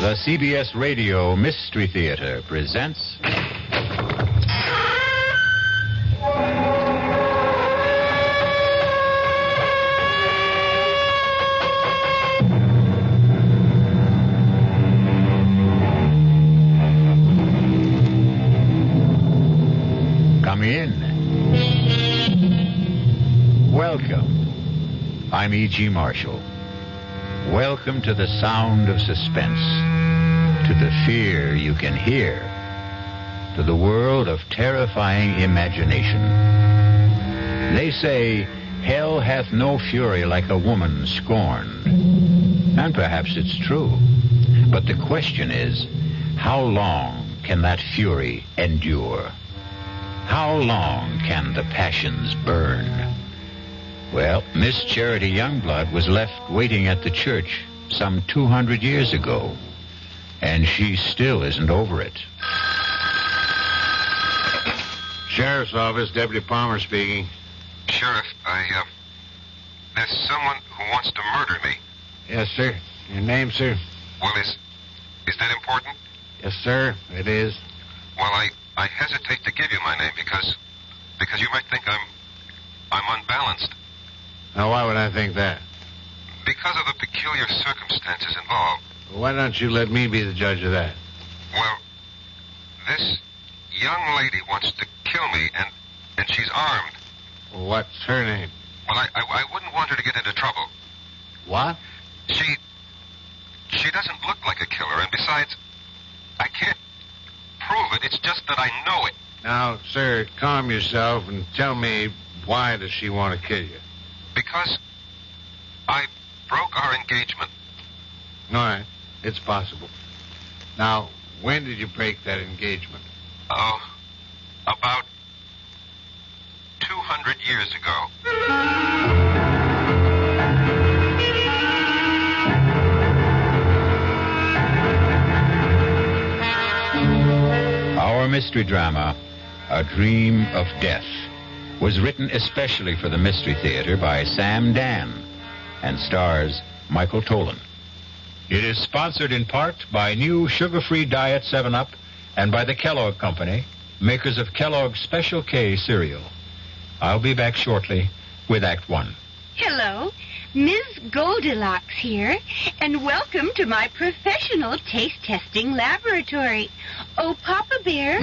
The CBS Radio Mystery Theater presents... Come in. Welcome. I'm E.G. Marshall. Welcome to the sound of suspense, to the fear you can hear, to the world of terrifying imagination. They say, hell hath no fury like a woman scorned. And perhaps it's true. But the question is, how long can that fury endure? How long can the passions burn? Well, Miss Charity Youngblood was left waiting at the church some 200 years ago, and she still isn't over it. Sheriff's Office, Deputy Palmer speaking. Sheriff, there's someone who wants to murder me. Yes, sir. Your name, sir? Well, is that important? Yes, sir, it is. Well, I hesitate to give you my name because you might think I'm unbalanced. Now, why would I think that? Because of the peculiar circumstances involved. Well, why don't you let me be the judge of that? Well, this young lady wants to kill me, and she's armed. Well, what's her name? Well, I wouldn't want her to get into trouble. What? She doesn't look like a killer, and besides, I can't prove it. It's just that I know it. Now, sir, calm yourself and tell me, why does she want to kill you? Because I broke our engagement. All right, it's possible. Now, when did you break that engagement? Oh, about 200 years ago. Our mystery drama, A Dream of Death, was written especially for the Mystery Theater by Sam Dan and stars Michael Tolan. It is sponsored in part by new sugar-free Diet 7-Up and by the Kellogg Company, makers of Kellogg's Special K cereal. I'll be back shortly with Act 1. Hello, Ms. Goldilocks here, and welcome to my professional taste testing laboratory. Oh, Papa Bear,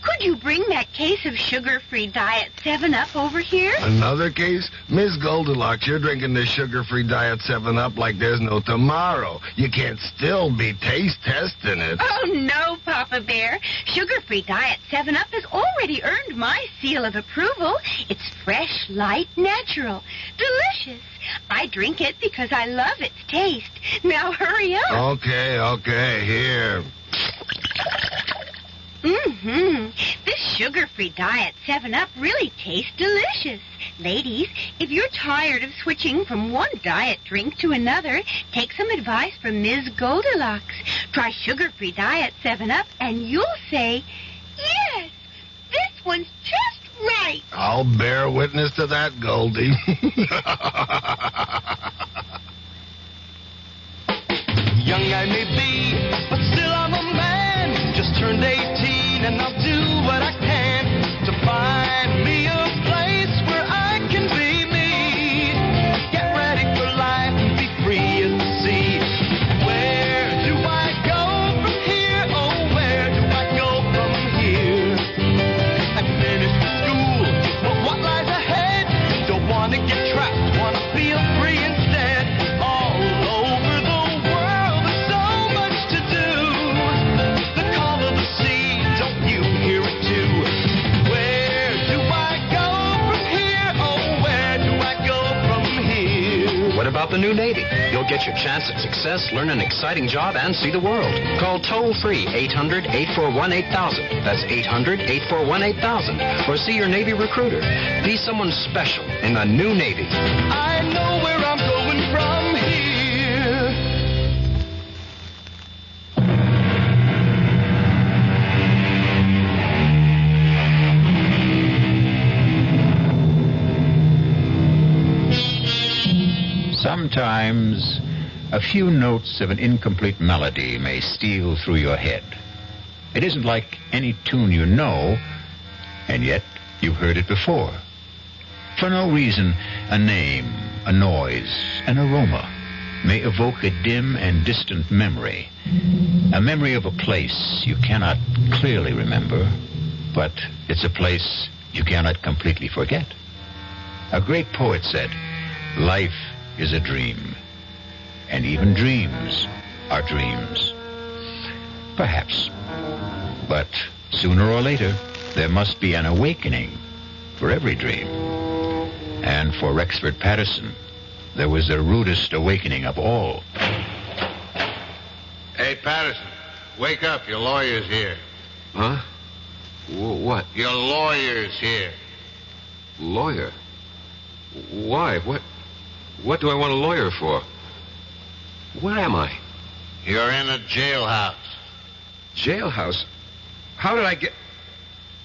could you bring that case of sugar-free Diet 7-Up over here? Another case? Miss Goldilocks, you're drinking this sugar-free Diet 7-Up like there's no tomorrow. You can't still be taste testing it. Oh, no, Papa Bear. Sugar-free Diet 7-Up has already earned my seal of approval. It's fresh, light, natural, delicious. I drink it because I love its taste. Now hurry up. Okay, here. This sugar-free Diet 7-Up really tastes delicious. Ladies, if you're tired of switching from one diet drink to another, take some advice from Ms. Goldilocks. Try sugar-free Diet 7-Up and you'll say, yes, this one's just right. I'll bear witness to that, Goldie. Young I may be, but still I'm a man. Just turned 18 and I'll do what I can to find me a place where I can be me. Get ready for life and be free as the sea. Where do I go from here? Oh, where do I go from here? I finished school, but what lies ahead? Don't want to get trapped, want to feel free instead. All over the world, there's so much to do. The call of the sea, don't you hear it too? Where do I go from here? Oh, where do I go from here? What about the new Navy? You'll get your chance at success, learn an exciting job, and see the world. Call toll-free 800-841-8000. That's 800-841-8000. Or see your Navy recruiter. Be someone special in the new Navy. I know where I'm going from here. Sometimes A few notes of an incomplete melody may steal through your head. It isn't like any tune you know, and yet you've heard it before. For no reason, a name, a noise, an aroma may evoke a dim and distant memory. A memory of a place you cannot clearly remember, but it's a place you cannot completely forget. A great poet said, "Life is a dream, and even dreams are dreams." Perhaps. But sooner or later, there must be an awakening for every dream. And for Rexford Patterson, there was the rudest awakening of all. Hey, Patterson, wake up. Your lawyer's here. Huh? What? Your lawyer's here. Lawyer? Why? What do I want a lawyer for? Where am I? You're in a jailhouse. Jailhouse? How did I get...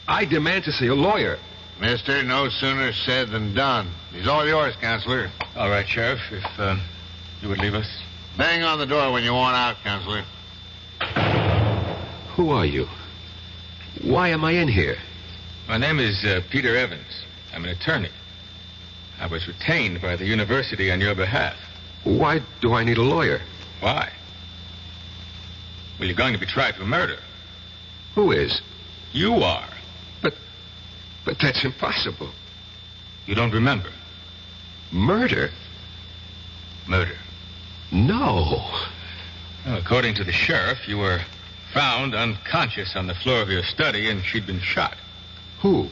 I demand to see a lawyer. Mister, no sooner said than done. He's all yours, Counselor. All right, Sheriff, if you would leave us. Bang on the door when you want out, Counselor. Who are you? Why am I in here? My name is Peter Evans. I'm an attorney. I was retained by the university on your behalf. Why do I need a lawyer? Why? Well, you're going to be tried for murder. Who is? You are. But that's impossible. You don't remember? Murder? Murder. No. Well, according to the sheriff, you were found unconscious on the floor of your study and she'd been shot. Who?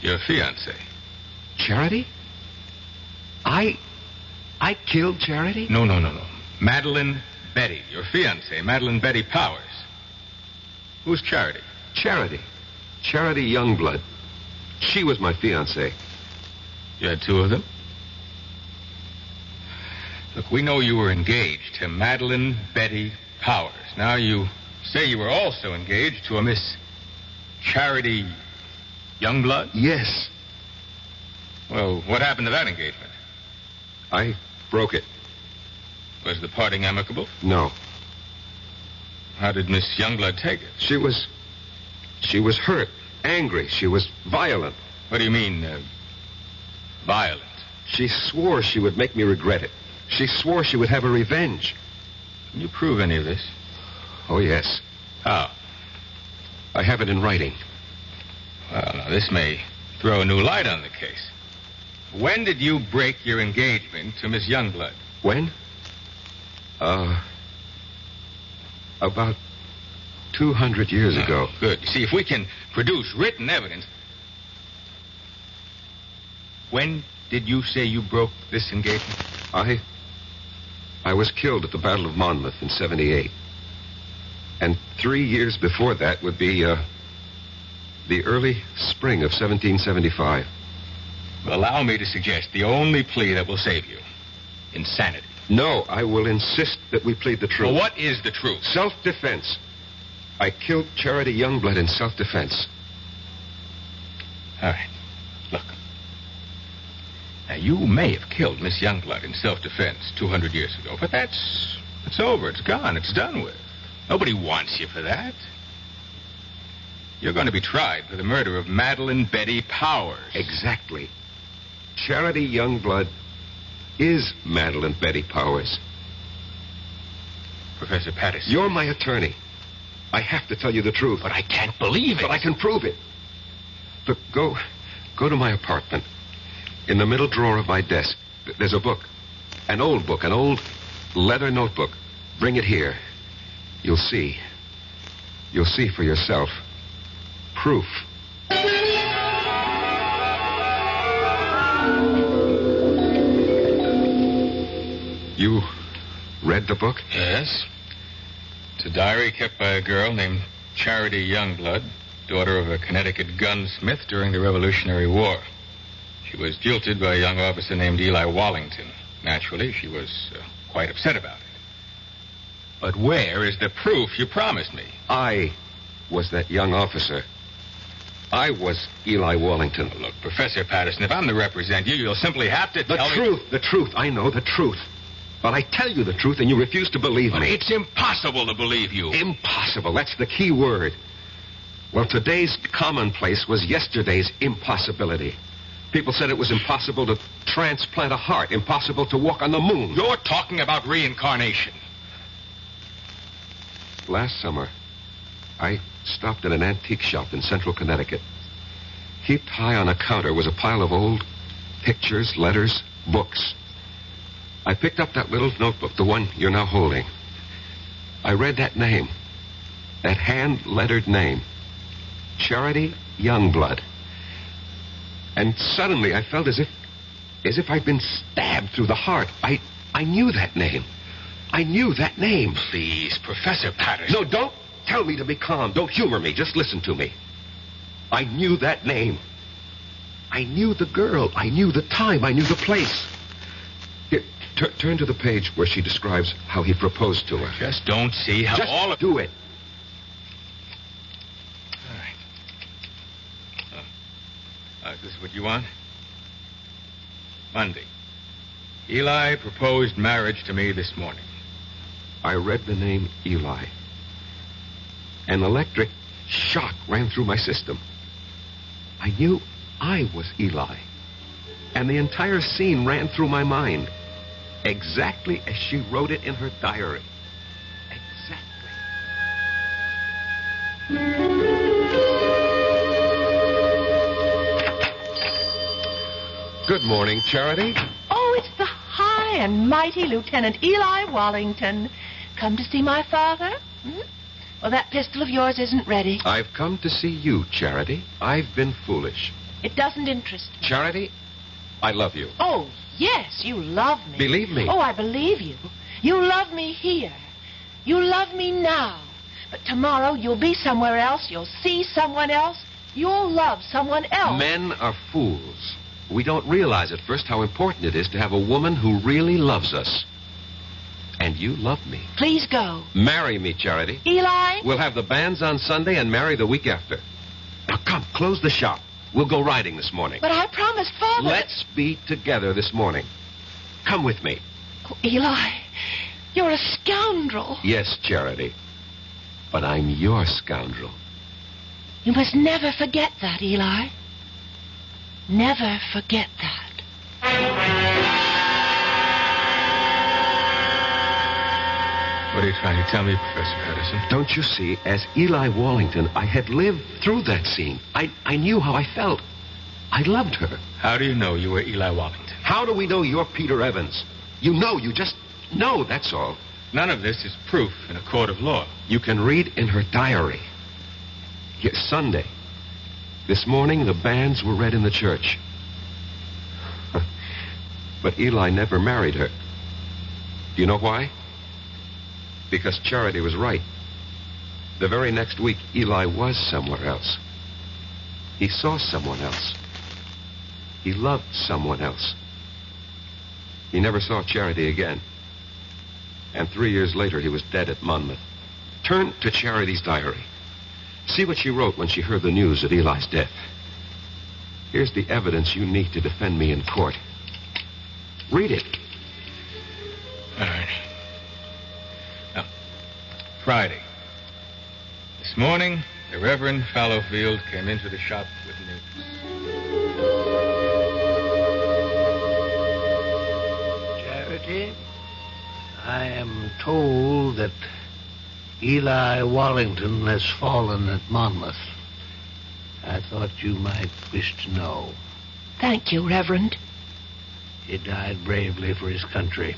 Your fiancée. Charity? I killed Charity? No. Madeline Betty, your fiancée, Madeline Betty Powers. Who's Charity? Charity Youngblood. She was my fiancée. You had two of them? Look, we know you were engaged to Madeline Betty Powers. Now you say you were also engaged to a Miss Charity Youngblood? Yes. Well, what happened to that engagement? I broke it. Was the parting amicable? No. How did Miss Youngblood take it? She was hurt, angry. She was violent. What do you mean, violent? She swore she would make me regret it. She swore she would have a revenge. Can you prove any of this? Oh, yes. How? I have it in writing. Well, now, this may throw a new light on the case. When did you break your engagement to Miss Youngblood? When? About 200 years ago. Good. You see, if we can produce written evidence... When did you say you broke this engagement? I was killed at the Battle of Monmouth in 78. And 3 years before that would be, the early spring of 1775. Allow me to suggest the only plea that will save you. Insanity. No, I will insist that we plead the truth. Well, what is the truth? Self-defense. I killed Charity Youngblood in self-defense. All right. Look. Now, you may have killed Miss Youngblood in self-defense 200 years ago, but it's over. It's gone. It's done with. Nobody wants you for that. You're going to be tried for the murder of Madeline Betty Powers. Exactly. Charity Youngblood is Madeline Betty Powers. Professor Patterson. You're my attorney. I have to tell you the truth. But I can't believe it. But I can prove it. Look, go to my apartment. In the middle drawer of my desk, there's a book. An old book, an old leather notebook. Bring it here. You'll see. You'll see for yourself. Proof. You read the book? Yes. It's a diary kept by a girl named Charity Youngblood, daughter of a Connecticut gunsmith during the Revolutionary War. She was jilted by a young officer named Eli Wallington. Naturally, she was quite upset about it. But where is the proof you promised me? I was that young officer. I was Eli Wallington. Oh, look, Professor Patterson, if I'm to represent you, you'll simply have to tell me... The truth. I know the truth. But I tell you the truth, and you refuse to believe But me. it's impossible to believe you. Impossible. That's the key word. Well, today's commonplace was yesterday's impossibility. People said it was impossible to transplant a heart, impossible to walk on the moon. You're talking about reincarnation. Last summer, I stopped at an antique shop in central Connecticut. Heaped high on a counter was a pile of old pictures, letters, books. I picked up that little notebook, the one you're now holding. I read that name, that hand-lettered name, Charity Youngblood. And suddenly I felt as if I'd been stabbed through the heart. I knew that name. I knew that name. Please, Professor Patterson. No, don't tell me to be calm. Don't humor me. Just listen to me. I knew that name. I knew the girl. I knew the time. I knew the place. Here, turn to the page where she describes how he proposed to her. Just don't see how Just all of... do it. All right. Is this what you want? Monday. Eli proposed marriage to me this morning. I read the name Eli. An electric shock ran through my system. I knew I was Eli. And the entire scene ran through my mind. Exactly as she wrote it in her diary. Exactly. Good morning, Charity. Oh, it's the high and mighty Lieutenant Eli Wallington. Come to see my father? Hmm? Well, that pistol of yours isn't ready. I've come to see you, Charity. I've been foolish. It doesn't interest me. Charity, I love you. Oh, yes, you love me. Believe me. Oh, I believe you. You love me here. You love me now. But tomorrow you'll be somewhere else. You'll see someone else. You'll love someone else. Men are fools. We don't realize at first how important it is to have a woman who really loves us. And you love me. Please go. Marry me, Charity. Eli? We'll have the banns on Sunday and marry the week after. Now, come, close the shop. We'll go riding this morning. But I promised Father... Let's be together this morning. Come with me. Oh, Eli, you're a scoundrel. Yes, Charity. But I'm your scoundrel. You must never forget that, Eli. Never forget that. What are you trying to tell me, Professor Patterson? Don't you see, as Eli Wallington, I had lived through that scene. I knew how I felt. I loved her. How do you know you were Eli Wallington? How do we know you're Peter Evans? You just know, that's all. None of this is proof in a court of law. You can read in her diary. Here, Sunday. This morning, the banns were read in the church. But Eli never married her. Do you know why? Because Charity was right. The very next week, Eli was somewhere else. He saw someone else. He loved someone else. He never saw Charity again. And 3 years later, he was dead at Monmouth. Turn to Charity's diary. See what she wrote when she heard the news of Eli's death. Here's the evidence you need to defend me in court. Read it. All right. Now, Friday. This morning, the Reverend Fallowfield came into the shop with news. Charity, I am told that Eli Wallington has fallen at Monmouth. I thought you might wish to know. Thank you, Reverend. He died bravely for his country.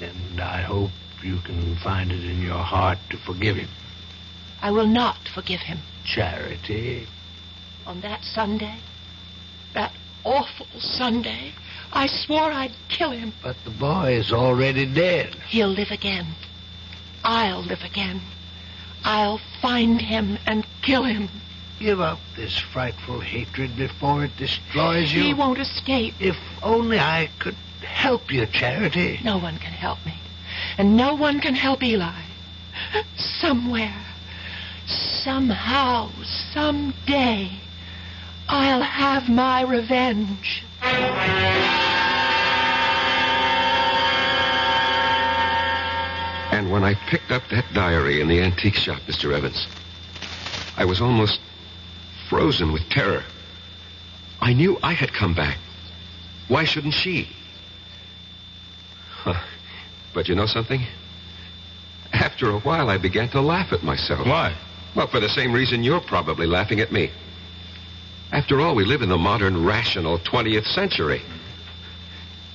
And I hope you can find it in your heart to forgive him. I will not forgive him. Charity. On that Sunday, that awful Sunday, I swore I'd kill him. But the boy is already dead. He'll live again. I'll live again. I'll find him and kill him. Give up this frightful hatred before it destroys you. He won't escape. If only I could help you, Charity. No one can help me. And no one can help Eli. Somewhere, somehow, someday, I'll have my revenge. And when I picked up that diary in the antique shop, Mr. Evans, I was almost frozen with terror. I knew I had come back. Why shouldn't she? Huh. But you know something? After a while, I began to laugh at myself. Why? Well, for the same reason you're probably laughing at me. After all, we live in the modern, rational 20th century.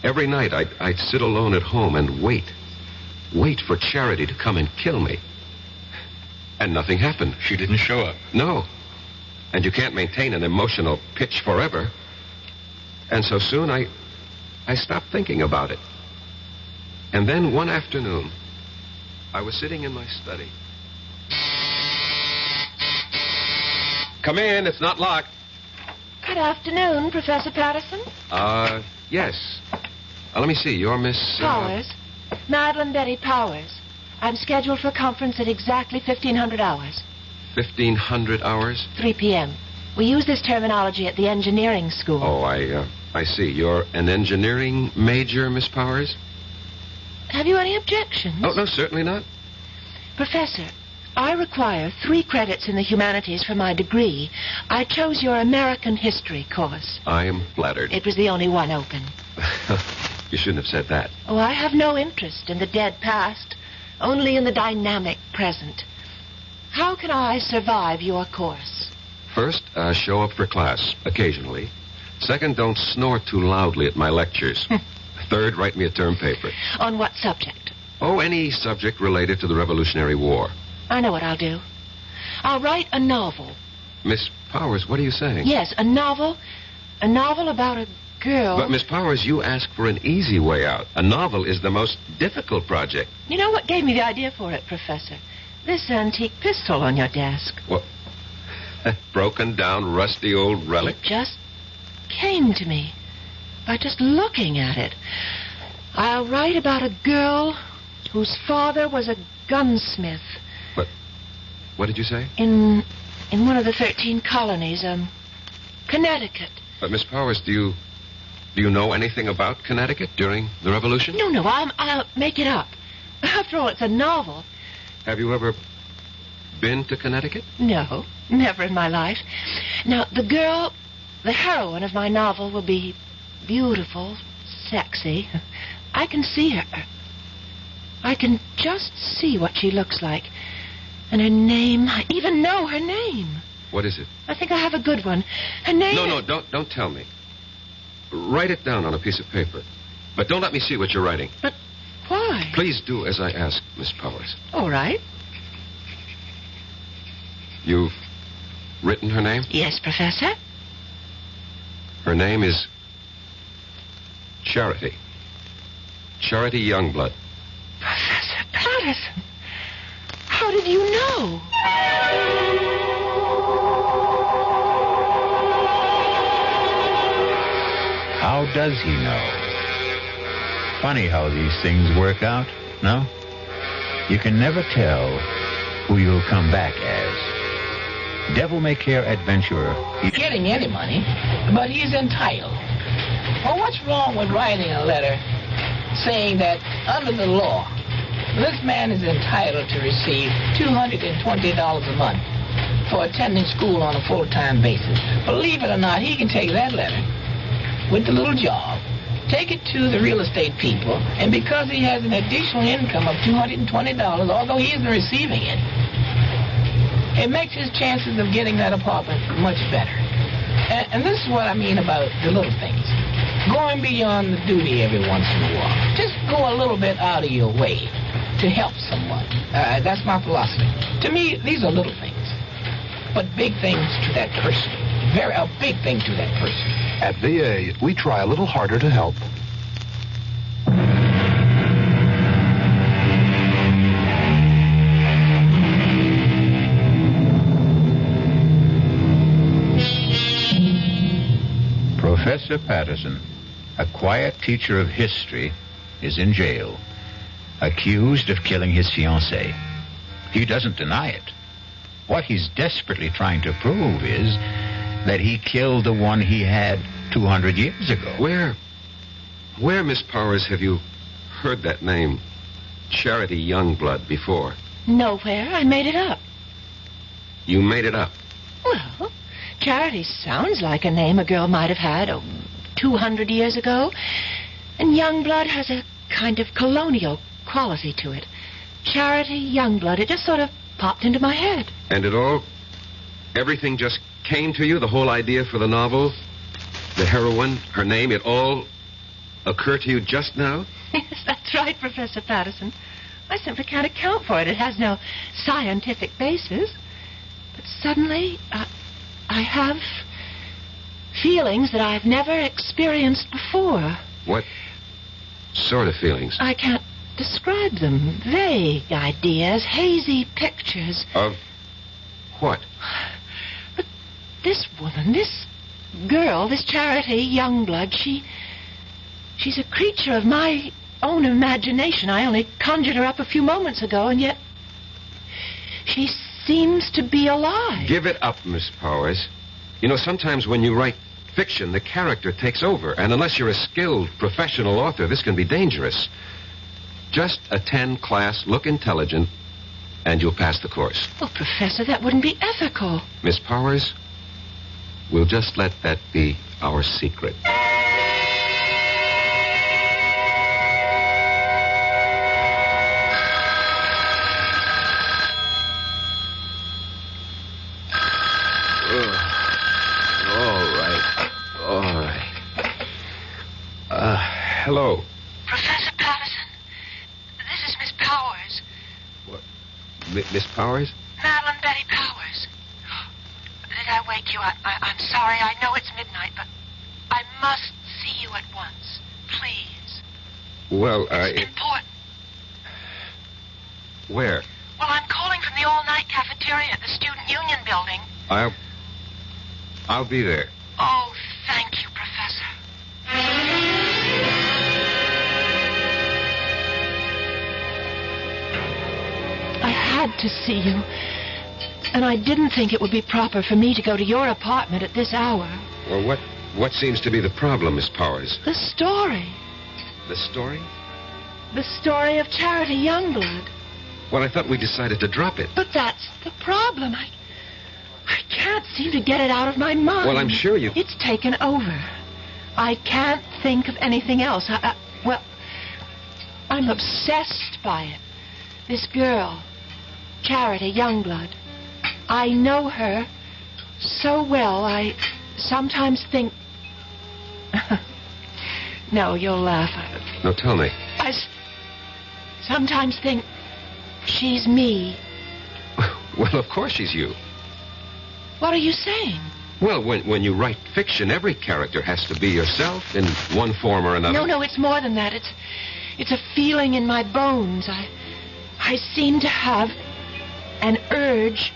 Every night, I'd sit alone at home and wait for Charity to come and kill me. And nothing happened. She didn't show up. No. And you can't maintain an emotional pitch forever. And so soon, I stopped thinking about it. And then one afternoon, I was sitting in my study. Come in, it's not locked. Good afternoon, Professor Patterson. Yes. Let me see, you're Miss... Powers. Madeline Betty Powers. I'm scheduled for a conference at exactly 1500 hours. 1500 hours? 3 p.m. We use this terminology at the engineering school. Oh, I see. You're an engineering major, Miss Powers? Have you any objections? Oh, no, certainly not. Professor, I require 3 credits in the humanities for my degree. I chose your American history course. I am flattered. It was the only one open. You shouldn't have said that. Oh, I have no interest in the dead past, only in the dynamic present. How can I survive your course? First, show up for class, occasionally. Second, don't snore too loudly at my lectures. Third, write me a term paper. On what subject? Oh, any subject related to the Revolutionary War. I know what I'll do. I'll write a novel. Miss Powers, what are you saying? Yes, a novel. A novel about a girl. But, Miss Powers, you asked for an easy way out. A novel is the most difficult project. You know what gave me the idea for it, Professor? This antique pistol on your desk. What? Broken down, rusty old relic? It just came to me by just looking at it. I'll write about a girl whose father was a gunsmith. What did you say? In one of the 13 colonies, Connecticut. But, Miss Powers, do you know anything about Connecticut during the Revolution? No, I'll make it up. After all, it's a novel. Have you ever been to Connecticut? No, never in my life. Now, the girl, the heroine of my novel, will be beautiful, sexy. I can see her. I can just see what she looks like. And her name, I even know her name. What is it? I think I have a good one. Her name No, don't tell me. Write it down on a piece of paper. But don't let me see what you're writing. But why? Please do as I ask, Miss Powers. All right. You've written her name? Yes, Professor. Her name is Charity. Charity Youngblood. Professor Patterson. How did you know? How does he know? Funny how these things work out, no? You can never tell who you'll come back as. Devil-may-care adventurer. He's getting any money, but he's entitled. Well, what's wrong with writing a letter saying that under the law, this man is entitled to receive $220 a month for attending school on a full-time basis. Believe it or not, he can take that letter with the little job, take it to the real estate people, and because he has an additional income of $220, although he isn't receiving it, it makes his chances of getting that apartment much better. And this is what I mean about the little things. Going beyond the duty every once in a while. Just go a little bit out of your way to help someone. That's my philosophy. To me, these are little things, but big things to that person. A big thing to that person. At VA, we try a little harder to help. Professor Patterson, a quiet teacher of history, is in jail, accused of killing his fiancée. He doesn't deny it. What he's desperately trying to prove is that he killed the one he had 200 years ago. Where, Miss Powers, have you heard that name? Charity Youngblood before? Nowhere. I made it up. You made it up? Well, Charity sounds like a name a girl might have had 200 years ago. And Youngblood has a kind of colonial quality to it. Charity Youngblood. It just sort of popped into my head. And everything just came to you? The whole idea for the novel? The heroine, her name, it all occurred to you just now? Yes, that's right, Professor Patterson. I simply can't account for it. It has no scientific basis. But suddenly, I have feelings that I've never experienced before. What sort of feelings? I can't describe them. Vague ideas, hazy pictures. Of what? But this woman, this girl, this Charity Youngblood, she's a creature of my own imagination. I only conjured her up a few moments ago, and yet she seems to be alive. Give it up, Miss Powers. You know, sometimes when you write fiction, the character takes over, and unless you're a skilled professional author, this can be dangerous. Just attend class, look intelligent, and you'll pass the course. Well, Professor, that wouldn't be ethical. Miss Powers, we'll just let that be our secret. Hello. Professor Patterson, this is Miss Powers. What? Miss Powers? Madeline Betty Powers. Did I wake you? I'm sorry. I know it's midnight, but I must see you at once. Please. Well, It's important. Where? Well, I'm calling from the all-night cafeteria at the Student Union building. I'll be there. Oh, thank you, Professor. I had to see you, and I didn't think it would be proper for me to go to your apartment at this hour. Well, what seems to be the problem, Miss Powers? The story. The story? The story of Charity Youngblood. Well, I thought we decided to drop it. But that's the problem. I can't seem to get it out of my mind. Well, I'm sure you... It's taken over. I can't think of anything else. Well, I'm obsessed by it. This girl, Charity Youngblood. I know her so well, I sometimes think... No, you'll laugh. No, tell me. I sometimes think she's me. Well, of course she's you. What are you saying? Well, when you write fiction, every character has to be yourself in one form or another. No, it's more than that. It's a feeling in my bones. I seem to have an urge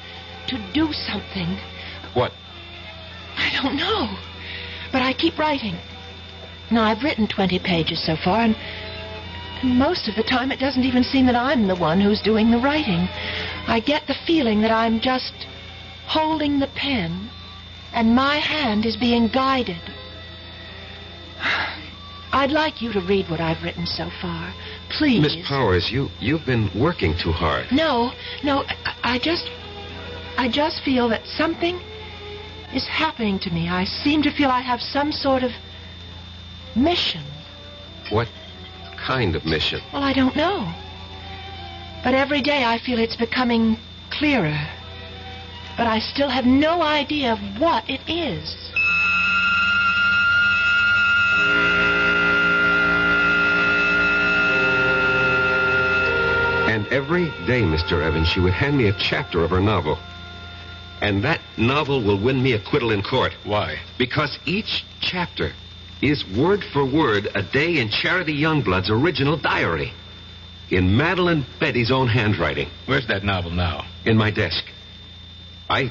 to do something. What? I don't know. But I keep writing. Now, I've written 20 pages so far, and most of the time it doesn't even seem that I'm the one who's doing the writing. I get the feeling that I'm just holding the pen, and my hand is being guided. I'd like you to read what I've written so far. Please. Miss Powers, you've been working too hard. No, I just feel that something is happening to me. I seem to feel I have some sort of mission. What kind of mission? Well, I don't know. But every day I feel it's becoming clearer. But I still have no idea of what it is. And every day, Mr. Evans, she would hand me a chapter of her novel. And that novel will win me acquittal in court. Why? Because each chapter is word for word a day in Charity Youngblood's original diary. In Madeline Betty's own handwriting. Where's that novel now? In my desk. I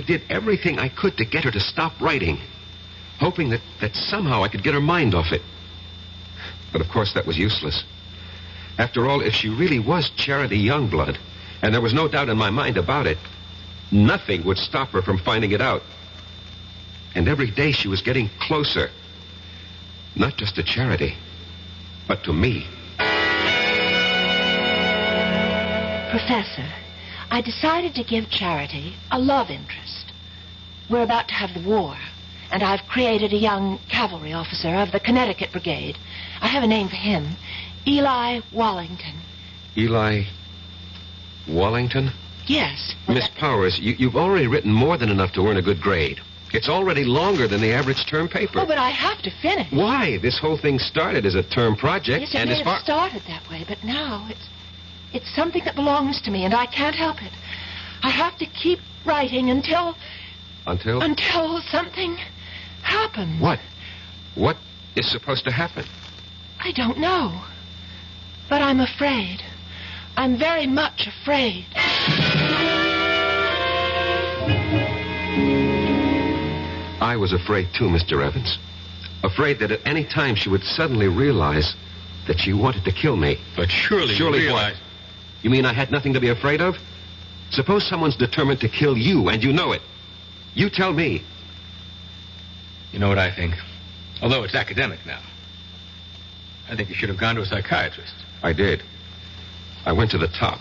did everything I could to get her to stop writing, hoping that somehow I could get her mind off it. But of course that was useless. After all, if she really was Charity Youngblood, and there was no doubt in my mind about it, nothing would stop her from finding it out. And every day she was getting closer. Not just to Charity, but to me. Professor, I decided to give Charity a love interest. We're about to have the war, and I've created a young cavalry officer of the Connecticut Brigade. I have a name for him. Eli Wallington. Eli Wallington? Yes. Miss Powers, you've already written more than enough to earn a good grade. It's already longer than the average term paper. Oh, but I have to finish. Why? This whole thing started as a term project. Yes, it may have started that way, but now it's something that belongs to me, and I can't help it. I have to keep writing until... Until? Until something happens. What? What is supposed to happen? I don't know. But I'm afraid. I'm very much afraid. I was afraid, too, Mr. Evans. Afraid that at any time she would suddenly realize that she wanted to kill me. But surely you realize... What? You mean I had nothing to be afraid of? Suppose someone's determined to kill you, and you know it. You tell me. You know what I think? Although it's academic now. I think you should have gone to a psychiatrist. I did. I went to the top.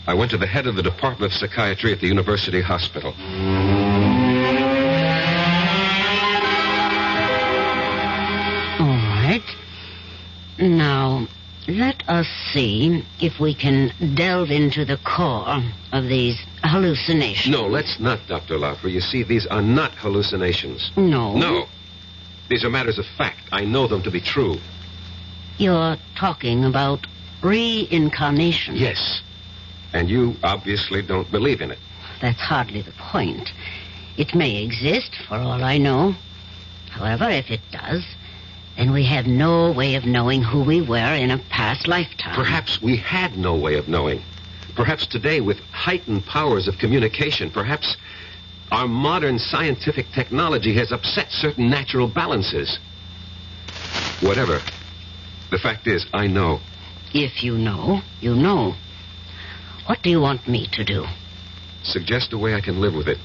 I went to the head of the Department of Psychiatry at the University Hospital. All right. Now, let us see if we can delve into the core of these hallucinations. No, let's not, Dr. Laufer. You see, these are not hallucinations. No? No. These are matters of fact. I know them to be true. You're talking about reincarnation. Yes. And you obviously don't believe in it. That's hardly the point. It may exist, for all I know. However, if it does, then we have no way of knowing who we were in a past lifetime. Perhaps we had no way of knowing. Perhaps today, with heightened powers of communication, perhaps our modern scientific technology has upset certain natural balances. Whatever. The fact is, I know. If you know, you know. What do you want me to do? Suggest a way I can live with it.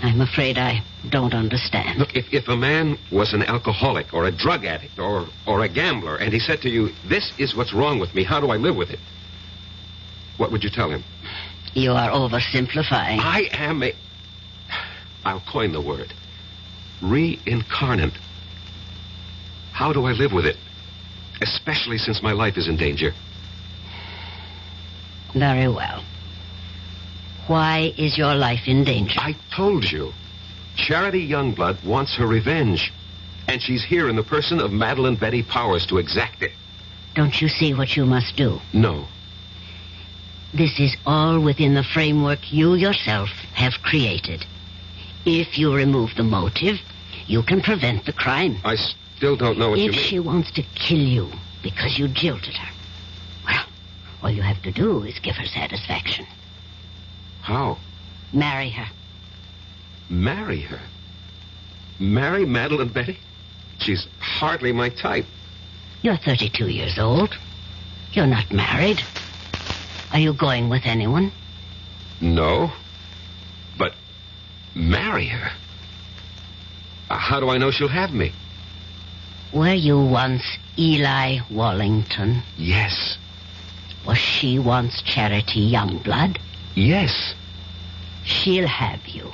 I'm afraid I don't understand. Look, if a man was an alcoholic or a drug addict or a gambler, and he said to you, this is what's wrong with me, how do I live with it? What would you tell him? You are oversimplifying. I am I'll coin the word. Reincarnate. How do I live with it? Especially since my life is in danger. Very well. Why is your life in danger? I told you. Charity Youngblood wants her revenge. And she's here in the person of Madeline Betty Powers to exact it. Don't you see what you must do? No. This is all within the framework you yourself have created. If you remove the motive, you can prevent the crime. I still don't know what you mean. If she wants to kill you because you jilted her, well, all you have to do is give her satisfaction. How? Marry her. Marry her? Marry Madeline Betty? She's hardly my type. You're 32 years old. You're not married. Are you going with anyone? No. But marry her? How do I know she'll have me? Were you once Eli Wallington? Yes. Was she once Charity Youngblood? Yes. She'll have you.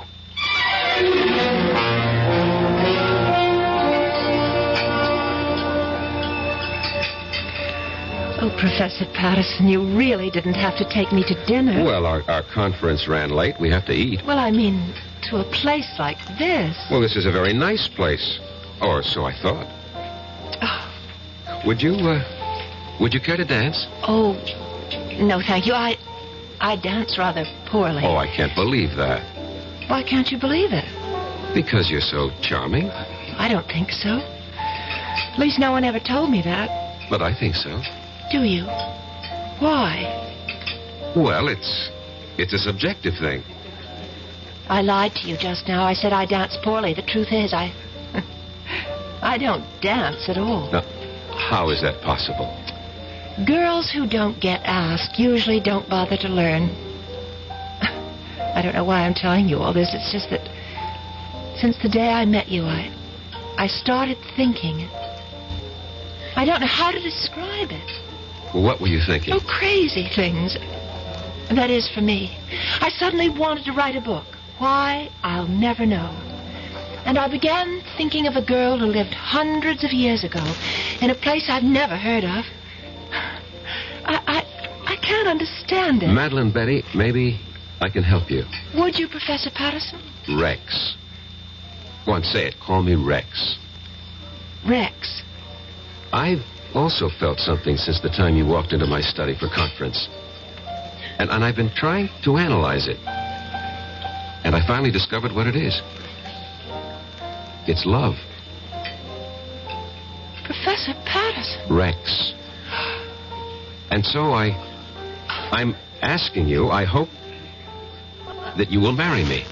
Oh, Professor Patterson, you really didn't have to take me to dinner. Well, our conference ran late. We have to eat. Well, I mean, to a place like this. Well, this is a very nice place. Or so I thought. Oh. Would you care to dance? Oh, no, thank you. I dance rather poorly. Oh, I can't believe that. Why can't you believe it? Because you're so charming. I don't think so. At least no one ever told me that. But I think so. Do you? Why? Well, it's a subjective thing. I lied to you just now. I said I dance poorly. The truth is, I don't dance at all. Now, how is that possible? Girls who don't get asked usually don't bother to learn. I don't know why I'm telling you all this. It's just that since the day I met you, I started thinking. I don't know how to describe it. Well, what were you thinking? Oh, crazy things. That is for me. I suddenly wanted to write a book. Why, I'll never know. And I began thinking of a girl who lived hundreds of years ago in a place I've never heard of. I can't understand it. Madeline Betty, maybe I can help you. Would you, Professor Patterson? Rex. Go on, say it. Call me Rex. Rex. I've also felt something since the time you walked into my study for conference. And I've been trying to analyze it. And I finally discovered what it is. It's love. Professor Patterson. Rex. And so I'm asking you, I hope that you will marry me.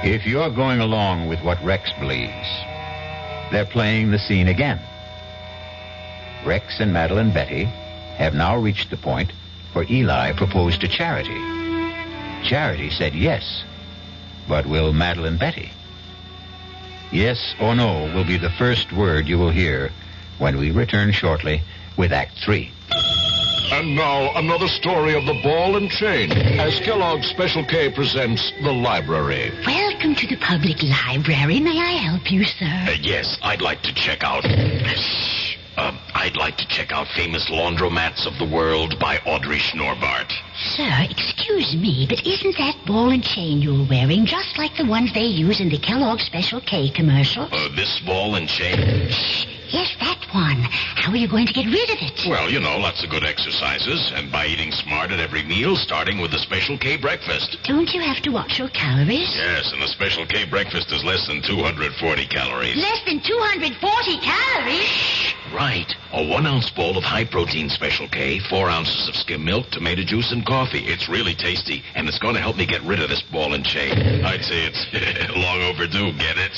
If you're going along with what Rex believes, they're playing the scene again. Rex and Madeline Betty have now reached the point where Eli proposed to Charity. Charity said yes, but will Madeline Betty? Yes or no will be the first word you will hear when we return shortly with Act 3. And now, another story of the ball and chain, as Kellogg's Special K presents The Library. Welcome to the public library. May I help you, sir? Yes, I'd like to check out... I'd like to check out Famous Laundromats of the World by Audrey Schnorbart. Sir, excuse me, but isn't that ball and chain you're wearing just like the ones they use in the Kellogg's Special K commercial? This ball and chain? Yes, that one. How are you going to get rid of it? Well, you know, lots of good exercises, and by eating smart at every meal, starting with the Special K breakfast. Don't you have to watch your calories? Yes, and the Special K breakfast is less than 240 calories. Less than 240 calories? Right. A 1-ounce bowl of high-protein Special K, 4 ounces of skim milk, tomato juice, and coffee. It's really tasty, and it's going to help me get rid of this ball and chain. I'd say it's long overdue, get it?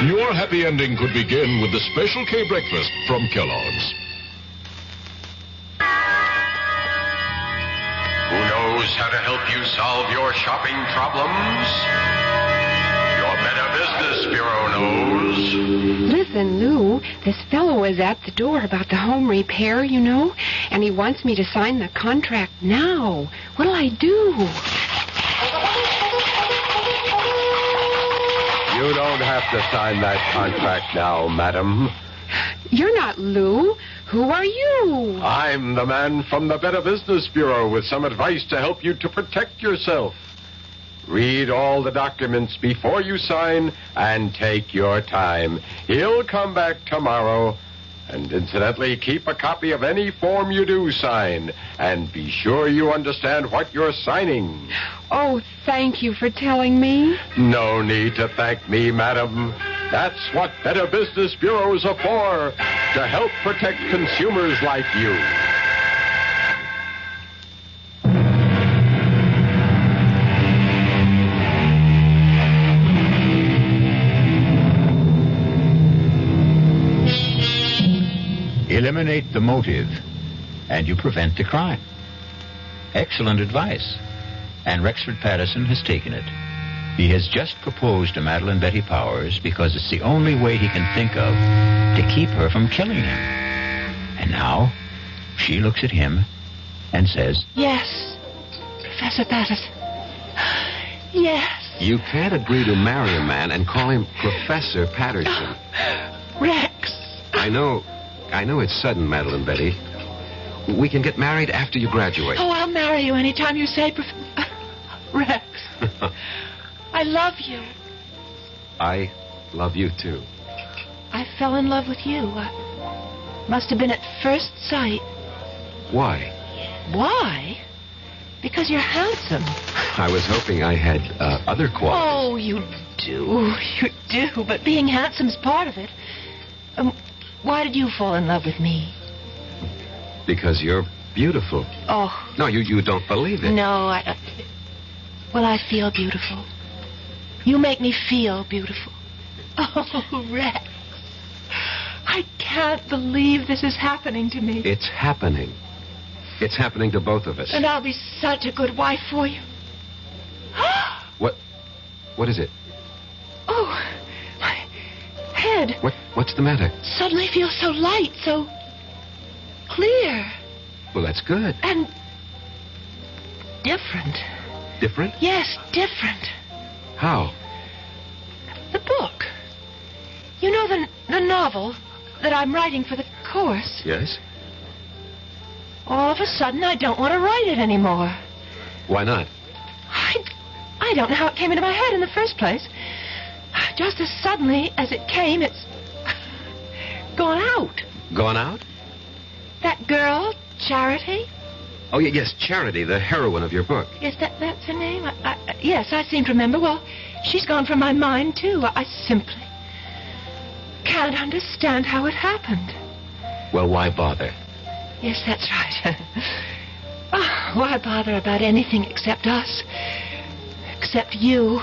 Your happy ending could begin with the Special K breakfast from Kellogg's. Who knows how to help you solve your shopping problems? Your Better Business Bureau knows. Listen, Lou, this fellow is at the door about the home repair, you know, and he wants me to sign the contract now. What'll I do? You don't have to sign that contract now, madam. You're not Lou. Who are you? I'm the man from the Better Business Bureau with some advice to help you to protect yourself. Read all the documents before you sign and take your time. He'll come back tomorrow. And incidentally, keep a copy of any form you do sign. And be sure you understand what you're signing. Oh, thank you for telling me. No need to thank me, madam. That's what Better Business Bureaus are for, to help protect consumers like you. Eliminate the motive, and you prevent the crime. Excellent advice. And Rexford Patterson has taken it. He has just proposed to Madeline Betty Powers because it's the only way he can think of to keep her from killing him. And now, she looks at him and says, Yes, Professor Patterson. Yes. You can't agree to marry a man and call him Professor Patterson. Rex. I know it's sudden, Madeline Betty. We can get married after you graduate. Oh, I'll marry you anytime you say, Rex. I love you. I love you, too. I fell in love with you. Must have been at first sight. Why? Why? Because you're handsome. I was hoping I had other qualities. Oh, you do. You do. But being handsome's part of it. Why did you fall in love with me? Because you're beautiful. Oh. No, you don't believe it. No, Well, I feel beautiful. You make me feel beautiful. Oh, Rex. I can't believe this is happening to me. It's happening. It's happening to both of us. And I'll be such a good wife for you. What is it? Oh, my head. What's the matter? Suddenly feels so light, so clear. Well, that's good. And different. Different? Yes, different. How? The book. You know the novel that I'm writing for the course? Yes? All of a sudden, I don't want to write it anymore. Why not? I don't know how it came into my head in the first place. Just as suddenly as it came, it's gone out. Gone out? That girl, Charity? Oh, yes, Charity, the heroine of your book. Yes, that's her name? Yes, I seem to remember. Well, she's gone from my mind, too. I simply can't understand how it happened. Well, why bother? Yes, that's right. Oh, why bother about anything except us? Except you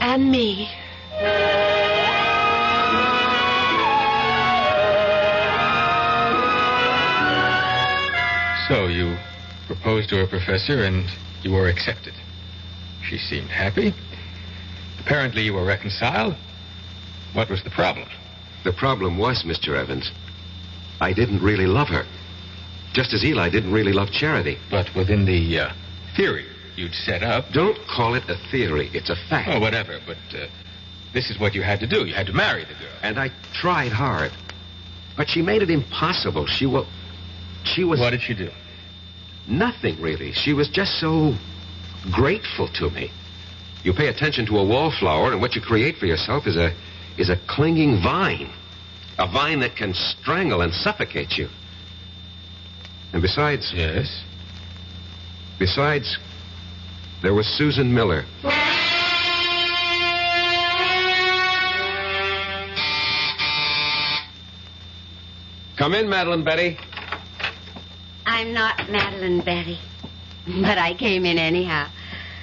and me. So you proposed to her professor and you were accepted. She seemed happy. Apparently you were reconciled. What was the problem? The problem was, Mr. Evans, I didn't really love her. Just as Eli didn't really love Charity. But within the theory you'd set up... Don't call it a theory. It's a fact. Oh, whatever, but this is what you had to do. You had to marry the girl. And I tried hard. But she made it impossible. She was... What did she do? Nothing, really. She was just so grateful to me. You pay attention to a wallflower, and what you create for yourself is a clinging vine. A vine that can strangle and suffocate you. And besides... Yes? Besides, there was Susan Miller. Come in, Madeline Betty. I'm not Madeline Betty, but I came in anyhow.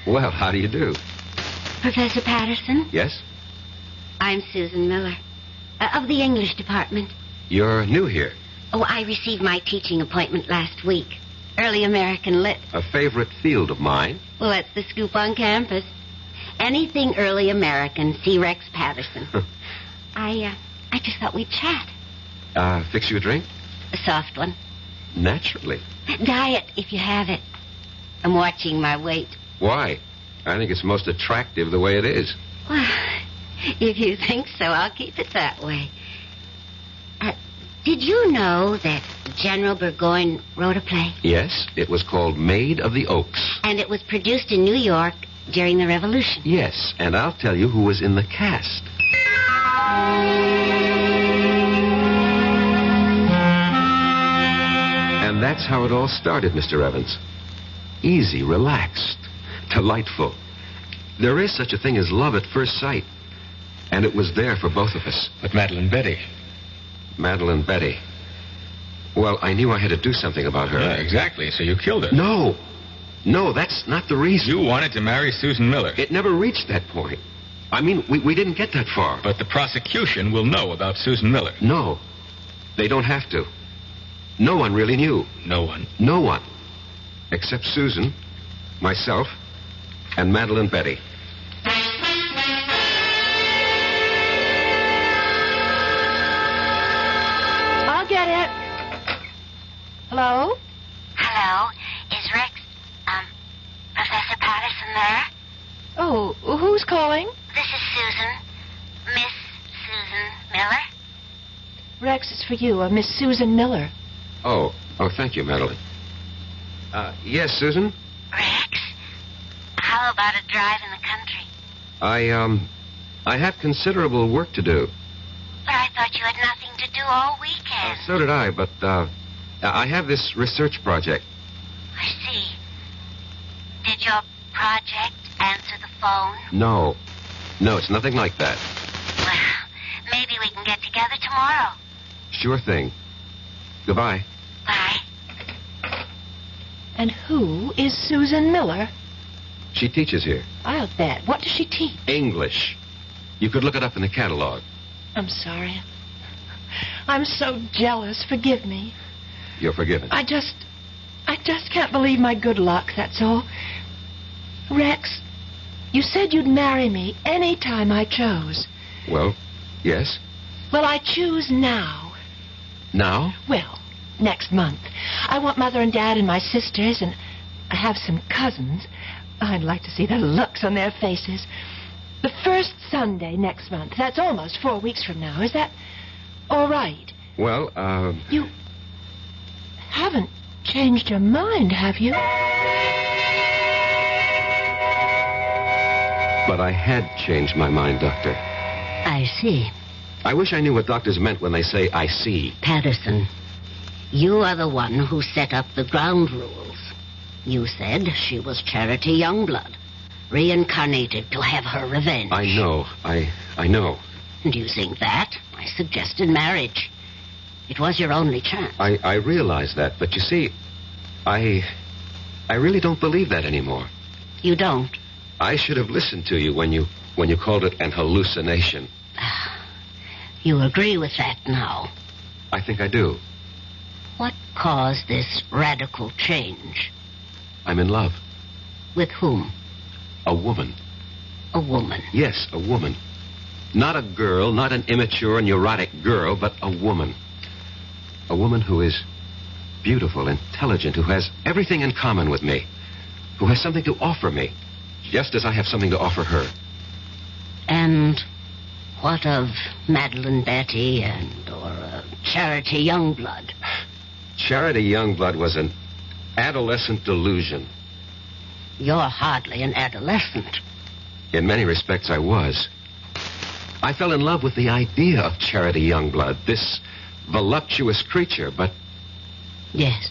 Well, how do you do? Professor Patterson? Yes? I'm Susan Miller, of the English department. You're new here. Oh, I received my teaching appointment last week. Early American Lit. A favorite field of mine. Well, that's the scoop on campus. Anything early American, see Rex Patterson. I just thought we'd chat. Fix you a drink? A soft one. Naturally. Diet, if you have it. I'm watching my weight. Why? I think it's most attractive the way it is. Well, if you think so, I'll keep it that way. Did you know that General Burgoyne wrote a play? Yes, it was called Maid of the Oaks. And it was produced in New York during the Revolution. Yes, and I'll tell you who was in the cast. And that's how it all started, Mr. Evans. Easy, relaxed, delightful. There is such a thing as love at first sight. And it was there for both of us. But Madeline Betty... Madeline Betty. Well, I knew I had to do something about her. Yeah, exactly. So you killed her. No. No, that's not the reason. You wanted to marry Susan Miller. It never reached that point. I mean, we didn't get that far. But the prosecution will know about Susan Miller. No. They don't have to. No one really knew. No one? No one. Except Susan, myself, and Madeline Betty. Get it. Hello? Hello. Is Rex, Professor Patterson there? Oh, who's calling? This is Susan. Miss Susan Miller. Rex is for you, Miss Susan Miller. Oh, thank you, Madeline. Yes, Susan? Rex, how about a drive in the country? I have considerable work to do. But I thought you had nothing to do all weekend. So did I, but, I have this research project. I see. Did your project answer the phone? No. No, it's nothing like that. Well, maybe we can get together tomorrow. Sure thing. Goodbye. Bye. And who is Susan Miller? She teaches here. I'll bet. What does she teach? English. You could look it up in the catalog. I'm sorry. I'm so jealous. Forgive me. You're forgiven. I just can't believe my good luck, that's all. Rex, you said you'd marry me any time I chose. Well, yes. Well, I choose now. Now? Well, next month. I want Mother and Dad and my sisters, and I have some cousins. I'd like to see the looks on their faces. The first Sunday next month. That's almost 4 weeks from now. Is that all right? Well, You haven't changed your mind, have you? But I had changed my mind, Doctor. I see. I wish I knew what doctors meant when they say, I see. Patterson, you are the one who set up the ground rules. You said she was Charity Youngblood, reincarnated to have her revenge. I know. I know. And using that, I suggested marriage. It was your only chance. I realize that, but you see, I really don't believe that anymore. You don't? I should have listened to you when you called it an hallucination. You agree with that now? I think I do. What caused this radical change? I'm in love. With whom? A woman. A woman? Yes, a woman. Not a girl, not an immature, neurotic girl, but a woman. A woman who is beautiful, intelligent, who has everything in common with me, who has something to offer me, just as I have something to offer her. And what of Madeline Betty or Charity Youngblood? Charity Youngblood was an adolescent delusion. You're hardly an adolescent. In many respects, I was. I fell in love with the idea of Charity Youngblood, this voluptuous creature, but... Yes.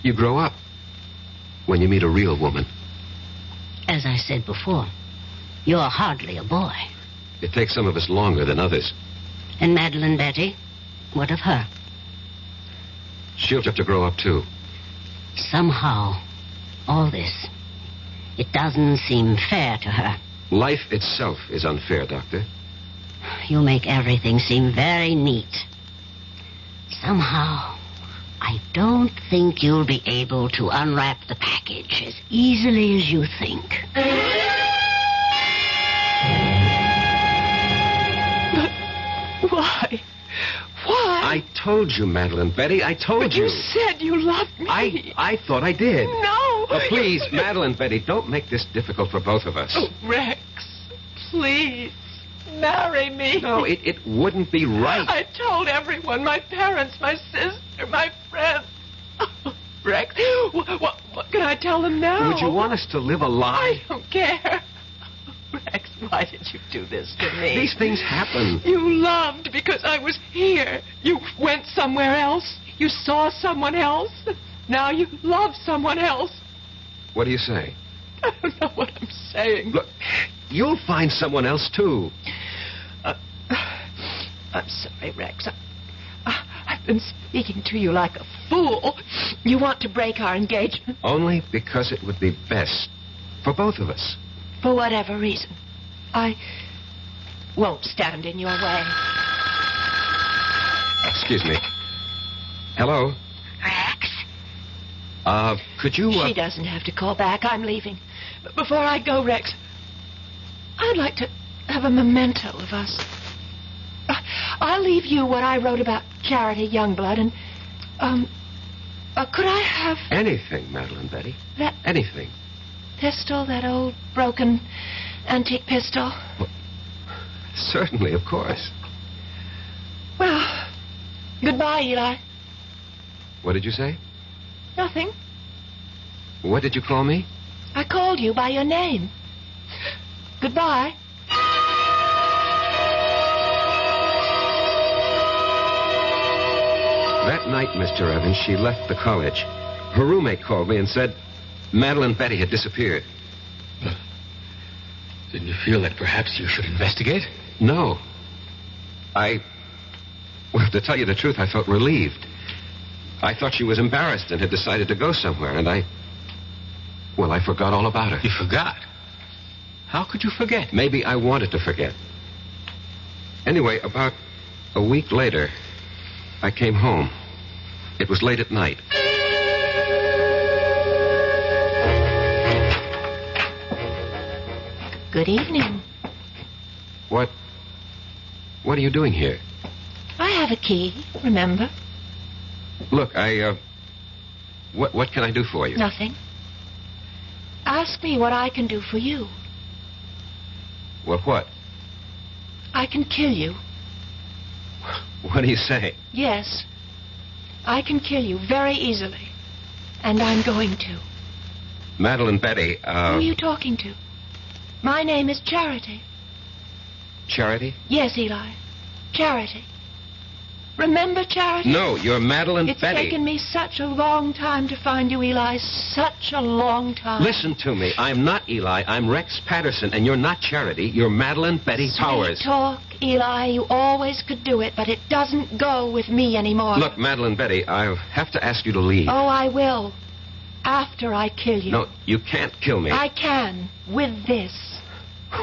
You grow up when you meet a real woman. As I said before, you're hardly a boy. It takes some of us longer than others. And Madeline Betty? What of her? She'll have to grow up, too. Somehow, all this, it doesn't seem fair to her. Life itself is unfair, Doctor. You make everything seem very neat. Somehow, I don't think you'll be able to unwrap the package as easily as you think. But why? Why? I told you, Madeline Betty. I told you. You said you loved me. I thought I did. No. Please, Madeline Betty, don't make this difficult for both of us. Oh, Rex, please, marry me. No, it wouldn't be right. I told everyone, my parents, my sister, my friends. Oh, Rex, what can I tell them now? Would you want us to live a lie? I don't care. Rex, why did you do this to me? These things happen. You loved because I was here. You went somewhere else. You saw someone else. Now you love someone else. What do you say? I don't know what I'm saying. Look, you'll find someone else, too. I'm sorry, Rex. I've been speaking to you like a fool. You want to break our engagement? Only because it would be best for both of us. For whatever reason. I won't stand in your way. Excuse me. Hello? Rex? Could you... She doesn't have to call back. I'm leaving. But before I go, Rex, I'd like to have a memento of us. I'll leave you what I wrote about Charity Youngblood, and, could I have... Anything, Madeline Betty. That... Anything. Pistol, that old broken antique pistol? Well, certainly, of course. Well, goodbye, Eli. What did you say? Nothing. What did you call me? I called you by your name. Goodbye. That night, Mr. Evans, she left the college. Her roommate called me and said Madeline Betty had disappeared. Didn't you feel that perhaps you should investigate? No. Well, to tell you the truth, I felt relieved. I thought she was embarrassed and had decided to go somewhere, and I forgot all about her. You forgot? How could you forget? Maybe I wanted to forget. Anyway, about a week later, I came home. It was late at night. Good evening. What are you doing here? I have a key, remember? Look, what can I do for you? Nothing. Ask me what I can do for you. Well, what? I can kill you. What do you say? Yes. I can kill you very easily. And I'm going to. Madeline Betty, Who are you talking to? My name is Charity. Charity? Yes, Eli. Charity. Remember Charity? No, you're Madeline It's Betty. taken me such a long time to find you, Eli. Such a long time. Listen to me. I'm not Eli. I'm Rex Patterson, and you're not Charity. You're Madeline Betty Powers. Sweet talk, Eli. You always could do it, but it doesn't go with me anymore. Look, Madeline Betty, I'll have to ask you to leave. Oh, I will. After I kill you. No, you can't kill me. I can. With this.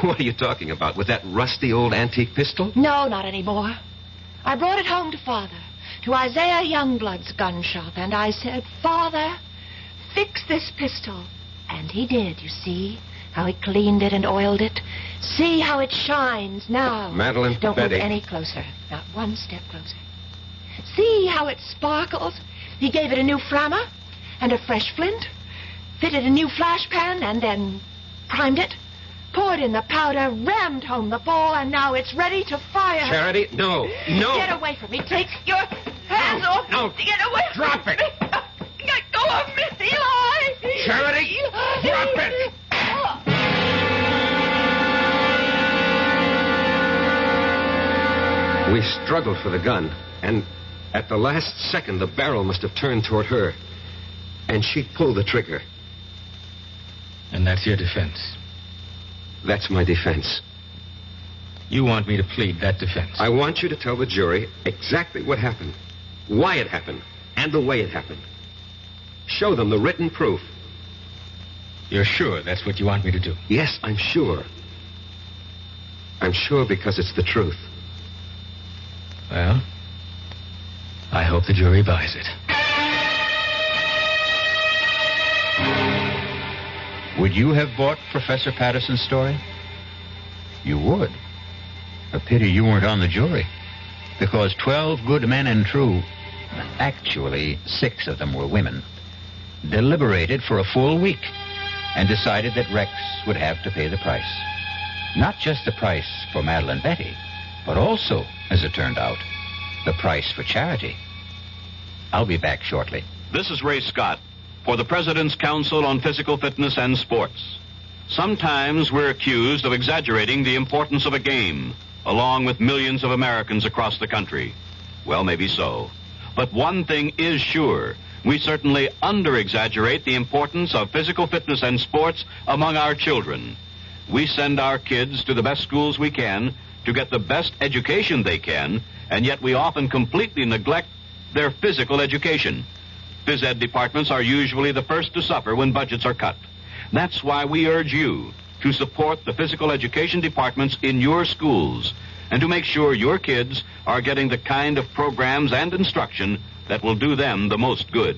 What are you talking about? With that rusty old antique pistol? No, not anymore. I brought it home to Father, to Isaiah Youngblood's gun shop, and I said, Father, fix this pistol. And he did, you see, how he cleaned it and oiled it. See how it shines now. Madeline Don't Betty. move any closer. Not one step closer. See how it sparkles. He gave it a new frammer and a fresh flint, fitted a new flash pan, and then primed it. Poured in the powder, rammed home the ball, and now it's ready to fire. Charity, no. Get away from me. Take your hands off. No. Get away Drop from it. me. Let go of me, Eli. Charity, Eli. drop it. We struggled for the gun, and at the last second, the barrel must have turned toward her. And she pulled the trigger. And that's your defense. That's my defense. You want me to plead that defense? I want you to tell the jury exactly what happened, why it happened, and the way it happened. Show them the written proof. You're sure that's what you want me to do? Yes, I'm sure. I'm sure because it's the truth. Well, I hope the jury buys it. Would you have bought Professor Patterson's story? You would. A pity you weren't on the jury. Because 12 good men and true, actually 6 of them were women, deliberated for a full week and decided that Rex would have to pay the price. Not just the price for Madeline Betty, but also, as it turned out, the price for Charity. I'll be back shortly. This is Ray Scott for the President's Council on Physical Fitness and Sports. Sometimes we're accused of exaggerating the importance of a game, along with millions of Americans across the country. Well, maybe so. But one thing is sure. We certainly under-exaggerate the importance of physical fitness and sports among our children. We send our kids to the best schools we can to get the best education they can, and yet we often completely neglect their physical education. Phys ed departments are usually the first to suffer when budgets are cut. That's why we urge you to support the physical education departments in your schools and to make sure your kids are getting the kind of programs and instruction that will do them the most good.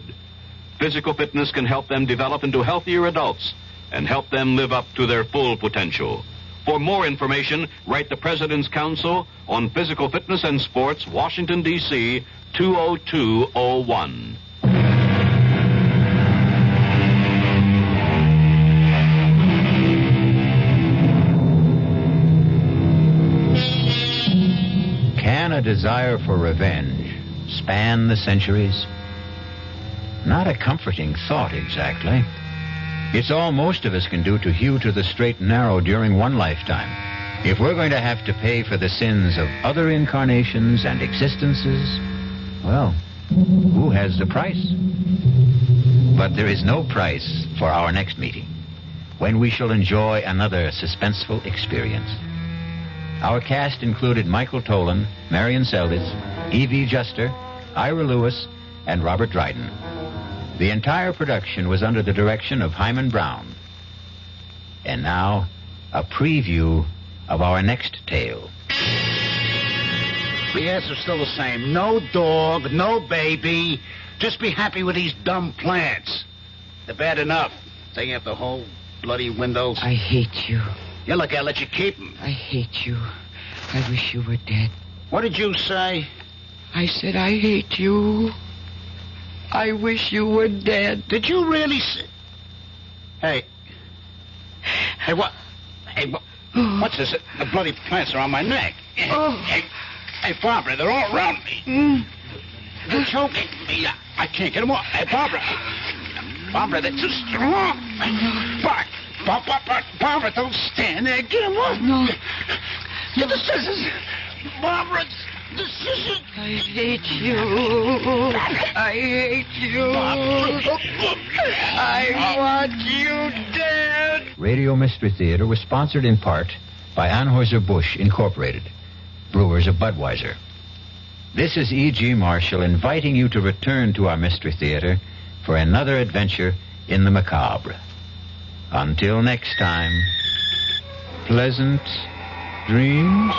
Physical fitness can help them develop into healthier adults and help them live up to their full potential. For more information, write the President's Council on Physical Fitness and Sports, Washington, D.C., 20201. Can a desire for revenge span the centuries? Not a comforting thought, exactly. It's all most of us can do to hew to the straight and narrow during one lifetime. If we're going to have to pay for the sins of other incarnations and existences, well, who has the price? But there is no price for our next meeting, when we shall enjoy another suspenseful experience. Our cast included Michael Tolan, Marion Seldes, E.V. Juster, Ira Lewis, and Robert Dryden. The entire production was under the direction of Hyman Brown. And now, a preview of our next tale. The answer's still the same. No dog, no baby. Just be happy with these dumb plants. They're bad enough. Taking up the whole bloody windows. I hate you. Yeah, look, I'll let you keep them. I hate you. I wish you were dead. What did you say? I said I hate you. I wish you were dead. Did you really say... Hey, what? What's this? The bloody plants are on my neck. Hey, Barbara, they're all around me. They're choking me. I can't get them off. Hey, Barbara, they're too strong. Barbara, don't stand there. Get them off. No. Get the scissors. Barbara, the scissors. I hate you. I hate you. I want you dead. Radio Mystery Theater was sponsored in part by Anheuser-Busch Incorporated, brewers of Budweiser. This is E.G. Marshall inviting you to return to our Mystery Theater for another adventure in the macabre. Until next time, pleasant dreams.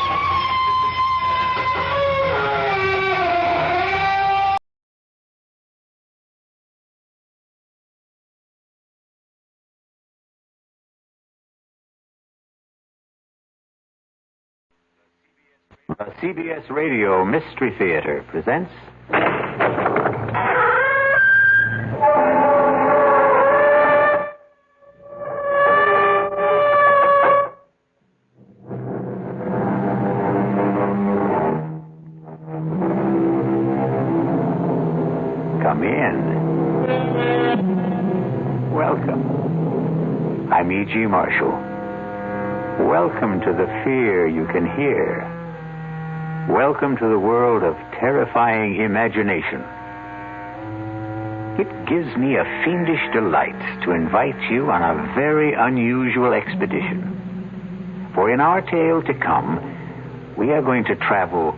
The CBS Radio Mystery Theater presents... Come in. Welcome. I'm E.G. Marshall. Welcome to the fear you can hear. Welcome to the world of terrifying imagination. It gives me a fiendish delight to invite you on a very unusual expedition. For in our tale to come, we are going to travel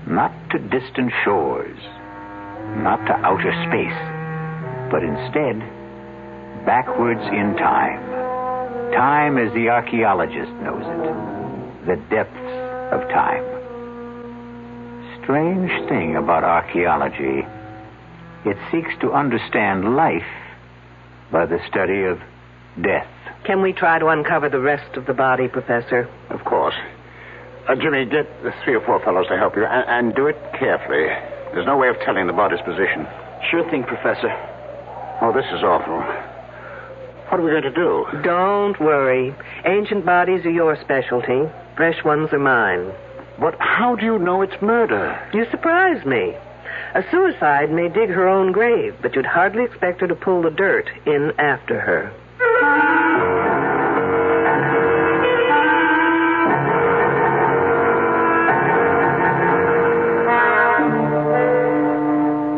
not to distant shores, not to outer space, but instead backwards in time. Time as the archaeologist knows it, the depths of time. Strange thing about archaeology, it seeks to understand life by the study of death. Can we try to uncover the rest of the body, Professor? Of course. Jimmy, get the 3 or 4 fellows to help you, and do it carefully. There's no way of telling the body's position. Sure thing, Professor. Oh, this is awful. What are we going to do? Don't worry. Ancient bodies are your specialty. Fresh ones are mine. But how do you know it's murder? You surprise me. A suicide may dig her own grave, but you'd hardly expect her to pull the dirt in after her.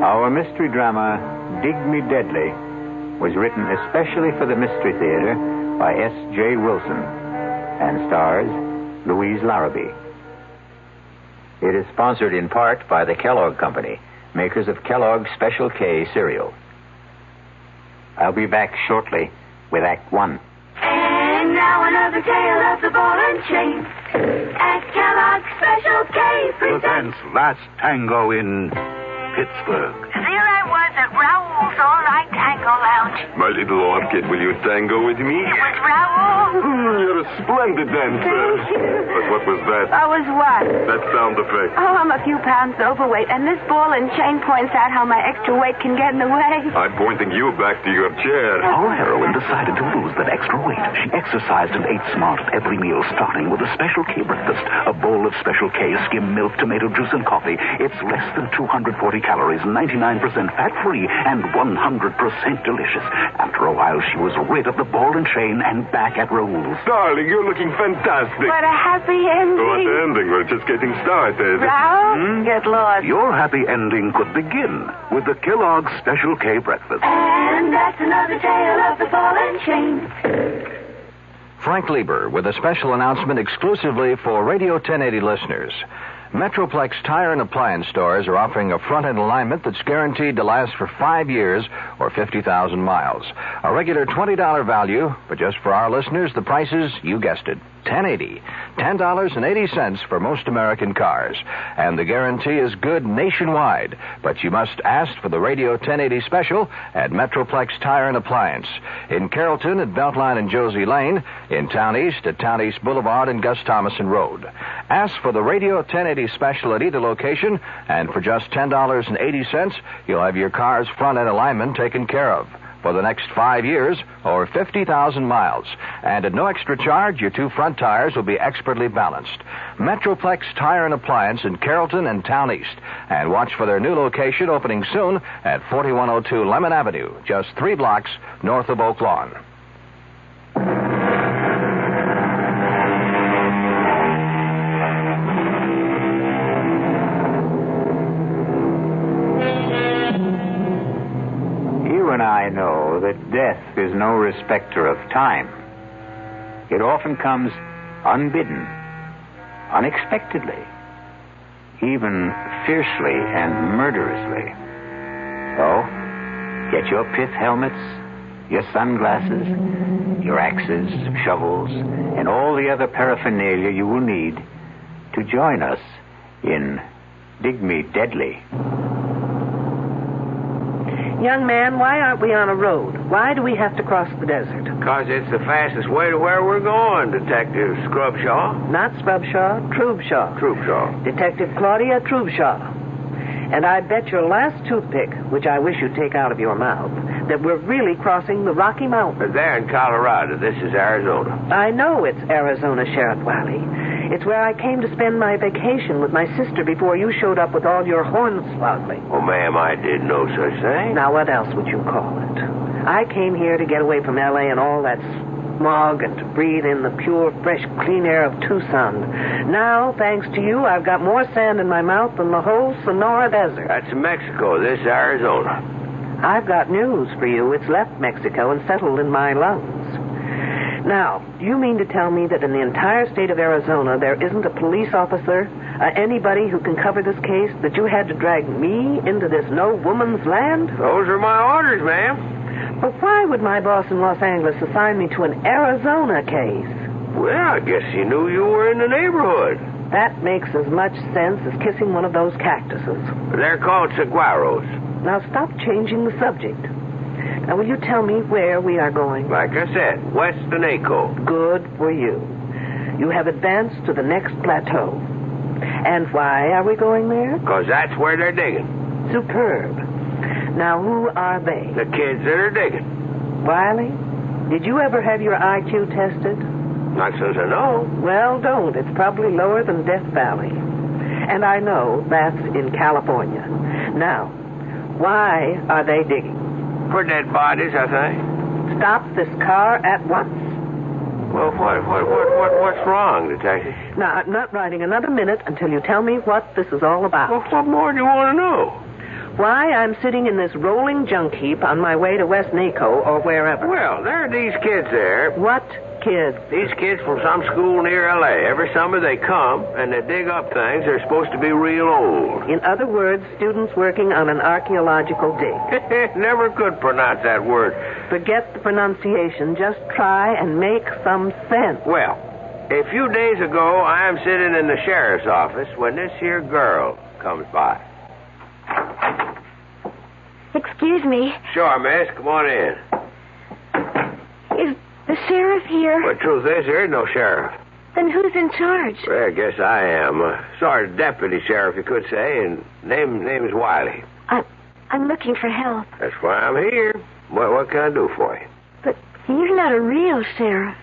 Our mystery drama, Dig Me Deadly, was written especially for the Mystery Theater by S.J. Wilson and stars Louise Larrabee. It is sponsored in part by the Kellogg Company, makers of Kellogg's Special K cereal. I'll be back shortly with Act 1. And now another tale of the ball and chain. At Kellogg's Special K presents Last Tango in Pittsburgh. There I was at Raoul's All-Night Tango Lounge. My little orchid, will you tango with me? It was Raoul. You're a splendid dancer. Thank you. But what was that? I was what? That sound effect. Oh, I'm a few pounds overweight, and this ball and chain points out how my extra weight can get in the way. I'm pointing you back to your chair. Our heroine decided to lose that extra weight. She exercised and ate smart at every meal, starting with a Special K breakfast. A bowl of Special K skim milk, tomato juice, and coffee. It's less than 240 calories, 99% fat-free, and 100% delicious. After a while, she was rid of the ball and chain and back at Raoul's. Darling, you're looking fantastic. What a happy ending. What ending? We're just getting started. Raoul, get lost. Your happy ending could begin with the Kellogg's Special K breakfast. And that's another tale of the ball and chain. Frank Lieber with a special announcement exclusively for Radio 1080 listeners. Metroplex Tire and Appliance stores are offering a front-end alignment that's guaranteed to last for 5 years or 50,000 miles. A regular $20 value, but just for our listeners, the price is, you guessed it, 1080. $10.80 for most American cars. And the guarantee is good nationwide. But you must ask for the Radio 1080 special at Metroplex Tire and Appliance. In Carrollton at Beltline and Josie Lane. In Town East at Town East Boulevard and Gus Thomason Road. Ask for the Radio 1080 special at either location, and for just $10.80, you'll have your car's front end alignment taken care of for the next 5 years or 50,000 miles. And at no extra charge, your two front tires will be expertly balanced. Metroplex Tire and Appliance in Carrollton and Town East. And watch for their new location opening soon at 4102 Lemon Avenue, just 3 blocks north of Oak Lawn. And I know that death is no respecter of time. It often comes unbidden, unexpectedly, even fiercely and murderously. So, get your pith helmets, your sunglasses, your axes, shovels, and all the other paraphernalia you will need to join us in Dig Me Deadly. Young man, why aren't we on a road? Why do we have to cross the desert? Because it's the fastest way to where we're going, Detective Scrubshaw. Not Scrubshaw, Trubshaw. Trubshaw. Detective Claudia Trubshaw. And I bet your last toothpick, which I wish you'd take out of your mouth, that we're really crossing the Rocky Mountains. They're in Colorado. This is Arizona. I know it's Arizona, Sheriff Wiley. It's where I came to spend my vacation with my sister before you showed up with all your hornswoggling. Oh, ma'am, I did no such thing. Now, what else would you call it? I came here to get away from L.A. and all that smog and to breathe in the pure, fresh, clean air of Tucson. Now, thanks to you, I've got more sand in my mouth than the whole Sonora Desert. That's Mexico. This is Arizona. I've got news for you. It's left Mexico and settled in my lungs. Now, do you mean to tell me that in the entire state of Arizona there isn't a police officer, anybody who can cover this case, that you had to drag me into this no-woman's land? Those are my orders, ma'am. But why would my boss in Los Angeles assign me to an Arizona case? Well, I guess he knew you were in the neighborhood. That makes as much sense as kissing one of those cactuses. They're called saguaros. Now stop changing the subject. Now, will you tell me where we are going? Like I said, west of Naco. Good for you. You have advanced to the next plateau. And why are we going there? Because that's where they're digging. Superb. Now, who are they? The kids that are digging. Wiley, did you ever have your IQ tested? Not since I know. Well, don't. It's probably lower than Death Valley. And I know that's in California. Now, why are they digging? For dead bodies, I think. Stop this car at once. Well, what's wrong, Detective? Now, I'm not riding another minute until you tell me what this is all about. Well, what more do you want to know? Why I'm sitting in this rolling junk heap on my way to West Naco or wherever. Well, there are these kids there. What kids? These kids from some school near L.A. Every summer they come, and they dig up things. They're supposed to be real old. In other words, students working on an archaeological dig. Never could pronounce that word. Forget the pronunciation. Just try and make some sense. Well, a few days ago, I am sitting in the sheriff's office when this here girl comes by. Excuse me. Sure, miss. Come on in. Is the sheriff here? Well, the truth is, there is no sheriff. Then who's in charge? Well, I guess I am. Sort of deputy sheriff, you could say, and name is Wiley. I'm looking for help. That's why I'm here. What can I do for you? But you're not a real sheriff.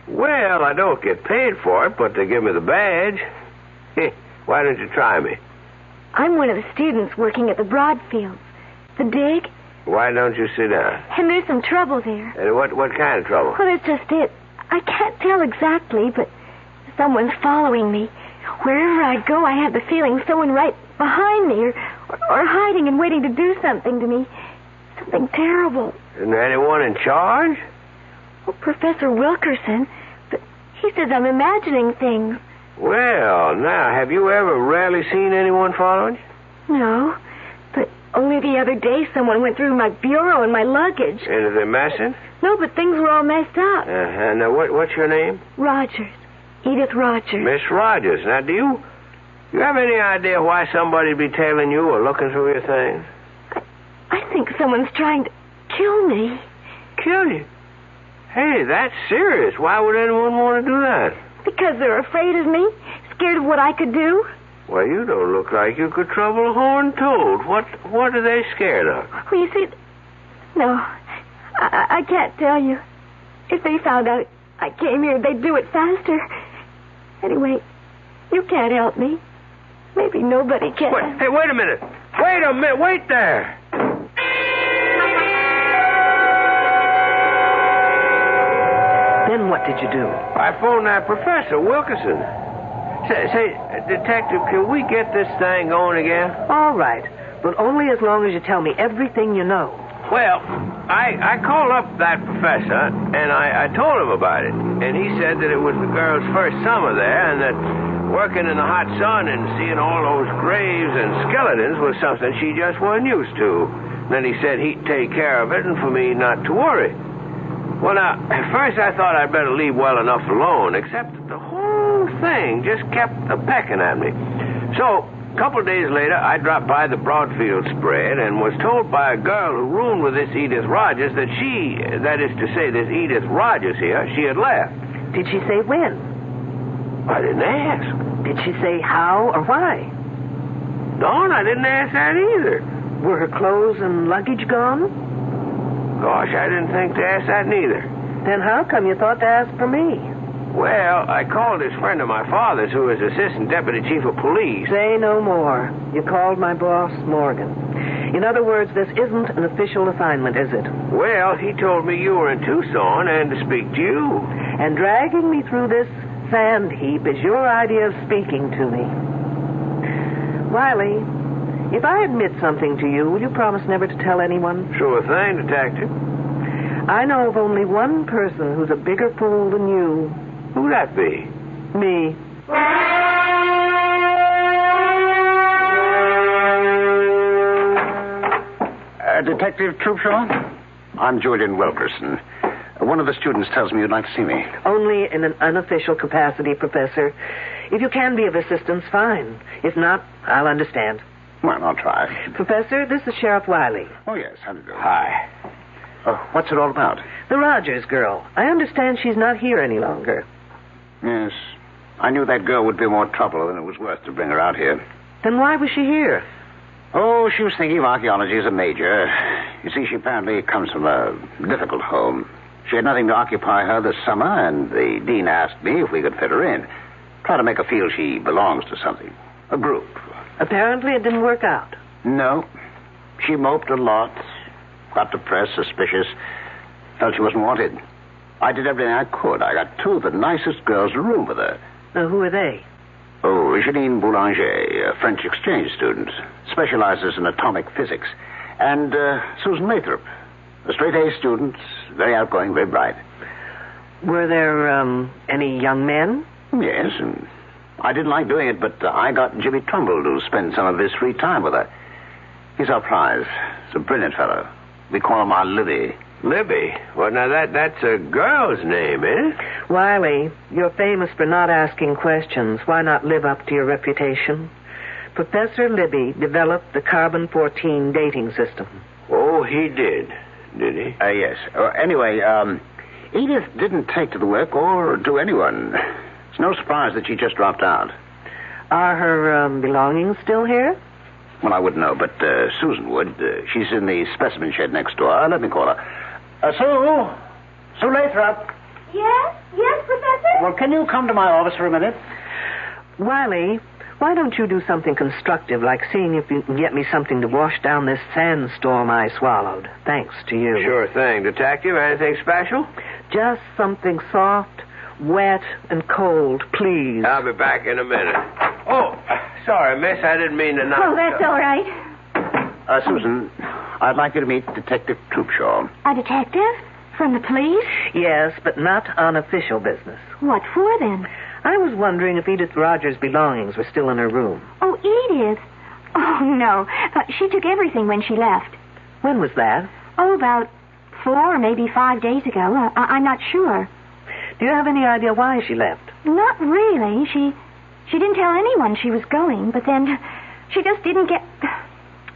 Well, I don't get paid for it, but they give me the badge. Why don't you try me? I'm one of the students working at the Broadfields. The dig. Why don't you sit down? And there's some trouble there. And what kind of trouble? Well, it's just it. I can't tell exactly, but someone's following me. Wherever I go, I have the feeling someone right behind me or hiding and waiting to do something to me. Something terrible. Isn't there anyone in charge? Well, Professor Wilkerson. But he says I'm imagining things. Well, now, have you ever really seen anyone following you? No. But only the other day someone went through my bureau and my luggage. And are they messing? No, but things were all messed up. And what's your name? Rogers. Edith Rogers. Miss Rogers. Now, do you have any idea why somebody'd be tailing you or looking through your things? I think someone's trying to kill me. Kill you? Hey, that's serious. Why would anyone want to do that? Because they're afraid of me, scared of what I could do. Well, you don't look like you could trouble a horned toad. What are they scared of? Well, you see... No, I can't tell you. If they found out I came here, they'd do it faster. Anyway, you can't help me. Maybe nobody can. Wait a minute. Wait there. Then what did you do? I phoned that Professor Wilkerson. Say, Detective, can we get this thing going again? All right, but only as long as you tell me everything you know. Well, I called up that professor, and I told him about it. And he said that it was the girl's first summer there, and that working in the hot sun and seeing all those graves and skeletons was something she just wasn't used to. Then he said he'd take care of it and for me not to worry. Well, now, at first I thought I'd better leave well enough alone, except that the whole thing just kept a-pecking at me. So, a couple of days later, I dropped by the Broadfield spread and was told by a girl who roomed with this Edith Rogers that that is to say, this Edith Rogers here, she had left. Did she say when? I didn't ask. Did she say how or why? No, I didn't ask that either. Were her clothes and luggage gone? Gosh, I didn't think to ask that neither. Then how come you thought to ask for me? Well, I called this friend of my father's who is Assistant Deputy Chief of Police. Say no more. You called my boss, Morgan. In other words, this isn't an official assignment, is it? Well, he told me you were in Tucson and to speak to you. And dragging me through this sand heap is your idea of speaking to me. Wiley, if I admit something to you, will you promise never to tell anyone? Sure thing, Detective. I know of only one person who's a bigger fool than you. Who'd that be? Me. Detective Troopshaw? I'm Julian Wilkerson. One of the students tells me you'd like to see me. Only in an unofficial capacity, Professor. If you can be of assistance, fine. If not, I'll understand. Well, I'll try. Professor, this is Sheriff Wiley. Oh, yes. How do you do? Hi. What's it all about? The Rogers girl. I understand she's not here any longer. Yes. I knew that girl would be more trouble than it was worth to bring her out here. Then why was she here? Oh, she was thinking of archaeology as a major. You see, she apparently comes from a difficult home. She had nothing to occupy her this summer, and the dean asked me if we could fit her in. Try to make her feel she belongs to something. A group. Apparently it didn't work out. No. She moped a lot. Got depressed, suspicious. Felt she wasn't wanted. I did everything I could. I got two of the nicest girls to room with her. Who are they? Oh, Janine Boulanger, a French exchange student. Specializes in atomic physics. And Susan Lathrop, a straight-A student, very outgoing, very bright. Were there any young men? Yes, and I didn't like doing it, but I got Jimmy Trumbull to spend some of his free time with her. He's our prize. He's a brilliant fellow. We call him our Libby. Libby? Well, now that's a girl's name, eh? Wiley, you're famous for not asking questions. Why not live up to your reputation? Professor Libby developed the carbon-14 dating system. Oh, he did he? Yes. Anyway, Edith didn't take to the work or to anyone. It's no surprise that she just dropped out. Are her belongings still here? Well, I wouldn't know, but Susan would. She's in the specimen shed next door. Let me call her. Sue Lathrop. Yes, Professor? Well, can you come to my office for a minute? Wiley, why don't you do something constructive, like seeing if you can get me something to wash down this sandstorm I swallowed? Thanks to you. Sure thing. Detective, anything special? Just something soft, wet, and cold, please. I'll be back in a minute. Oh, sorry, miss. I didn't mean to knock. Oh, that's all right. Susan, I'd like you to meet Detective Troopshaw. A detective? From the police? Yes, but not on official business. What for, then? I was wondering if Edith Rogers' belongings were still in her room. Oh, Edith? Oh, no. She took everything when she left. When was that? Oh, about 4 or maybe 5 days ago. I'm not sure. Do you have any idea why she left? Not really. She didn't tell anyone she was going, but then she just didn't get...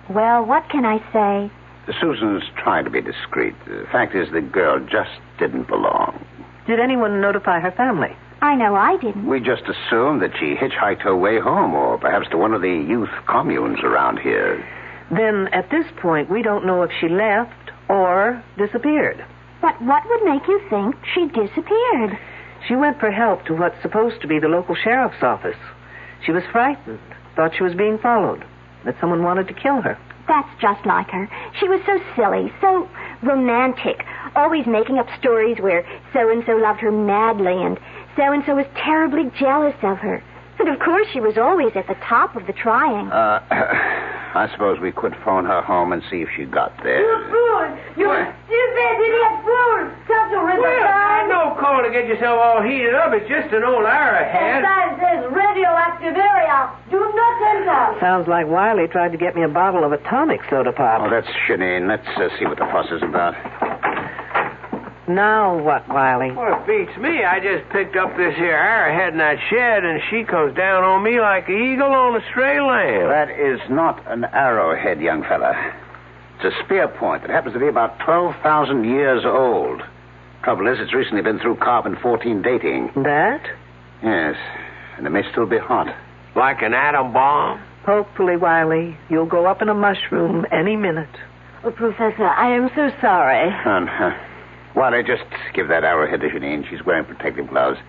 Well, what can I say? Susan's trying to be discreet. The fact is the girl just didn't belong. Did anyone notify her family? I know I didn't. We just assumed that she hitchhiked her way home, or perhaps to one of the youth communes around here. Then, at this point, we don't know if she left or disappeared. But what would make you think she disappeared? She went for help to what's supposed to be the local sheriff's office. She was frightened, thought she was being followed, that someone wanted to kill her. That's just like her. She was so silly, so romantic, always making up stories where so-and-so loved her madly and so-and-so was terribly jealous of her. And, of course, she was always at the top of the trying. I suppose we could phone her home and see if she got there. You fool! You stupid idiot fool! Such a Well, no call to get yourself all heated up. It's just an old arrowhead. The sign says radioactive area. Do not enter. Sounds like Wiley tried to get me a bottle of atomic soda pop. Oh, that's shenane. Let's see what the fuss is about. Now what, Wiley? Well, it beats me. I just picked up this here arrowhead in that shed, and she comes down on me like an eagle on a stray lamb. That is not an arrowhead, young fella. It's a spear point that happens to be about 12,000 years old. Trouble is, it's recently been through carbon-14 dating. That? Yes, and it may still be hot. Like an atom bomb? Hopefully, Wiley, you'll go up in a mushroom any minute. Oh, Professor, I am so sorry. Wiley, just give that arrowhead to Janine. She's wearing protective gloves.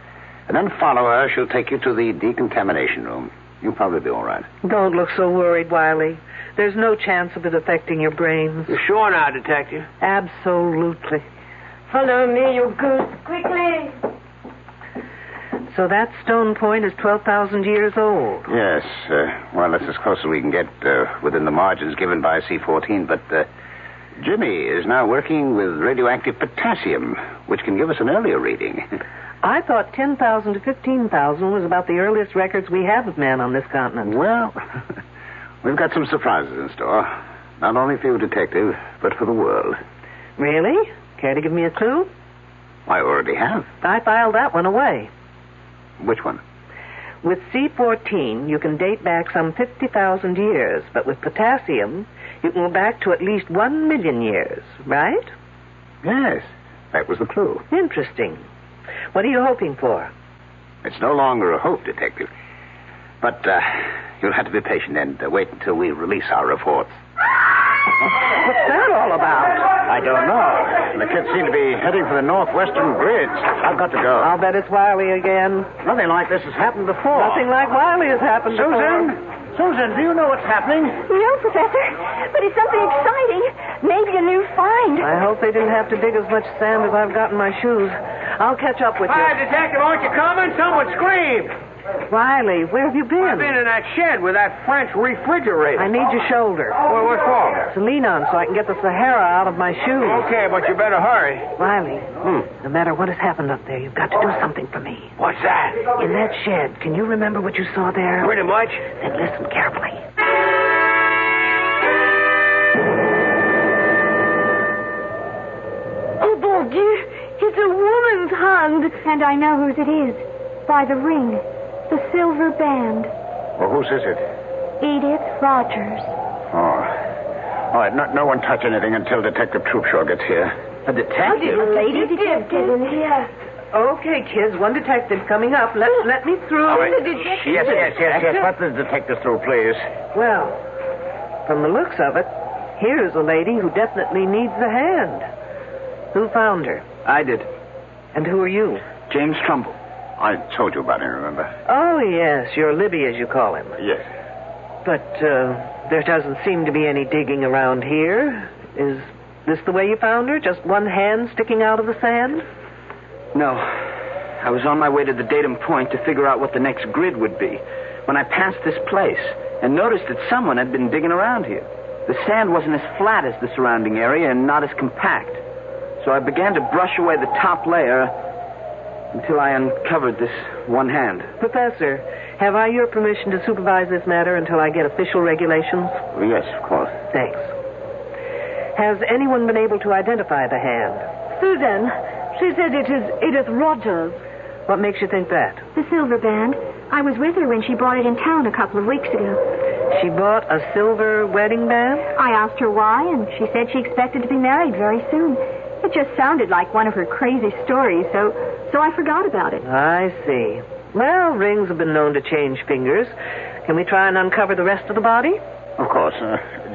And then follow her. She'll take you to the decontamination room. You'll probably be all right. Don't look so worried, Wiley. There's no chance of it affecting your brains. You're sure now, Detective? Absolutely. Follow me, you goose. Quickly. So that stone point is 12,000 years old. Yes. Well, that's as close as we can get within the margins given by C14. But Jimmy is now working with radioactive potassium, which can give us an earlier reading. I thought 10,000 to 15,000 was about the earliest records we have of man on this continent. Well, we've got some surprises in store. Not only for you, Detective, but for the world. Really? Care to give me a clue? I already have. I filed that one away. Which one? With C14, you can date back some 50,000 years, but with potassium, you can go back to at least 1 million years, right? Yes, that was the clue. Interesting. What are you hoping for? It's no longer a hope, Detective. But you'll have to be patient and wait until we release our reports. What's that all about? I don't know. The kids seem to be heading for the northwestern bridge. I've got to go. I'll bet it's Wiley again. Nothing like this has happened before. Nothing like Wiley has happened before. Susan, do you know what's happening? No, Professor, but it's something exciting. Maybe a new find. I hope they didn't have to dig as much sand as I've got in my shoes. I'll catch up with you. Hi, Detective, aren't you coming? Someone screamed. Riley, where have you been? I've been in that shed with that French refrigerator. I need your shoulder. Well, what for? To lean on so I can get the Sahara out of my shoes. Okay, but you better hurry. Riley, no matter what has happened up there, you've got to do something for me. What's that? In that shed, can you remember what you saw there? Pretty much. Then listen carefully. Oh, bon Dieu, it's a woman's hand. And I know whose it is. By the ring. The silver band. Well, whose is it? Edith Rogers. Oh. All right, no one touch anything until Detective Troopshaw gets here. A detective? A lady detective in here. Okay, kids, one detective coming up. Let me through. All right. Yes. Let the detective through, please. Well, from the looks of it, here's a lady who definitely needs a hand. Who found her? I did. And who are you? James Trumbull. I told you about him, remember? Oh, yes, you're Libby, as you call him. Yes. But there doesn't seem to be any digging around here. Is this the way you found her? Just one hand sticking out of the sand? No. I was on my way to the datum point to figure out what the next grid would be when I passed this place and noticed that someone had been digging around here. The sand wasn't as flat as the surrounding area and not as compact. So I began to brush away the top layer until I uncovered this one hand. Professor, have I your permission to supervise this matter until I get official regulations? Yes, of course. Thanks. Has anyone been able to identify the hand? Susan, she said it is Edith Rogers. What makes you think that? The silver band. I was with her when she brought it in town a couple of weeks ago. She bought a silver wedding band? I asked her why, and she said she expected to be married very soon. It just sounded like one of her crazy stories, so I forgot about it. I see. Well, rings have been known to change fingers. Can we try and uncover the rest of the body? Of course.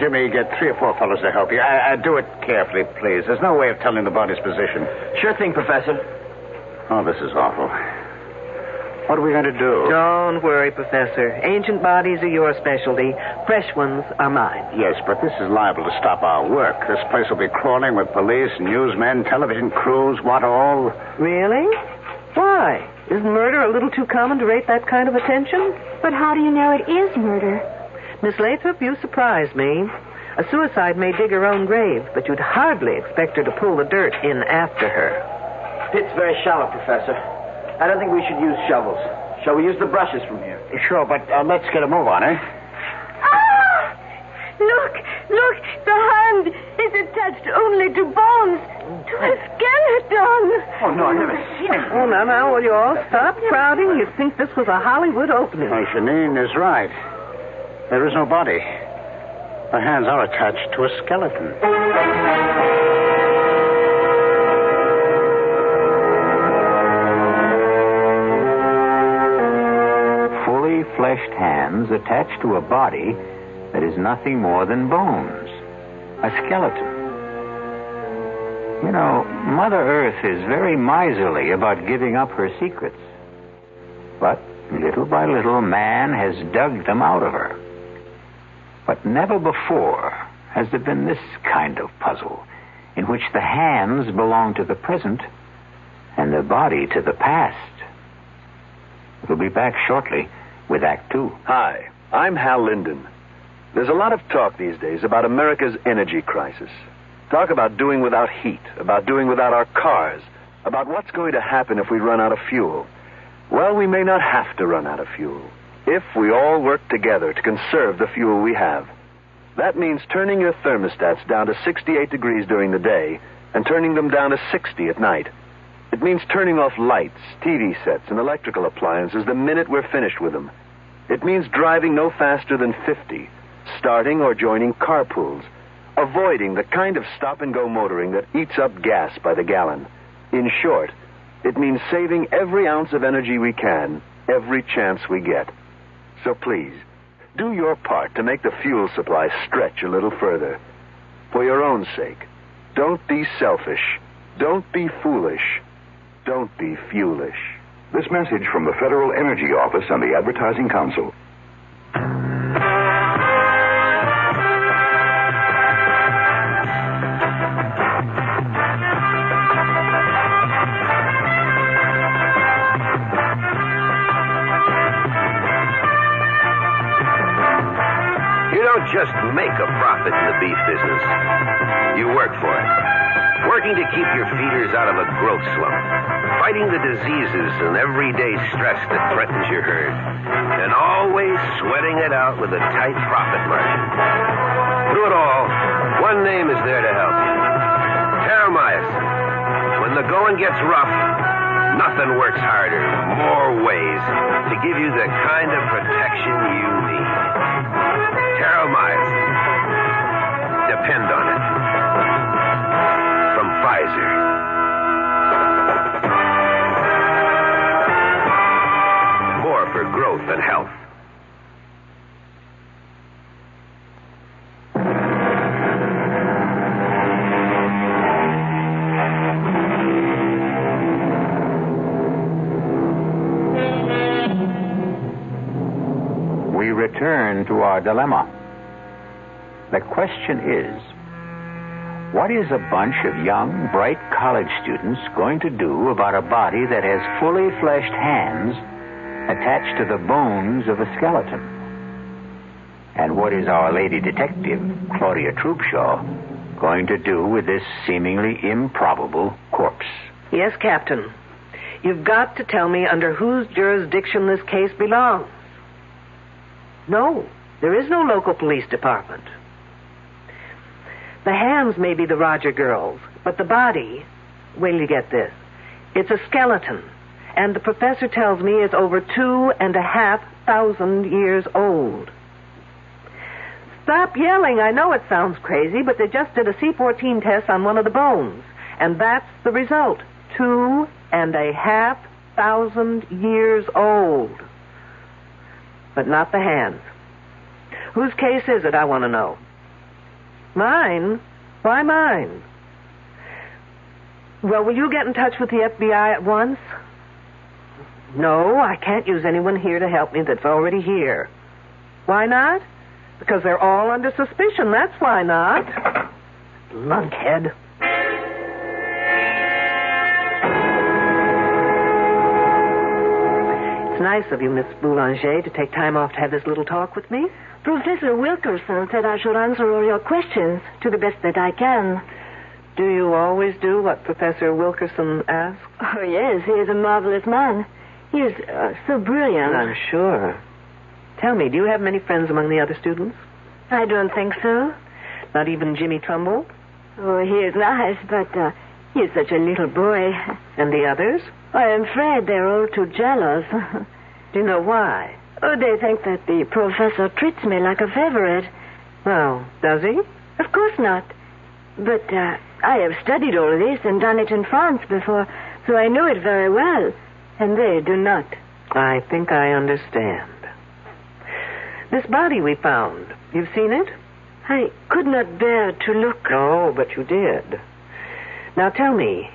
Jimmy, get 3 or 4 fellows to help you. Do it carefully, please. There's no way of telling the body's position. Sure thing, Professor. Oh, this is awful. What are we going to do? Don't worry, Professor. Ancient bodies are your specialty. Fresh ones are mine. Yes, but this is liable to stop our work. This place will be crawling with police, newsmen, television crews, what all. Really? Why? Isn't murder a little too common to rate that kind of attention? But how do you know it is murder? Miss Lathrop, you surprise me. A suicide may dig her own grave, but you'd hardly expect her to pull the dirt in after her. Pit's very shallow, Professor. I don't think we should use shovels. Shall we use the brushes from here? Sure, but let's get a move on, eh? Ah! Look! The hand is attached only to bones, to a skeleton. Oh, no, I've never seen it. Oh, now, will you all stop crowding? You'd think this was a Hollywood opening. Oh, Janine is right. There is no body. The hands are attached to a skeleton. Fully fleshed hands attached to a body that is nothing more than bones. A skeleton. You know, Mother Earth is very miserly about giving up her secrets. But little by little, man has dug them out of her. But never before has there been this kind of puzzle, in which the hands belong to the present and the body to the past. We'll be back shortly with Act 2. Hi, I'm Hal Linden. There's a lot of talk these days about America's energy crisis. Talk about doing without heat, about doing without our cars, about what's going to happen if we run out of fuel. Well, we may not have to run out of fuel if we all work together to conserve the fuel we have. That means turning your thermostats down to 68 degrees during the day and turning them down to 60 at night. It means turning off lights, TV sets, and electrical appliances the minute we're finished with them. It means driving no faster than 50, starting or joining carpools, avoiding the kind of stop-and-go motoring that eats up gas by the gallon. In short, it means saving every ounce of energy we can, every chance we get. So please, do your part to make the fuel supply stretch a little further. For your own sake, don't be selfish. Don't be foolish. Don't be fuelish. This message from the Federal Energy Office and the Advertising Council. Just make a profit in the beef business. You work for it. Working to keep your feeders out of a growth slump. Fighting the diseases and everyday stress that threatens your herd. And always sweating it out with a tight profit margin. Through it all, one name is there to help you. Terramycin. When the going gets rough, nothing works harder, more ways, to give you the kind of protection you need. Terramycin. Depend on it. From Pfizer. More for growth and health. We return to our dilemma. The question is, what is a bunch of young, bright college students going to do about a body that has fully fleshed hands attached to the bones of a skeleton? And what is our lady detective, Claudia Troopshaw, going to do with this seemingly improbable corpse? Yes, Captain. You've got to tell me under whose jurisdiction this case belongs. No, there is no local police department. The hands may be the Roger girls, but the body, wait till you get this, it's a skeleton. and the professor tells me is over 2,500 years old. Stop yelling. I know it sounds crazy, but they just did a C14 test on one of the bones, and that's the result. 2,500 years old. But not the hands. Whose case is it, I want to know? Mine? Why mine? Well, will you get in touch with the FBI at once? No, I can't use anyone here to help me that's already here. Why not? Because they're all under suspicion, that's why not. Lunkhead. It's nice of you, Miss Boulanger, to take time off to have this little talk with me. Professor Wilkerson said I should answer all your questions to the best that I can. Do you always do what Professor Wilkerson asks? Oh, yes, he is a marvelous man. He is so brilliant. I'm sure. Tell me, do you have many friends among the other students? I don't think so. Not even Jimmy Trumbull? Oh, he is nice, but he is such a little boy. And the others? I am afraid they're all too jealous. Do you know why? Oh, they think that the professor treats me like a favorite. Well, does he? Of course not. But I have studied all this and done it in France before, so I know it very well. And they do not. I think I understand. This body we found, you've seen it? I could not bear to look. Oh, but you did. Now tell me,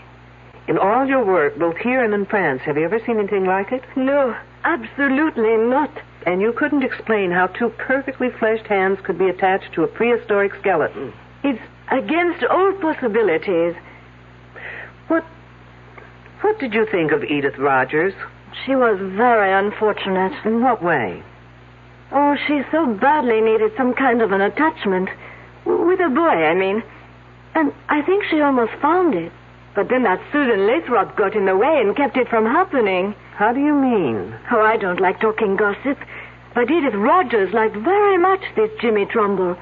in all your work, both here and in France, have you ever seen anything like it? No, absolutely not. And you couldn't explain how two perfectly fleshed hands could be attached to a prehistoric skeleton? It's against all possibilities. What did you think of Edith Rogers? She was very unfortunate. In what way? Oh, she so badly needed some kind of an attachment. With a boy, I mean. And I think she almost found it. But then that Susan Lathrop got in the way and kept it from happening. How do you mean? Oh, I don't like talking gossip. But Edith Rogers liked very much this Jimmy Trumbull.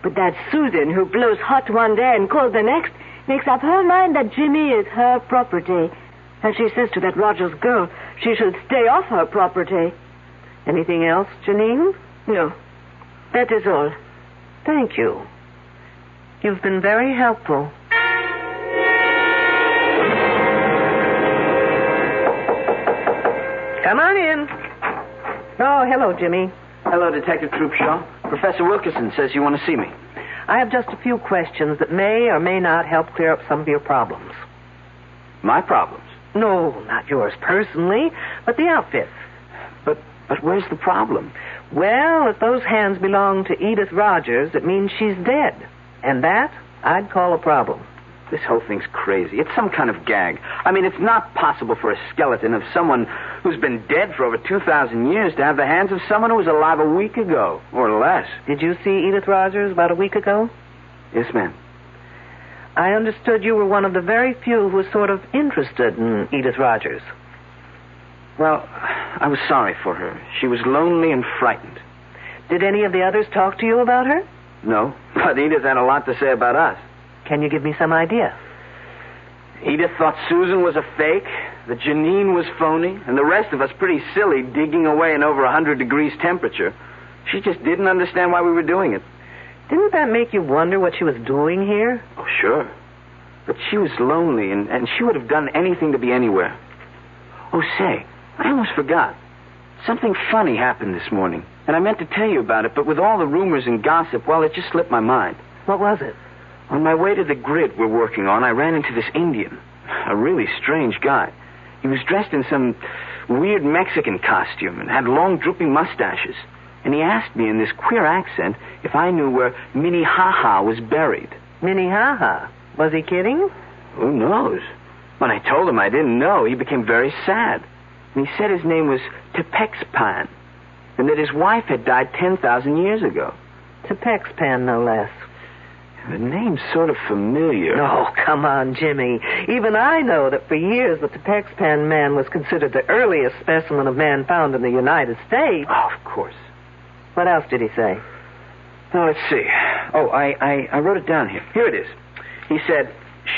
But that Susan, who blows hot one day and cold the next, makes up her mind that Jimmy is her property. And she says to that Rogers girl she should stay off her property. Anything else, Janine? No. That is all. Thank you. You've been very helpful. Come on in. Oh, hello, Jimmy. Hello, Detective Troopshaw. Professor Wilkerson says you want to see me. I have just a few questions that may or may not help clear up some of your problems. My problems? No, not yours personally, but the outfit. But where's the problem? Well, if those hands belong to Edith Rogers, it means she's dead. And that, I'd call a problem. This whole thing's crazy. It's some kind of gag. I mean, it's not possible for a skeleton of someone who's been dead for over 2,000 years to have the hands of someone who was alive a week ago, or less. Did you see Edith Rogers about a week ago? Yes, ma'am. I understood you were one of the very few who was sort of interested in Edith Rogers. Well, I was sorry for her. She was lonely and frightened. Did any of the others talk to you about her? No, but Edith had a lot to say about us. Can you give me some idea? Edith thought Susan was a fake, that Janine was phony, and the rest of us pretty silly digging away in over 100 degrees temperature. She just didn't understand why we were doing it. Didn't that make you wonder what she was doing here? Oh, sure. But she was lonely, and she would have done anything to be anywhere. Oh, say, I almost forgot. Something funny happened this morning, and I meant to tell you about it, but with all the rumors and gossip, well, it just slipped my mind. What was it? On my way to the grid we're working on, I ran into this Indian. A really strange guy. He was dressed in some weird Mexican costume and had long drooping mustaches. And he asked me in this queer accent if I knew where Minnehaha was buried. Minnehaha? Was he kidding? Who knows? When I told him I didn't know, he became very sad. And he said his name was Tepexpan, and that his wife had died 10,000 years ago. Tepexpan, no less. The name's sort of familiar. Oh, come on, Jimmy. Even I know that for years the Tepexpan man was considered the earliest specimen of man found in the United States. Oh, of course. What else did he say? Now, let's see. Oh, I wrote it down here. Here it is. He said,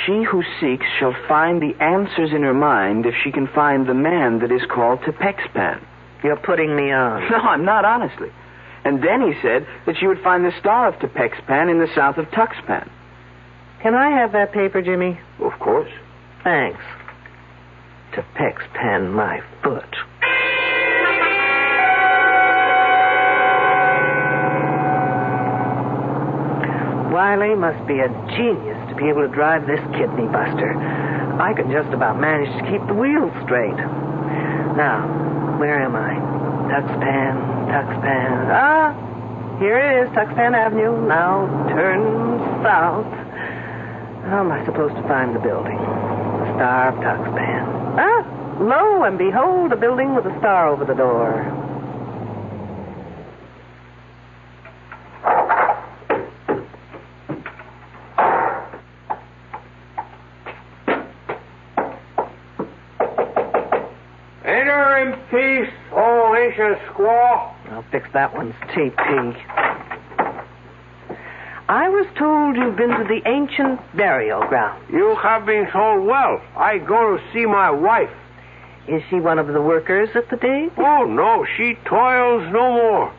she who seeks shall find the answers in her mind if she can find the man that is called Tepexpan. You're putting me on. No, I'm not, honestly. And then he said that she would find the star of Tepexpan in the south of Tuxpan. Can I have that paper, Jimmy? Of course. Thanks. Tepexpan, my foot. Wiley must be a genius to be able to drive this kidney buster. I can just about manage to keep the wheels straight. Now, where am I? Tuxpan. Ah, here it is, Tuxpan Avenue. Now turn south. How am I supposed to find the building? The Star of Tuxpan. Ah, lo and behold, a building with a star over the door. Enter in peace, old ancient squaw. I'll fix that one's TP. I was told you've been to the ancient burial ground. You have been told well. I go to see my wife. Is she one of the workers at the dig? Oh, no, she toils no more.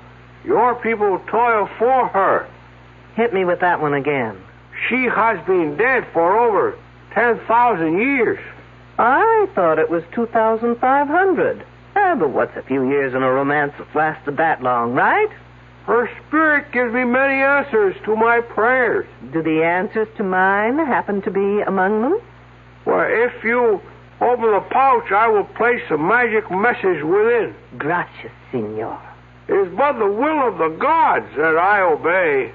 Your people toil for her. Hit me with that one again. She has been dead for over 10,000 years. I thought it was 2,500. But what's a few years in a romance that lasted that long, right? Her spirit gives me many answers to my prayers. Do the answers to mine happen to be among them? Well, if you open the pouch, I will place a magic message within. Gracias, senor. It is but the will of the gods that I obey.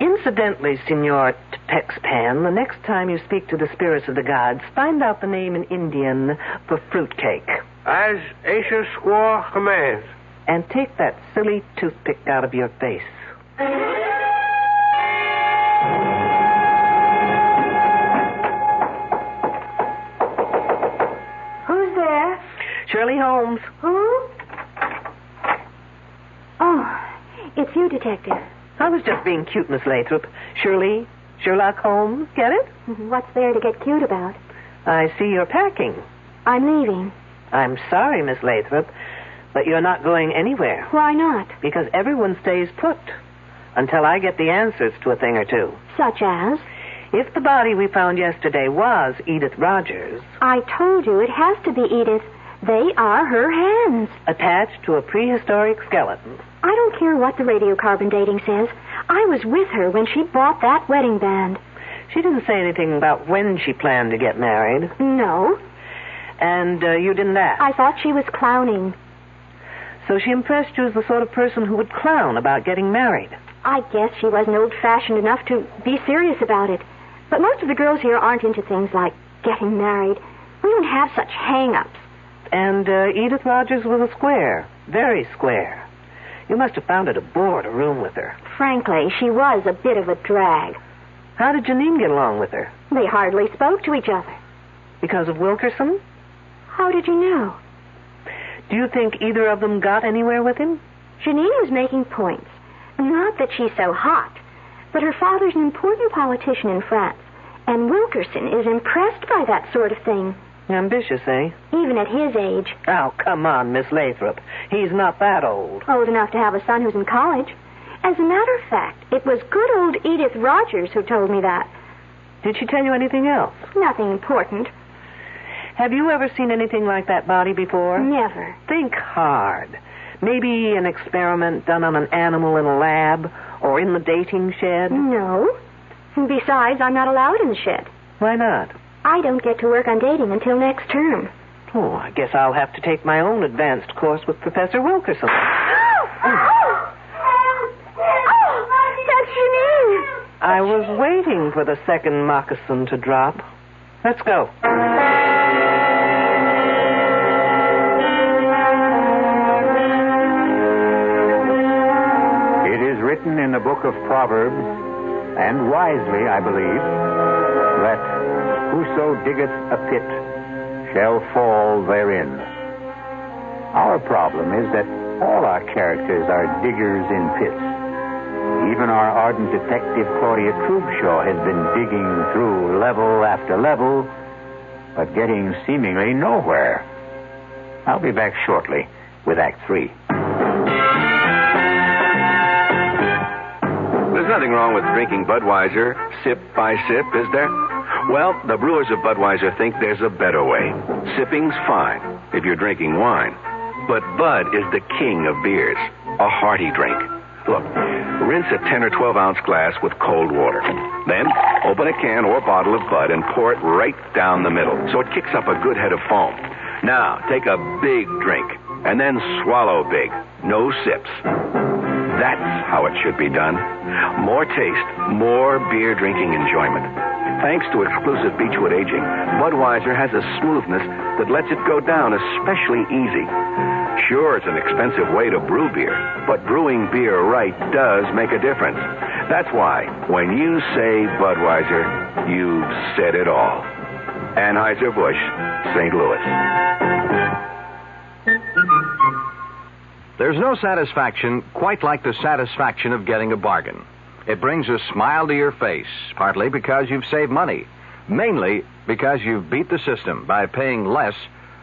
Incidentally, Senor Tepexpan, the next time you speak to the spirits of the gods, find out the name in Indian for fruitcake. As ancient squaw commands. And take that silly toothpick out of your face. Who's there? Shirley Holmes. Who? Oh, it's you, Detective. I was just being cute, Miss Lathrop. Shirley, Sherlock Holmes, get it? What's there to get cute about? I see you're packing. I'm leaving. I'm sorry, Miss Lathrop, but you're not going anywhere. Why not? Because everyone stays put until I get the answers to a thing or two. Such as? If the body we found yesterday was Edith Rogers... I told you it has to be Edith. They are her hands. Attached to a prehistoric skeleton. I don't care what the radiocarbon dating says. I was with her when she bought that wedding band. She didn't say anything about when she planned to get married. No. And you didn't ask? I thought she was clowning. So she impressed you as the sort of person who would clown about getting married? I guess she wasn't old-fashioned enough to be serious about it. But most of the girls here aren't into things like getting married. We don't have such hang-ups. And Edith Rogers was a square. Very square. You must have found it a bore to room with her. Frankly, she was a bit of a drag. How did Janine get along with her? They hardly spoke to each other. Because of Wilkerson? How did you know? Do you think either of them got anywhere with him? Janine was making points. Not that she's so hot, but her father's an important politician in France, and Wilkerson is impressed by that sort of thing. Ambitious, eh? Even at his age. Oh, come on, Miss Lathrop. He's not that old. Old enough to have a son who's in college. As a matter of fact, it was good old Edith Rogers who told me that. Did she tell you anything else? Nothing important. Have you ever seen anything like that body before? Never. Think hard. Maybe an experiment done on an animal in a lab or in the dating shed? No. Besides, I'm not allowed in the shed. Why not? I don't get to work on dating until next term. Oh, I guess I'll have to take my own advanced course with Professor Wilkerson. That's Janine. I was waiting for the second moccasin to drop. Let's go. It is written in the book of Proverbs, and wisely, I believe, that whoso diggeth a pit shall fall therein. Our problem is that all our characters are diggers in pits. Even our ardent detective Claudia Trubshaw has been digging through level after level, but getting seemingly nowhere. I'll be back shortly with Act 3. There's nothing wrong with drinking Budweiser sip by sip, is there? Well, the brewers of Budweiser think there's a better way. Sipping's fine if you're drinking wine. But Bud is the king of beers, a hearty drink. Look, rinse a 10 or 12-ounce glass with cold water. Then open a can or bottle of Bud and pour it right down the middle so it kicks up a good head of foam. Now, take a big drink and then swallow big. No sips. That's how it should be done. More taste, more beer drinking enjoyment. Thanks to exclusive Beechwood aging, Budweiser has a smoothness that lets it go down especially easy. Sure, it's an expensive way to brew beer, but brewing beer right does make a difference. That's why, when you say Budweiser, you've said it all. Anheuser-Busch, St. Louis. There's no satisfaction quite like the satisfaction of getting a bargain. It brings a smile to your face, partly because you've saved money, mainly because you've beat the system by paying less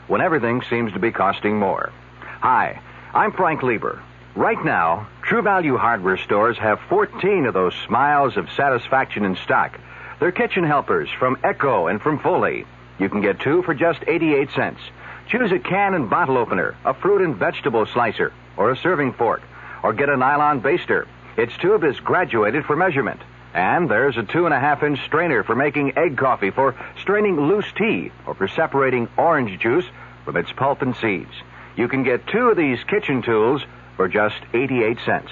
when everything seems to be costing more. Hi, I'm Frank Lieber. Right now, True Value hardware stores have 14 of those smiles of satisfaction in stock. They're kitchen helpers from Echo and from Foley. You can get 2 for just 88 cents. Choose a can and bottle opener, a fruit and vegetable slicer, or a serving fork, or get a nylon baster. Its tube is graduated for measurement. And there's a 2.5-inch strainer for making egg coffee, for straining loose tea, or for separating orange juice from its pulp and seeds. You can get 2 of these kitchen tools for just 88 cents.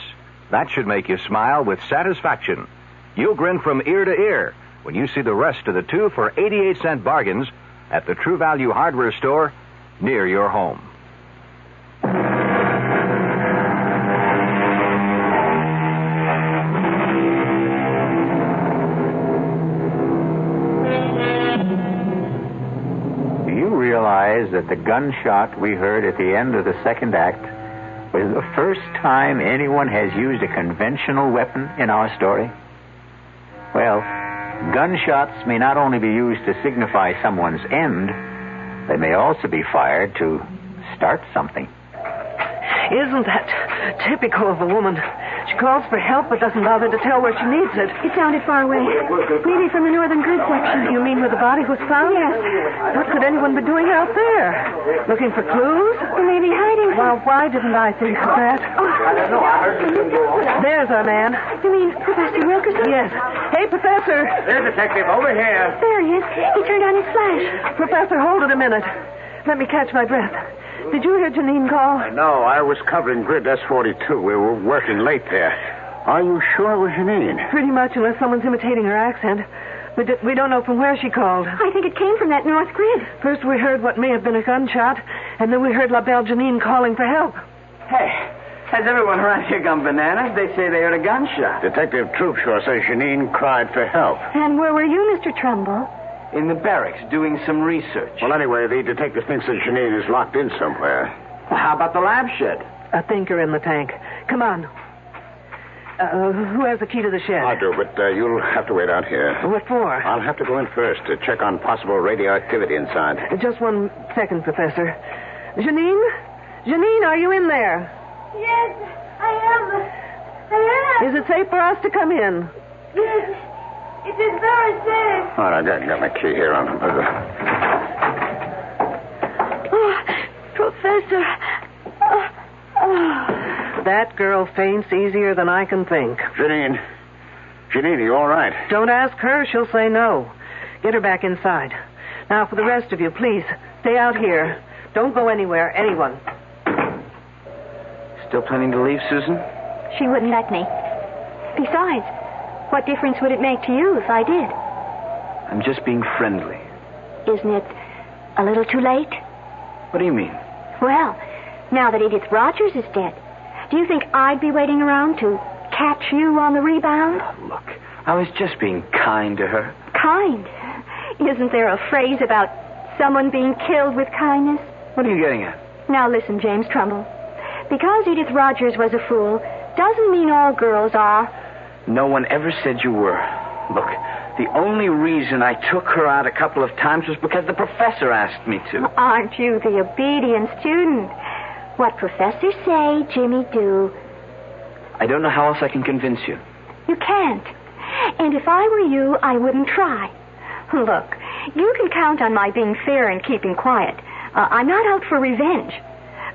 That should make you smile with satisfaction. You'll grin from ear to ear when you see the rest of the 2 for 88-cent bargains at the True Value hardware store near your home. That the gunshot we heard at the end of the second act was the first time anyone has used a conventional weapon in our story? Well, gunshots may not only be used to signify someone's end, they may also be fired to start something. Isn't that typical of a woman? She calls for help but doesn't bother to tell where she needs it. It sounded far away. Maybe from the northern grid section. You mean where the body was found? Yes. What could anyone be doing out there? Looking for clues? Or maybe hiding. Well, why didn't I think of that? I don't know. I heard you go. There's our man. You mean Professor Wilkerson? Yes. Hey, Professor. There's Detective. Over here. There he is. He turned on his flash. Professor, hold it a minute. Let me catch my breath. Did you hear Janine call? No, I was covering grid S42. We were working late there. Are you sure it was Janine? Pretty much, unless someone's imitating her accent. We don't know from where she called. I think it came from that north grid. First we heard what may have been a gunshot, and then we heard La Belle Janine calling for help. Hey, has everyone around here gone bananas? They say they heard a gunshot. Detective Troopshaw says Janine cried for help. And where were you, Mr. Trumbull? In the barracks, doing some research. Well, anyway, the detective thinks that Janine is locked in somewhere. Well, how about the lab shed? A thinker in the tank. Come on. Who has the key to the shed? I do, but you'll have to wait out here. What for? I'll have to go in first to check on possible radioactivity inside. Just 1 second, Professor. Janine? Janine, are you in there? Yes, I am. Is it safe for us to come in? Yes, it is very safe. All right, I got my key here. Professor. That girl faints easier than I can think. Janine, are you all right? Don't ask her. She'll say no. Get her back inside. Now, for the rest of you, please, stay out here. Don't go anywhere, anyone. Still planning to leave, Susan? She wouldn't let me. Besides, what difference would it make to you if I did? I'm just being friendly. Isn't it a little too late? What do you mean? Well, now that Edith Rogers is dead, do you think I'd be waiting around to catch you on the rebound? Oh, look, I was just being kind to her. Kind? Isn't there a phrase about someone being killed with kindness? What are you getting at? Now listen, James Trumbull. Because Edith Rogers was a fool doesn't mean all girls are. No one ever said you were. Look, the only reason I took her out a couple of times was because the professor asked me to. Aren't you the obedient student? What professor say, Jimmy do. I don't know how else I can convince you. You can't. And if I were you, I wouldn't try. Look, you can count on my being fair and keeping quiet. I'm not out for revenge.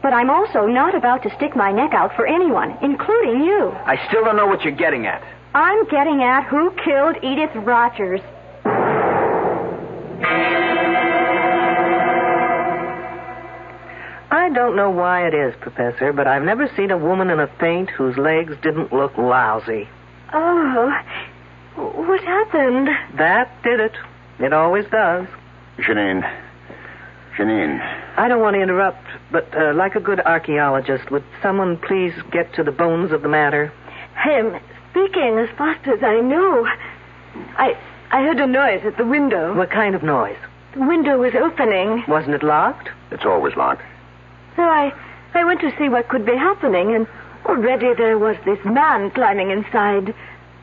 But I'm also not about to stick my neck out for anyone, including you. I still don't know what you're getting at. I'm getting at who killed Edith Rogers. I don't know why it is, Professor, but I've never seen a woman in a faint whose legs didn't look lousy. Oh, what happened? That did it. It always does. Janine. I don't want to interrupt, but like a good archaeologist, would someone please get to the bones of the matter? I'm speaking as fast as I know. I heard a noise at the window. What kind of noise? The window was opening. Wasn't it locked? It's always locked. So I went to see what could be happening, and already there was this man climbing inside.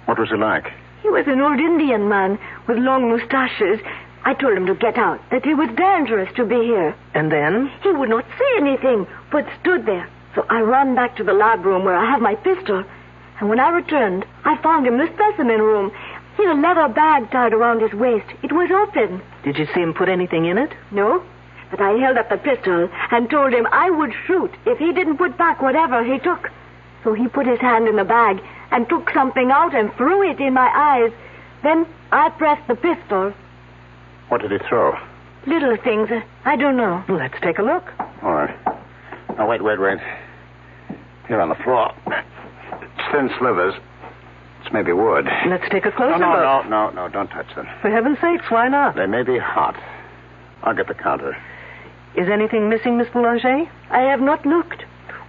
What was it like? He was an old Indian man with long mustaches. I told him to get out, that it was dangerous to be here. And then? He would not say anything, but stood there. So I ran back to the lab room where I have my pistol. And when I returned, I found him in the specimen room. He had a leather bag tied around his waist. It was open. Did you see him put anything in it? No, but I held up the pistol and told him I would shoot if he didn't put back whatever he took. So he put his hand in the bag and took something out and threw it in my eyes. Then I pressed the pistol. What did he throw? Little things. I don't know. Let's take a look. All right. Now, wait. Here on the floor. It's thin slivers. It's maybe wood. Let's take a closer look. No, don't touch them. For heaven's sakes, why not? They may be hot. I'll get the counter. Is anything missing, Miss Boulanger? I have not looked.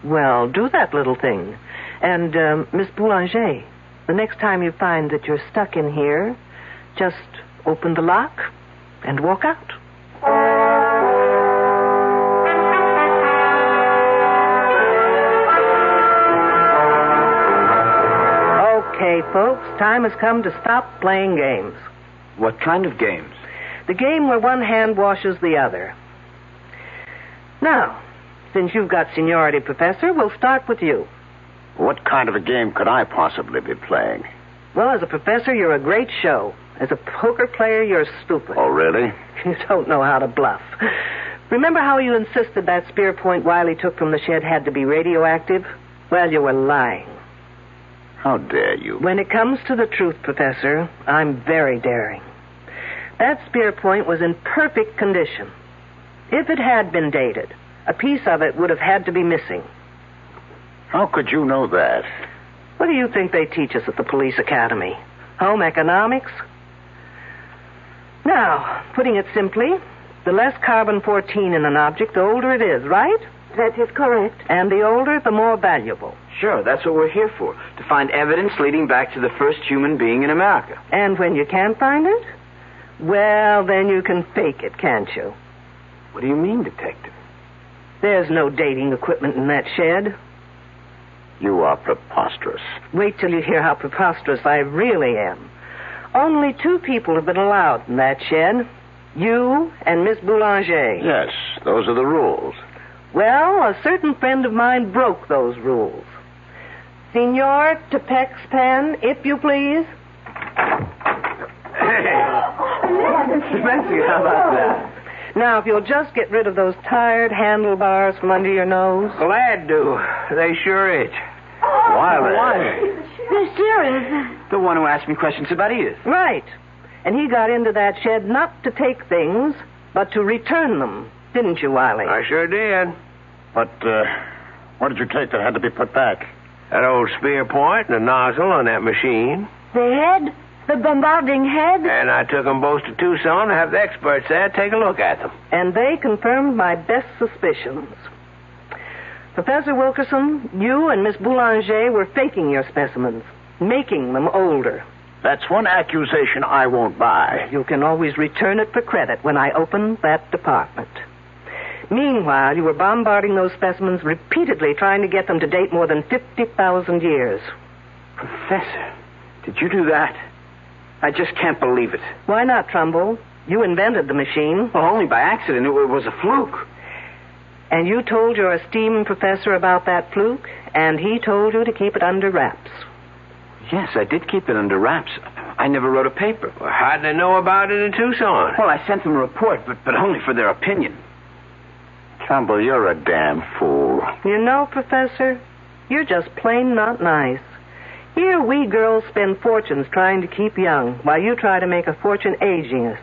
Well, do that little thing. And, Miss Boulanger, the next time you find that you're stuck in here, just open the lock and walk out. Okay, folks, time has come to stop playing games. What kind of games? The game where one hand washes the other. Now, since you've got seniority, Professor, we'll start with you. What kind of a game could I possibly be playing? Well, as a professor, you're a great show. As a poker player, you're stupid. Oh, really? You don't know how to bluff. Remember how you insisted that spear point Wiley took from the shed had to be radioactive? Well, you were lying. How dare you? When it comes to the truth, Professor, I'm very daring. That spear point was in perfect condition. If it had been dated, a piece of it would have had to be missing. How could you know that? What do you think they teach us at the police academy? Home economics? Now, putting it simply, the less carbon-14 in an object, the older it is, right? That is correct. And the older, the more valuable. Sure, that's what we're here for, to find evidence leading back to the first human being in America. And when you can't find it? Well, then you can fake it, can't you? What do you mean, Detective? There's no dating equipment in that shed. You are preposterous. Wait till you hear how preposterous I really am. Only 2 people have been allowed in that shed. You and Miss Boulanger. Yes, those are the rules. Well, a certain friend of mine broke those rules. Senor Tepex Pen, if you please. Suspense, how about that? Now, if you'll just get rid of those tired handlebars from under your nose. Glad to. They sure itch. Wiley. Monsieur is... The one who asked me questions about Edith. Right. And he got into that shed not to take things, but to return them. Didn't you, Wiley? I sure did. But, what did you take that had to be put back? That old spear point and the nozzle on that machine. The head? The bombarding head? And I took them both to Tucson to have the experts there take a look at them. And they confirmed my best suspicions. Professor Wilkerson, you and Miss Boulanger were faking your specimens, making them older. That's one accusation I won't buy. You can always return it for credit when I open that department. Meanwhile, you were bombarding those specimens repeatedly, trying to get them to date more than 50,000 years. Professor, Did you do that? I just can't believe it. Why not, Trumbull? You invented the machine. Well, only by accident. It was a fluke. And you told your esteemed professor about that fluke, and he told you to keep it under wraps. Yes, I did keep it under wraps. I never wrote a paper. Well, how'd they know about it in Tucson? Well, I sent them a report, but only for their opinion. Trumbull, you're a damn fool. You know, Professor, you're just plain not nice. Here we girls spend fortunes trying to keep young, while you try to make a fortune aging us.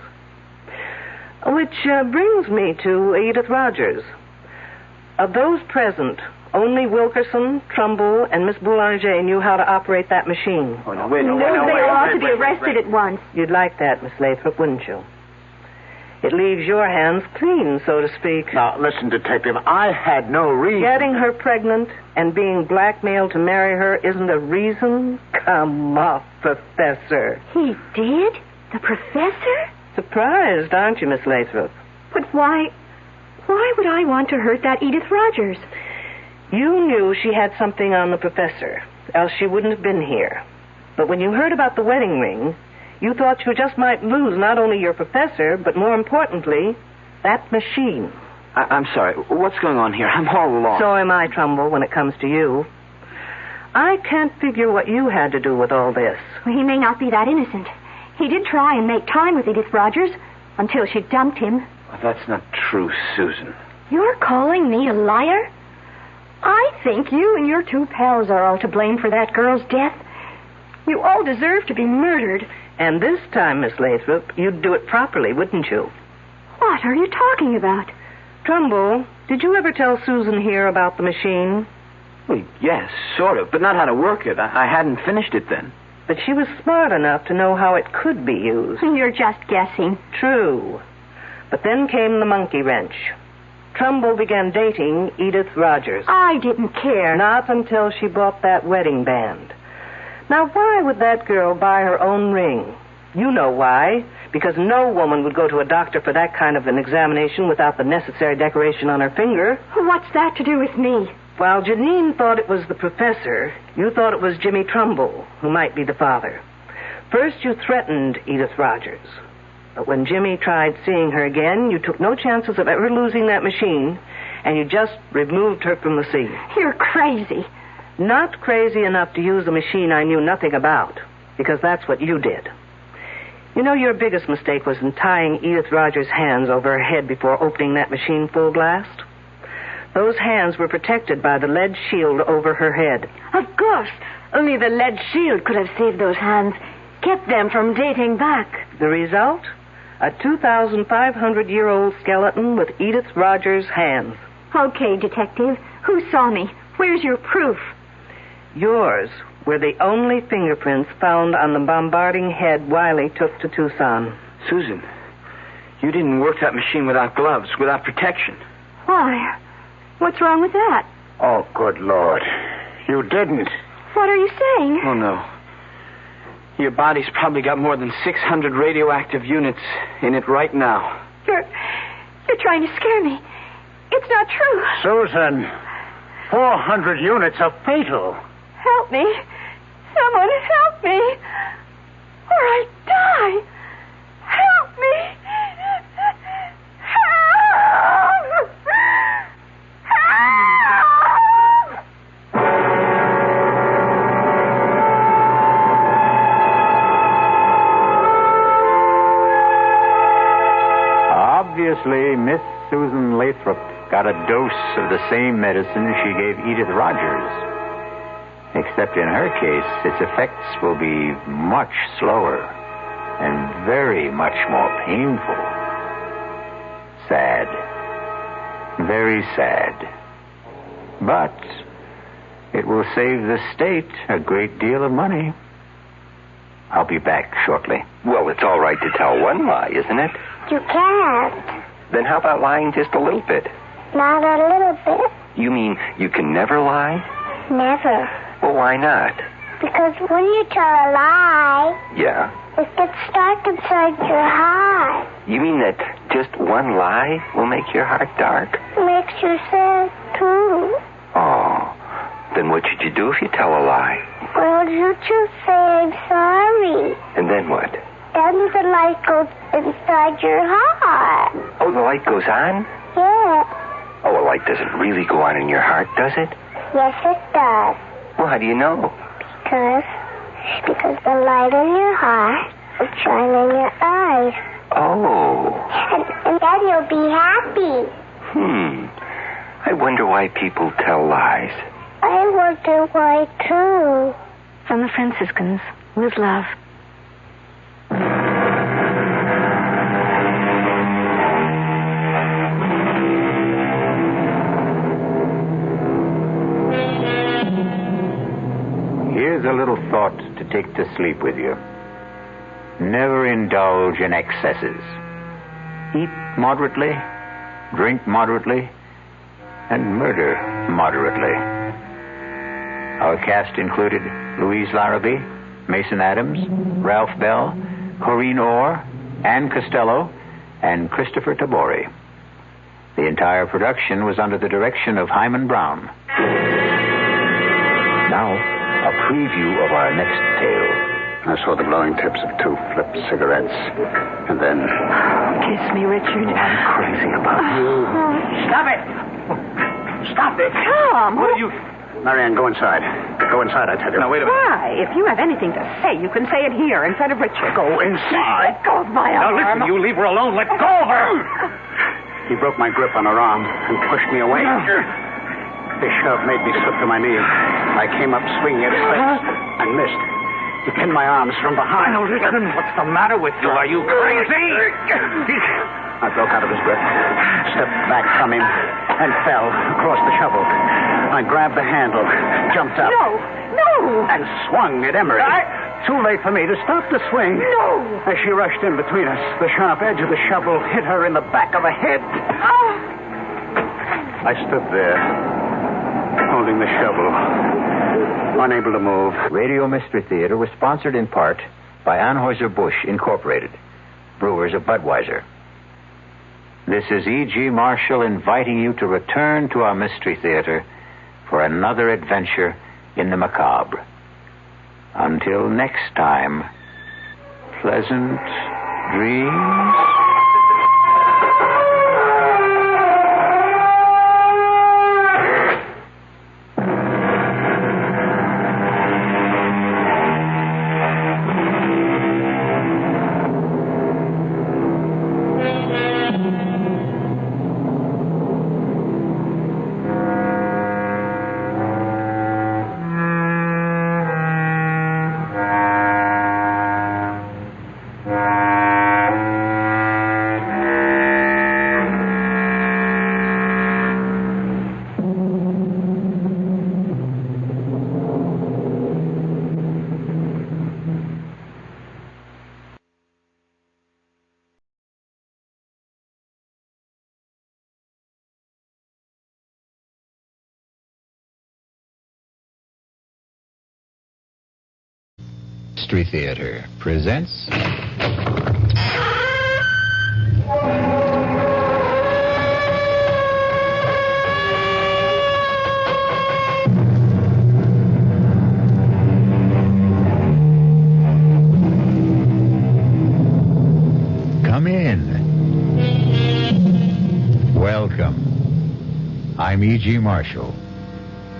Which brings me to Edith Rogers. Of those present, only Wilkerson, Trumbull, and Miss Boulanger knew how to operate that machine. Oh, no, wait, no, they all ought to be arrested at once. You'd like that, Miss Lathrop, wouldn't you? It leaves your hands clean, so to speak. Now, listen, Detective, I had no reason. Getting her pregnant and being blackmailed to marry her isn't a reason? Come off, Professor. He did? The professor? Surprised, aren't you, Miss Lathrop? But why would I want to hurt that Edith Rogers? You knew she had something on the professor, else she wouldn't have been here. But when you heard about the wedding ring, you thought you just might lose not only your professor, but more importantly, that machine. I'm sorry. What's going on here? I'm all lost. So am I, Trumbull, when it comes to you. I can't figure what you had to do with all this. Well, he may not be that innocent. He did try and make time with Edith Rogers until she dumped him. Well, that's not true, Susan. You're calling me a liar? I think you and your two pals are all to blame for that girl's death. You all deserve to be murdered. And this time, Miss Lathrop, you'd do it properly, wouldn't you? What are you talking about? Trumbull, did you ever tell Susan here about the machine? Well, yes, sort of, but not how to work it. I hadn't finished it then. But she was smart enough to know how it could be used. You're just guessing. True. But then came the monkey wrench. Trumbull began dating Edith Rogers. I didn't care. Not until she bought that wedding band. Now, why would that girl buy her own ring? You know why. Because no woman would go to a doctor for that kind of an examination without the necessary decoration on her finger. What's that to do with me? While Janine thought it was the professor, you thought it was Jimmy Trumbull, who might be the father. First, you threatened Edith Rogers. But when Jimmy tried seeing her again, you took no chances of ever losing that machine, and you just removed her from the scene. You're crazy. Not crazy enough to use a machine I knew nothing about, because that's what you did. You know, your biggest mistake was in tying Edith Rogers' hands over her head before opening that machine full blast. Those hands were protected by the lead shield over her head. Of course. Only the lead shield could have saved those hands, kept them from dating back. The result? A 2,500-year-old skeleton with Edith Rogers' hands. Okay, Detective. Who saw me? Where's your proof? Yours were the only fingerprints found on the bombarding head Wiley took to Tucson. Susan, you didn't work that machine without gloves, without protection. Why? What's wrong with that? Oh, good Lord. You didn't. What are you saying? Oh, no. Your body's probably got more than 600 radioactive units in it right now. You're trying to scare me. It's not true. Susan, 400 units are fatal. Help me. Someone help me. Or I die. Help me. Help! Help! Obviously, Miss Susan Lathrop got a dose of the same medicine she gave Edith Rogers. Except in her case, its effects will be much slower and very much more painful. Sad. Very sad. But it will save the state a great deal of money. I'll be back shortly. Well, it's all right to tell one lie, isn't it? You can't. Then how about lying just a little bit? Not a little bit. You mean you can never lie? Never. Well, why not? Because when you tell a lie, Yeah? it gets dark inside your heart. You mean that just one lie will make your heart dark? Makes you sad, too. Oh, Then what should you do if you tell a lie? Well, you just say I'm sorry. And then what? Then the light goes inside your heart. Oh, the light goes on? Yeah. Oh, a light doesn't really go on in your heart, does it? Yes, it does. Well, how do you know? Because the light in your heart will shine in your eyes. Oh. And then you'll be happy. I wonder why people tell lies. I wonder why, too. From the Franciscans, with love. Here's a little thought to take to sleep with you. Never indulge in excesses. Eat moderately, drink moderately, and murder moderately. Our cast included Louise Larrabee, Mason Adams, Ralph Bell, Corrine Orr, Ann Costello, and Christopher Tabori. The entire production was under the direction of Hyman Brown. Now, a preview of our next tale. I saw the glowing tips of 2 flip cigarettes. And then... Kiss me, Richard. I'm crazy about you. Stop it! Stop it! Tom! What are you... Marianne, go inside. Go inside, I tell you. Now, wait a minute. Why? If you have anything to say, you can say it here in front of Richard. Go inside. Let go of my arm. Now, listen, you leave her alone. Let go of her. He broke my grip on her arm and pushed me away. His shove made me slip to my knees. I came up swinging at his face and missed. He pinned my arms from behind. Oh, listen, what's the matter with you? Are you crazy? I broke out of his grip, stepped back from him, and fell across the shovel. I grabbed the handle, jumped up. No! And swung at Emery. Too late for me to stop the swing. No! As she rushed in between us, the sharp edge of the shovel hit her in the back of the head. I stood there, holding the shovel, unable to move. Radio Mystery Theater was sponsored in part by Anheuser-Busch Incorporated, brewers of Budweiser. This is E.G. Marshall inviting you to return to our Mystery Theater for another adventure in the macabre. Until next time, pleasant dreams. Mystery Theater presents... Come in. Welcome. I'm E.G. Marshall.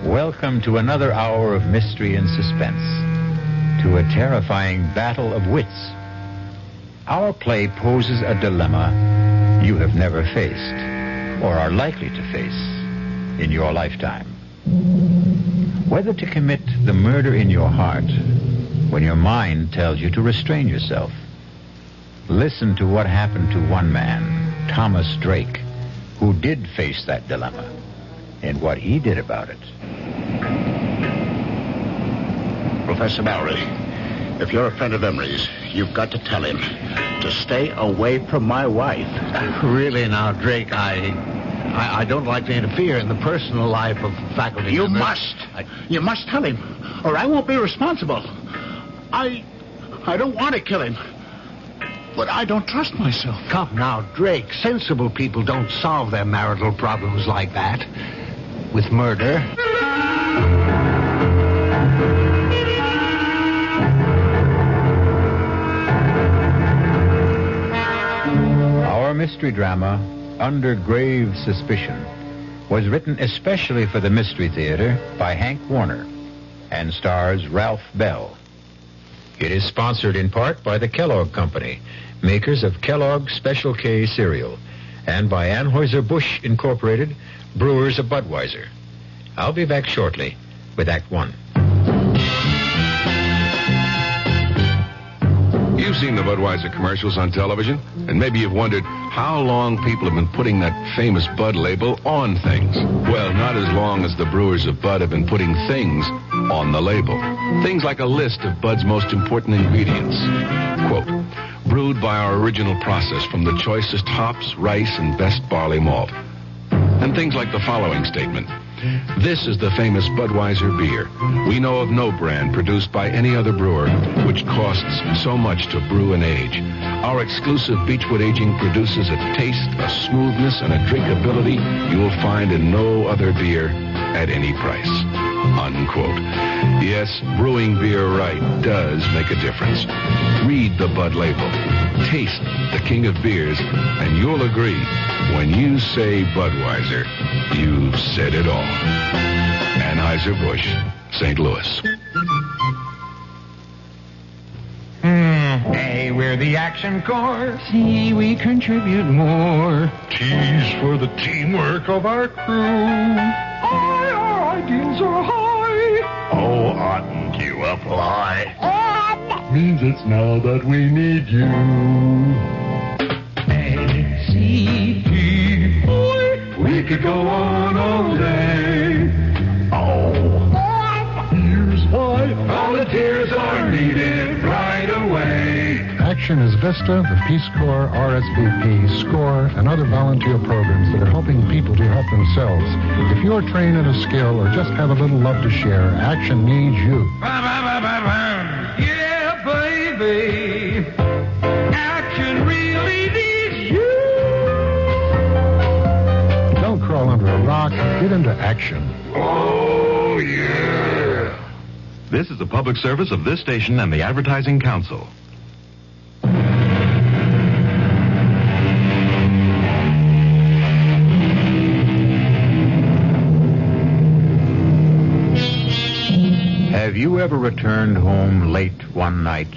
Welcome to another hour of mystery and suspense. To a terrifying battle of wits. Our play poses a dilemma you have never faced or are likely to face in your lifetime. Whether to commit the murder in your heart when your mind tells you to restrain yourself. Listen to what happened to one man, Thomas Drake, who did face that dilemma and what he did about it. Professor Mallory, if you're a friend of Emery's, you've got to tell him to stay away from my wife. Really now, Drake, I don't like to interfere in the personal life of faculty You members. must. You must tell him, or I won't be responsible. I don't want to kill him, but I don't trust myself. Come now, Drake. Sensible people don't solve their marital problems like that. With murder. mystery drama, Under Grave Suspicion, was written especially for the Mystery Theater by Hank Warner and stars Ralph Bell. It is sponsored in part by the Kellogg Company, makers of Kellogg's Special K cereal, and by Anheuser-Busch Incorporated, brewers of Budweiser. I'll be back shortly with Act One. You've seen the Budweiser commercials on television, and maybe you've wondered how long people have been putting that famous Bud label on things. Well, not as long as the brewers of Bud have been putting things on the label. Things like a list of Bud's most important ingredients. Quote, brewed by our original process from the choicest hops, rice, and best barley malt. And things like the following statement. This is the famous Budweiser beer. We know of no brand produced by any other brewer which costs so much to brew and age. Our exclusive Beechwood aging produces a taste, a smoothness, and a drinkability you'll find in no other beer at any price. Unquote. Yes, brewing beer right does make a difference. Read the Bud label. Taste the king of beers, and you'll agree, when you say Budweiser, you've said it all. Anheuser-Busch, St. Louis. A, we're the action corps. C, we contribute more. T's for the teamwork of our crew. I, our ideals are high. O, oughtn't you apply? Means it's now that we need you. A, C, D, boy. We could go on all day. Oh, here's why volunteers are needed right away. Action is VISTA, the Peace Corps, RSVP, SCORE, and other volunteer programs that are helping people to help themselves. If you're trained in a skill or just have a little love to share, Action needs you. Yeah, baby. Action really needs you. Don't crawl under a rock. Get into action. Oh, yeah. This is a public service of this station and the Advertising Council. Have you ever returned home late one night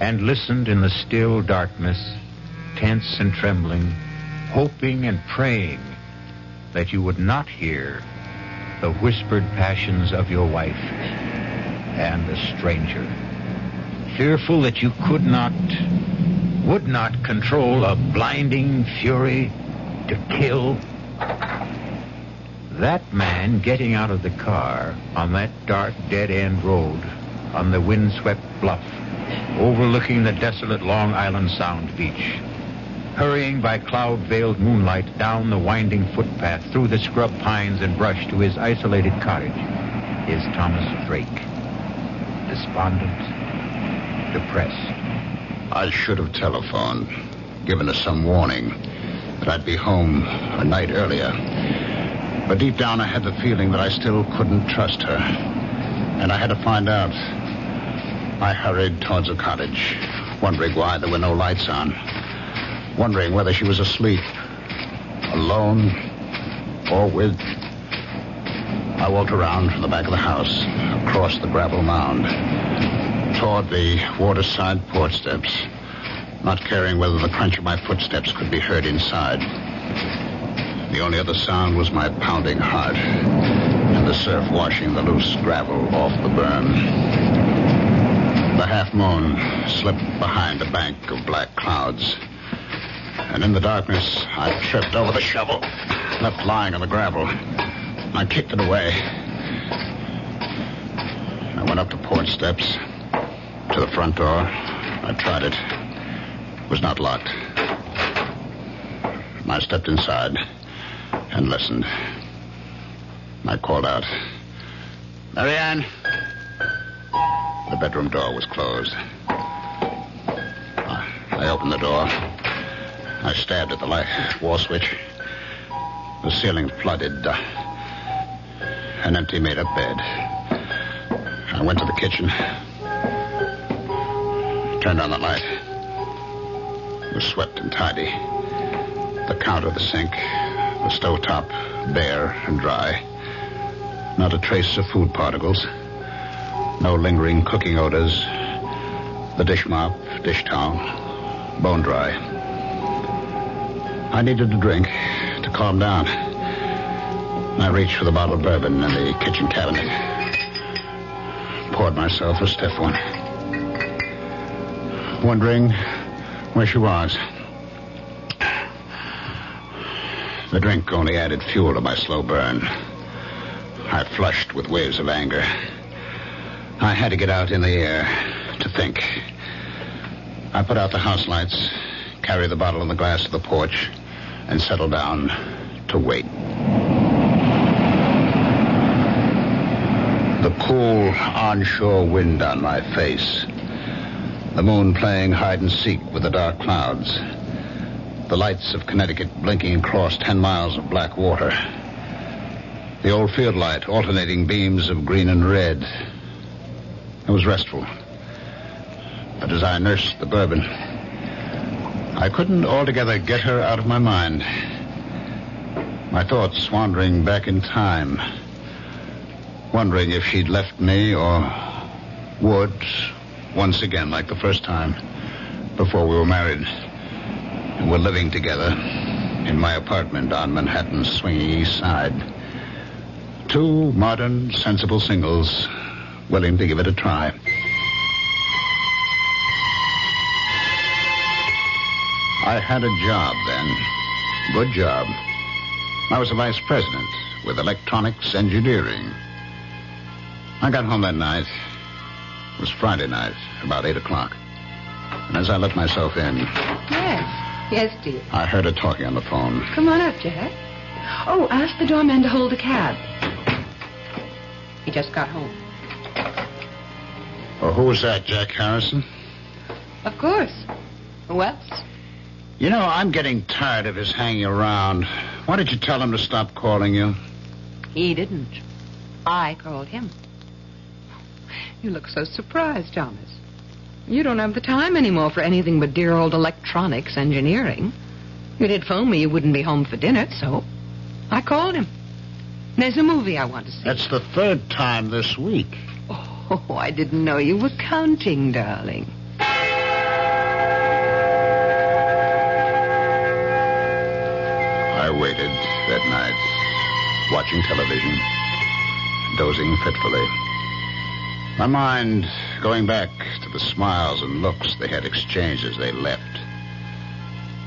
and listened in the still darkness, tense and trembling, hoping and praying that you would not hear the whispered passions of your wife and a stranger, fearful that you would not control a blinding fury to kill? That man getting out of the car on that dark, dead-end road on the windswept bluff overlooking the desolate Long Island Sound beach, hurrying by cloud-veiled moonlight down the winding footpath through the scrub pines and brush to his isolated cottage, is Thomas Drake. Despondent, depressed. I should have telephoned, given us some warning that I'd be home a night earlier. But deep down I had the feeling that I still couldn't trust her. And I had to find out. I hurried towards the cottage, wondering why there were no lights on. Wondering whether she was asleep, alone, or with. I walked around from the back of the house, across the gravel mound, toward the waterside porch steps, not caring whether the crunch of my footsteps could be heard inside. The only other sound was my pounding heart and the surf washing the loose gravel off the berm. The half-moon slipped behind a bank of black clouds, and in the darkness I tripped over the shovel, left lying on the gravel. I kicked it away. I went up the porch steps to the front door. I tried it. It was not locked. I stepped inside and listened. I called out, "Marianne!" The bedroom door was closed. I opened the door. I stabbed at the light wall switch. The ceiling flooded. An empty made-up bed. I went to the kitchen. Turned on the light. It was swept and tidy. The counter, the sink, the stovetop, bare and dry. Not a trace of food particles. No lingering cooking odors. The dish mop, dish towel, bone dry. I needed a drink to calm down. I reached for the bottle of bourbon in the kitchen cabinet. Poured myself a stiff one. Wondering where she was. The drink only added fuel to my slow burn. I flushed with waves of anger. I had to get out in the air to think. I put out the house lights, carried the bottle and the glass to the porch, and settled down to wait. The cool onshore wind on my face. The moon playing hide and seek with the dark clouds. The lights of Connecticut blinking across 10 miles of black water. The old field light alternating beams of green and red. It was restful. But as I nursed the bourbon, I couldn't altogether get her out of my mind. My thoughts wandering back in time, wondering if she'd left me or would, once again like the first time, before we were married. And we're living together in my apartment on Manhattan's swinging east side. Two modern, sensible singles willing to give it a try. I had a job then. Good job. I was a vice president with electronics engineering. I got home that night. It was Friday night, about 8 o'clock. And as I let myself in... Yes, dear. I heard her talking on the phone. Come on up, Jack. Oh, ask the doorman to hold a cab. He just got home. Oh, who was that, Jack Harrison? Of course. Who else? You know, I'm getting tired of his hanging around. Why did you tell him to stop calling you? He didn't. I called him. You look so surprised, Thomas. You don't have the time anymore for anything but dear old electronics engineering. You did phone me you wouldn't be home for dinner, so I called him. There's a movie I want to see. That's the third time this week. Oh, I didn't know you were counting, darling. I waited that night, watching television, dozing fitfully. My mind going back to the smiles and looks they had exchanged as they left.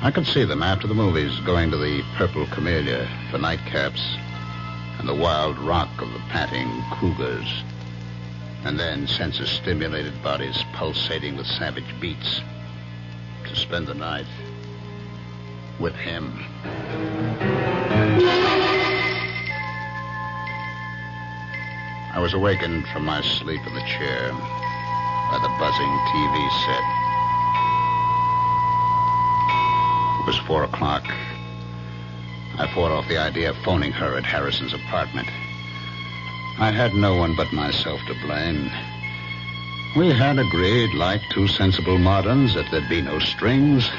I could see them after the movies going to the Purple Camellia for nightcaps and the wild rock of the panting cougars. And then senses-stimulated bodies pulsating with savage beats to spend the night with him. I was awakened from my sleep in the chair by the buzzing TV set. It was 4 o'clock. I fought off the idea of phoning her at Harrison's apartment. I had no one but myself to blame. We had agreed, like two sensible moderns, that there'd be no strings,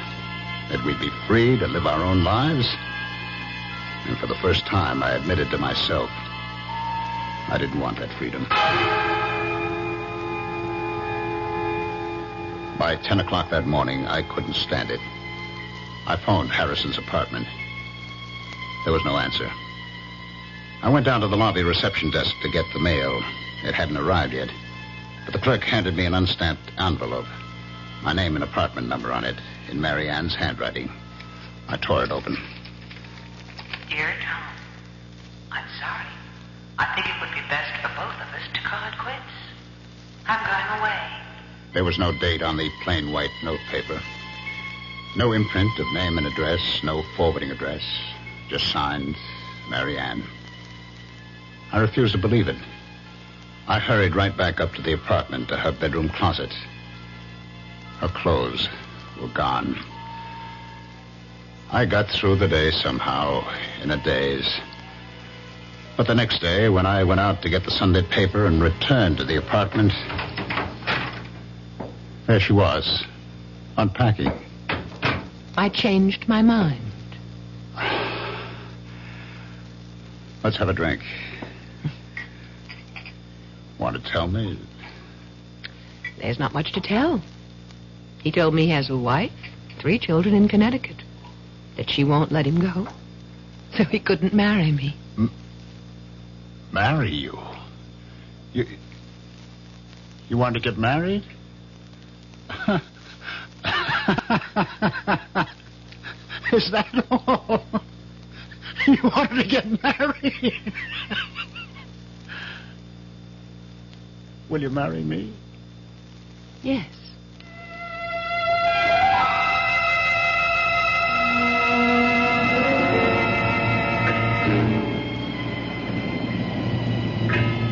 that we'd be free to live our own lives. And for the first time, I admitted to myself I didn't want that freedom. By 10 o'clock that morning, I couldn't stand it. I phoned Harrison's apartment. There was no answer. I went down to the lobby reception desk to get the mail. It hadn't arrived yet. But the clerk handed me an unstamped envelope. My name and apartment number on it, in Mary Ann's handwriting. I tore it open. Dear Tom, I'm sorry. I think it would be best for both of us to call it quits. I'm going away. There was no date on the plain white notepaper. No imprint of name and address, no forwarding address. Just signed, Mary Ann. I refused to believe it. I hurried right back up to the apartment, to her bedroom closet. Her clothes were gone. I got through the day somehow, in a daze. But the next day, when I went out to get the Sunday paper and returned to the apartment, there she was, unpacking. I changed my mind. Let's have a drink. Want to tell me? There's not much to tell. He told me he has a wife, 3 children in Connecticut, that she won't let him go, so he couldn't marry me. Marry you? You want to get married? Is that all? You wanted to get married? Will you marry me? Yes.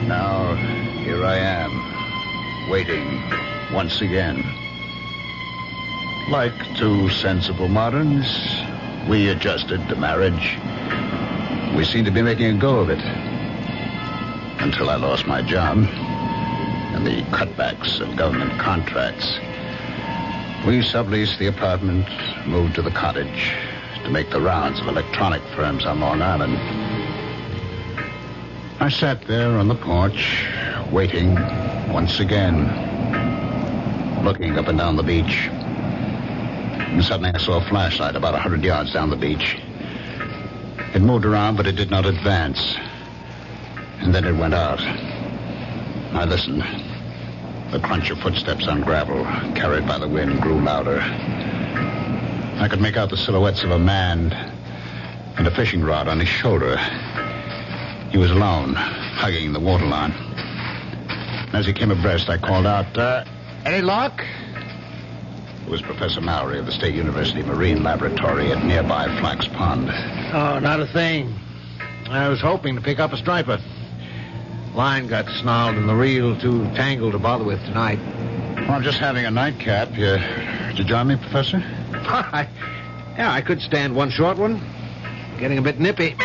Now, here I am, waiting once again. Like 2 sensible moderns, we adjusted to marriage. We seemed to be making a go of it. Until I lost my job and the cutbacks of government contracts. We subleased the apartment, moved to the cottage to make the rounds of electronic firms on Long Island. I sat there on the porch, waiting once again, looking up and down the beach. And suddenly I saw a flashlight about 100 yards down the beach. It moved around, but it did not advance. And then it went out. I listened. The crunch of footsteps on gravel, carried by the wind, grew louder. I could make out the silhouettes of a man and a fishing rod on his shoulder. He was alone, hugging the waterline. As he came abreast, I called out, any luck? It was Professor Mallory of the State University Marine Laboratory at nearby Flax Pond. Oh, not a thing. I was hoping to pick up a striper. Line got snarled and the reel too tangled to bother with tonight. Well, I'm just having a nightcap. Did you join me, Professor? I could stand one short one. Getting a bit nippy.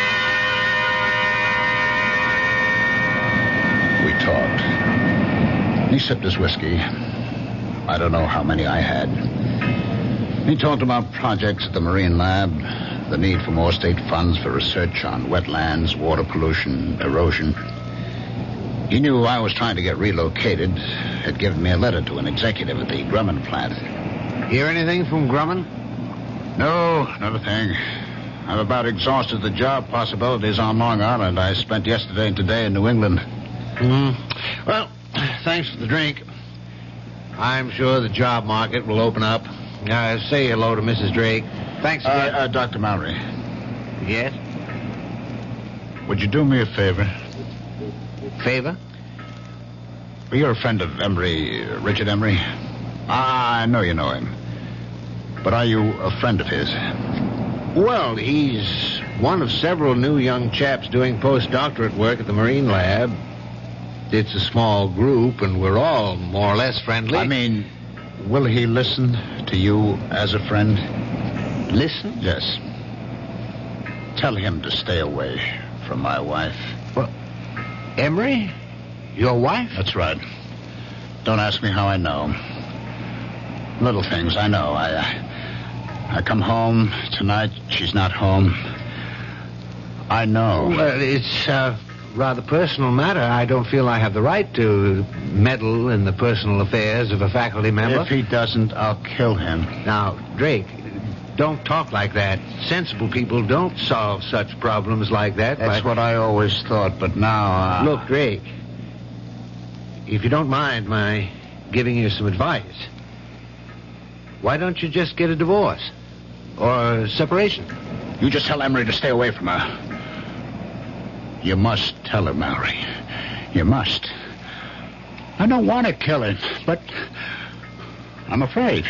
We talked. He sipped his whiskey. I don't know how many I had. He talked about projects at the Marine Lab, the need for more state funds for research on wetlands, water pollution, erosion. He knew I was trying to get relocated. Had given me a letter to an executive at the Grumman plant. Hear anything from Grumman? No, not a thing. I've about exhausted the job possibilities on Long Island. I spent yesterday and today in New England. Well, thanks for the drink. I'm sure the job market will open up. Say hello to Mrs. Drake. Thanks again. Dr. Mallory. Yes? Would you do me a favor? Favor? Well, you're a friend of Emery, Richard Emery. I know you know him. But are you a friend of his? Well, he's one of several new young chaps doing postdoctorate work at the Marine Lab. It's a small group, and we're all more or less friendly. I mean, will he listen to you as a friend? Listen? Yes. Tell him to stay away from my wife. Well, Emery? Your wife? That's right. Don't ask me how I know. Little things, I know. I come home tonight. She's not home. I know. Well, it's a rather personal matter. I don't feel I have the right to meddle in the personal affairs of a faculty member. If he doesn't, I'll kill him. Now, Drake, don't talk like that. Sensible people don't solve such problems like that. That's what I always thought, but now... Look, Drake, if you don't mind my giving you some advice, why don't you just get a divorce? Or a separation? You just tell Emery to stay away from her. You must tell her, Mallory. You must. I don't want to kill her, but I'm afraid.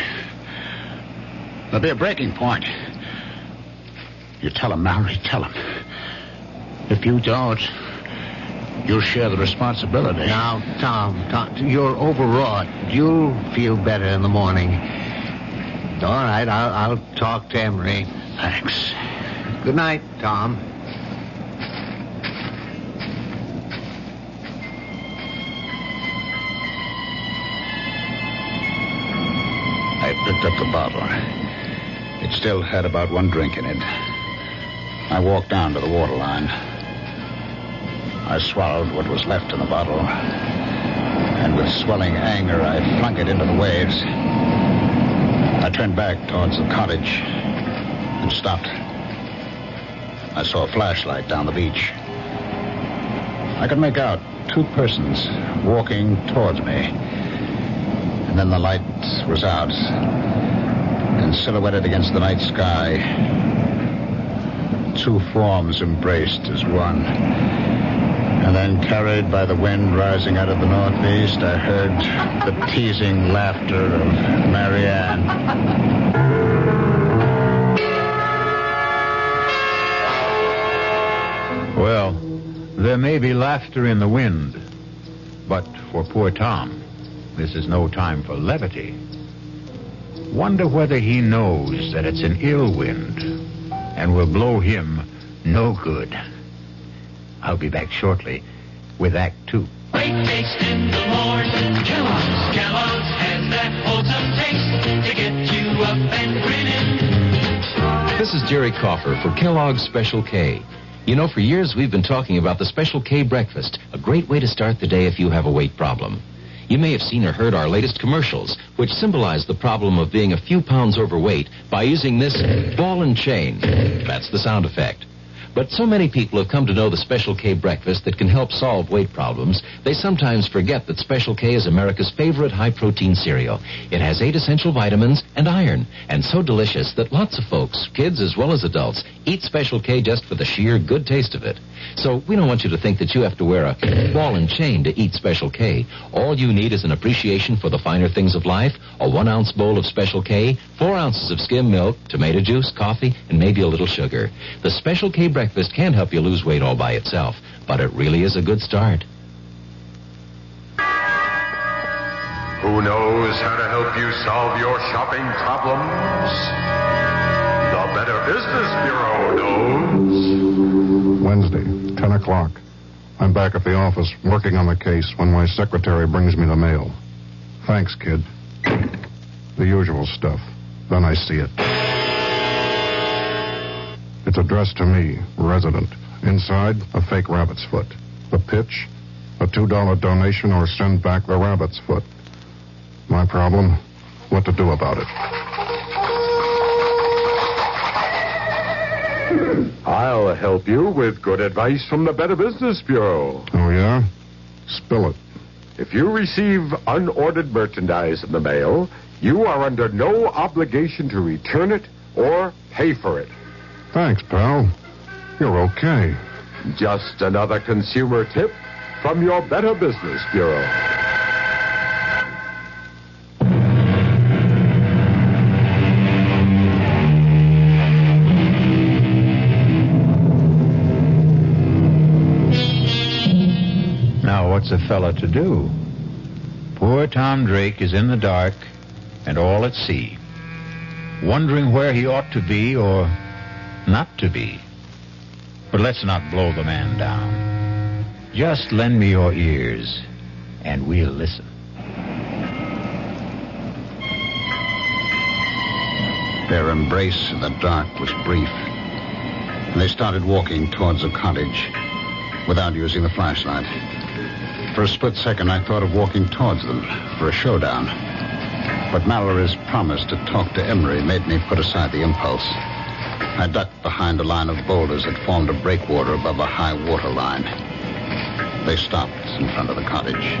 There'll be a breaking point. You tell him, Mallory, tell him. If you don't, you'll share the responsibility. Now, Tom, you're overwrought. You'll feel better in the morning. All right, I'll talk to Emery. Thanks. Good night, Tom. I picked up the bottle. It still had about one drink in it. I walked down to the waterline. I swallowed what was left in the bottle, and with swelling anger, I flung it into the waves. I turned back towards the cottage and stopped. I saw a flashlight down the beach. I could make out 2 persons walking towards me. And then the light was out, and silhouetted against the night sky, 2 forms embraced as one. And then, carried by the wind rising out of the northeast, I heard the teasing laughter of Marianne. Well, there may be laughter in the wind, but for poor Tom, this is no time for levity. Wonder whether he knows that it's an ill wind and will blow him no good. I'll be back shortly with Act 2. Great taste in the morning. Kellogg's has that wholesome taste to get you up and grinning. This is Jerry Coffer for Kellogg's Special K. You know, for years we've been talking about the Special K breakfast, a great way to start the day if you have a weight problem. You may have seen or heard our latest commercials, which symbolize the problem of being a few pounds overweight by using this ball and chain. That's the sound effect. But so many people have come to know the Special K breakfast that can help solve weight problems, they sometimes forget that Special K is America's favorite high-protein cereal. It has 8 essential vitamins and iron, and so delicious that lots of folks, kids as well as adults, eat Special K just for the sheer good taste of it. So we don't want you to think that you have to wear a ball and chain to eat Special K. All you need is an appreciation for the finer things of life, a 1-ounce bowl of Special K, 4 ounces of skim milk, tomato juice, coffee, and maybe a little sugar. The Special K breakfast can't help you lose weight all by itself, but it really is a good start. Who knows how to help you solve your shopping problems? The Better Business Bureau knows. Wednesday, 10 o'clock. I'm back at the office working on the case when my secretary brings me the mail. Thanks, kid. The usual stuff. Then I see it. It's addressed to me, resident. Inside, a fake rabbit's foot. The pitch, a $2 donation or send back the rabbit's foot. My problem, what to do about it. I'll help you with good advice from the Better Business Bureau. Oh, yeah? Spill it. If you receive unordered merchandise in the mail, you are under no obligation to return it or pay for it. Thanks, pal. You're okay. Just another consumer tip from your Better Business Bureau. Now, what's a fella to do? Poor Tom Drake is in the dark and all at sea, wondering where he ought to be or not to be. But let's not blow the man down. Just lend me your ears, and we'll listen. Their embrace in the dark was brief, and they started walking towards the cottage without using the flashlight. For a split second, I thought of walking towards them for a showdown. But Mallory's promise to talk to Emery made me put aside the impulse. I ducked behind a line of boulders that formed a breakwater above a high water line. They stopped in front of the cottage.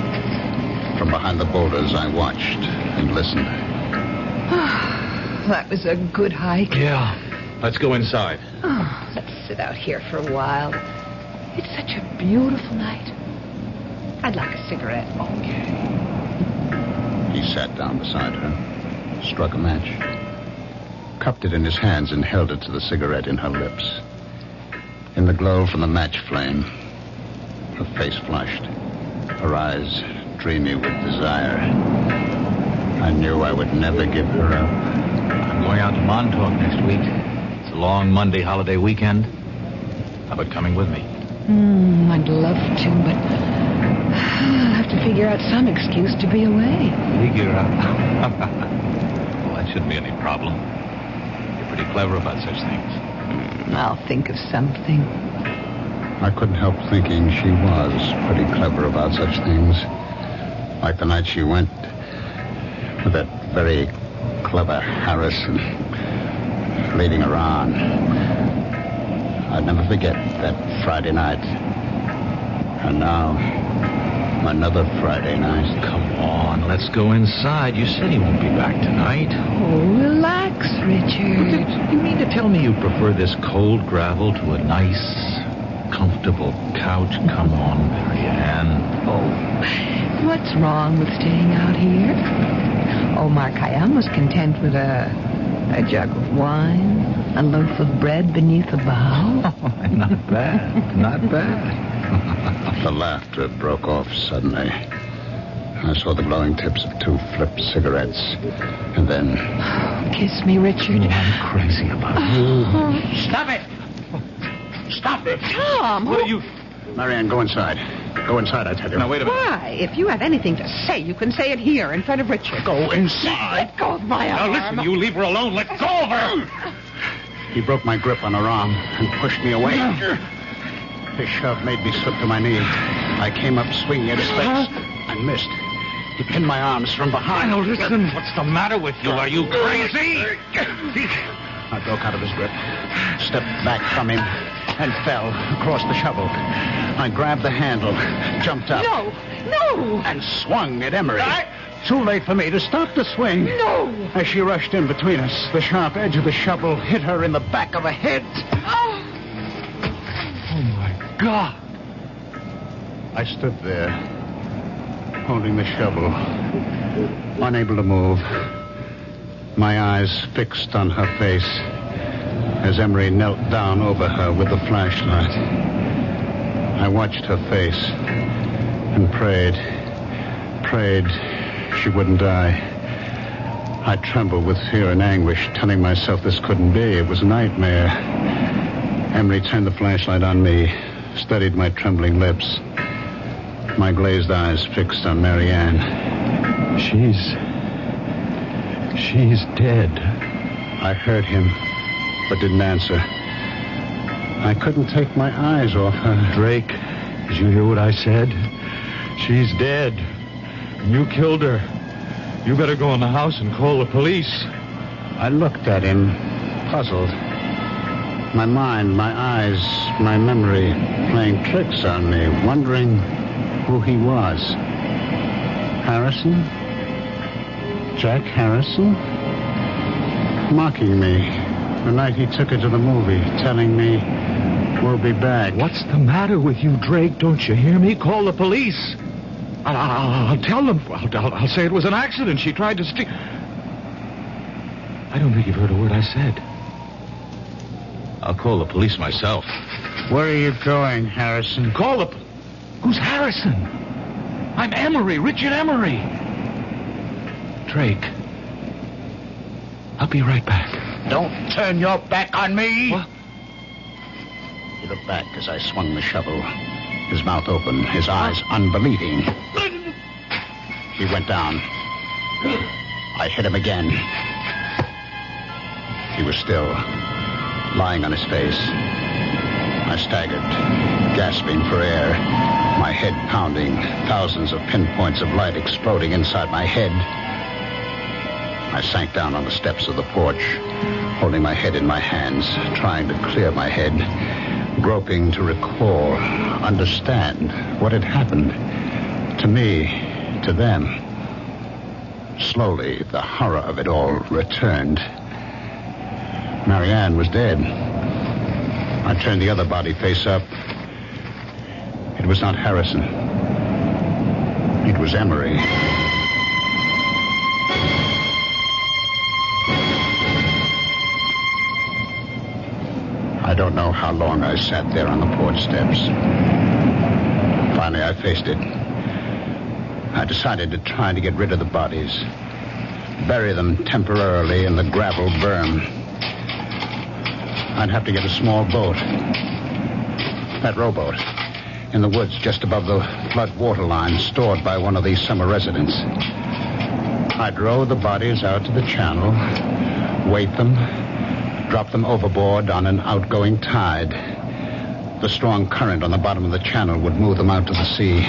From behind the boulders, I watched and listened. That was a good hike. Yeah. Let's go inside. Oh, let's sit out here for a while. It's such a beautiful night. I'd like a cigarette. Okay. He sat down beside her, struck a match, cupped it in his hands and held it to the cigarette in her lips. In the glow from the match flame, her face flushed, her eyes dreamy with desire. I knew I would never give her up. I'm going out to Montauk next week. It's a long Monday holiday weekend. How about coming with me? I'd love to, but I'll have to figure out some excuse to be away. Figure out? Well, that shouldn't be any problem. You're pretty clever about such things. I'll think of something. I couldn't help thinking she was pretty clever about such things. Like the night she went with that very clever Harrison leading her on. I'd never forget that Friday night. And now, another Friday night. Come on, let's go inside. You said he won't be back tonight. Oh, relax, Richard. You mean to tell me you prefer this cold gravel to a nice, comfortable couch? Come on, Marianne. Oh, what's wrong with staying out here? Oh, Mark, I am most content with a jug of wine, a loaf of bread beneath a bough. Oh, not bad, not bad. The laughter broke off suddenly. I saw the glowing tips of 2 flipped cigarettes. And then... Kiss me, Richard. Oh, I'm crazy about you. Stop it! Stop it! Tom! What are you... Marianne, go inside. Go inside, I tell you. Now, wait a minute. Why? If you have anything to say, you can say it here in front of Richard. Go inside. Let go of my arm. Now, listen, you leave her alone. Let go of her. He broke my grip on her arm and pushed me away. His shove made me slip to my knee. I came up swinging at his face and missed. He pinned my arms from behind. Now, listen. What's the matter with you? Are you crazy? I broke out of his grip, stepped back from him, and fell across the shovel. I grabbed the handle, jumped up. No! And swung at Emery. Too late for me to stop the swing. No! As she rushed in between us, the sharp edge of the shovel hit her in the back of the head. Oh, my God. I stood there, holding the shovel, unable to move, my eyes fixed on her face as Emery knelt down over her with the flashlight. I watched her face and prayed she wouldn't die. I trembled with fear and anguish, telling myself this couldn't be. It was a nightmare. Emery turned the flashlight on me, studied my trembling lips, my glazed eyes fixed on Marianne. She's dead. I heard him, but didn't answer. I couldn't take my eyes off her. Drake, did you hear what I said? She's dead. You killed her. You better go in the house and call the police. I looked at him, puzzled. My mind, my eyes, my memory playing tricks on me, wondering who he was. Harrison? Jack Harrison? Mocking me the night he took her to the movie, telling me we'll be back. What's the matter with you, Drake? Don't you hear me? Call the police. I'll tell them. I'll say it was an accident. She tried to steal. I don't think you've heard a word I said. I'll call the police myself. Where are you going, Harrison? Call the... Who's Harrison? I'm Emery, Richard Emery. Drake. I'll be right back. Don't turn your back on me. What? He looked back as I swung the shovel, his mouth open, his eyes unbelieving. He went down. I hit him again. He was still, lying on his face. I staggered, gasping for air, my head pounding, thousands of pinpoints of light exploding inside my head. I sank down on the steps of the porch, holding my head in my hands, trying to clear my head, groping to recall, understand what had happened to me, to them. Slowly, the horror of it all returned. Marianne was dead. I turned the other body face up. It was not Harrison. It was Emery. I don't know how long I sat there on the porch steps. Finally, I faced it. I decided to try to get rid of the bodies, bury them temporarily in the gravel berm. I'd have to get a small boat, that rowboat, in the woods just above the flood water line stored by one of these summer residents. I'd row the bodies out to the channel, weight them, drop them overboard on an outgoing tide, The strong current on the bottom of the channel would move them out to the sea.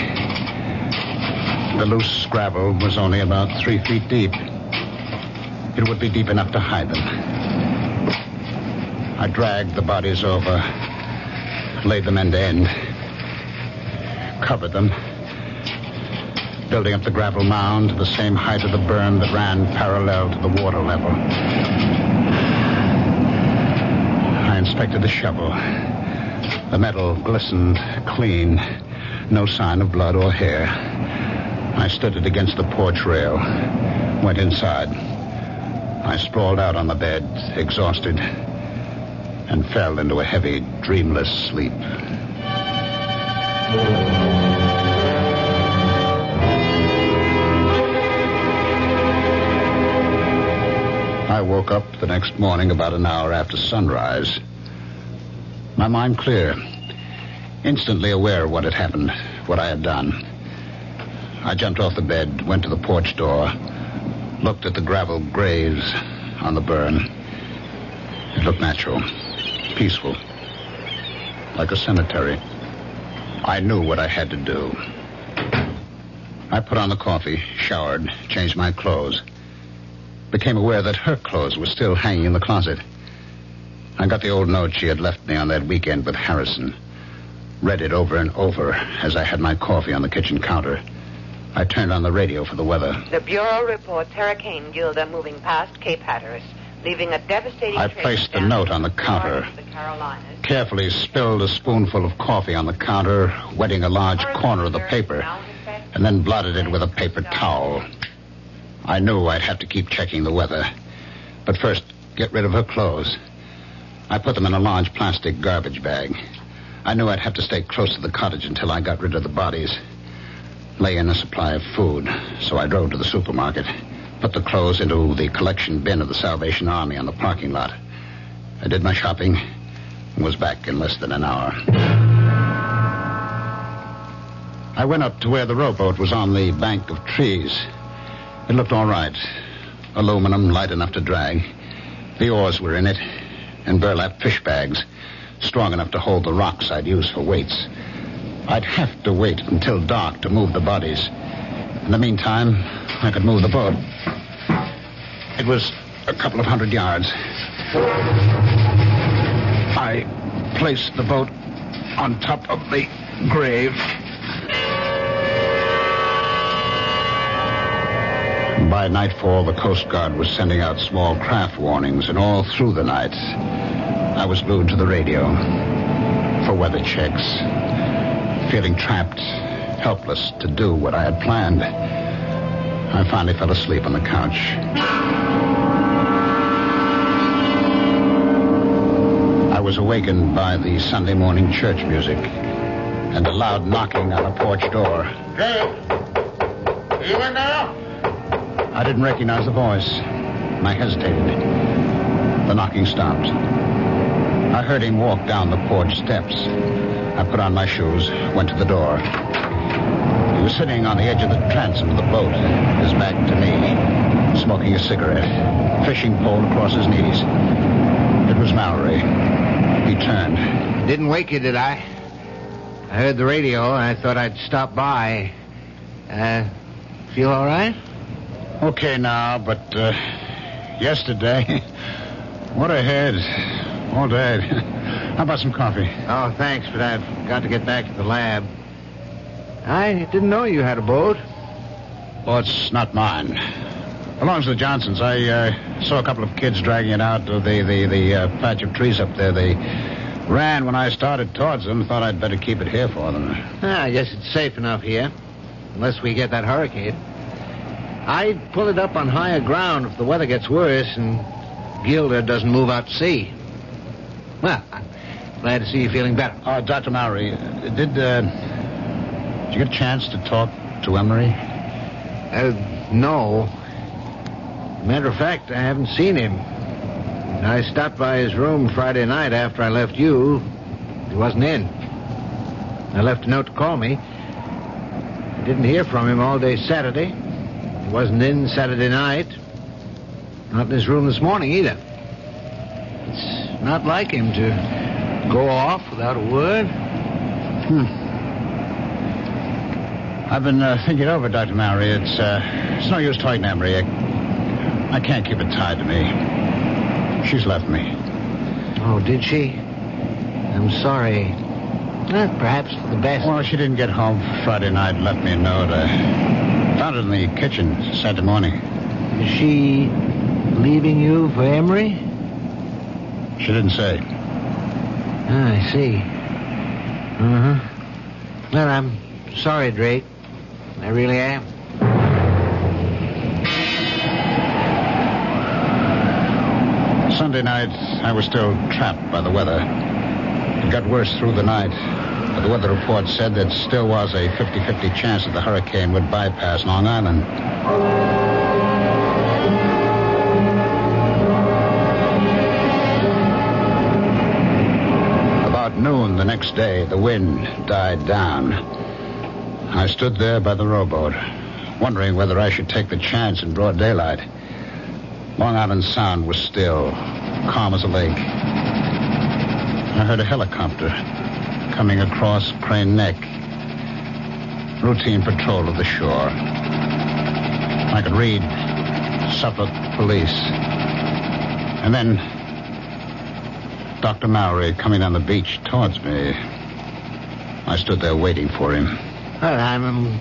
The loose gravel was only about 3 feet deep. It would be deep enough to hide them. I dragged the bodies over, laid them end to end, covered them, building up the gravel mound to the same height of the berm that ran parallel to the water level. I inspected the shovel. The metal glistened clean, no sign of blood or hair. I stood it against the porch rail, went inside. I sprawled out on the bed, exhausted, and fell into a heavy, dreamless sleep. I woke up the next morning about an hour after sunrise. My mind clear, instantly aware of what had happened, what I had done. I jumped off the bed, went to the porch door, looked at the gravel graves on the burn. It looked natural, peaceful, like a cemetery. I knew what I had to do. I put on the coffee, showered, changed my clothes. Became aware that her clothes were still hanging in the closet. I got the old note she had left me on that weekend with Harrison. Read it over and over as I had my coffee on the kitchen counter. I turned on the radio for the weather. The Bureau reports Hurricane Gilda moving past Cape Hatteras, leaving a devastating I trace placed the down note on the counter, the Carolinas. carefully spilled a spoonful of coffee on the counter, wetting a large corner of the paper, and then blotted it with a paper towel. I knew I'd have to keep checking the weather. But first, get rid of her clothes. I put them in a large plastic garbage bag. I knew I'd have to stay close to the cottage until I got rid of the bodies. Lay in a supply of food, so I drove to the supermarket, put the clothes into the collection bin of the Salvation Army on the parking lot. I did my shopping and was back in less than an hour. I went up to where the rowboat was on the bank of trees. It looked all right. Aluminum, light enough to drag. The oars were in it, and burlap fish bags, strong enough to hold the rocks I'd use for weights. I'd have to wait until dark to move the bodies. In the meantime, I could move the boat. It was a couple of 100 yards. I placed the boat on top of the grave. By nightfall, the Coast Guard was sending out small craft warnings, and all through the night, I was glued to the radio for weather checks, feeling trapped, helpless to do what I had planned. I finally fell asleep on the couch. I was awakened by the Sunday morning church music and a loud knocking on the porch door. Gail! Are you in now? I didn't recognize the voice. I hesitated. The knocking stopped. I heard him walk down the porch steps. I put on my shoes, went to the door. He was sitting on the edge of the transom of the boat, his back to me, smoking a cigarette, fishing pole across his knees. It was Mallory. He turned. Didn't wake you, did I? I heard the radio, and I thought I'd stop by. Feel all right? Okay now, but yesterday, what a head. All day. How about some coffee? Oh, thanks, but I've got to get back to the lab. I didn't know you had a boat. Oh, it's not mine. Belongs to the Johnsons. I saw a couple of kids dragging it out of the patch of trees up there. They ran when I started towards them. Thought I'd better keep it here for them. I guess it's safe enough here, unless we get that hurricane. I'd pull it up on higher ground if the weather gets worse and Gilda doesn't move out to sea. Well, I'm glad to see you feeling better. Dr. Mallory, did you get a chance to talk to Emery? No. Matter of fact, I haven't seen him. I stopped by his room Friday night after I left you. He wasn't in. I left a note to call me. I didn't hear from him all day Saturday. He wasn't in Saturday night. Not in his room this morning either. It's not like him to go off without a word? I've been thinking over, Dr. Mallory. It's no use talking to Emery. I can't keep it tied to me. She's left me. Oh, did she? I'm sorry. Perhaps for the best. Well, she didn't get home Friday night and left me a note. I found it in the kitchen Saturday morning. Is she leaving you for Emery? She didn't say. I see. Uh-huh. Well, I'm sorry, Drake. I really am. Sunday night, I was still trapped by the weather. It got worse through the night. But the weather report said there still was a 50-50 chance that the hurricane would bypass Long Island. About noon the next day, the wind died down. I stood there by the rowboat, wondering whether I should take the chance in broad daylight. Long Island Sound was still, calm as a lake. I heard a helicopter coming across Crane Neck. Routine patrol of the shore. I could read Suffolk Police. And then Dr. Mallory coming down the beach towards me. I stood there waiting for him. Well, I'm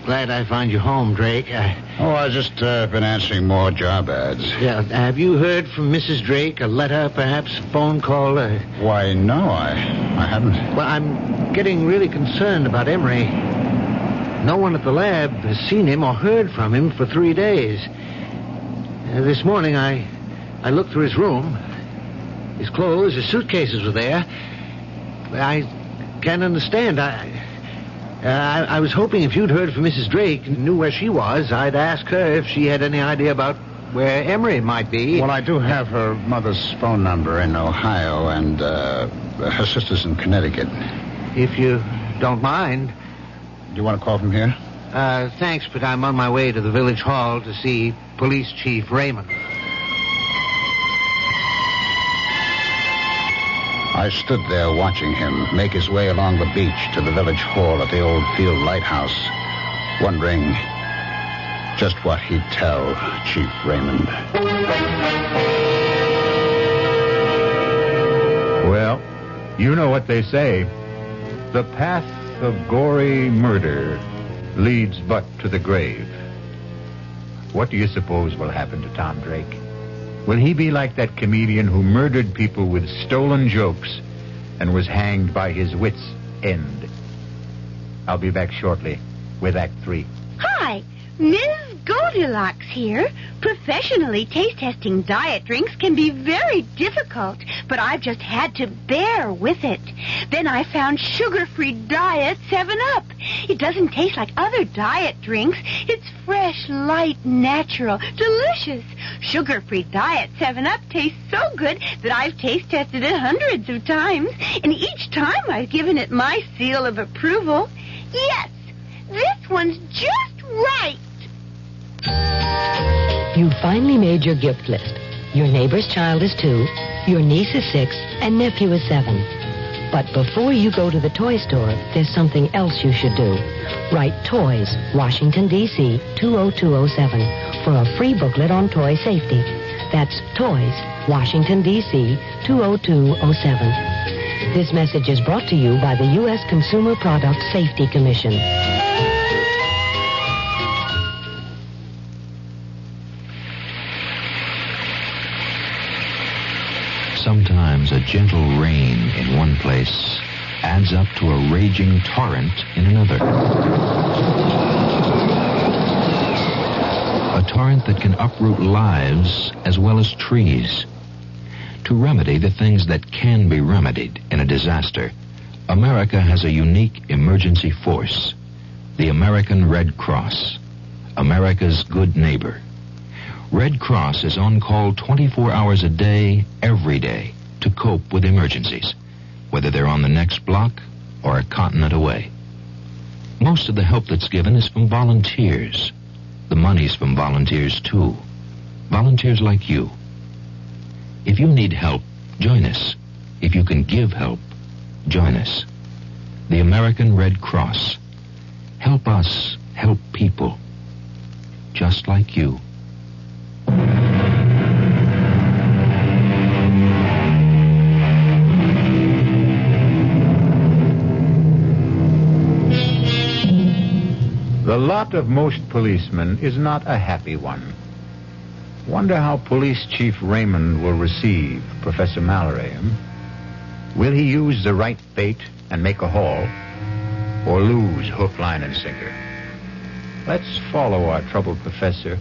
glad I found you home, Drake. I just been answering more job ads. Yeah, have you heard from Mrs. Drake? A letter, perhaps? A phone call? Why, no, I haven't. Well, I'm getting really concerned about Emery. No one at the lab has seen him or heard from him for 3 days. This morning, I looked through his room. His clothes, his suitcases were there. I can't understand. I was hoping if you'd heard from Mrs. Drake and knew where she was, I'd ask her if she had any idea about where Emery might be. Well, I do have her mother's phone number in Ohio and her sister's in Connecticut. If you don't mind. Do you want to call from here? Thanks, but I'm on my way to the village hall to see Police Chief Raymond. I stood there watching him make his way along the beach to the village hall at the old field lighthouse, wondering just what he'd tell Chief Raymond. Well, you know what they say. The path of gory murder leads but to the grave. What do you suppose will happen to Tom Drake? Will he be like that comedian who murdered people with stolen jokes and was hanged by his wits' end? I'll be back shortly with Act 3. Hi, Ms. Goldilocks here. Professionally taste-testing diet drinks can be very difficult, but I've just had to bear with it. Then I found sugar-free Diet 7-Up. It doesn't taste like other diet drinks. It's fresh, light, natural, delicious. Sugar-free Diet 7-Up tastes so good that I've taste-tested it hundreds of times, and each time I've given it my seal of approval. Yes, this one's just right. You've finally made your gift list. Your neighbor's child is 2, your niece is 6, and nephew is 7. But before you go to the toy store, there's something else you should do. Write Toys, Washington, D.C., 20207 for a free booklet on toy safety. That's Toys, Washington, D.C., 20207. This message is brought to you by the U.S. Consumer Product Safety Commission. Sometimes a gentle rain in one place adds up to a raging torrent in another. A torrent that can uproot lives as well as trees. To remedy the things that can be remedied in a disaster, America has a unique emergency force, the American Red Cross, America's good neighbor. Red Cross is on call 24 hours a day, every day, to cope with emergencies, whether they're on the next block or a continent away. Most of the help that's given is from volunteers. The money's from volunteers, too. Volunteers like you. If you need help, join us. If you can give help, join us. The American Red Cross. Help us help people just like you. The lot of most policemen is not a happy one. Wonder how Police Chief Raymond will receive Professor Mallory. Will he use the right bait and make a haul, or lose hook, line, and sinker? Let's follow our troubled professor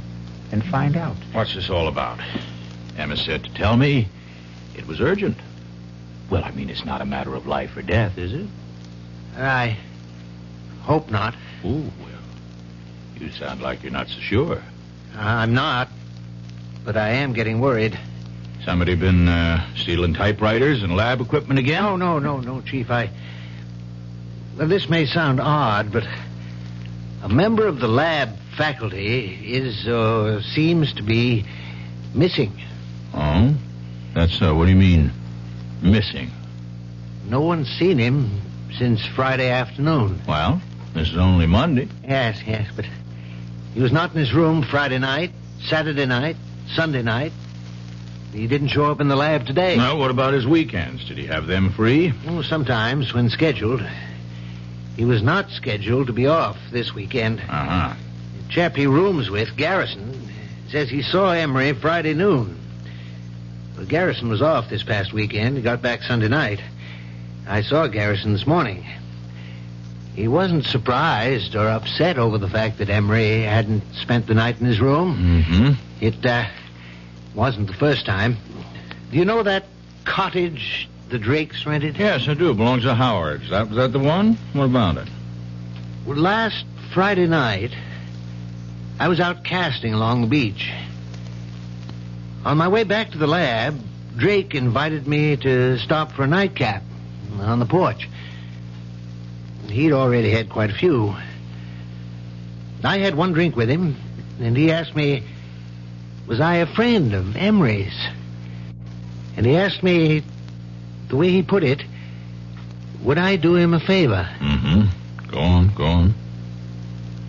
and find out. What's this all about? Emma said to tell me it was urgent. Well, I mean, it's not a matter of life or death, is it? I hope not. Ooh, well, you sound like you're not so sure. I'm not, but I am getting worried. Somebody been stealing typewriters and lab equipment again? No, Chief. Well, this may sound odd, but a member of the lab faculty seems to be missing. Oh? That's what do you mean, missing? No one's seen him since Friday afternoon. Well, this is only Monday. Yes, but he was not in his room Friday night, Saturday night, Sunday night. He didn't show up in the lab today. Well, what about his weekends? Did he have them free? Oh, sometimes, when scheduled. He was not scheduled to be off this weekend. Uh-huh. The chap he rooms with, Garrison, says he saw Emery Friday noon. Well, Garrison was off this past weekend. He got back Sunday night. I saw Garrison this morning. He wasn't surprised or upset over the fact that Emery hadn't spent the night in his room. Mm-hmm. It wasn't the first time. Do you know that cottage the Drakes rented? Yes, I do. It belongs to Howard. Is that the one? What about it? Well, last Friday night, I was out casting along the beach. On my way back to the lab, Drake invited me to stop for a nightcap on the porch. He'd already had quite a few. I had one drink with him, and he asked me, was I a friend of Emery's? And he asked me, the way he put it, would I do him a favor? Mm-hmm. Go on.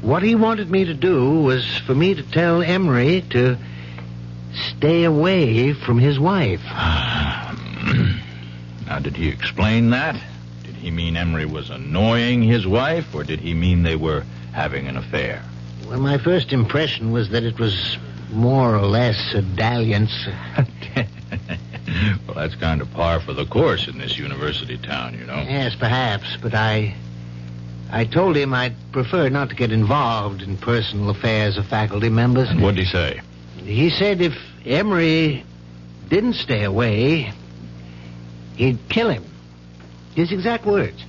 What he wanted me to do was for me to tell Emery to stay away from his wife. Now, did he explain that? Did he mean Emery was annoying his wife, or did he mean they were having an affair? Well, my first impression was that it was more or less a dalliance. Well, that's kind of par for the course in this university town, you know. Yes, perhaps, but I told him I'd prefer not to get involved in personal affairs of faculty members. And what'd he say? He said if Emery didn't stay away, he'd kill him. His exact words.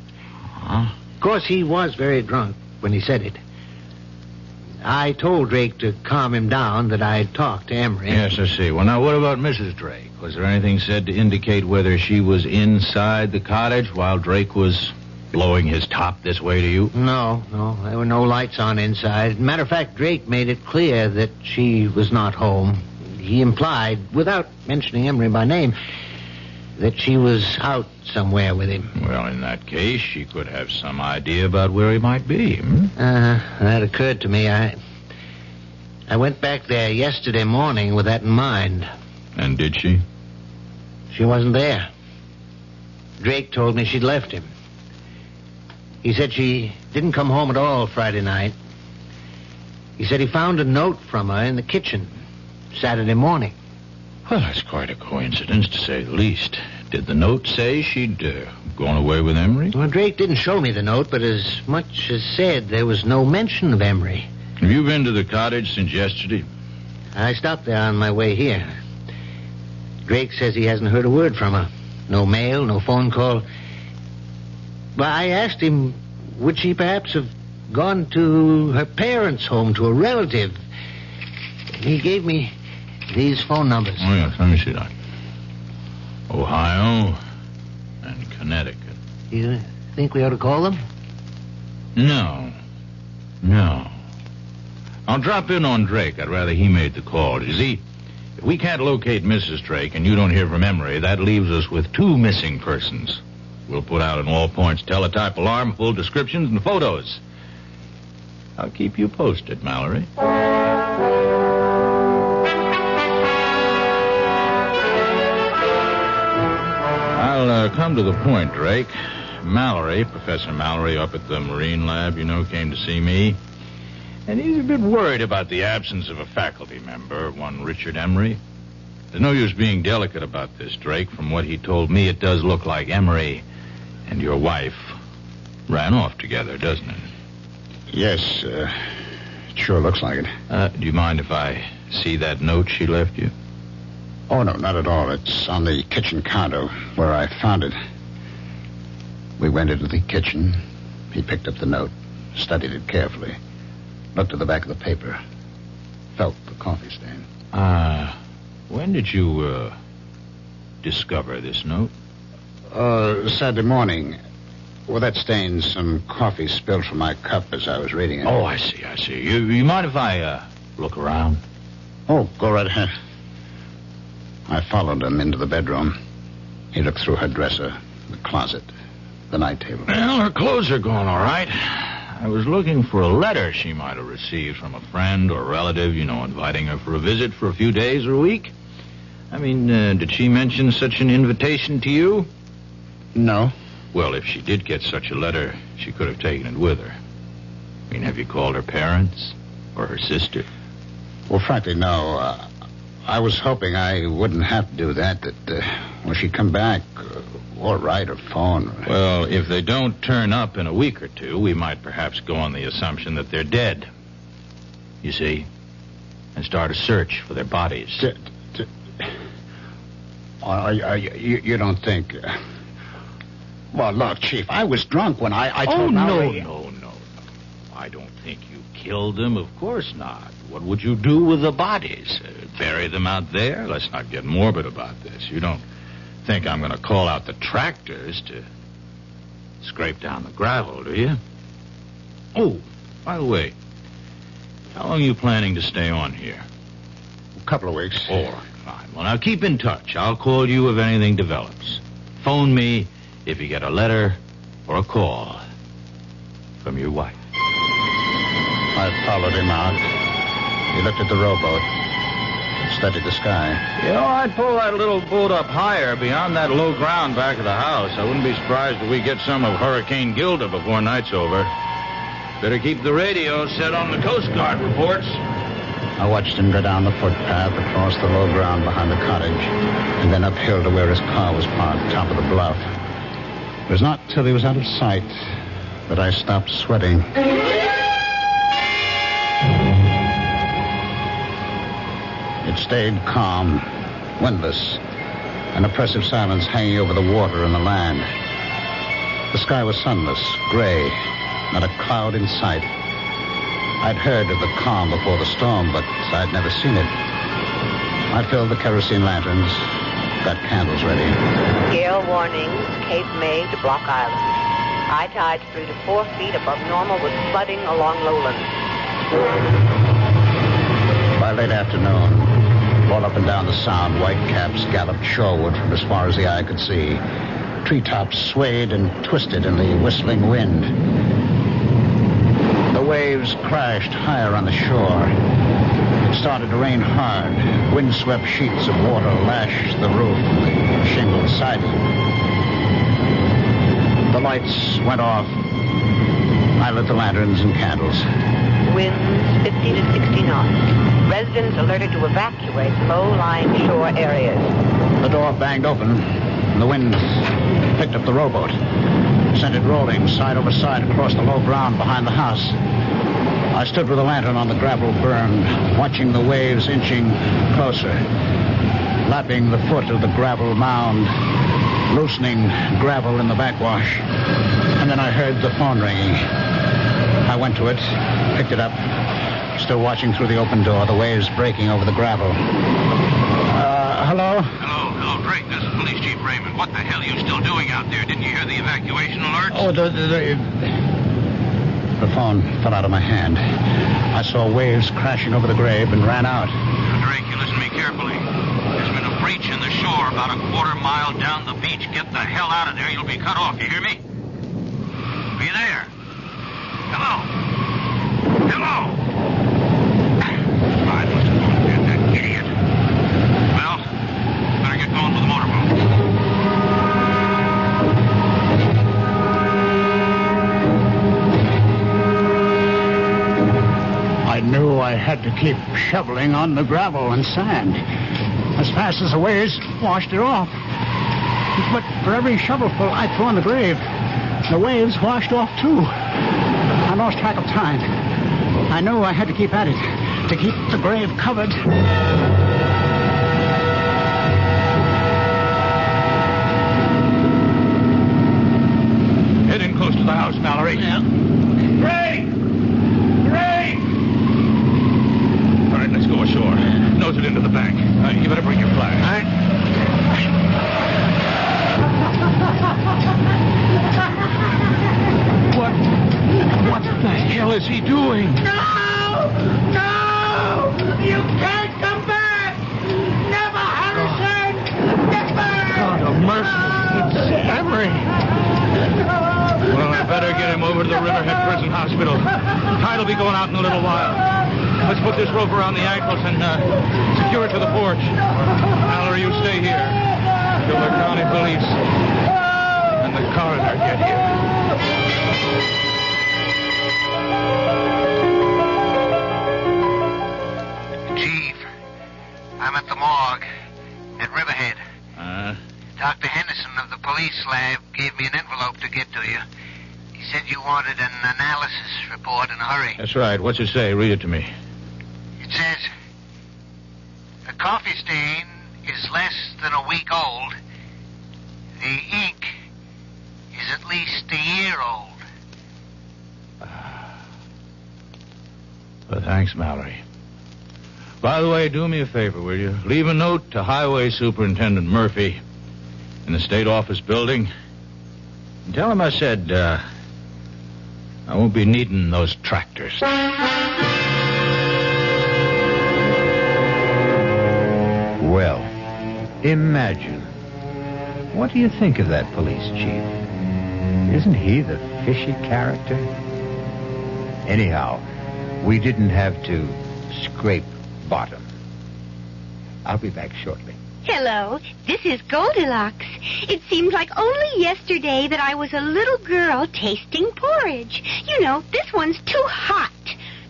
Huh? Of course, he was very drunk when he said it. I told Drake to calm him down, that I'd talked to Emery. Yes, I see. Well, now, what about Mrs. Drake? Was there anything said to indicate whether she was inside the cottage while Drake was blowing his top this way to you? No. There were no lights on inside. Matter of fact, Drake made it clear that she was not home. He implied, without mentioning Emery by name, that she was out somewhere with him. Well, in that case, she could have some idea about where he might be. That occurred to me. I went back there yesterday morning with that in mind. And did she? She wasn't there. Drake told me she'd left him. He said she didn't come home at all Friday night. He said he found a note from her in the kitchen Saturday morning. Well, that's quite a coincidence, to say the least. Did the note say she'd gone away with Emery? Well, Drake didn't show me the note, but as much as said there was no mention of Emery. Have you been to the cottage since yesterday? I stopped there on my way here. Drake says he hasn't heard a word from her. No mail, no phone call. But I asked him, would she perhaps have gone to her parents' home, to a relative? He gave me these phone numbers. Oh, yes, let me see that. Ohio and Connecticut. You think we ought to call them? No. I'll drop in on Drake. I'd rather he made the call. You see, If we can't locate Mrs. Drake and you don't hear from Emery, that leaves us with 2 missing persons. We'll put out an all-points teletype alarm, full descriptions and photos. I'll keep you posted, Mallory. I'll come to the point, Drake. Mallory, Professor Mallory up at the Marine Lab, came to see me. And he's a bit worried about the absence of a faculty member, one Richard Emery. There's no use being delicate about this, Drake. From what he told me, it does look like Emery and your wife ran off together, doesn't it? Yes, it sure looks like it. Do you mind if I see that note she left you? Oh, no, not at all. It's on the kitchen counter where I found it. We went into the kitchen. He picked up the note, studied it carefully, looked at the back of the paper, felt the coffee stain. When did you, discover this note? Saturday morning. Well, that stain's some coffee spilled from my cup as I was reading it. Oh, I see. You mind if I, look around? Oh, go right ahead. I followed him into the bedroom. He looked through her dresser, the closet, the night table. Well, her clothes are gone all right. I was looking for a letter she might have received from a friend or relative, inviting her for a visit for a few days or a week. I mean, did she mention such an invitation to you? No. Well, if she did get such a letter, she could have taken it with her. I mean, have you called her parents or her sister? Well, frankly, no. I was hoping I wouldn't have to do that when she'd come back, or write or phone. Well, if they don't turn up in a week or 2, we might perhaps go on the assumption that they're dead. You see? And start a search for their bodies. You don't think... Well, look, Chief, I was drunk when I told Mallory... No. I don't think you killed them. Of course not. What would you do with the bodies? Bury them out there? Let's not get morbid about this. You don't think I'm going to call out the tractors to scrape down the gravel, do you? Oh, by the way, how long are you planning to stay on here? A couple of weeks. All right, fine. Well, now keep in touch. I'll call you if anything develops. Phone me if you get a letter or a call from your wife. I followed him out. He looked at the rowboat, studied the sky. I'd pull that little boat up higher beyond that low ground back of the house. I wouldn't be surprised if we get some of Hurricane Gilda before night's over. Better keep the radio set on the Coast Guard reports. I watched him go down the footpath across the low ground behind the cottage, and then uphill to where his car was parked, top of the bluff. It was not till he was out of sight that I stopped sweating. It stayed calm, windless, an oppressive silence hanging over the water and the land. The sky was sunless, gray, not a cloud in sight. I'd heard of the calm before the storm, but I'd never seen it. I filled the kerosene lanterns, got candles ready. Gale warnings, Cape May to Block Island. High tides 3 to 4 feet above normal with flooding along lowlands. By late afternoon, all up and down the Sound, whitecaps galloped shoreward from as far as the eye could see. Treetops swayed and twisted in the whistling wind. The waves crashed higher on the shore. It started to rain hard. Windswept sheets of water lashed the roof and the shingled siding. The lights went off. I lit the lanterns and candles. Winds 50 to 60 knots. Residents alerted to evacuate low-lying shore areas. The door banged open, and the wind picked up the rowboat, sent it rolling side over side across the low ground behind the house. I stood with a lantern on the gravel burn, watching the waves inching closer, lapping the foot of the gravel mound, loosening gravel in the backwash. And then I heard the phone ringing. I went to it, picked it up, still watching through the open door, the waves breaking over the gravel. Hello? Hello, Drake. This is Police Chief Raymond. What the hell are you still doing out there? Didn't you hear the evacuation alerts? Oh, the phone fell out of my hand. I saw waves crashing over the grave and ran out. Drake, you listen to me carefully. beach and the shore about a quarter mile down the beach. Get the hell out of there. You'll be cut off. You hear me? Are you there? Hello? Hello? I must have gone dead, that idiot. Well, better get going with the motorboat. I knew I had to keep shoveling on the gravel and sand as fast as the waves washed it off. But for every shovelful I threw on the grave, the waves washed off too. I lost track of time. I knew I had to keep at it to keep the grave covered. Head in close to the house, Mallory. Yeah. Ray! Ray! All right, let's go ashore. Nose it into the bank. You better bring your flag. All right. What the hell is he doing? No! No! You can't come back! Never, Harrison! Never! God of mercy. It's Emery. Well, I better get him over to the Riverhead Prison Hospital. Tide will be going out in a little while. Let's put this rope around the ankles and secure it to the porch. Mallory, you stay here till the county police and the coroner get here. Chief, I'm at the morgue at Riverhead. Dr. Henderson of the police lab gave me an envelope to get to you. He said you wanted an analysis report in a hurry. That's right. What's it say? Read it to me. It says, the coffee stain is less than a week old. The ink is at least a year old. Well, thanks, Mallory. By the way, do me a favor, will you? Leave a note to Highway Superintendent Murphy in the state office building. And tell him I said, I won't be needing those tractors. Well, imagine. What do you think of that police chief? Isn't he the fishy character? Anyhow, we didn't have to scrape bottom. I'll be back shortly. Hello, this is Goldilocks. It seems like only yesterday that I was a little girl tasting porridge. You know, this one's too hot.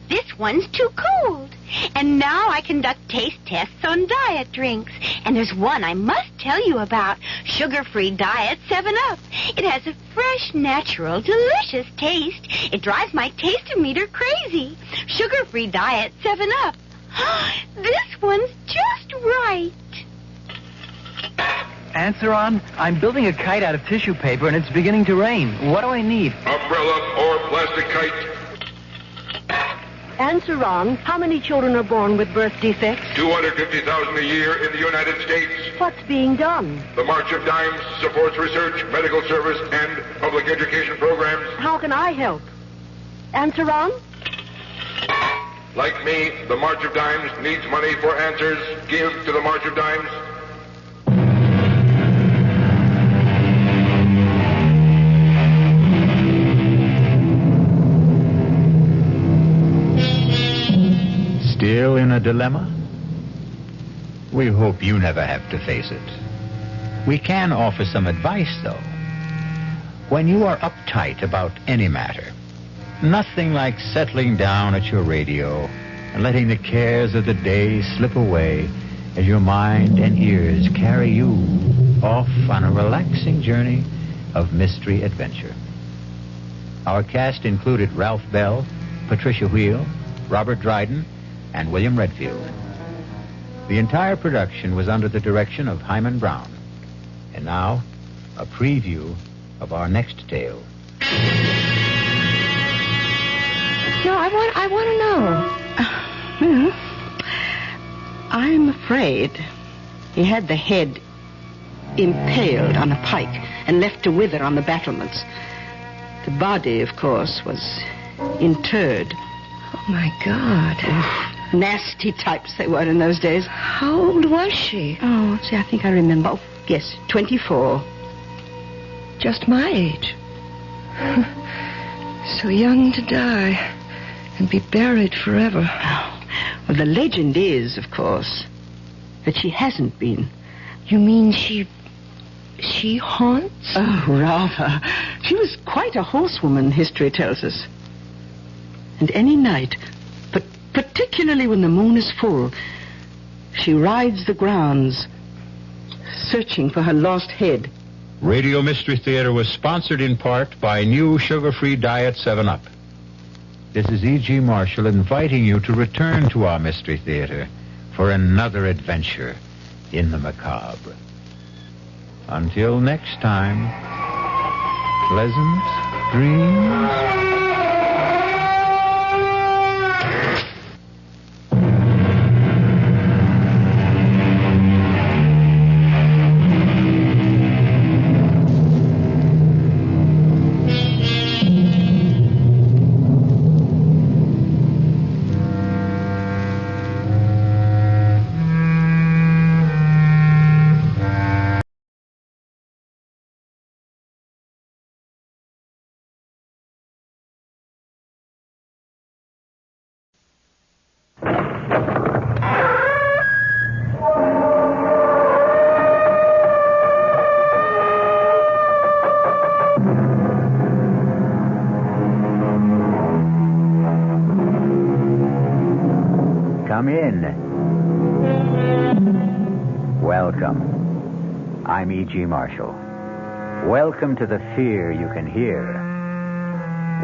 This one's too cold. And now I conduct taste tests on diet drinks. And there's one I must tell you about. Sugar-free diet 7-Up. It has a fresh, natural, delicious taste. It drives my taste-o-meter crazy. Sugar-free diet 7-Up. This one's just right. Answer on. I'm building a kite out of tissue paper, and it's beginning to rain. What do I need? Umbrella or plastic kite. Answer on. How many children are born with birth defects? 250,000 a year in the United States. What's being done? The March of Dimes supports research, medical service, and public education programs. How can I help? Answer on. Like me, the March of Dimes needs money for answers. Give to the March of Dimes. Still in a dilemma? We hope you never have to face it. We can offer some advice, though. When you are uptight about any matter, nothing like settling down at your radio and letting the cares of the day slip away as your mind and ears carry you off on a relaxing journey of mystery adventure. Our cast included Ralph Bell, Patricia Wheel, Robert Dryden, and William Redfield. The entire production was under the direction of Hyman Brown. And now, a preview of our next tale. No, I want to know. Well, I'm afraid he had the head impaled on a pike and left to wither on the battlements. The body, of course, was interred. Oh, my God. Nasty types they were in those days. How old was she? Oh, see, I think I remember. Oh, yes, 24. Just my age. So young to die and be buried forever. Oh, well, the legend is, of course, that she hasn't been. You mean she haunts? Oh, rather. She was quite a horsewoman, history tells us. And any night, but particularly when the moon is full, she rides the grounds, searching for her lost head. Radio Mystery Theater was sponsored in part by new sugar-free Diet 7-Up. This is E.G. Marshall inviting you to return to our Mystery Theater for another adventure in the macabre. Until next time, pleasant dreams. Come in. Welcome. I'm E.G. Marshall. Welcome to the fear you can hear.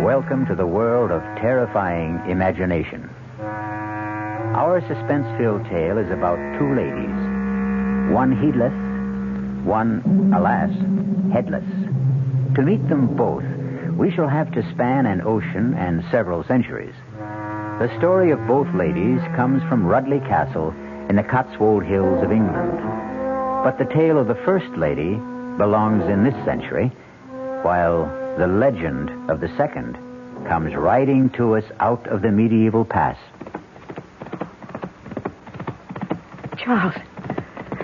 Welcome to the world of terrifying imagination. Our suspense-filled tale is about two ladies. One heedless, one, alas, headless. To meet them both, we shall have to span an ocean and several centuries. The story of both ladies comes from Rudley Castle in the Cotswold Hills of England. But the tale of the first lady belongs in this century, while the legend of the second comes riding to us out of the medieval past. Charles.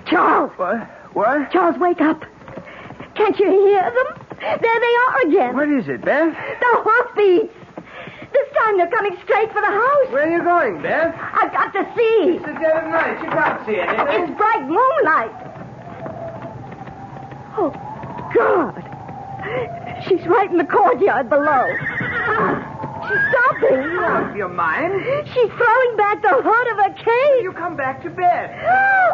Charles! What? Charles, wake up. Can't you hear them? There they are again. What is it, Beth? The hoofbeats. This time they're coming straight for the house. Where are you going, Beth? I've got to see. It's the dead of night. You can't see anything. It's bright moonlight. Oh, God. She's right in the courtyard below. She's stopping. Out of your mind? She's throwing back the hood of her cage. You come back to bed. Oh,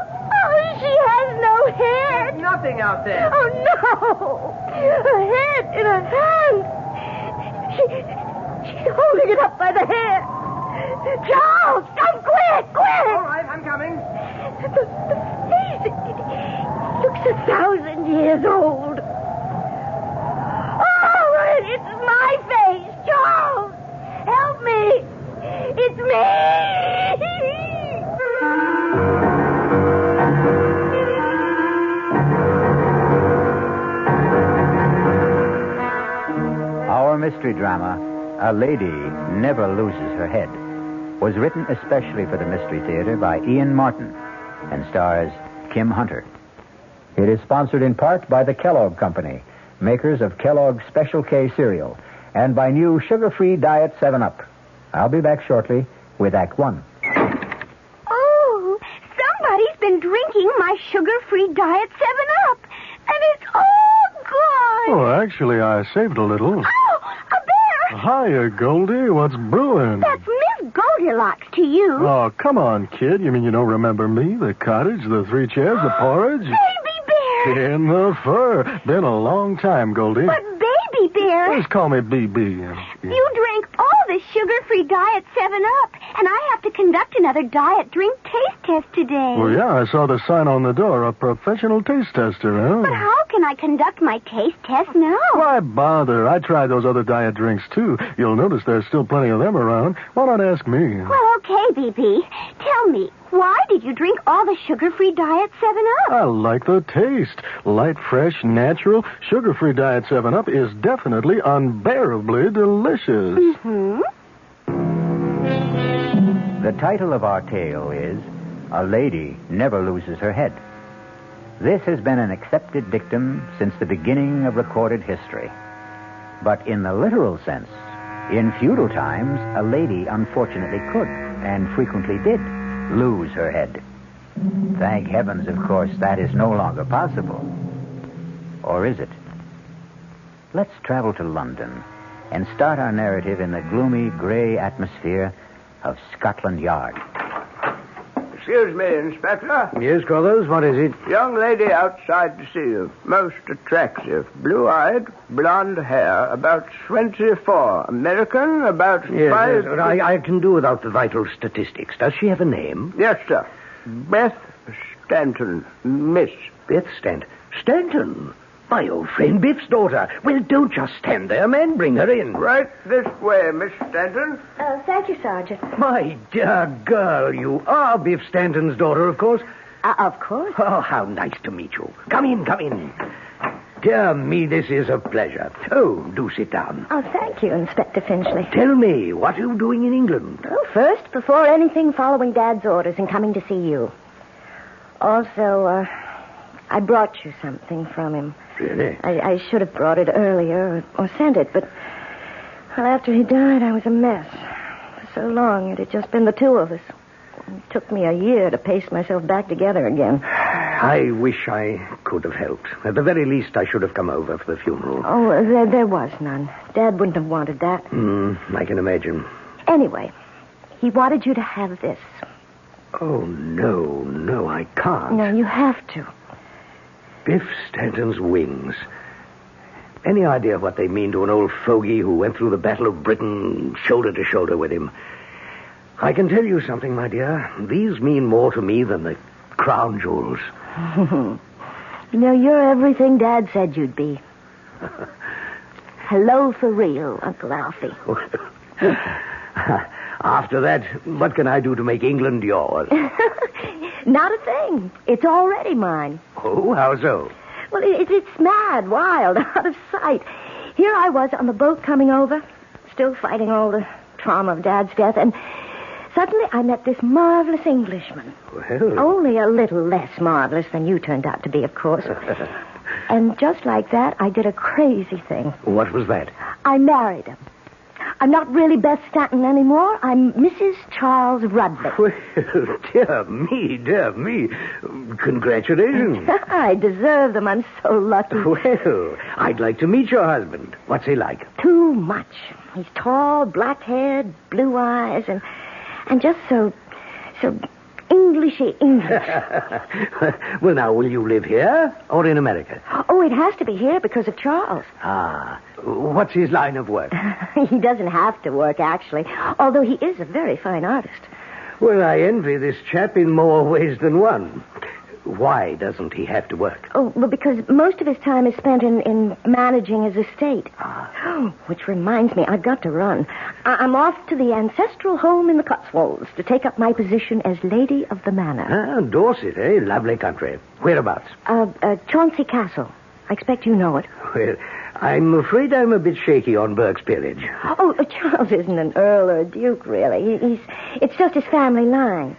she has no head. There's nothing out there. Oh, no. Her head in her hand. She's holding it up by the hair. Charles, come quick. All right, I'm coming. The face, it looks 1,000 years old. Oh, it's my face. Charles, help me. It's me. Our mystery drama, A Lady Never Loses Her Head, was written especially for the Mystery Theater by Ian Martin and stars Kim Hunter. It is sponsored in part by the Kellogg Company, makers of Kellogg's Special K cereal, and by new sugar-free Diet 7-Up. I'll be back shortly with Act One. Oh, somebody's been drinking my sugar-free Diet 7-Up, and it's all gone. Oh, actually, I saved a little. Oh, a bear! Hiya, Goldie. What's brewing? That's Miss Goldilocks to you. Oh, come on, kid. You mean you don't remember me? The cottage, the 3 chairs, the porridge? Baby bear! In the fur. Been a long time, Goldie. But Baby bear... Just call me BB. You drank all the sugar-free Diet 7-Up, and I have to conduct another diet drink taste test today. Well, yeah, I saw the sign on the door, a professional taste tester, huh? But how can I conduct my taste test now? Why bother? I tried those other diet drinks, too. You'll notice there's still plenty of them around. Why not ask me? Well, okay, BB. Tell me, why did you drink all the sugar-free Diet 7-Up? I like the taste. Light, fresh, natural, sugar-free Diet 7-Up is definitely unbearably delicious. Mm-hmm. The title of our tale is A Lady Never Loses Her Head. This has been an accepted dictum since the beginning of recorded history. But in the literal sense, in feudal times, a lady unfortunately could, and frequently did, lose her head. Thank heavens, of course, that is no longer possible. Or is it? Let's travel to London and start our narrative in the gloomy, gray atmosphere of Scotland Yard. Excuse me, Inspector. Yes, Crothers, what is it? Young lady outside to see you. Most attractive. Blue-eyed, blonde hair, about 24. American, about 5... Yes, I can do without the vital statistics. Does she have a name? Yes, sir. Beth Stanton, Miss. Beth Stanton? Stanton? My old friend Biff's daughter. Well, don't just stand there, man. Bring her in. Right this way, Miss Stanton. Thank you, Sergeant. My dear girl, you are Biff Stanton's daughter, of course. Of course. Oh, how nice to meet you. Come in, come in. Dear me, this is a pleasure. Oh, do sit down. Oh, thank you, Inspector Finchley. Tell me, what are you doing in England? Well, first, before anything, following Dad's orders and coming to see you. Also, I brought you something from him. Really? I should have brought it earlier or sent it, but well, after he died, I was a mess. For so long, it had just been the two of us. It took me a year to paste myself back together again. I wish I could have helped. At the very least, I should have come over for the funeral. Oh, there was none. Dad wouldn't have wanted that. I can imagine. Anyway, he wanted you to have this. Oh, no, I can't. No, you have to. Biff Stanton's wings. Any idea what they mean to an old fogey who went through the Battle of Britain shoulder to shoulder with him? I can tell you something, my dear. These mean more to me than the crown jewels. You know, you're everything Dad said you'd be. Hello for real, Uncle Alfie. After that, what can I do to make England yours? Not a thing. It's already mine. Oh, how so? Well, it's mad, wild, out of sight. Here I was on the boat coming over, still fighting all the trauma of Dad's death, and suddenly I met this marvelous Englishman. Well... Only a little less marvelous than you turned out to be, of course. And just like that, I did a crazy thing. What was that? I married him. I'm not really Beth Stanton anymore. I'm Mrs. Charles Rudley. Well, dear me. Congratulations. I deserve them. I'm so lucky. Well, I'd like to meet your husband. What's he like? Too much. He's tall, black-haired, blue eyes, and just so Englishy English. Well, now, will you live here or in America? Oh, it has to be here because of Charles. Ah, what's his line of work? He doesn't have to work, actually, although he is a very fine artist. Well, I envy this chap in more ways than one. Why doesn't he have to work? Oh, well, because most of his time is spent in managing his estate. Oh, which reminds me, I've got to run. I'm off to the ancestral home in the Cotswolds to take up my position as Lady of the Manor. Ah, Dorset, eh? Lovely country. Whereabouts? Chauncey Castle. I expect you know it. Well, I'm afraid I'm a bit shaky on Burke's peerage. Oh, Charles isn't an earl or a duke, really. It's just his family line.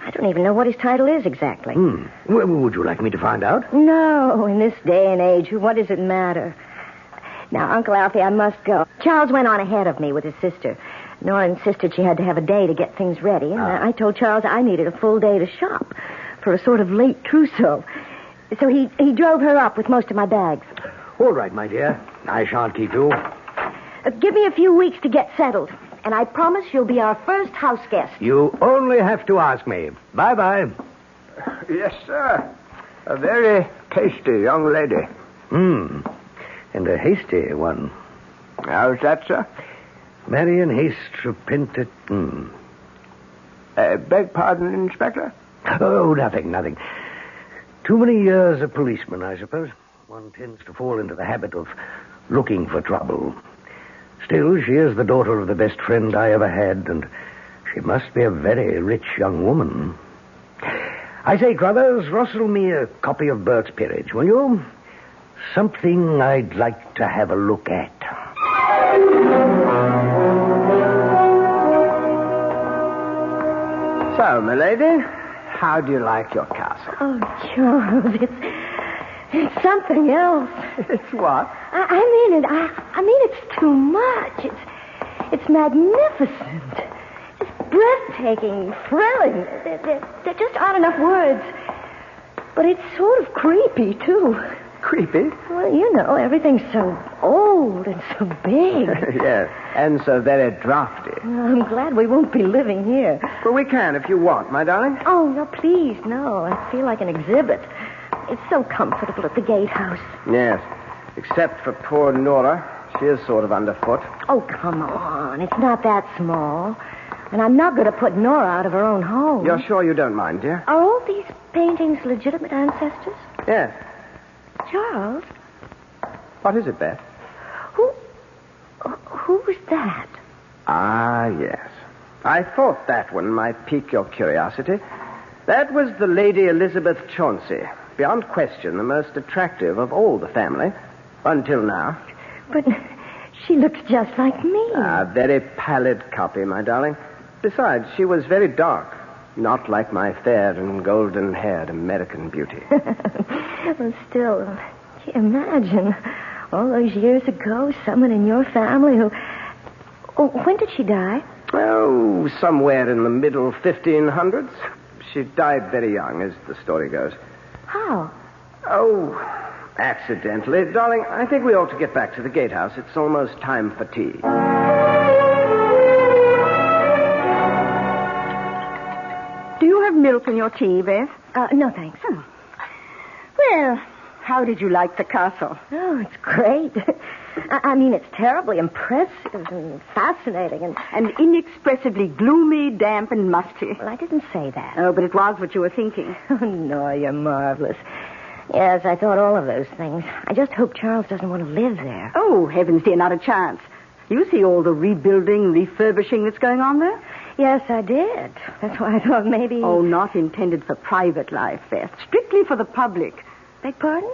I don't even know what his title is exactly. Well, would you like me to find out? No, in this day and age, what does it matter? Now, Uncle Alfie, I must go. Charles went on ahead of me with his sister. Nora insisted she had to have a day to get things ready, and I told Charles I needed a full day to shop for a sort of late trousseau. So he drove her up with most of my bags. All right, my dear. I shan't keep you. Give me a few weeks to get settled, and I promise you'll be our first house guest. You only have to ask me. Bye-bye. Yes, sir. A very tasty young lady. And a hasty one. How's that, sir? Marry in haste, repent it. Beg pardon, Inspector? Oh, nothing. Too many years a policeman, I suppose. One tends to fall into the habit of looking for trouble. Still, she is the daughter of the best friend I ever had, and she must be a very rich young woman. I say, Crothers, rustle me a copy of Burke's Peerage, will you? Something I'd like to have a look at. So, milady, how do you like your castle? Oh, Charles, it's something else. It's what? I mean it's too much. It's magnificent. It's breathtaking, thrilling. There just aren't enough words. But it's sort of creepy, too. Creepy? Well, you know, everything's so old and so big. Yes, and so very drafty. I'm glad we won't be living here. Well, we can if you want, my darling. Oh, no, please, no. I feel like an exhibit. It's so comfortable at the gatehouse. Yes, except for poor Nora. She is sort of underfoot. Oh, come on. It's not that small. And I'm not going to put Nora out of her own home. You're sure you don't mind, dear? Are all these paintings legitimate ancestors? Yes. Charles? What is it, Beth? Who's that? Ah, yes. I thought that one might pique your curiosity. That was the Lady Elizabeth Chauncey. Beyond question, the most attractive of all the family. Until now. But she looks just like me. A very pallid copy, my darling. Besides, she was very dark. Not like my fair and golden-haired American beauty. Well, still, imagine, all those years ago, someone in your family who... Oh, when did she die? Oh, somewhere in the middle 1500s. She died very young, as the story goes. How? Oh, accidentally. Darling, I think we ought to get back to the gatehouse. It's almost time for tea. Do you have milk in your tea, Beth? No, thanks. Oh. Well, how did you like the castle? Oh, it's great. I mean, it's terribly impressive and fascinating and inexpressibly gloomy, damp, and musty. Well, I didn't say that. Oh, but it was what you were thinking. Oh, no, you're marvelous. Yes, I thought all of those things. I just hope Charles doesn't want to live there. Oh, heavens, dear, not a chance. You see all the rebuilding, refurbishing that's going on there? Yes, I did. That's why I thought maybe... Oh, not intended for private life, Beth. Strictly for the public. Beg pardon?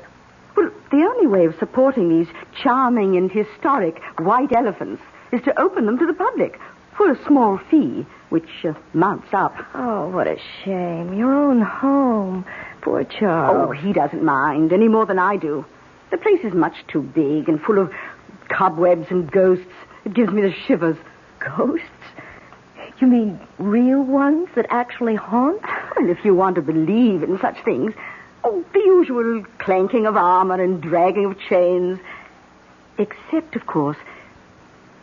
Well, the only way of supporting these charming and historic white elephants is to open them to the public for a small fee, which mounts up. Oh, what a shame. Your own home. Poor Charles. Oh, he doesn't mind any more than I do. The place is much too big and full of cobwebs and ghosts. It gives me the shivers. Ghosts? You mean real ones that actually haunt? Well, if you want to believe in such things... Oh, the usual clanking of armor and dragging of chains. Except, of course,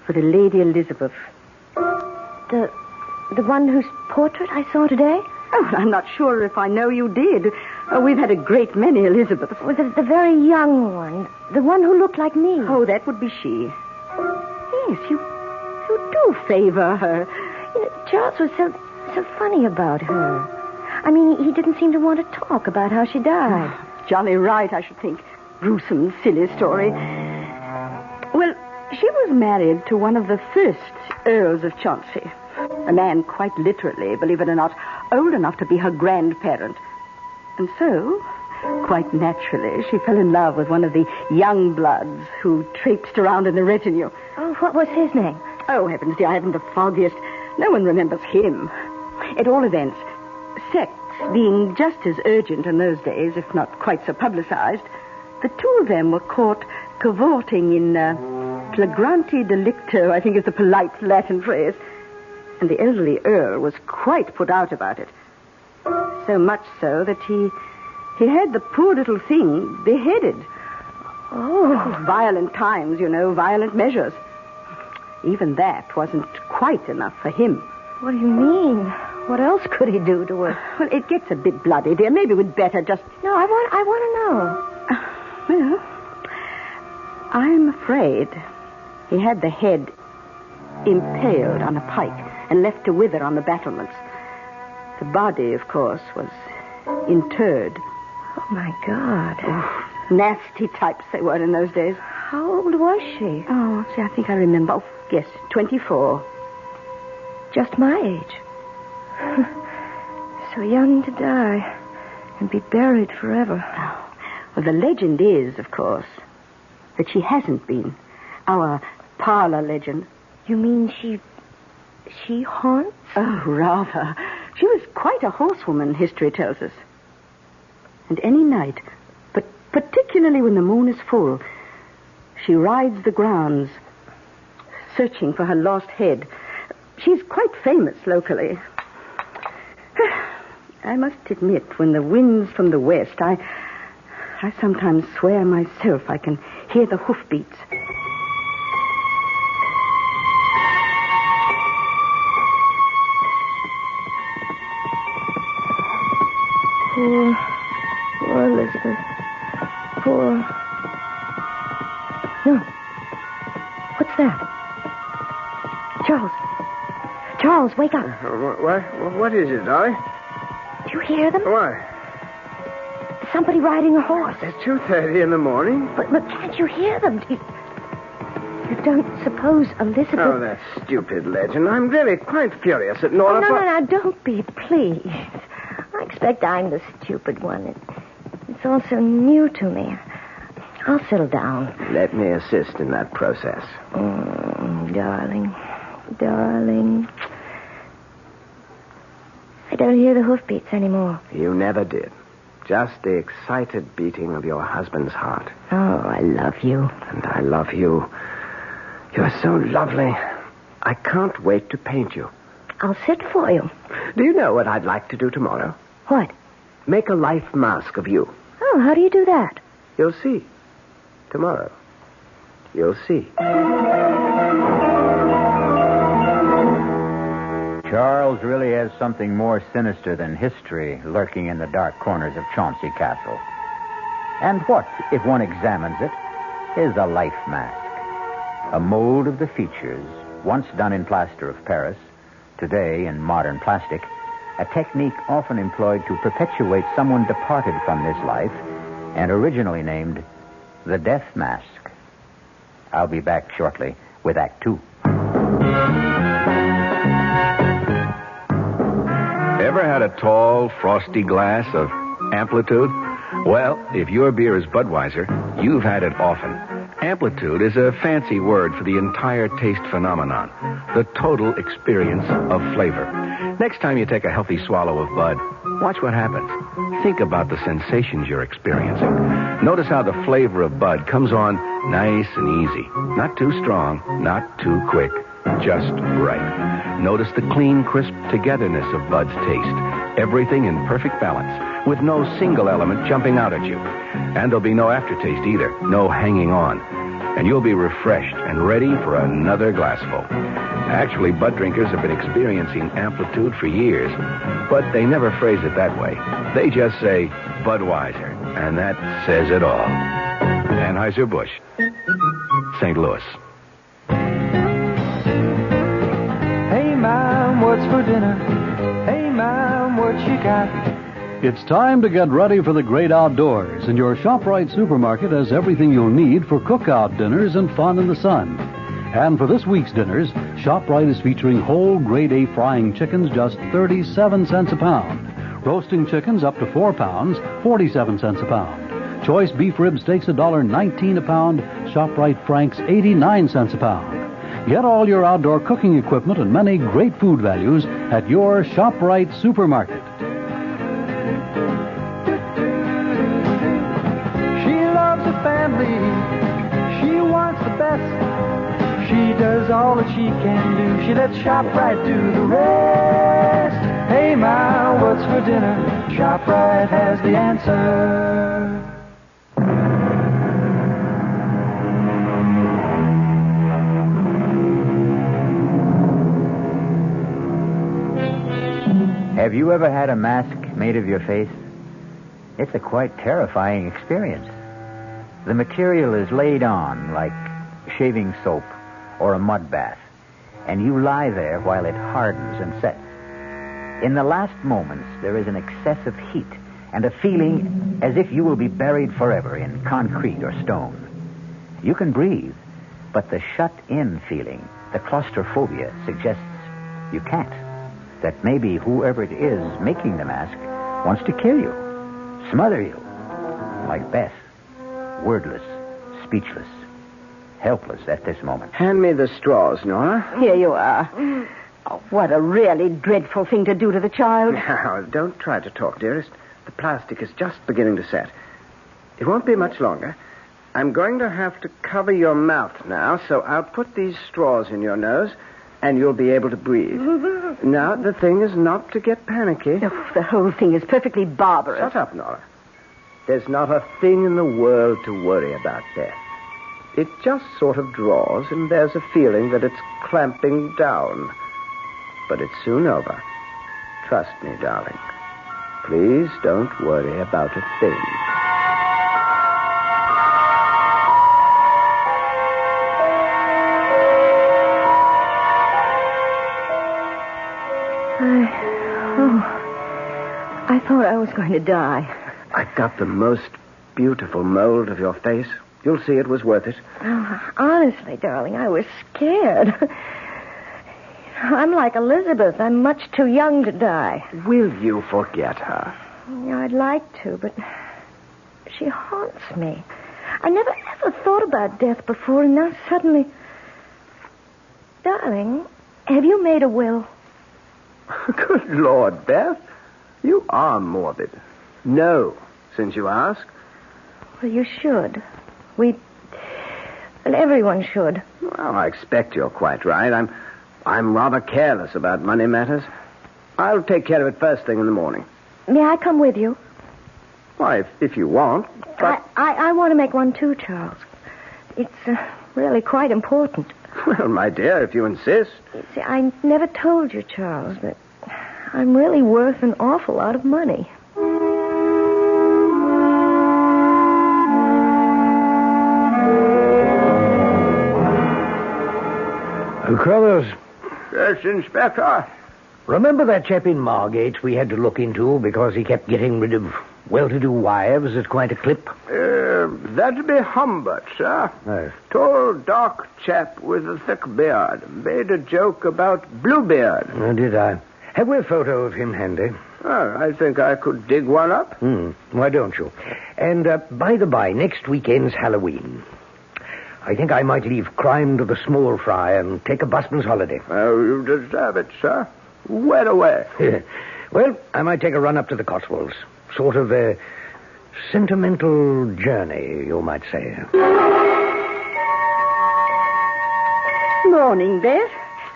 for the Lady Elizabeth. The one whose portrait I saw today? Oh, I'm not sure if I know you did. We've had a great many Elizabeths. Well, the very young one. The one who looked like me. Oh, that would be she. Yes, you do favor her. You know, Charles was so funny about her. I mean, he didn't seem to want to talk about how she died. Jolly right, I should think. Gruesome, silly story. Well, she was married to one of the first Earls of Chauncey. A man quite literally, believe it or not, old enough to be her grandparent. And so, quite naturally, she fell in love with one of the young bloods who traipsed around in the retinue. Oh, what was his name? Oh, heavens, dear, I haven't the foggiest. No one remembers him. At all events, sex being just as urgent in those days, if not quite so publicized, the two of them were caught cavorting in flagrante delicto, I think is the polite Latin phrase. And the elderly Earl was quite put out about it. So much so that he had the poor little thing beheaded. Oh. Violent times, you know, violent measures. Even that wasn't quite enough for him. What do you mean? What else could he do to her? Well, it gets a bit bloody, dear. Maybe we'd better just... No, I want to know. Well, I'm afraid he had the head impaled on a pike and left to wither on the battlements. The body, of course, was interred. Oh, my God. Oh, nasty types they were in those days. How old was she? Oh, see, I think I remember. Oh, yes, 24. Just my age. So young to die and be buried forever. Oh. Well, the legend is, of course, that she hasn't been. Our parlor legend. You mean she haunts? Oh, rather. She was quite a horsewoman, history tells us. And any night, but particularly when the moon is full, she rides the grounds, searching for her lost head. She's quite famous locally. I must admit, when the wind's from the west, I sometimes swear myself I can hear the hoofbeats. Poor Elizabeth. Poor... No. What's that? Charles, wake up. What is it, Dolly? Do you hear them? What? Somebody riding a horse. It's 2:30 in the morning. But can't you hear them? You don't suppose Elizabeth... Oh, that stupid legend. I'm really quite furious at Nora. No, don't be, please. I expect I'm the stupid one. It's all so new to me. I'll settle down. Let me assist in that process. Darling. I don't hear the hoofbeats anymore. You never did. Just the excited beating of your husband's heart. Oh, I love you. And I love you. You're so lovely. I can't wait to paint you. I'll sit for you. Do you know what I'd like to do tomorrow? What? Make a life mask of you. Oh, how do you do that? You'll see. Tomorrow. You'll see. Charles really has something more sinister than history lurking in the dark corners of Chauncey Castle. And what, if one examines it, is a life mask? A mold of the features, once done in plaster of Paris, today in modern plastic, a technique often employed to perpetuate someone departed from this life and originally named the death mask. I'll be back shortly with Act 2. Ever had a tall, frosty glass of Amplitude? Well, if your beer is Budweiser, you've had it often. Amplitude is a fancy word for the entire taste phenomenon, the total experience of flavor. Next time you take a healthy swallow of Bud, watch what happens. Think about the sensations you're experiencing. Notice how the flavor of Bud comes on nice and easy. Not too strong, not too quick, just right. Notice the clean, crisp togetherness of Bud's taste. Everything in perfect balance, with no single element jumping out at you. And there'll be no aftertaste either, no hanging on. And you'll be refreshed and ready for another glassful. Actually, Bud drinkers have been experiencing Amplitude for years, but they never phrase it that way. They just say Budweiser, and that says it all. Anheuser-Busch, St. Louis. Hey, Mom, what's for dinner? Hey, Mom, what you got? It's time to get ready for the great outdoors, and your ShopRite supermarket has everything you'll need for cookout dinners and fun in the sun. And for this week's dinners, ShopRite is featuring whole grade A frying chickens just 37 cents a pound. Roasting chickens up to 4 pounds, 47 cents a pound. Choice beef rib steaks $1.19 a pound. ShopRite Franks 89 cents a pound. Get all your outdoor cooking equipment and many great food values at your ShopRite supermarket. She loves her family. She wants the best. She does all that she can do. She lets ShopRite do the rest. Hey, Ma, what's for dinner? ShopRite has the answer. Have you ever had a mask made of your face? It's a quite terrifying experience. The material is laid on like shaving soap or a mud bath, and you lie there while it hardens and sets. In the last moments, there is an excess of heat and a feeling as if you will be buried forever in concrete or stone. You can breathe, but the shut-in feeling, the claustrophobia, suggests you can't. That maybe whoever it is making the mask wants to kill you, smother you, like Beth, wordless, speechless, helpless at this moment. Hand me the straws, Nora. Here you are. Oh, what a really dreadful thing to do to the child. Now, don't try to talk, dearest. The plastic is just beginning to set. It won't be much longer. I'm going to have to cover your mouth now, so I'll put these straws in your nose, and you'll be able to breathe. Now, the thing is not to get panicky. Oh, the whole thing is perfectly barbarous. Shut up, Nora. There's not a thing in the world to worry about, Beth. It just sort of draws, and there's a feeling that it's clamping down. But it's soon over. Trust me, darling. Please don't worry about a thing. I thought I was going to die. I've got the most beautiful mold of your face. You'll see it was worth it. Oh, honestly, darling, I was scared. I'm like Elizabeth. I'm much too young to die. Will you forget her? I'd like to, but she haunts me. I never ever thought about death before, and now suddenly... Darling, have you made a will? Good Lord, Beth. You are morbid. No, since you ask. Well, you should. Well, everyone should. Well, I expect you're quite right. I'm rather careless about money matters. I'll take care of it first thing in the morning. May I come with you? Why, if you want. But... I want to make one too, Charles. It's really quite important. Well, my dear, if you insist. You see, I never told you, Charles, that I'm really worth an awful lot of money. Crothers. Yes, Inspector. Remember that chap in Margate we had to look into because he kept getting rid of well-to-do wives at quite a clip? That'd be Humbert, sir. Yes. Tall, dark chap with a thick beard. Made a joke about Bluebeard. Oh, did I? Have we a photo of him handy? Oh, I think I could dig one up. Why don't you? And, by the by, next weekend's Halloween. I think I might leave crime to the small fry and take a busman's holiday. Oh, you deserve it, sir. Where away? Well, I might take a run up to the Cotswolds. Sort of a sentimental journey, you might say. Morning, Beth.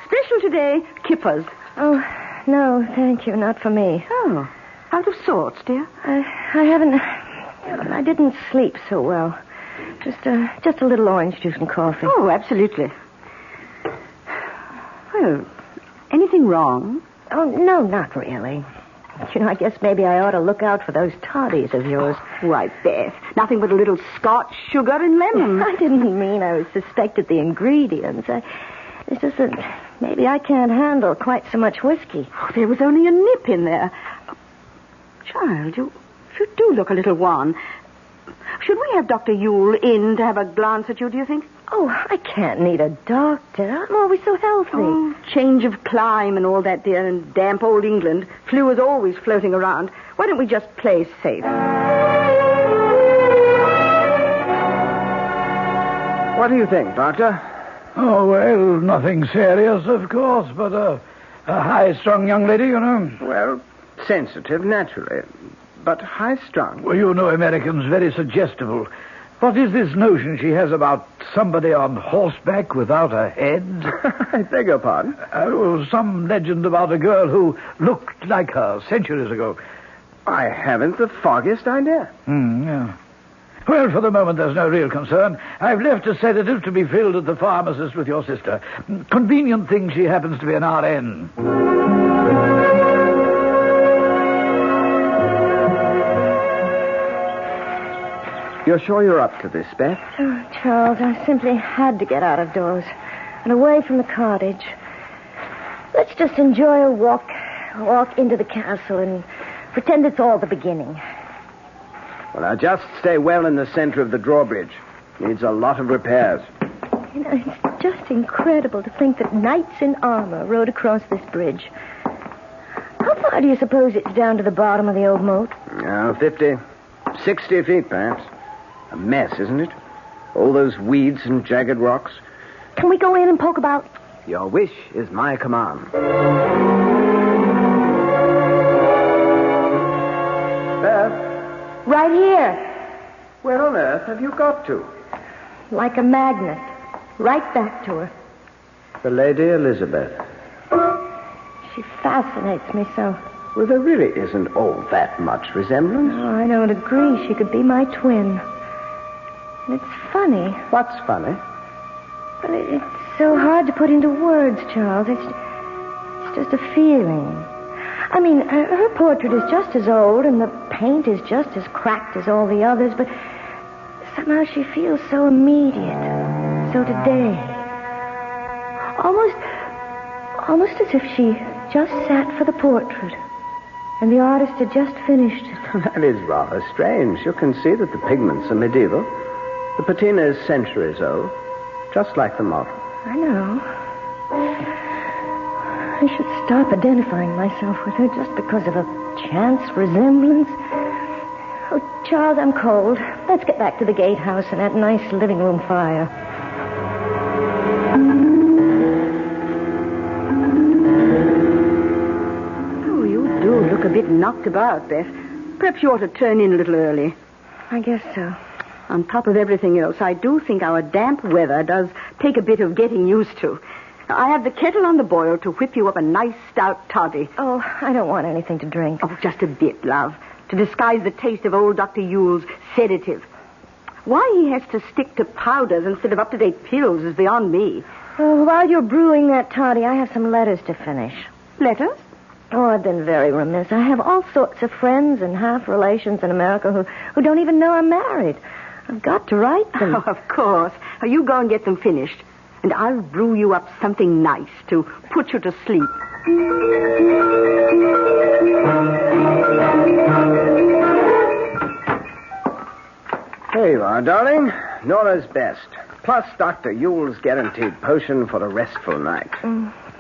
Special today, kippers. Oh, no, thank you, not for me. Oh, out of sorts, dear? I didn't sleep so well. Just a little orange juice and coffee. Oh, absolutely. Well, anything wrong? Oh, no, not really. You know, I guess maybe I ought to look out for those toddies of yours. Why, Beth, nothing but a little Scotch, sugar, and lemon. I didn't mean I suspected the ingredients. It's just that maybe I can't handle quite so much whiskey. Oh, there was only a nip in there. Child, you do look a little wan. Should we have Dr. Yule in to have a glance at you, do you think? Oh, I can't need a doctor. I'm always so healthy. Oh, change of clime and all that, dear, and damp old England. Flu is always floating around. Why don't we just play safe? What do you think, Doctor? Oh, well, nothing serious, of course, but a high-strung young lady, you know. Well, sensitive, naturally. But high-strung. Well, you know Americans, very suggestible. What is this notion she has about somebody on horseback without a head? I beg your pardon? Some legend about a girl who looked like her centuries ago. I haven't the foggiest idea. Yeah. Well, for the moment, there's no real concern. I've left a sedative to be filled at the pharmacist with your sister. Convenient thing she happens to be an RN. You're sure you're up to this, Beth? Oh, Charles, I simply had to get out of doors and away from the cottage. Let's just enjoy a walk into the castle and pretend it's all the beginning. Well, now, just stay well in the center of the drawbridge. Needs a lot of repairs. You know, it's just incredible to think that knights in armor rode across this bridge. How far do you suppose it's down to the bottom of the old moat? 50, 60 feet, perhaps. A mess, isn't it? All those weeds and jagged rocks. Can we go in and poke about? Your wish is my command. Beth? Right here. Where on earth have you got to? Like a magnet. Right back to her. The Lady Elizabeth. She fascinates me so. Well, there really isn't all that much resemblance. Oh, I don't agree. She could be my twin. And it's funny. What's funny? But it's so hard to put into words, Charles. It's just a feeling. I mean, her portrait is just as old, and the paint is just as cracked as all the others, but somehow she feels so immediate, so today. Almost as if she just sat for the portrait, and the artist had just finished it. That is rather strange. You can see that the pigments are medieval. The patina is centuries old, just like the model. I know. I should stop identifying myself with her just because of a chance resemblance. Oh, Charles, I'm cold. Let's get back to the gatehouse and that nice living room fire. Oh, you do look a bit knocked about, Beth. Perhaps you ought to turn in a little early. I guess so. On top of everything else, I do think our damp weather does take a bit of getting used to. I have the kettle on the boil to whip you up a nice stout toddy. Oh, I don't want anything to drink. Oh, just a bit, love, to disguise the taste of old Dr. Yule's sedative. Why he has to stick to powders instead of up-to-date pills is beyond me. Oh, while you're brewing that toddy, I have some letters to finish. Letters? Oh, I've been very remiss. I have all sorts of friends and half-relations in America who don't even know I'm married. I've got to write them. Oh, of course. You go and get them finished. And I'll brew you up something nice to put you to sleep. Here you are, darling. Nora's best. Plus Dr. Yule's guaranteed potion for a restful night.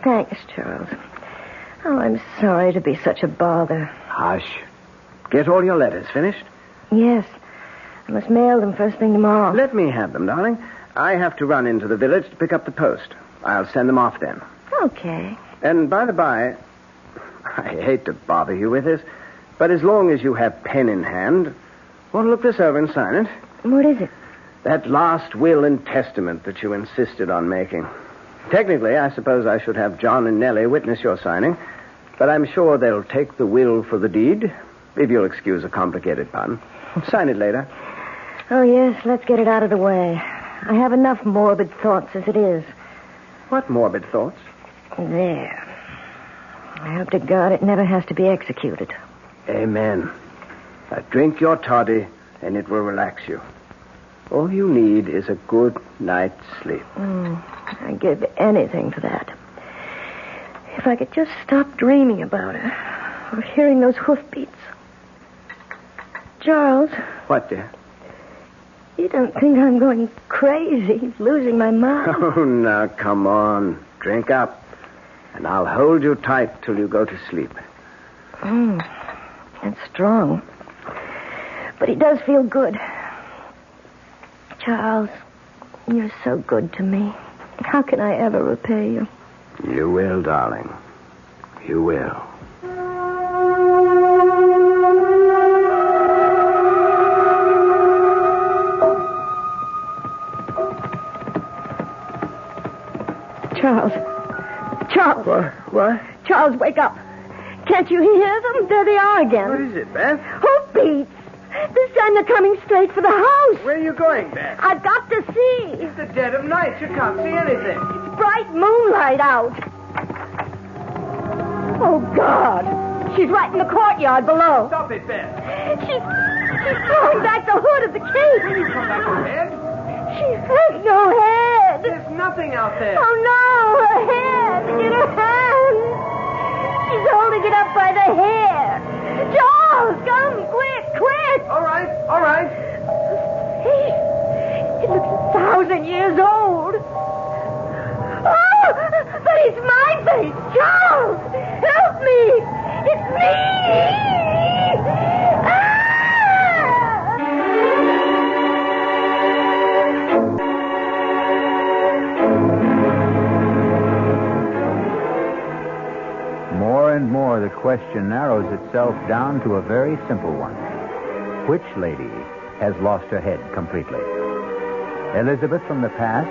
Thanks, Charles. Oh, I'm sorry to be such a bother. Hush. Get all your letters finished? Yes. I must mail them first thing tomorrow. Let me have them, darling. I have to run into the village to pick up the post. I'll send them off then. Okay. And by the by, I hate to bother you with this, but as long as you have pen in hand, want to look this over and sign it? What is it? That last will and testament that you insisted on making. Technically, I suppose I should have John and Nellie witness your signing, but I'm sure they'll take the will for the deed, if you'll excuse a complicated pun. Sign it later. Oh, yes, let's get it out of the way. I have enough morbid thoughts as it is. What morbid thoughts? There. I hope to God it never has to be executed. Amen. Now drink your toddy, and it will relax you. All you need is a good night's sleep. I'd give anything for that. If I could just stop dreaming about her, or hearing those hoofbeats. Charles. What, dear? You don't think I'm going crazy, losing my mind? Oh, now, come on. Drink up. And I'll hold you tight till you go to sleep. It's strong. But it does feel good. Charles, you're so good to me. How can I ever repay you? You will, darling. You will. Charles. What? Charles, wake up. Can't you hear them? There they are again. What is it, Beth? Hoofbeats. This time they're coming straight for the house. Where are you going, Beth? I've got to see. It's the dead of night. You can't see anything. It's bright moonlight out. Oh, God. She's right in the courtyard below. Stop it, Beth. She's throwing back the hood of the cage. Will you come back to bed? She has no head. There's nothing out there. Oh, no. Her head in her hand. She's holding it up by the hair. Charles, come, quick. All right. Hey, it looks 1,000 years old. Oh, but it's my face. Charles, help me. It's me. hour, the question narrows itself down to a very simple one. Which lady has lost her head completely? Elizabeth from the past,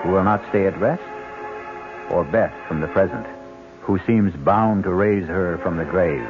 who will not stay at rest? Or Beth from the present, who seems bound to raise her from the grave?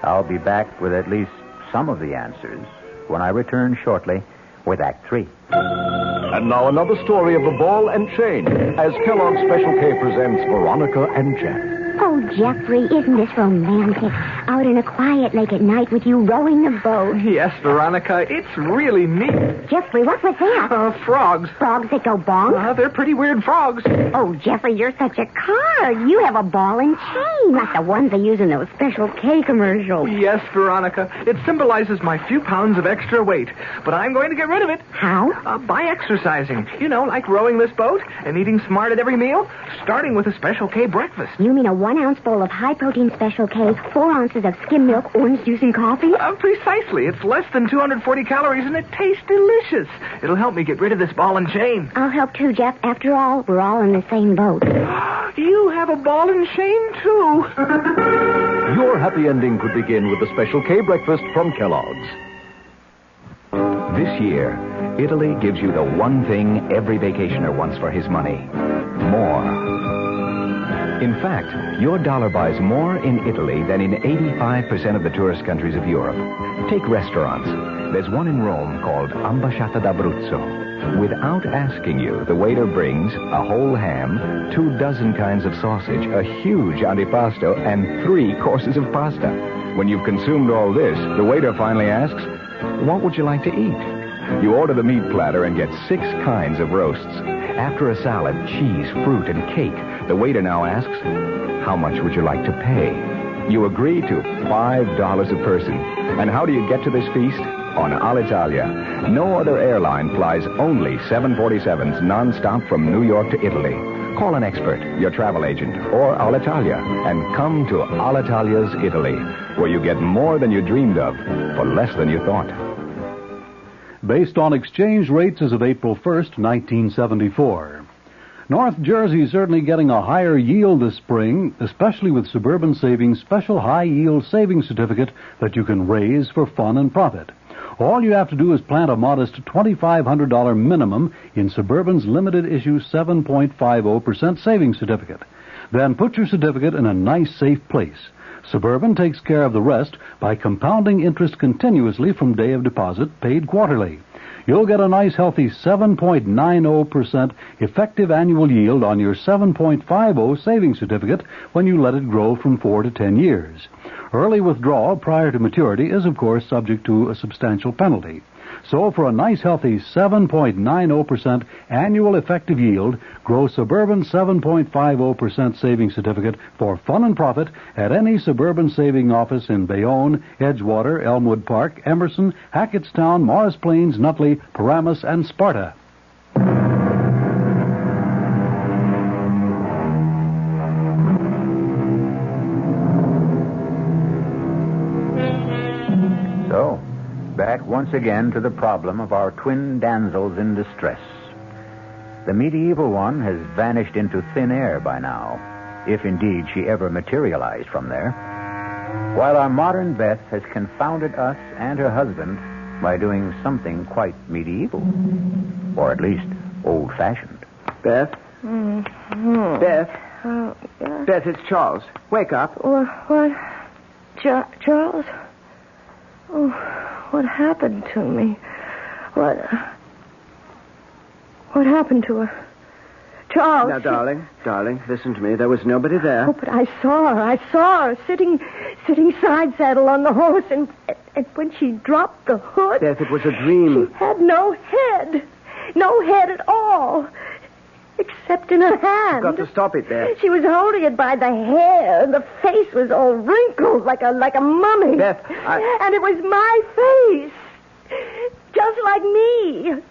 I'll be back with at least some of the answers when I return shortly with Act 3. And now another story of the ball and chain as Kellogg's Special K presents Veronica and Jack. Oh, Jeffrey, isn't this romantic? Out in a quiet lake at night with you rowing the boat. Yes, Veronica, it's really neat. Jeffrey, what was that? Frogs. Frogs that go bonk? They're pretty weird frogs. Oh, Jeffrey, you're such a card. You have a ball and chain, like the ones they use in those Special K commercials. Yes, Veronica. It symbolizes my few pounds of extra weight. But I'm going to get rid of it. How? By exercising. You know, like rowing this boat and eating smart at every meal, starting with a Special K breakfast. You mean a 1-ounce bowl of high-protein Special K, 4 ounces of skim milk, orange juice, and coffee? Precisely. It's less than 240 calories, and it tastes delicious. It'll help me get rid of this ball and chain. I'll help too, Jeff. After all, we're all in the same boat. You have a ball and chain, too. Your happy ending could begin with the Special K breakfast from Kellogg's. This year, Italy gives you the one thing every vacationer wants for his money. More. In fact, your dollar buys more in Italy than in 85% of the tourist countries of Europe. Take restaurants. There's one in Rome called Ambasciata d'Abruzzo. Without asking you, the waiter brings a whole ham, 24 kinds of sausage, a huge antipasto, and 3 courses of pasta. When you've consumed all this, the waiter finally asks, "What would you like to eat?" You order the meat platter and get 6 kinds of roasts. After a salad, cheese, fruit, and cake, the waiter now asks, "How much would you like to pay?" You agree to $5 a person. And how do you get to this feast? On Alitalia. No other airline flies only 747s nonstop from New York to Italy. Call an expert, your travel agent, or Alitalia, and come to Alitalia's Italy, where you get more than you dreamed of for less than you thought. Based on exchange rates as of April 1st, 1974. North Jersey is certainly getting a higher yield this spring, especially with Suburban Savings' special high-yield savings certificate that you can raise for fun and profit. All you have to do is plant a modest $2,500 minimum in Suburban's limited-issue 7.50% savings certificate. Then put your certificate in a nice, safe place. Suburban takes care of the rest by compounding interest continuously from day of deposit, paid quarterly. You'll get a nice, healthy 7.90% effective annual yield on your 7.50 savings certificate when you let it grow from 4 to 10 years. Early withdrawal prior to maturity is, of course, subject to a substantial penalty. So for a nice, healthy 7.90% annual effective yield, grow Suburban 7.50% savings certificate for fun and profit at any Suburban saving office in Bayonne, Edgewater, Elmwood Park, Emerson, Hackettstown, Morris Plains, Nutley, Paramus, and Sparta. So, back once again to the problem of our twin damsels in distress. The medieval one has vanished into thin air by now, if indeed she ever materialized from there, while our modern Beth has confounded us and her husband by doing something quite medieval, or at least old-fashioned. Beth? Mm-hmm. Beth? Oh, yeah. Beth, it's Charles. Wake up. What? Charles? Oh, what happened to me? What happened to her? Charles. Now, darling, listen to me. There was nobody there. Oh, but I saw her sitting side saddle on the horse, and when she dropped the hood... Beth, it was a dream. She had no head at all, except in her hand. You've got to stop it, Beth. She was holding it by the hair, and the face was all wrinkled like a mummy. Beth, And it was my face, just like me.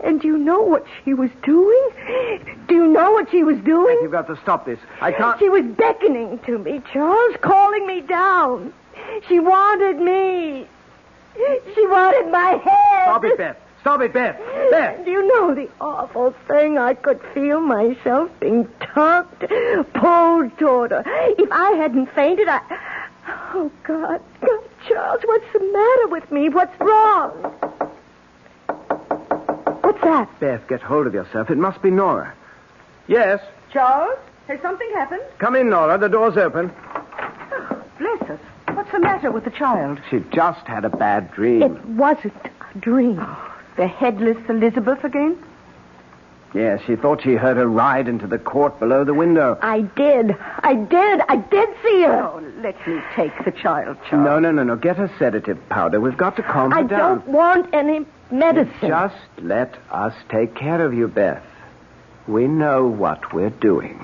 And do you know what she was doing? Do you know what she was doing? You've got to stop this. I can't... She was beckoning to me, Charles, calling me down. She wanted me. She wanted my head. Stop it, Beth. Stop it, Beth. Beth! Do you know the awful thing? I could feel myself being tugged, pulled toward her. If I hadn't fainted, Oh, God. God, Charles, what's the matter with me? What's wrong? What's that? Beth, get hold of yourself. It must be Nora. Yes? Charles, has something happened? Come in, Nora. The door's open. Oh, bless us. What's the matter with the child? She just had a bad dream. It wasn't a dream. The headless Elizabeth again? Yes, she thought she heard her ride into the court below the window. I did see her. Oh, let me take the child, Charles. No. Get her sedative powder. We've got to calm her I down. don't want any medicine. Just let us take care of you, Beth. We know what we're doing.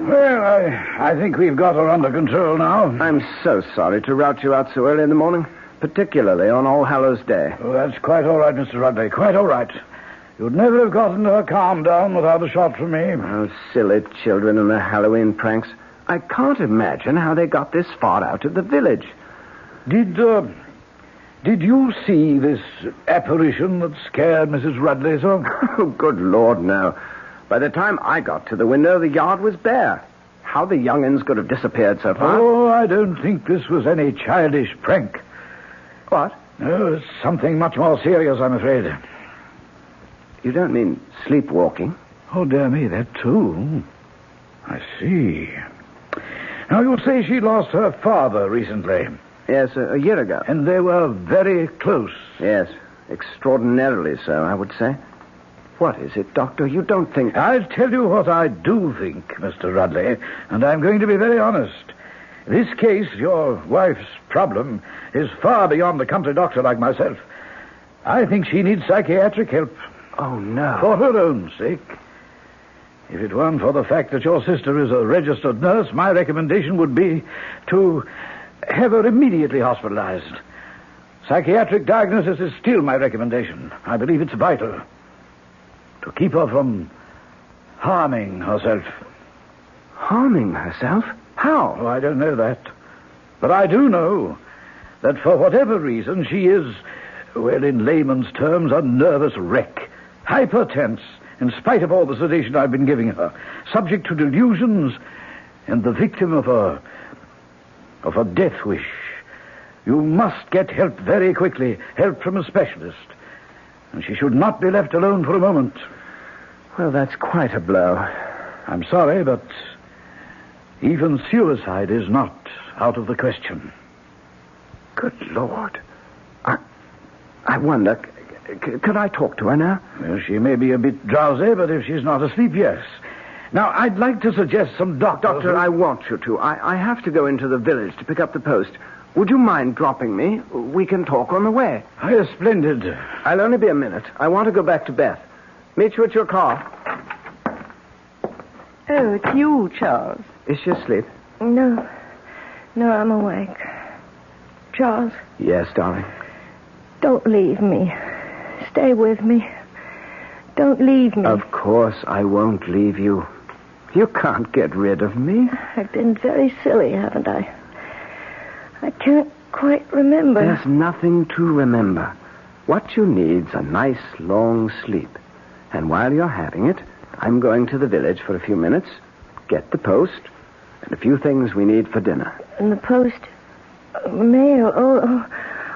Well, I think we've got her under control now. I'm so sorry to rout you out so early in the morning, particularly on All Hallows Day. Oh, that's quite all right, Mr. Rudley, quite all right. You'd never have gotten her calmed down without a shot from me. Oh, silly children and their Halloween pranks. I can't imagine how they got this far out of the village. Did you see this apparition that scared Mrs. Rudley so? Oh, good Lord, no. By the time I got to the window, the yard was bare. How the young'uns could have disappeared so far? Oh, I don't think this was any childish prank. What? No, it's something much more serious, I'm afraid. You don't mean sleepwalking? Oh, dear me, that too. I see. Now, you say she lost her father recently. Yes, a year ago. And they were very close. Yes, extraordinarily so, I would say. What is it, Doctor? You don't think... I'll tell you what I do think, Mr. Rudley, and I'm going to be very honest. This case, your wife's problem, is far beyond a country doctor like myself. I think she needs psychiatric help. Oh, no. For her own sake. If it weren't for the fact that your sister is a registered nurse, my recommendation would be to have her immediately hospitalized. Psychiatric diagnosis is still my recommendation. I believe it's vital to keep her from harming herself. Harming herself? How? Oh, I don't know that. But I do know that for whatever reason she is, well, in layman's terms, a nervous wreck. Hypertense, in spite of all the sedation I've been giving her. Subject to delusions and the victim of a death wish. You must get help very quickly. Help from a specialist. And she should not be left alone for a moment. Well, that's quite a blow. I'm sorry, but even suicide is not out of the question. Good Lord. I wonder, could I talk to her now? Well, she may be a bit drowsy, but if she's not asleep, yes. Now, I'd like to suggest some doctors... Doctor, I want you to. I have to go into the village to pick up the post. Would you mind dropping me? We can talk on the way. Oh, splendid. I'll only be a minute. I want to go back to Beth. Meet you at your car. Oh, it's you, Charles. Is she asleep? No, I'm awake. Charles. Yes, darling. Don't leave me. Stay with me. Don't leave me. Of course I won't leave you. You can't get rid of me. I've been very silly, haven't I? I can't quite remember. There's nothing to remember. What you need's a nice, long sleep. And while you're having it, I'm going to the village for a few minutes, get the post, and a few things we need for dinner. And the post? Mail?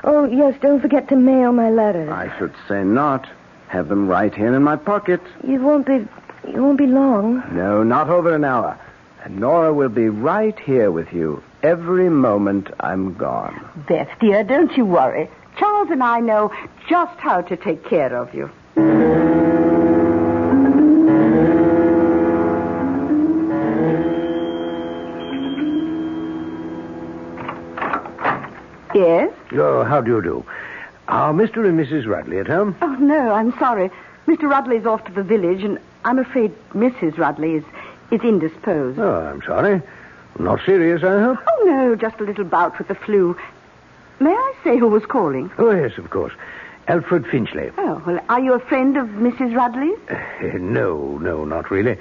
Oh, yes, don't forget to mail my letters. I should say not. Have them right here in my pocket. You won't be long. No, not over an hour. And Nora will be right here with you every moment I'm gone. Beth, dear, don't you worry. Charles and I know just how to take care of you. Yes? Oh, how do you do? Are Mr. and Mrs. Rudley at home? Oh, no, I'm sorry. Mr. Rudley's off to the village, and I'm afraid Mrs. Rudley is indisposed. Oh, I'm sorry. Not serious, I hope? Oh, no, just a little bout with the flu. May I say who was calling? Oh, yes, of course. Alfred Finchley. Oh, well, are you a friend of Mrs. Rudley's? No, not really.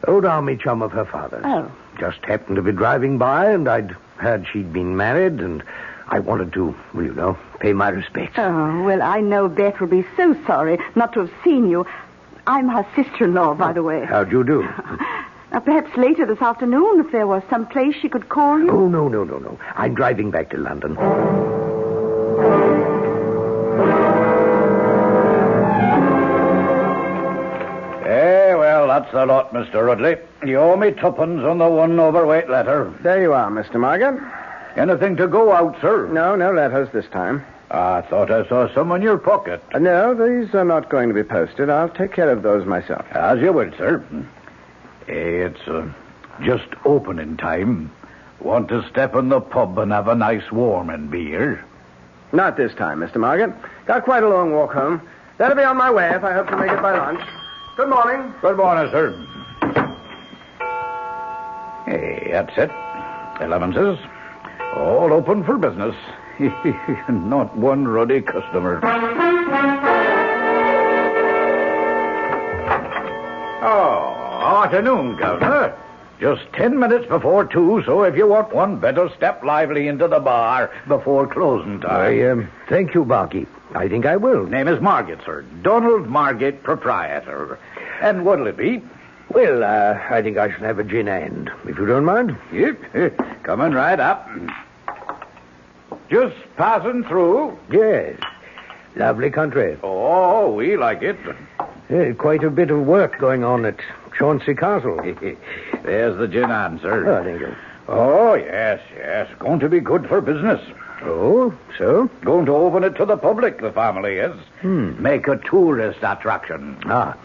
Old army chum of her father's. Oh. just happened to be driving by, and I'd heard she'd been married, and I wanted to, well, you know, pay my respects. Oh, well, I know Beth will be so sorry not to have seen you. I'm her sister-in-law, by the way. How'd you do? Perhaps later this afternoon, if there was some place she could call you. Oh, no. I'm driving back to London. Well, that's the lot, Mr. Rudley. You owe me tuppence on the one overweight letter. There you are, Mr. Morgan. Anything to go out, sir? No letters this time. I thought I saw some in your pocket. No, these are not going to be posted. I'll take care of those myself. As you will, sir. It's just opening time. Want to step in the pub and have a nice warming beer? Not this time, Mr. Morgan. Got quite a long walk home. That'll be on my way if I hope to make it by lunch. Good morning. Good morning, sir. Hey, that's it. 11's. All open for business. Not one ruddy customer. Oh, afternoon, Governor. Just 10 minutes before 2, so if you want one, better step lively into the bar before closing time. Thank you, Barkeep. I think I will. Name is Margate, sir. Donald Margate, proprietor. And what'll it be? Well, I think I shall have a gin and, if you don't mind. Yep. Coming right up. Just passing through. Yes. Lovely country. Oh, we like it. Quite a bit of work going on at Chauncey Castle. There's the gin and, sir. Oh, thank you. Oh, yes. Going to be good for business. Oh, so? Going to open it to the public, the family is. Make a tourist attraction. Well,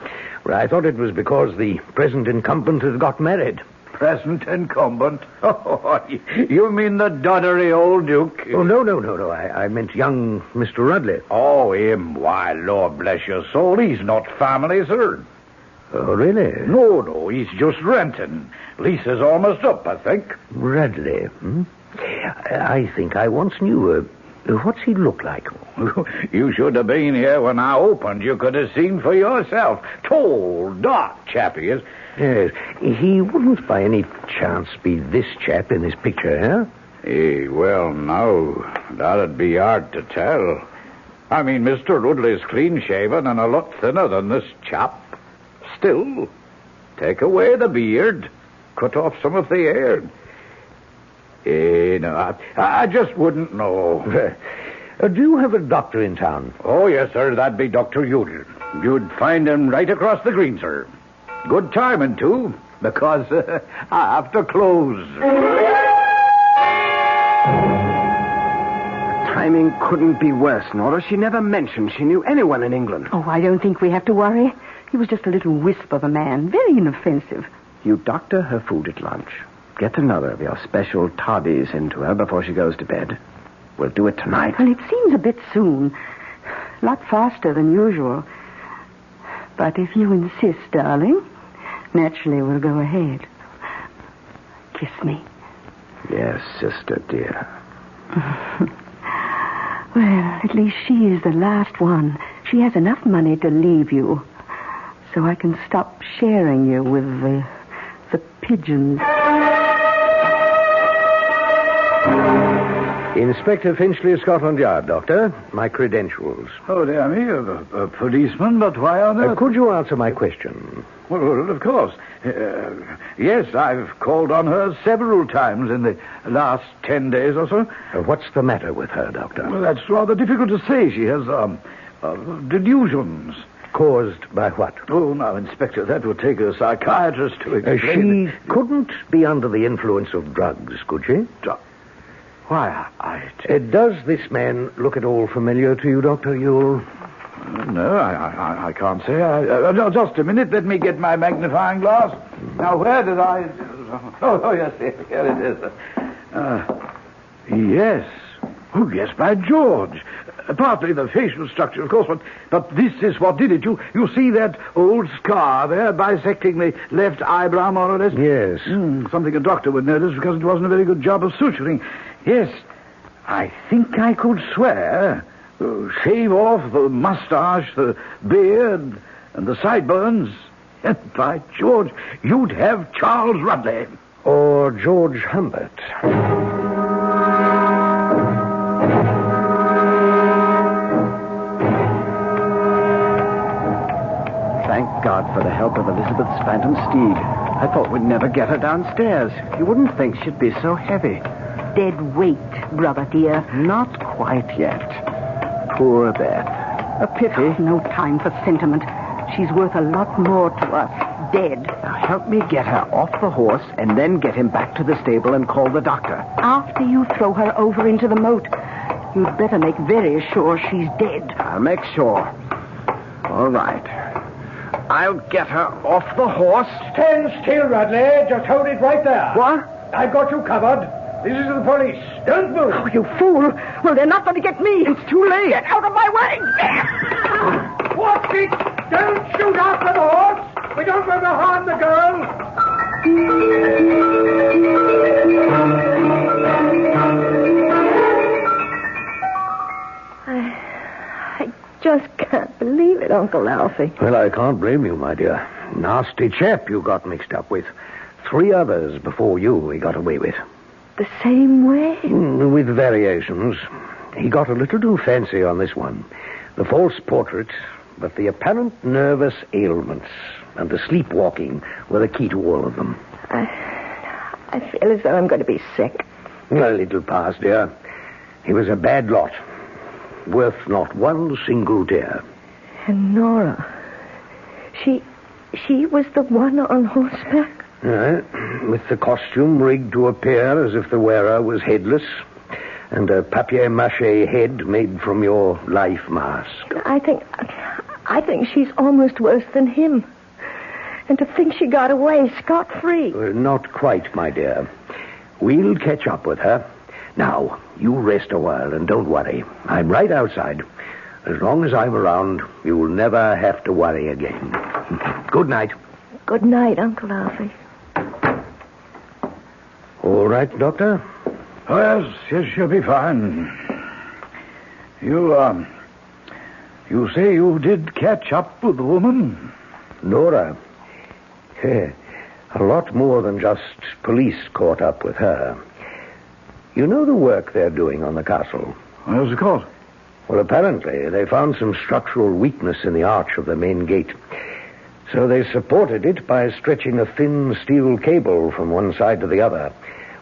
I thought it was because the present incumbent has got married. Present incumbent? Oh, you mean the doddery old Duke? Oh, no. I meant young Mr. Rudley. Oh, him? Why, Lord bless your soul, he's not family, sir. Oh, really? No, he's just renting. Lease is almost up, I think. Rudley, I think I once knew. What's he look like? You should have been here when I opened. You could have seen for yourself. Tall, dark chap he is. Yes. He wouldn't by any chance be this chap in this picture, huh? Well, no. That'd be hard to tell. I mean, Mr. Rudley's clean-shaven and a lot thinner than this chap. Still, take away the beard, cut off some of the hair. No, I just wouldn't know. Do you have a doctor in town? Oh, yes, sir. That'd be Dr. Udall. You'd find him right across the green, sir. Good timing, too, because I have to close. Timing couldn't be worse, Nora. She never mentioned she knew anyone in England. Oh, I don't think we have to worry. He was just a little wisp of a man, very inoffensive. You doctor her food at lunch. Get another of your special toddies into her before she goes to bed. We'll do it tonight. Well, it seems a bit soon. A lot faster than usual. But if you insist, darling, naturally we'll go ahead. Kiss me. Yes, sister, dear. Well, at least she is the last one. She has enough money to leave you. So I can stop sharing you with the pigeons. Inspector Finchley of Scotland Yard, Doctor. My credentials. Oh, dear me, a policeman, but why on earth? Could you answer my question? Well, of course. Yes, I've called on her several times in the last 10 days or so. What's the matter with her, Doctor? Well, that's rather difficult to say. She has delusions. Caused by what? Oh, now, Inspector, that would take a psychiatrist to explain. She couldn't be under the influence of drugs, could she? Why, does this man look at all familiar to you, Dr. Ewell? No, I can't say. Just a minute. Let me get my magnifying glass. Now, where did I... Oh, yes, here it is. Yes. Oh, yes, by George. Partly the facial structure, of course, but this is what did it. You see that old scar there bisecting the left eyebrow, more or less? Yes. Something a doctor would notice because it wasn't a very good job of suturing. Yes, I think I could swear. Shave off the mustache, the beard, and the sideburns. And by George, you'd have Charles Rudley. or George Humbert? Thank God for the help of Elizabeth's phantom steed. I thought we'd never get her downstairs. You wouldn't think she'd be so heavy. Dead weight, brother dear. Not quite yet. Poor Beth. A pity. No time for sentiment. She's worth a lot more to us, dead. Now help me get her off the horse and then get him back to the stable and call the doctor. After you throw her over into the moat, you'd better make very sure she's dead. I'll make sure. All right. I'll get her off the horse. Stand still, Radley. Just hold it right there. What? I've got you covered. This is the police. Don't move. Oh, you fool. Well, they're not going to get me. It's too late. Get out of my way. Watch it. Don't shoot after the horse. We don't want to harm the girl. I just can't believe it, Uncle Alfie. Well, I can't blame you, my dear. Nasty chap you got mixed up with. 3 others before you he got away with. The same way? With variations. He got a little too fancy on this one. The false portrait, but the apparent nervous ailments and the sleepwalking were the key to all of them. I feel as though I'm going to be sick. It'll pass, dear. He was a bad lot. Worth not one single tear. And Nora, she was the one on horseback? With the costume rigged to appear as if the wearer was headless, and a papier-mâché head made from your life mask. I think she's almost worse than him. And to think she got away scot-free. Not quite, my dear. We'll catch up with her. Now, you rest a while and don't worry. I'm right outside. As long as I'm around, you'll never have to worry again. Good night. Good night, Uncle Alfie. All right, Doctor? Oh, yes, she'll be fine. You say you did catch up with the woman? Nora. A lot more than just police caught up with her. You know the work they're doing on the castle? How's it called? Well, apparently they found some structural weakness in the arch of the main gate. So they supported it by stretching a thin steel cable from one side to the other.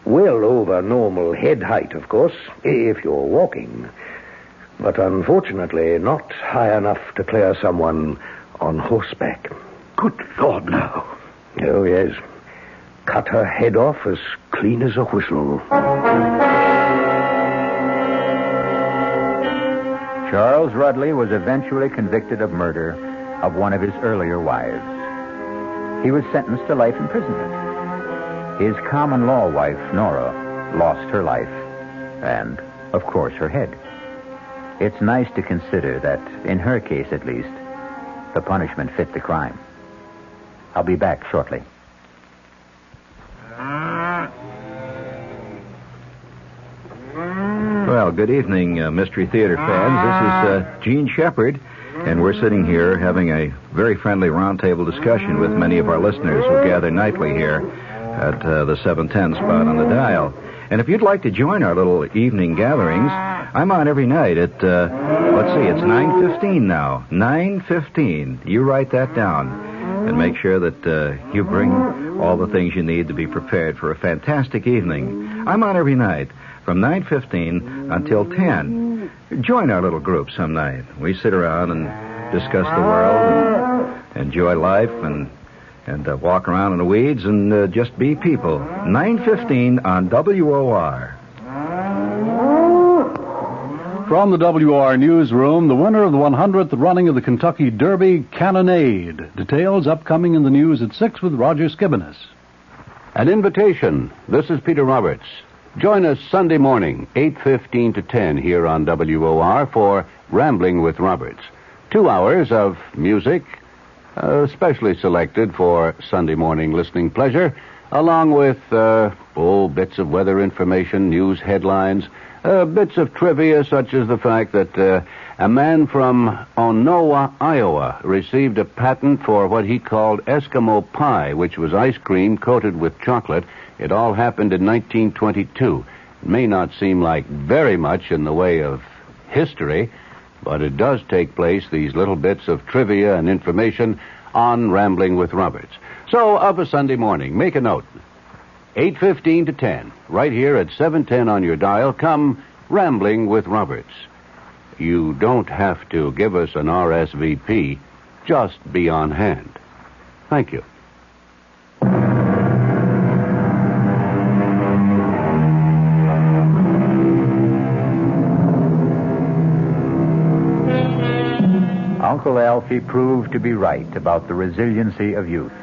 Well over normal head height, of course, if you're walking. But unfortunately not high enough to clear someone on horseback. Good Lord, no. Oh, yes. Cut her head off as clean as a whistle. Charles Rudley was eventually convicted of murder of one of his earlier wives. He was sentenced to life imprisonment. His common law wife, Nora, lost her life and, of course, her head. It's nice to consider that, in her case at least, the punishment fit the crime. I'll be back shortly. Well, good evening, Mystery Theater fans. This is Gene Shepard, and we're sitting here having a very friendly roundtable discussion with many of our listeners who gather nightly here at the 710 spot on the dial. And if you'd like to join our little evening gatherings, I'm on every night at, let's see, it's 9:15 now. 9:15. You write that down and make sure that you bring all the things you need to be prepared for a fantastic evening. I'm on every night from 9:15 until 10. Join our little group some night. We sit around and discuss the world and enjoy life and walk around in the weeds and just be people. 9:15 on WOR. From the WR newsroom, the winner of the 100th running of the Kentucky Derby, Cannonade. Details upcoming in the news at 6 with Roger Skibinis. An invitation. This is Peter Roberts. Join us Sunday morning, 8:15 to 10 here on WOR for Rambling with Roberts. 2 hours of music, specially selected for Sunday morning listening pleasure, along with bits of weather information, news headlines, Bits of trivia such as the fact that a man from Onowa, Iowa, received a patent for what he called Eskimo pie, which was ice cream coated with chocolate. It all happened in 1922. It may not seem like very much in the way of history, but it does take place, these little bits of trivia and information, on Rambling with Roberts. So, of a Sunday morning, make a note. 8:15 to 10, right here at 710 on your dial, come Rambling with Roberts. You don't have to give us an RSVP. Just be on hand. Thank you. Uncle Alfie proved to be right about the resiliency of youth.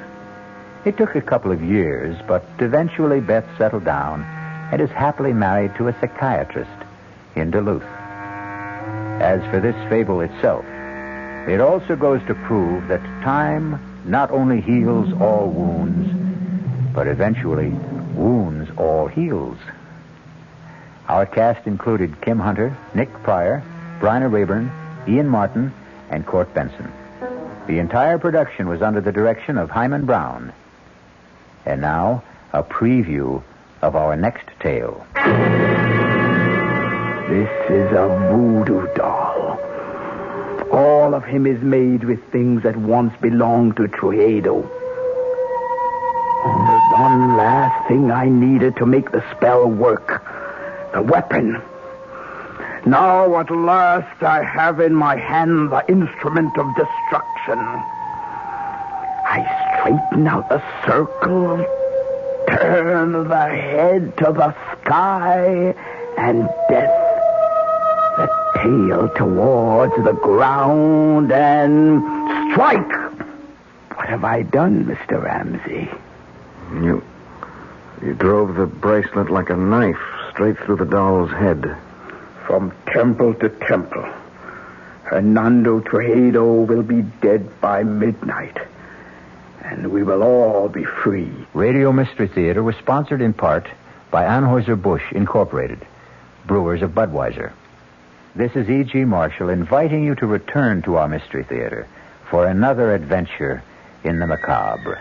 It took a couple of years, but eventually Beth settled down and is happily married to a psychiatrist in Duluth. As for this fable itself, it also goes to prove that time not only heals all wounds, but eventually wounds all heals. Our cast included Kim Hunter, Nick Pryor, Bryna Rayburn, Ian Martin, and Court Benson. The entire production was under the direction of Hyman Brown. And now, a preview of our next tale. This is a voodoo doll. All of him is made with things that once belonged to Truedo. There's one last thing I needed to make the spell work. The weapon. Now at last I have in my hand the instrument of destruction. I straighten out the circle, turn the head to the sky, and death. The tail towards the ground, and strike! What have I done, Mr. Ramsey? You drove the bracelet like a knife straight through the doll's head. From temple to temple. Hernando Truedo will be dead by midnight. And we will all be free. Radio Mystery Theater was sponsored in part by Anheuser-Busch Incorporated, brewers of Budweiser. This is E.G. Marshall inviting you to return to our Mystery Theater for another adventure in the macabre.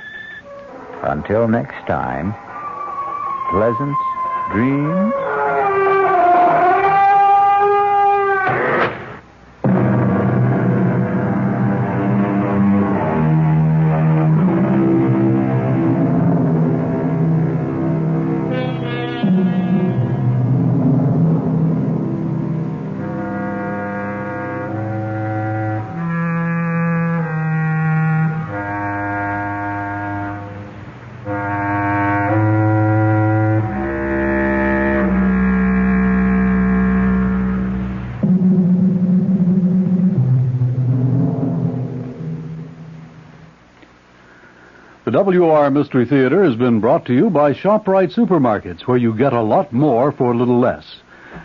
Until next time, pleasant dreams. The WR Mystery Theater has been brought to you by ShopRite Supermarkets, where you get a lot more for a little less,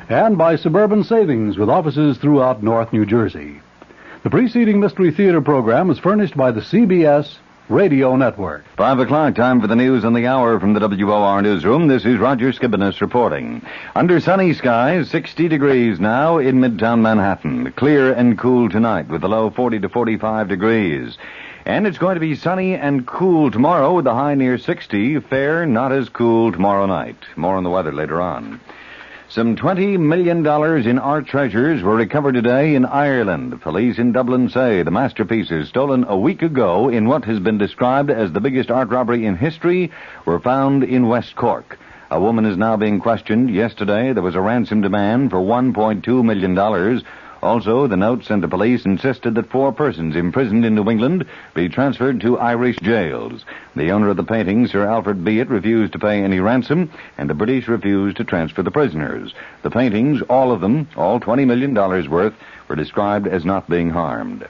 and by Suburban Savings, with offices throughout North New Jersey. The preceding Mystery Theater program is furnished by the CBS Radio Network. 5 o'clock, time for the news on the hour from the WOR newsroom. This is Roger Skibinis reporting. Under sunny skies, 60 degrees now in Midtown Manhattan. Clear and cool tonight with a low 40 to 45 degrees. And it's going to be sunny and cool tomorrow with a high near 60. Fair, not as cool tomorrow night. More on the weather later on. Some $20 million in art treasures were recovered today in Ireland. Police in Dublin say the masterpieces stolen a week ago in what has been described as the biggest art robbery in history were found in West Cork. A woman is now being questioned. Yesterday there was a ransom demand for $1.2 million. Also, the note sent to police insisted that 4 persons imprisoned in New England be transferred to Irish jails. The owner of the painting, Sir Alfred Beat, refused to pay any ransom, and the British refused to transfer the prisoners. The paintings, all of them, all $20 million worth, were described as not being harmed.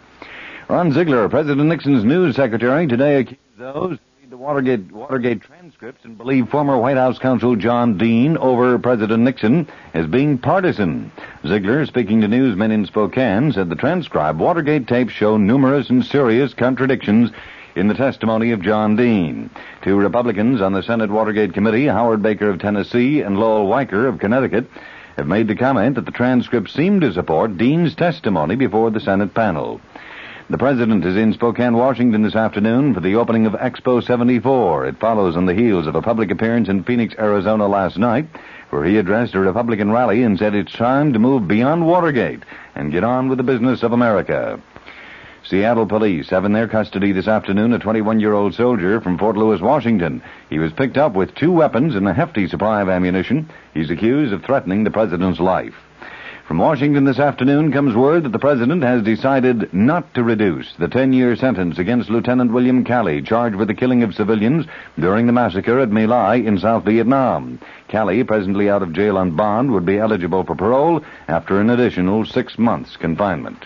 Ron Ziegler, President Nixon's news secretary, today accused those the Watergate transcripts and believe former White House counsel John Dean over President Nixon as being partisan. Ziegler, speaking to newsmen in Spokane, said the transcribed Watergate tapes show numerous and serious contradictions in the testimony of John Dean. 2 Republicans on the Senate Watergate Committee, Howard Baker of Tennessee and Lowell Weicker of Connecticut, have made the comment that the transcripts seem to support Dean's testimony before the Senate panel. The president is in Spokane, Washington this afternoon for the opening of Expo 74. It follows on the heels of a public appearance in Phoenix, Arizona last night, where he addressed a Republican rally and said it's time to move beyond Watergate and get on with the business of America. Seattle police have in their custody this afternoon a 21-year-old soldier from Fort Lewis, Washington. He was picked up with 2 weapons and a hefty supply of ammunition. He's accused of threatening the president's life. From Washington this afternoon comes word that the president has decided not to reduce the 10-year sentence against Lieutenant William Calley, charged with the killing of civilians during the massacre at My Lai in South Vietnam. Calley, presently out of jail on bond, would be eligible for parole after an additional 6 months confinement.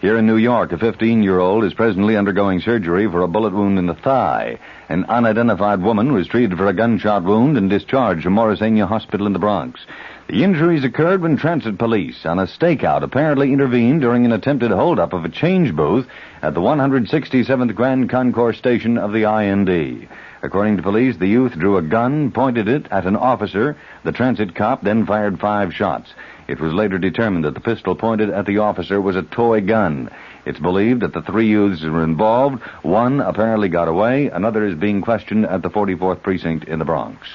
Here in New York, a 15-year-old is presently undergoing surgery for a bullet wound in the thigh. An unidentified woman was treated for a gunshot wound and discharged from Morrisania Hospital in the Bronx. The injuries occurred when transit police on a stakeout apparently intervened during an attempted holdup of a change booth at the 167th Grand Concourse station of the IND. According to police, the youth drew a gun, pointed it at an officer. The transit cop then fired 5 shots. It was later determined that the pistol pointed at the officer was a toy gun. It's believed that the 3 youths were involved. One apparently got away. Another is being questioned at the 44th Precinct in the Bronx.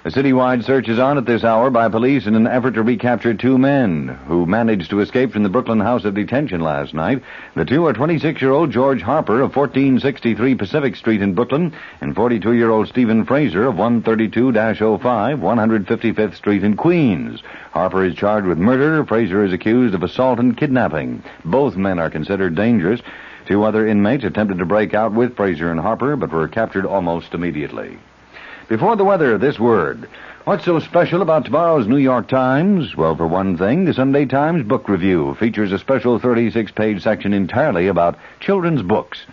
A citywide search is on at this hour by police in an effort to recapture 2 men who managed to escape from the Brooklyn House of Detention last night. The 2 are 26-year-old George Harper of 1463 Pacific Street in Brooklyn and 42-year-old Stephen Fraser of 132-05 155th Street in Queens. Harper is charged with murder. Fraser is accused of assault and kidnapping. Both men are considered dangerous. 2 other inmates attempted to break out with Fraser and Harper, but were captured almost immediately. Before the weather, this word. What's so special about tomorrow's New York Times? Well, for one thing, the Sunday Times Book Review features a special 36-page section entirely about children's books.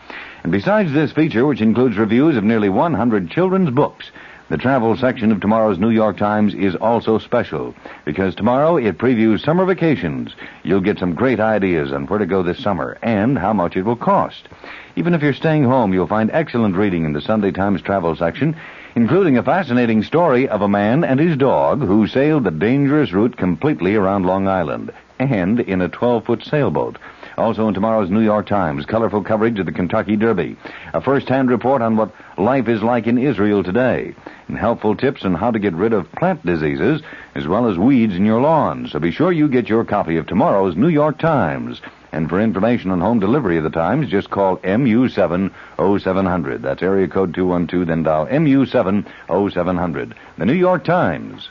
And besides this feature, which includes reviews of nearly 100 children's books, the travel section of tomorrow's New York Times is also special, because tomorrow it previews summer vacations. You'll get some great ideas on where to go this summer and how much it will cost. Even if you're staying home, you'll find excellent reading in the Sunday Times travel section, including a fascinating story of a man and his dog who sailed the dangerous route completely around Long Island, and in a 12-foot sailboat. Also in tomorrow's New York Times, colorful coverage of the Kentucky Derby, a first-hand report on what life is like in Israel today, and helpful tips on how to get rid of plant diseases as well as weeds in your lawn. So be sure you get your copy of tomorrow's New York Times. And for information on home delivery of the Times, just call MU7-0700. That's area code 212, then dial MU7-0700. The New York Times.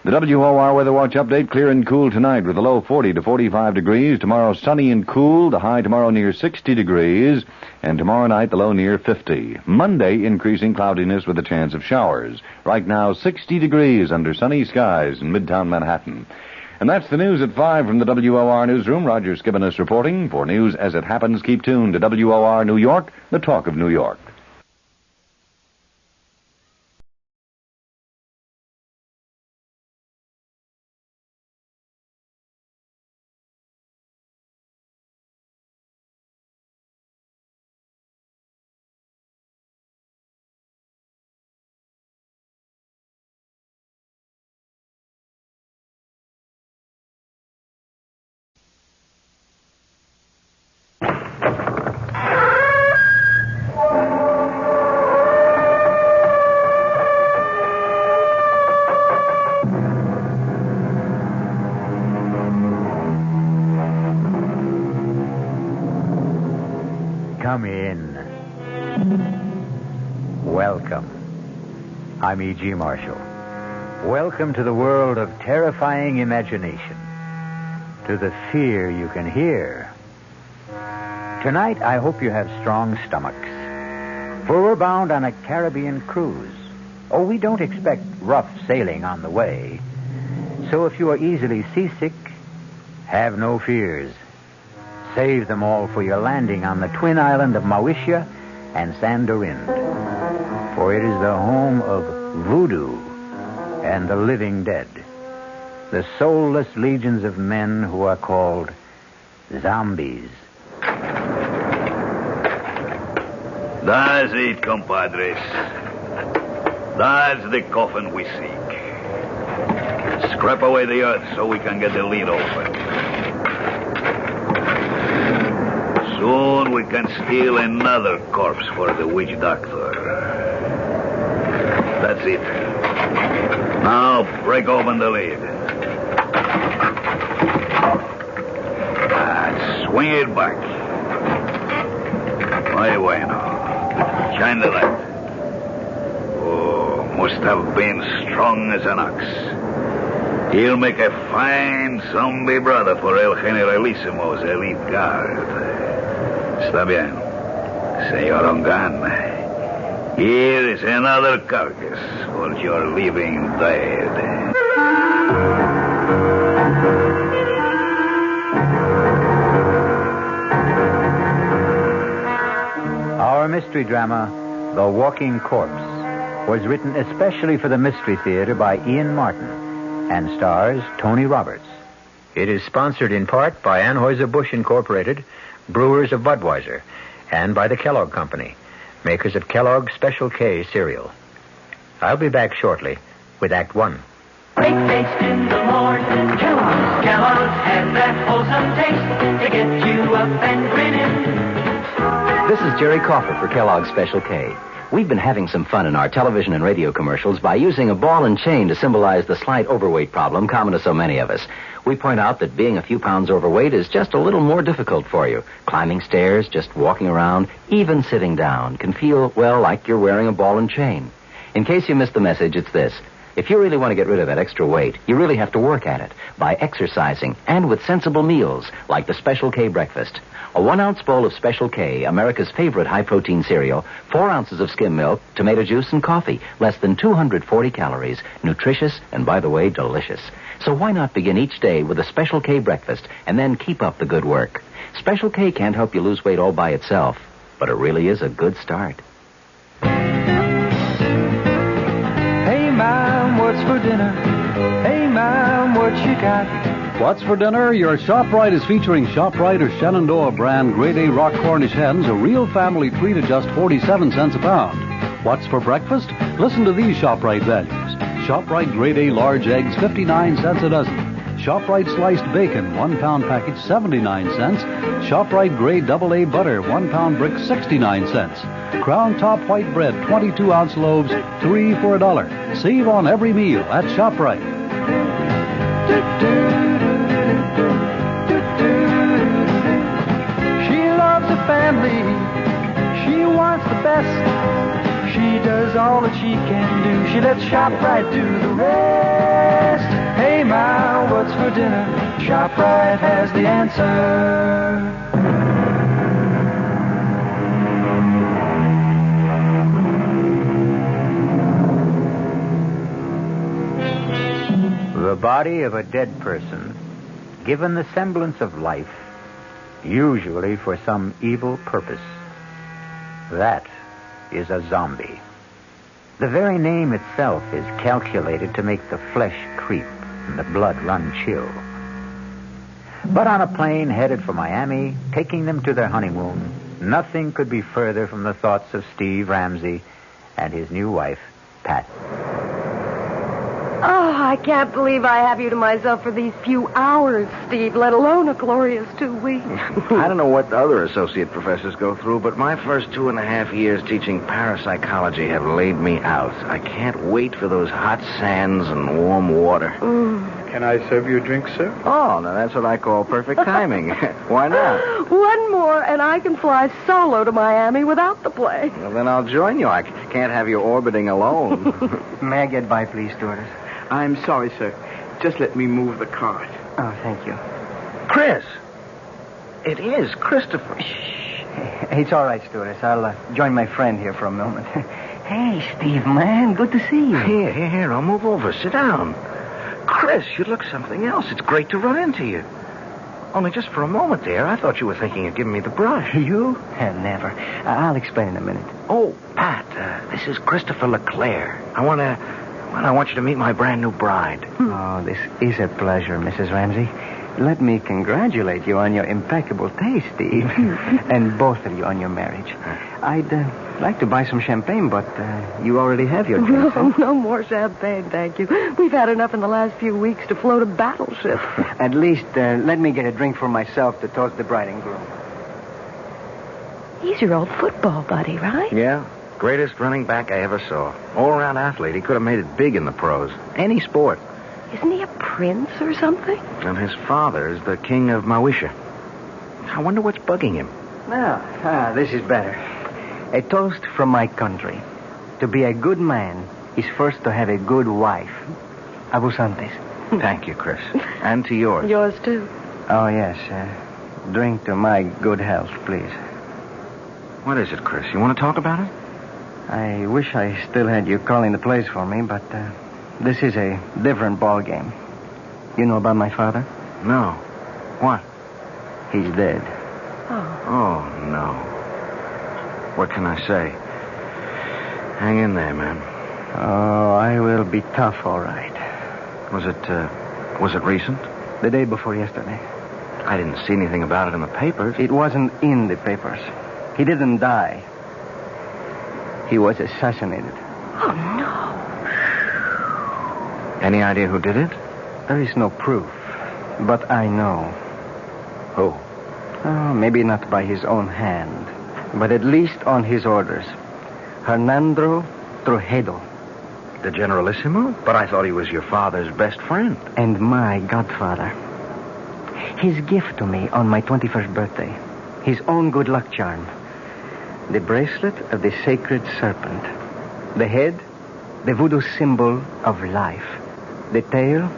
The WOR Weather Watch update, clear and cool tonight with a low 40 to 45 degrees. Tomorrow sunny and cool, the high tomorrow near 60 degrees. And tomorrow night the low near 50. Monday increasing cloudiness with a chance of showers. Right now 60 degrees under sunny skies in Midtown Manhattan. And that's the news at 5 from the WOR newsroom. Roger Skibinis reporting. For news as it happens, keep tuned to WOR New York, the talk of New York. Come in. Welcome. I'm E.G. Marshall. Welcome to the world of terrifying imagination, to the fear you can hear. Tonight, I hope you have strong stomachs, for we're bound on a Caribbean cruise. Oh, we don't expect rough sailing on the way. So if you are easily seasick, have no fears. Save them all for your landing on the twin island of Mauritia and Sandorin. For it is the home of voodoo and the living dead, the soulless legions of men who are called zombies. That's it, compadres. That's the coffin we seek. Scrap away the earth so we can get the lid open. Soon we can steal another corpse for the witch doctor. That's it. Now break open the lid. Swing it back. Muy bueno. Shine the light. Oh, must have been strong as an ox. He'll make a fine zombie brother for El Generalissimo's elite guard. Está bien. Señor Ongan. Here is another carcass for your living dead. Our mystery drama, The Walking Corpse, was written especially for the Mystery Theater by Ian Martin and stars Tony Roberts. It is sponsored in part by Anheuser-Busch Incorporated, brewers of Budweiser, and by the Kellogg Company, makers of Kellogg's Special K cereal. I'll be back shortly with Act One. Breakfast in the morning, Kellogg's has that wholesome taste to get you up and grinning. This is Jerry Crawford for Kellogg's Special K. We've been having some fun in our television and radio commercials by using a ball and chain to symbolize the slight overweight problem common to so many of us. We point out that being a few pounds overweight is just a little more difficult for you. Climbing stairs, just walking around, even sitting down can feel, well, like you're wearing a ball and chain. In case you missed the message, it's this. If you really want to get rid of that extra weight, you really have to work at it by exercising and with sensible meals like the Special K breakfast. A 1-ounce bowl of Special K, America's favorite high-protein cereal, 4 ounces of skim milk, tomato juice, and coffee. Less than 240 calories. Nutritious and, by the way, delicious. So why not begin each day with a Special K breakfast and then keep up the good work? Special K can't help you lose weight all by itself, but it really is a good start. Hey, Mom, what's for dinner? Hey, Mom, what you got? What's for dinner? Your ShopRite is featuring ShopRite or Shenandoah brand Grade A Rock Cornish hens, a real family treat at just 47 cents a pound. What's for breakfast? Listen to these ShopRite values. ShopRite Grade A large eggs, 59 cents a dozen. ShopRite sliced bacon, 1 pound package, 79 cents. ShopRite Grade AA butter, 1 pound brick, 69 cents. Crown Top white bread, 22-ounce loaves, 3 for $1. Save on every meal at ShopRite. She loves the family. She wants the best. She does all that she can do. She lets ShopRite do the rest. Hey, Ma, what's for dinner? ShopRite has the answer. The body of a dead person, given the semblance of life, usually for some evil purpose. That is a zombie. The very name itself is calculated to make the flesh creep and the blood run chill. But on a plane headed for Miami, taking them to their honeymoon, nothing could be further from the thoughts of Steve Ramsey and his new wife, Pat. Oh, I can't believe I have you to myself for these few hours, Steve, let alone a glorious 2 weeks. I don't know what other associate professors go through, but my first 2.5 years teaching parapsychology have laid me out. I can't wait for those hot sands and warm water. Can I serve you a drink, sir? Oh, now that's what I call perfect timing. Why not? One more, and I can fly solo to Miami without the plane. Well, then I'll join you. I can't have you orbiting alone. May I get by, please, stewardess? I'm sorry, sir. Just let me move the cart. Oh, thank you. Chris! It is Christopher. It's all right, stewardess. I'll join my friend here for a moment. Hey, Steve, man, good to see you. Here, I'll move over. Sit down. Chris, you look something else. It's great to run into you. Only just for a moment there, I thought you were thinking of giving me the brush. You? Never. I'll explain in a minute. Oh, Pat, this is Christopher LeClaire. I want you to meet my brand new bride. Oh, this is a pleasure, Mrs. Ramsey. Let me congratulate you on your impeccable taste, Steve. And both of you on your marriage. I'd like to buy some champagne, but you already have your drink. No more champagne, thank you. We've had enough in the last few weeks to float a battleship. At least let me get a drink for myself to toast the bride and groom. He's your old football buddy, right? Yeah. Greatest running back I ever saw. All-around athlete. He could have made it big in the pros. Any sport. Isn't he a prince or something? And his father is the king of Mawisha. I wonder what's bugging him. Now, this is better. A toast from my country. To be a good man is first to have a good wife. Abusantes. Thank you, Chris. And to yours. Yours, too. Oh, yes. Drink to my good health, please. What is it, Chris? You want to talk about it? I wish I still had you calling the plays for me, but this is a different ball game. You know about my father? No. What? He's dead. Oh, no. What can I say? Hang in there, man. Oh, I will be tough, all right. Was it recent? The day before yesterday. I didn't see anything about it in the papers. It wasn't in the papers. He didn't die. He was assassinated. Oh, no. Any idea who did it? There is no proof, but I know. Who? Oh, maybe not by his own hand, but at least on his orders. Hernando Trujillo. The Generalissimo? But I thought he was your father's best friend. And my godfather. His gift to me on my 21st birthday. His own good luck charm. The bracelet of the sacred serpent. The head, the voodoo symbol of life. The tail,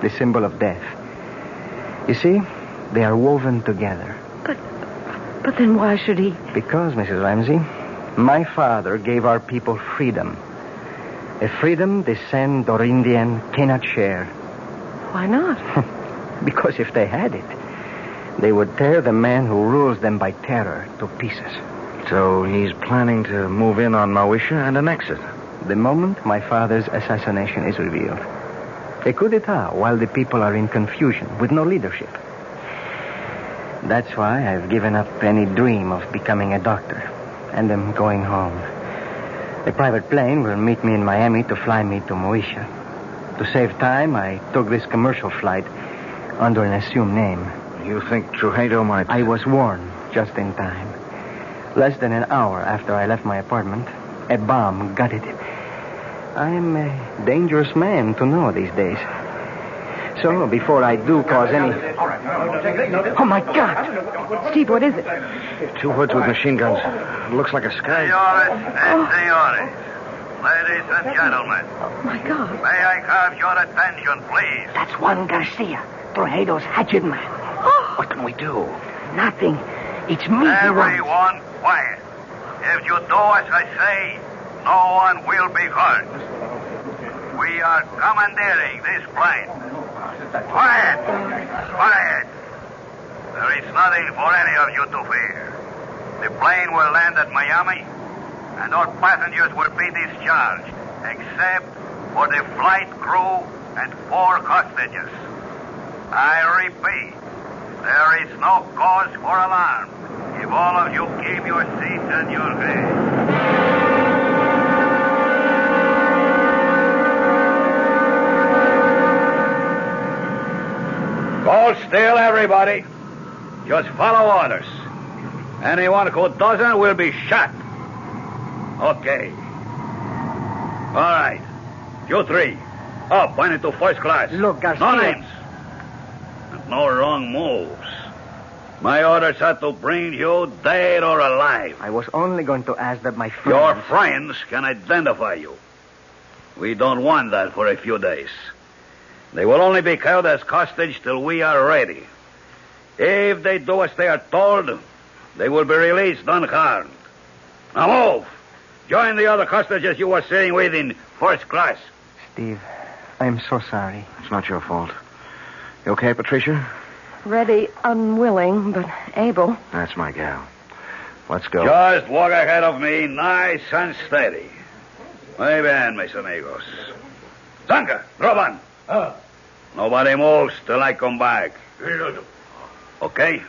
the symbol of death. You see, they are woven together. But then why should he? Because, Mrs. Ramsey, my father gave our people freedom. A freedom the San Dorindian cannot share. Why not? Because if they had it, they would tear the man who rules them by terror to pieces. So he's planning to move in on Mawisha and annex it. The moment my father's assassination is revealed. A coup d'etat while the people are in confusion with no leadership. That's why I've given up any dream of becoming a doctor and am going home. A private plane will meet me in Miami to fly me to Mawisha. To save time, I took this commercial flight under an assumed name. You think Trujillo might... I was warned just in time. Less than an hour after I left my apartment, a bomb gutted it. I'm a dangerous man to know these days. So, before I do cause any... Oh, my God! Steve, what is it? Two hoods with machine guns. It looks like a sky. Senores. Ladies and gentlemen. Oh, my God. May I have your attention, please? That's Juan Garcia, Trujillo's hatchet man. What can we do? Nothing. It's me. Everyone quiet. If you do as I say, no one will be hurt. We are commandeering this plane. Quiet! Quiet! There is nothing for any of you to fear. The plane will land at Miami, and all passengers will be discharged, except for the flight crew and 4 hostages. I repeat, there is no cause for alarm if all of you keep your seats and your heads. Hold still, everybody. Just follow orders. Anyone who doesn't will be shot. Okay. All right. You 3. Up, point into first class. Look, Garcia. No names. And no wrong moves. My orders are to bring you dead or alive. I was only going to ask that my friends... Your friends can identify you. We don't want that for a few days. They will only be held as hostage till we are ready. If they do as they are told, they will be released unharmed. Now move. Join the other hostages you were sitting with in first class. Steve, I'm so sorry. It's not your fault. You okay, Patricia? Ready, unwilling, but able. That's my gal. Let's go. Just walk ahead of me, nice and steady. Muy bien, mis amigos. Zanka, drop on. Nobody moves till I come back. Okay?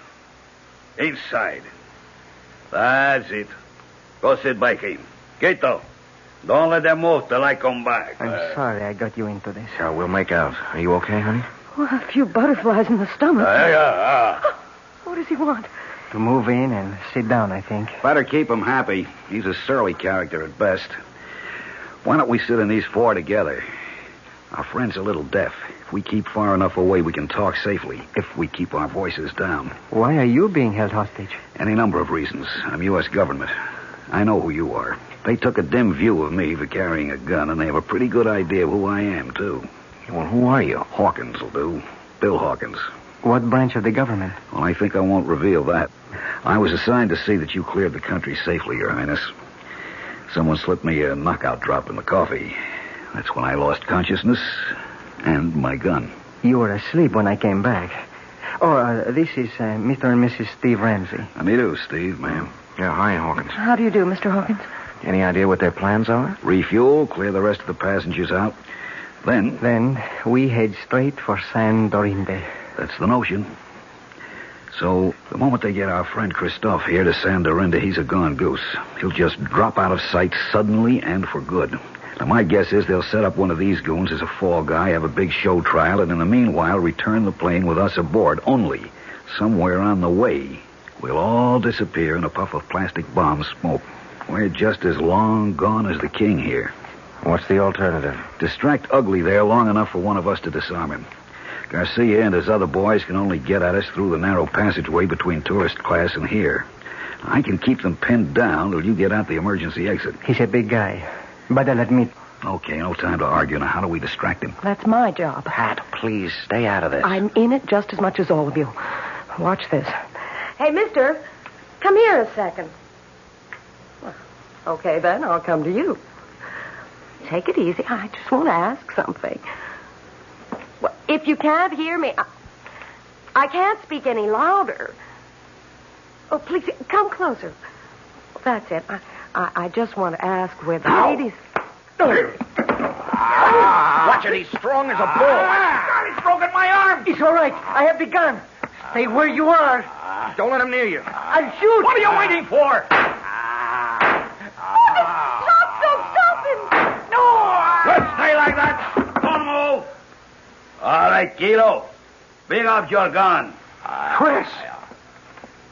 Inside. That's it. Go sit by him. Gato, don't let them move till I come back. I'm sorry I got you into this. Yeah, we'll make out. Are you okay, honey? Well, a few butterflies in the stomach. What does he want? To move in and sit down, I think. Better keep him happy. He's a surly character at best. Why don't we sit in these four together? Our friend's a little deaf. If we keep far enough away, we can talk safely, if we keep our voices down. Why are you being held hostage? Any number of reasons. I'm U.S. government. I know who you are. They took a dim view of me for carrying a gun, and they have a pretty good idea of who I am, too. Well, who are you? Hawkins will do. Bill Hawkins. What branch of the government? Well, I think I won't reveal that. I was assigned to see that you cleared the country safely, Your Highness. Someone slipped me a knockout drop in the coffee. That's when I lost consciousness and my gun. You were asleep when I came back. This is Mr. and Mrs. Steve Ramsey. How do you do, Steve, ma'am? Yeah, hi, Hawkins. How do you do, Mr. Hawkins? Any idea what their plans are? Refuel, clear the rest of the passengers out. Then we head straight for San Dorinde. That's the notion. So, the moment they get our friend Christophe here to San Dorinde, he's a gone goose. He'll just drop out of sight suddenly and for good. Now, my guess is they'll set up one of these goons as a fall guy, have a big show trial, and in the meanwhile return the plane with us aboard. Only, somewhere on the way, we'll all disappear in a puff of plastic bomb smoke. We're just as long gone as the king here. What's the alternative? Distract Ugly there long enough for one of us to disarm him. Garcia and his other boys can only get at us through the narrow passageway between tourist class and here. I can keep them pinned down till you get out the emergency exit. He's a big guy. But I'll admit... Okay, no time to argue. Now, how do we distract him? That's my job. Pat, please, stay out of this. I'm in it just as much as all of you. Watch this. Hey, mister, come here a second. Well, okay, then, I'll come to you. Take it easy. I just want to ask something. Well, if you can't hear me, I can't speak any louder. Oh, please, come closer. That's it. I just want to ask where the ladies... Watch it, he's strong as a bull. God, he's broken my arm. It's all right. I have the gun. Stay where you are. Don't let him near you. I'll shoot. What are you waiting for? Stop him! No! Let's stay like that. Don't move. All right, Kilo. Bring up your gun. Chris,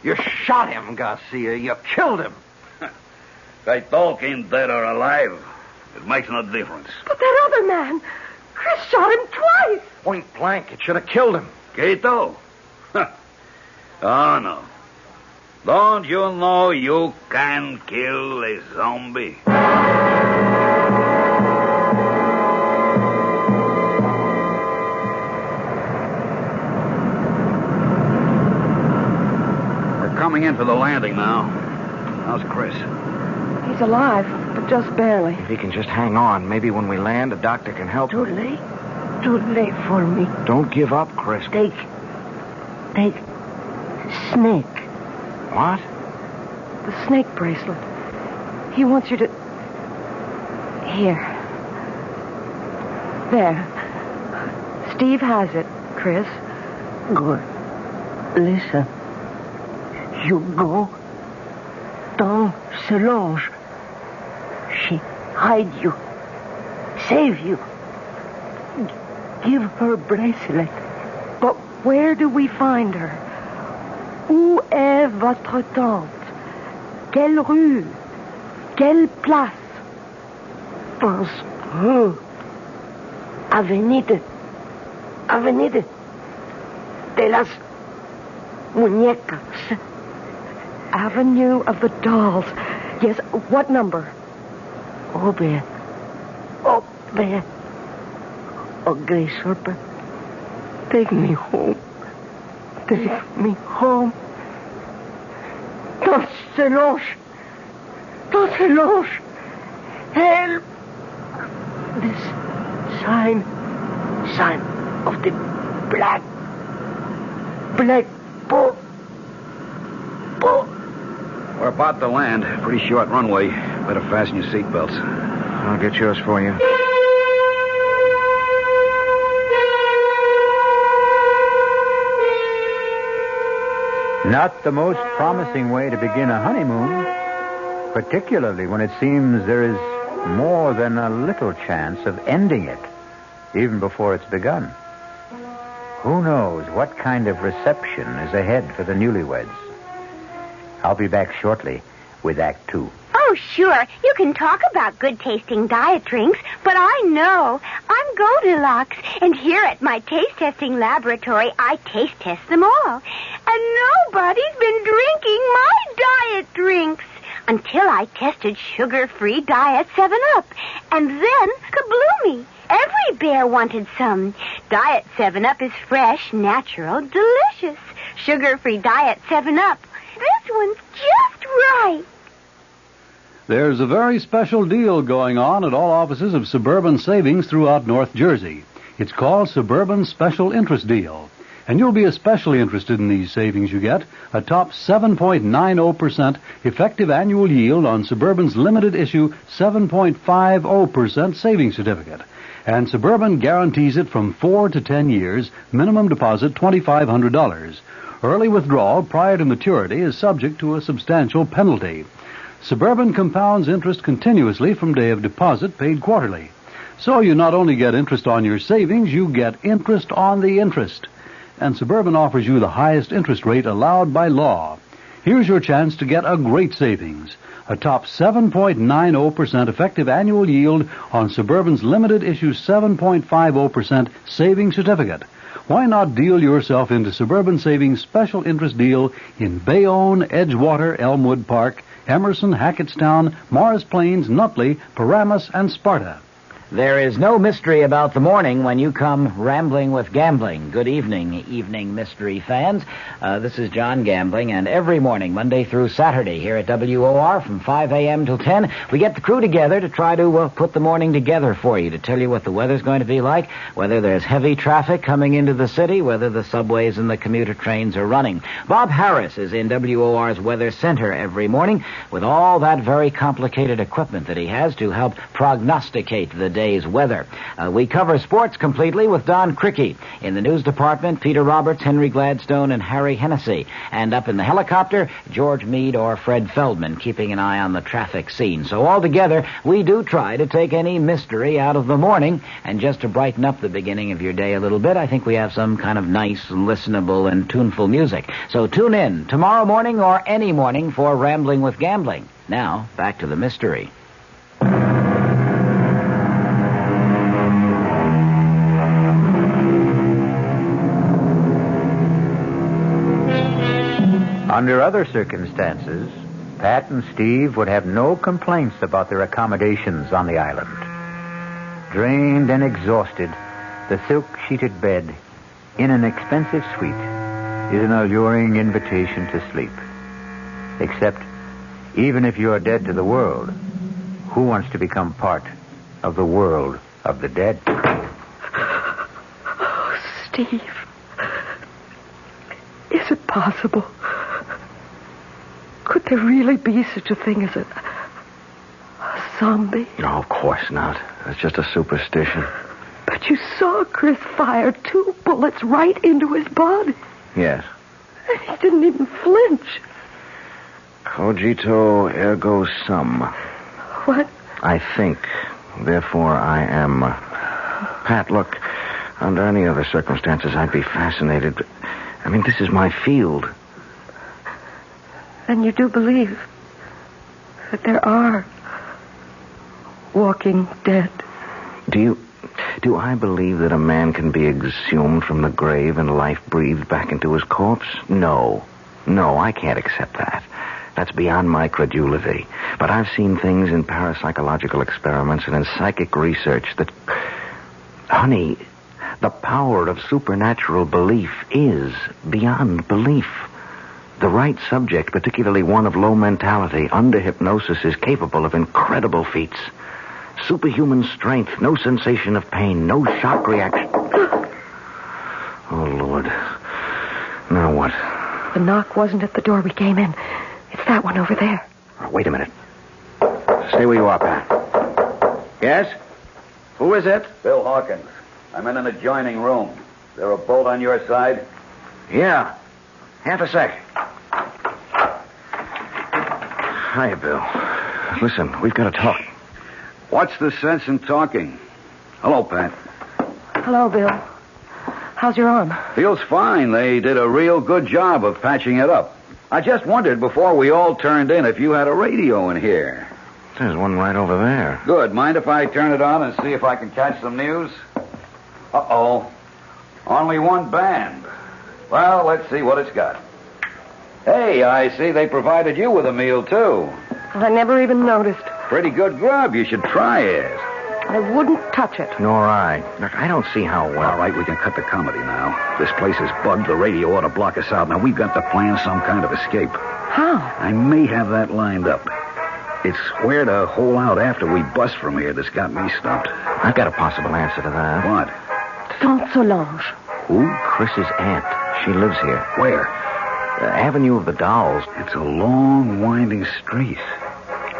you shot him, Garcia. You killed him. They talking dead or alive. It makes no difference. But that other man, Chris shot him twice. Point blank. It should have killed him. Gato? Oh, no. Don't you know you can kill a zombie? We're coming in for the landing now. How's Chris? He's alive, but just barely. If he can just hang on, maybe when we land, a doctor can help him. Too late for me. Don't give up, Chris. Take snake. What? The snake bracelet. He wants you to... Here. There. Steve has it, Chris. Good. Listen. You go down Solange. She hide you. Save you. Give her bracelet. But where do we find her? Où est votre tante? Quelle rue? Quelle place? Pense Avenida de las Muñecas. Avenue of the Dolls. Yes, what number? Up there. Ugly serpent. Take me home. Take me home. Don't se loge. Help. This sign of the black boat. We're about to land. Pretty short runway. Better fasten your seatbelts. I'll get yours for you. Not the most promising way to begin a honeymoon, particularly when it seems there is more than a little chance of ending it, even before it's begun. Who knows what kind of reception is ahead for the newlyweds? I'll be back shortly with Act 2. Oh, sure. You can talk about good-tasting diet drinks, but I know. I'm Goldilocks, and here at my taste-testing laboratory, I taste-test them all. And nobody's been drinking my diet drinks until I tested sugar-free Diet 7-Up. And then, kabloomy! Every bear wanted some. Diet 7-Up is fresh, natural, delicious. Sugar-free Diet 7-Up. This one's just right. There's a very special deal going on at all offices of Suburban Savings throughout North Jersey. It's called Suburban Special Interest Deal. And you'll be especially interested in these savings you get. A top 7.90% effective annual yield on Suburban's limited issue 7.50% savings certificate. And Suburban guarantees it from 4 to 10 years, minimum deposit $2,500. Early withdrawal prior to maturity is subject to a substantial penalty. Suburban compounds interest continuously from day of deposit, paid quarterly. So you not only get interest on your savings, you get interest on the interest. And Suburban offers you the highest interest rate allowed by law. Here's your chance to get a great savings. A top 7.90% effective annual yield on Suburban's limited issue 7.50% savings certificate. Why not deal yourself into Suburban Savings special interest deal in Bayonne, Edgewater, Elmwood Park, Emerson, Hackettstown, Morris Plains, Nutley, Paramus, and Sparta? There is no mystery about the morning when you come rambling with gambling. Good evening mystery fans. This is John Gambling, and every morning, Monday through Saturday, here at WOR from 5 a.m. till 10, we get the crew together to try to put the morning together for you, to tell you what the weather's going to be like, whether there's heavy traffic coming into the city, whether the subways and the commuter trains are running. Bob Harris is in WOR's Weather Center every morning with all that very complicated equipment that he has to help prognosticate the day's weather. We cover sports completely with Don Cricky. In the news department, Peter Roberts, Henry Gladstone, and Harry Hennessy. And up in the helicopter, George Meade or Fred Feldman, keeping an eye on the traffic scene. So altogether, we do try to take any mystery out of the morning. And just to brighten up the beginning of your day a little bit, I think we have some kind of nice, listenable, and tuneful music. So tune in tomorrow morning or any morning for Rambling with Gambling. Now, back to the mystery. Under other circumstances, Pat and Steve would have no complaints about their accommodations on the island. Drained and exhausted, the silk-sheeted bed in an expensive suite is an alluring invitation to sleep. Except, even if you're dead to the world, who wants to become part of the world of the dead? Oh, Steve. Is it possible? Could there really be such a thing as a zombie? No, of course not. It's just a superstition. But you saw Chris fire 2 bullets right into his body. Yes. And he didn't even flinch. Cogito ergo sum. What? I think. Therefore, I am. Pat, look, under any other circumstances, I'd be fascinated. But, I mean, this is my field. And you do believe that there are walking dead? Do I believe that a man can be exhumed from the grave and life breathed back into his corpse? No, I can't accept that. That's beyond my credulity. But I've seen things in parapsychological experiments and in psychic research that... Honey, the power of supernatural belief is beyond belief. The right subject, particularly one of low mentality, under hypnosis, is capable of incredible feats. Superhuman strength, no sensation of pain, no shock reaction. Oh, Lord. Now what? The knock wasn't at the door we came in. It's that one over there. Wait a minute. Stay where you are, Pat. Yes? Who is it? Bill Hawkins. I'm in an adjoining room. Is there a bolt on your side? Yeah. Half a sec. Hi, Bill. Listen, we've got to talk. What's the sense in talking? Hello, Pat. Hello, Bill. How's your arm? Feels fine. They did a real good job of patching it up. I just wondered before we all turned in if you had a radio in here. There's one right over there. Good. Mind if I turn it on and see if I can catch some news? Uh-oh. Only one band. Well, let's see what it's got. Hey, I see they provided you with a meal, too. I never even noticed. Pretty good grub. You should try it. I wouldn't touch it. Nor I. Look, I don't see how well. All right, we can cut the comedy now. This place is bugged. The radio ought to block us out. Now, we've got to plan some kind of escape. How? I may have that lined up. It's where to hole out after we bust from here that's got me stumped. I've got a possible answer to that. What? Tante Solange. Who? Chris's aunt. She lives here. Where? The Avenue of the Dolls. It's a long, winding street.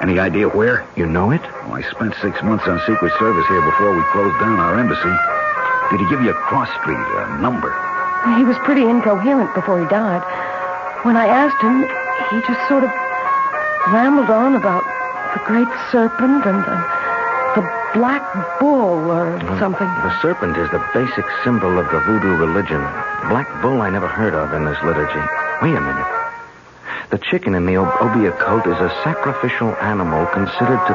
Any idea where? You know it? Well, I spent 6 months on Secret Service here before we closed down our embassy. Did he give you a cross street, a number? He was pretty incoherent before he died. When I asked him, he just sort of rambled on about the great serpent and the black bull or something. The serpent is the basic symbol of the voodoo religion. The black bull I never heard of in this liturgy. Wait a minute. The chicken in the Obeah cult is a sacrificial animal considered to...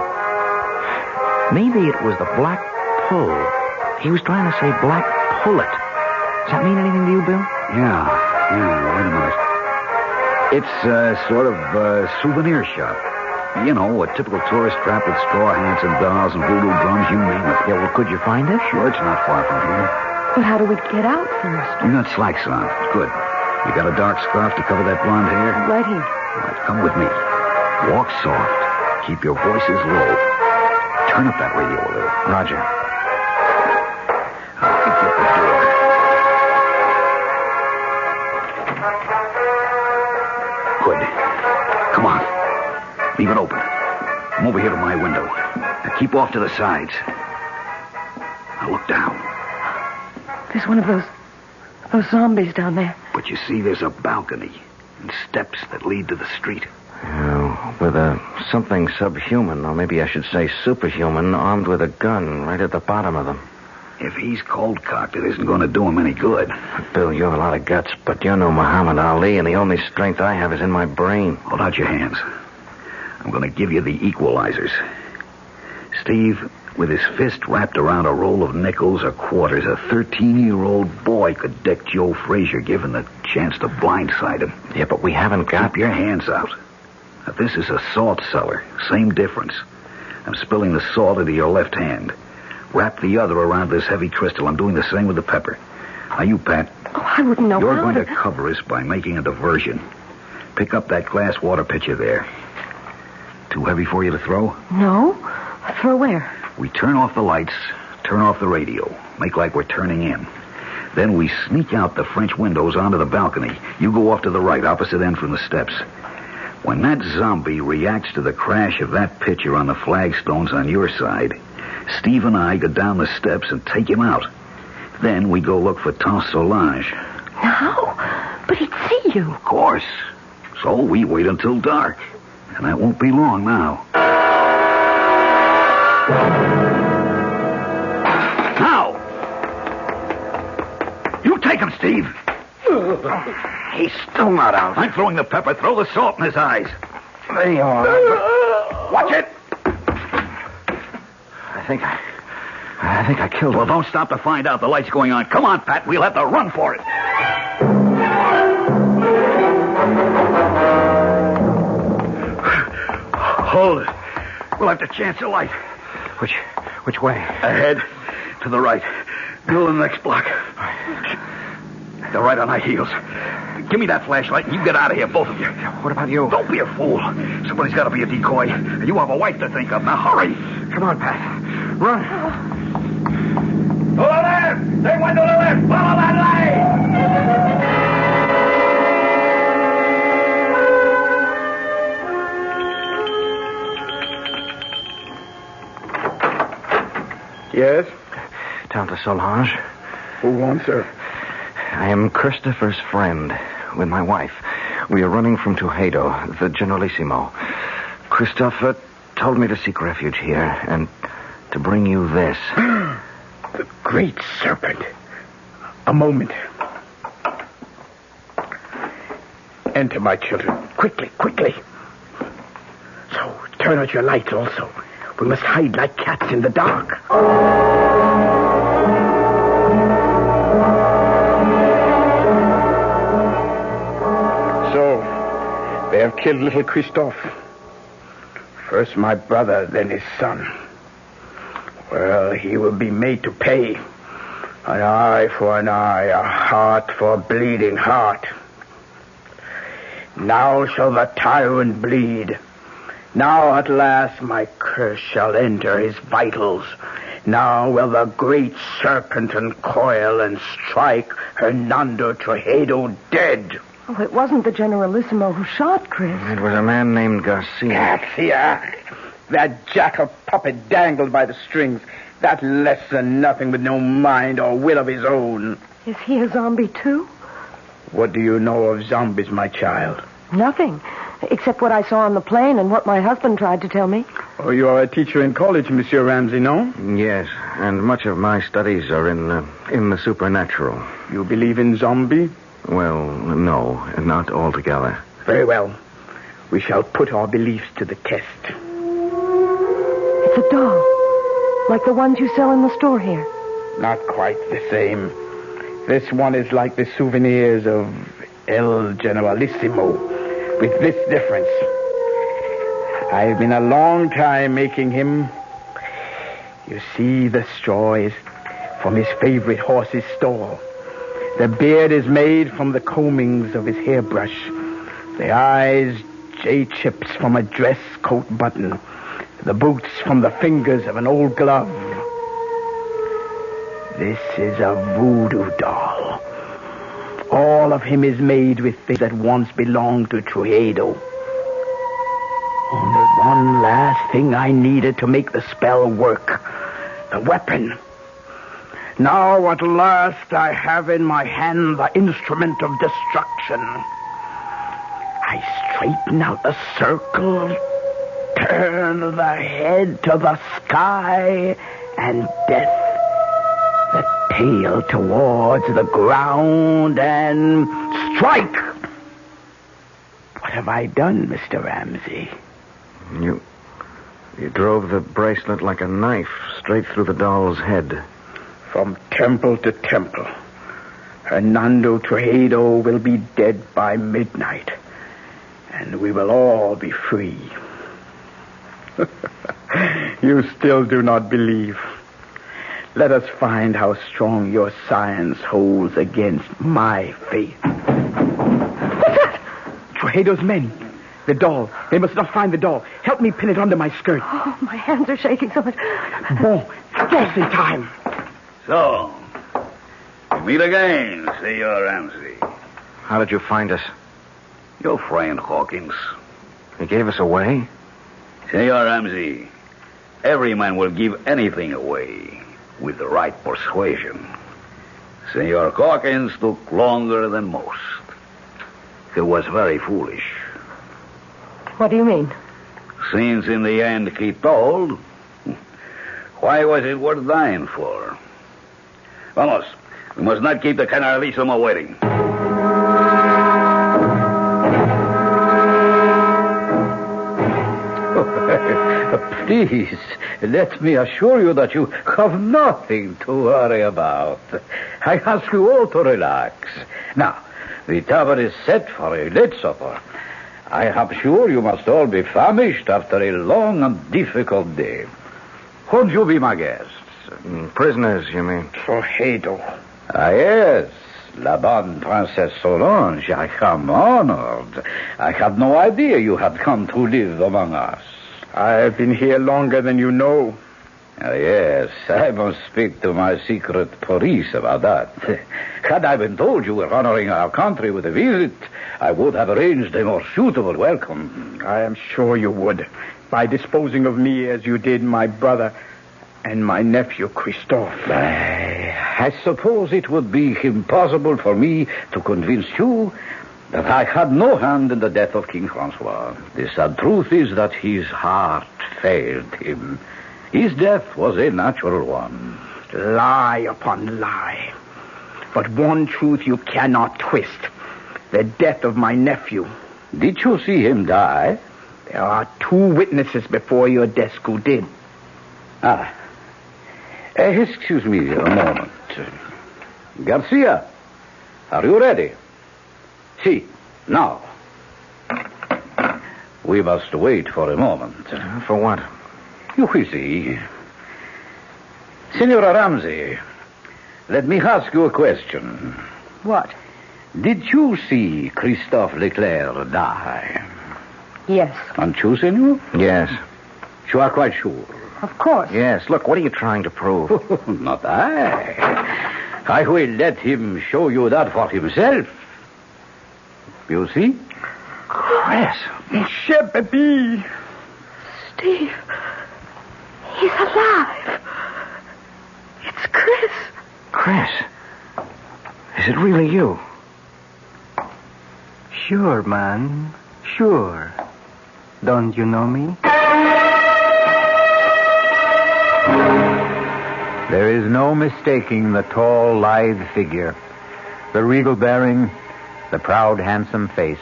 Maybe it was the black pull. He was trying to say black pullet. Does that mean anything to you, Bill? Yeah, wait a minute. It's sort of a souvenir shop. You know, a typical tourist trap with straw hats and dolls and voodoo drums, you name it. Yeah, well, could you find it? Sure, it's not far from here. But how do we get out first? You got slacks on. Good. You got a dark scarf to cover that blonde hair? Right here. All right, come with me. Walk soft. Keep your voices low. Turn up that radio a little. Roger. I'll get the door. Good. Come on. Leave it open. Come over here to my window. Now keep off to the sides. Now look down. There's one of those zombies down there. But you see, there's a balcony and steps that lead to the street. With something subhuman, or maybe I should say superhuman, armed with a gun right at the bottom of them. If he's cold-cocked, it isn't going to do him any good. Bill, you have a lot of guts, but you're no Muhammad Ali, and the only strength I have is in my brain. Hold out your hands. I'm going to give you the equalizers. Steve, with his fist wrapped around a roll of nickels or quarters, a 13-year-old boy could deck Joe Frazier, given the chance to blindside him. Yeah, but we haven't got... Keep your hands out. Now, this is a salt cellar. Same difference. I'm spilling the salt into your left hand. Wrap the other around this heavy crystal. I'm doing the same with the pepper. Now, you, Pat. Oh, I wouldn't know You're how going to cover us by making a diversion. Pick up that glass water pitcher there. Too heavy for you to throw? No. Throw where? We turn off the lights, turn off the radio, make like we're turning in. Then we sneak out the French windows onto the balcony. You go off to the right, opposite end from the steps. When that zombie reacts to the crash of that pitcher on the flagstones on your side, Steve and I go down the steps and take him out. Then we go look for Tante Solange. No, but he'd see you. Of course. So we wait until dark. And that won't be long now. Now! You take him, Steve. He's still not out. I'm throwing the pepper. Throw the salt in his eyes. There you are. Watch it. I think I killed him. Well, don't stop to find out. The light's going on. Come on, Pat. We'll have to run for it. Hold it. We'll have to chance a light. Which way? Ahead. To the right. Go to the next block. They're right on our heels. Give me that flashlight and you get out of here, both of you. What about you? Don't be a fool. Somebody's got to be a decoy. You have a wife to think of. Now hurry. Come on, Pat. Run. To the left. They went to the left. Follow that light. Yes? Tante Solange. Who wants her? I am Christopher's friend with my wife. We are running from Toledo, the Generalissimo. Christopher told me to seek refuge here and to bring you this. The great serpent. A moment. Enter, my children. Quickly, quickly. So, turn out your lights also. We must hide like cats in the dark. So, they have killed little Christophe. First my brother, then his son. Well, he will be made to pay. An eye for an eye, a heart for a bleeding heart. Now shall the tyrant bleed. Now at last my curse shall enter his vitals. Now will the great serpent uncoil and strike Hernando Trujillo dead. Oh, it wasn't the Generalissimo who shot Chris. It was a man named Garcia. Garcia! That jackal puppet dangled by the strings. That less than nothing with no mind or will of his own. Is he a zombie, too? What do you know of zombies, my child? Nothing, except what I saw on the plane and what my husband tried to tell me. Oh, you are a teacher in college, Monsieur Ramsey, no? Yes, and much of my studies are in the supernatural. You believe in zombie? Well, no, not altogether. Very well. We shall put our beliefs to the test. It's a doll, like the ones you sell in the store here. Not quite the same. This one is like the souvenirs of El Generalissimo, with this difference. I've been a long time making him. You see, the straw is from his favorite horse's stall. The beard is made from the combings of his hairbrush. The eyes, J-chips from a dress coat button. The boots from the fingers of an old glove. This is a voodoo doll. All of him is made with things that once belonged to Trujillo. Only one last thing I needed to make the spell work. The weapon. Now at last I have in my hand the instrument of destruction. I straighten out the circle, turn the head to the sky, and death. The tail towards the ground, and strike! What have I done, Mr. Ramsey? You drove the bracelet like a knife straight through the doll's head. From temple to temple. Hernando Trujillo will be dead by midnight, and we will all be free. You still do not believe. Let us find how strong your science holds against my faith. What's that? Trujillo's men. The doll. They must not find the doll. Help me pin it under my skirt. Oh, my hands are shaking so much. Bon, just in time. So, we meet again, Senor Ramsey. How did you find us? Your friend Hawkins. He gave us away? Senor Ramsey, every man will give anything away with the right persuasion. Senor Hawkins took longer than most. He was very foolish. What do you mean? Since in the end he told, why was it worth dying for? Vamos, we must not keep the Generalissimo waiting. Please, let me assure you that you have nothing to worry about. I ask you all to relax. Now, the table is set for a late supper. I am sure you must all be famished after a long and difficult day. Won't you be my guests? Prisoners, you mean? Trujillo. Ah, yes. La bonne Princess Solange, I am honored. I had no idea you had come to live among us. I've been here longer than you know. Ah, yes, I must speak to my secret police about that. Had I been told you were honoring our country with a visit, I would have arranged a more suitable welcome. I am sure you would, by disposing of me as you did my brother and my nephew Christophe. I suppose it would be impossible for me to convince you that I had no hand in the death of King Francois. The sad truth is that his heart failed him. His death was a natural one. Lie upon lie. But one truth you cannot twist. The death of my nephew. Did you see him die? There are 2 witnesses before your desk who did. Excuse me a moment. Garcia, are you ready? See, now. We must wait for a moment. For what? You will see. Senora Ramsey, let me ask you a question. What? Did you see Christophe Leclerc die? Yes. And you, senor? Yes. You are quite sure? Of course. Yes. Look, what are you trying to prove? Not I. I will let him show you that for himself. You see? Chris. Monsieur Baby. Steve. He's alive. It's Chris. Chris. Is it really you? Sure, man. Sure. Don't you know me? There is no mistaking the tall, lithe figure, the regal bearing, the proud, handsome face.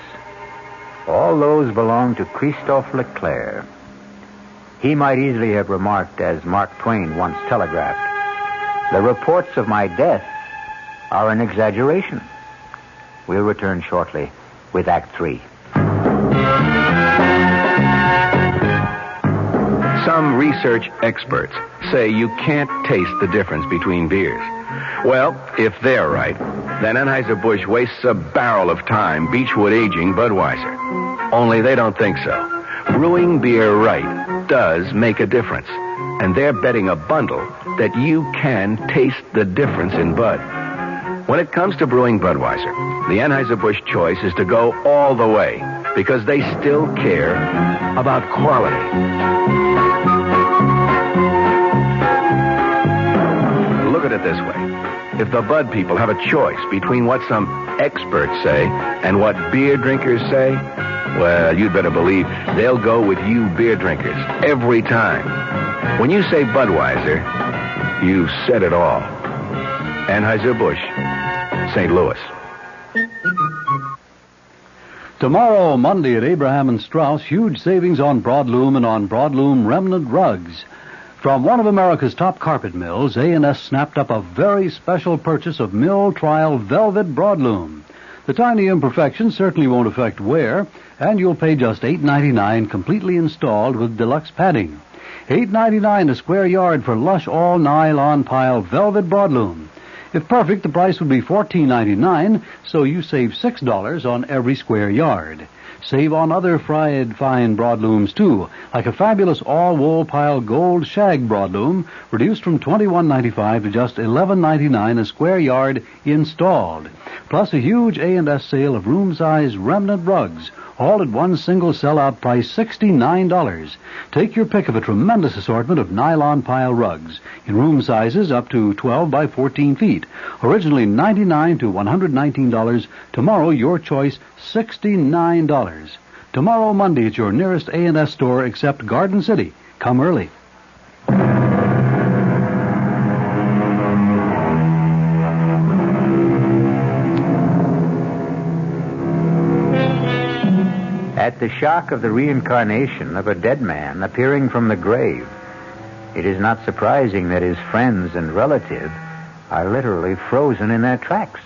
All those belong to Christophe Leclerc. He might easily have remarked, as Mark Twain once telegraphed, "The reports of my death are an exaggeration." We'll return shortly with Act 3. Some research experts say you can't taste the difference between beers. Well, if they're right, then Anheuser-Busch wastes a barrel of time Beechwood aging Budweiser. Only they don't think so. Brewing beer right does make a difference. And they're betting a bundle that you can taste the difference in Bud. When it comes to brewing Budweiser, the Anheuser-Busch choice is to go all the way because they still care about quality. Look at it this way. If the Bud people have a choice between what some experts say and what beer drinkers say, well, you'd better believe they'll go with you beer drinkers every time. When you say Budweiser, you've said it all. Anheuser-Busch, St. Louis. Tomorrow, Monday at Abraham and Strauss, huge savings on broadloom and on broadloom remnant rugs. From one of America's top carpet mills, A&S snapped up a very special purchase of mill trial velvet broadloom. The tiny imperfections certainly won't affect wear, and you'll pay just $8.99 completely installed with deluxe padding. $8.99 a square yard for lush all-nylon pile velvet broadloom. If perfect, the price would be $14.99, so you save $6 on every square yard. Save on other fried fine broadlooms, too, like a fabulous all-wool pile gold shag broadloom, reduced from $21.95 to just $11.99 a square yard installed. Plus a huge A&S sale of room-size remnant rugs, all at one single sellout price, $69. Take your pick of a tremendous assortment of nylon pile rugs in room sizes up to 12 by 14 feet. Originally $99 to $119. Tomorrow, your choice, $69. Tomorrow, Monday, at your nearest A&S store except Garden City. Come early. At the shock of the reincarnation of a dead man appearing from the grave, it is not surprising that his friends and relatives are literally frozen in their tracks.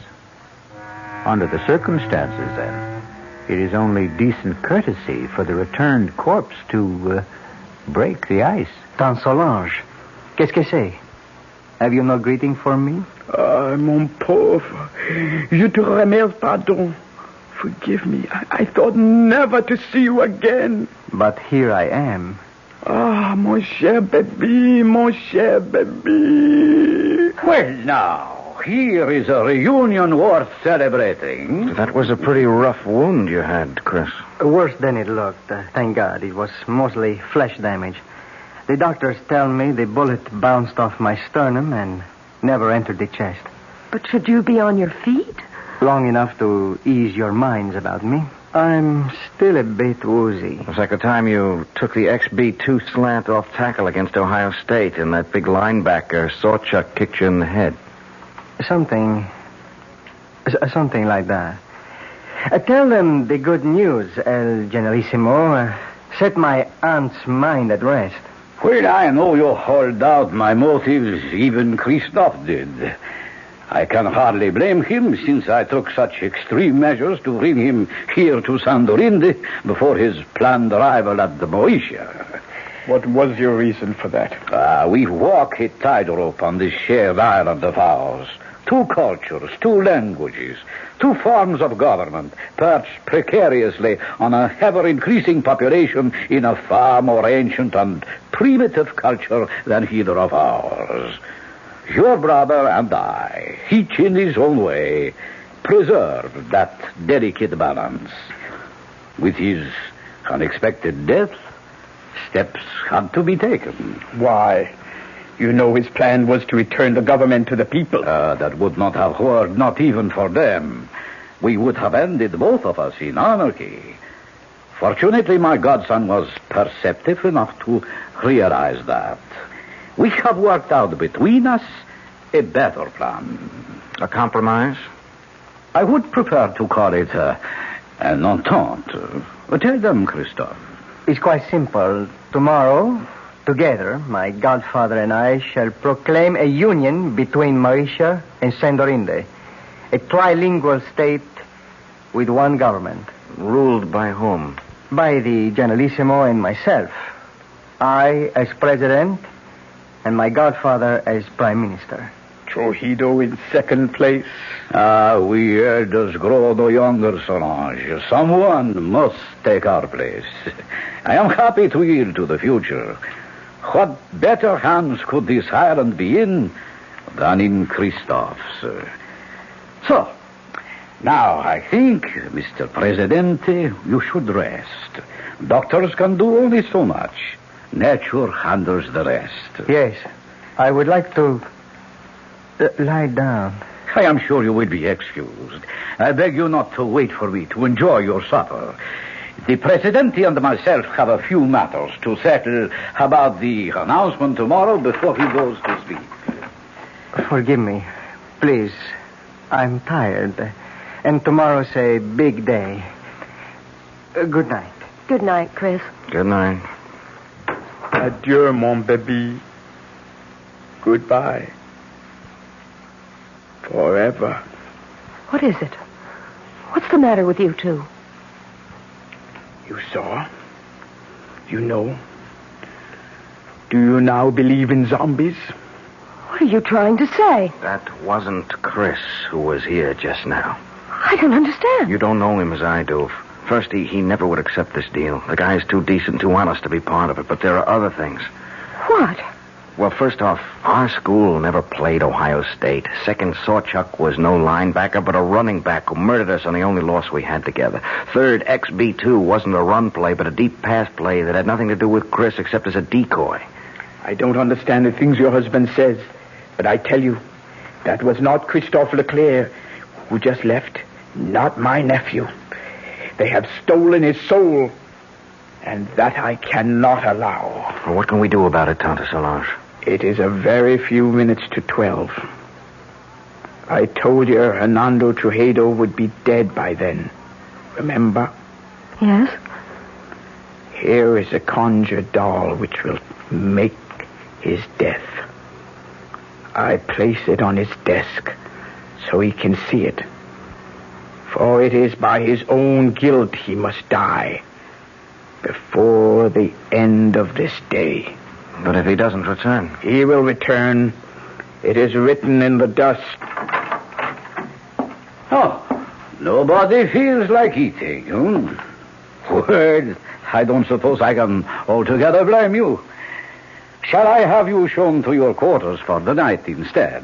Under the circumstances, then, it is only decent courtesy for the returned corpse to break the ice. Tante Solange, qu'est-ce que c'est? Have you no greeting for me? Ah, mon pauvre. Je te remercie, pardon. Forgive me. I thought never to see you again. But here I am. Ah, mon cher baby, mon cher baby. Well, now, here is a reunion worth celebrating. That was a pretty rough wound you had, Chris. Worse than it looked. Thank God. It was mostly flesh damage. The doctors tell me the bullet bounced off my sternum and never entered the chest. But should you be on your feet? long enough to ease your minds about me. I'm still a bit woozy. It was like the time you took the XB2 slant off tackle against Ohio State and that big linebacker, Sawchuck, kicked you in the head. Something like that. Tell them the good news, El Generalissimo. Set my aunt's mind at rest. Well, I know you hold out my motives, even Christoph did. I can hardly blame him, since I took such extreme measures to bring him here to Sandorinde before his planned arrival at the Moesia. What was your reason for that? We walk a tightrope on this shared island of ours. 2 cultures, 2 languages, 2 forms of government, perched precariously on a ever-increasing population in a far more ancient and primitive culture than either of ours. Your brother and I, each in his own way, preserved that delicate balance. With his unexpected death, steps had to be taken. Why? You know his plan was to return the government to the people. That would not have worked, not even for them. We would have ended, both of us, in anarchy. Fortunately, my godson was perceptive enough to realize that. We have worked out between us a better plan. A compromise? I would prefer to call it an entente. Tell them, Christoph. It's quite simple. Tomorrow, together, my godfather and I shall proclaim a union between Mauritia and Sandorinde. A trilingual state with one government. Ruled by whom? By the Generalissimo and myself. I as president, and my godfather as prime minister. Trujillo in second place. We elders grow no younger, Solange. Someone must take our place. I am happy to yield to the future. What better hands could this island be in than in Christoph's? So, now I think, Mr. Presidente, you should rest. Doctors can do only so much. Nature handles the rest. Yes, I would like to lie down. I am sure you will be excused. I beg you not to wait for me to enjoy your supper. The Presidente and myself have a few matters to settle about the announcement tomorrow before he goes to sleep. Forgive me. Please. I'm tired. And tomorrow's a big day. Good night. Good night, Chris. Good night. Adieu, mon baby. Goodbye. Forever. What is it? What's the matter with you two? You saw? You know? Do you now believe in zombies? What are you trying to say? That wasn't Chris who was here just now. I don't understand. You don't know him as I do. First, he never would accept this deal. The guy's too decent, too honest to be part of it. But there are other things. What? Well, first off, our school never played Ohio State. Second, Sawchuck was no linebacker, but a running back who murdered us on the only loss we had together. Third, XB2 wasn't a run play, but a deep pass play that had nothing to do with Chris except as a decoy. I don't understand the things your husband says, but I tell you, that was not Christophe Leclerc who just left. Not my nephew. They have stolen his soul, and that I cannot allow. Well, what can we do about it, Tante Solange? It is a very few minutes to 12. I told you Hernando Trujillo would be dead by then. Remember? Yes? Here is a conjured doll which will make his death. I place it on his desk so he can see it. For it is by his own guilt he must die before the end of this day. But if he doesn't return? He will return. It is written in the dust. Oh, nobody feels like eating, Well, I don't suppose I can altogether blame you. Shall I have you shown to your quarters for the night instead?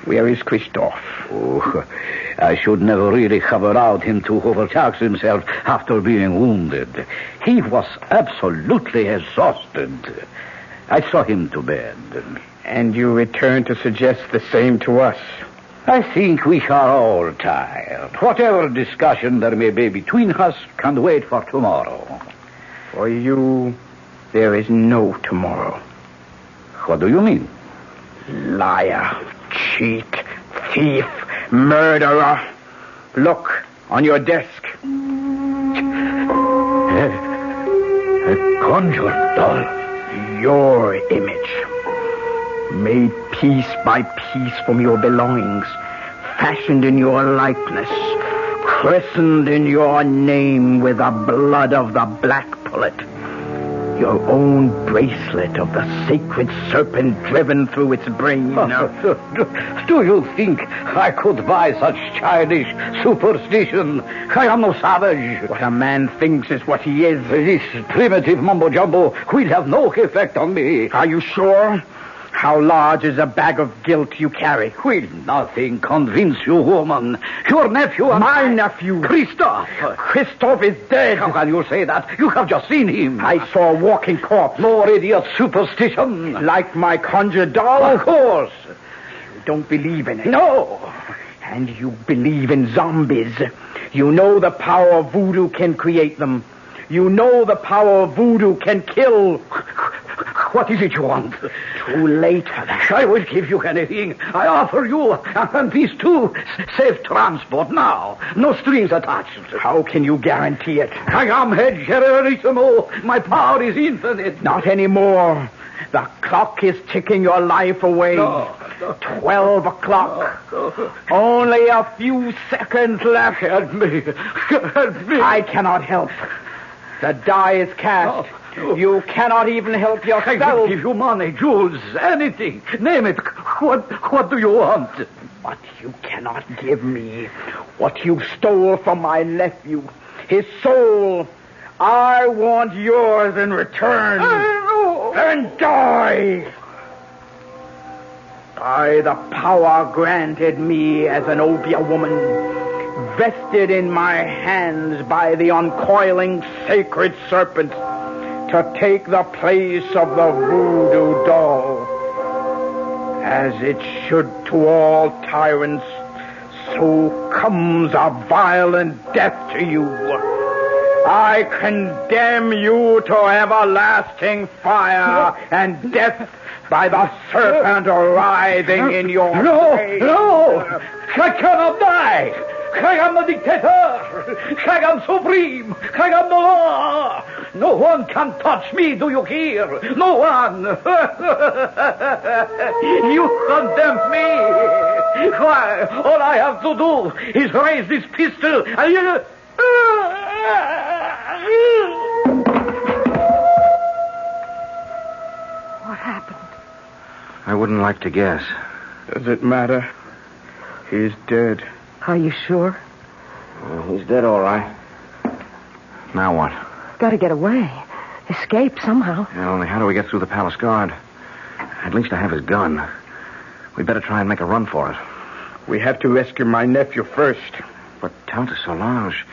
Where is Christophe? Oh, I should never really have allowed him to overtax himself after being wounded. He was absolutely exhausted. I saw him to bed. And you return to suggest the same to us. I think we are all tired. Whatever discussion there may be between us can wait for tomorrow. For you, there is no tomorrow. What do you mean? Liar, cheat, thief, murderer. Look on your desk. A conjured doll. Your image. Made piece by piece from your belongings. Fashioned in your likeness. Christened in your name with the blood of the black pullet. Your own bracelet of the sacred serpent driven through its brain. Do you think I could buy such childish superstition? I am no savage. What a man thinks is what he is. This primitive mumbo-jumbo will have no effect on me. Are you sure? How large is a bag of guilt you carry? Will nothing convince you, woman? Your nephew and my nephew, Christoph. Christoph is dead. How can you say that? You have just seen him. I saw a walking corpse. More idiot superstition. Like my conjured doll? Of course. You don't believe in it. No. And you believe in zombies. You know the power of voodoo can create them. You know the power of voodoo can kill. What is it you want? Too late for that. I will give you anything. I offer you, and these two, safe transport now. No strings attached. How can you guarantee it? I am head generalissimo. My power is infinite. Not anymore. The clock is ticking your life away. No. 12 o'clock. Only a few seconds left. Help me. Help me. I cannot help. The die is cast. You cannot even help yourself. I will give you money, jewels, anything. Name it. What do you want? What you cannot give me. What you stole from my nephew. His soul. I want yours in return. Then die. By the power granted me as an obeah woman, vested in my hands by the uncoiling sacred serpent, to take the place of the voodoo doll. As it should to all tyrants, so comes a violent death to you. I condemn you to everlasting fire and death by the serpent writhing in your face. No! I cannot die! I am the dictator! I am supreme! I am the law! No one can touch me, do you hear? No one! You condemn me! Why, all I have to do is raise this pistol and you... What happened? I wouldn't like to guess. Does it matter? He's dead. Are you sure? He's dead, all right. Now what? Got to get away. Escape somehow. Yeah, only how do we get through the palace guard? At least I have his gun. We'd better try and make a run for it. We have to rescue my nephew first. But Tante Solange,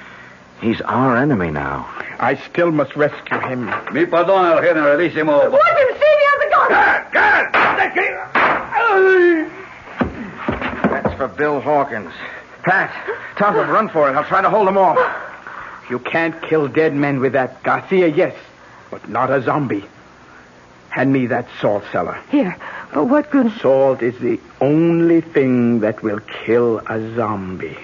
he's our enemy now. I still must rescue him. Mi perdona, generalissimo. Let him see me on the gun! That's for Bill Hawkins. Pat, Tante, run for it. I'll try to hold them off. You can't kill dead men with that. Garcia, yes, but not a zombie. Hand me that salt cellar. Here, but what good... Salt is the only thing that will kill a zombie.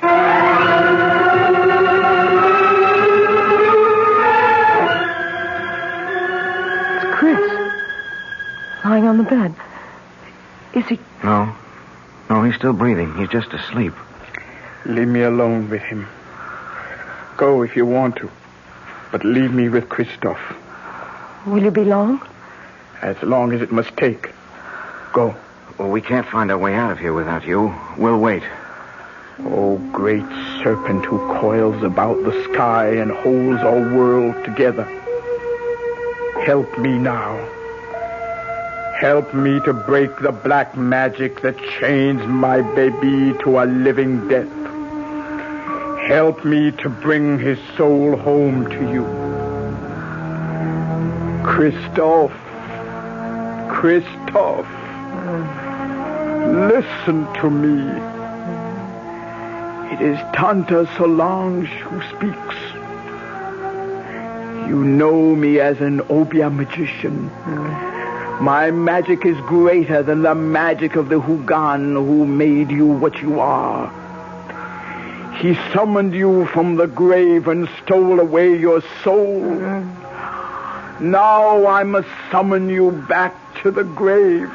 It's Chris. Lying on the bed. Is he... No, he's still breathing. He's just asleep. Leave me alone with him. Go if you want to, but leave me with Christoph. Will you be long? As long as it must take. Go. Well, we can't find our way out of here without you. We'll wait. Oh, great serpent who coils about the sky and holds our world together. Help me now. Help me to break the black magic that chains my baby to a living death. Help me to bring his soul home to you. Christoph. Christoph. Listen to me. It is Tante Solange who speaks. You know me as an obeah magician. My magic is greater than the magic of the Hugan who made you what you are. He summoned you from the grave and stole away your soul. Now I must summon you back to the grave.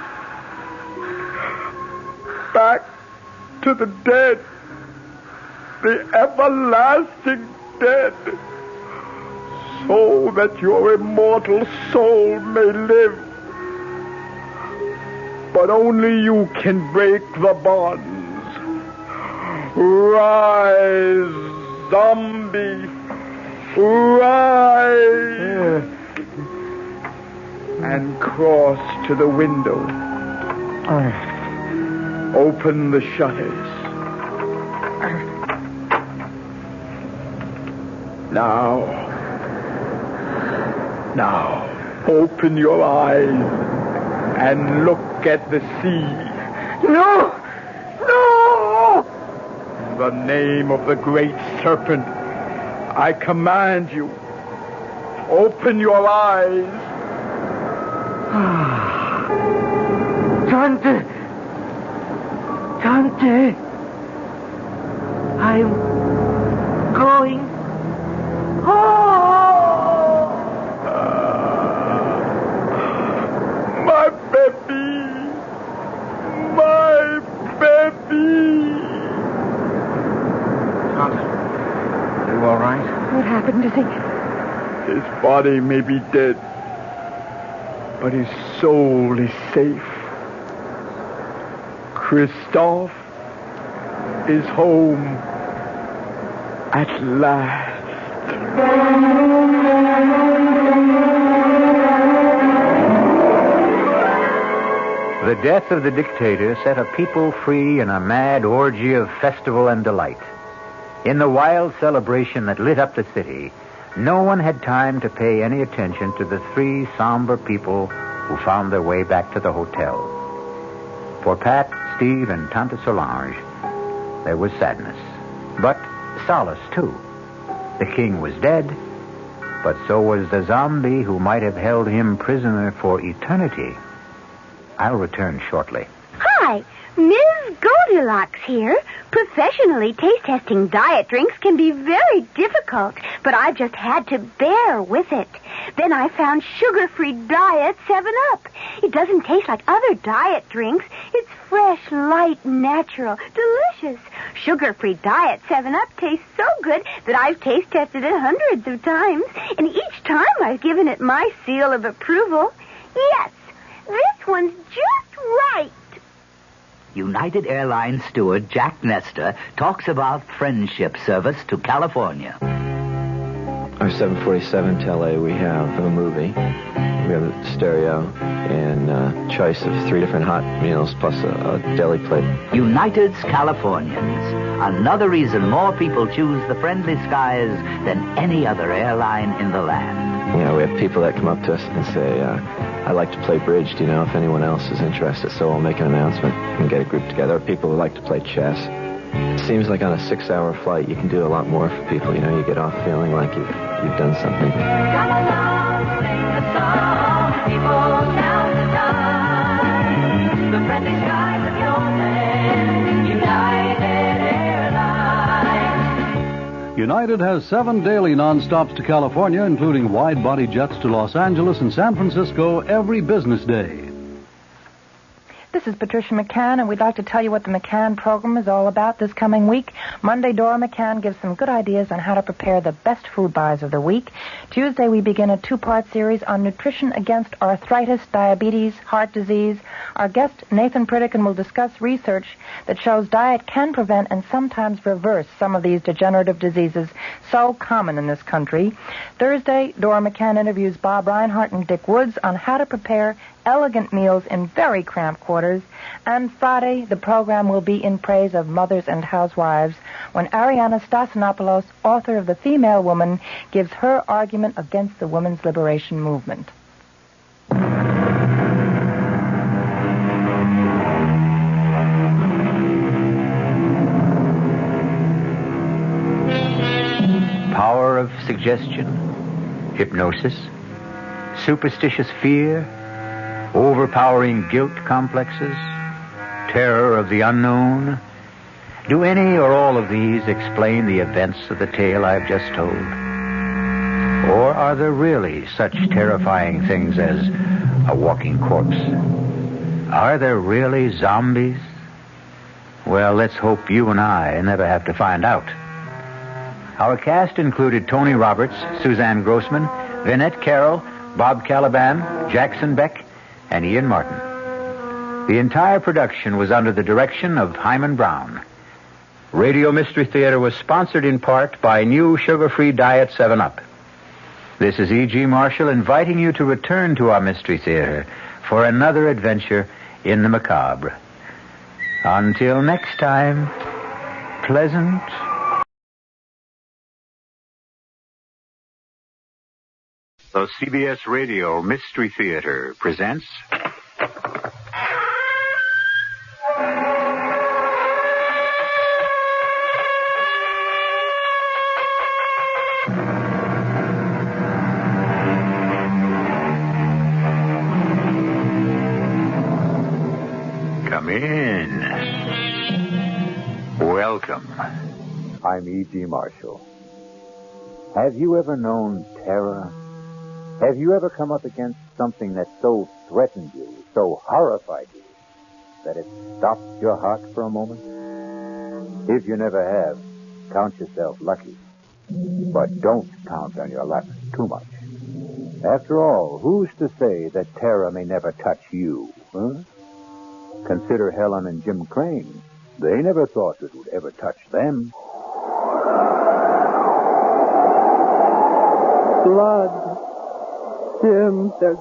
Back to the dead. The everlasting dead. So that your immortal soul may live. But only you can break the bonds. Rise, zombie. Rise. And cross to the window. Open the shutters. Now, open your eyes and look at the sea. No! In the name of the great serpent, I command you, open your eyes. Tante, I'm going home. My baby. Tante, you all right? What happened to him? His body may be dead, but his soul is safe. Christophe is home at last. The death of the dictator set a people free in a mad orgy of festival and delight. In the wild celebration that lit up the city, no one had time to pay any attention to the three somber people who found their way back to the hotel. For Pat, Steve, and Tante Solange, there was sadness, but solace, too. The king was dead, but so was the zombie who might have held him prisoner for eternity. I'll return shortly. Hi, Ms. Goldilocks here. Professionally taste-testing diet drinks can be very difficult, but I just had to bear with it. Then I found sugar-free Diet 7-Up. It doesn't taste like other diet drinks. It's fresh, light, natural, delicious. Sugar-free Diet 7-Up tastes so good that I've taste-tested it hundreds of times, and each time I've given it my seal of approval. Yes, this one's just right. United Airlines steward Jack Nestor talks about friendship service to California. Our 747 to LA, we have a movie, we have a stereo, and a choice of 3 different hot meals plus a deli plate. United's Californians. Another reason more people choose the friendly skies than any other airline in the land. You know, we have people that come up to us and say, I'd like to play bridge, do you know if anyone else is interested? So we'll make an announcement and get a group together. People who like to play chess. It seems like on a 6-hour flight, you can do a lot more for people. You know, you get off feeling like you've done something. Come along, sing a song, people, now's the time. The friendly skies of your land, United Airlines. United has 7 daily non-stops to California, including wide-body jets to Los Angeles and San Francisco every business day. This is Patricia McCann, and we'd like to tell you what the McCann program is all about this coming week. Monday, Dora McCann gives some good ideas on how to prepare the best food buys of the week. Tuesday, we begin a 2-part series on nutrition against arthritis, diabetes, heart disease. Our guest, Nathan Pritikin, will discuss research that shows diet can prevent and sometimes reverse some of these degenerative diseases so common in this country. Thursday, Dora McCann interviews Bob Reinhart and Dick Woods on how to prepare elegant meals in very cramped quarters. And Friday, the program will be in praise of mothers and housewives when Ariana Stasinopoulos, author of The Female Woman, gives her argument against the women's liberation movement. suggestion, hypnosis, superstitious fear, overpowering guilt complexes, terror of the unknown? Do any or all of these explain the events of the tale I've just told? Or are there really such terrifying things as a walking corpse? Are there really zombies? Well, let's hope you and I never have to find out. Our cast included Tony Roberts, Suzanne Grossman, Vinette Carroll, Bob Caliban, Jackson Beck, and Ian Martin. The entire production was under the direction of Hyman Brown. Radio Mystery Theater was sponsored in part by new sugar-free Diet 7-Up. This is E.G. Marshall inviting you to return to our Mystery Theater for another adventure in the macabre. Until next time, pleasant... The CBS Radio Mystery Theater presents... Come in. Welcome. I'm E.G. Marshall. Have you ever known terror? Have you ever come up against something that so threatened you, so horrified you, that it stopped your heart for a moment? If you never have, count yourself lucky. But don't count on your luck too much. After all, who's to say that terror may never touch you, huh? Consider Helen and Jim Crane. They never thought it would ever touch them. Blood. Jim, there's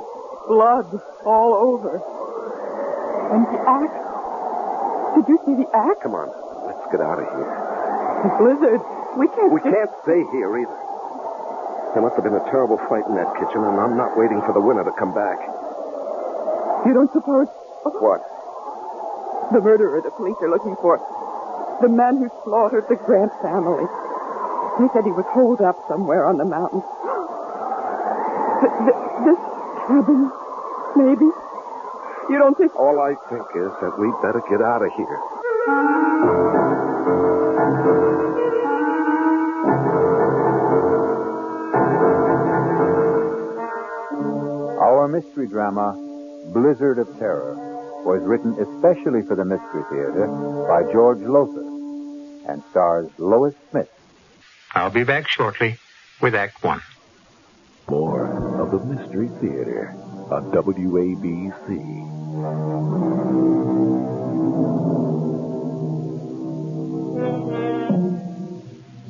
blood all over. And the axe. Did you see the axe? Come on, let's get out of here. The blizzard. We can't stay here either. There must have been a terrible fight in that kitchen, and I'm not waiting for the winner to come back. You don't suppose... What? The murderer the police are looking for. The man who slaughtered the Grant family. They said he was holed up somewhere on the mountain. This cabin, maybe? You don't think... All I think is that we'd better get out of here. Our mystery drama, Blizzard of Terror, was written especially for the Mystery Theater by George Lothar and stars Lois Smith. I'll be back shortly with Act One. More of the Mystery Theater on WABC.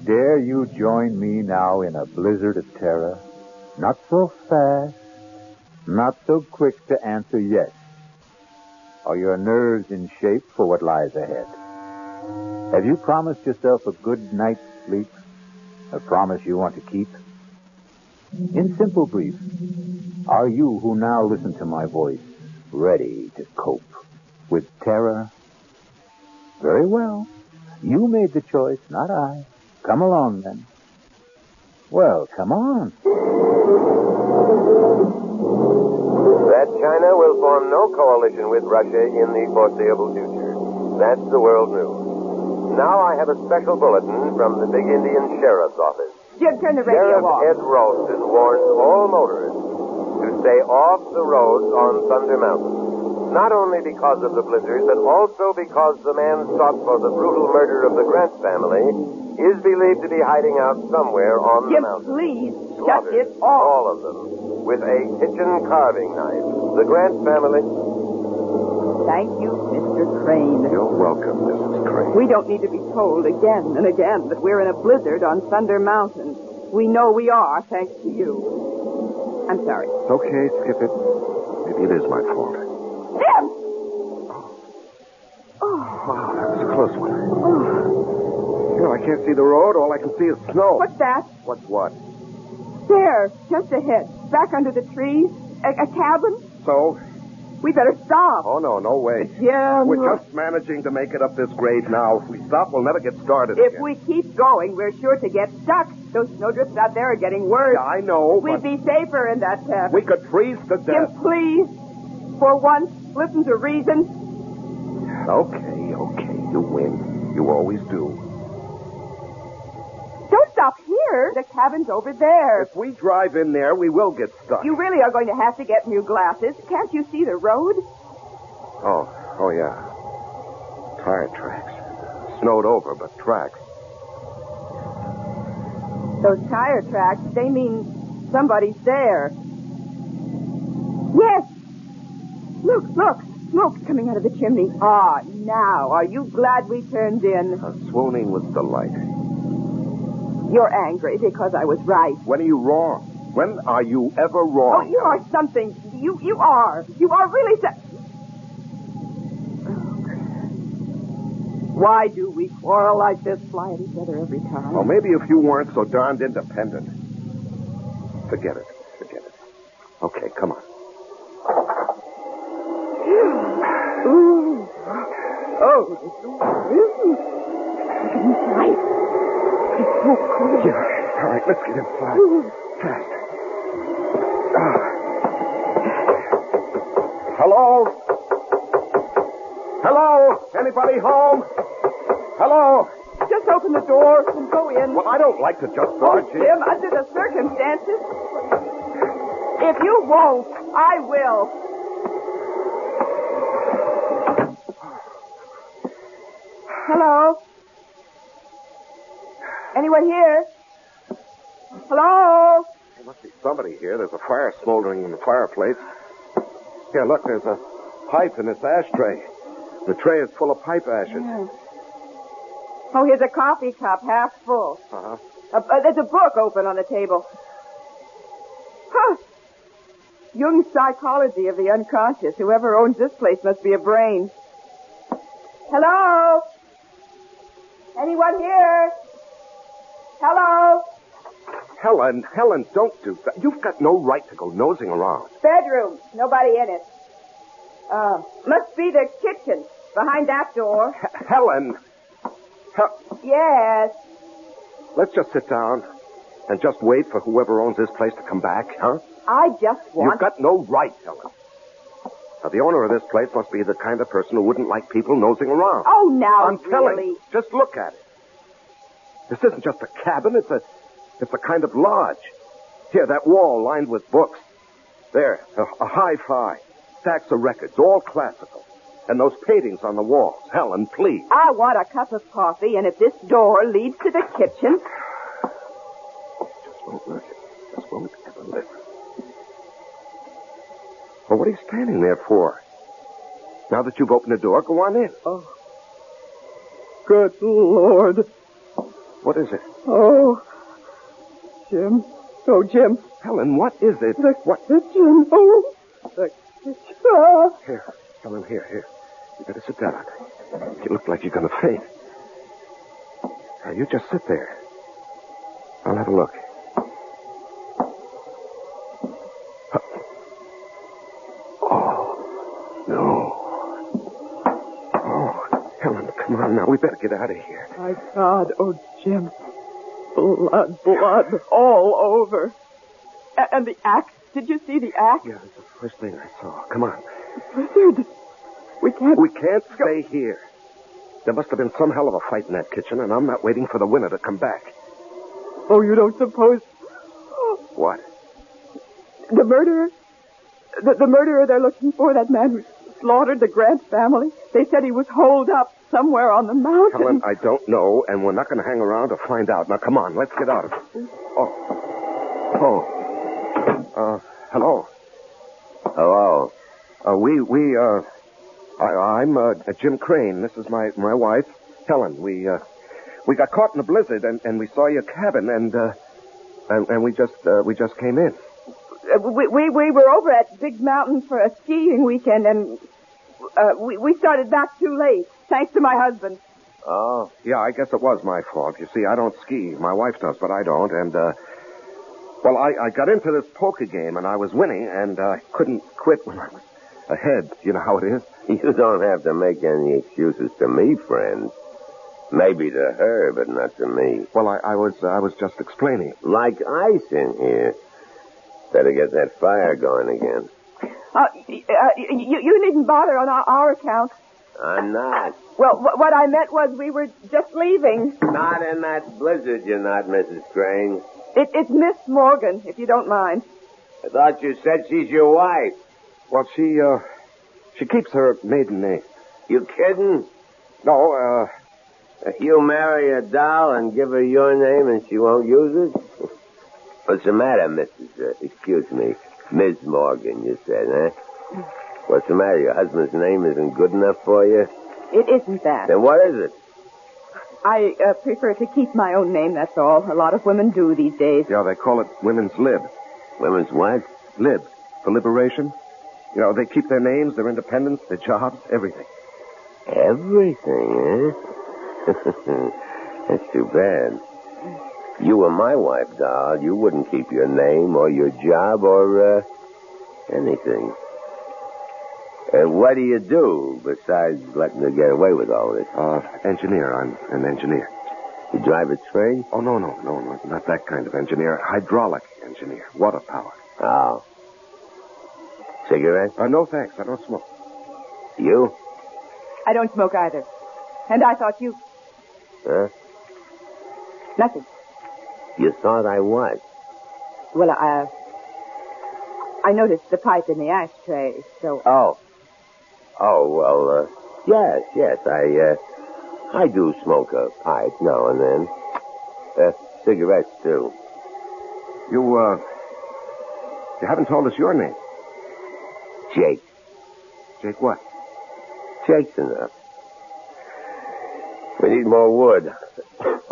Dare you join me now in a blizzard of terror? Not so fast, not so quick to answer yes. Are your nerves in shape for what lies ahead? Have you promised yourself a good night's sleep? A promise you want to keep? In simple brief, are you who now listen to my voice ready to cope with terror? Very well. You made the choice, not I. Come along, then. Well, come on. That China will form no coalition with Russia in the foreseeable future. That's the world news. Now I have a special bulletin from the big Indian Sheriff's Office. Jim, turn the radio Sheriff off. Ed Ralston warns all motorists to stay off the roads on Thunder Mountain. Not only because of the blizzard, but also because the man sought for the brutal murder of the Grant family is believed to be hiding out somewhere on the mountain. Please, shut it off. All of them, with a kitchen carving knife. The Grant family... Thank you, Mr. Crane. You're welcome, Mrs. Crane. We don't need to be told again and again that we're in a blizzard on Thunder Mountain. We know we are, thanks to you. I'm sorry. Okay, skip it. Maybe it is my fault. Jim! Wow, that was a close one. I can't see the road. All I can see is snow. What's that? What's what? There, just ahead, back under the trees. A cabin? So? We better stop. Oh, no way. Jim. We're just managing to make it up this grade now. If we stop, we'll never get started If again. we keep going, we're sure to get stuck. Those snowdrifts out there are getting worse. Yeah, I know, We'd be safer in that cabin. we could freeze to death. Jim, please. For once, listen to reason. Okay. You win. You always do. Don't stop here. The cabin's over there. If we drive in there, we will get stuck. You really are going to have to get new glasses. Can't you see the road? Oh, yeah. Tire tracks. Snowed over, but tracks. Those tire tracks, they mean somebody's there. Yes. Look. Smoke coming out of the chimney. Ah, now, are you glad we turned in? Swooning with delight. You're angry because I was right. When are you wrong? When are you ever wrong? Oh, you are something. You are. You are really Why do we quarrel like this, fly at each other every time? Well, maybe if you weren't so darned independent. Forget it. Okay, come on. Ooh. Oh, inside. It's so cool. Yeah, all right, let's get inside. Fast. Hello? Anybody home? Hello? Just open the door and go in. Well, I don't like to just barge in. Jim, under the circumstances, if you won't, I will. Hello? Anyone here? Hello? There must be somebody here. There's a fire smoldering in the fireplace. Here, look, there's a pipe in this ashtray. The tray is full of pipe ashes. Yeah. Oh, here's a coffee cup, half full. Uh-huh. There's a book open on the table. Huh. Jung's Psychology of the Unconscious. Whoever owns this place must be a brain. Hello? Anyone here? Hello? Helen, don't do that. You've got no right to go nosing around. Bedroom. Nobody in it. Must be the kitchen. Behind that door. Helen. Yes. Let's just sit down and just wait for whoever owns this place to come back, huh? I just want... You've got no right, Helen. Now, the owner of this place must be the kind of person who wouldn't like people nosing around. Oh, now, I'm telling really? you. Just look at it. This isn't just a cabin. It's a kind of lodge. Here, that wall lined with books. There, a hi-fi. Stacks of records, all classical. And those paintings on the walls. Helen, please. I want a cup of coffee, and if this door leads to the kitchen... Just won't ever listen. Well, what are you standing there for? Now that you've opened the door, go on in. Oh. Good Lord. What is it? Oh. Jim. Oh, Jim. Helen, what is it? What? Jim. Oh. The kitchen. Ah. Here. Helen, here. You better sit down. You look like you're going to faint. Now, you just sit there. I'll have a look. Oh, no. Oh, Helen, come on now. We better get out of here. My God. Oh, Jim. Blood all over. And the axe. Did you see the axe? Yeah, that's the first thing I saw. Come on. Blizzard. We can't stay here. There must have been some hell of a fight in that kitchen, and I'm not waiting for the winner to come back. Oh, you don't suppose... What? The murderer? The murderer they're looking for, that man who slaughtered the Grant family? They said he was holed up somewhere on the mountain. Helen, I don't know, and we're not going to hang around to find out. Now, come on, let's get out of it. Hello. Hello. I'm Jim Crane. This is my wife, Helen. We got caught in a blizzard, and we saw your cabin, and we just came in. We were over at Big Mountain for a skiing weekend, and we started back too late, thanks to my husband. Oh. Yeah, I guess it was my fault. You see, I don't ski. My wife does, but I don't, and, I got into this poker game, and I was winning, and I couldn't quit when I ahead. You know how it is? You don't have to make any excuses to me, friend. Maybe to her, but not to me. Well, I was just explaining. Like ice in here. Better get that fire going again. You needn't bother on our account. I'm not. Well, what I meant was we were just leaving. Not in that blizzard, you're not, Mrs. Crane. It's Miss Morgan, if you don't mind. I thought you said she's your wife. Well, she keeps her maiden name. You kidding? No, You marry a doll and give her your name and she won't use it? What's the matter, excuse me, Ms. Morgan, you said, huh? What's the matter? Your husband's name isn't good enough for you? It isn't that. Then what is it? I prefer to keep my own name, that's all. A lot of women do these days. Yeah, they call it women's lib. Women's what? Lib. For liberation. You know, they keep their names, their independence, their jobs, everything. Everything, eh? That's too bad. You were my wife, doll. You wouldn't keep your name or your job or, anything. What do you do besides letting her get away with all this? Engineer. I'm an engineer. You drive a train? Oh, no, not that kind of engineer. Hydraulic engineer. Water power. Oh. Cigarette? No, thanks. I don't smoke. You? I don't smoke either. And I thought you... Huh? Nothing. You thought I was? Well, I noticed the pipe in the ashtray, so... Oh, well, yes, I do smoke a pipe now and then. Cigarettes, too. You haven't told us your name. Jake. Jake what? Jake's enough. We need more wood.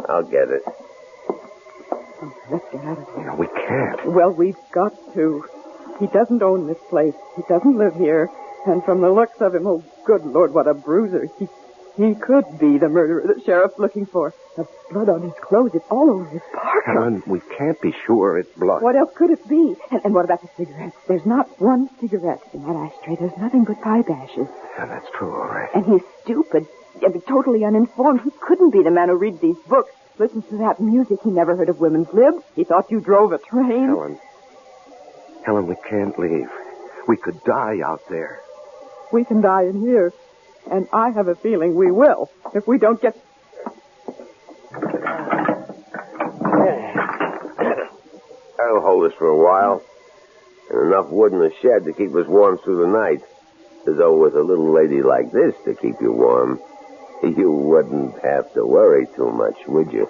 I'll get it. Let's get out of here. No, we can't. Well, we've got to. He doesn't own this place. He doesn't live here. And from the looks of him, oh, good Lord, what a bruiser. He could be the murderer the sheriff's looking for. The blood on his clothes, it's all over his parka. Helen, we can't be sure it's blood. What else could it be? And what about the cigarettes? There's not one cigarette in that ashtray. There's nothing but pipe ashes. Yeah, that's true, all right. And he's stupid. Totally uninformed. He couldn't be the man who reads these books, listens to that music. He never heard of women's lib. He thought you drove a train. Helen, we can't leave. We could die out there. We can die in here. And I have a feeling we will, if we don't get... That'll hold us for a while. And enough wood in the shed to keep us warm through the night. As though with a little lady like this to keep you warm, you wouldn't have to worry too much, would you?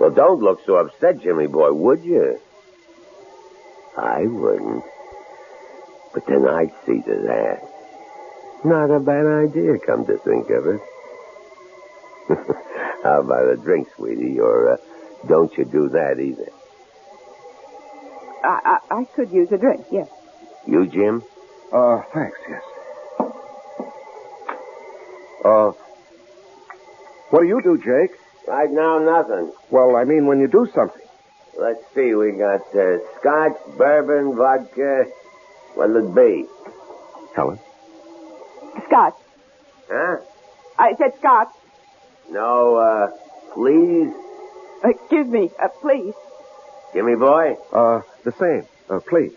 Well, don't look so upset, Jimmy boy, would you? I wouldn't. But then I'd see to that. Not a bad idea, come to think of it. How about a drink, sweetie? Or don't you do that either? I could use a drink, yes. You, Jim? Thanks, yes. What do you do, Jake? Right now, nothing. Well, I mean when you do something. Let's see, we got scotch, bourbon, vodka. What'll it be? Helen? Scotch. Huh? I said scotch. No, please? Excuse me, please. Jimmy boy? The same. Please.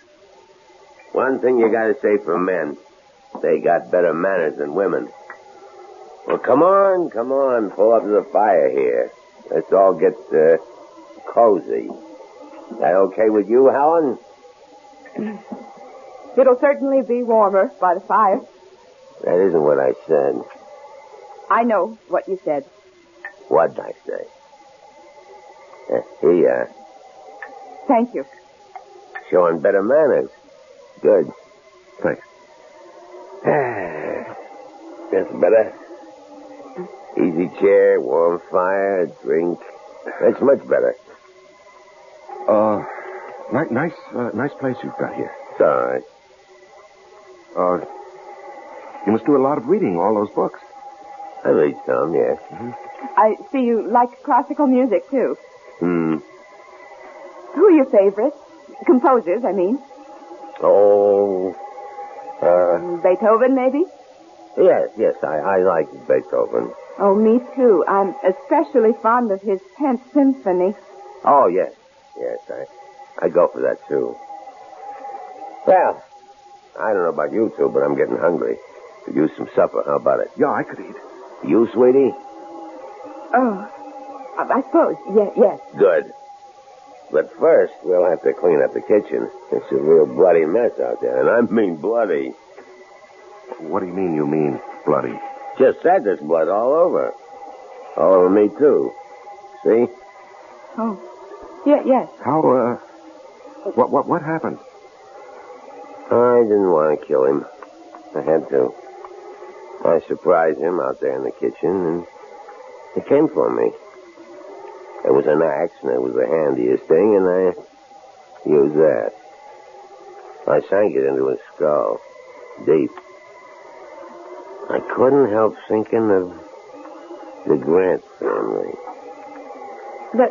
One thing you gotta say for men. They got better manners than women. Well, come on. Pull up to the fire here. Let's all get, cozy. That okay with you, Helen? It'll certainly be warmer by the fire. That isn't what I said. I know what you said. What'd I say? Here you are. Thank you. Showing better manners. Good. Thanks. That's better. Easy chair, warm fire, drink. That's much better. Nice place you've got here. It's all right. You must do a lot of reading, all those books. I read some, yes. Mm-hmm. I see you like classical music, too. Hmm. Who are your favorites? Composers, I mean. Oh, Beethoven, maybe? Yes, I like Beethoven. Oh, me too. I'm especially fond of his 10th Symphony. Oh, yes, I go for that, too. Well, I don't know about you two, but I'm getting hungry. Could use some supper. How about it? Yeah, I could eat. You, sweetie? Oh, I suppose. Yes. Good. But first, we'll have to clean up the kitchen. It's a real bloody mess out there, and I mean bloody. What do you mean bloody? Just said there's blood all over. All over me, too. See? Oh, yes. How, what happened? I didn't want to kill him. I had to. I surprised him out there in the kitchen, and he came for me. It was an axe, and it was the handiest thing, and I used that. I sank it into his skull, deep. I couldn't help thinking of the Grant family. The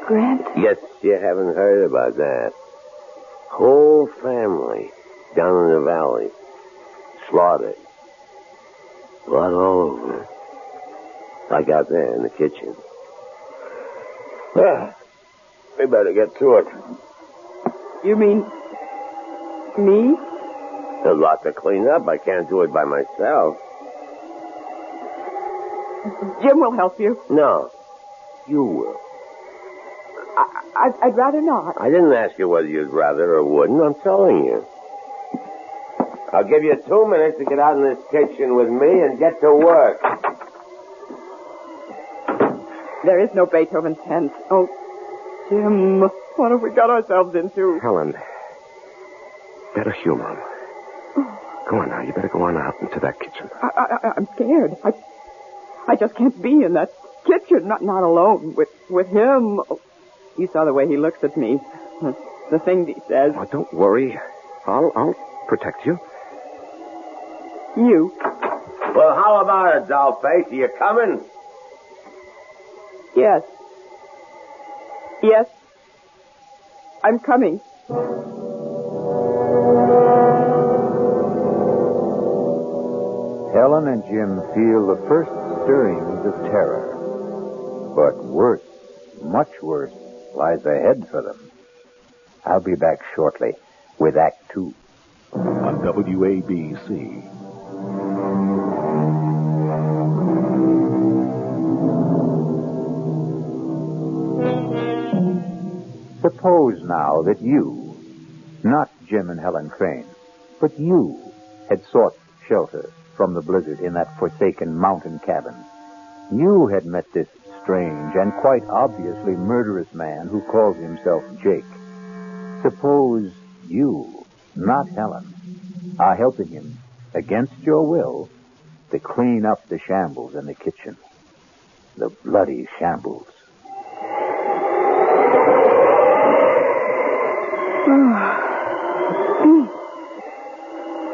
Grant? Yes, you haven't heard about that. Whole family down in the valley. Slaughtered. Blood all over. Like out there in the kitchen. Well, we better get to it. You mean me? There's a lot to clean up. I can't do it by myself. Jim will help you. No. You will. I'd rather not. I didn't ask you whether you'd rather or wouldn't. I'm telling you. I'll give you 2 minutes to get out in this kitchen with me and get to work. There is no Beethoven 10th. Oh, Jim, what have we got ourselves into? Helen, better humor him. Go on now. You better go on out into that kitchen. I'm scared. I just can't be in that kitchen, not alone with him. Oh, you saw the way he looks at me. The things he says. Oh, don't worry. I'll protect you. You? Well, how about it, dollface? Are you coming? Yes. Yes. I'm coming. Helen and Jim feel the first stirrings of terror. But worse, much worse, lies ahead for them. I'll be back shortly with Act 2. On WABC. Suppose now that you, not Jim and Helen Crane, but you had sought shelter from the blizzard in that forsaken mountain cabin. You had met this strange and quite obviously murderous man who calls himself Jake. Suppose you, not Helen, are helping him, against your will, to clean up the shambles in the kitchen. The bloody shambles.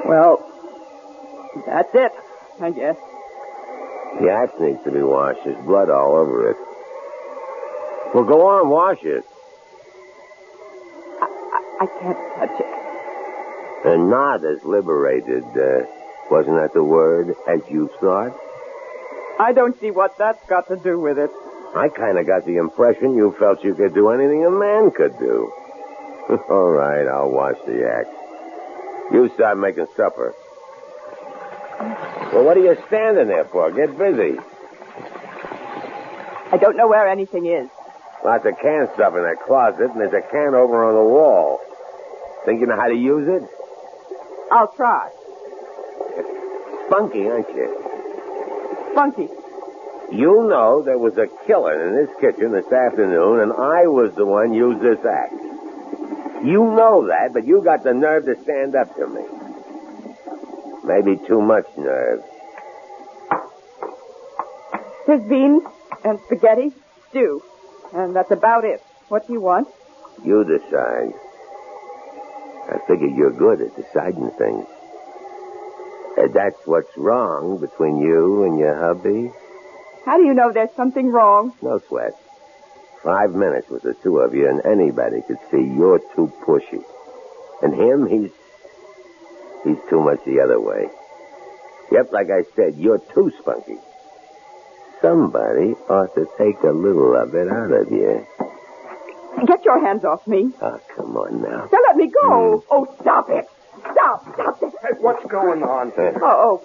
Well, that's it, I guess. The axe needs to be washed. There's blood all over it. Well, go on, wash it. I can't touch it. And not as liberated, wasn't that the word, as you thought? I don't see what that's got to do with it. I kind of got the impression you felt you could do anything a man could do. All right, I'll wash the axe. You start making supper. Well, what are you standing there for? Get busy. I don't know where anything is. Lots of canned stuff in that closet, and there's a can over on the wall. Think you know how to use it? I'll try. Spunky, aren't you? Spunky. You know there was a killer in this kitchen this afternoon, and I was the one who used this axe. You know that, but you got the nerve to stand up to me. Maybe too much nerve. There's beans and spaghetti, stew, and that's about it. What do you want? You decide. I figure you're good at deciding things. That's what's wrong between you and your hubby. How do you know there's something wrong? No sweat. 5 minutes with the two of you, and anybody could see you're too pushy. And him, He's too much the other way. Yep, like I said, you're too spunky. Somebody ought to take a little of it out of you. Get your hands off me. Oh, come on now. Now let me go. Oh, stop it. Stop it. Hey, what's going on here? Oh.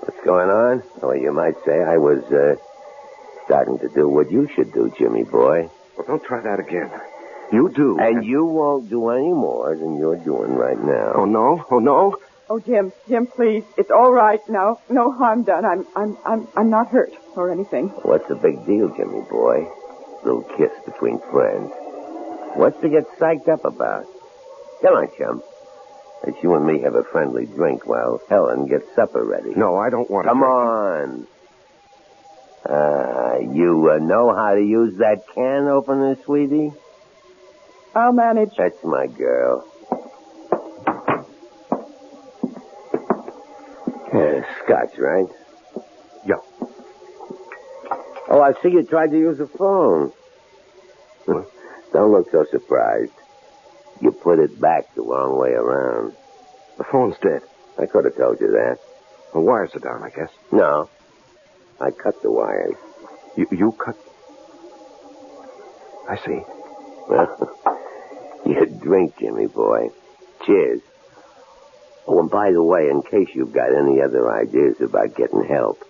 What's going on? Well, you might say I was, starting to do what you should do, Jimmy boy. Well, don't try that again. You do. And you won't do any more than you're doing right now. Oh, no? Oh, no? Oh, Jim, please. It's all right now. No harm done. I'm not hurt or anything. What's the big deal, Jimmy boy? Little kiss between friends. What's to get psyched up about? Come on, chum. Let's you and me have a friendly drink while Helen gets supper ready. No, I don't want to. Come on. You know how to use that can opener, sweetie? I'll manage. That's my girl. Scotch, right? Yeah. Oh, I see you tried to use the phone. Don't look so surprised. You put it back the wrong way around. The phone's dead. I could have told you that. The wires are down, I guess. No. I cut the wires. You cut? I see. Well, you drink, Jimmy boy. Cheers. Oh, and by the way, in case you've got any other ideas about getting help,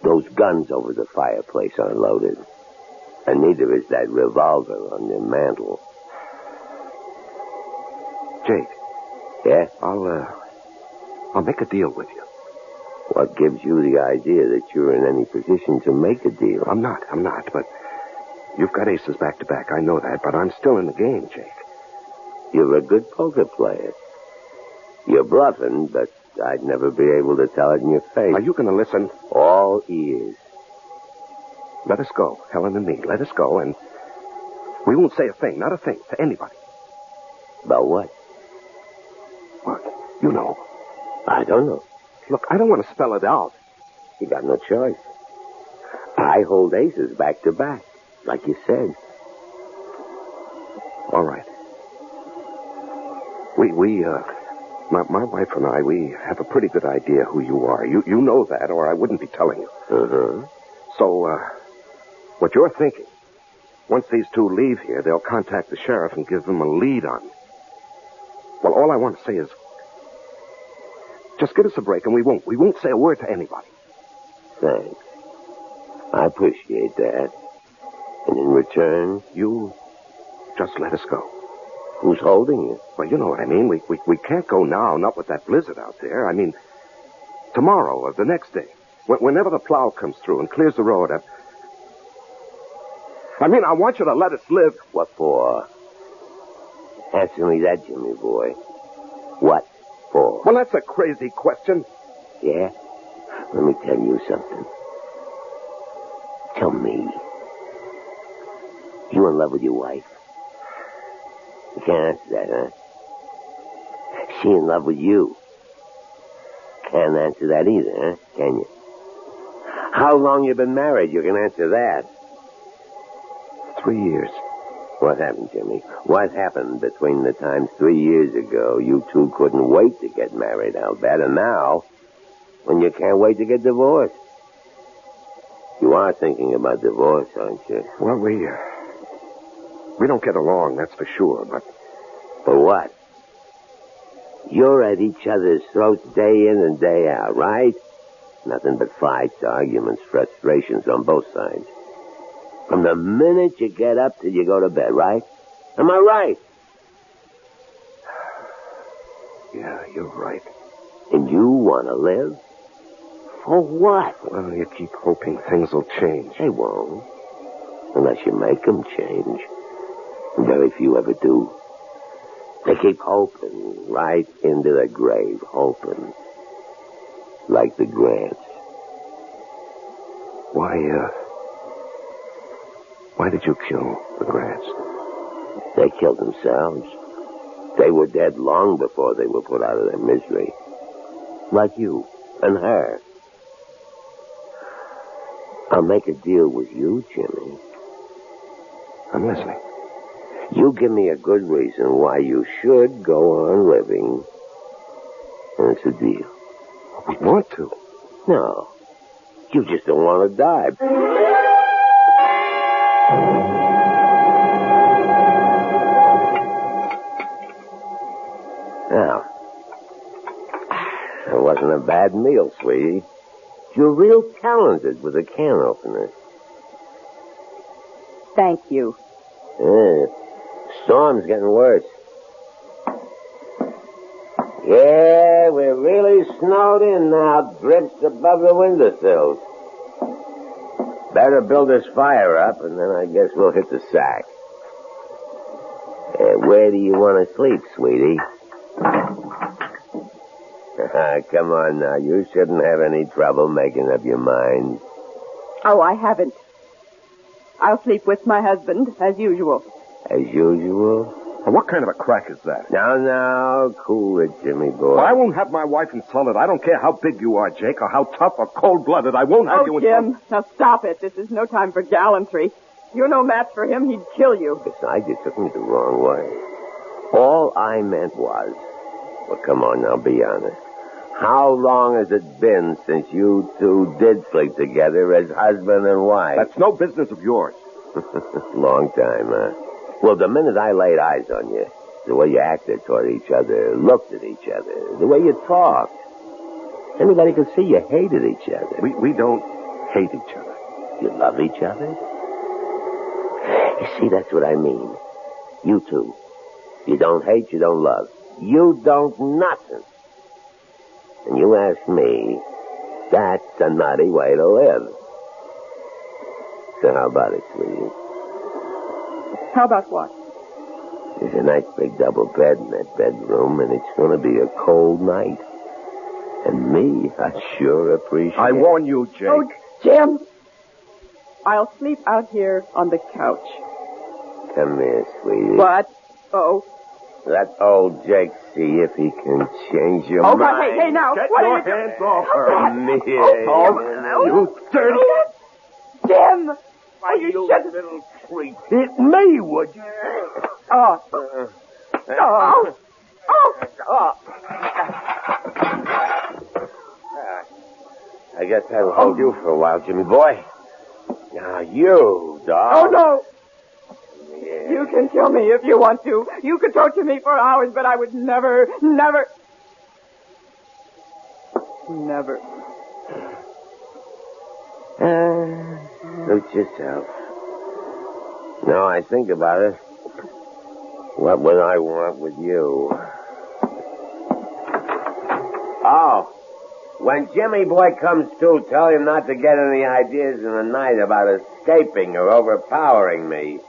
those guns over the fireplace aren't loaded. And neither is that revolver on your mantel. Jake. Yeah? I'll make a deal with you. What gives you the idea that you're in any position to make a deal? I'm not, but you've got aces back to back. I know that, but I'm still in the game, Jake. You're a good poker player. You're bluffing, but I'd never be able to tell it in your face. Are you going to listen? All ears. Let us go, Helen and me. Let us go, and we won't say a thing, not a thing, to anybody. About what? What? You know. I don't know. Look, I don't want to spell it out. You got no choice. I hold aces back to back, like you said. All right. My wife and I, we have a pretty good idea who you are. You know that, or I wouldn't be telling you. Uh-huh. So, what you're thinking, once these two leave here, they'll contact the sheriff and give them a lead on me. Well, all I want to say is, just give us a break and we won't say a word to anybody. Thanks. I appreciate that. And in return, you just let us go. Who's holding you? Well, you know what I mean. We can't go now, not with that blizzard out there. I mean, tomorrow or the next day. Whenever the plow comes through and clears the road. I want you to let us live. What for? Answer me that, Jimmy boy. What for? Well, that's a crazy question. Yeah? Let me tell you something. Tell me. You in love with your wife? You can't answer that, huh? She in love with you? Can't answer that either, huh? Can you? How long you been married? You can answer that. 3 years. What happened, Jimmy? What happened between the time 3 years ago you two couldn't wait to get married, I'll bet, and now, when you can't wait to get divorced? You are thinking about divorce, aren't you? Well, we don't get along, that's for sure, but... For what? You're at each other's throats day in and day out, right? Nothing but fights, arguments, frustrations on both sides. From the minute you get up till you go to bed, right? Am I right? Yeah, you're right. And you want to live? For what? Well, you keep hoping things will change. They won't. Unless you make them change. And very few ever do. They keep hoping right into the grave, hoping. Like the Grants. Why did you kill the Grants? They killed themselves. They were dead long before they were put out of their misery. Like you and her. I'll make a deal with you, Jimmy. I'm listening. You give me a good reason why you should go on living. That's the deal. We want to. No. You just don't want to die. Now, it wasn't a bad meal, sweetie. You're real talented with a can opener. Thank you. Yeah. Storm's getting worse. Yeah, we're really snowed in now. Drifts above the windowsills. Better build this fire up, and then I guess we'll hit the sack. Where do you want to sleep, sweetie? Come on now. You shouldn't have any trouble making up your mind. Oh, I haven't. I'll sleep with my husband, as usual. As usual? What kind of a crack is that? Now, cool it, Jimmy boy. Well, I won't have my wife insulted. I don't care how big you are, Jake, or how tough or cold-blooded. I won't have you insulted. Jim, now stop it. This is no time for gallantry. You're no match for him. He'd kill you. Besides, you took me the wrong way. All I meant was... Well, come on now, be honest. How long has it been since you two did sleep together as husband and wife? That's no business of yours. Long time, huh? Well, the minute I laid eyes on you, the way you acted toward each other, looked at each other, the way you talked, anybody could see you hated each other. We don't hate each other. You love each other? You see, that's what I mean. You two. You don't hate, you don't love. You don't nothing. And you ask me, that's a nutty way to live. So how about it, sweetie? How about what? There's a nice big double bed in that bedroom, and it's going to be a cold night. And me, I sure appreciate it. I warn you, Jake. Oh, Jim! I'll sleep out here on the couch. Come here, sweetie. What? Oh. Let old Jake see if he can change your mind. mind. Hey, now. Get what your are you hands off her. Me. You dirty... Jim! Why, you little creep. Hit me, would you? Oh. I guess I'll hold you for a while, Jimmy boy. Now, you, dog. Oh, no. Yeah. You can kill me if you want to. You could torture me for hours, but I would never. Suit yourself. Now I think about it. What would I want with you? Oh, when Jimmy boy comes to, tell him not to get any ideas in the night about escaping or overpowering me.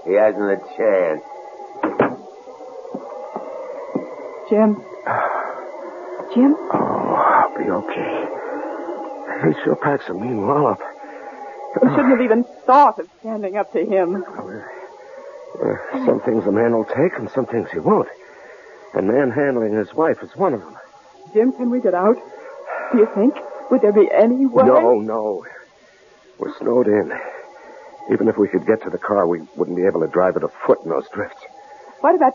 He hasn't a chance. Jim? Jim? Oh, I'll be okay. He sure packs a mean wallop. You shouldn't have even thought of standing up to him. Some things a man will take and some things he won't. And manhandling his wife is one of them. Jim, can we get out? Do you think? Would there be any way? No. We're snowed in. Even if we could get to the car, we wouldn't be able to drive it afoot in those drifts. What about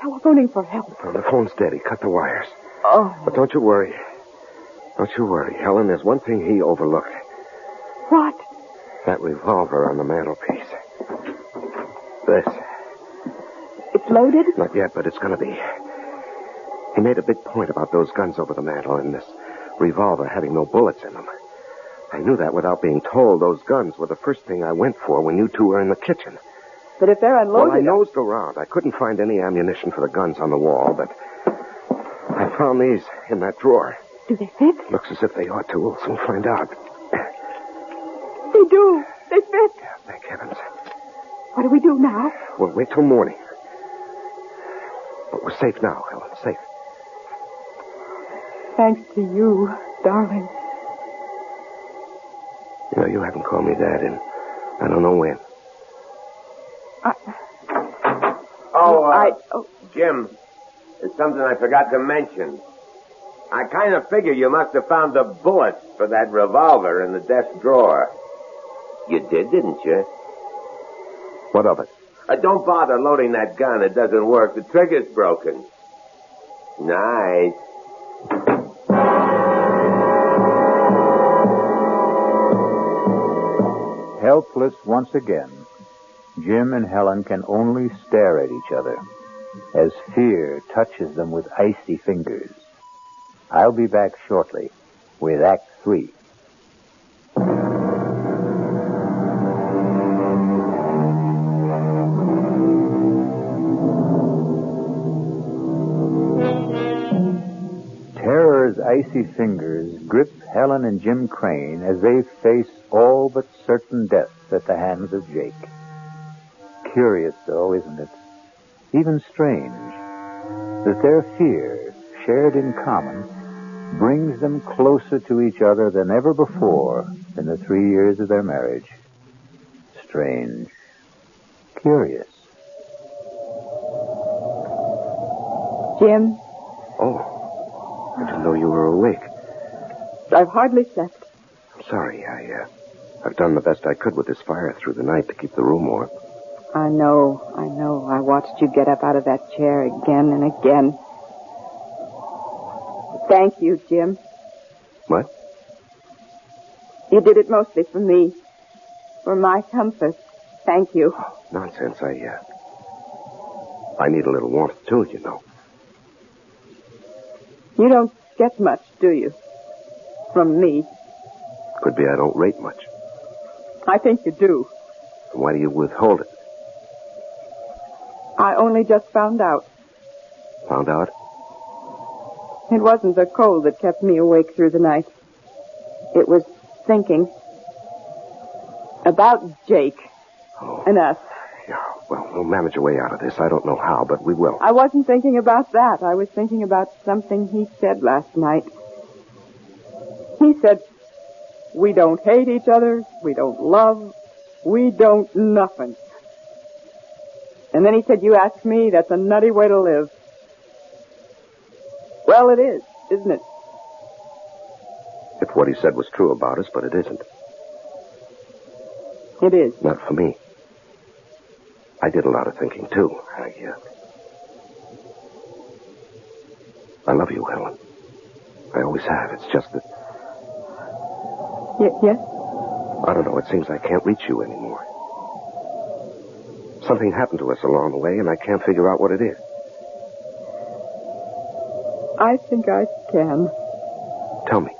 telephoning for help? Well, the phone's dead. He cut the wires. Oh. But don't you worry. Don't you worry, Helen. There's one thing he overlooked. What? That revolver on the mantelpiece. This. It's loaded? Not yet, but it's going to be. He made a big point about those guns over the mantel and this revolver having no bullets in them. I knew that without being told. Those guns were the first thing I went for when you two were in the kitchen. But if they're unloaded... Well, I nosed around. I couldn't find any ammunition for the guns on the wall, but I found these in that drawer. Do they fit? Looks as if they ought to. We'll soon find out. They do. They fit. Yeah, thank heavens. What do we do now? We'll wait till morning. But we're safe now, Helen. Safe. Thanks to you, darling. You know, you haven't called me Dad in I don't know when. Jim, there's something I forgot to mention. I kind of figure you must have found the bullets for that revolver in the desk drawer. You did, didn't you? What of it? Don't bother loading that gun. It doesn't work. The trigger's broken. Nice. Helpless once again, Jim and Helen can only stare at each other as fear touches them with icy fingers. I'll be back shortly with Act 3. Terror's icy fingers grip Helen and Jim Crane as they face all but certain death at the hands of Jake. Curious, though, isn't it? Even strange that their fear, shared in common, brings them closer to each other than ever before in the 3 years of their marriage. Strange. Curious. Jim, Oh, I didn't know you were awake. I've hardly slept. I'm sorry. I've done the best I could with this fire through the night to keep the room warm. I know. I watched you get up out of that chair again and again. Thank you, Jim. What? You did it mostly for me. For my comfort. Thank you. Oh, nonsense. I need a little warmth, too, you know. You don't get much, do you? From me. Could be I don't rate much. I think you do. Why do you withhold it? I only just found out. Found out? It wasn't the cold that kept me awake through the night. It was thinking about Jake and us. Yeah, well, we'll manage a way out of this. I don't know how, but we will. I wasn't thinking about that. I was thinking about something he said last night. He said, we don't hate each other, we don't love, we don't nothing. And then he said, you ask me, that's a nutty way to live. Well, it is, isn't it? If what he said was true about us, but it isn't. It is. Not for me. I did a lot of thinking, too. I love you, Helen. I always have. It's just that... Yes? I don't know. It seems I can't reach you anymore. Something happened to us along the way, and I can't figure out what it is. I think I can. Tell me.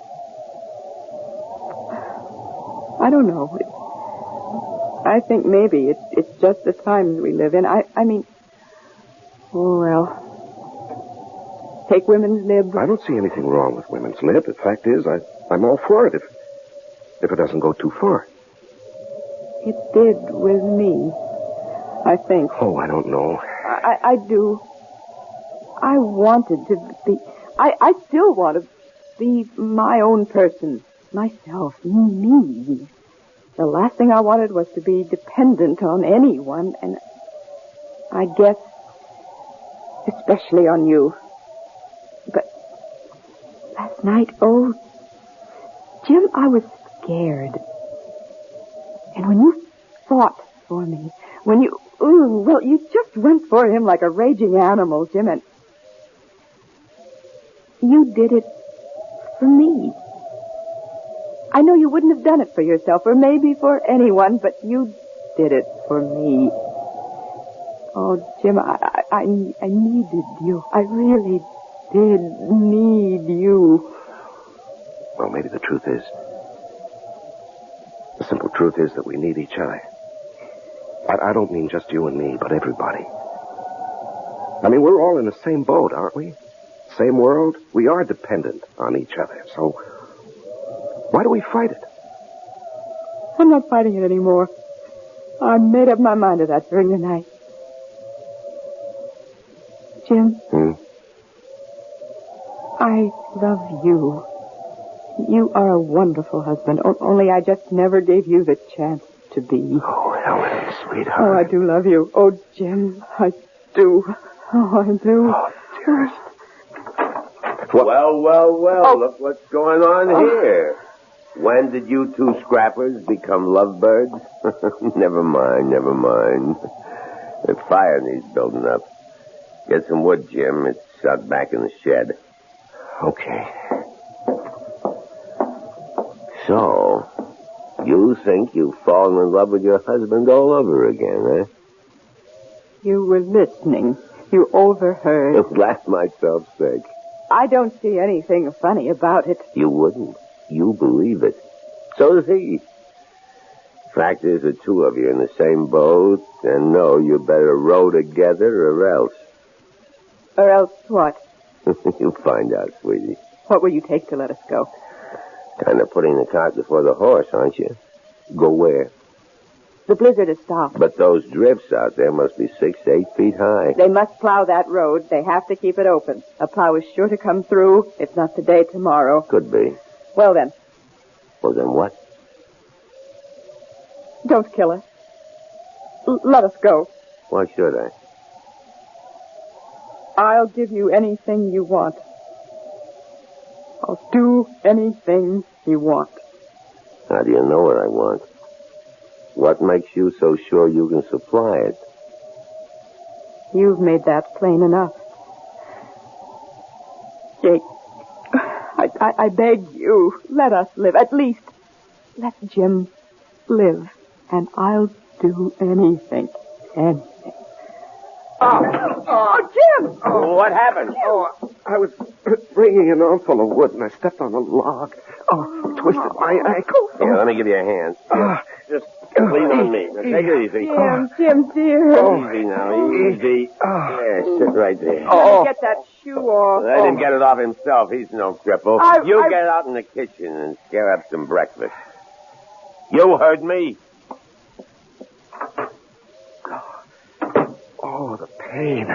I don't know. I think maybe it's just the times we live in. I mean, oh, well. Take women's lib. I don't see anything wrong with women's lib. The fact is, I'm all for it if it doesn't go too far. It did with me, I think. Oh, I don't know. I do. I wanted to be... I still want to be my own person. Myself. Me. The last thing I wanted was to be dependent on anyone, and I guess especially on you. But last night, oh, Jim, I was scared. And when you fought for me, when you, well, you just went for him like a raging animal, Jim, and you did it for me. I know you wouldn't have done it for yourself, or maybe for anyone, but you did it for me. Oh, Jim, I needed you. I really did need you. Well, maybe the truth is... The simple truth is that we need each other. I don't mean just you and me, but everybody. I mean, we're all in the same boat, aren't we? Same world. We are dependent on each other, so... Why do we fight it? I'm not fighting it anymore. I made up my mind to that during the night. Jim? I love you. You are a wonderful husband, only I just never gave you the chance to be. Oh, Helen, sweetheart. Oh, I do love you. Oh, Jim, I do. Oh, I do. Oh, dearest. Well, look what's going on here. When did you two scrappers become lovebirds? Never mind. The fire needs building up. Get some wood, Jim. It's out back in the shed. Okay. So, you think you've fallen in love with your husband all over again, eh? You were listening. You overheard. I'll laugh myself sick. I don't see anything funny about it. You wouldn't. You believe it. So does he. Fact is, the two of you in the same boat, and no, you better row together or else. Or else what? You'll find out, sweetie. What will you take to let us go? Kind of putting the cart before the horse, aren't you? Go where? The blizzard has stopped. But those drifts out there must be 6 to 8 feet high. They must plow that road. They have to keep it open. A plow is sure to come through, if not today, tomorrow. Could be. Well, then. Well, then what? Don't kill us. Let us go. Why should I? I'll give you anything you want. I'll do anything you want. How do you know what I want? What makes you so sure you can supply it? You've made that plain enough. Jake, I beg you, let us live. At least, let Jim live. And I'll do anything. Anything. Oh, Jim! Oh, what happened? Jim. Oh, I was bringing an armful of wood, and I stepped on a log. Oh, twisted my ankle. Here, let me give you a hand. Just lean on me. Now, take it easy. Jim, dear. Easy now, easy. Yeah, sit right there. Let me get that shoe off. Let him get it off himself. He's no cripple. You get out in the kitchen and scare up some breakfast. You heard me. Oh, the pain.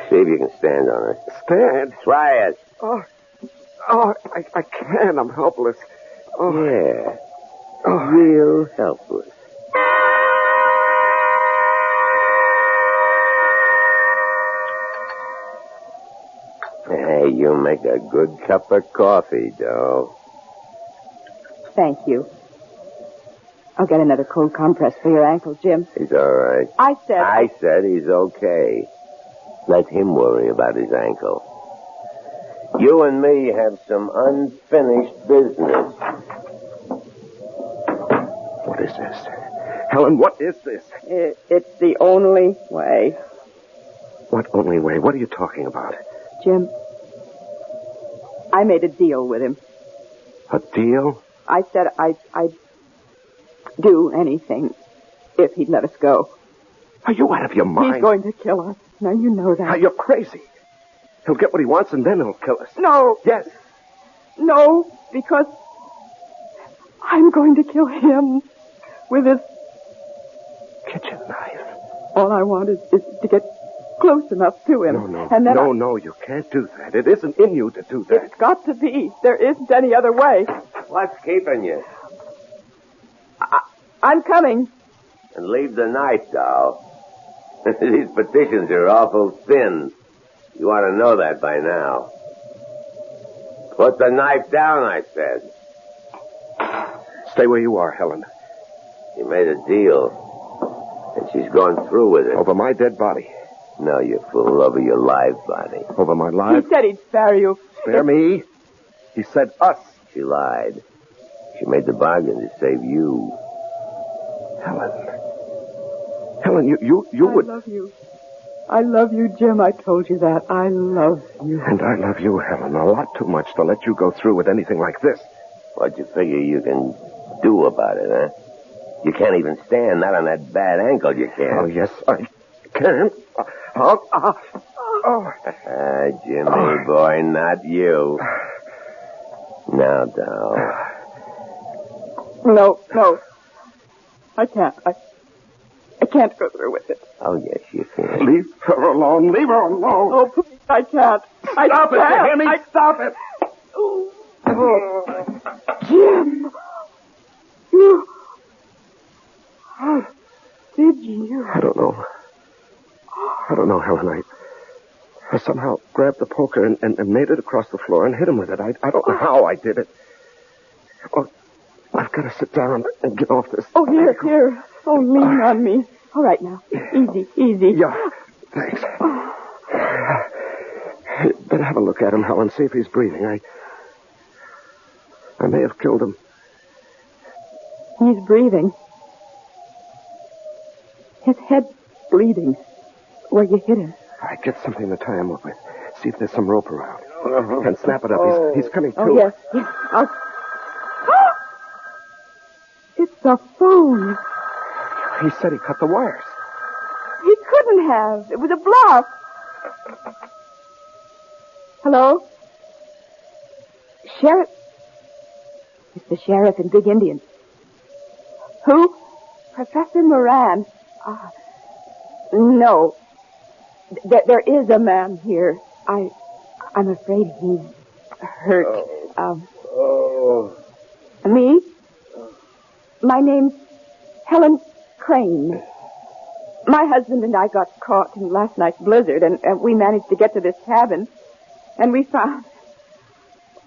See if you can stand on it. Stand? Try it. I can't. I'm helpless. Oh. Yeah. Real helpless. Hey, you make a good cup of coffee, Doe. Thank you. I'll get another cold compress for your ankle, Jim. He's all right. I said he's okay. Let him worry about his ankle. You and me have some unfinished business. What is this? Helen, what is this? It's the only way. What only way? What are you talking about? Jim, I made a deal with him. A deal? I said I'd do anything if he'd let us go. Are you out of your mind? He's going to kill us. Now you know that. You're crazy. He'll get what he wants and then he'll kill us. No. Yes. No, because I'm going to kill him with this kitchen knife. All I want is to get close enough to him. No. And then No, you can't do that. It isn't in you to do that. It's got to be. There isn't any other way. What's keeping you? I'm coming. And leave the knife, doll. These petitions are awful thin. You ought to know that by now. Put the knife down, I said. Stay where you are, Helen. You made a deal. And she's gone through with it. Over my dead body. No, you fool. Over your live body. Over my live? He said he'd spare you. Spare me? He said us. She lied. She made the bargain to save you. Helen, you would... I love you. I love you, Jim. I told you that. I love you. And I love you, Helen, a lot too much to let you go through with anything like this. What you figure you can do about it, huh? You can't even stand. Not on that bad ankle, you can't. Oh, yes, I can. Jimmy, boy, not you. Now, doll. No. I can't. I can't go through with it. Oh, yes, you can. Leave her alone. Leave her alone. Oh, please, I can't. Stop it, you hear me? Stop it. Jim. You... How did you? I don't know, Helen. I somehow grabbed the poker and made it across the floor and hit him with it. I don't know how I did it. Oh, I've got to sit down and get off this. Oh, here. Oh, lean on me. All right, now. Easy. Yeah, thanks. Better have a look at him, Helen, see if he's breathing. I may have killed him. He's breathing. His head's bleeding where you hit him. All right, get something to tie him up with. See if there's some rope around. And snap it up. He's coming to. Oh, yes. It's the phone. He said he cut the wires. He couldn't have. It was a bluff. Hello? Sheriff? It's the sheriff and Big Indian. Who? Professor Moran. No. There is a man here. I'm afraid he's hurt. Me? My name's Helen Crane. My husband and I got caught in last night's blizzard, and we managed to get to this cabin. And we found...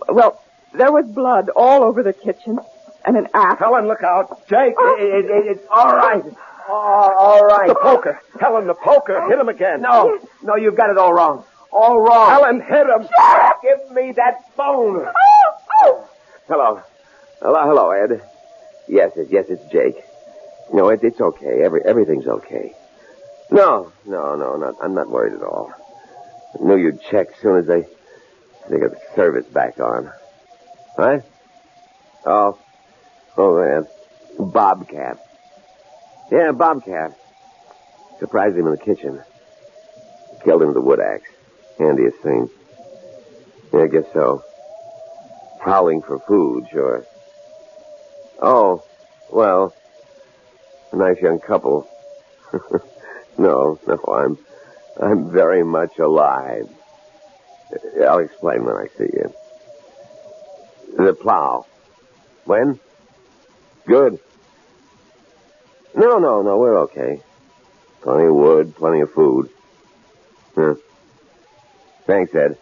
Well, there was blood all over the kitchen and an axe. Helen, look out. Jake, It's all right. All right. The poker. Helen, the poker. Hit him again. No, you've got it all wrong. All wrong. Helen, hit him. Give me that phone. Hello, Ed. Yes, it's Jake. No, it's okay. Everything's okay. No, I'm not worried at all. I knew you'd check as soon as they got the service back on. What? Oh, man. Bobcat. Yeah, Bobcat. Surprised him in the kitchen. Killed him with a wood axe. Handiest thing. Yeah, I guess so. Prowling for food, sure. Oh, well, a nice young couple. No, I'm very much alive. I'll explain when I see you. The plow. When? Good. No, we're okay. Plenty of wood, plenty of food. Thanks, Ed.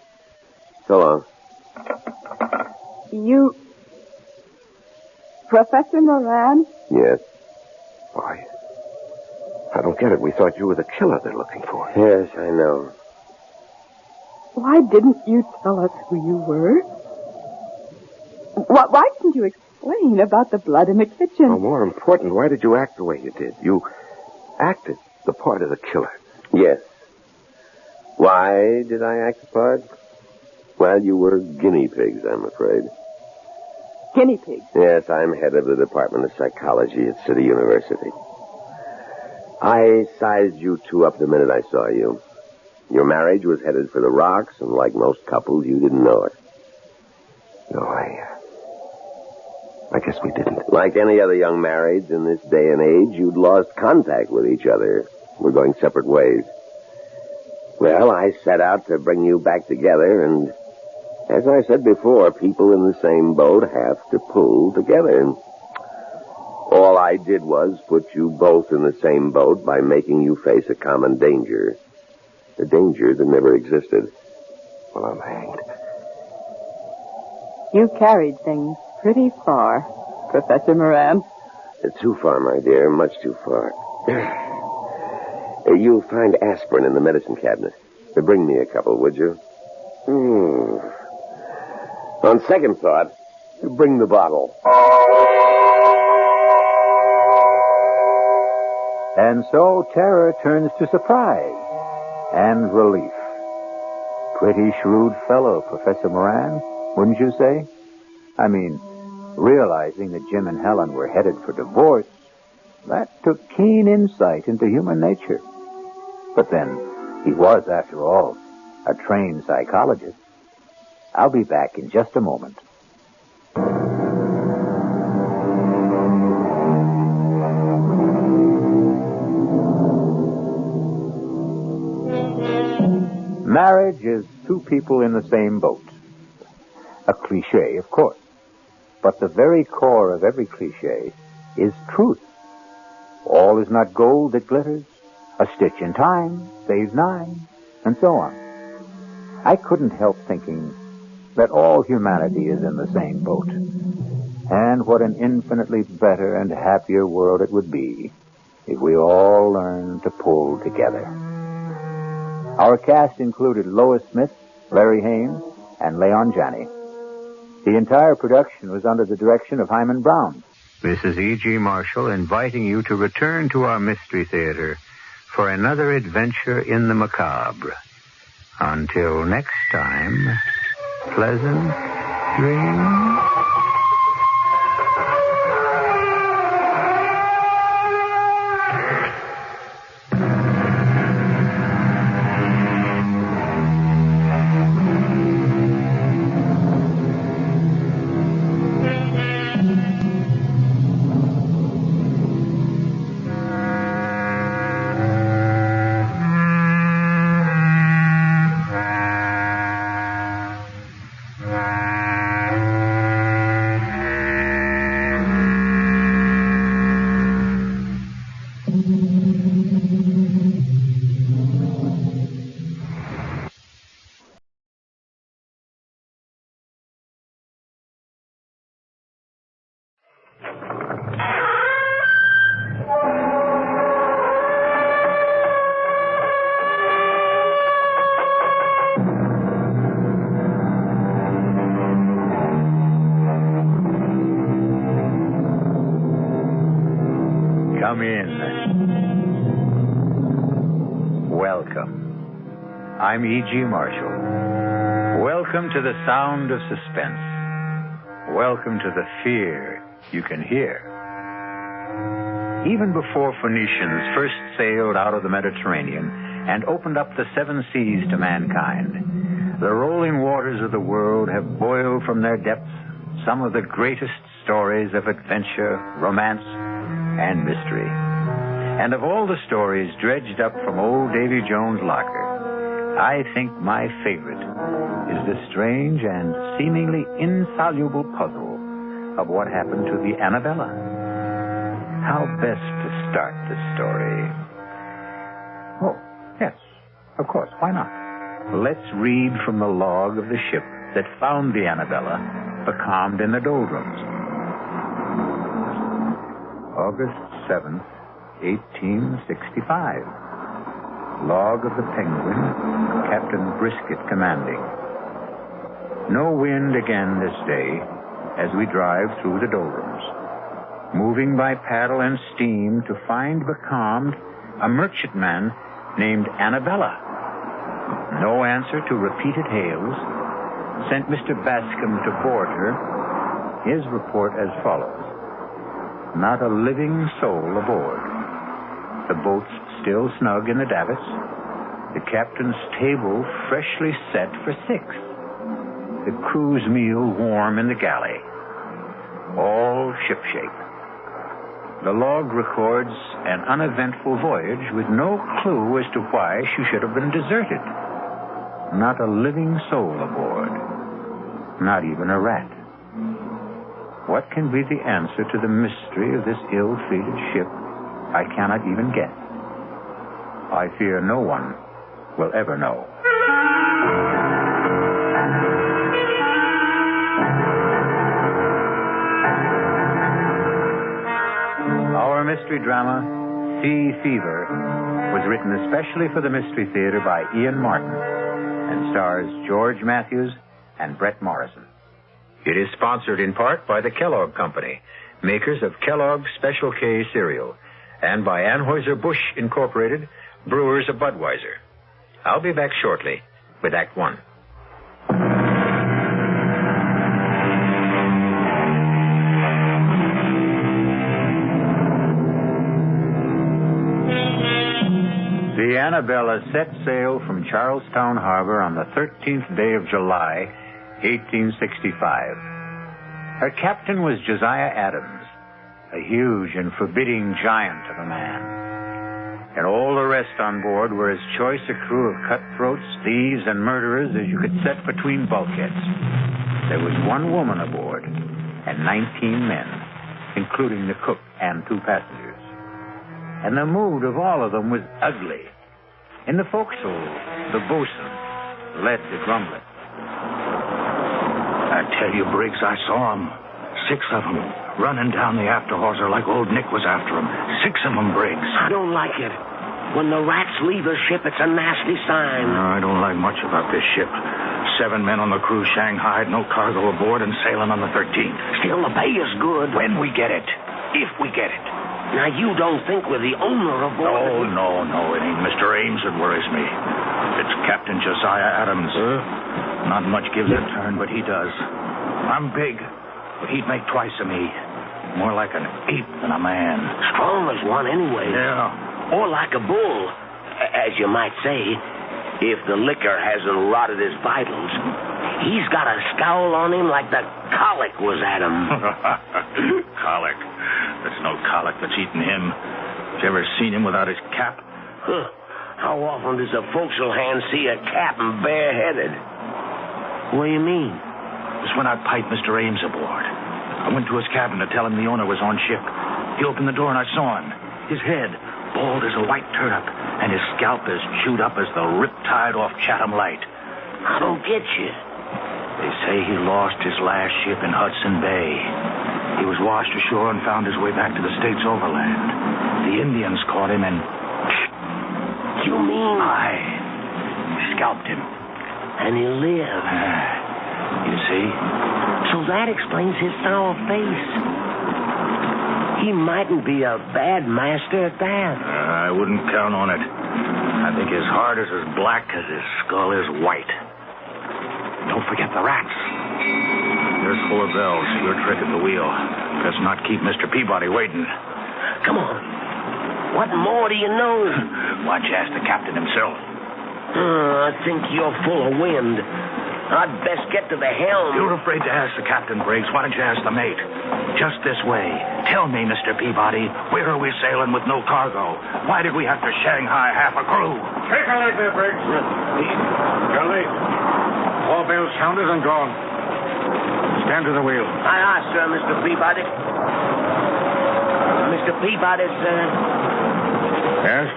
So long. You... Professor Moran? Yes. Why? I don't get it. We thought you were the killer they're looking for. Yes, I know. Why didn't you tell us who you were? Why didn't you explain about the blood in the kitchen? Well, more important, why did you act the way you did? You acted the part of the killer. Yes. Why did I act the part? Well, you were guinea pigs, I'm afraid. Guinea pigs? Yes, I'm head of the Department of Psychology at City University. I sized you two up the minute I saw you. Your marriage was headed for the rocks, and like most couples, you didn't know it. No, I guess we didn't. Like any other young marrieds in this day and age, you'd lost contact with each other. We're going separate ways. Well, I set out to bring you back together, and as I said before, people in the same boat have to pull together. And all I did was put you both in the same boat by making you face a common danger. A danger that never existed. Well, I'm hanged. You carried things pretty far, Professor Moran. Too far, my dear. Much too far. You'll find aspirin in the medicine cabinet. Bring me a couple, would you? On second thought, bring the bottle. And so terror turns to surprise and relief. Pretty shrewd fellow, Professor Moran, wouldn't you say? I mean, realizing that Jim and Helen were headed for divorce, that took keen insight into human nature. But then, he was, after all, a trained psychologist. I'll be back in just a moment. Marriage is two people in the same boat. A cliche, of course. But the very core of every cliche is truth. All is not gold that glitters. A stitch in time saves 9, and so on. I couldn't help thinking that all humanity is in the same boat. And what an infinitely better and happier world it would be if we all learned to pull together. Our cast included Lois Smith, Larry Haynes, and Leon Janney. The entire production was under the direction of Hyman Brown. This is E.G. Marshall inviting you to return to our Mystery Theater for another adventure in the macabre. Until next time, pleasant dreams. Come in. Welcome. I'm E.G. Marshall. Welcome to the sound of suspense. Welcome to the fear you can hear. Even before Phoenicians first sailed out of the Mediterranean and opened up the seven seas to mankind, the rolling waters of the world have boiled from their depths some of the greatest stories of adventure, romance, and mystery. And of all the stories dredged up from old Davy Jones' locker, I think my favorite is the strange and seemingly insoluble puzzle of what happened to the Annabella. How best to start the story? Oh, yes, of course, why not? Let's read from the log of the ship that found the Annabella becalmed in the doldrums. August 7th, 1865. Log of the Penguin, Captain Brisket commanding. No wind again this day as we drive through the doldrums, moving by paddle and steam to find becalmed a merchantman named Annabella. No answer to repeated hails. Sent Mr. Bascom to board her. His report as follows. Not a living soul aboard. The boat's still snug in the davits. The captain's table freshly set for 6. The crew's meal warm in the galley. All shipshape. The log records an uneventful voyage with no clue as to why she should have been deserted. Not a living soul aboard. Not even a rat. What can be the answer to the mystery of this ill-fated ship? I cannot even guess. I fear no one will ever know. Our mystery drama, Sea Fever, was written especially for the Mystery Theater by Ian Martin and stars George Matthews and Brett Morrison. It is sponsored in part by the Kellogg Company, makers of Kellogg's Special K cereal, and by Anheuser-Busch Incorporated, brewers of Budweiser. I'll be back shortly with Act One. The Annabella set sail from Charlestown Harbor on the 13th day of July, 1865. Her captain was Josiah Adams, a huge and forbidding giant of a man. And all the rest on board were as choice a crew of cutthroats, thieves, and murderers as you could set between bulkheads. There was one woman aboard and 19 men, including the cook and 2 passengers. And the mood of all of them was ugly. In the forecastle, the boatswain led the grumbling. I tell you, Briggs, I saw them. 6 of them running down the after hawser like old Nick was after them. 6 of them, Briggs. I don't like it. When the rats leave a ship, it's a nasty sign. No, I don't like much about this ship. 7 men on the crew shanghaied, no cargo aboard, and sailing on the 13th. Still, the pay is good. When we get it. If we get it. Now, you don't think we're the owner of all No. It ain't Mr. Ames that worries me. It's Captain Josiah Adams. Not much gives a turn, but he does. I'm big, but he'd make twice of me. More like an ape than a man. Strong as one anyway. Yeah. Or like a bull, as you might say, if the liquor hasn't rotted his vitals. He's got a scowl on him like the colic was at him. Colic? There's no colic that's eaten him. Have you ever seen him without his cap? How often does a forecastle hand see a captain bareheaded? What do you mean? It was when I piped Mr. Ames aboard. I went to his cabin to tell him the owner was on ship. He opened the door and I saw him. His head, bald as a white turnip, and his scalp as chewed up as the riptide off Chatham Light. I don't get you. They say he lost his last ship in Hudson Bay. He was washed ashore and found his way back to the States overland. The Indians caught him and... You mean? I scalped him. And he lived. You see? So that explains his sour face. He mightn't be a bad master at that. I wouldn't count on it. I think his heart is as black as his skull is white. Don't forget the rats. There's 4 bells. Your trick at the wheel. Let's not keep Mr. Peabody waiting. Come on. What more do you know? Why don't you ask the captain himself? I think you're full of wind. I'd best get to the helm. You're afraid to ask the captain, Briggs. Why don't you ask the mate? Just this way. Tell me, Mr. Peabody, where are we sailing with no cargo? Why did we have to Shanghai half a crew? Take a leg there, Briggs. You're late. 4 bells sounded and gone. Stand to the wheel. Aye, sir, Mr. Peabody. Mr. Peabody, sir. Yes?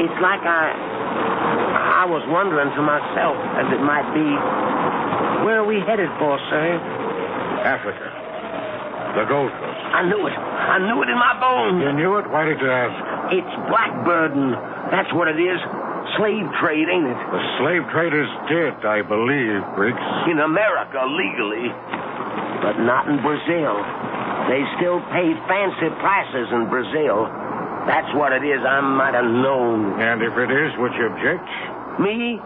It's like I was wondering to myself, as it might be, where are we headed for, sir? Africa. The Gold Coast. I knew it in my bones. You knew it? Why did you ask? It's blackbirding. That's what it is. Slave trade, ain't it? The slave trade is dead, I believe, Briggs. In America, legally. But not in Brazil. They still pay fancy prices in Brazil. That's what it is. I might have known. And if it is, would you object? Me?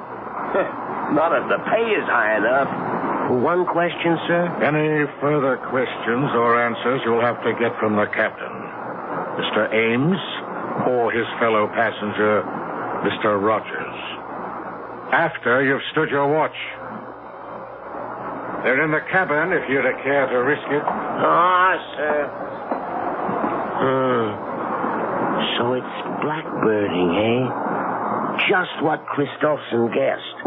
Not if the pay is high enough. One question, sir? Any further questions or answers you'll have to get from the captain. Mr. Ames or his fellow passenger, Mr. Rogers. After you've stood your watch. They're in the cabin if you'd care to risk it. Sir. So it's blackbirding, eh? Just what Christopherson guessed.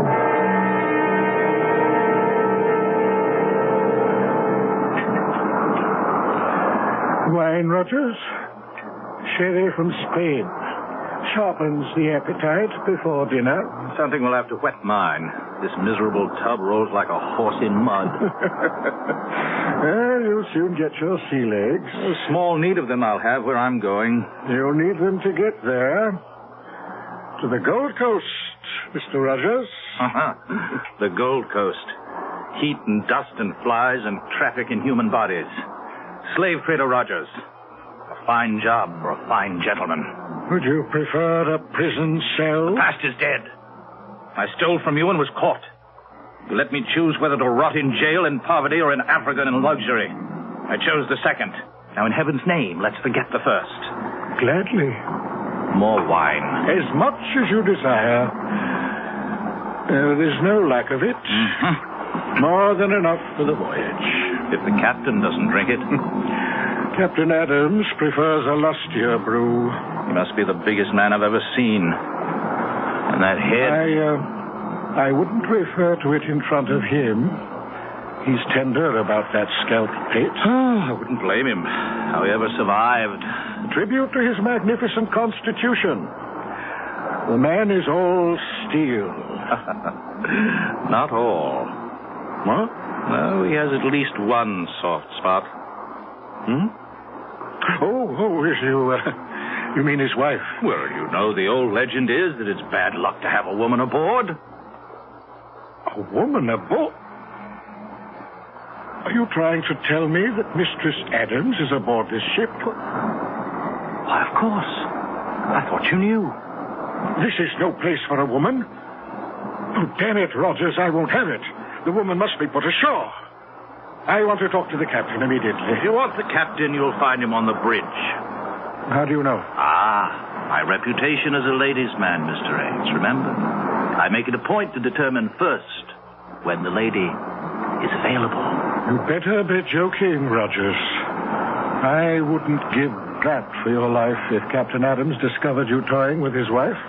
Wine, Rogers? Sherry from Spain. Sharpens the appetite before dinner. Something will have to wet mine. This miserable tub rolls like a horse in mud. Well, you'll soon get your sea legs. Small need of them I'll have where I'm going. You'll need them to get there. To the Gold Coast, Mr. Rogers. The Gold Coast. Heat and dust and flies and traffic in human bodies. Slave trader Rogers. A fine job for a fine gentleman. Would you prefer a prison cell? The past is dead. I stole from you and was caught. You let me choose whether to rot in jail in poverty or in Africa in luxury. I chose the second. Now, in heaven's name, let's forget the first. Gladly. More wine. As much as you desire. There's no lack of it. Mm-hmm. More than enough for the voyage. If the captain doesn't drink it. Captain Adams prefers a lustier brew. He must be the biggest man I've ever seen. And that head... I wouldn't refer to it in front of him. He's tender about that scalp plate. I wouldn't blame him. How he ever survived. Tribute to his magnificent constitution. The man is all steel. Not all. What? No, he has at least one soft spot. You mean his wife? Well, you know, the old legend is that it's bad luck to have a woman aboard. A woman aboard? Are you trying to tell me that Mistress Adams is aboard this ship? Why, of course. I thought you knew. This is no place for a woman. Oh, damn it, Rogers, I won't have it. The woman must be put ashore. I want to talk to the captain immediately. If you want the captain, you'll find him on the bridge. How do you know? My reputation as a ladies' man, Mr. Ames, remember? I make it a point to determine first when the lady is available. You better be joking, Rogers. I wouldn't give that for your life if Captain Adams discovered you toying with his wife.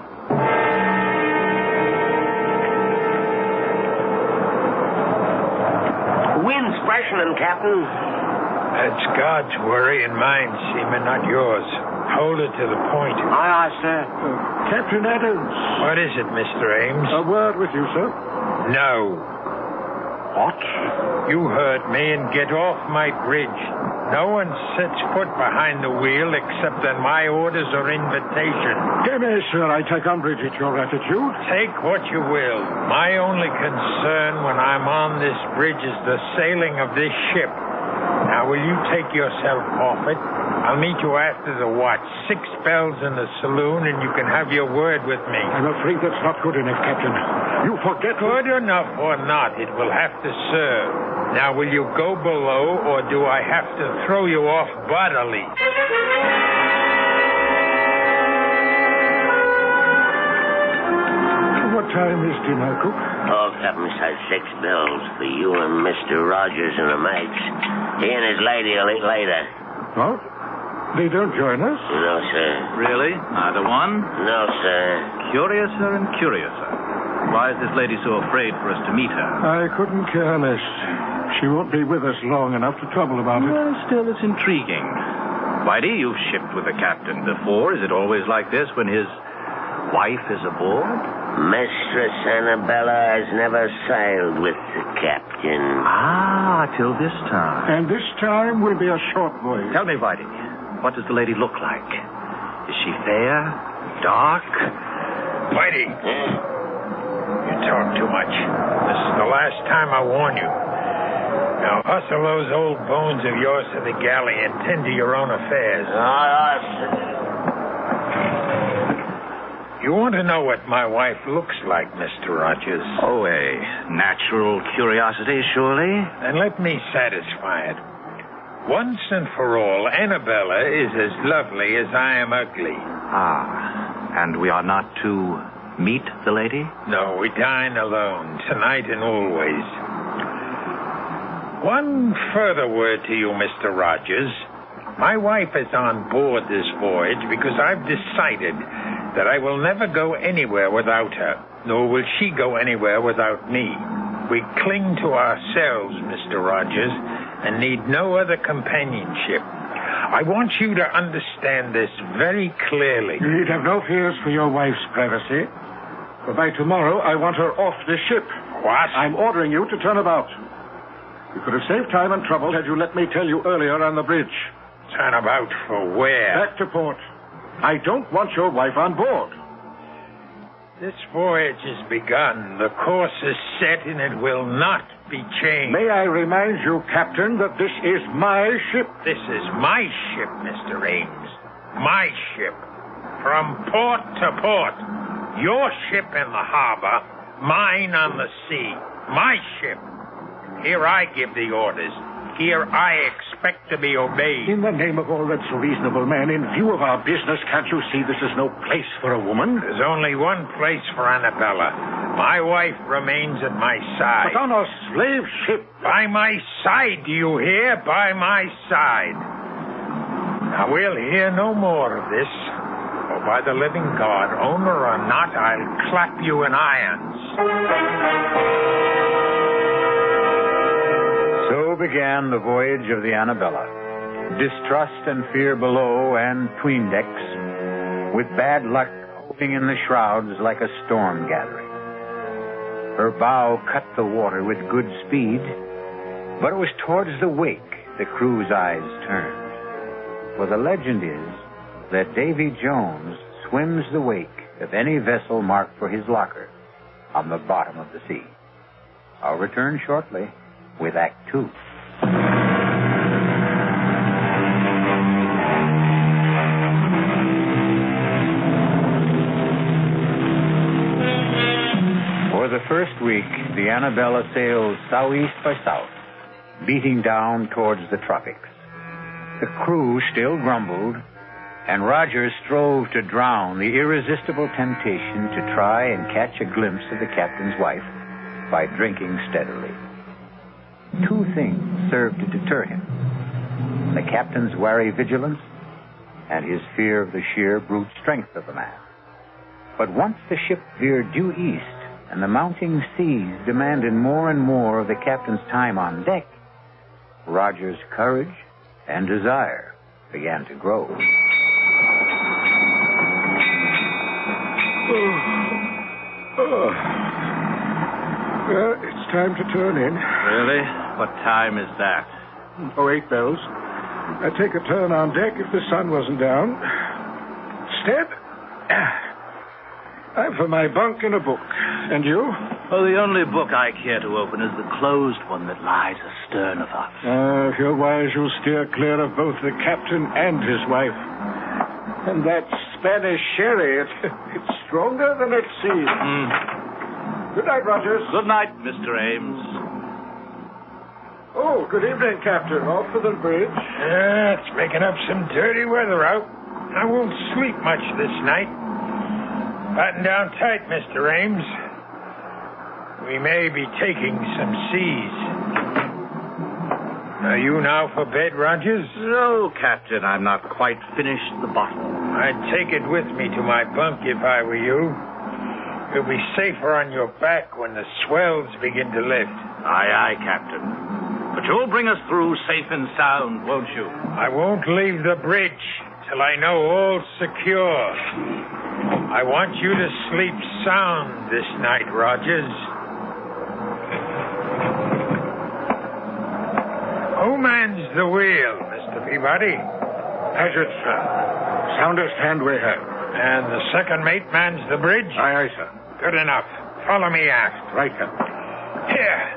Wind's freshening, Captain. That's God's worry and mine, Seaman, not yours. Hold it to the point. Aye, aye, sir. Captain Adams. What is it, Mr. Ames? A word with you, sir. No. What? You heard me and get off my bridge. No one sets foot behind the wheel except on my orders or invitation. Dear sir, I take umbrage at your attitude. Take what you will. My only concern when I'm on this bridge is the sailing of this ship. Now, will you take yourself off it? I'll meet you after the watch. 6 bells in the saloon, and you can have your word with me. I'm afraid that's not good enough, Captain. You forget... Good enough or not, it will have to serve. Now, will you go below, or do I have to throw you off bodily? What time is dinner, Cook? Oh, Captain said 6 bells for you and Mr. Rogers and the mates. He and his lady will eat later. What? They don't join us? No, sir. Really? Neither one? No, sir. Curiouser and curiouser. Why is this lady so afraid for us to meet her? I couldn't care less. She won't be with us long enough to trouble about it. Well, still, it's intriguing. Whitey, you've shipped with the captain before. Is it always like this when his wife is aboard? Mistress Annabella has never sailed with the captain. Till this time. And this time will be a short voyage. Tell me, Whitey, what does the lady look like? Is she fair? Dark? Whitey, you talk too much. This is the last time I warn you. Now, hustle those old bones of yours to the galley and tend to your own affairs. You want to know what my wife looks like, Mr. Rogers? Oh, a natural curiosity, surely? Then let me satisfy it. Once and for all, Annabella is as lovely as I am ugly. And we are not to meet the lady? No, we dine alone, tonight and always. One further word to you, Mr. Rogers. My wife is on board this voyage because I've decided that I will never go anywhere without her, nor will she go anywhere without me. We cling to ourselves, Mr. Rogers, and need no other companionship. I want you to understand this very clearly. You need have no fears for your wife's privacy. For by tomorrow, I want her off this ship. What? I'm ordering you to turn about. You could have saved time and trouble had you let me tell you earlier on the bridge. Turn about for where? Back to port. I don't want your wife on board. This voyage has begun. The course is set, and it will not be changed. May I remind you, Captain, that this is my ship? This is my ship, Mr. Ames. My ship. From port to port. Your ship in the harbor, mine on the sea. My ship. Here I give the orders. Here I expect to be obeyed. In the name of all that's reasonable, man, in view of our business, can't you see this is no place for a woman? There's only one place for Annabella. My wife remains at my side. But on a slave ship. By my side, do you hear? By my side. Now, we'll hear no more of this. For by the living God, owner or not, I'll clap you in irons. So began the voyage of the Annabella. Distrust and fear below and 'tween decks, with bad luck hoving in the shrouds like a storm gathering. Her bow cut the water with good speed, but it was towards the wake the crew's eyes turned. For the legend is that Davy Jones swims the wake of any vessel marked for his locker on the bottom of the sea. I'll return shortly with Act 2. week, the Annabella sailed southeast by south, beating down towards the tropics. The crew still grumbled, and Rogers strove to drown the irresistible temptation to try and catch a glimpse of the captain's wife by drinking steadily. Two things served to deter him: the captain's wary vigilance and his fear of the sheer brute strength of the man. But once the ship veered due east and the mounting seas demanded more and more of the captain's time on deck, Rogers' courage and desire began to grow. Well, it's time to turn in. Really? What time is that? 8 bells. I'd take a turn on deck if the sun wasn't down. Step. I'm for my bunk and a book. And you? Oh, the only book I care to open is the closed one that lies astern of us. If you're wise, you'll steer clear of both the captain and his wife. And that Spanish sherry, it's stronger than it seems. Good night, Rogers. Good night, Mr. Ames. Oh, good evening, Captain. Off for the bridge. It's making up some dirty weather out. I won't sleep much this night. Batten down tight, Mr. Ames. We may be taking some seas. Are you now for bed, Rogers? No, Captain, I'm not quite finished the bottle. I'd take it with me to my bunk if I were you. You'll be safer on your back when the swells begin to lift. Aye, aye, Captain. But you'll bring us through safe and sound, won't you? I won't leave the bridge till I know all's secure. I want you to sleep sound this night, Rogers. Who mans the wheel, Mr. Peabody? Paget, sir. Soundest hand we have. And the second mate mans the bridge? Aye, aye, sir. Good enough. Follow me aft. Right, Captain. Here.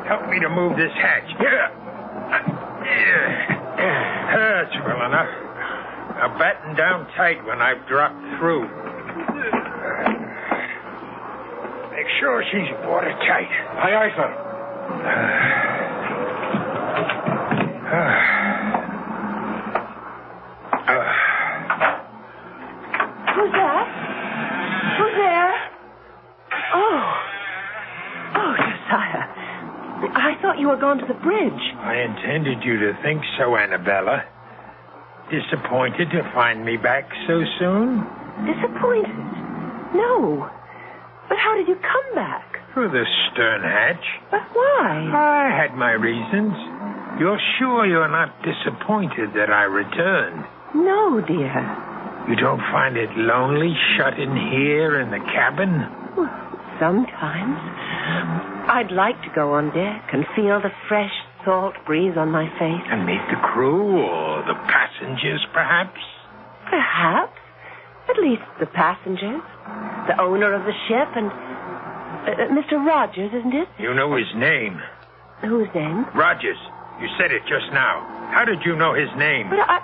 Help me to move this hatch. Here. That's well enough. Now batten down tight when I've dropped through. Make sure she's watertight. Aye, aye, sir. Who's that? Who's there? Oh, Josiah. I thought you were going to the bridge. I intended you to think so, Annabella. Disappointed to find me back so soon? Disappointed? No. But how did you come back? Through the stern hatch. But why? I had my reasons. You're sure you're not disappointed that I returned? No, dear. You don't find it lonely shut in here in the cabin? Well, sometimes. I'd like to go on deck and feel the fresh salt breeze on my face. And meet the crew or the passengers, perhaps? Perhaps. At least the passengers. The owner of the ship and... Mr. Rogers, isn't it? You know his name. Whose name? Rogers. You said it just now. How did you know his name? But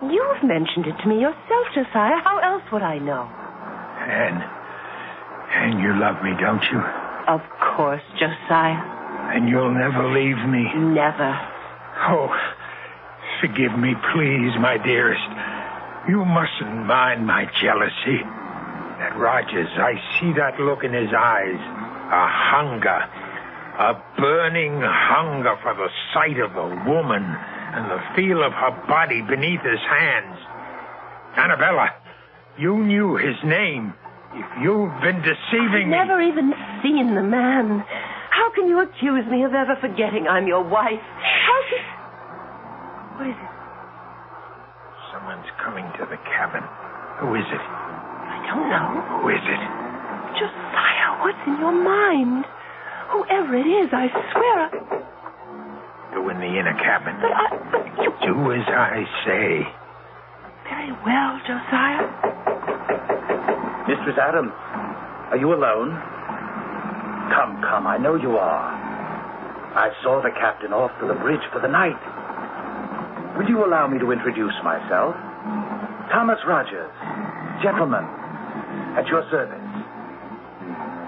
you've mentioned it to me yourself, Josiah. How else would I know? And you love me, don't you? Of course, Josiah. And you'll never leave me? Never. Oh, forgive me, please, my dearest. You mustn't mind my jealousy. That Rogers, I see that look in his eyes. A hunger. A burning hunger for the sight of a woman and the feel of her body beneath his hands. Annabella, you knew his name. If you've been deceiving me... I've never even seen the man. How can you accuse me of ever forgetting I'm your wife? How can... What is it? Someone's coming to the cabin. Who is it? I don't know. Who is it? Josiah, what's in your mind? Whoever it is, I swear... Go in the inner cabin. But you... Do as I say. Very well, Josiah. Mistress Adams, are you alone? Come, I know you are. I saw the captain off to the bridge for the night. Would you allow me to introduce myself? Thomas Rogers, gentleman, at your service.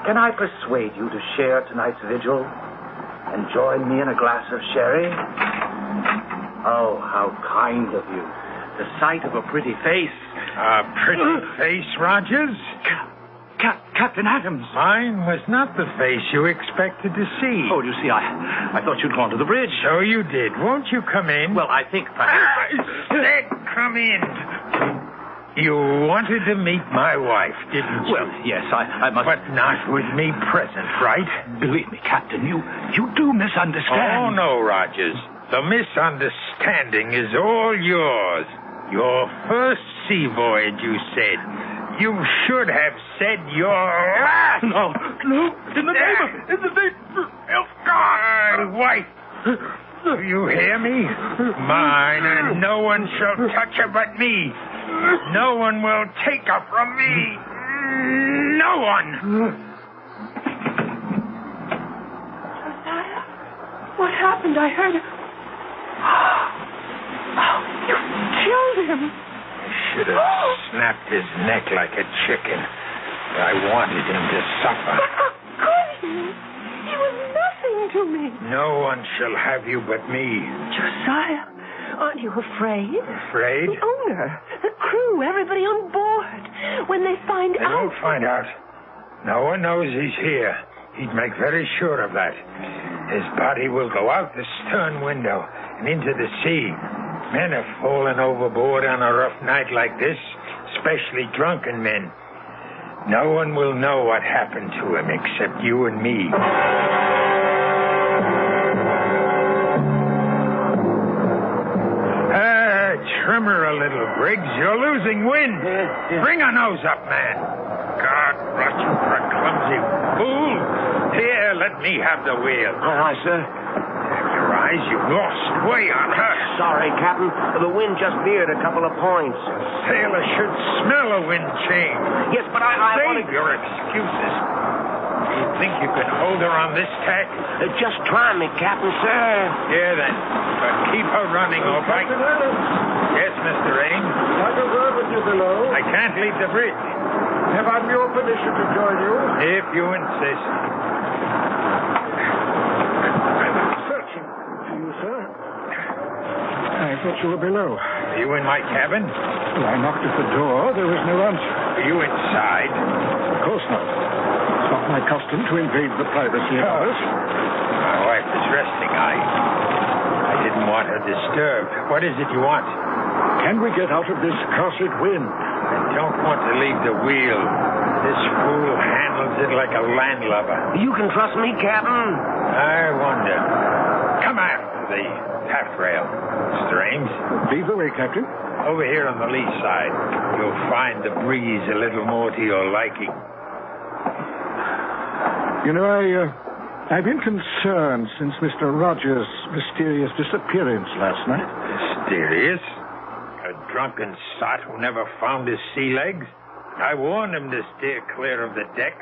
Can I persuade you to share tonight's vigil and join me in a glass of sherry? Oh, how kind of you. The sight of a pretty face. A pretty face, Rogers? Captain Adams. Mine was not the face you expected to see. Oh, you see, I thought you'd gone to the bridge. So you did. Won't you come in? Well, I think perhaps... Said come in. You wanted to meet my wife, didn't you? Well, yes, I must... But not with me present, right? Believe me, Captain, you do misunderstand. Oh, no, Rogers. The misunderstanding is all yours. Your first sea voyage, you said. You should have said your last. No. In the name of God, wife. Do you hear me? Mine, and no one shall touch her but me. No one will take her from me. No one. Josiah, what happened? I heard... Oh, you killed him. Should have snapped his neck like a chicken. I wanted him to suffer. But how could he? He was nothing to me. No one shall have you but me. Josiah, aren't you afraid? Afraid? The owner, the crew, everybody on board. When they find They out... won't find out. No one knows he's here. He'd make very sure of that. His body will go out the stern window and into the sea. Men have fallen overboard on a rough night like this, especially drunken men. No one will know what happened to him except you and me. Trim her a little, Briggs. You're losing wind. Bring her nose up, man. God, rot you for a clumsy fool. Here, let me have the wheel. Aye, sir. Your eyes, you've lost way on her. Sorry, Captain. The wind just veered a couple of points. Sailor should smell a wind change. Yes, but I Save your excuses. You think you can hold her on this tack? Just try me, Captain, sir. Yeah, then. But keep her running, all right? Yes, Mr. Ames. Like a word with you below. I can't leave the bridge. Have I your permission to join you? If you insist. Searching for you, sir. I thought you were below. Are you in my cabin? Well, I knocked at the door. There was no answer. Are you inside? Of course not. It's not my custom to invade the privacy of others. My wife is resting. I didn't want her disturbed. What is it you want? Can we get out of this cursed wind? I don't want to leave the wheel. This fool handles it like a landlubber. You can trust me, Captain. I wonder. Come after the taffrail, Mr. Ames. Lead the way, Captain. Over here on the lee side. You'll find the breeze a little more to your liking. You know, I've been concerned since Mr. Rogers' mysterious disappearance last night. Mysterious? A drunken sot who never found his sea legs? I warned him to steer clear of the deck.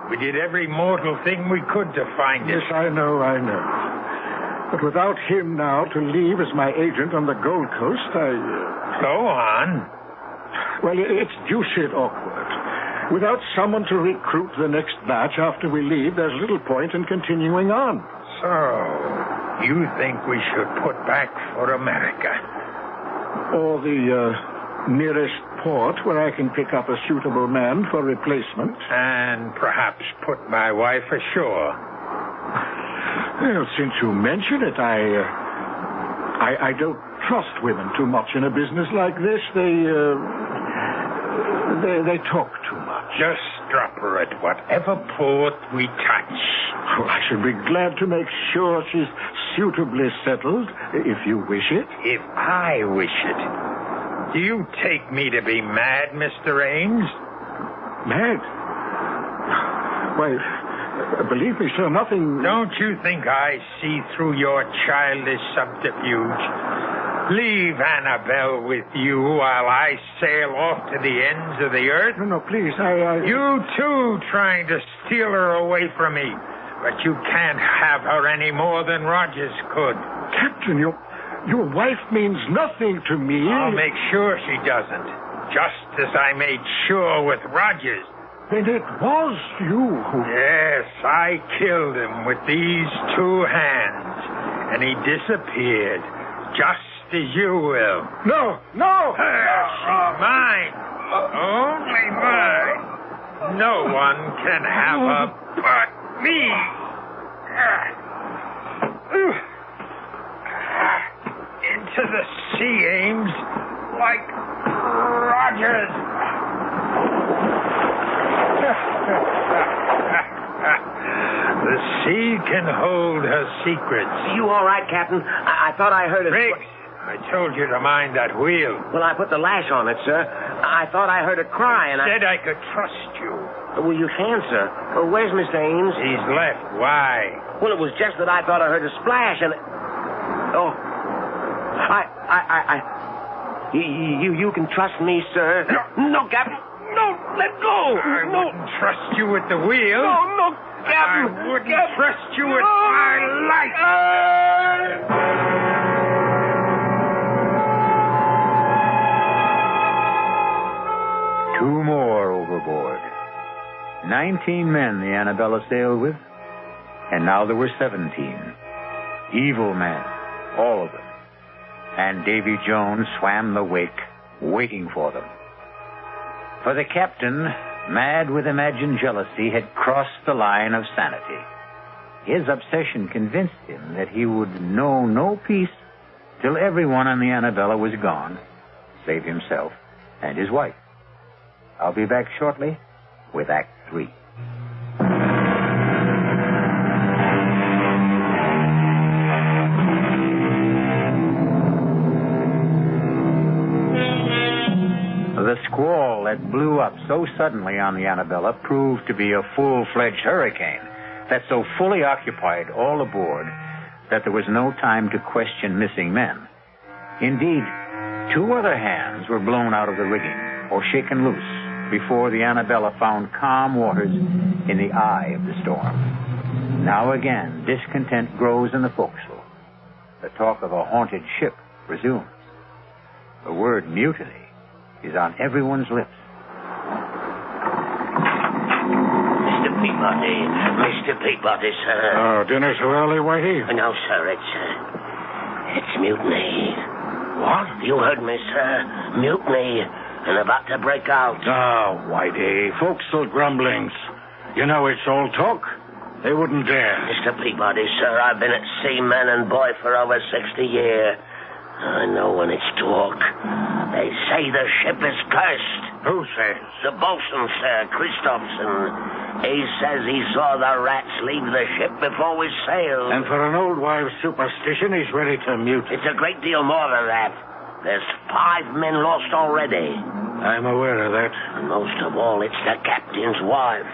We did every mortal thing we could to find it. Yes, I know. But without him now to leave as my agent on the Gold Coast, Go on. Well, it's deuced awkward. Without someone to recruit the next batch after we leave, there's little point in continuing on. So, you think we should put back for America? Or the nearest port where I can pick up a suitable man for replacement. And perhaps put my wife ashore. Well, since you mention it, I don't trust women too much in a business like this. They talk too much. Just drop her at whatever port we touch. Oh, I should be glad to make sure she's suitably settled, if you wish it. If I wish it. Do you take me to be mad, Mr. Ames? Mad? Why, believe me, sir, nothing... Don't you think I see through your childish subterfuge? Leave Annabelle with you while I sail off to the ends of the earth? No, please, You, too, trying to steal her away from me. But you can't have her any more than Rogers could. Captain, your wife means nothing to me. I'll make sure she doesn't. Just as I made sure with Rogers. Then it was you who... Yes, I killed him with these two hands, and he disappeared, just as you will. No, no! She's mine. Only mine. No one can have her but me. Into the sea, Ames, like Rogers. The sea can hold her secrets. You all right, Captain? I thought I heard it. Riggs, I told you to mind that wheel. Well, I put the lash on it, sir. I thought I heard it cry, and Said I could trust you. Well, you can, sir. Where's Mr. Ames? He's left. Why? Well, it was just that I thought I heard a splash, and... Oh. You can trust me, sir. No, Captain. No, let go. I wouldn't trust you with the wheel. No, Captain. I wouldn't trust you with my life. 2 more overboard. 19 men the Annabella sailed with, and now there were 17. Evil men, all of them. And Davy Jones swam the wake, waiting for them. For the captain, mad with imagined jealousy, had crossed the line of sanity. His obsession convinced him that he would know no peace till everyone on the Annabella was gone, save himself and his wife. I'll be back shortly with Act 3. The squall that blew up so suddenly on the Annabella proved to be a full-fledged hurricane that so fully occupied all aboard that there was no time to question missing men. Indeed, 2 other hands were blown out of the rigging or shaken loose before the Annabella found calm waters in the eye of the storm. Now again, discontent grows in the forecastle. The talk of a haunted ship resumes. The word mutiny is on everyone's lips. Mr. Peabody, sir. Oh, dinner so early, Whitey? No, sir, it's mutiny. What? You heard me, sir. Mutiny, and about to break out. Oh, Whitey, forecastle grumblings. You know it's all talk. They wouldn't dare. Mr. Peabody, sir, I've been at sea, man and boy, for over 60 years. I know when it's talk. They say the ship is cursed. Who says? The bosun, sir, Christopherson. He says he saw the rats leave the ship before we sailed. And for an old wives' superstition, he's ready to mute. It's a great deal more than that. There's 5 men lost already. I'm aware of that. And most of all, it's the captain's wife.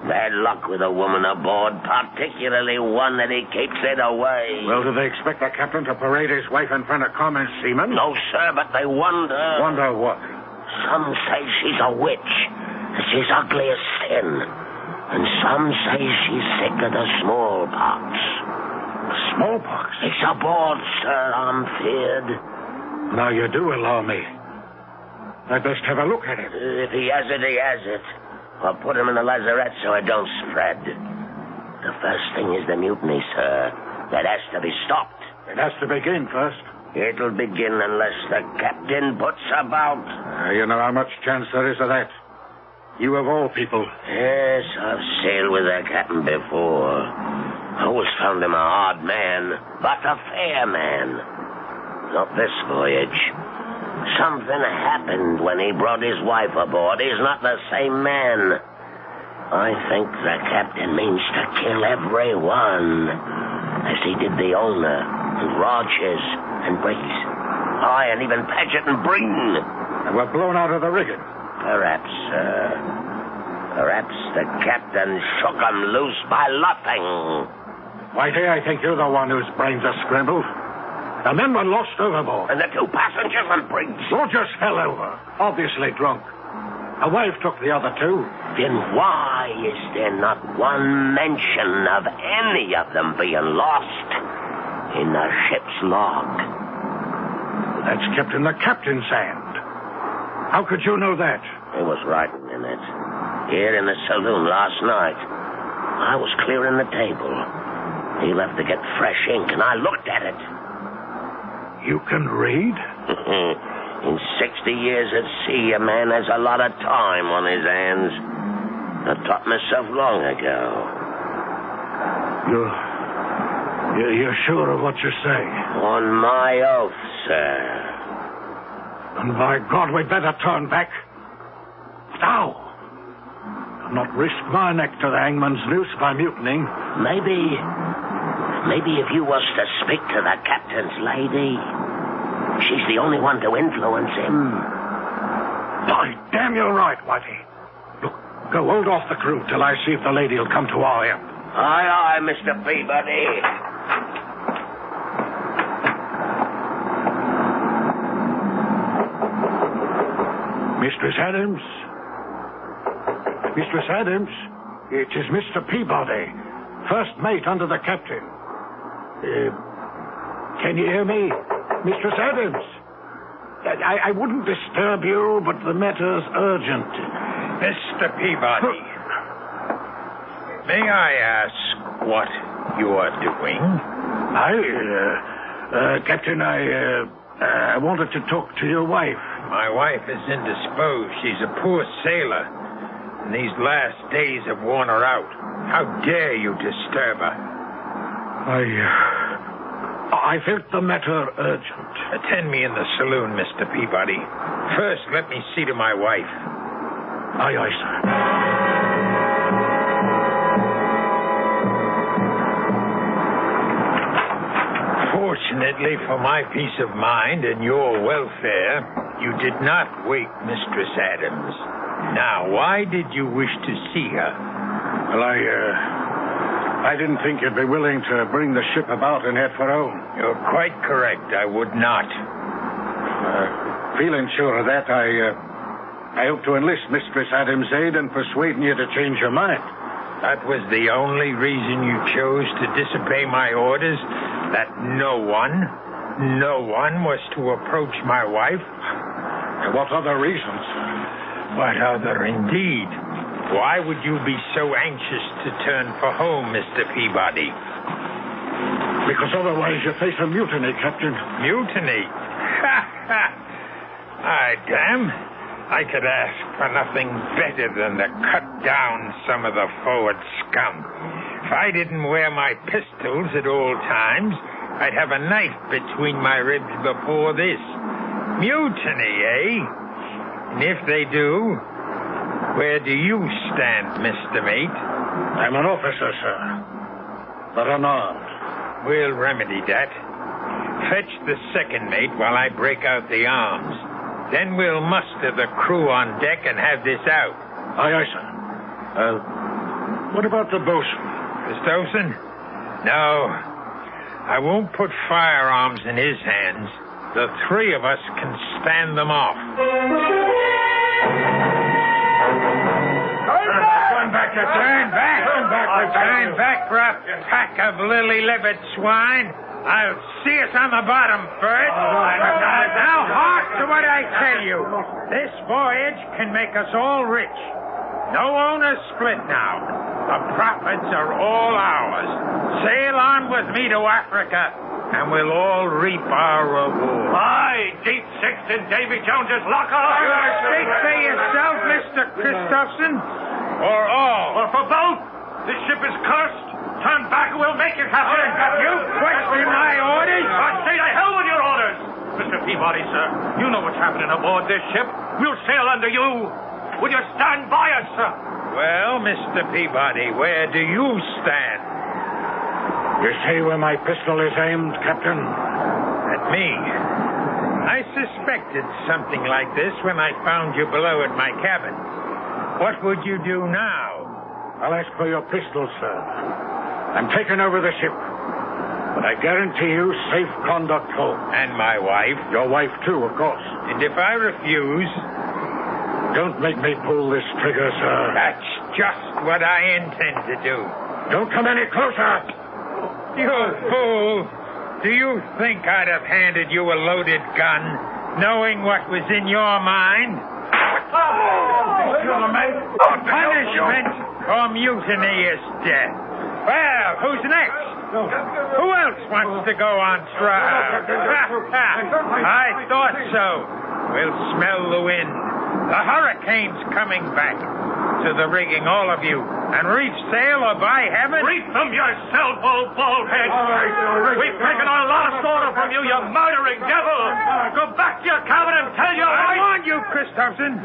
Bad luck with a woman aboard, particularly one that he keeps it away. Well, do they expect the captain to parade his wife in front of common seamen? No, sir, but they wonder. Wonder what? Some say she's a witch, that she's ugly as sin. And some say she's sick of the smallpox. Smallpox? It's aboard, sir, I'm feared. Now you do allow me. I'd best have a look at it. If he has it, he has it. I'll put him in the lazarette so it don't spread. The first thing is the mutiny, sir. That has to be stopped. It has to begin first. It'll begin unless the captain puts about. You know how much chance there is of that. You of all people. Yes, I've sailed with the captain before. I always found him a hard man, but a fair man. Not this voyage. Something happened when he brought his wife aboard. He's not the same man. I think the captain means to kill everyone, as he did the owner, and Rogers, and Briggs. Aye, and even Paget and Breen. And we're blown out of the rigging. Perhaps, sir. Perhaps the captain shook 'em loose by luffing. Whitey, I think you're the one whose brains are scrambled. The men were lost overboard. And the 2 passengers and Briggs. Rogers fell over, obviously drunk. A wife took the other 2. Then why is there not one mention of any of them being lost in the ship's log? That's kept in the captain's hand. How could you know that? He was writing in it. here in the saloon last night. I was clearing the table. He left to get fresh ink, and I looked at it. You can read? In 60 years at sea, a man has a lot of time on his hands. I taught myself long ago. You're sure of what you're saying? On my oath, sir. And by God, we'd better turn back. Now! I'll not risk my neck to the hangman's noose by mutinying. Maybe if you was to speak to the captain's lady, she's the only one to influence him. By damn, you're right, Whitey. Look, go hold off the crew till I see if the lady will come to our help. Aye, Mr. Peabody. Mistress Adams? Mistress Adams? It is Mr. Peabody, first mate under the captain. Can you hear me? Mistress Adams? I wouldn't disturb you, but the matter's urgent. Mr. Peabody, may I ask what you are doing? Captain, I wanted to talk to your wife. My wife is indisposed. She's a poor sailor, and these last days have worn her out. How dare you disturb her? I felt the matter urgent. Attend me in the saloon, Mr. Peabody. First, let me see to my wife. Aye, sir. Fortunately for my peace of mind and your welfare, you did not wake Mistress Adams. Now, why did you wish to see her? Well, I didn't think you'd be willing to bring the ship about and head for home. You're quite correct. I would not. Feeling sure of that, I hope to enlist Mistress Adams' aid in persuading you to change your mind. That was the only reason you chose to disobey my orders? That no one was to approach my wife? What other reasons? What other, indeed? Why would you be so anxious to turn for home, Mr. Peabody? Because otherwise you face a mutiny, Captain. Mutiny? Damn. I could ask for nothing better than to cut down some of the forward scum. If I didn't wear my pistols at all times, I'd have a knife between my ribs before this. Mutiny, eh? And if they do, where do you stand, Mr. Mate? I'm an officer, sir, but unarmed. We'll remedy that. Fetch the second mate while I break out the arms. Then we'll muster the crew on deck and have this out. Aye, sir. What about the bosun? The bosun? No. I won't put firearms in his hands. The three of us can stand them off. Turn back, Turn back, for a pack of lily-livered swine. I'll see us on the bottom first. Now, hark to what I tell you. This voyage can make us all rich. No owners split now. The profits are all ours. Sail on with me to Africa, and we'll all reap our reward. Aye, Deep Sixth in Davy Jones's locker. Speak for yourself, Mr. Christopherson, or all. Or for both. This ship is cursed. Turn back and we'll make it happen. You question my orders? I say to hell with your orders. Mr. Peabody, sir, you know what's happening aboard this ship. We'll sail under you. Will you stand by us, sir? Well, Mr. Peabody, where do you stand? You see where my pistol is aimed, Captain? At me. I suspected something like this when I found you below at my cabin. What would you do now? I'll ask for your pistol, sir. I'm taking over the ship. But I guarantee you safe conduct home. And my wife? Your wife, too, of course. And if I refuse? Don't make me pull this trigger, sir. That's just what I intend to do. Don't come any closer. You fool. Do you think I'd have handed you a loaded gun, knowing what was in your mind? Punishment for mutiny is death. Well, who's next? Who else wants to go on trial? I thought so. We'll smell the wind. The hurricane's coming back. To the rigging, all of you. And reef sail or by heaven... Reef them yourself, old baldhead. We've taken a lost order from you, you murdering devil. Go back to your cabin and tell your wife... I warned you, Christopherson.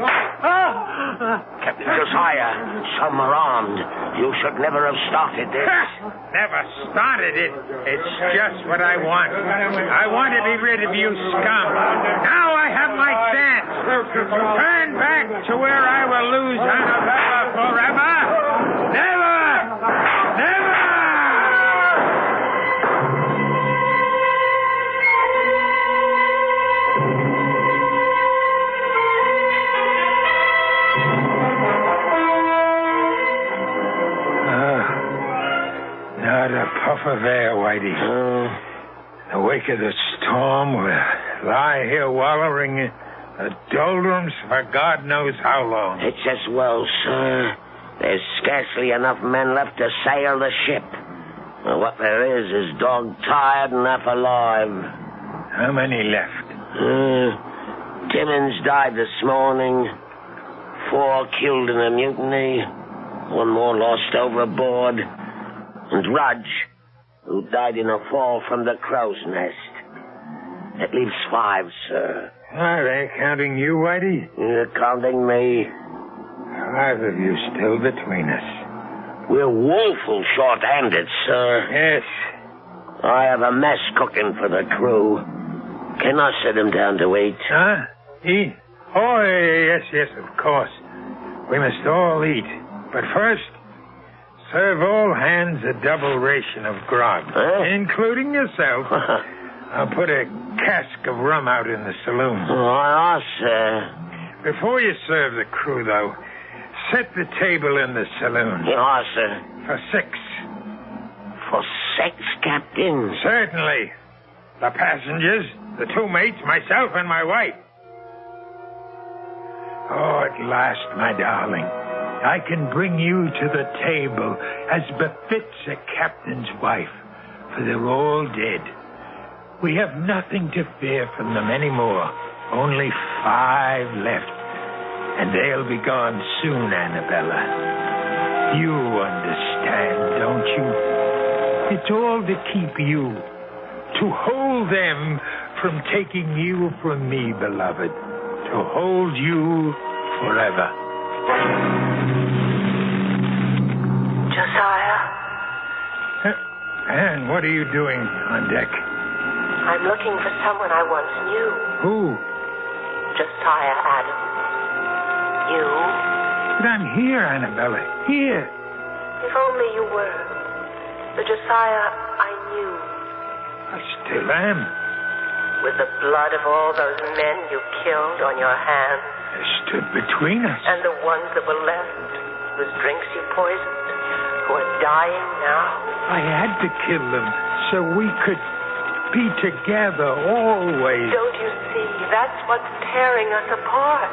Captain Josiah, some are armed. You should never have started this. Never started it. It's just what I want. I want to be rid of you scum. Now I have my chance. Turn back to where I will lose Annabella forever. Never! Never! Not a puff of air, Whitey. In the wake of the storm, we'll lie here wallowing in the doldrums for God knows how long. It's as well, sir. There's scarcely enough men left to sail the ship. Well, what there is dog-tired and half alive. How many left? Timmins died this morning. 4 killed in a mutiny. 1 more lost overboard. And Rudge, who died in a fall from the crow's nest. That leaves 5, sir. Are they counting you, Whitey? Counting me. 5 of you still between us. We're woeful short-handed, sir. Yes. I have a mess cooking for the crew. Can I sit him down to eat? Huh? Eat? Oh, yes, of course. We must all eat. But first, serve all hands a double ration of grog, including yourself. I'll put a cask of rum out in the saloon. Oh, sir. Before you serve the crew, though, set the table in the saloon. Yes, sir. For 6. For 6, Captain? Certainly. The passengers, the 2 mates, myself, and my wife. Oh, at last, my darling, I can bring you to the table as befits a captain's wife, for they're all dead. We have nothing to fear from them anymore. Only 5 left. And they'll be gone soon, Annabella. You understand, don't you? It's all to keep you. To hold them from taking you from me, beloved. To hold you forever. Josiah? Anne, what are you doing on deck? I'm looking for someone I once knew. Who? Josiah Adams. You? But I'm here, Annabella. Here. If only you were. The Josiah I knew. I still am. With the blood of all those men you killed on your hands. They stood between us. And the ones that were left, whose drinks you poisoned, who are dying now. I had to kill them so we could be together always. Don't you see? That's what's tearing us apart.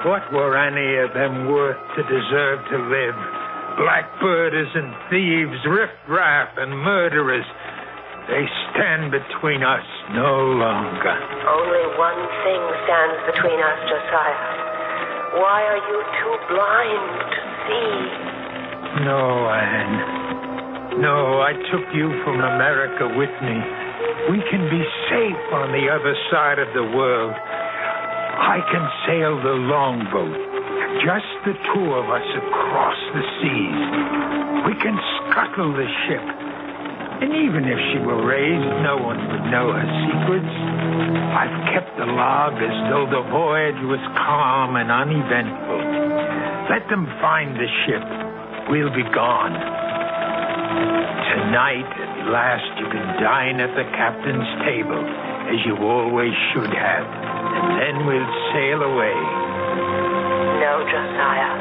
What were any of them worth to deserve to live? Blackbirders and thieves, riffraff and murderers. They stand between us no longer. Only one thing stands between us, Josiah. Why are you too blind to see? No, Anne. No, I took you from America with me. We can be safe on the other side of the world. I can sail the longboat, just the 2 of us across the seas. We can scuttle the ship. And even if she were raised, no one would know her secrets. I've kept the log as though the voyage was calm and uneventful. Let them find the ship. We'll be gone. Tonight, at last, you can dine at the captain's table, as you always should have. And then we'll sail away. No, Josiah.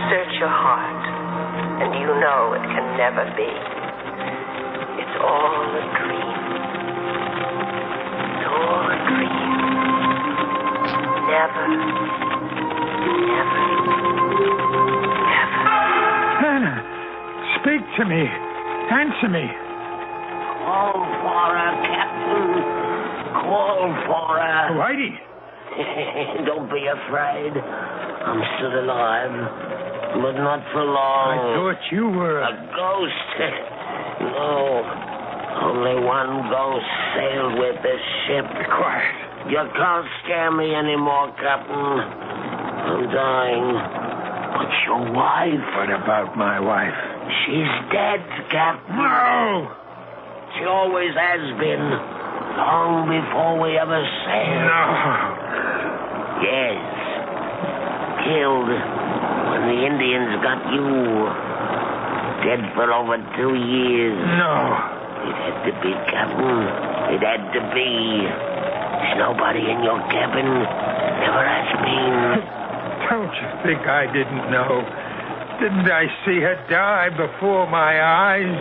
Search your heart, and you know it can never be. It's all a dream. It's all a dream. Never, never Answer me. Answer me. Call for her, Captain. Call for her. Whitey. Don't be afraid. I'm still alive, but not for long. I thought you were a ghost. No, only one ghost sailed with this ship. Be quiet. You can't scare me anymore, Captain. I'm dying. But your wife... What about my wife? She's dead, Captain. No! She always has been. Long before we ever sailed. No. Yes. Killed when the Indians got you. Dead for over 2 years. No. It had to be, Captain. It had to be. There's nobody in your cabin. Never has been. Don't you think I didn't know? Didn't I see her die before my eyes?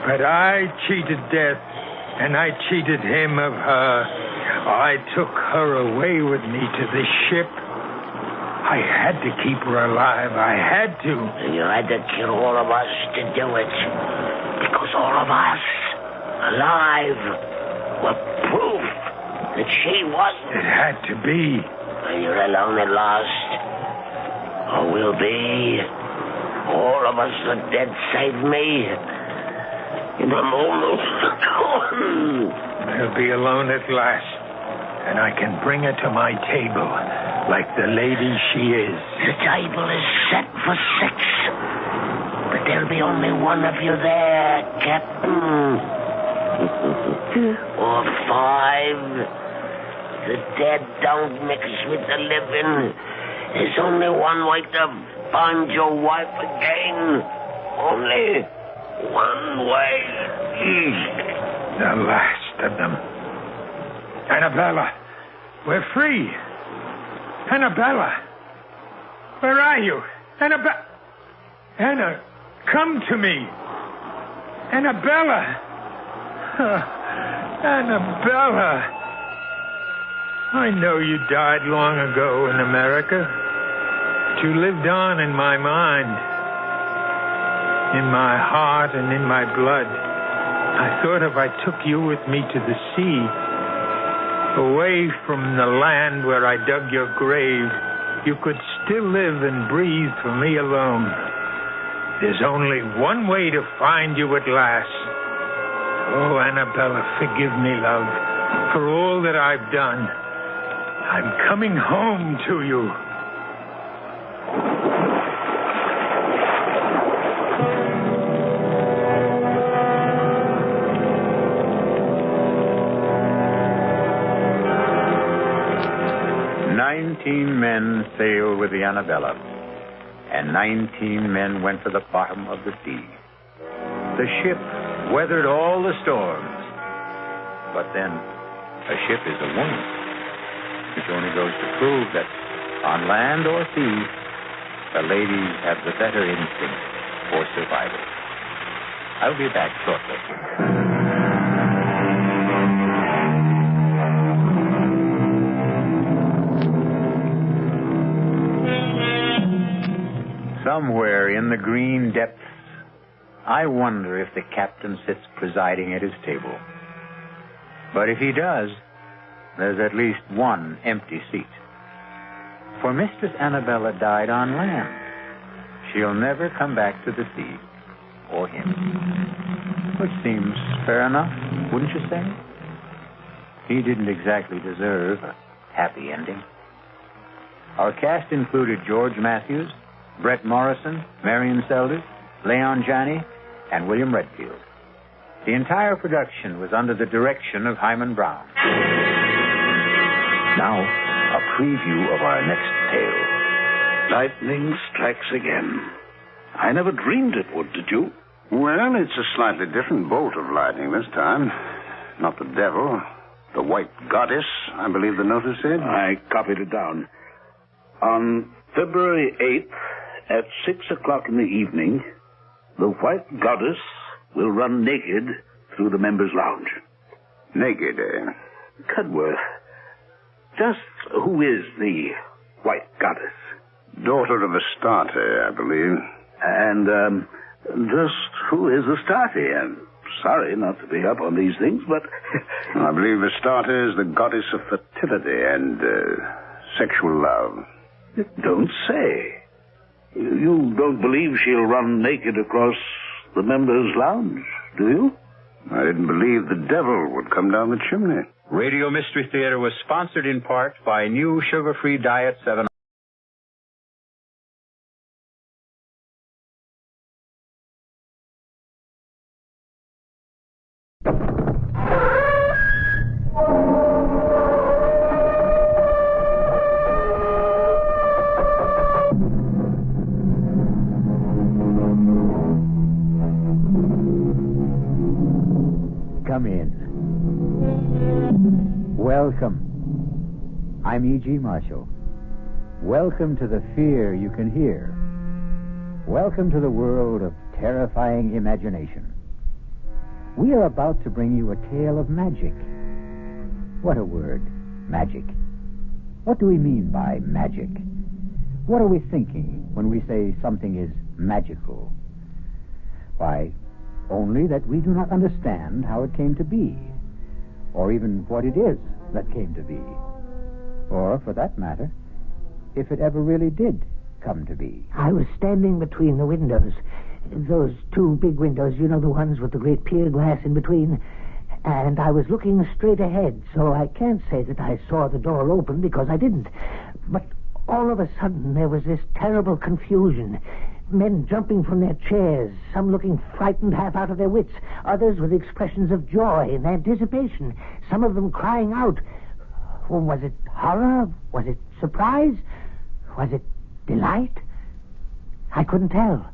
But I cheated death, and I cheated him of her. I took her away with me to this ship. I had to keep her alive. I had to. You had to kill all of us to do it. Because all of us, alive, were proof that she wasn't. It had to be. And you're alone at last. Or will be. All of us are dead save me. And I'm almost gone. I'll be alone at last. And I can bring her to my table like the lady she is. The table is set for 6. But there'll be only one of you there, Captain. Or 5. The dead don't mix with the living. There's only one way to find your wife again. Only one way. The last of them. Annabella, we're free. Annabella, where are you? Anna, come to me. Annabella. Annabella. I know you died long ago in America. But you lived on in my mind, in my heart, and in my blood. I thought if I took you with me to the sea, away from the land where I dug your grave, you could still live and breathe for me alone. There's only one way to find you at last. Oh, Annabella, forgive me, love, for all that I've done. I'm coming home to you. Men sailed with the Annabella, and 19 men went to the bottom of the sea. The ship weathered all the storms, but then a ship is a woman, which only goes to prove that on land or sea, the ladies have the better instinct for survival. I'll be back shortly. Somewhere in the green depths, I wonder if the captain sits presiding at his table. But if he does, there's at least one empty seat. For Mistress Annabella died on land. She'll never come back to the sea, or him. Which seems fair enough, wouldn't you say? He didn't exactly deserve a happy ending. Our cast included George Matthews, Brett Morrison, Marion Seldes, Leon Janney, and William Redfield. The entire production was under the direction of Hyman Brown. Now, a preview of our next tale. Lightning strikes again. I never dreamed it would, did you? Well, it's a slightly different bolt of lightning this time. Not the devil, the white goddess, I believe the notice said. I copied it down. On February 8th, at 6 o'clock in the evening, the white goddess will run naked through the members' lounge. Naked, eh? Cudworth, just who is the white goddess? Daughter of Astarte, I believe. And Just who is the starter? I'm sorry not to be up on these things, but... I believe the starter is the goddess of fertility and sexual love. Don't say. You don't believe she'll run naked across the members' lounge, do you? I didn't believe the devil would come down the chimney. Radio Mystery Theater was sponsored in part by New Sugar-Free Diet 7. Come in. Welcome. I'm E.G. Marshall. Welcome to the fear you can hear. Welcome to the world of terrifying imagination. We are about to bring you a tale of magic. What a word, magic. What do we mean by magic? What are we thinking when we say something is magical? Why, only that we do not understand how it came to be, or even what it is that came to be, or, for that matter, if it ever really did come to be. I was standing between the windows, those two big windows, you know, the ones with the great pier glass in between, and I was looking straight ahead, so I can't say that I saw the door open, because I didn't. But all of a sudden there was this terrible confusion. Men jumping from their chairs, some looking frightened half out of their wits, others with expressions of joy and anticipation, some of them crying out. Was it horror? Was it surprise? Was it delight? I couldn't tell.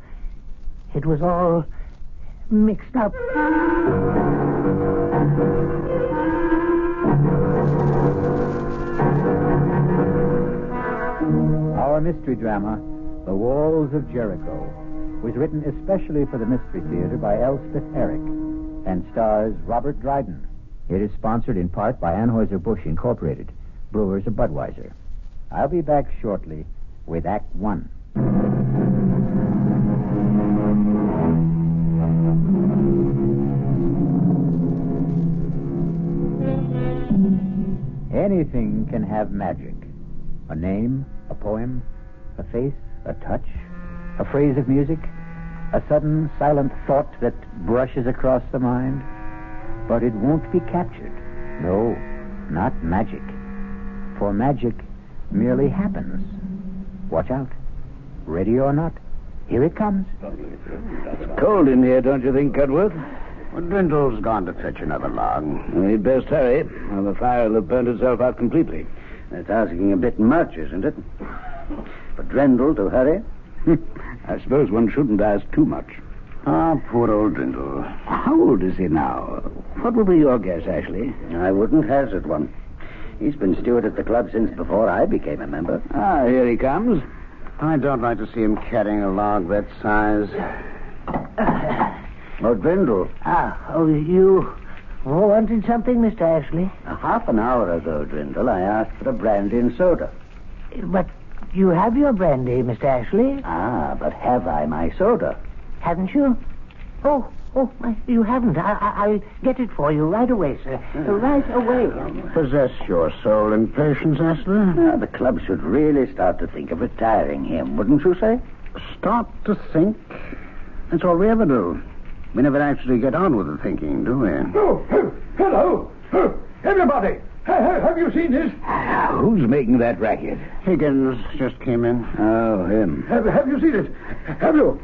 It was all mixed up. Our mystery drama, The Walls of Jericho, was written especially for the Mystery Theater by Elspeth Eric and stars Robert Dryden. It is sponsored in part by Anheuser-Busch Incorporated, brewers of Budweiser. I'll be back shortly with Act One. Anything can have magic. A name, a poem, a face, a touch, a phrase of music, a sudden silent thought that brushes across the mind. But it won't be captured. No, not magic. For magic merely happens. Watch out. Ready or not, here it comes. It's cold in here, don't you think, Cudworth? Well, Drindle's gone to fetch another log. We'd best hurry, or the fire will have burnt itself out completely. That's asking a bit much, isn't it? For Drindle to hurry? I suppose one shouldn't ask too much. Ah, poor old Drindle. How old is he now? What would be your guess, Ashley? I wouldn't hazard one. He's been steward at the club since before I became a member. Ah, here he comes. I don't like to see him carrying a log that size. Oh, Drindle. You wanted something, Mr. Ashley? A half an hour ago, Drindle, I asked for a brandy and soda. But you have your brandy, Mr. Ashley. Ah, but have I my soda? Haven't you? Oh, you haven't. I'll get it for you right away, sir. Right away. Possess your soul and patience, Ashley. The club should really start to think of retiring him, wouldn't you say? Start to think? That's all we ever do. We never actually get on with the thinking, do we? Oh, hello. Everybody, have you seen this? Who's making that racket? Higgins just came in. Oh, him. Have you seen it? Have you?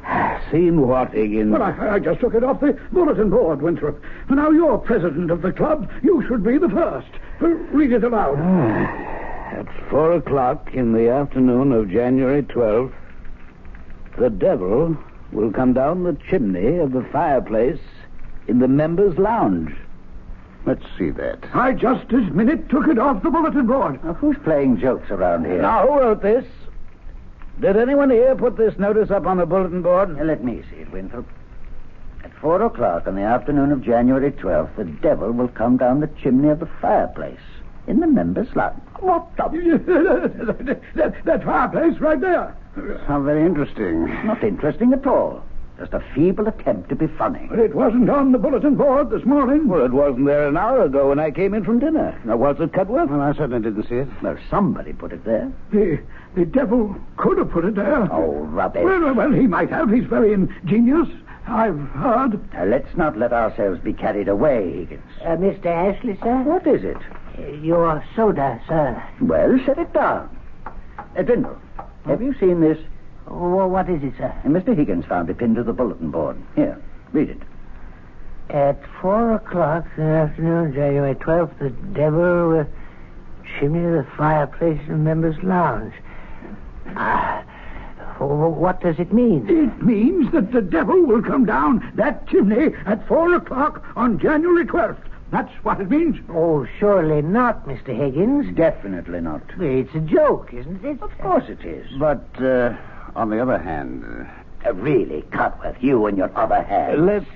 Seen what, Higgins? Well, I just took it off the bulletin board, Winthrop. Now, you're president of the club. You should be the first. Read it aloud. At 4:00 in the afternoon of January 12th, the devil will come down the chimney of the fireplace in the members' lounge. Let's see that. I just this minute took it off the bulletin board. Now, who's playing jokes around here? Now, who wrote this? Did anyone here put this notice up on the bulletin board? Let me see it, Winthrop. At 4:00 in the afternoon of January 12th, the devil will come down the chimney of the fireplace in the members' lounge. What the... that fireplace right there. How very interesting. Not interesting at all. Just a feeble attempt to be funny. But it wasn't on the bulletin board this morning. Well, it wasn't there an hour ago when I came in from dinner. Now, was it, Cudworth? Well, I certainly didn't see it. Well, somebody put it there. The devil could have put it there. Oh, rubbish. Well, he might have. He's very ingenious. I've heard. Let's not let ourselves be carried away, Higgins. Mr. Ashley, sir? What is it? Your soda, sir. Well, set it down. Drindle, have you seen this? Well, what is it, sir? Mr. Higgins found it pinned to the bulletin board. Here, read it. At 4 o'clock in the afternoon, January 12th, the devil chimney of the fireplace in the members' lounge. What does it mean? It means that the devil will come down that chimney at 4 o'clock on January 12th. That's what it means. Oh, surely not, Mr. Higgins. Definitely not. It's a joke, isn't it? Of course it is. But, on the other hand... really, Cudworth, you and your other hand. Let's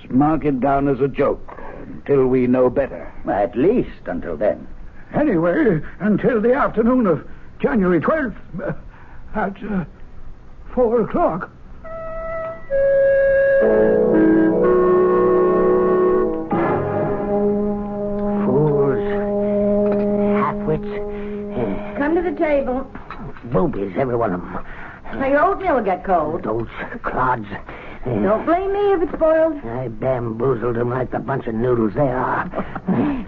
mark it down as a joke until we know better. At least until then. Anyway, until the afternoon of January 12th at 4 o'clock. Fools. Halfwits. Come to the table. Boobies, every one of them. Now, your oatmeal will get cold. Those clods. Don't blame me if it's spoiled. I bamboozled them like the bunch of noodles they are.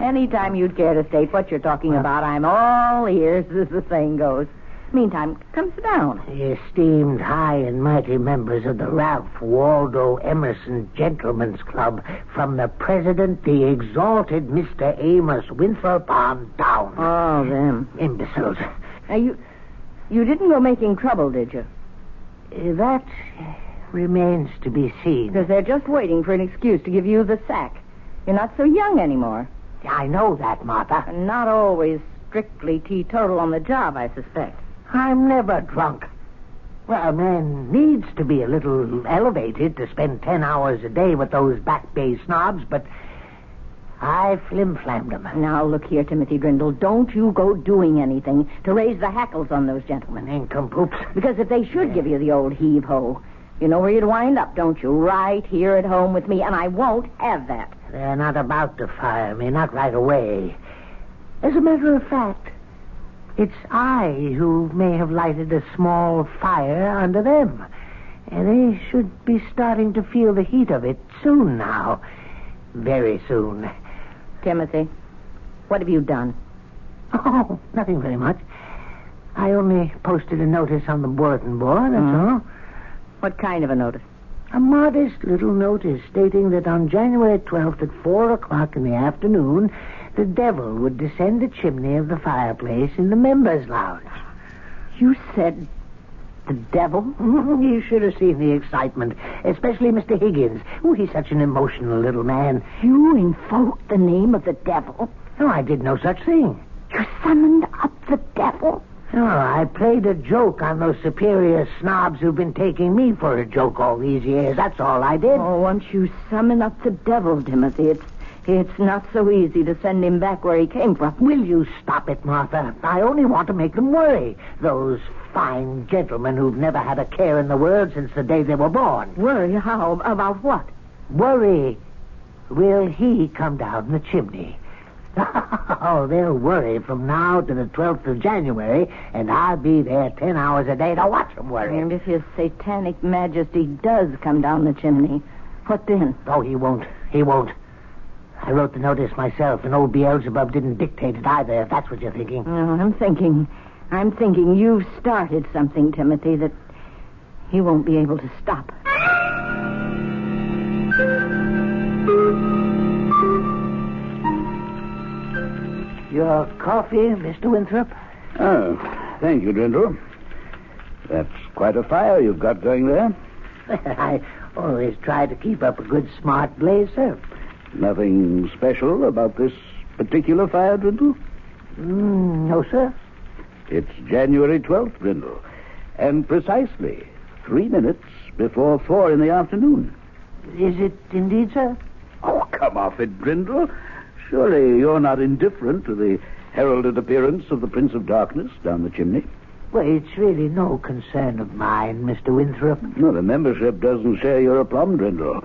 Anytime you'd care to state what you're talking about, I'm all ears, as the saying goes. Meantime, come sit down. The esteemed high and mighty members of the Ralph Waldo Emerson Gentlemen's Club, from the president, the exalted Mr. Amos Winthrop on down. Oh, them. Imbeciles. Now, you didn't go making trouble, did you? That remains to be seen. Because they're just waiting for an excuse to give you the sack. You're not so young anymore. I know that, Martha. And not always strictly teetotal on the job, I suspect. I'm never drunk. Well, a man needs to be a little elevated to spend 10 hours a day with those Back Bay snobs, but I flim-flammed them. Now, look here, Timothy Drindle. Don't you go doing anything to raise the hackles on those gentlemen. Nincompoops. Because if they should give you the old heave-ho, you know where you'd wind up, don't you? Right here at home with me, and I won't have that. They're not about to fire me, not right away. As a matter of fact, it's I who may have lighted a small fire under them. And they should be starting to feel the heat of it soon now. Very soon. Timothy, what have you done? Oh, nothing very much. I only posted a notice on the bulletin board, that's all. What kind of a notice? A modest little notice stating that on January 12th at 4 o'clock in the afternoon, the devil would descend the chimney of the fireplace in the members' lounge. You said the devil? You should have seen the excitement, especially Mr. Higgins. Oh, he's such an emotional little man. You invoked the name of the devil? No, I did no such thing. You summoned up the devil? No, I played a joke on those superior snobs who've been taking me for a joke all these years. That's all I did. Oh, once you summon up the devil, Timothy, it's not so easy to send him back where he came from. Will you stop it, Martha? I only want to make them worry. Those fine gentlemen who've never had a care in the world since the day they were born. Worry? How? About what? Worry. Will he come down the chimney? Oh, they'll worry from now to the 12th of January, and I'll be there 10 hours a day to watch them worry. And if his satanic majesty does come down the chimney, what then? Oh, he won't. He won't. I wrote the notice myself, and old Beelzebub didn't dictate it either, if that's what you're thinking. No, I'm thinking you've started something, Timothy, that he won't be able to stop. Your coffee, Mr. Winthrop? Oh, thank you, Drindle. That's quite a fire you've got going there. I always try to keep up a good, smart blaze, sir. Nothing special about this particular fire, Drindle? No, sir. It's January 12th, Drindle, and precisely 3 minutes before 4 in the afternoon. Is it indeed, sir? Oh, come off it, Drindle. Surely you're not indifferent to the heralded appearance of the Prince of Darkness down the chimney. Well, it's really no concern of mine, Mr. Winthrop. No, the membership doesn't share your aplomb, Drindle.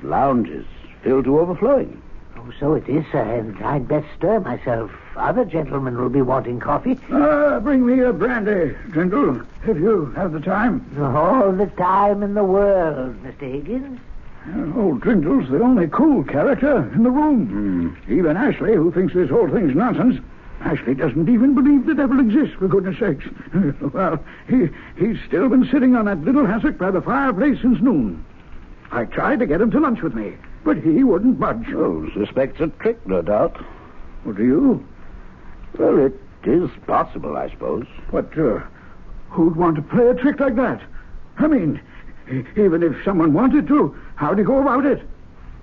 Lounges filled to overflowing. Oh, so it is, sir, and I'd best stir myself. Other gentlemen will be wanting coffee. Bring me a brandy, Drindle, if you have the time. All the time in the world, Mr. Higgins. Old Drindle's the only cool character in the room. Even Ashley, who thinks this whole thing's nonsense. Ashley doesn't even believe the devil exists, for goodness sakes. Well, he's still been sitting on that little hassock by the fireplace since noon. I tried to get him to lunch with me, but he wouldn't budge. Oh, suspects a trick, no doubt. What do you? Well, it is possible, I suppose. But who'd want to play a trick like that? I mean, even if someone wanted to, how'd he go about it?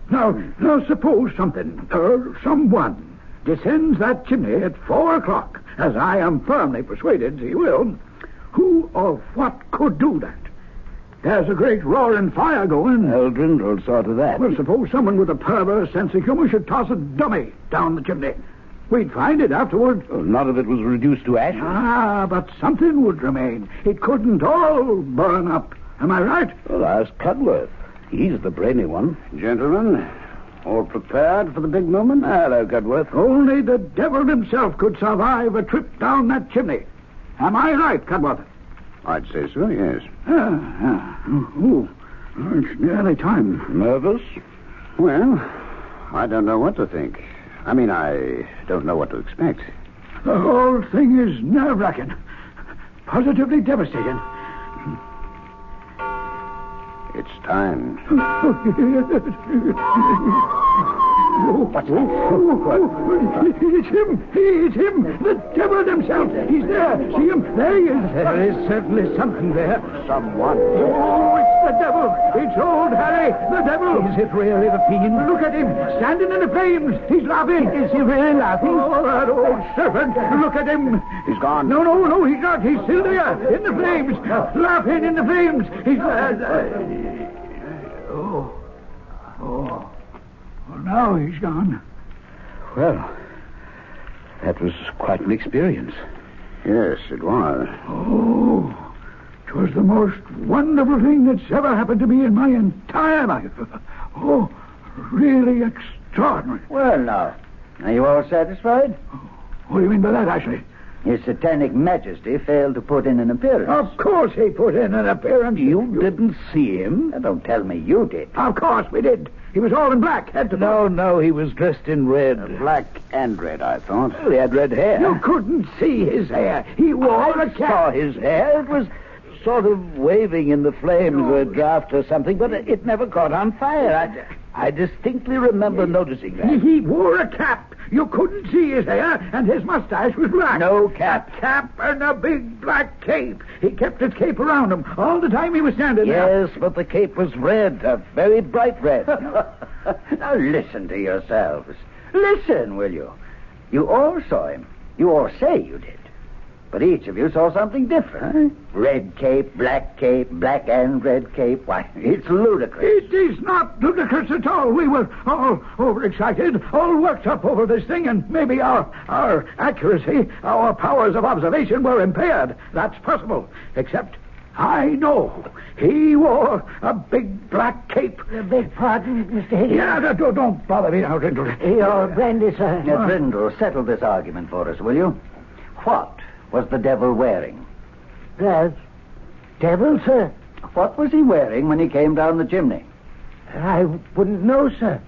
Now suppose something, or someone, descends that chimney at 4 o'clock, as I am firmly persuaded he will. Who or what could do that? There's a great roaring fire going. Drindle saw to that. Well, suppose someone with a perverse sense of humor should toss a dummy down the chimney. We'd find it afterward. Well, none of it was reduced to ashes. But something would remain. It couldn't all burn up. Am I right? Well, ask Cudworth. He's the brainy one. Gentlemen, all prepared for the big moment? Hello, Cudworth. Only the devil himself could survive a trip down that chimney. Am I right, Cudworth? I'd say so, yes. It's nearly time. Nervous? Well, I don't know what to think. I mean, I don't know what to expect. The whole thing is nerve-wracking. Positively devastating. It's time. What's that? It's him. It's him. The devil himself. He's there. See him? There he is. There is certainly something there. Someone. Oh, it's the devil. It's old Harry. The devil. Is it really the fiend? Look at him. Standing in the flames. He's laughing. Is he really laughing? Oh, that old serpent. Look at him. He's gone. No, he's not. He's still there. In the flames. Laughing in the flames. He's... Well, now he's gone. Well, that was quite an experience. Yes, it was. Oh, it was the most wonderful thing that's ever happened to me in my entire life. Oh, really extraordinary. Well, now, are you all satisfied? What do you mean by that, Ashley? His Satanic Majesty failed to put in an appearance. Of course he put in an appearance. You didn't see him? Now, don't tell me you did. Of course we did. He was all in black, head to foot. No, he was dressed in red. Black and red, I thought. Well, he had red hair. You couldn't see his hair. He wore a cap. I saw his hair. It was sort of waving in the flames of a draft or something, but it never caught on fire. I distinctly remember noticing that. He wore a cap. You couldn't see his hair, and his mustache was black. No cap. A cap and a big black cape. He kept his cape around him all the time he was standing there. Yes, but the cape was red, a very bright red. Now listen to yourselves. Listen, will you? You all saw him. You all say you did. But each of you saw something different. Huh? Red cape, black and red cape. Why, it's ludicrous. It is not ludicrous at all. We were all overexcited, all worked up over this thing, and maybe our accuracy, our powers of observation were impaired. That's possible. Except, I know he wore a big black cape. Beg pardon, Mr. Higgins? Yeah, don't bother me now, Drindle. Your brandy, sir. Now, Drindle, settle this argument for us, will you? What was the devil wearing? The devil, sir? What was he wearing when he came down the chimney? I wouldn't know, sir.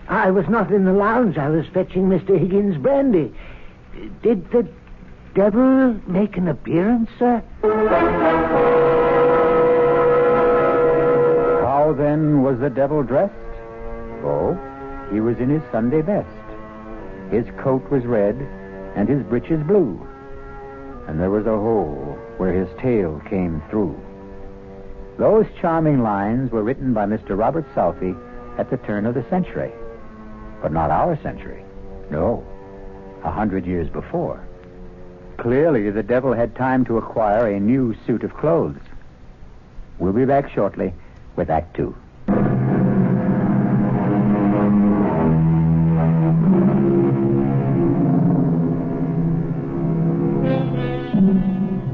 I was not in the lounge. I was fetching Mr. Higgins' brandy. Did the devil make an appearance, sir? How then was the devil dressed? Oh, he was in his Sunday best. His coat was red and his breeches blue. And there was a hole where his tail came through. Those charming lines were written by Mr. Robert Southey at the turn of the century. But not our century. No, 100 years before. Clearly, the devil had time to acquire a new suit of clothes. We'll be back shortly with Act 2.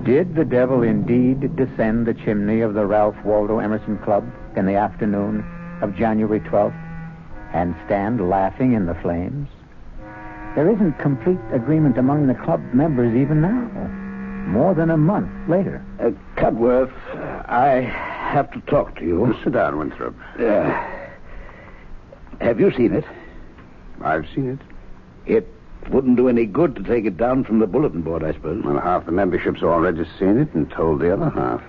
Did the devil indeed descend the chimney of the Ralph Waldo Emerson Club in the afternoon of January 12th and stand laughing in the flames? There isn't complete agreement among the club members even now, more than a month later. Cudworth, I have to talk to you. Sit down, Winthrop. Have you seen it? I've seen it. It wouldn't do any good to take it down from the bulletin board, I suppose. Well, half the membership's already seen it and told the other half.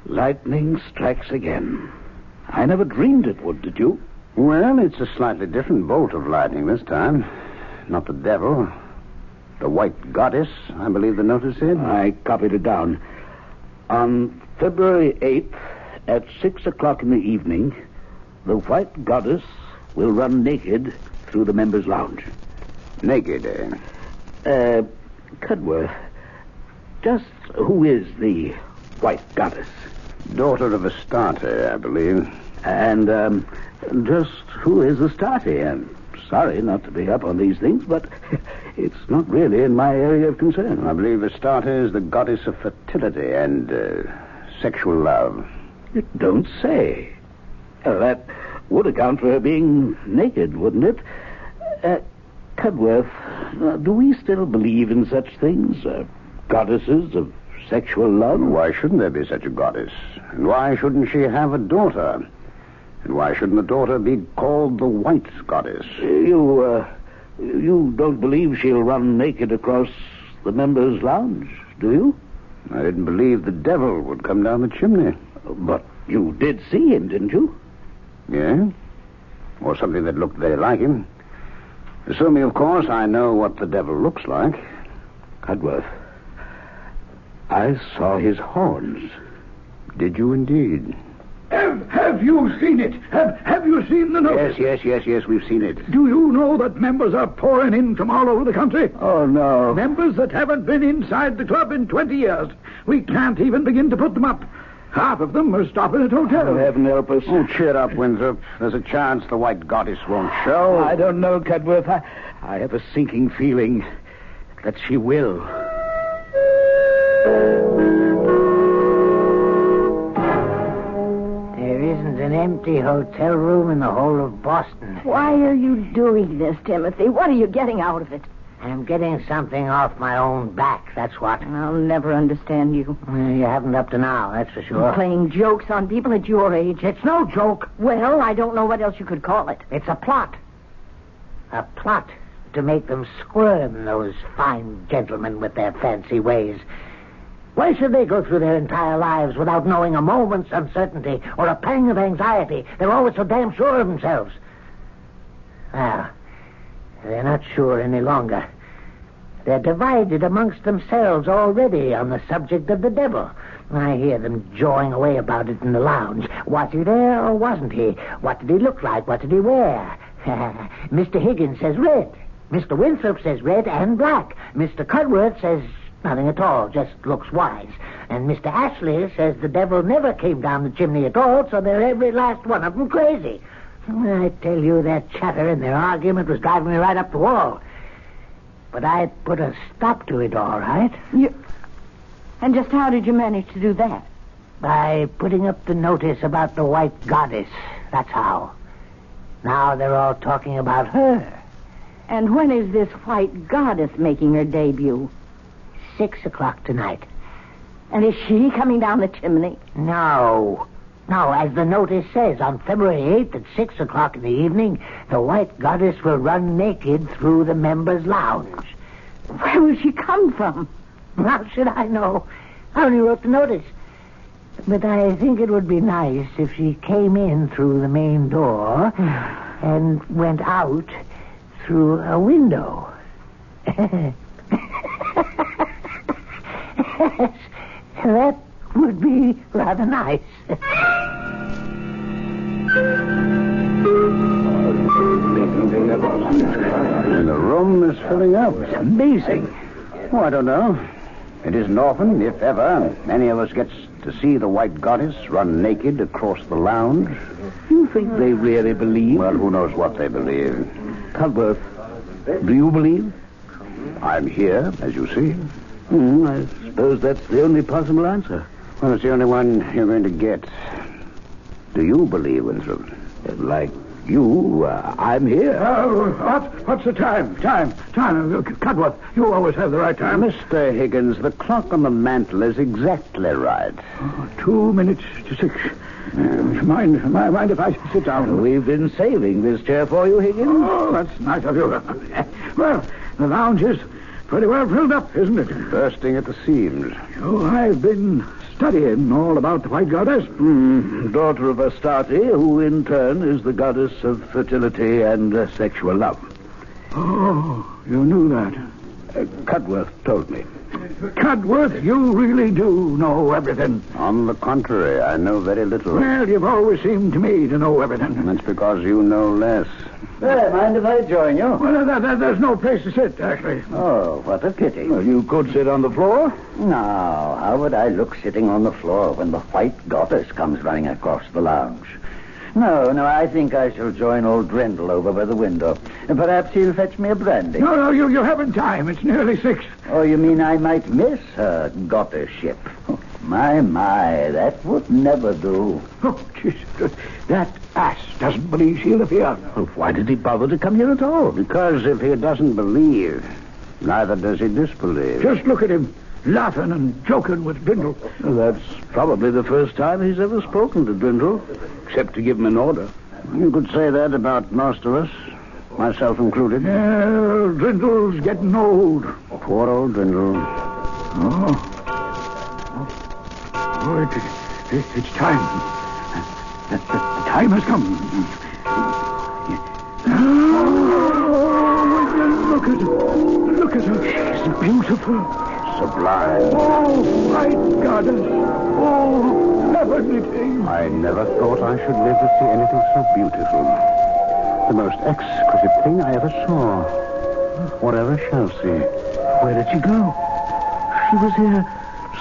Lightning strikes again. I never dreamed it would, did you? Well, it's a slightly different bolt of lightning this time. Not the devil. The white goddess, I believe the notice said. I copied it down. On February 8th, at 6 o'clock in the evening, the white goddess will run naked through the members' lounge. Naked, eh? Cudworth, just who is the white goddess? Daughter of Astarte, I believe. And, just who is Astarte? I'm sorry not to be up on these things, but it's not really in my area of concern. I believe Astarte is the goddess of fertility and sexual love. You don't say. That would account for her being naked, wouldn't it? Cudworth, do we still believe in such things? Goddesses of sexual love? Why shouldn't there be such a goddess? And why shouldn't she have a daughter? And why shouldn't the daughter be called the white goddess? You don't believe she'll run naked across the members' lounge, do you? I didn't believe the devil would come down the chimney. But you did see him, didn't you? Yeah? Or something that looked very like him. Assuming, of course, I know what the devil looks like. Cudworth, I saw his horns. Did you indeed? Have you seen it? Have you seen the notice? Yes, we've seen it. Do you know that members are pouring in from all over the country? Oh, no. Members that haven't been inside the club in 20 years. We can't even begin to put them up. Half of them are stopping at hotels. Oh, heaven help us. Oh, cheer up, Winthrop. There's a chance the white goddess won't show. I don't know, Cudworth. I have a sinking feeling that she will. There isn't an empty hotel room in the whole of Boston. Why are you doing this, Timothy? What are you getting out of it? I'm getting something off my own back, that's what. I'll never understand you. You haven't up to now, that's for sure. Playing jokes on people at your age. It's no joke. Well, I don't know what else you could call it. It's a plot. A plot to make them squirm, those fine gentlemen with their fancy ways. Why should they go through their entire lives without knowing a moment's uncertainty or a pang of anxiety? They're always so damn sure of themselves. Well, they're not sure any longer. They're divided amongst themselves already on the subject of the devil. I hear them jawing away about it in the lounge. Was he there or wasn't he? What did he look like? What did he wear? Mr. Higgins says red. Mr. Winthrop says red and black. Mr. Cudworth says nothing at all, just looks wise. And Mr. Ashley says the devil never came down the chimney at all, so they're every last one of them crazy. I tell you, their chatter and their argument was driving me right up the wall. But I put a stop to it, all right. And just how did you manage to do that? By putting up the notice about the white goddess. That's how. Now they're all talking about her. And when is this white goddess making her debut? 6 o'clock tonight. And is she coming down the chimney? No, as the notice says, on February 8th at 6 o'clock in the evening, the white goddess will run naked through the members' lounge. Where will she come from? How should I know? I only wrote the notice. But I think it would be nice if she came in through the main door and went out through a window. That would be rather nice. And the room is filling up. It's amazing. Oh, I don't know. It isn't often, if ever, any of us gets to see the white goddess run naked across the lounge. You think they really believe? Well, who knows what they believe. Cudworth, do you believe? I'm here, as you see. I suppose that's the only possible answer. Well, it's the only one you're going to get. Do you believe, Winthrop? Like you, I'm here. What's the time? Time. Cudworth, you always have the right time. Mr. Higgins, the clock on the mantel is exactly right. 2 minutes to 6. Mind if I sit down? We've been saving this chair for you, Higgins. Oh, that's nice of you. Well, the lounge is pretty well filled up, isn't it? Bursting at the seams. Oh, I've been studying all about the White Goddess. Daughter of Astarte, who in turn is the goddess of fertility and sexual love. Oh, you knew that. Cudworth told me. Cudworth, you really do know everything. On the contrary, I know very little. Well, you've always seemed to me to know everything. That's because you know less. Hey, mind if I join you? Well, there's no place to sit, actually. Oh, what a pity. Well, you could sit on the floor. No, how would I look sitting on the floor when the White Goddess comes running across the lounge? No, I think I shall join old Drindle over by the window. Perhaps he'll fetch me a brandy. No, you haven't time. It's nearly 6. Oh, you mean I might miss her goddessship? My, that would never do. Oh, Jesus. That ass doesn't believe she'll appear. Well, why did he bother to come here at all? Because if he doesn't believe, neither does he disbelieve. Just look at him, laughing and joking with Drindle. Well, that's probably the first time he's ever spoken to Drindle, except to give him an order. You could say that about most of us, myself included. Drindle's getting old. Poor old Drindle. It's time. The time has come. Look at her. She's beautiful. Sublime. Oh, my goddess. Oh, heavenly thing. I never thought I should live to see anything so beautiful. The most exquisite thing I ever saw. Or ever shall see. Where did she go? She was here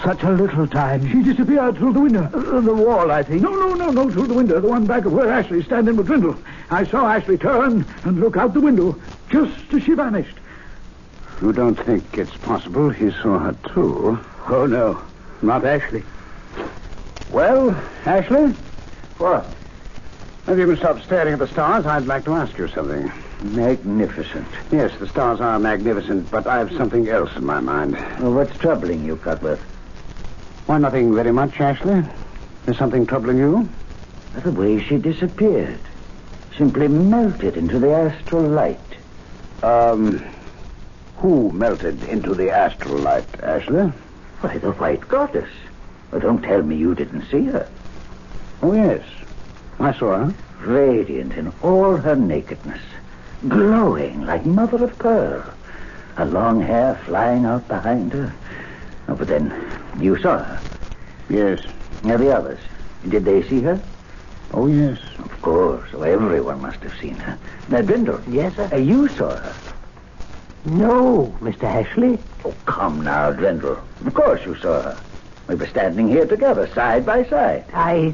such a little time. She disappeared through the window. The wall, I think. No, through the window. The one back of where Ashley's standing with Drindle. I saw Ashley turn and look out the window just as she vanished. You don't think it's possible he saw her, too? Oh, no. Not Ashley. Well, Ashley? What? If you can stop staring at the stars, I'd like to ask you something. Magnificent. Yes, the stars are magnificent, but I have something else in my mind. Well, what's troubling you, Cudworth? Why, nothing very much, Ashley. Is something troubling you? The way she disappeared. Simply melted into the astral light. Who melted into the astral light, Ashley? Why, the White Goddess. Well, don't tell me you didn't see her. Oh, yes. I saw her. Radiant in all her nakedness. Glowing like mother of pearl. Her long hair flying out behind her. Oh, but then, you saw her? Yes. Now, the others, did they see her? Oh, yes. Of course. So everyone must have seen her. Now, Drindle. Yes, sir? You saw her. No, Mr. Ashley. Oh, come now, Drindle. Of course you saw her. We were standing here together, side by side. I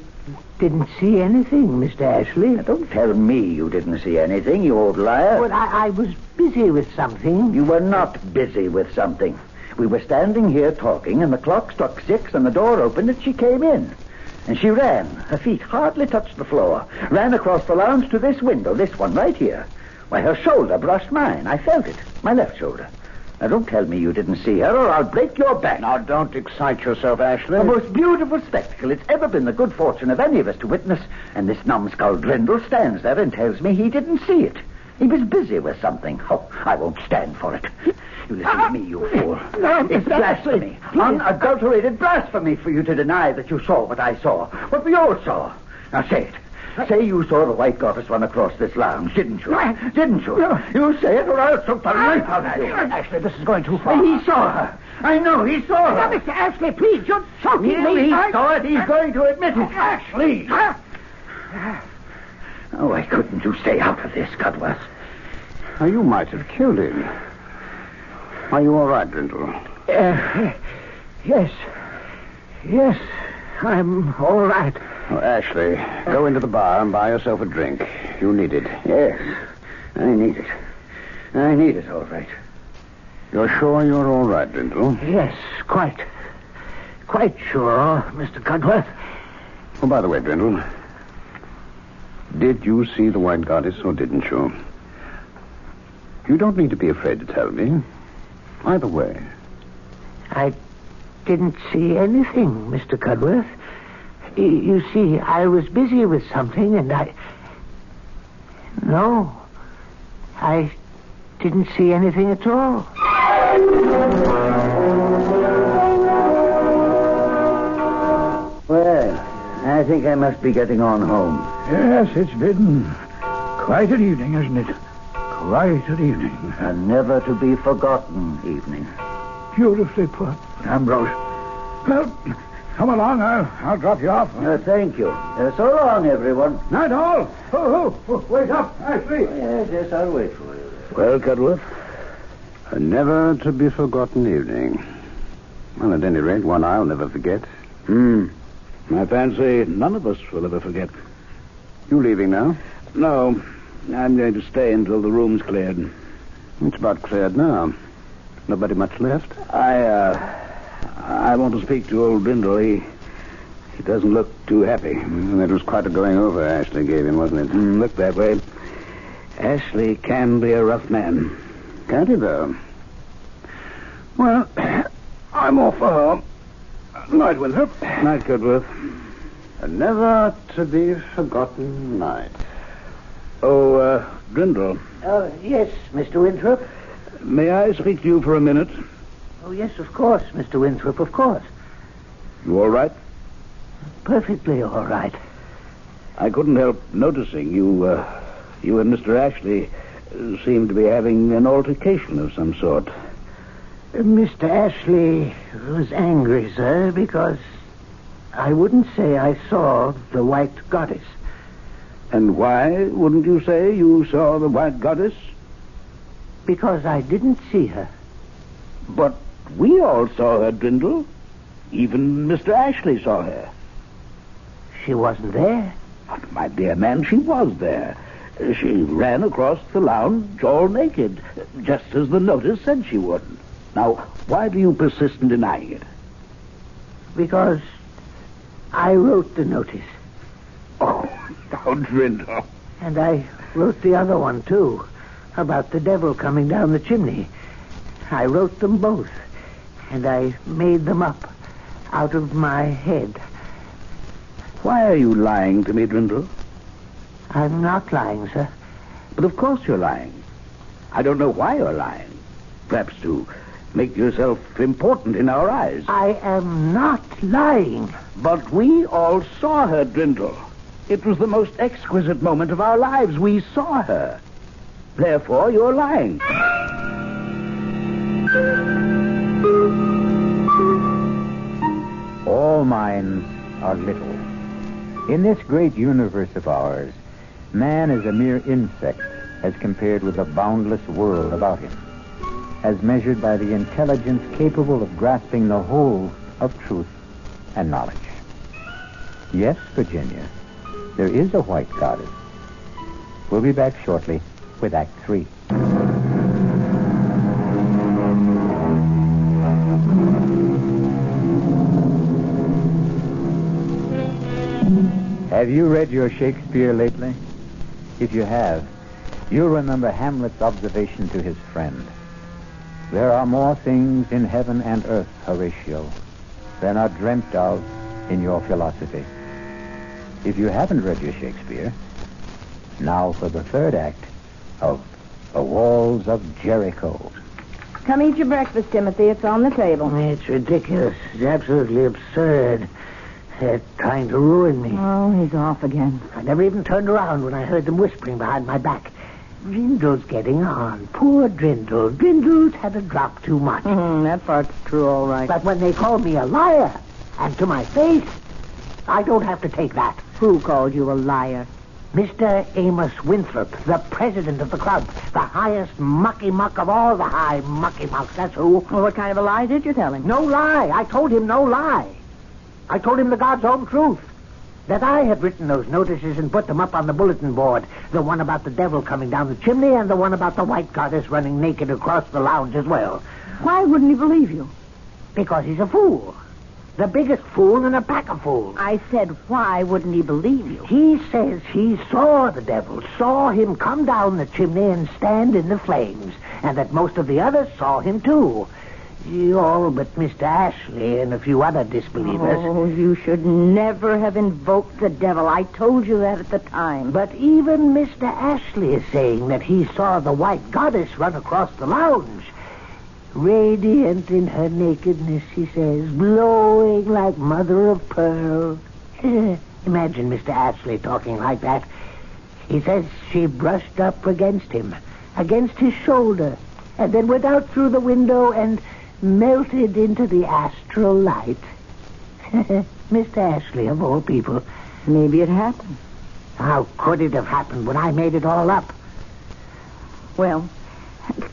didn't see anything, Mr. Ashley. Now, don't tell me you didn't see anything, you old liar. Well, I was busy with something. You were not busy with something. We were standing here talking, and the clock struck 6, and the door opened, and she came in. And she ran. Her feet hardly touched the floor. Ran across the lounge to this window, this one right here. Why, her shoulder brushed mine. I felt it. My left shoulder. Now, don't tell me you didn't see her, or I'll break your back. Now, don't excite yourself, Ashley. The most beautiful spectacle it's ever been the good fortune of any of us to witness. And this numbskull Drindle stands there and tells me he didn't see it. He was busy with something. Oh, I won't stand for it. You listen to me, you fool. It's blasphemy. Unadulterated blasphemy for you to deny that you saw what I saw. What we all saw. Now, say it. Say you saw the White Goddess run across this lounge, didn't you? Didn't you? You say it, or I'll choke the life out of you. Ashley, this is going too far. He saw her. I know, he saw her. Now, Mr. Ashley, please, you're choking me. He saw it. He's going to admit it. Ashley! Oh, why couldn't you stay out of this, Cudworth? Now, you might have killed him. Are you all right, Drindle? Yes. Yes, I'm all right. Oh, Ashley, go into the bar and buy yourself a drink. You need it. Yes, I need it. I need it, all right. You're sure you're all right, Brindle? Yes, quite sure, Mr. Cudworth. Oh, by the way, Brindle, did you see the White Goddess or didn't you? You don't need to be afraid to tell me. Either way. I didn't see anything, Mr. Cudworth. You see, I was busy with something, and No, I didn't see anything at all. Well, I think I must be getting on home. Yes, it's been quite an evening, isn't it? Quite an evening. A never-to-be-forgotten evening. Beautifully put, Ambrose. Well, come along. I'll drop you off. Thank you. So long, everyone. Not all. Oh, wait up. Ashley. Yes, I'll wait for you. Well, Cudworth, a never-to-be-forgotten evening. Well, at any rate, one I'll never forget. I fancy none of us will ever forget. You leaving now? No, I'm going to stay until the room's cleared. It's about cleared now. Nobody much left? I want to speak to old Brindle. He doesn't look too happy. That was quite a going over Ashley gave him, wasn't it? Looked that way. Ashley can be a rough man. Can't he, though? Well, I'm off for home. Night, Winthrop. Night, Cudworth. A never-to-be-forgotten night. Oh, Brindle. Yes, Mr. Winthrop. May I speak to you for a minute? Oh, yes, of course, Mr. Winthrop, of course. You all right? Perfectly all right. I couldn't help noticing you and Mr. Ashley seem to be having an altercation of some sort. Mr. Ashley was angry, sir, because I wouldn't say I saw the White Goddess. And why wouldn't you say you saw the White Goddess? Because I didn't see her. But we all saw her, Brindle. Even Mr. Ashley saw her. She wasn't there. But, my dear man, she was there. She ran across the lounge all naked, just as the notice said she would. Now, why do you persist in denying it? Because I wrote the notice. Oh, now, Brindle. And I wrote the other one, too, about the devil coming down the chimney. I wrote them both, and I made them up out of my head. Why are you lying to me, Brindle? I'm not lying, sir. But of course you're lying. I don't know why you're lying. Perhaps to make yourself important in our eyes. I am not lying. But we all saw her, Brindle. It was the most exquisite moment of our lives. We saw her. Therefore, you're lying. All minds are little. In this great universe of ours, man is a mere insect as compared with the boundless world about him, as measured by the intelligence capable of grasping the whole of truth and knowledge. Yes, Virginia, there is a White Goddess. We'll be back shortly with Act 3. Have you read your Shakespeare lately? If you have, you'll remember Hamlet's observation to his friend. There are more things in heaven and earth, Horatio, than are dreamt of in your philosophy. If you haven't read your Shakespeare, now for the third act of The Walls of Jericho. Come eat your breakfast, Timothy. It's on the table. It's ridiculous. It's absolutely absurd. They're trying to ruin me. Oh, he's off again. I never even turned around when I heard them whispering behind my back. Drindle's getting on. Poor Drindle. Drindle's had a drop too much. That part's true, all right. But when they called me a liar, and to my face, I don't have to take that. Who called you a liar? Mr. Amos Winthrop, the president of the club, the highest mucky-muck of all the high mucky-mucks, that's who. Well, what kind of a lie did you tell him? No lie. I told him no lie. I told him the God's own truth. That I had written those notices and put them up on the bulletin board. The one about the devil coming down the chimney and the one about the White Goddess running naked across the lounge as well. Why wouldn't he believe you? Because he's a fool. The biggest fool in a pack of fools. I said, why wouldn't he believe you? He says he saw the devil, saw him come down the chimney and stand in the flames, and that most of the others saw him too. All but Mr. Ashley and a few other disbelievers. Oh, you should never have invoked the devil. I told you that at the time. But even Mr. Ashley is saying that he saw the white goddess run across the lounge. Radiant in her nakedness, he says, glowing like mother of pearl. Imagine Mr. Ashley talking like that. He says she brushed up against him, against his shoulder, and then went out through the window and melted into the astral light. Mr. Ashley, of all people. Maybe it happened. How could it have happened when I made it all up? Well,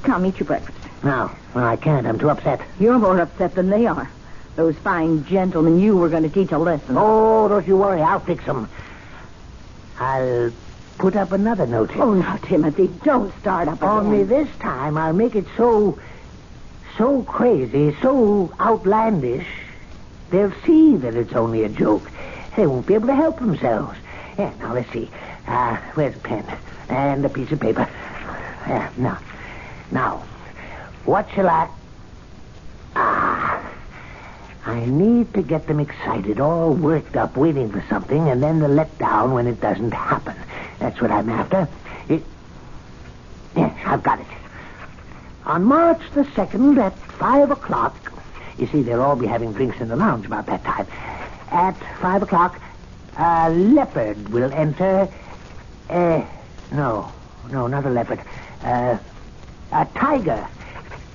come eat your breakfast. No, I can't. I'm too upset. You're more upset than they are. Those fine gentlemen you were going to teach a lesson. Oh, don't you worry. I'll fix them. I'll put up another notice. Oh, now, Timothy, don't start up again. Only this time I'll make it so crazy, so outlandish, they'll see that it's only a joke. They won't be able to help themselves. Yeah, now, let's see. Where's a pen? And a piece of paper. Yeah, now, what shall I... I need to get them excited, all worked up, waiting for something, and then the let down when it doesn't happen. That's what I'm after. Yes, I've got it. On March the 2nd at 5 o'clock... You see, they'll all be having drinks in the lounge about that time. At 5 o'clock, a leopard will enter... No, not a leopard. A tiger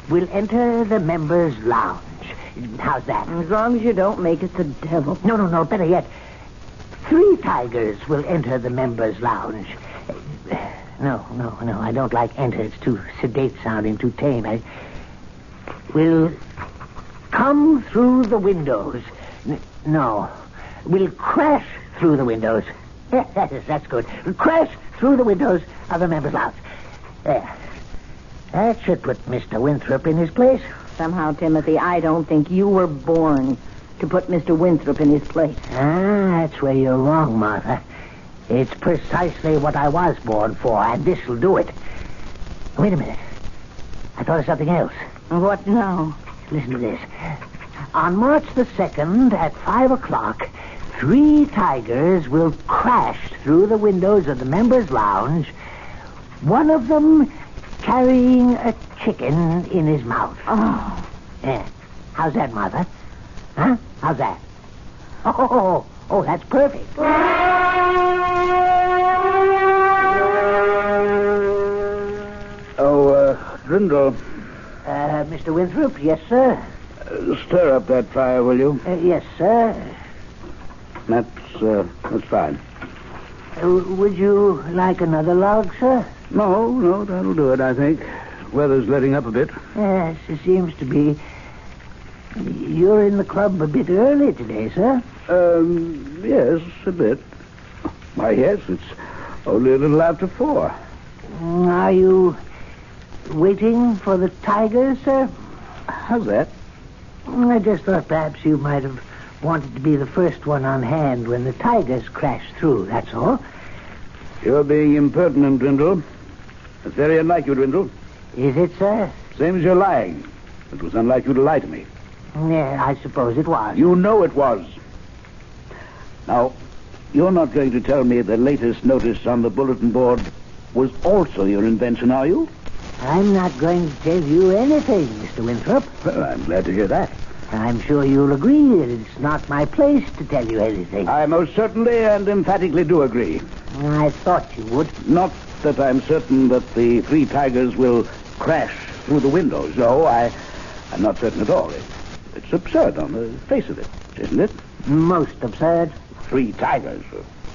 will enter the members' lounge. How's that? As long as you don't make it the devil. No, better yet. 3 tigers will enter the members' lounge. No, I don't like enter. It's too sedate sounding, too tame. I will come through the windows. No, we'll crash through the windows. That's good. We'll crash through the windows of the members' lounge. There. That should put Mr. Winthrop in his place. Somehow, Timothy, I don't think you were born to put Mr. Winthrop in his place. That's where you're wrong, Martha. It's precisely what I was born for, and this'll do it. Wait a minute. I thought of something else. What now? Listen to this. On March the 2nd at 5 o'clock, 3 tigers will crash through the windows of the members' lounge, one of them carrying a chicken in his mouth. Oh. Yeah. How's that, Martha? Huh? How's that? Oh, that's perfect. Brindle. Mr. Winthrop, yes, sir? Stir up that fire, will you? Yes, sir. That's fine. Would you like another log, sir? No, that'll do it, I think. Weather's letting up a bit. Yes, it seems to be. You're in the club a bit early today, sir? Yes, a bit. Why, yes, it's only a little after 4. Are you waiting for the tigers, sir? How's that? I just thought perhaps you might have wanted to be the first one on hand when the tigers crashed through, that's all. You're being impertinent, Dwindle. That's very unlike you, Dwindle. Is it, sir? Same as you're lying. It was unlike you to lie to me. Yeah, I suppose it was. You know it was. Now, you're not going to tell me the latest notice on the bulletin board was also your invention, are you? I'm not going to tell you anything, Mr. Winthrop. Well, I'm glad to hear that. I'm sure you'll agree that it's not my place to tell you anything. I most certainly and emphatically do agree. I thought you would. Not that I'm certain that the 3 tigers will crash through the windows. No, I'm not certain at all. It's absurd on the face of it, isn't it? Most absurd. 3 tigers.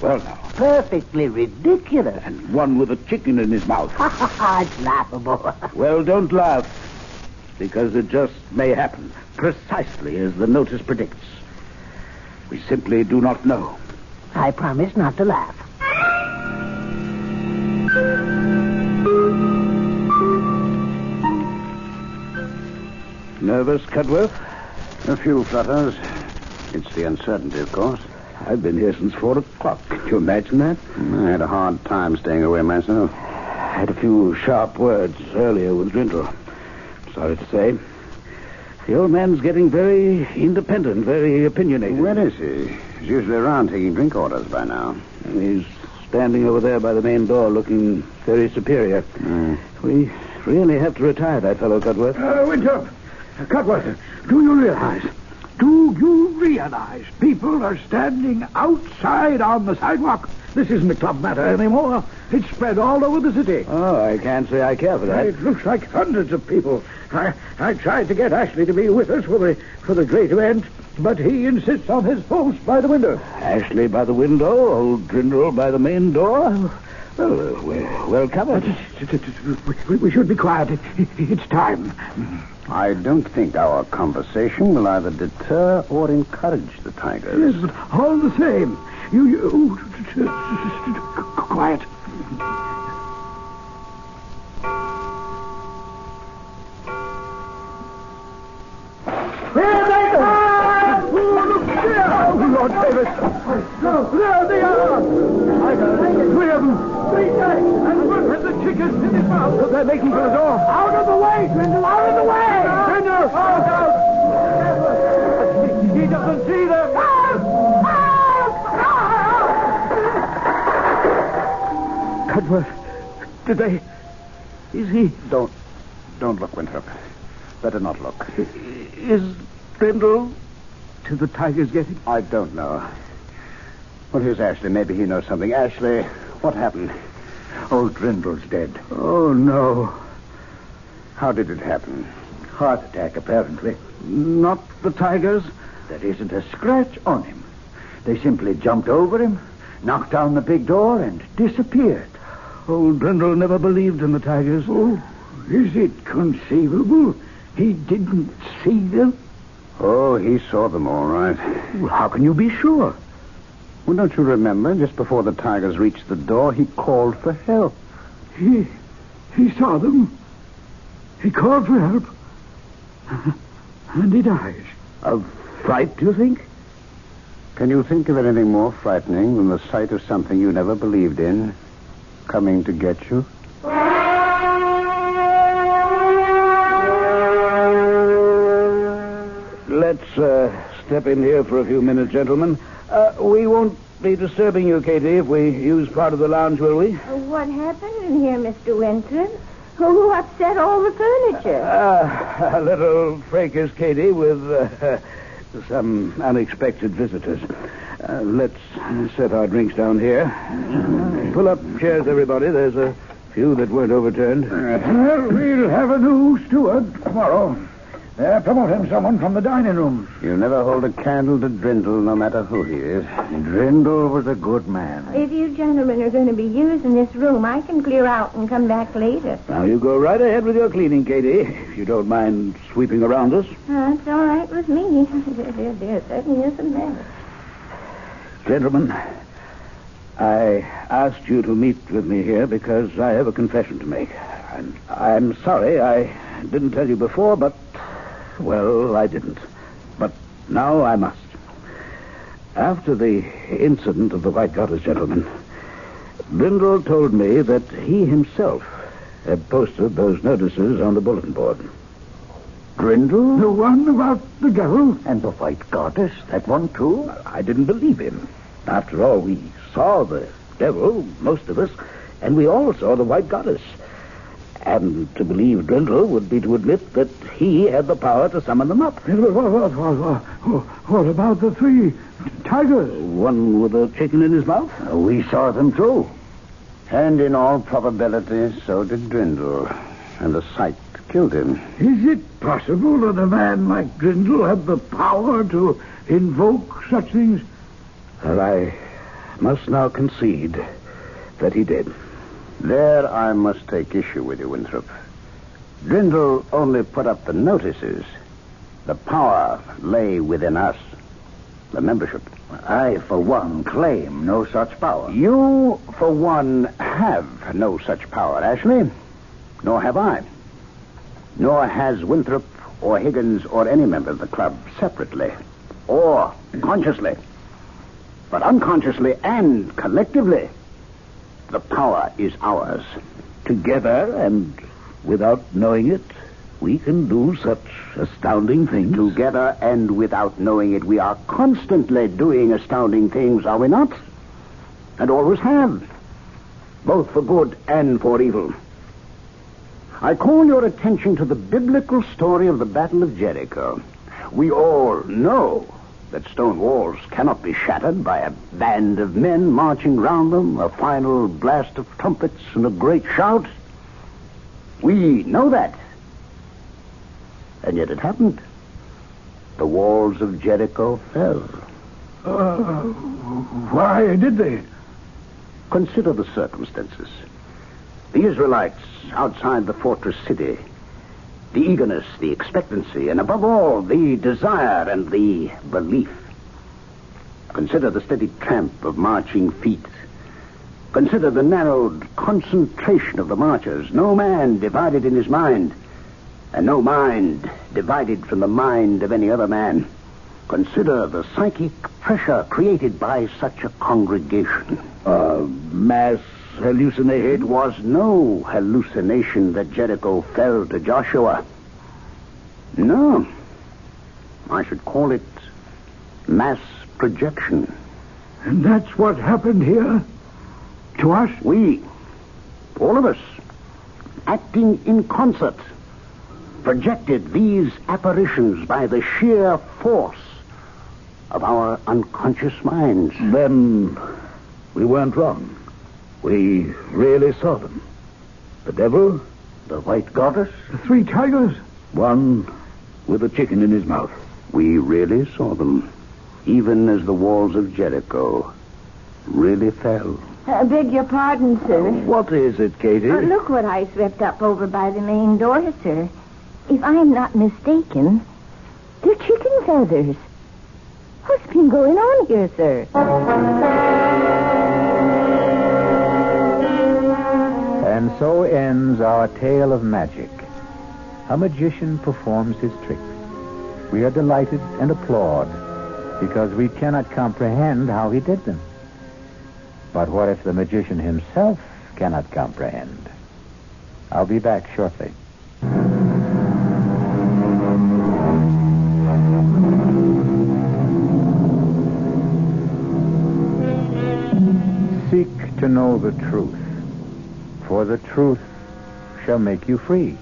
Well, now. Perfectly ridiculous. And one with a chicken in his mouth. It's laughable. Well, don't laugh. Because it just may happen. Precisely as the notice predicts. We simply do not know. I promise not to laugh. Nervous, Cudworth? A few flutters. It's the uncertainty, of course. I've been here since 4 o'clock. Can you imagine that? I had a hard time staying away myself. I had a few sharp words earlier with Drindle. Sorry to say. The old man's getting very independent, very opinionated. Where is he? He's usually around taking drink orders by now. He's standing over there by the main door looking very superior. We really have to retire that fellow, Cudworth. Winthrop! Cudworth, do you realize people are standing outside on the sidewalk? This isn't a club matter anymore. It's spread all over the city. Oh, I can't say I care for that. It looks like hundreds of people. I tried to get Ashley to be with us for the great event, but he insists on his post by the window. Ashley by the window, old Drindle by the main door. Well, we're well covered. We should be quiet. It's time. I don't think our conversation will either deter or encourage the tigers. Yes, but all the same, you quiet. There they are! Look there! Oh, Lord Davis! There they are! Three of them! 3 guys! And one has the chickens in his mouth. They're making for the door. Out of the way, Drindle! Out of the way! Drindle! Out! He doesn't see them! Cudworth, did they... Is he... Don't look, Winthrop. Better not look. Is Drindle... to the tigers getting... I don't know. Well, here's Ashley. Maybe he knows something. Ashley, what happened? Old Drindle's dead. Oh, no. How did it happen? Heart attack, apparently. Not the tigers? There isn't a scratch on him. They simply jumped over him, knocked down the big door, and disappeared. Old Drindle never believed in the tigers. Oh, is it conceivable he didn't see them? Oh, he saw them all right. Well, how can you be sure? Well, don't you remember, just before the tigers reached the door, he called for help. He saw them. He called for help. And he dies. Of fright, do you think? Can you think of anything more frightening than the sight of something you never believed in coming to get you? Let's step in here for a few minutes, gentlemen. We won't be disturbing you, Katie, if we use part of the lounge, will we? What happened in here, Mr. Winthrop? Who upset all the furniture? A little fracas, Katie, with some unexpected visitors. Let's set our drinks down here. Pull up chairs, everybody. There's a few that weren't overturned. Well, we'll have a new steward tomorrow. They're promoting someone from the dining room. You never hold a candle to Drindle, no matter who he is. Drindle was a good man. If you gentlemen are going to be using this room, I can clear out and come back later. Now, you go right ahead with your cleaning, Katie, if you don't mind sweeping around us. That's all right with me. There certainly isn't that. Gentlemen, I asked you to meet with me here because I have a confession to make. And I'm sorry I didn't tell you before, but... well, I didn't. But now I must. After the incident of the White Goddess, gentlemen, Drindle told me that he himself had posted those notices on the bulletin board. Drindle? The one about the devil? And the White Goddess, that one too? I didn't believe him. After all, we saw the devil, most of us, and we all saw the White Goddess. And to believe Drindle would be to admit that he had the power to summon them up. What about the 3 tigers? One with a chicken in his mouth? We saw them too. And in all probability, so did Drindle. And the sight killed him. Is it possible that a man like Drindle had the power to invoke such things? Well, I must now concede that he did. There I must take issue with you, Winthrop. Drindle only put up the notices. The power lay within us, the membership. I, for one, claim no such power. You, for one, have no such power, Ashley. Nor have I. Nor has Winthrop or Higgins, or any member of the club separately, or consciously, but unconsciously and collectively, the power is ours. Together and without knowing it, we can do such astounding things. Together and without knowing it, we are constantly doing astounding things, are we not? And always have, both for good and for evil. I call your attention to the biblical story of the Battle of Jericho. We all know that stone walls cannot be shattered by a band of men marching round them, a final blast of trumpets, and a great shout. We know that. And yet it happened. The walls of Jericho fell. Why did they? Consider the circumstances. The Israelites outside the fortress city, the eagerness, the expectancy, and above all, the desire and the belief. Consider the steady tramp of marching feet. Consider the narrowed concentration of the marchers. No man divided in his mind, and no mind divided from the mind of any other man. Consider the psychic pressure created by such a congregation. Mass hallucination? It was no hallucination that Jericho fell to Joshua. No. I should call it mass projection. And that's what happened here? To us? We, all of us, acting in concert, projected these apparitions by the sheer force of our unconscious minds. Then we weren't wrong. We really saw them. The devil, the white goddess, the 3 tigers, one with a chicken in his mouth. We really saw them, even as the walls of Jericho really fell. I beg your pardon, sir. What is it, Katie? Look what I swept up over by the main door, sir. If I am not mistaken, they're chicken feathers. What's been going on here, sir? And so ends our tale of magic. A magician performs his tricks. We are delighted and applaud because we cannot comprehend how he did them. But what if the magician himself cannot comprehend? I'll be back shortly. Seek to know the truth, for the truth shall make you free.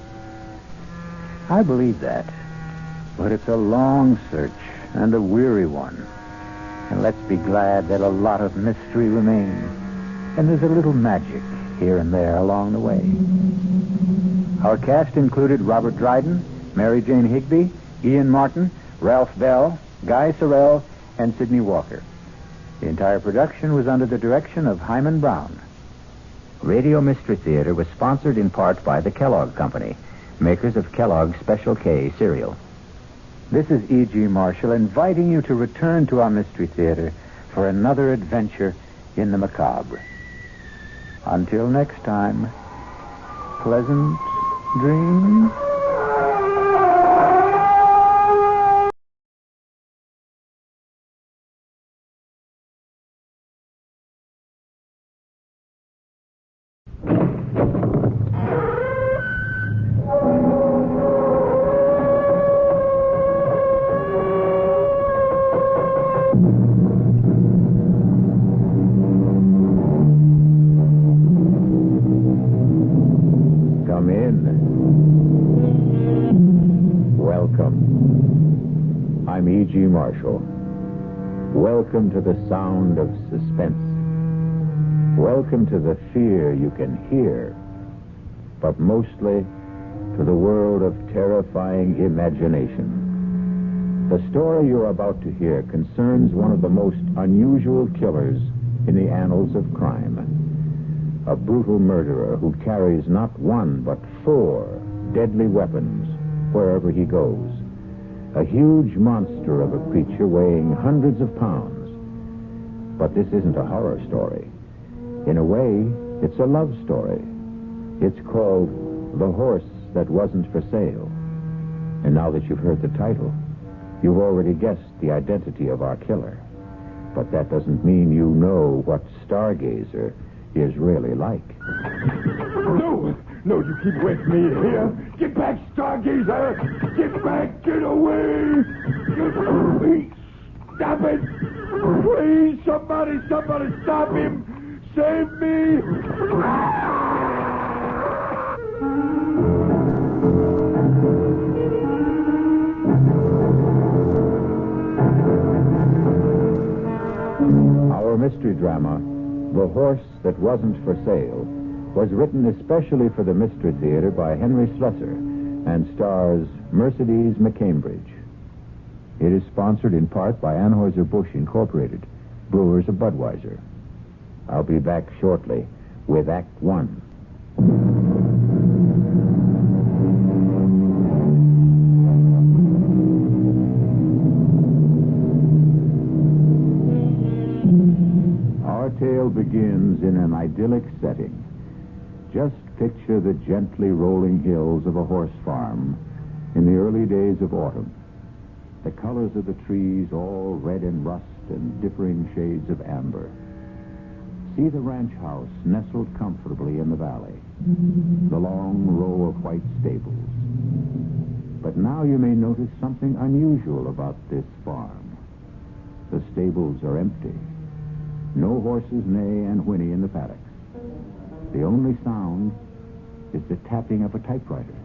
I believe that, but it's a long search and a weary one. And let's be glad that a lot of mystery remains, and there's a little magic here and there along the way. Our cast included Robert Dryden, Mary Jane Higby, Ian Martin, Ralph Bell, Guy Sorrell, and Sidney Walker. The entire production was under the direction of Hyman Brown. Radio Mystery Theater was sponsored in part by the Kellogg Company, makers of Kellogg's Special K cereal. This is E.G. Marshall inviting you to return to our Mystery Theater for another adventure in the macabre. Until next time, pleasant dreams. E.G. Marshall. Welcome to the sound of suspense. Welcome to the fear you can hear, but mostly to the world of terrifying imagination. The story you're about to hear concerns one of the most unusual killers in the annals of crime. A brutal murderer who carries not one but 4 deadly weapons wherever he goes. A huge monster of a creature weighing hundreds of pounds. But this isn't a horror story. In a way, it's a love story. It's called The Horse That Wasn't for Sale. And now that you've heard the title, you've already guessed the identity of our killer. But that doesn't mean you know what Stargazer is really like. No, you keep away from me here. Get back, Stargazer! Get back, get away! Please, stop it! Please, somebody stop him! Save me! Our mystery drama, The Horse That Wasn't for Sale, was written especially for the Mystery Theater by Henry Slessor and stars Mercedes McCambridge. It is sponsored in part by Anheuser-Busch Incorporated, brewers of Budweiser. I'll be back shortly with Act One. Our tale begins in an idyllic setting. Just picture the gently rolling hills of a horse farm in the early days of autumn. The colors of the trees all red and rust and differing shades of amber. See the ranch house nestled comfortably in the valley. The long row of white stables. But now you may notice something unusual about this farm. The stables are empty. No horses neigh and whinny in the paddocks. The only sound is the tapping of a typewriter.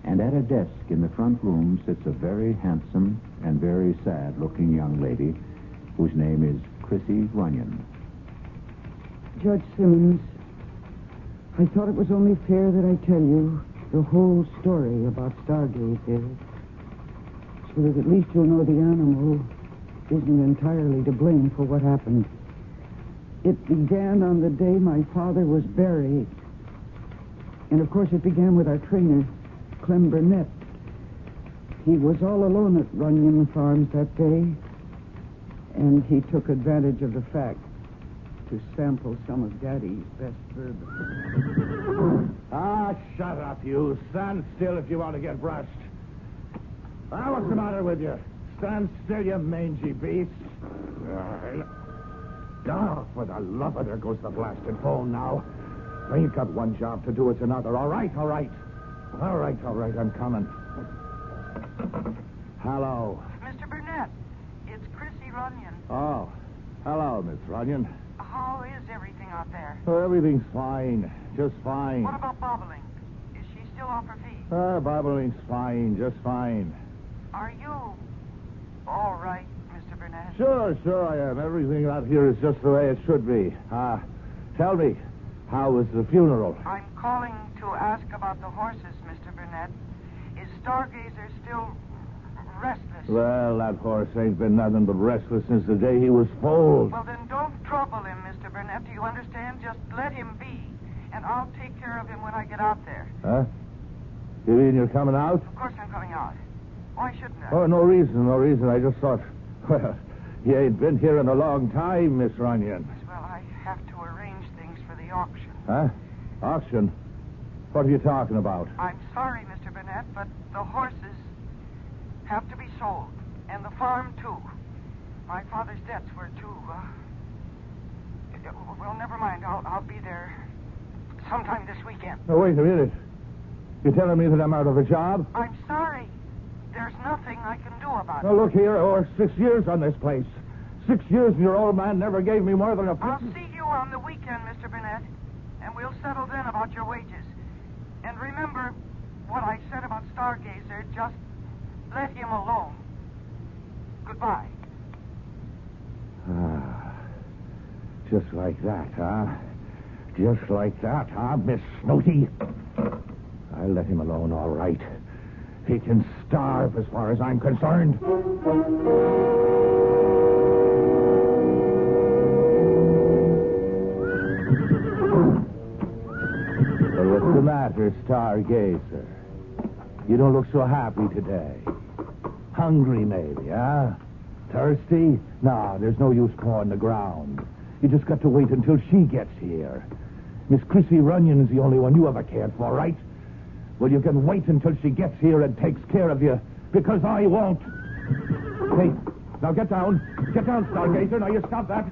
And at a desk in the front room sits a very handsome and very sad-looking young lady whose name is Chrissy Runyon. Judge Simmons, I thought it was only fair that I tell you the whole story about Stargazer, so that at least you'll know the animal isn't entirely to blame for what happened. It began on the day my father was buried. And, of course, it began with our trainer, Clem Burnett. He was all alone at Runyon Farms that day, and he took advantage of the fact to sample some of Daddy's best bourbon. Ah, shut up, you. Stand still if you want to get brushed. Ah, what's the matter with you? Stand still, you mangy beast. Oh, for the love of... There goes the blasted phone now. I ain't got one job to do, it's another. All right. I'm coming. Hello. Mr. Burnett, it's Chrissy Runyon. Oh, hello, Miss Runyon. How is everything out there? Oh, everything's fine. Just fine. What about bobbling? Is she still off her feet? Bobbling's fine. Just fine. Are you all right, Mr. Burnett? Sure I am. Everything out here is just the way it should be. Tell me, how was the funeral? I'm calling to ask about the horses, Mr. Burnett. Is Stargazer still restless? Well, that horse ain't been nothing but restless since the day he was foaled. Well, then don't trouble him, Mr. Burnett. Do you understand? Just let him be, and I'll take care of him when I get out there. Huh? You mean you're coming out? Of course I'm coming out. Why shouldn't I? Oh, no reason. I just thought, well, you ain't been here in a long time, Miss Runyon. Well, I have to arrange things for the auction. Huh? Auction? What are you talking about? I'm sorry, Mr. Burnett, but the horses have to be sold, and the farm, too. My father's debts were too, well, never mind. I'll be there sometime this weekend. Now, wait a minute. You're telling me that I'm out of a job? I'm sorry. There's nothing I can do about it. Now, look here. I worked 6 years on this place. 6 years, and your old man never gave me more than a... I'll see you on the weekend, Mr. Burnett, and we'll settle then about your wages. And remember what I said about Stargazer. Just let him alone. Goodbye. Just like that, huh? Just like that, huh, Miss Snooty? I'll let him alone, all right. He can starve as far as I'm concerned. Well, what's the matter, Stargazer? You don't look so happy today. Hungry, maybe, huh? Thirsty? No, there's no use pawing the ground. You just got to wait until she gets here. Miss Chrissy Runyon is the only one you ever cared for, right? Well, you can wait until she gets here and takes care of you, because I won't. Hey, now get down. Get down, Stargazer. Now you stop that.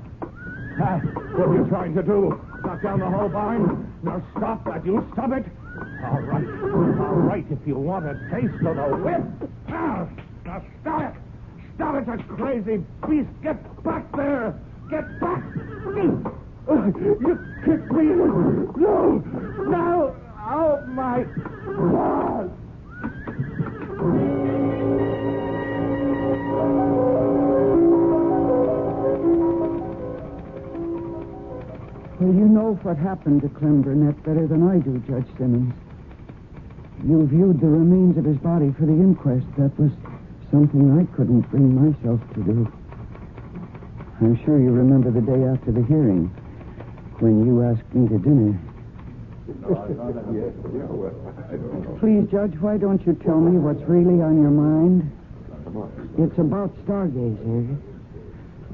What are you trying to do? Knock down the whole barn? Now stop that. You stop it. All right, if you want a taste of the whip. Now stop it. Stop it, you crazy beast. Get back there. Get back. You kicked me. No. Oh, my God. Well, you know what happened to Clem Burnett better than I do, Judge Simmons. You viewed the remains of his body for the inquest. That was something I couldn't bring myself to do. I'm sure you remember the day after the hearing, when you asked me to dinner. Please, Judge, why don't you tell me what's really on your mind? It's about Stargazer.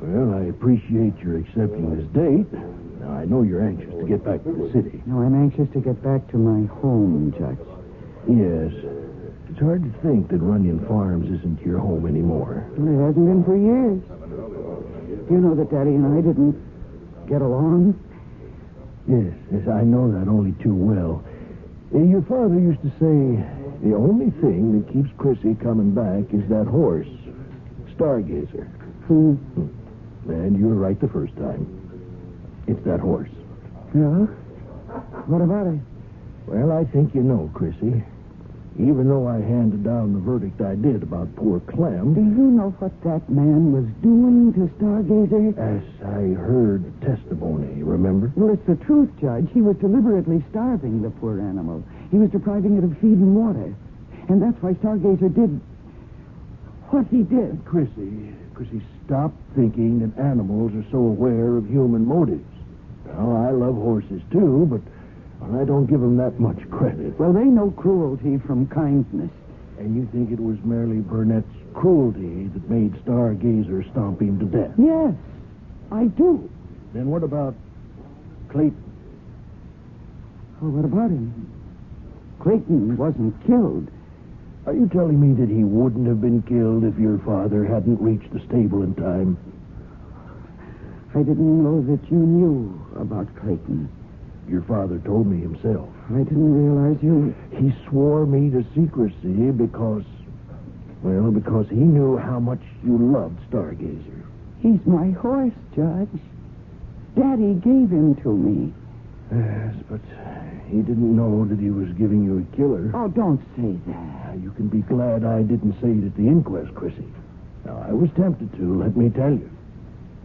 Well, I appreciate your accepting this date. Now, I know you're anxious to get back to the city. No, I'm anxious to get back to my home, Judge. Yes. It's hard to think that Runyon Farms isn't your home anymore. Well, it hasn't been for years. You know that Daddy and I didn't get along? Yes, I know that only too well. Your father used to say, the only thing that keeps Chrissy coming back is that horse, Stargazer. And you were right the first time. It's that horse. Yeah? What about it? Well, I think you know, Chrissy. Even though I handed down the verdict I did about poor Clem... Do you know what that man was doing to Stargazer? As I heard testimony, remember? Well, it's the truth, Judge. He was deliberately starving the poor animal. He was depriving it of feed and water. And that's why Stargazer did what he did. Chrissy, stop thinking that animals are so aware of human motives. Now, I love horses, too, but I don't give them that much credit. Well, they know cruelty from kindness. And you think it was merely Burnett's cruelty that made Stargazer stomp him to death? Yes, I do. Then what about Clayton? Well, what about him? Clayton wasn't killed. Are you telling me that he wouldn't have been killed if your father hadn't reached the stable in time? I didn't know that you knew about Clayton. Your father told me himself. I didn't realize you... He swore me to secrecy because he knew how much you loved Stargazer. He's my horse, Judge. Daddy gave him to me. Yes, but he didn't know that he was giving you a killer. Oh, don't say that. You can be glad I didn't say it at the inquest, Chrissy. Now, I was tempted to, let me tell you.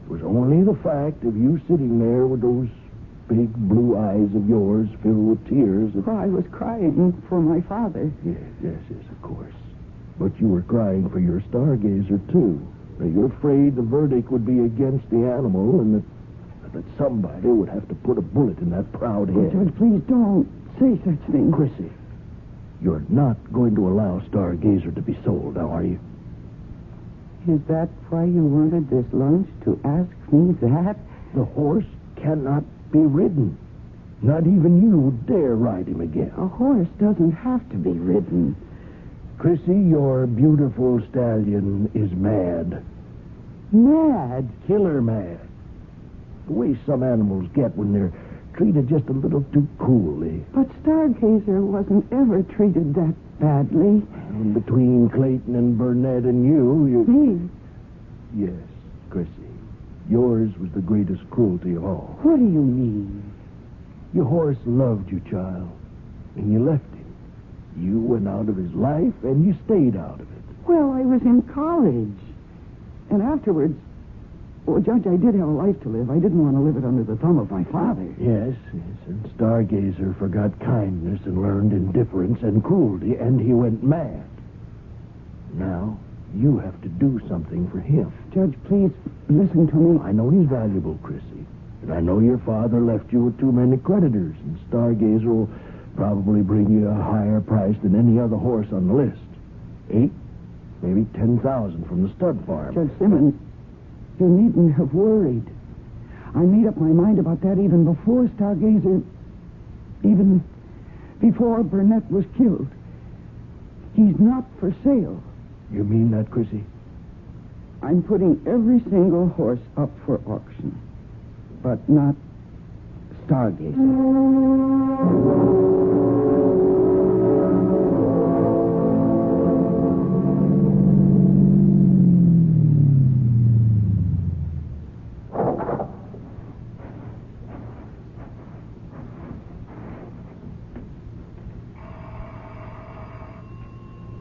It was only the fact of you sitting there with those big blue eyes of yours filled with tears. Well, I was crying for my father. Yes, of course. But you were crying for your Stargazer, too. Now, you're afraid the verdict would be against the animal and that somebody would have to put a bullet in that proud head. Judge, please don't say such things. Chrissy, you're not going to allow Stargazer to be sold, now, are you? Is that why you wanted this lunch, to ask me that? The horse cannot be ridden. Not even you dare ride him again. A horse doesn't have to be ridden. Chrissy, your beautiful stallion is mad. Mad? Killer mad. The way some animals get when they're treated just a little too cruelly. But Stargazer wasn't ever treated that badly. And between Clayton and Burnett and you... Me? Yes, Chrissy. Yours was the greatest cruelty of all. What do you mean? Your horse loved you, child, and you left him. You went out of his life, and you stayed out of it. Well, I was in college. And afterwards... Well, Judge, I did have a life to live. I didn't want to live it under the thumb of my father. Yes, and Stargazer forgot kindness and learned indifference and cruelty, and he went mad. Now, you have to do something for him. Judge, please, listen to me. I know he's valuable, Chrissy. And I know your father left you with too many creditors, and Stargazer will probably bring you a higher price than any other horse on the list. 8, maybe 10,000 from the stud farm. Judge Simmons, you needn't have worried. I made up my mind about that even before Stargazer... Even before Burnett was killed. He's not for sale. You mean that, Chrissy? I'm putting every single horse up for auction, but not Stargazer.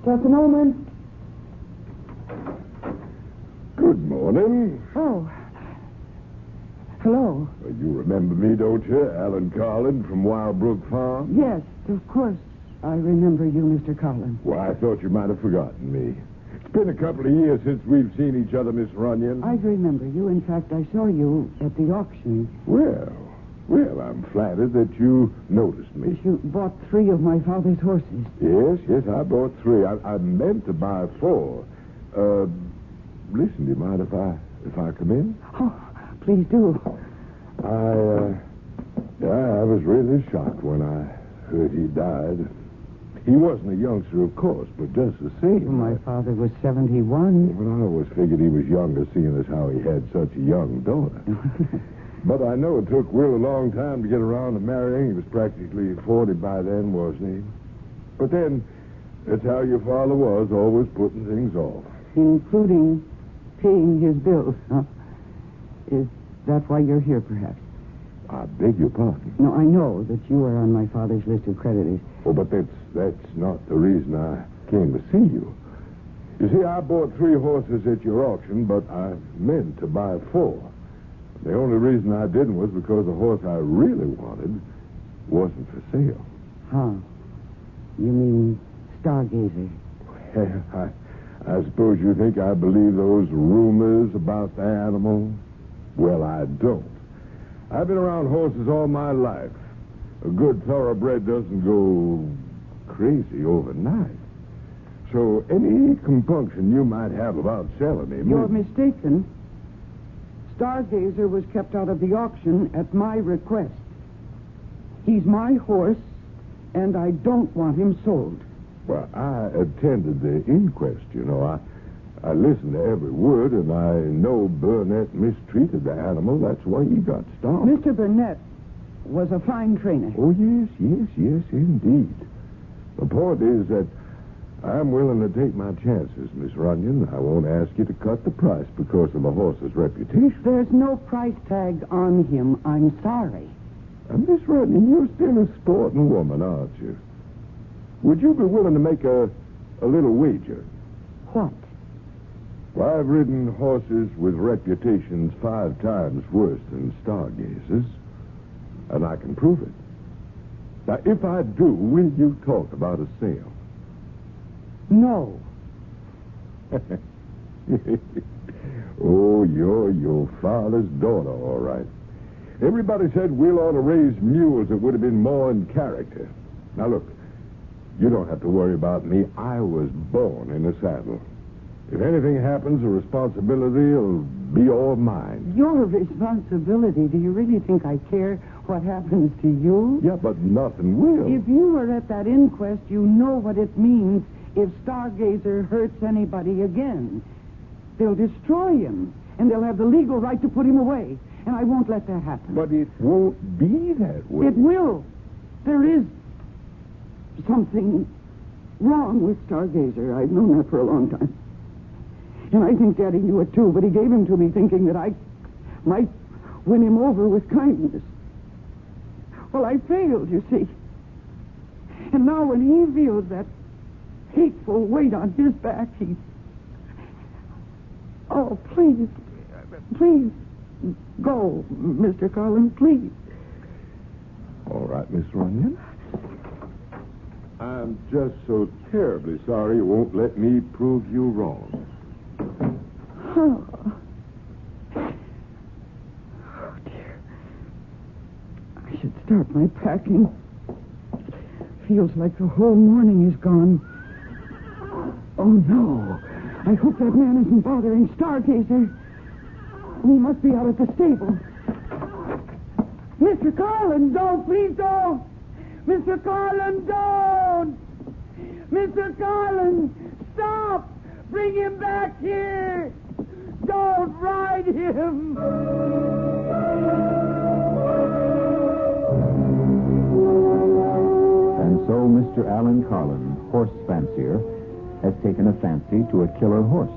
Just a moment. Good morning. Oh. Hello. You remember me, don't you? Alan Carlin from Wildbrook Farm? Yes, of course. I remember you, Mr. Carlin. Well, I thought you might have forgotten me. It's been a couple of years since we've seen each other, Miss Runyon. I remember you. In fact, I saw you at the auction. Well, I'm flattered that you noticed me. You bought 3 of my father's horses. Yes, I bought 3. I meant to buy 4. Listen, do you mind if I come in? Oh, please do. I was really shocked when I heard he died. He wasn't a youngster, of course, but just the same. My father was 71. Well, I always figured he was younger, seeing as how he had such a young daughter. But I know it took Will a long time to get around to marrying. He was practically 40 by then, wasn't he? But then, that's how your father was, always putting things off. Including paying his bills, huh? Is that why you're here, perhaps? I beg your pardon. No, I know that you are on my father's list of creditors. Oh, but that's not the reason I came to see you. You see, I bought 3 horses at your auction, but I meant to buy 4. The only reason I didn't was because the horse I really wanted wasn't for sale. Huh. You mean Stargazer? I suppose you think I believe those rumors about the animal? Well, I don't. I've been around horses all my life. A good thoroughbred doesn't go crazy overnight. So any compunction you might have about selling him... You're mistaken. Stargazer was kept out of the auction at my request. He's my horse, and I don't want him sold. Well, I attended the inquest, you know. I listened to every word, and I know Burnett mistreated the animal. That's why he got stopped. Mr. Burnett was a fine trainer. Oh, yes, indeed. The point is that I'm willing to take my chances, Miss Runyon. I won't ask you to cut the price because of the horse's reputation. There's no price tag on him. I'm sorry. Miss Runyon, you're still a sporting woman, aren't you? Would you be willing to make a little wager? What? Well, I've ridden horses with reputations 5 times worse than Stargazer's, and I can prove it. Now, if I do, will you talk about a sale? No. Oh, you're your father's daughter, all right. Everybody said Will ought to raise mules that would have been more in character. Now, look, you don't have to worry about me. I was born in a saddle. If anything happens, the responsibility will be all mine. Your responsibility? Do you really think I care what happens to you? Yeah, but nothing will. If you were at that inquest, you know what it means if Stargazer hurts anybody again. They'll destroy him, and they'll have the legal right to put him away. And I won't let that happen. But it won't be that way. It will. There is something wrong with Stargazer. I've known that for a long time. And I think Daddy knew it, too, but he gave him to me thinking that I might win him over with kindness. Well, I failed, you see. And now when he feels that hateful weight on his back, he... Oh, please, go, Mr. Carlin, please. All right, Miss Runyon. I'm just so terribly sorry you won't let me prove you wrong. Oh, dear. I should start my packing. Feels like the whole morning is gone. Oh, no. I hope that man isn't bothering Stargazer. He must be out at the stable. Mr. Carlin, don't. Please don't. Mr. Carlin, don't. Mr. Carlin, stop! Bring him back here! Don't ride him! And so Mr. Alan Carlin, horse fancier, has taken a fancy to a killer horse.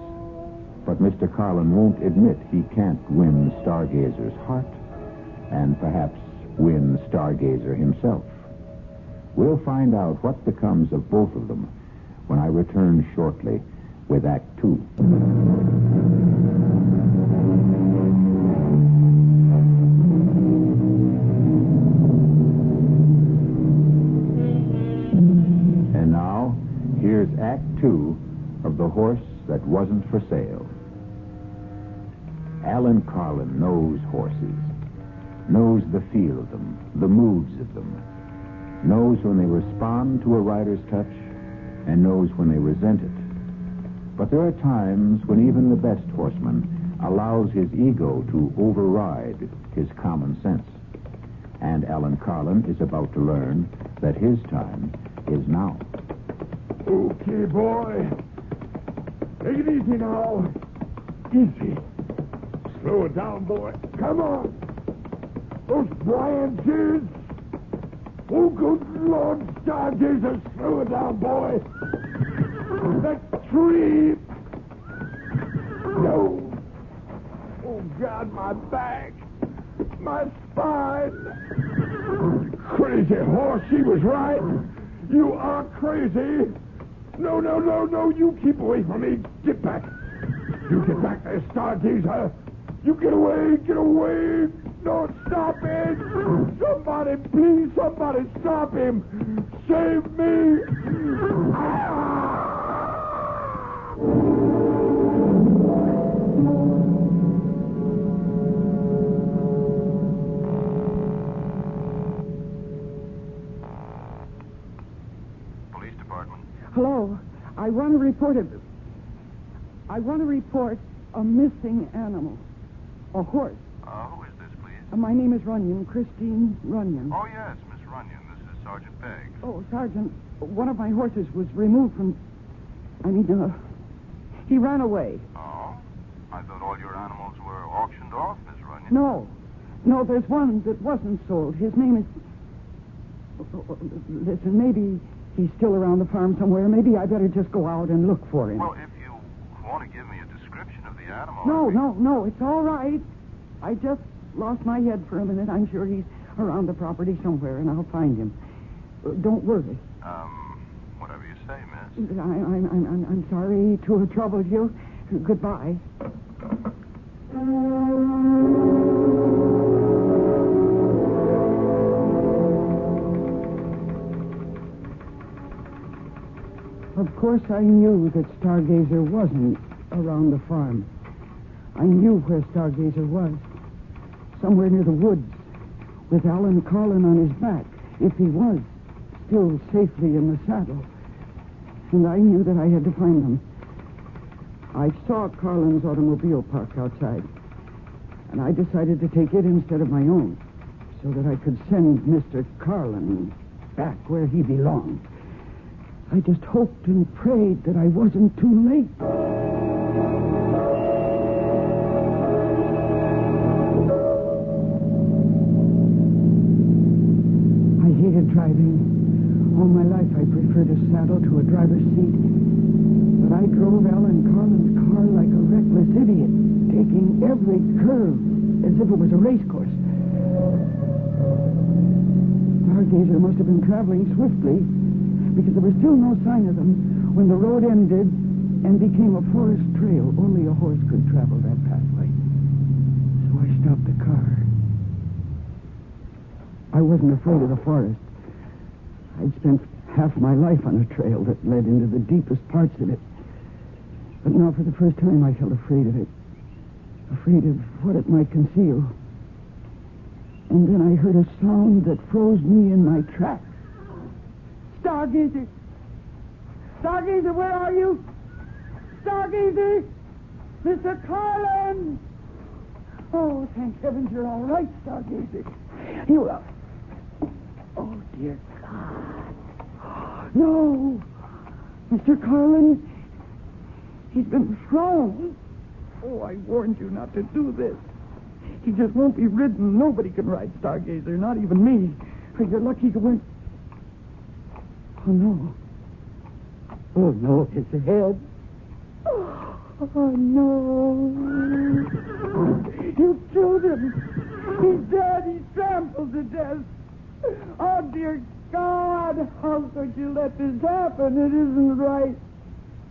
But Mr. Carlin won't admit he can't win Stargazer's heart, and perhaps win Stargazer himself. We'll find out what becomes of both of them when I return shortly with Act 2. And now, here's Act 2 of The Horse That Wasn't for Sale. Alan Carlin knows horses, knows the feel of them, the moods of them, knows when they respond to a rider's touch, and knows when they resent it. But there are times when even the best horseman allows his ego to override his common sense. And Alan Carlin is about to learn that his time is now. Okay, boy. Take it easy now. Easy. Slow it down, boy. Come on. Those branches. Oh, good Lord, Stargazer, slow it down, boy. That tree. No. Oh, God, my back. My spine. Crazy horse, she was right. You are crazy. No, you keep away from me. Get back. You get back there, Stargazer. You get away. No, stop it. Somebody, please, somebody stop him. Save me. Police department. Hello. I want to report a missing animal. A horse. Who is this, please? My name is Runyon, Christine Runyon. Oh, yes, Miss Runyon. This is Sergeant Beggs. Oh, Sergeant, one of my horses was removed from... he ran away. Oh? I thought all your animals were auctioned off, Miss Runyon. No, there's one that wasn't sold. His name is... Listen, maybe he's still around the farm somewhere. Maybe I better just go out and look for him. Well, if you want to give me a description of the animal... No, it's all right. I just lost my head for a minute. I'm sure he's around the property somewhere, and I'll find him. Don't worry. Whatever you say, miss. I'm sorry to have troubled you. Goodbye. Of course, I knew that Stargazer wasn't around the farm. I knew where Stargazer was. Somewhere near the woods, with Alan Carlin on his back, if he was still safely in the saddle. And I knew that I had to find him. I saw Carlin's automobile parked outside, and I decided to take it instead of my own, so that I could send Mr. Carlin back where he belonged. I just hoped and prayed that I wasn't too late. I hated driving. All my life I preferred a saddle to a driver's seat. But I drove Alan Carlin's car like a reckless idiot, taking every curve as if it was a race course. Stargazer must have been traveling swiftly, because there was still no sign of them when the road ended and became a forest trail. Only a horse could travel that pathway. So I stopped the car. I wasn't afraid of the forest. I'd spent half my life on a trail that led into the deepest parts of it. But now for the first time I felt afraid of it. Afraid of what it might conceal. And then I heard a sound that froze me in my tracks. Stargazer! Stargazer, where are you? Stargazer! Mr. Carlin! Oh, thank heavens you're all right, Stargazer. You are... Oh, dear God. No! Mr. Carlin, he's been thrown. Oh, I warned you not to do this. He just won't be ridden. Nobody can ride Stargazer, not even me. You're lucky you went... Oh, no. Oh, no, his head. Oh, no. You killed him. He's dead. He's trampled to death. Oh, dear God. How could you let this happen? It isn't right.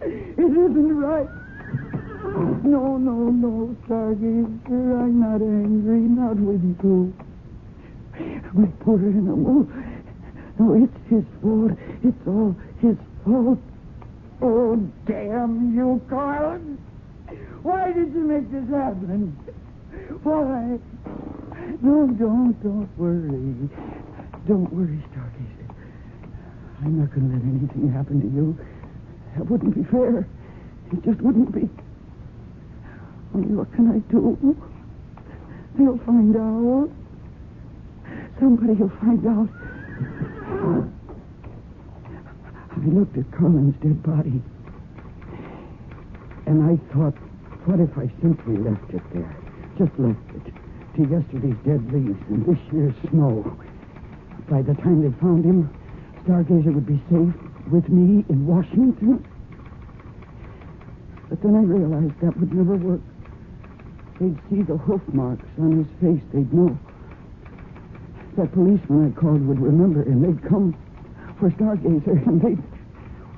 It isn't right. No, Stargazer. I'm not angry. Not with you. My poor animal. No, it's his fault. It's all his fault. Oh, damn you, Carlin. Why did you make this happen? Why? No, don't worry. Don't worry, Stargazer. I'm not going to let anything happen to you. That wouldn't be fair. It just wouldn't be. Only what can I do? They'll find out. Somebody will find out. I looked at Colin's dead body, and I thought, what if I simply left it there? Just left it to yesterday's dead leaves and this year's snow. By the time they found him, Stargazer would be safe with me in Washington. But then I realized that would never work. They'd see the hoof marks on his face. They'd know. That policeman I called would remember, and they'd come for Stargazer, and they'd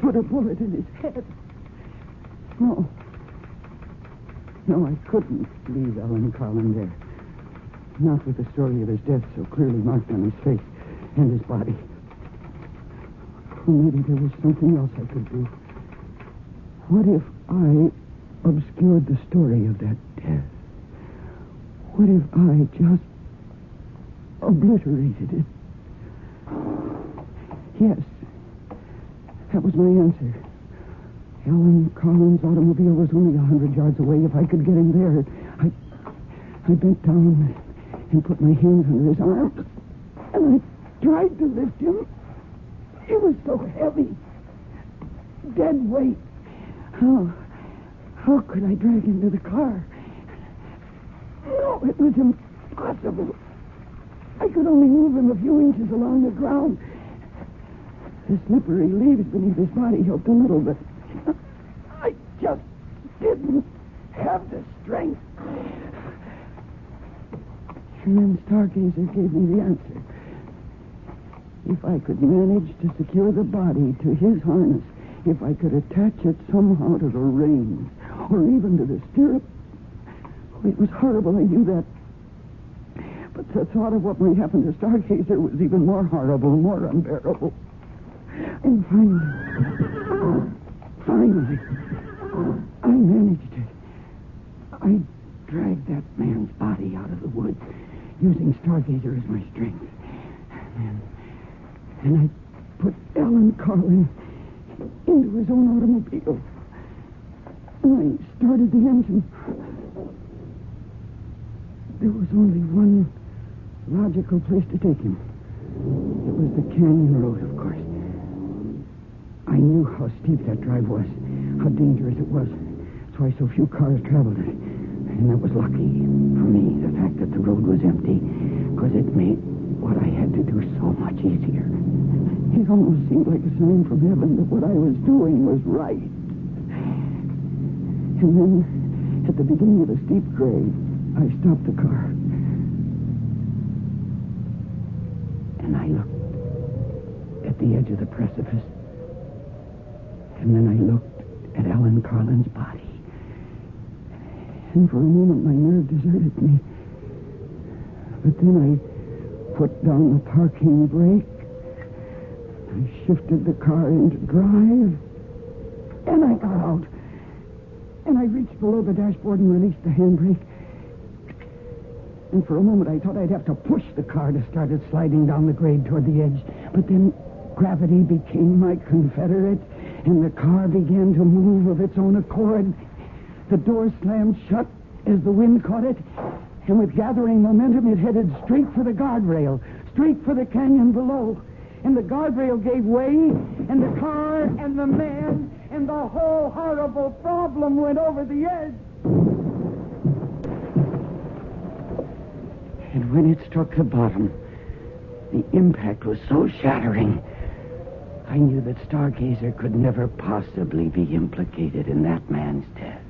put a bullet in his head. No, I couldn't leave Ellen Carlin there. Not with the story of his death so clearly marked on his face and his body. Or maybe there was something else I could do. What if I obscured the story of that death? What if I just obliterated it? Yes, that was my answer. Ellen Carlin's automobile was only 100 yards away. If I could get him there, I bent down and put my hands under his arms, and I tried to lift him. It was so heavy. Dead weight. How could I drag him to the car? No, it was impossible. I could only move him a few inches along the ground. The slippery leaves beneath his body helped a little, but I just didn't have the strength. And then Stargazer gave me the answer. If I could manage to secure the body to his harness, if I could attach it somehow to the reins, or even to the stirrup. It was horrible, I knew that. But the thought of what might happen to Stargazer was even more horrible, more unbearable. And finally, I managed it. I dragged that man's body out of the woods, using Stargazer as my strength. And I put Ellen Carlin into his own automobile. And I started the engine. There was only one logical place to take him. It was the canyon road, of course. I knew how steep that drive was, how dangerous it was. That's why so few cars traveled it. And that was lucky for me, the fact that the road was empty, because it made what I had to do so much easier. It almost seemed like a sign from heaven that what I was doing was right. And then, at the beginning of a steep grade, I stopped the car. And I looked at the edge of the precipice. And then I looked at Ellen Carlin's body. And for a moment, my nerve deserted me. But then I put down the parking brake. I shifted the car into drive. And I got out. And I reached below the dashboard and released the handbrake. And for a moment, I thought I'd have to push the car to start it sliding down the grade toward the edge. But then gravity became my confederate, and the car began to move of its own accord. The door slammed shut as the wind caught it, and with gathering momentum, it headed straight for the guardrail, straight for the canyon below. And the guardrail gave way, and the car and the man and the whole horrible problem went over the edge. And when it struck the bottom, the impact was so shattering, I knew that Stargazer could never possibly be implicated in that man's death.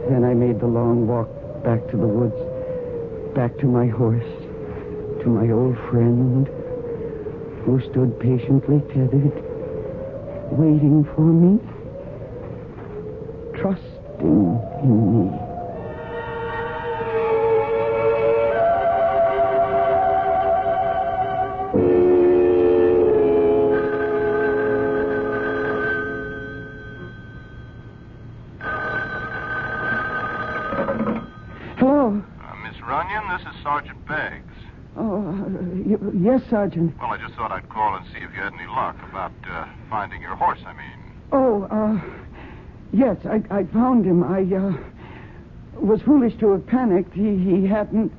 Then I made the long walk back to the woods, back to my horse, to my old friend, who stood patiently tethered, waiting for me, trusting in me. Yes, Sergeant. Well, I just thought I'd call and see if you had any luck about finding your horse, I mean. Oh, yes, I found him. I was foolish to have panicked. He hadn't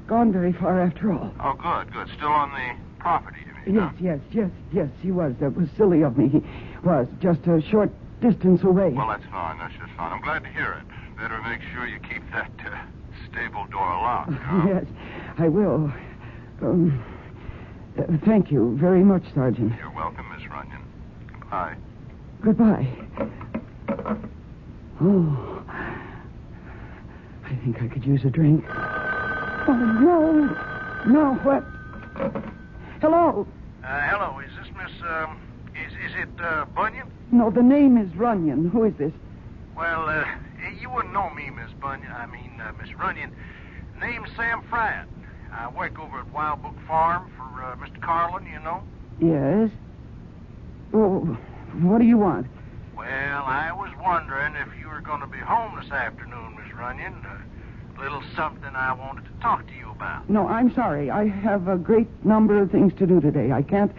gone very far after all. Oh, good. Still on the property, you mean? Yes, he was. That was silly of me. He was just a short distance away. Well, that's fine. That's just fine. I'm glad to hear it. Better make sure you keep that stable door locked. Huh? Yes, I will. Thank you very much, Sergeant. You're welcome, Miss Runyon. Goodbye. Goodbye. Oh, I think I could use a drink. Oh, no. No, what? Hello? Hello, is this Miss, is it, Bunyan? No, the name is Runyon. Who is this? Well, you wouldn't know me, Miss Miss Runyon. Name's Sam Fryatt. I work over at Wild Book Farm for Mr. Carlin, you know. Yes? Oh, what do you want? Well, I was wondering if you were going to be home this afternoon, Miss Runyon. A little something I wanted to talk to you about. No, I'm sorry. I have a great number of things to do today. I can't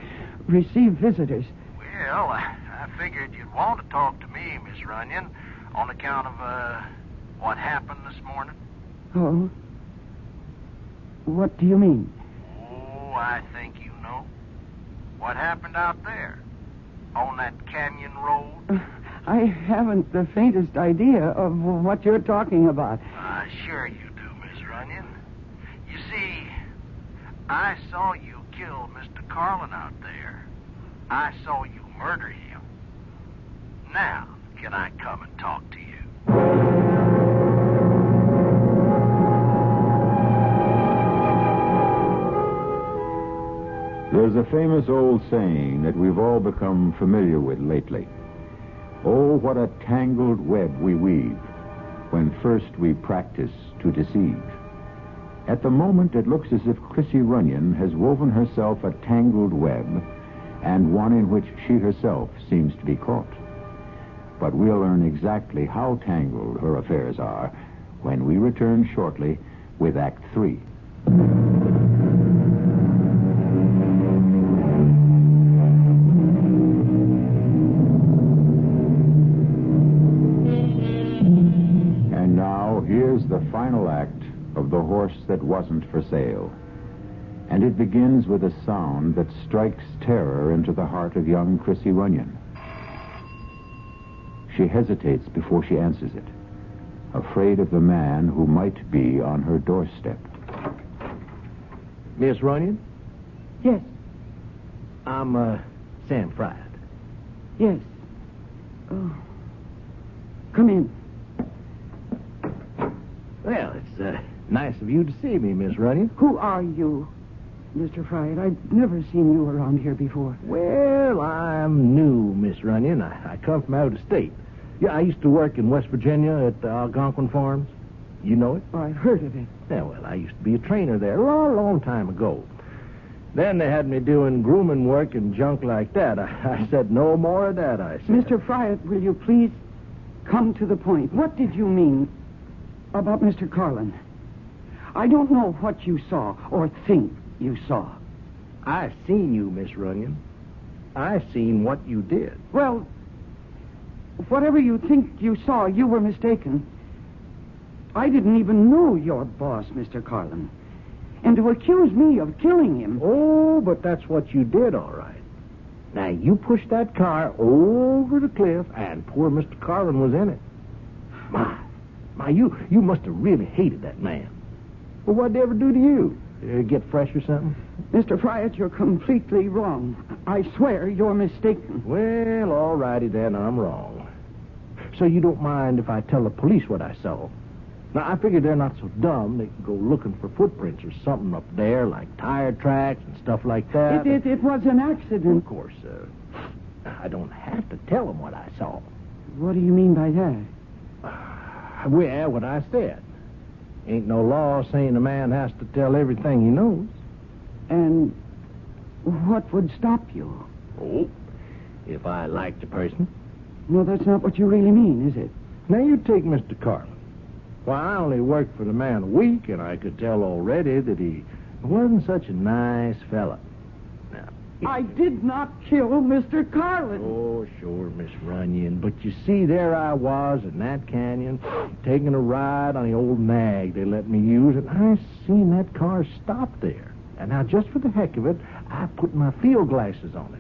receive visitors. Well, I figured you'd want to talk to me, Miss Runyon, on account of what happened this morning. Oh? What do you mean? Oh, I think you know. What happened out there? On that canyon road? I haven't the faintest idea of what you're talking about. Sure you do, Miss Runyon. You see, I saw you kill Mr. Carlin out there. I saw you murder him. Now, can I come and talk to you? There's a famous old saying that we've all become familiar with lately. Oh, what a tangled web we weave when first we practice to deceive. At the moment, it looks as if Chrissy Runyon has woven herself a tangled web, and one in which she herself seems to be caught. But we'll learn exactly how tangled her affairs are when we return shortly with Act 3. Here's the final act of The Horse That Wasn't for Sale. And it begins with a sound that strikes terror into the heart of young Chrissy Runyon. She hesitates before she answers it, afraid of the man who might be on her doorstep. Miss Runyon? Yes. I'm, Sam Fryatt. Yes. Oh. Come in. Well, it's nice of you to see me, Miss Runyon. Who are you, Mr. Fryatt? I've never seen you around here before. Well, I'm new, Miss Runyon. I come from out of state. Yeah, I used to work in West Virginia at the Algonquin Farms. You know it? Oh, I've heard of it. Yeah, well, I used to be a trainer there a long, long time ago. Then they had me doing grooming work and junk like that. I said, no more of that, I said. Mr. Fryatt, will you please come to the point? What did you mean about Mr. Carlin? I don't know what you saw or think you saw. I seen you, Miss Runyon. I seen what you did. Well, whatever you think you saw, you were mistaken. I didn't even know your boss, Mr. Carlin. And to accuse me of killing him. Oh, but that's what you did, all right. Now, you pushed that car over the cliff, and poor Mr. Carlin was in it. My, you must have really hated that man. Well, what'd they ever do to you? Get fresh or something? Mr. Friott, you're completely wrong. I swear you're mistaken. Well, all righty then, I'm wrong. So you don't mind if I tell the police what I saw? Now, I figure they're not so dumb they can go looking for footprints or something up there, like tire tracks and stuff like that. It was an accident. Of course, I don't have to tell them what I saw. What do you mean by that? Well, what I said. Ain't no law saying a man has to tell everything he knows. And what would stop you? Oh, if I liked the person. No, that's not what you really mean, is it? Now, you take Mr. Carlin. Well, I only worked for the man a week, and I could tell already that he wasn't such a nice fella. Now, I did not kill Mr. Carlin. Oh, sure, Miss Runyon. But you see, there I was in that canyon, taking a ride on the old nag they let me use, and I seen that car stop there. And now, just for the heck of it, I put my field glasses on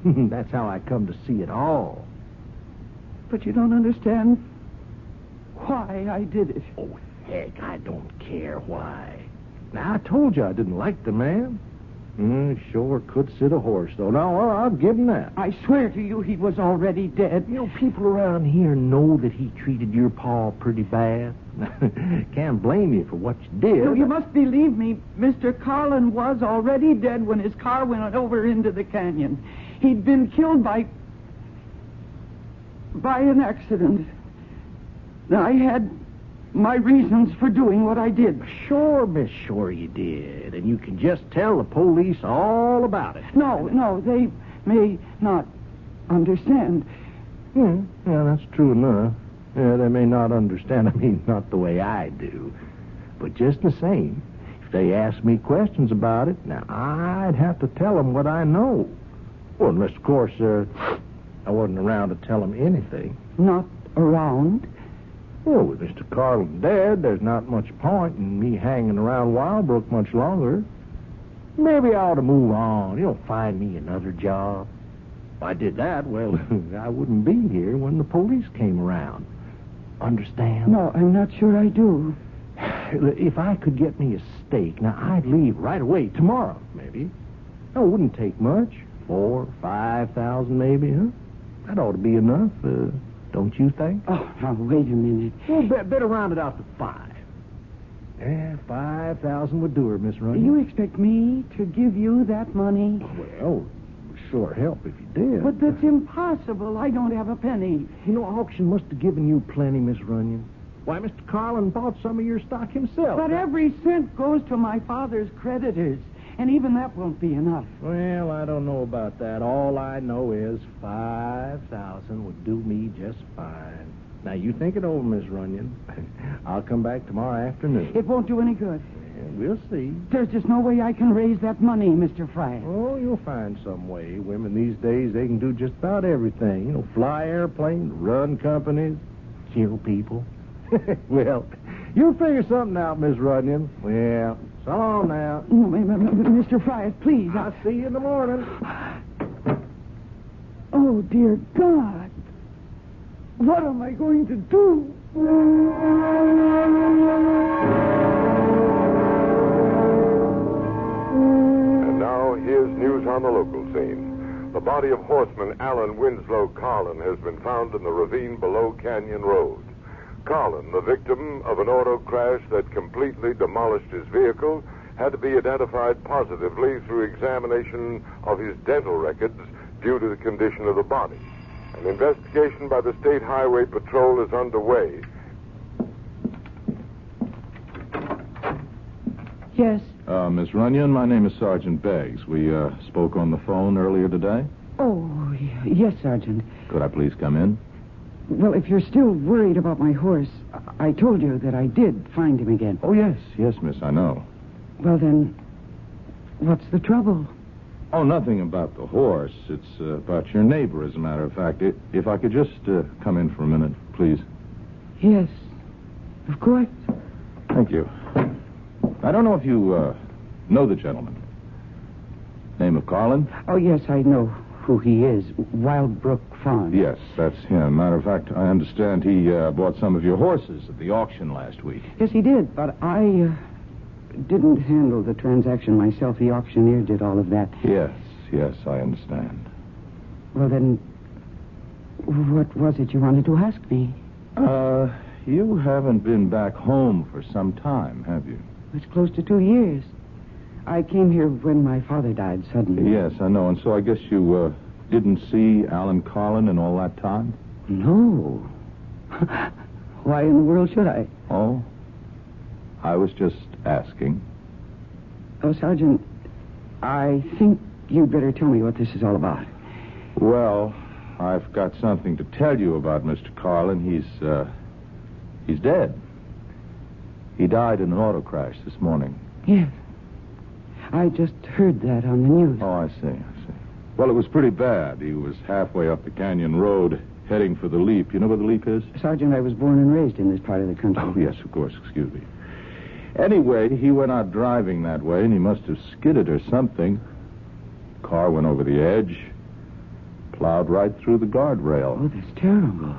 it. That's how I come to see it all. But you don't understand why I did it. Oh, heck, I don't care why. Now, I told you I didn't like the man. Sure could sit a horse, though. Now, I'll give him that. I swear to you he was already dead. You know, people around here know that he treated your pa pretty bad. Can't blame you for what you did. No, you must believe me. Mr. Carlin was already dead when his car went over into the canyon. He'd been killed by an accident. Now, I had my reasons for doing what I did. Sure, miss, sure you did. And you can just tell the police all about it. No, they may not understand. Yeah, that's true enough. Yeah, they may not understand. I mean, not the way I do. But just the same, if they ask me questions about it, now, I'd have to tell them what I know. Well, unless, of course, I wasn't around to tell them anything. Not around? Well, with Mr. Carlin dead, there's not much point in me hanging around Wildbrook much longer. Maybe I ought to move on. Find me another job. If I did that, well, I wouldn't be here when the police came around. Understand? No, I'm not sure I do. If I could get me a stake, now, I'd leave right away, tomorrow, maybe. It wouldn't take much. 4,000 or 5,000, maybe, huh? That ought to be enough, don't you think? Oh, now, wait a minute. Well, better round it out to 5. Yeah, 5,000 would do her, Miss Runyon. You expect me to give you that money? Well, sure help if you did. But that's impossible. I don't have a penny. Auction must have given you plenty, Miss Runyon. Why, Mr. Carlin bought some of your stock himself. But every cent goes to my father's creditors, and even that won't be enough. Well, I don't know about that. All I know is 5,000 would do me just fine. Now, you think it over, Miss Runyon. I'll come back tomorrow afternoon. It won't do any good. Yeah, we'll see. There's just no way I can raise that money, Mr. Fry. Oh, you'll find some way. Women these days, they can do just about everything. Fly airplanes, run companies, kill people. Well, you'll figure something out, Miss Runyon. Well, so long now. Mr. Fry, please. I'll see you in the morning. Oh, dear God. What am I going to do? And now, here's news on the local scene. The body of horseman Alan Winslow Carlin has been found in the ravine below Canyon Road. Carlin, the victim of an auto crash that completely demolished his vehicle, had to be identified positively through examination of his dental records due to the condition of the body. An investigation by the State Highway Patrol is underway. Yes? Miss Runyon, my name is Sergeant Beggs. We spoke on the phone earlier today. Oh, yes, Sergeant. Could I please come in? Well, if you're still worried about my horse, I told you that I did find him again. Oh, yes, miss, I know. Well, then, what's the trouble? Oh, nothing about the horse. It's about your neighbor, as a matter of fact. If I could just come in for a minute, please. Yes, of course. Thank you. I don't know if you know the gentleman. Name of Carlin? Oh, yes, I know who he is. Wildbrook Farm. Yes, that's him. Matter of fact, I understand he bought some of your horses at the auction last week. Yes, he did, but I didn't handle the transaction myself. The auctioneer did all of that. Yes, I understand. Well, then, what was it you wanted to ask me? You haven't been back home for some time, have you? It's close to 2 years. I came here when my father died suddenly. Yes, I know. And so I guess you didn't see Alan Carlin in all that time? No. Why in the world should I? Oh, I was just asking. Oh, Sergeant, I think you'd better tell me what this is all about. Well, I've got something to tell you about Mr. Carlin. He's dead. He died in an auto crash this morning. Yes. I just heard that on the news. Oh, I see. Well, it was pretty bad. He was halfway up the canyon road, heading for the Leap. You know where the Leap is? Sergeant, I was born and raised in this part of the country. Oh, yes, of course. Excuse me. Anyway, he went out driving that way, and he must have skidded or something. Car went over the edge, plowed right through the guardrail. Oh, that's terrible.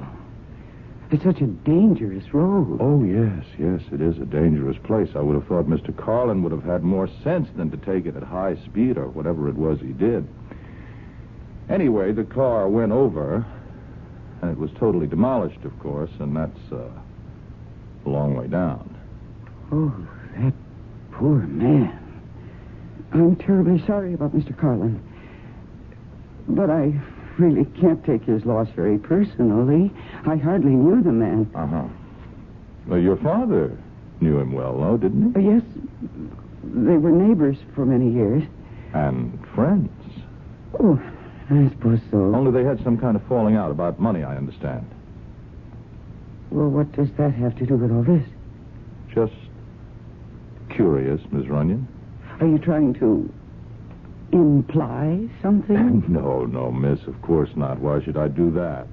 It's such a dangerous road. Oh, yes, it is a dangerous place. I would have thought Mr. Carlin would have had more sense than to take it at high speed or whatever it was he did. Anyway, the car went over, and it was totally demolished, of course, and that's a long way down. Oh, that poor man. I'm terribly sorry about Mr. Carlin. But I really can't take his loss very personally. I hardly knew the man. Uh-huh. Well, your father knew him well, though, didn't he? Yes. They were neighbors for many years. And friends. Oh, I suppose so. Only they had some kind of falling out about money, I understand. Well, what does that have to do with all this? Just curious, Miss Runyon. Are you trying to imply something? No, miss, of course not. Why should I do that?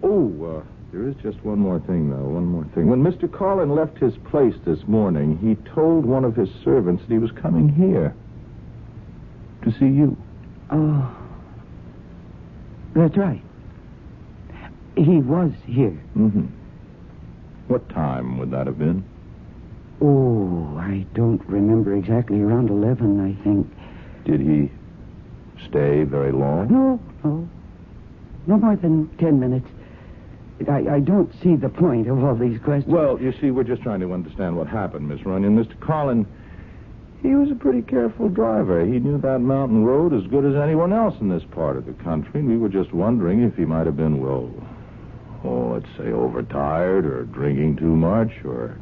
Oh, there is just one more thing, though. One more thing. When Mr. Carlin left his place this morning, he told one of his servants that he was coming here to see you. Oh, that's right. He was here. Mm-hmm. What time would that have been? Oh, I don't remember exactly. Around 11, I think. Did he stay very long? No. No more than 10 minutes. I don't see the point of all these questions. Well, you see, we're just trying to understand what happened, Miss Runyon. Mr. Carlin, he was a pretty careful driver. He knew that mountain road as good as anyone else in this part of the country. And we were just wondering if he might have been, let's say overtired or drinking too much or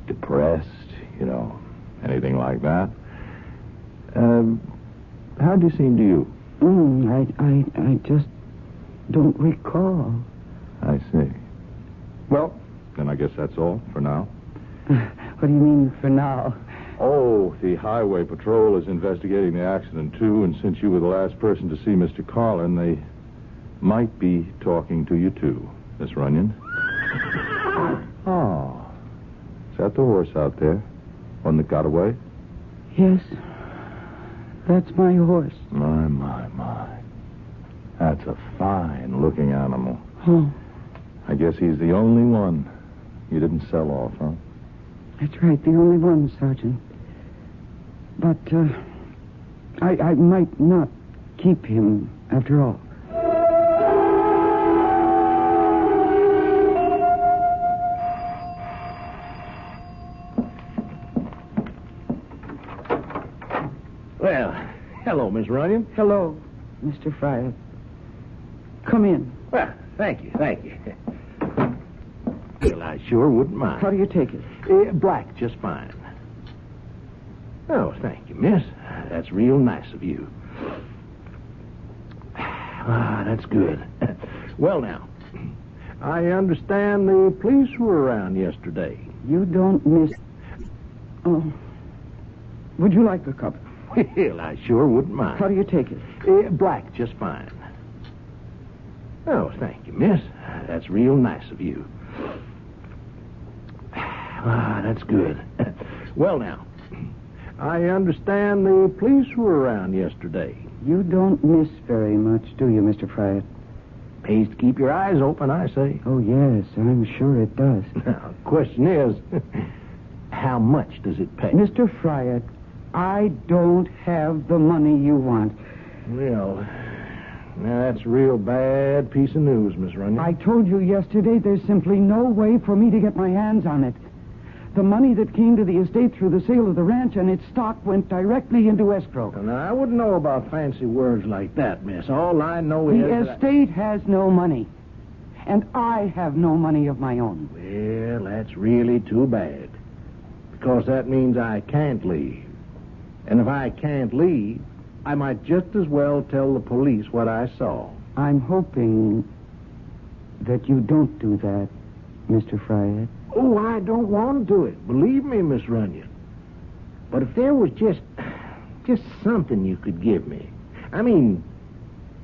depressed, anything like that. How'd he seem to you? I just don't recall. I see. Well, then I guess that's all for now. What do you mean, for now? Oh, the Highway Patrol is investigating the accident, too, and since you were the last person to see Mr. Carlin, they might be talking to you, too, Miss Runyon. Oh. Is that the horse out there? One that got away? Yes. That's my horse. My. That's a fine-looking animal. Oh. I guess he's the only one you didn't sell off, huh? That's right, the only one, Sergeant. But, I might not keep him after all. Well, hello, Miss Runyon. Hello, Mr. Fryer. Come in. Well, thank you. Well, I sure wouldn't mind. How do you take it? Black, just fine. Oh, thank you, miss. That's real nice of you. That's good. Well, now, I understand the police were around yesterday. You don't miss... Oh. Would you like a cup? Well, I sure wouldn't mind. How do you take it? Black, just fine. Oh, thank you, miss. That's real nice of you. That's good. Well, now, I understand the police were around yesterday. You don't miss very much, do you, Mr. Fryatt? Pays to keep your eyes open, I say. Oh, yes, I'm sure it does. Now, the question is, how much does it pay? Mr. Fryatt, I don't have the money you want. Well, now that's a real bad piece of news, Miss Runyon. I told you yesterday there's simply no way for me to get my hands on it. The money that came to the estate through the sale of the ranch and its stock went directly into escrow. Now, I wouldn't know about fancy words like that, miss. All I know is the estate has no money, and I have no money of my own. Well, that's really too bad, because that means I can't leave. And if I can't leave, I might just as well tell the police what I saw. I'm hoping that you don't do that, Mr. Fryatt. Oh, I don't want to do it. Believe me, Miss Runyon. But if there was just something you could give me. I mean,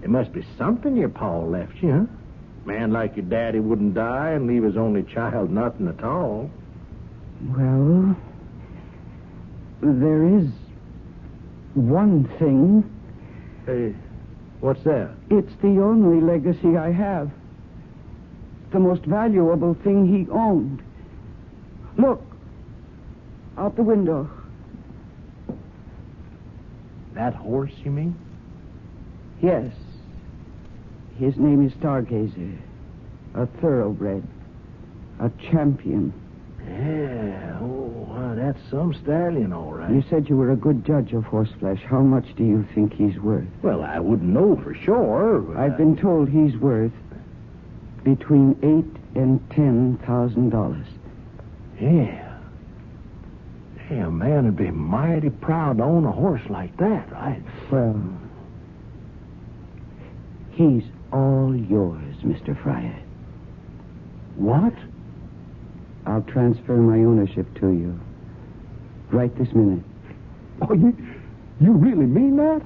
there must be something your pa left you, huh? A man like your daddy wouldn't die and leave his only child nothing at all. Well, there is one thing. Hey, what's that? It's the only legacy I have. The most valuable thing he owned. Look, out the window. That horse, you mean? Yes. His name is Stargazer. A thoroughbred. A champion. Yeah, oh, that's some stallion, all right. You said you were a good judge of horseflesh. How much do you think he's worth? Well, I wouldn't know for sure. I've been told he's worth between $8,000 and $10,000. Yeah. Hey, a man would be mighty proud to own a horse like that, right? Well, he's all yours, Mr. Fryatt. What? I'll transfer my ownership to you. Right this minute. Oh, you really mean that?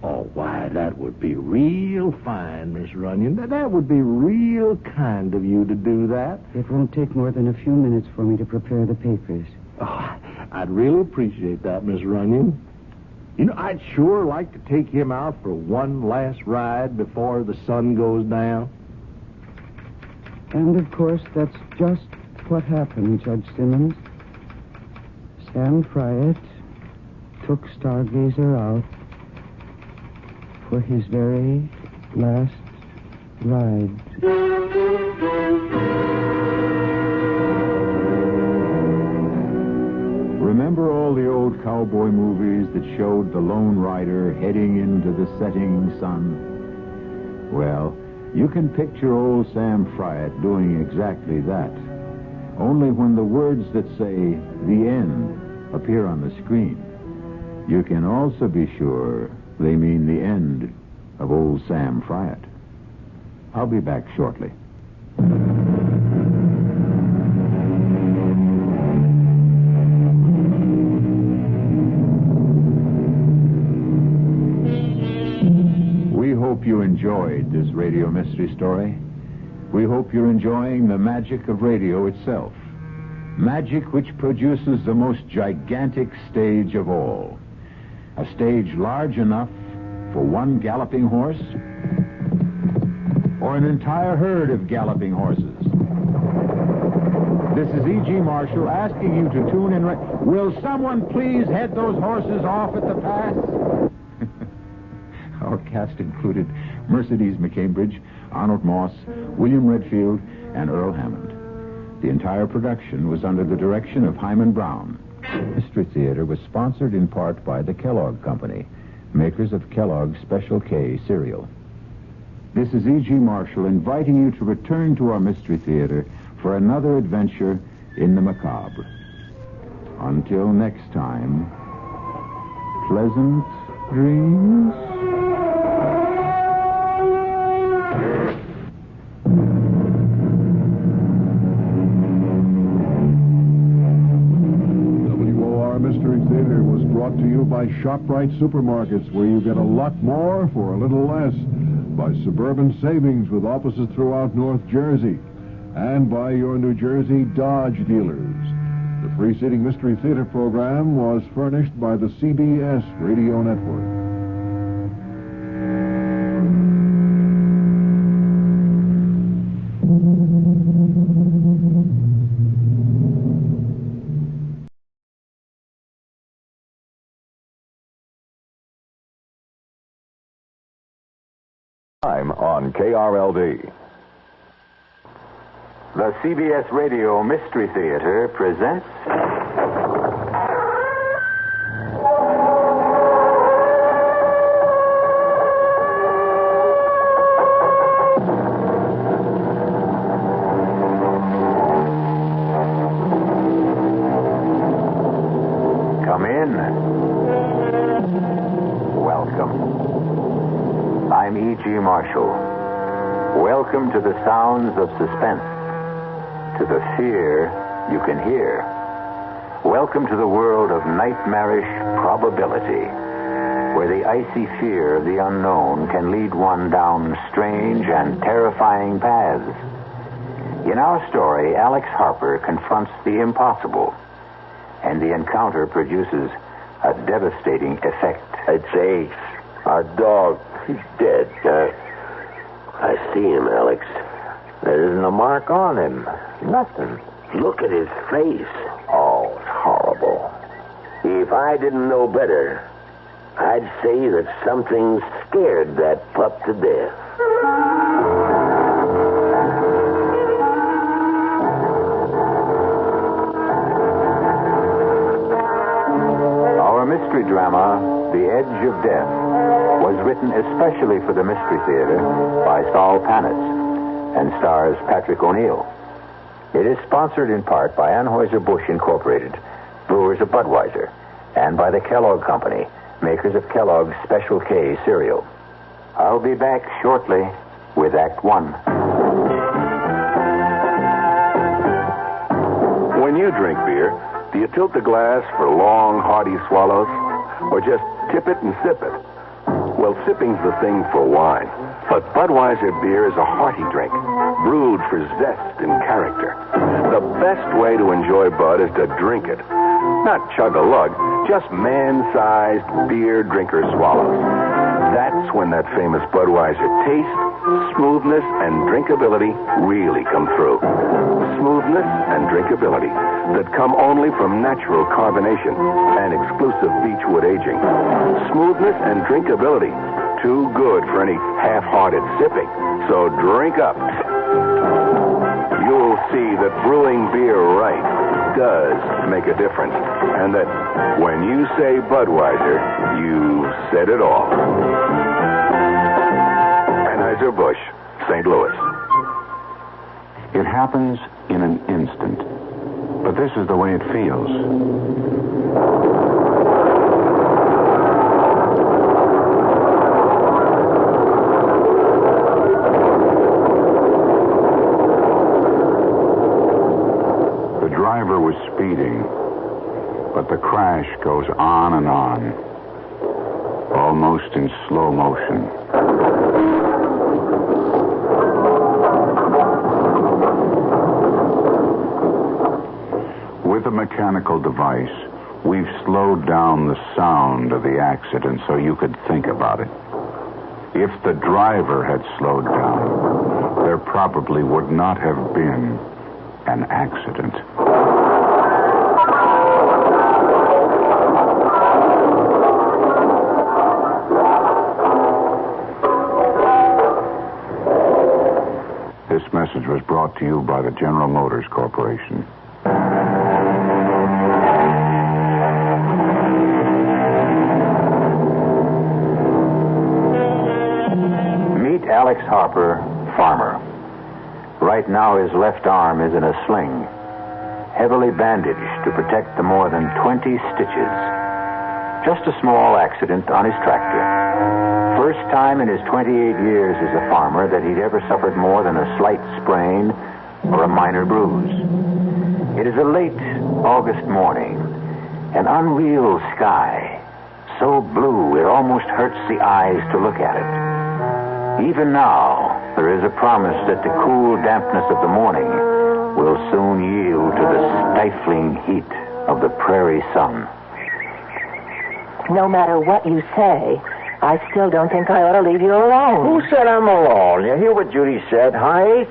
Oh, why, that would be real fine, Miss Runyon. That would be real kind of you to do that. It won't take more than a few minutes for me to prepare the papers. Oh, I'd really appreciate that, Miss Runyon. You know, I'd sure like to take him out for one last ride before the sun goes down. And, of course, that's just what happened, Judge Simmons. Sam Fryatt took Stargazer out for his very last ride. Remember all the old cowboy movies that showed the lone rider heading into the setting sun? Well, you can picture old Sam Fryatt doing exactly that. Only when the words that say "the end" appear on the screen, you can also be sure they mean the end of old Sam Fryatt. I'll be back shortly. We hope you enjoyed this radio mystery story. We hope you're enjoying the magic of radio itself. Magic which produces the most gigantic stage of all. A stage large enough for one galloping horse or an entire herd of galloping horses. This is E.G. Marshall asking you to tune in. Will someone please head those horses off at the pass? Our cast included Mercedes McCambridge, Arnold Moss, William Redfield, and Earl Hammond. The entire production was under the direction of Hyman Brown. Mystery Theater was sponsored in part by the Kellogg Company, makers of Kellogg's Special K cereal. This is E.G. Marshall inviting you to return to our Mystery Theater for another adventure in the macabre. Until next time, pleasant dreams. Mystery Theater was brought to you by ShopRite Supermarkets, where you get a lot more for a little less, by Suburban Savings with offices throughout North Jersey, and by your New Jersey Dodge dealers. The preceding Mystery Theater program was furnished by the CBS Radio Network. Time on KRLD. The CBS Radio Mystery Theater presents... Come in. Welcome. I'm E.G. Marshall. Welcome to the sounds of suspense. To the fear you can hear. Welcome to the world of nightmarish probability, where the icy fear of the unknown can lead one down strange and terrifying paths. In our story, Alex Harper confronts the impossible, and the encounter produces a devastating effect. It's Ace, our dog. He's dead. I see him, Alex. There isn't a mark on him. Nothing. Look at his face. Oh, it's horrible. If I didn't know better, I'd say that something scared that pup to death. Our mystery drama, The Edge of Death, was written especially for the Mystery Theater by Saul Panitz and stars Patrick O'Neill. It is sponsored in part by Anheuser-Busch Incorporated, brewers of Budweiser, and by the Kellogg Company, makers of Kellogg's Special K cereal. I'll be back shortly with Act One. When you drink beer, do you tilt the glass for long, hearty swallows, or just tip it and sip it? Well, sipping's the thing for wine. But Budweiser beer is a hearty drink, brewed for zest and character. The best way to enjoy Bud is to drink it. Not chug-a-lug, just man-sized beer drinker swallows. That's when that famous Budweiser taste, smoothness, and drinkability really come through. Smoothness and drinkability that come only from natural carbonation and exclusive beechwood aging. Smoothness and drinkability, too good for any half-hearted sipping. So drink up. You'll see that brewing beer right does make a difference. And that when you say Budweiser, you said it all. Anheuser-Busch, St. Louis. It happens in an instant. But this is the way it feels. The driver was speeding, but the crash goes on and on, almost in slow motion. With a mechanical device, we've slowed down the sound of the accident so you could think about it. If the driver had slowed down, there probably would not have been an accident. This message was brought to you by the General Motors Corporation. Alex Harper, farmer. Right now his left arm is in a sling, heavily bandaged to protect the more than 20 stitches. Just a small accident on his tractor. First time in his 28 years as a farmer that he'd ever suffered more than a slight sprain or a minor bruise. It is a late August morning, an unreal sky, so blue it almost hurts the eyes to look at it. Even now, there is a promise that the cool dampness of the morning will soon yield to the stifling heat of the prairie sun. No matter what you say, I still don't think I ought to leave you alone. Who said I'm alone? You hear what Judy said, huh, Ace?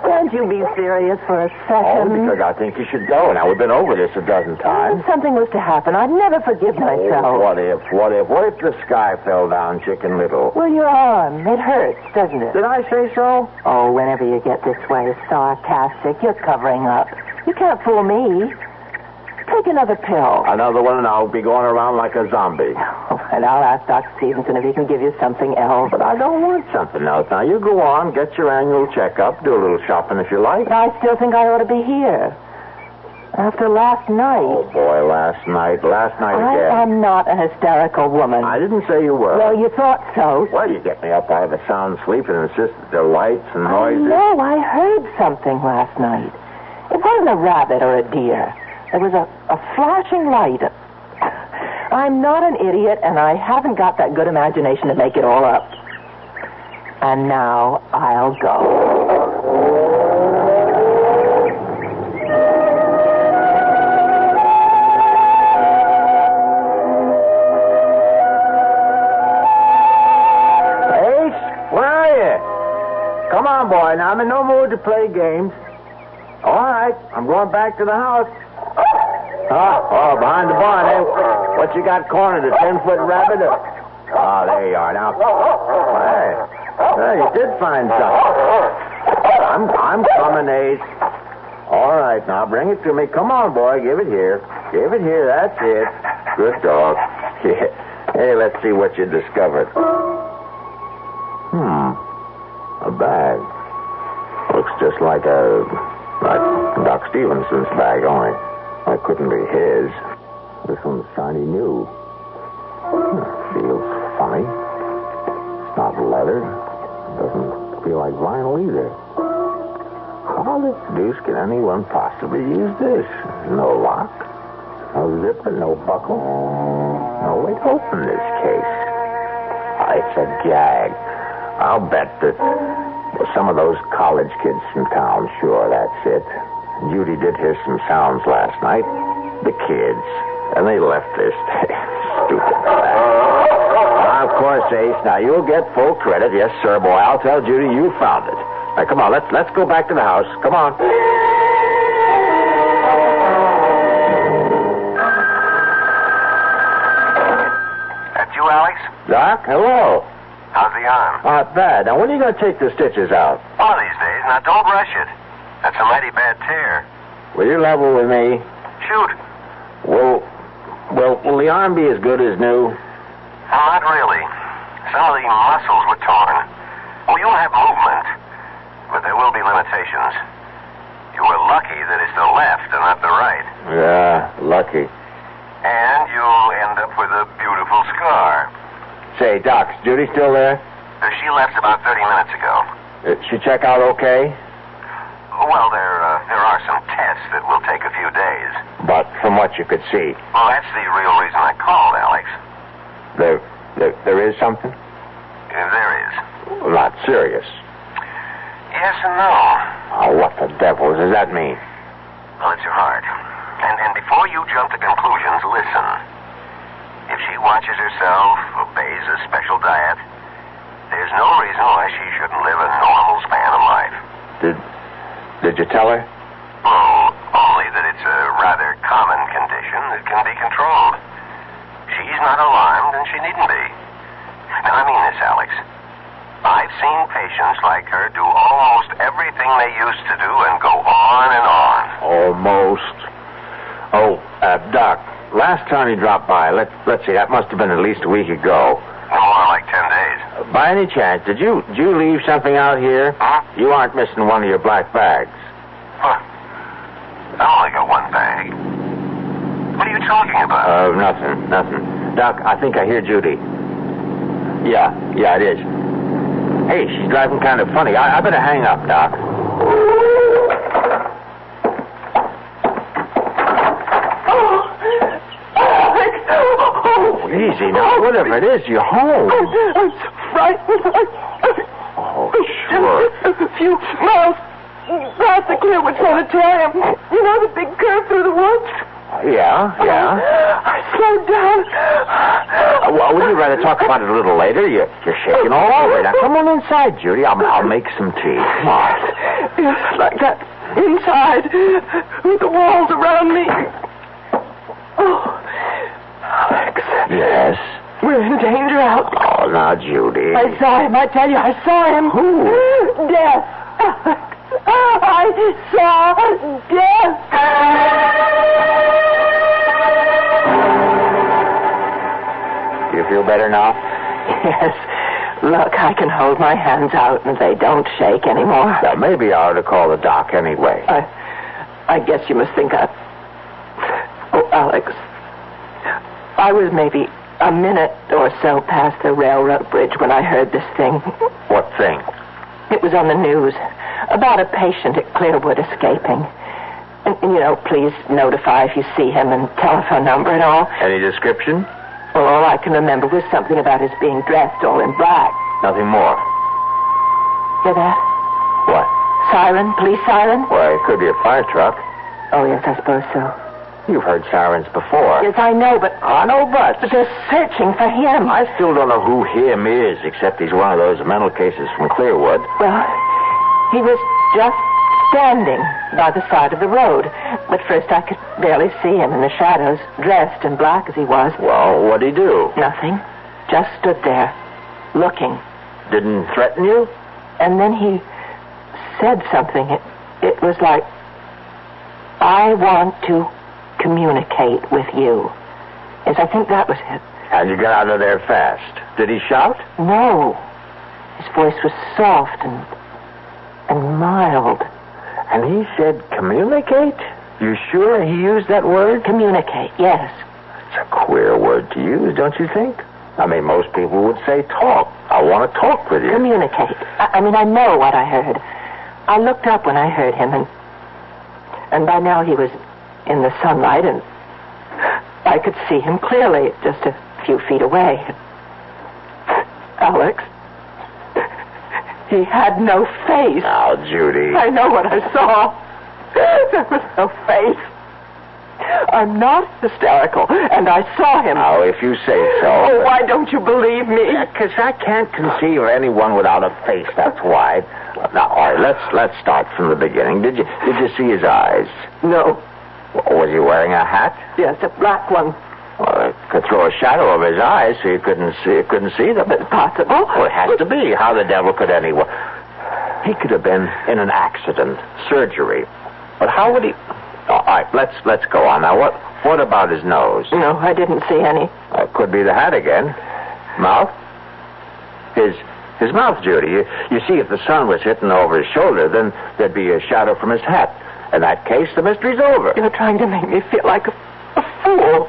Can't you be serious for a Oh, second? because I think you should go. Now, we've been over this a dozen times. If something was to happen, I'd never forgive myself. Oh, what if the sky fell down, Chicken Little? Well, your arm, it hurts, doesn't it? Did I say so? Oh, whenever you get this way sarcastic, you're covering up. You can't fool me. Take another pill. Another one, and I'll be going around like a zombie. And I'll ask Dr. Stevenson if he can give you something else. But I don't want something else. Now, you go on, get your annual checkup, do a little shopping if you like. But I still think I ought to be here. After last night. Oh, boy, last night again. I am not a hysterical woman. I didn't say you were. Well, you thought so. Well, you get me up out of a sound sleep and insist that there are lights and noises. No, I heard something last night. It wasn't a rabbit or a deer. There was a flashing light. I'm not an idiot, and I haven't got that good imagination to make it all up. And now I'll go. Ace, where are you? Come on, boy. Now, I'm in no mood to play games. All right, I'm going back to the house. Oh, behind the barn, eh? What you got cornered, a 10-foot rabbit? Oh, there you are. Now, hey, you did find something. I'm coming, Ace. All right, now, bring it to me. Come on, boy, give it here. Give it here, that's it. Good dog. Hey, let's see what you discovered. A bag. Looks just like Doc Stevenson's bag, only that couldn't be his. This one's shiny new. Feels funny. It's not leather. Doesn't feel like vinyl either. How the deuce can anyone possibly use this? No lock, no zipper, no buckle. No way to open this case. It's a jag. I'll bet that some of those college kids from town, sure, that's it. Judy did hear some sounds last night. The kids. And they left this stupid bag. Of course, Ace. Now, you'll get full credit. Yes, sir, boy. I'll tell Judy you found it. Now, come on. Let's go back to the house. Come on. That's you, Alex? Doc, hello. How's the arm? Not bad. Now, when are you going to take the stitches out? One of these days. Now, don't rush it. That's a mighty bad tear. Will you level with me? Shoot. Will the arm be as good as new? Well, not really. Some of the muscles were torn. Oh, you'll have movement, but there will be limitations. You were lucky that it's the left and not the right. Yeah, lucky. And you'll end up with a beautiful scar. Say, Doc, is Judy still there? She left about 30 minutes ago. Did she check out okay? Well, there are some tests that will take a few days. But from what you could see. Well, that's the real reason I called, Alex. There is something? There is. Well, not serious. Yes and no. Oh, what the devil does that mean? Well, it's your heart. And before you jump to conclusions, listen. If she watches herself, obeys a special diet, there's no reason why she shouldn't live a normal span of life. Did you tell her? Oh, only that it's a rather common condition that can be controlled. She's not alarmed, and she needn't be. Now, I mean this, Alex. I've seen patients like her do almost everything they used to do and go on and on. Almost. Oh, Doc, last time you dropped by, let's see, that must have been at least a week ago. More like 10 days. By any chance, did you leave something out here? Huh? You aren't missing one of your black bags. Huh. I only got one bag. What are you talking about? Nothing. Doc, I think I hear Judy. Yeah, it is. Hey, she's driving kind of funny. I better hang up, Doc. Easy now. Whatever it is, you're home. I'm so frightened. Oh, sure. A few miles Past the Clearwood Sanitarium. You know the big curve through the woods? Yeah. I slowed down. Well, would you rather talk about it a little later? You're shaking all over. Now, come on inside, Judy. I'll make some tea. Come on. Yes, like that. Inside. With the walls around me. Oh, Alex. Yes? We're in danger out. Oh, now, Judy. I saw him. I tell you, I saw him. Who? Death. Alex. I saw death. Do you feel better now? Yes. Look, I can hold my hands out and they don't shake anymore. Now, maybe I ought to call the doc anyway. I guess you must think I... Oh, Alex. I was maybe a minute or so past the railroad bridge when I heard this thing. What thing? It was on the news about a patient at Clearwood escaping. And, you know, please notify if you see him and telephone number and all. Any description? Well, all I can remember was something about his being dressed all in black. Nothing more. Hear that? What? Siren? Police siren? Well, it could be a fire truck. Oh, yes, I suppose so. You've heard sirens before. Yes, I know, but... No buts. But they're searching for him. I still don't know who him is, except he's one of those mental cases from Clearwood. Well, he was just standing by the side of the road. But first I could barely see him in the shadows, dressed in black as he was. Well, what'd he do? Nothing. Just stood there, looking. Didn't threaten you? And then he said something. It was like, I want to communicate with you. Yes, I think that was it. And you got out of there fast. Did he shout? No. His voice was soft and mild. And he said communicate? You sure he used that word? Communicate, yes. It's a queer word to use, don't you think? I mean, most people would say talk. I want to talk with you. Communicate. I mean, I know what I heard. I looked up when I heard him, and by now he was in the sunlight, and I could see him clearly, just a few feet away. Alex, he had no face. Now, Judy. I know what I saw. There was no face. I'm not hysterical, and I saw him. Now, if you say so. Oh, why don't you believe me? Because I can't conceive of anyone without a face, that's why. Now, all right, let's start from the beginning. Did you see his eyes? No. Was he wearing a hat? Yes, a black one. Well, it could throw a shadow over his eyes so you couldn't see them. It's possible. Well, it has to be. How the devil could anyone? He could have been in an accident, surgery. But how would he... All right, let's go on. Now, what about his nose? No, I didn't see any. Could be the hat again. Mouth? His mouth, Judy. You see, if the sun was hitting over his shoulder, then there'd be a shadow from his hat. In that case, the mystery's over. You're trying to make me feel like a fool.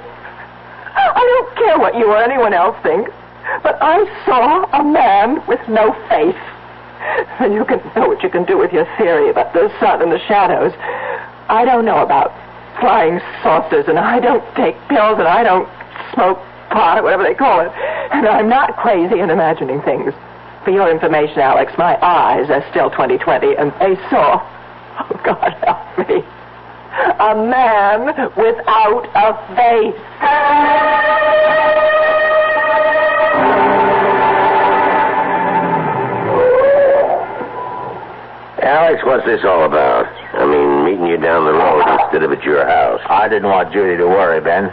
I don't care what you or anyone else thinks, but I saw a man with no face. And you can know what you can do with your theory about the sun and the shadows. I don't know about flying saucers, and I don't take pills, and I don't smoke pot, or whatever they call it. And I'm not crazy in imagining things. For your information, Alex, my eyes are still 20/20, and they saw, oh, God help me, a man without a face. Alex, what's this all about? I mean, meeting you down the road instead of at your house. I didn't want Judy to worry, Ben.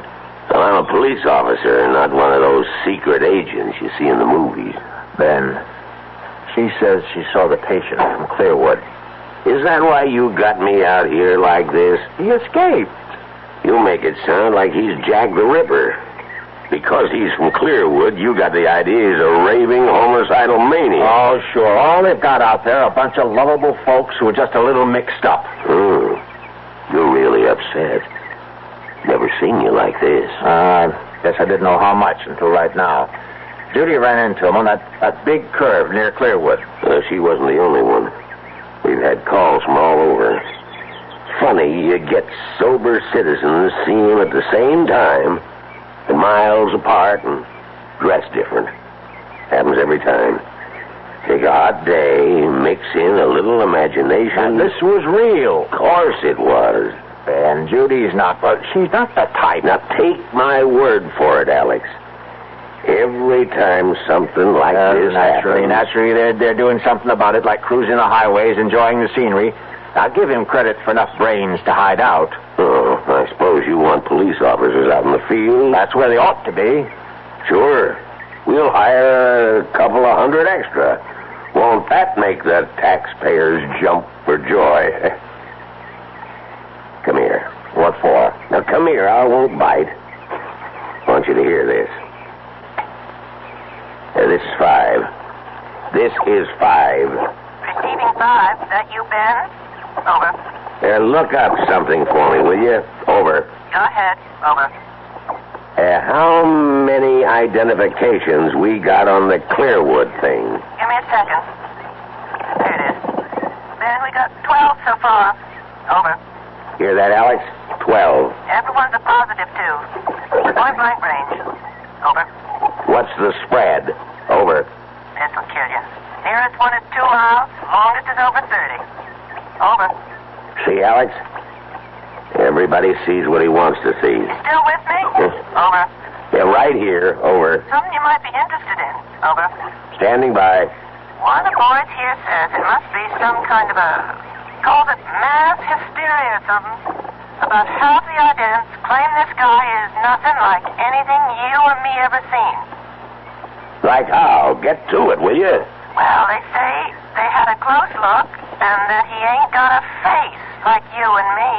Well, I'm a police officer, not one of those secret agents you see in the movies. Ben, she says she saw the patient from Clearwood. Is that why you got me out here like this? He escaped. You make it sound like he's Jack the Ripper. Because he's from Clearwood, you got the idea he's a raving, homicidal maniac. Oh, sure. All they've got out there are a bunch of lovable folks who are just a little mixed up. You're really upset. Never seen you like this. Guess I didn't know how much until right now. Judy ran into him on that big curve near Clearwood. She wasn't the only one. We've had calls from all over. Funny, you get sober citizens seeing him at the same time, and miles apart, and dressed different. Happens every time. Take a hot day, mix in a little imagination. And this was real. Of course it was. And Judy's not, but she's not the type. Now take my word for it, Alex. Every time something like this happens... Naturally, they're doing something about it, like cruising the highways, enjoying the scenery. I'll give him credit for enough brains to hide out. Oh, I suppose you want police officers out in the field? That's where they ought to be. Sure. We'll hire a couple of hundred extra. Won't that make the taxpayers jump for joy? Come here. What for? Now, come here. I won't bite. I want you to hear this. This is 5. This is 5. Receiving 5. That you, Ben? Over. Look up something for me, will you? Over. Go ahead. Over. How many identifications we got on the Clearwood thing? Give me a second. Here it is. Ben, we got 12 so far. Over. Hear that, Alex? 12. Everyone's a positive, too. Point blank range. Over. What's the spread? Over. This will kill you. Nearest one is 2 miles. Longest is over 30. Over. See, Alex? Everybody sees what he wants to see. You still with me? Over. Yeah, right here. Over. Something you might be interested in. Over. Standing by. One of the boys here says it must be some kind of calls it mass hysteria or something, about half the identities claim this guy is nothing like anything you or me ever seen. Like how? Get to it, will you? Well, they say they had a close look and that he ain't got a face like you and me.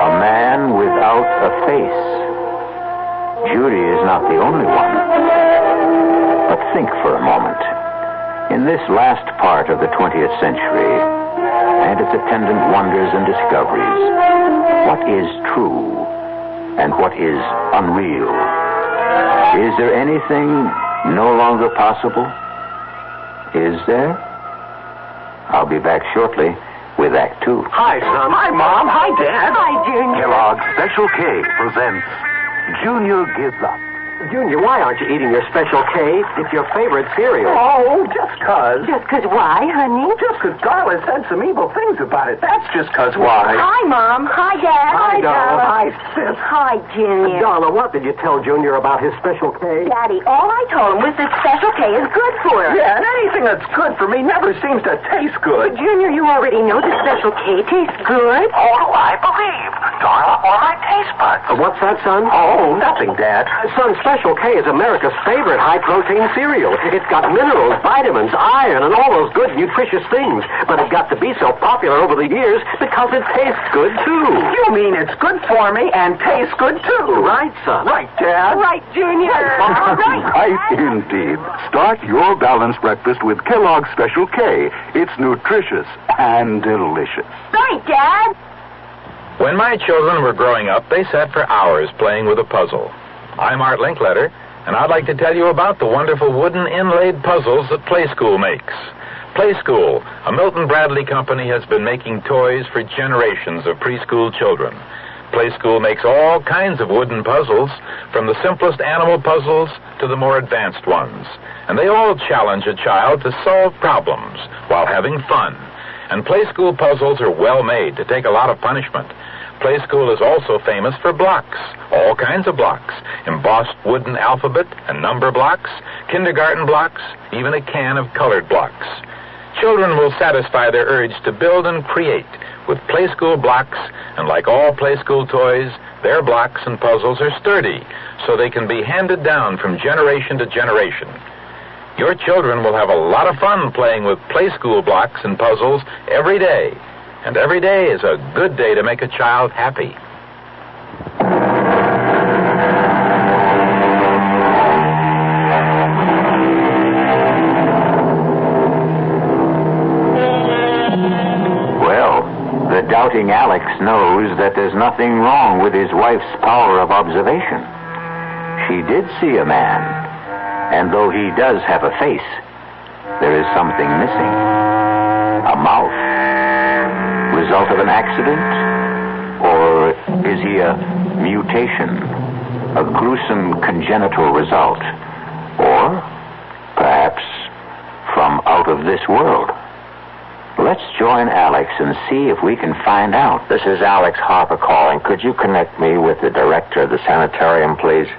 A man without a face. Judy is not the only one. But think for a moment. In this last part of the 20th century, and its attendant wonders and discoveries, what is true and what is unreal? Is there anything no longer possible? Is there? I'll be back shortly with Act 2. Hi, son. Hi, Mom. Hi, Dad. Hi, Junior. Kellogg's Special K presents Junior Gives Up. Junior, why aren't you eating your Special K? It's your favorite cereal. Oh, just 'cause. Just 'cause why, honey? Just 'cause Darla said some evil things about it. That's just 'cause why. Hi, Mom. Hi, Dad. Hi, Darla. Hi, Sis. Hi, Junior. Darla, what did you tell Junior about his Special K? Daddy, all I told him was that Special K is good for us. Yeah, and anything that's good for me never seems to taste good. But, Junior, you already know that Special K tastes good. Oh, do I believe? Darla, or my taste buds. What's that, son? Oh, nothing, Dad. Son, Special K is America's favorite high-protein cereal. It's got minerals, vitamins, iron, and all those good, nutritious things. But it got to be so popular over the years because it tastes good, too. You mean it's good for me and tastes good, too? Right, son. Right, Dad. Right, Junior. Right, indeed. Start your balanced breakfast with Kellogg's Special K. It's nutritious and delicious. Right, Dad. When my children were growing up, they sat for hours playing with a puzzle. I'm Art Linkletter, and I'd like to tell you about the wonderful wooden inlaid puzzles that Play School makes. Play School, a Milton Bradley company, has been making toys for generations of preschool children. Play School makes all kinds of wooden puzzles, from the simplest animal puzzles to the more advanced ones. And they all challenge a child to solve problems while having fun. And Play School puzzles are well made to take a lot of punishment. Play School is also famous for blocks, all kinds of blocks, embossed wooden alphabet and number blocks, kindergarten blocks, even a can of colored blocks. Children will satisfy their urge to build and create with Play School blocks, and like all Play School toys, their blocks and puzzles are sturdy, so they can be handed down from generation to generation. Your children will have a lot of fun playing with Play School blocks and puzzles every day. And every day is a good day to make a child happy. Well, the doubting Alex knows that there's nothing wrong with his wife's power of observation. She did see a man, and though he does have a face, there is something missing. A mouth. Result of an accident? Or is he a mutation, a gruesome congenital result? Or perhaps from out of this world? Let's join Alex and see if we can find out. This is Alex Harper calling. Could you connect me with the director of the sanitarium, please?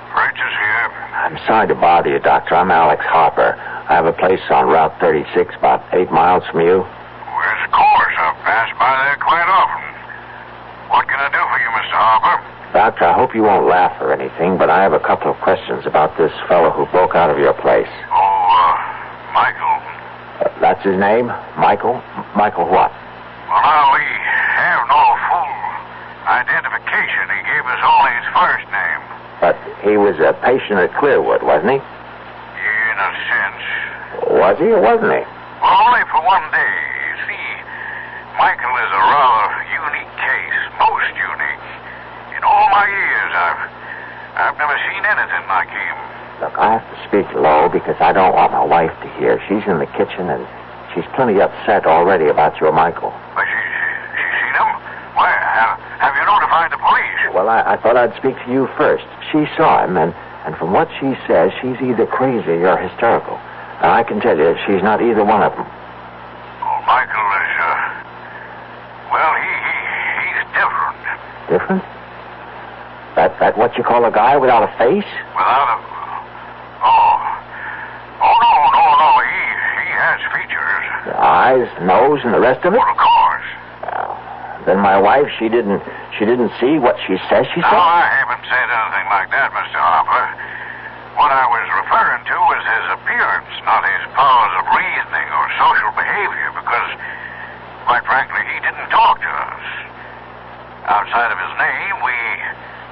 Rogers here. I'm sorry to bother you, Doctor. I'm Alex Harper. I have a place on Route 36, about 8 miles from you. Where's the course? I've passed by there quite often. What can I do for you, Mr. Harper? Doctor, I hope you won't laugh or anything, but I have a couple of questions about this fellow who broke out of your place. Michael. That's his name? Michael? Michael what? Well, now, we have no full identification. He gave us only his first name. But he was a patient at Clearwood, wasn't he? In a sense. Was he or wasn't he? Well, only for one day. You see, Michael is a rather unique case. Most unique. In all my years, I've never seen anything like him. Look, I have to speak low because I don't want my wife to hear. She's in the kitchen and she's plenty upset already about your Michael. But she's seen him? Why, have you notified the police? Well, I thought I'd speak to you first. She saw him, and from what she says, she's either crazy or hysterical. And I can tell you, she's not either one of them. Oh, Michael is, well, he's different. Different? That what you call a guy without a face? Without a... No. He has features. The eyes, nose, and the rest of it? Well, of course. Then my wife, she didn't see what she says she saw? No, I haven't said anything like that, Mr. Harper. What I was referring to was his appearance, not his powers of reasoning or social behavior, because, quite frankly, he didn't talk to us. Outside of his name, we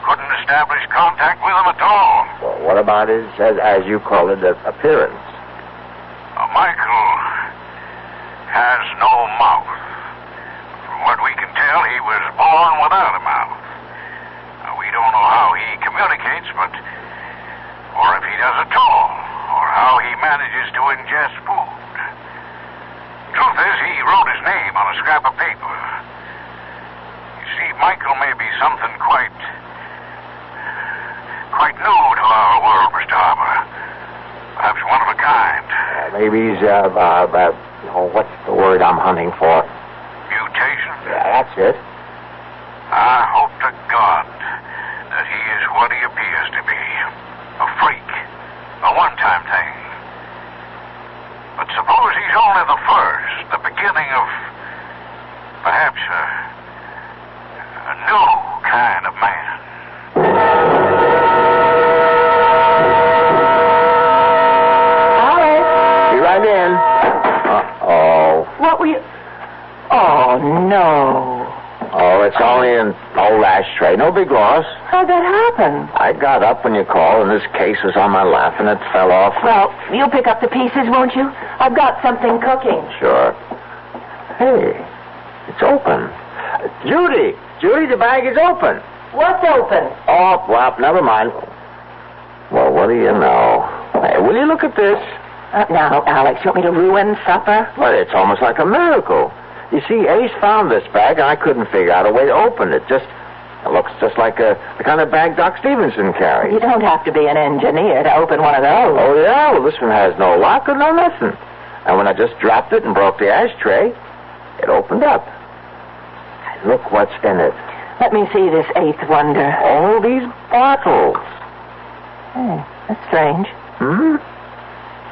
couldn't establish contact with him at all. Well, what about his, as you call it, appearance? Michael has no mouth. From what we can tell, he was born without a mouth. We don't know how he communicates, or if he does at all, or how he manages to ingest food. Truth is, he wrote his name on a scrap of paper. You see, Michael may be something quite new to our world, Mr. Harper. Perhaps one of a kind. Maybe he's, what's the word I'm hunting for? Mutation? Yeah, that's it. I hope to God that he is what he appears to be. A freak. A one-time thing. But suppose he's only the first, the beginning of perhaps a new kind of man. Right in. Uh-oh. What were you... Oh, no. Oh, it's only an old ashtray. No big loss. How'd that happen? I got up when you called, and this case was on my lap, and it fell off. Well, you'll pick up the pieces, won't you? I've got something cooking. Sure. Hey, it's open. Judy, the bag is open. What's open? Oh, well, never mind. Well, what do you know? Hey, will you look at this? Now, Alex, you want me to ruin supper? Well, it's almost like a miracle. You see, Ace found this bag, and I couldn't figure out a way to open it. It looks just like the kind of bag Doc Stevenson carried. You don't have to be an engineer to open one of those. Oh, yeah? Well, this one has no lock or no nothing. And when I just dropped it and broke the ashtray, it opened up. And look what's in it. Let me see this eighth wonder. All these bottles. Oh, that's strange. Hmm?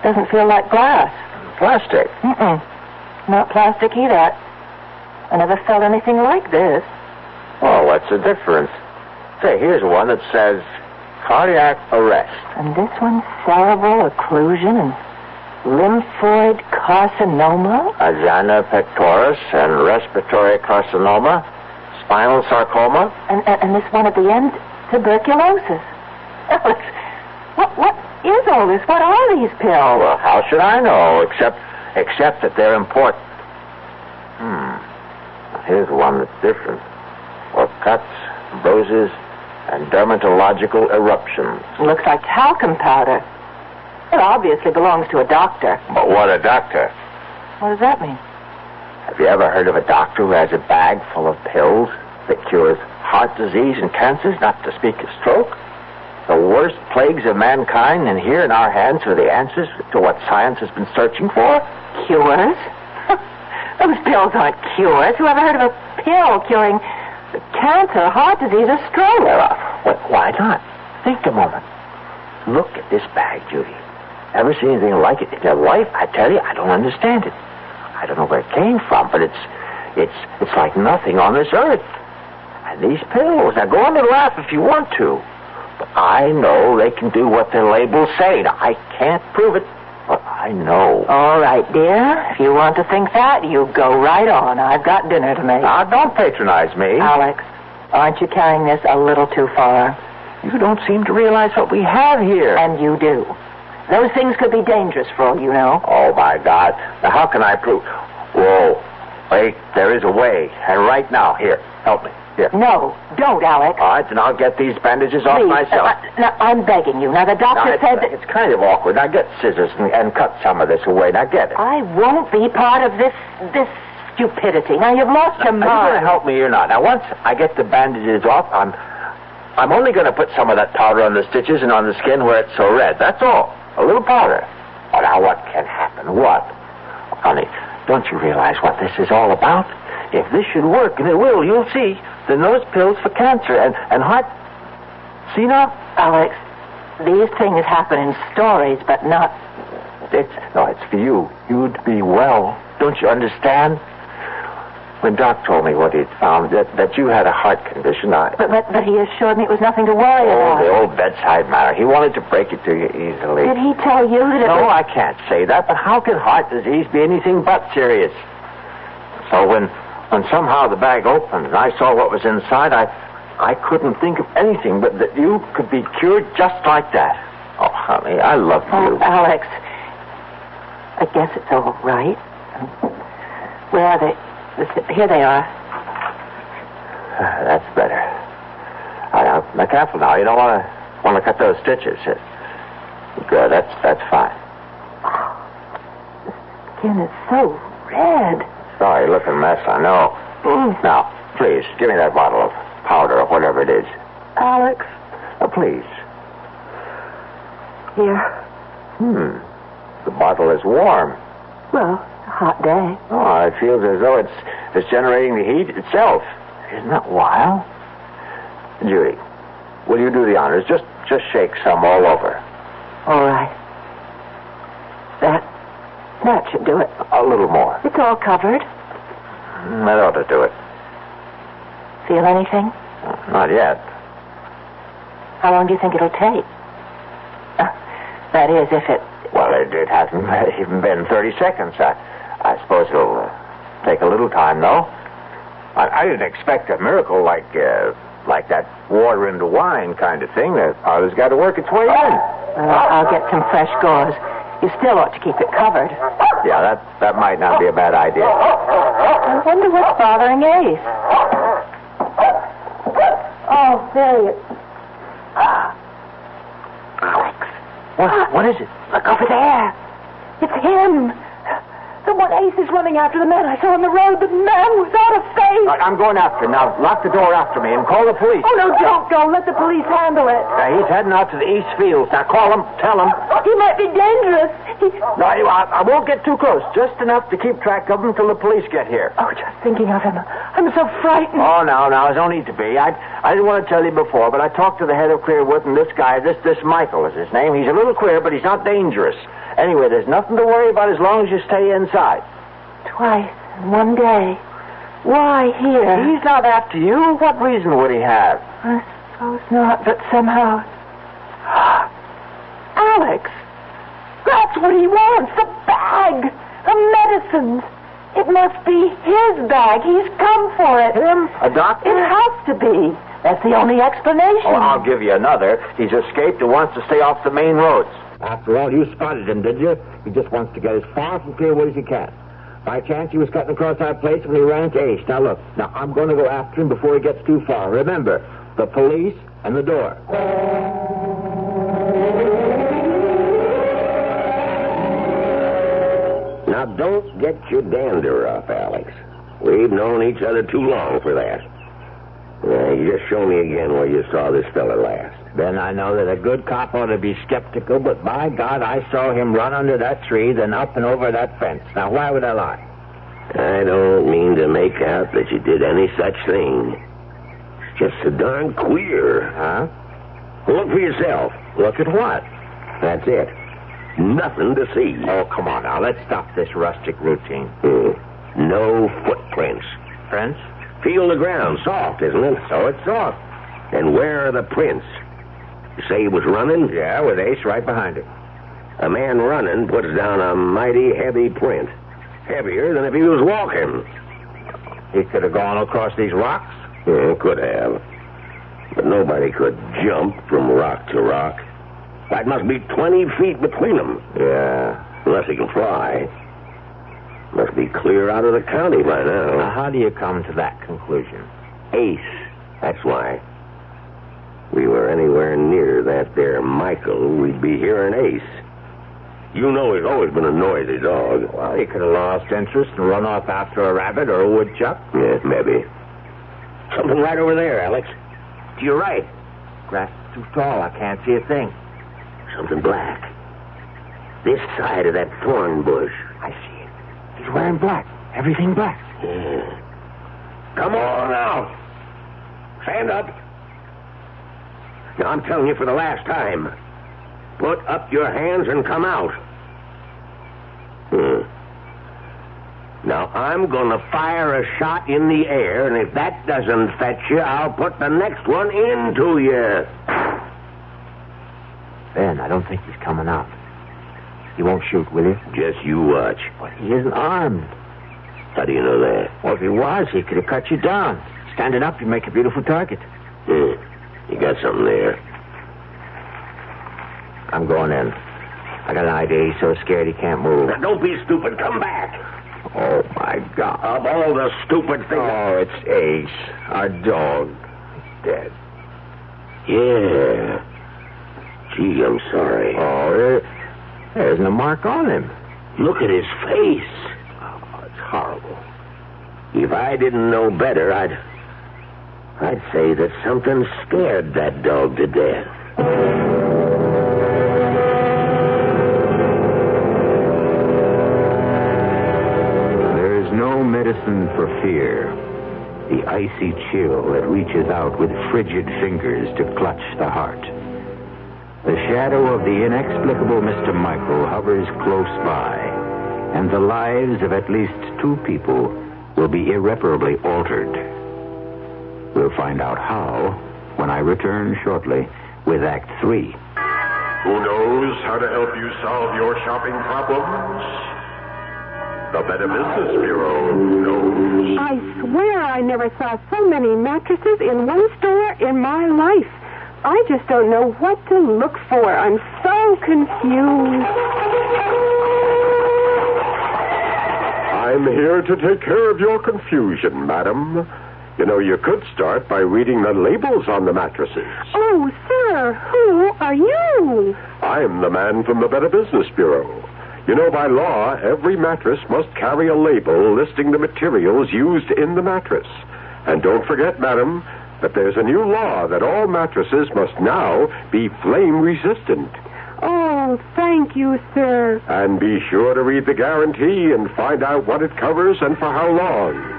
Doesn't feel like glass. Plastic? Mm-mm. Not plastic either. I never felt anything like this. Oh, what's the difference? Say, here's one that says cardiac arrest. And this one's cerebral occlusion and lymphoid carcinoma? Ajana pectoris and respiratory carcinoma. Spinal sarcoma. And this one at the end, tuberculosis. Alex, what is all this? What are these pills? Well, how should I know, except that they're important. Here's one that's different. For cuts, bruises, and dermatological eruptions. Looks like talcum powder. It obviously belongs to a doctor. But what a doctor? What does that mean? Have you ever heard of a doctor who has a bag full of pills that cures heart disease and cancers, not to speak of stroke? The worst plagues of mankind, and here in our hands are the answers to what science has been searching for. Cures? Those pills aren't cures. Who ever heard of a pill curing cancer, heart disease, or stroke? Well, why not? Think a moment. Look at this bag, Judy. Ever seen anything like it in your life? I tell you, I don't understand it. I don't know where it came from, but it's like nothing on this earth. And these pills, now go on and laugh if you want to, but I know they can do what their labels say. Now, I can't prove it, but I know. All right, dear. If you want to think that, you go right on. I've got dinner to make. Now, don't patronize me. Alex, aren't you carrying this a little too far? You don't seem to realize what we have here. And you do. Those things could be dangerous for all you know. Oh, my God. Now, how can I prove? Whoa. Wait, there is a way. And right now, here, help me. Here. No, don't, Alex. All right, then I'll get these bandages off myself. Now, I'm begging you. Now, the doctor said that... It's kind of awkward. Now, get scissors and cut some of this away. Now, get it. I won't be part of this stupidity. Now, you've lost your mind. Are you going to help me or not? Now, once I get the bandages off, I'm only going to put some of that powder on the stitches and on the skin where it's so red. That's all. A little powder. Oh, now, what can happen? What? Honey, don't you realize what this is all about? If this should work, and it will, you'll see, then those pills for cancer and heart... See now? Alex, these things happen in stories, but not... It's for you. You'd be well. Don't you understand? When Doc told me what he'd found, that you had a heart condition, But he assured me it was nothing to worry about. Oh, the old bedside manner. He wanted to break it to you easily. Did he tell you that it No, was... I can't say that, but how can heart disease be anything but serious? So when somehow the bag opened and I saw what was inside, I couldn't think of anything but that you could be cured just like that. Oh, honey, I love you. Oh, Alex, I guess it's all right. Where are they? Here they are. That's better. Now, careful now. You don't want to cut those stitches. Good. That's fine. The skin is so red. Sorry, looking mess, I know. Now, please, give me that bottle of powder or whatever it is. Alex. Please. Here. The bottle is warm. Well, a hot day. Oh, it feels as though it's generating the heat itself. Isn't that wild? Judy, will you do the honors? Just shake some all over. All right. That should do it. A little more. It's all covered. That ought to do it. Feel anything? Not yet. How long do you think it'll take? That is, if it... Well, it hasn't even been 30 seconds. I suppose it'll take a little time, though. I didn't expect a miracle like that water into wine kind of thing. The powder's got to work its way in. I'll get some fresh gauze. You still ought to keep it covered. Yeah, that might not be a bad idea. I wonder what's bothering Ace. Oh, there he is. Alex. What is it? Look over there. It's him. The one Ace is running after, the man I saw on the road, the man without a face. I'm going after him. Now, lock the door after me and call the police. Oh, no, don't go. Let the police handle it. He's heading out to the East Fields. Now, call him. Tell him. He might be dangerous. No, I won't get too close. Just enough to keep track of him till the police get here. Oh, just thinking of him. I'm so frightened. Oh, now, there's no need to be. I didn't want to tell you before, but I talked to the head of Clearwood, and this guy, this Michael is his name. He's a little queer, but he's not dangerous. Anyway, there's nothing to worry about as long as you stay inside. Twice in one day. Why here? He's not after you. What reason would he have? I suppose not, but somehow... Alex! That's what he wants, the bag! The medicines! It must be his bag. He's come for it. Him? A doctor? It has to be. That's the only explanation. Oh, I'll give you another. He's escaped and wants to stay off the main roads. After all, you spotted him, did you? He just wants to get as far from Clearwood as he can. By chance, he was cutting across our place when he ran into Ace. Now, look. Now, I'm going to go after him before he gets too far. Remember, the police and the door. Now, don't get your dander up, Alex. We've known each other too long for that. You just show me again where you saw this fella last. Then I know that a good cop ought to be skeptical, but by God, I saw him run under that tree, then up and over that fence. Now, why would I lie? I don't mean to make out that you did any such thing. It's just so darn queer. Huh? Look for yourself. Look at what? That's it. Nothing to see. Oh, come on now. Let's stop this rustic routine. No footprints. Prints? Feel the ground. Soft, isn't it? So it's soft. And where are the prints? You say he was running? Yeah, with Ace right behind him. A man running puts down a mighty heavy print. Heavier than if he was walking. He could have gone across these rocks? Could have. But nobody could jump from rock to rock. That must be 20 feet between them. Yeah. Unless he can fly. Must be clear out of the county by now. Now, how do you come to that conclusion? Ace. That's why. We were anywhere near that there Michael, we'd be hearing Ace. You know he's always been a noisy dog. Well, he could have lost interest and run off after a rabbit or a woodchuck. Yeah, maybe. Something right over there, Alex. To your right. Grass is too tall. I can't see a thing. Something black. This side of that thorn bush. I see it. He's wearing black. Everything black. Yeah. Come on now. Stand up. Now, I'm telling you for the last time. Put up your hands and come out. Now, I'm going to fire a shot in the air, and if that doesn't fetch you, I'll put the next one into you. Ben, I don't think he's coming out. He won't shoot, will you? Just you watch. But he isn't armed. How do you know that? Well, if he was, he could have cut you down. Standing up, you'd make a beautiful target. You got something there. I'm going in. I got an idea. He's so scared he can't move. Now, don't be stupid. Come back. Oh, my God. Of all the stupid things... Oh, it's Ace. Our dog. He's dead. Yeah. Gee, I'm sorry. Oh, there isn't a mark on him. Look at his face. Oh, it's horrible. If I didn't know better, I'd say that something scared that dog to death. There is no medicine for fear. The icy chill that reaches out with frigid fingers to clutch the heart. The shadow of the inexplicable Mr. Michael hovers close by, and the lives of at least 2 people will be irreparably altered. We'll find out how when I return shortly with Act 3. Who knows how to help you solve your shopping problems? The Better Business Bureau knows. I swear I never saw so many mattresses in one store in my life. I just don't know what to look for. I'm so confused. I'm here to take care of your confusion, madam. You know, you could start by reading the labels on the mattresses. Oh, sir, who are you? I'm the man from the Better Business Bureau. You know, by law, every mattress must carry a label listing the materials used in the mattress. And don't forget, madam, that there's a new law that all mattresses must now be flame-resistant. Oh, thank you, sir. And be sure to read the guarantee and find out what it covers and for how long.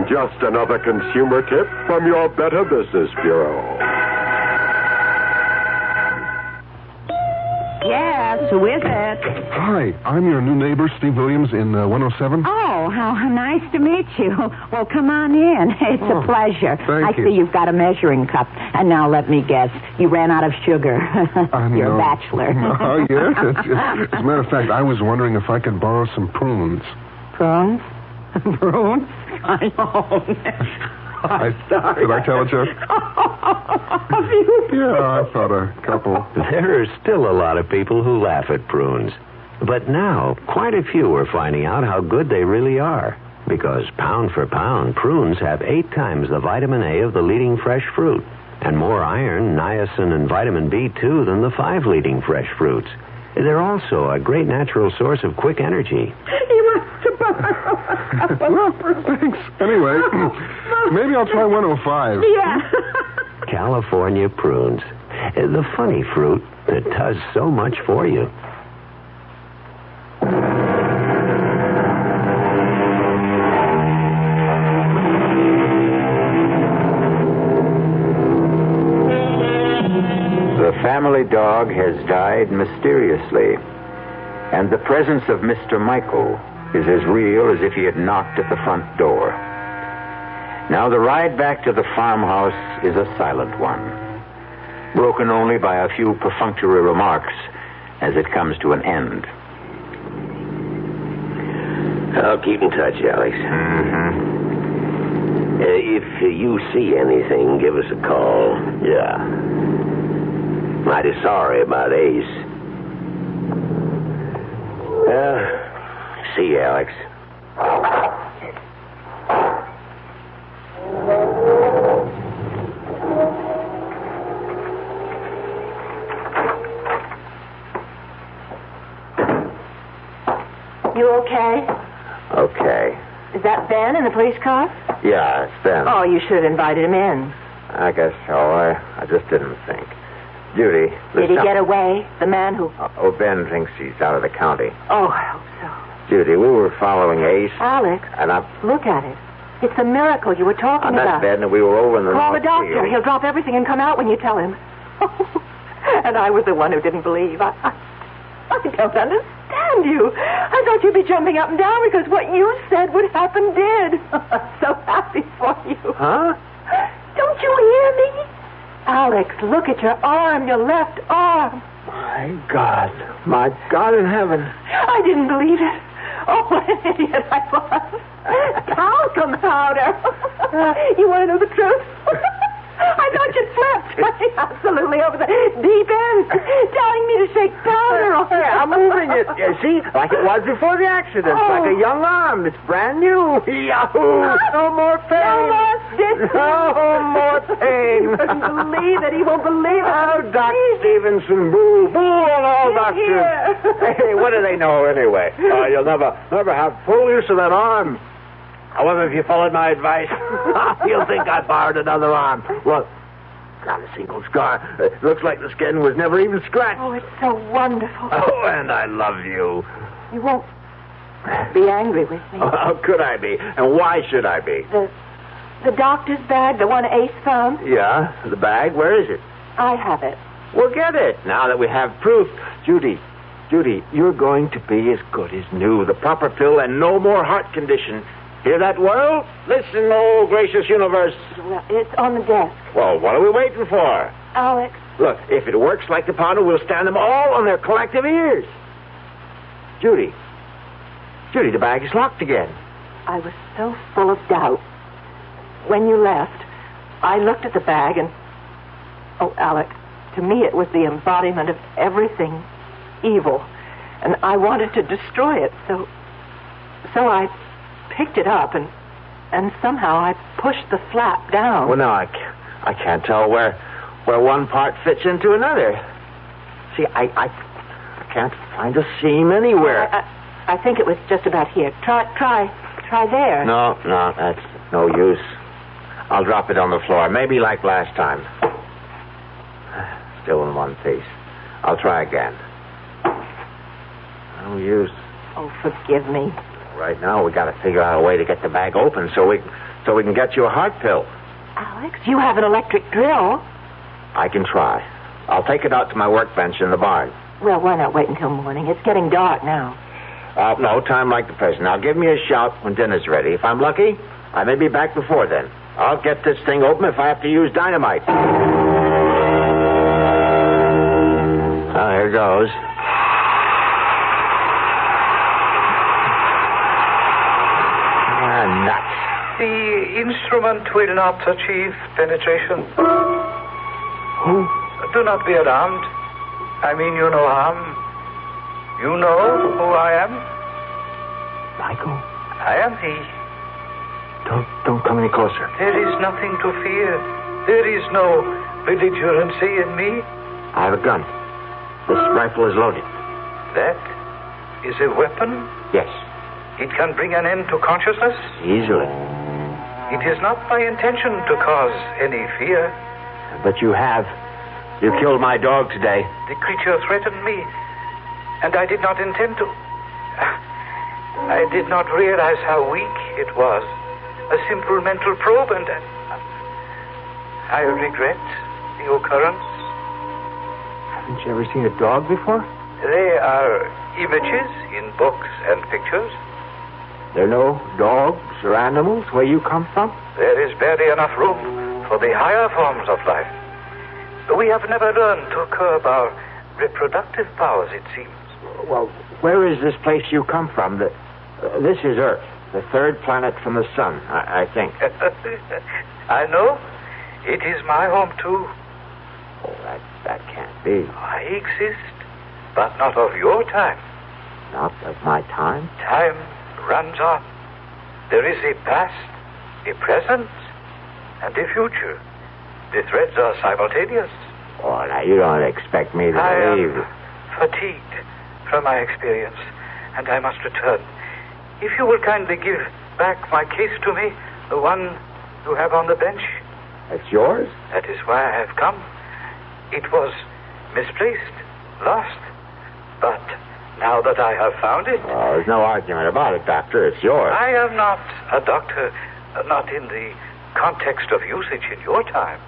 Just another consumer tip from your Better Business Bureau. Yes, who is it? Hi, I'm your new neighbor, Steve Williams, in 107. Oh, how nice to meet you. Well, come on in. It's a pleasure. Thank you. I see you've got a measuring cup. And now let me guess, you ran out of sugar. You're a bachelor. Oh, yes. As a matter of fact, I was wondering if I could borrow some prunes. Prunes? Prunes? I know. Sorry. Did I tell a joke? Yeah, I thought a couple. There are still a lot of people who laugh at prunes. But now, quite a few are finding out how good they really are. Because pound for pound, prunes have 8 times the vitamin A of the leading fresh fruit. And more iron, niacin, and vitamin B2 than the 5 leading fresh fruits. They're also a great natural source of quick energy. You Well, thanks. Anyway, maybe I'll try 105. Yeah. California prunes. The funny fruit that does so much for you. The family dog has died mysteriously, and the presence of Mr. Michael is as real as if he had knocked at the front door. Now the ride back to the farmhouse is a silent one, broken only by a few perfunctory remarks as it comes to an end. I'll keep in touch, Alex. Mm-hmm. If you see anything, give us a call. Yeah. Mighty sorry about Ace. See you, Alex. You okay? Okay. Is that Ben in the police car? Yeah, it's Ben. Oh, you should have invited him in. I guess so. I just didn't think. Judy. Did he get away? The man who... Oh, Ben thinks he's out of the county. Oh, I hope so. Judy, we were following Ace. Alex, and look at it. It's a miracle you were talking about. I met Ben and we were over in the Call the North doctor. Field. He'll drop everything and come out when you tell him. And I was the one who didn't believe. I don't understand you. I thought you'd be jumping up and down because what you said would happen did. I'm so happy for you. Huh? Don't you hear me? Alex, look at your arm, your left arm. My God in heaven. I didn't believe it. Oh, what an idiot I was. Talcum powder. You want to know the truth? I thought you slept. Absolutely over the deep end. Telling me to shake powder off. Hey, I'm moving it. You see, like it was before the accident. Like a young arm. It's brand new. Yahoo! No more pain. No more stitches. No more pain. He wouldn't believe it. He won't believe it. Oh, Doc Stevenson, boo on all doctors. Hey, what do they know anyway? You'll never have full use of that arm. However, if you followed my advice, you'll think I borrowed another arm. Look, got a single scar. It looks like the skin was never even scratched. Oh, it's so wonderful. Oh, and I love you. You won't be angry with me. Oh, how could I be? And why should I be? The doctor's bag, the one Ace found? Yeah, the bag. Where is it? I have it. Well, get it, now that we have proof. Judy, you're going to be as good as new. The proper pill and no more heart condition. Hear that, world? Listen, oh, gracious universe. Well, it's on the desk. Well, what are we waiting for? Alex. Look, if it works like the powder, we'll stand them all on their collective ears. Judy, the bag is locked again. I was so full of doubt. When you left, I looked at the bag and... Oh, Alex, to me it was the embodiment of everything evil. And I wanted to destroy it, so I picked it up and somehow I pushed the flap down. Well, now I can't tell where one part fits into another. See, I can't find a seam anywhere. I think it was just about here. Try there. No, that's no use. I'll drop it on the floor, maybe like last time. Still in one piece. I'll try again. No use. Oh, forgive me. Right now, we got to figure out a way to get the bag open so we can get you a heart pill. Alex, you have an electric drill. I can try. I'll take it out to my workbench in the barn. Well, why not wait until morning? It's getting dark now. No time like the present. Now, give me a shout when dinner's ready. If I'm lucky, I may be back before then. I'll get this thing open if I have to use dynamite. Here goes. Nuts. The instrument will not achieve penetration. Do not be alarmed. I mean you no harm. You know who I am? Michael? I am he. Don't come any closer. There is nothing to fear. There is no belligerency in me. I have a gun. This rifle is loaded. That is a weapon? Yes. It can bring an end to consciousness? Easily. It is not my intention to cause any fear. But you have. You killed my dog today. The creature threatened me, and I did not intend to. I did not realize how weak it was. A simple mental probe, and I regret the occurrence. Haven't you ever seen a dog before? They are images in books and pictures. There are no dogs or animals where you come from? There is barely enough room for the higher forms of life. We have never learned to curb our reproductive powers, it seems. Well, where is this place you come from? This is Earth, the third planet from the sun, I think. I know. It is my home, too. Oh, that can't be. I exist, but not of your time. Not of my time? Time runs on. There is a past, a present, and a future. The threads are simultaneous. Oh, now you don't expect me to believe. I am fatigued from my experience, and I must return. If you will kindly give back my case to me, the one you have on the bench. It's yours? That is why I have come. It was misplaced, lost, but now that I have found it... Well, there's no argument about it, Doctor. It's yours. I am not a doctor, not in the context of usage in your time.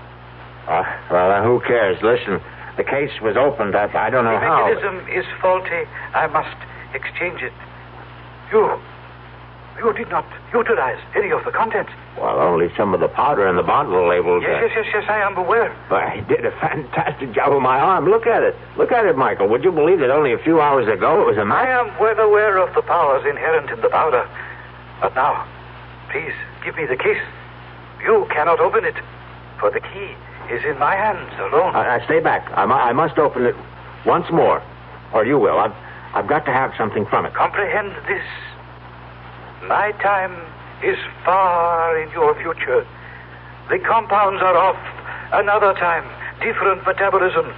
Well, who cares? Listen, the case was opened up. I don't know how. The mechanism is faulty. I must exchange it. You did not utilize any of the contents. Well, only some of the powder in the bottle labeled... Yes, I am aware. But I did a fantastic job with my arm. Look at it. Look at it, Michael. Would you believe that only a few hours ago it was a match? I am well aware of the powers inherent in the powder. But now, please, give me the case. You cannot open it, for the key is in my hands alone. Stay back. I must open it once more, or you will. I've got to have something from it. Comprehend this. My time is far in your future. The compounds are of another time, different metabolisms.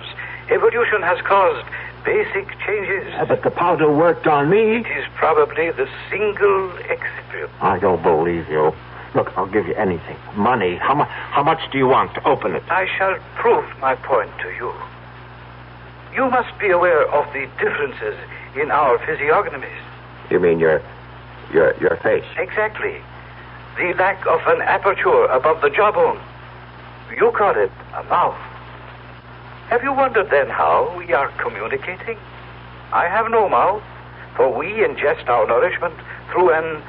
Evolution has caused basic changes. But the powder worked on me. It is probably the single excipient. I don't believe you. Look, I'll give you anything. Money. How much do you want to open it? I shall prove my point to you. You must be aware of the differences in our physiognomies. You mean your face? Exactly. The lack of an aperture above the jawbone. You call it a mouth. Have you wondered then how we are communicating? I have no mouth, for we ingest our nourishment through an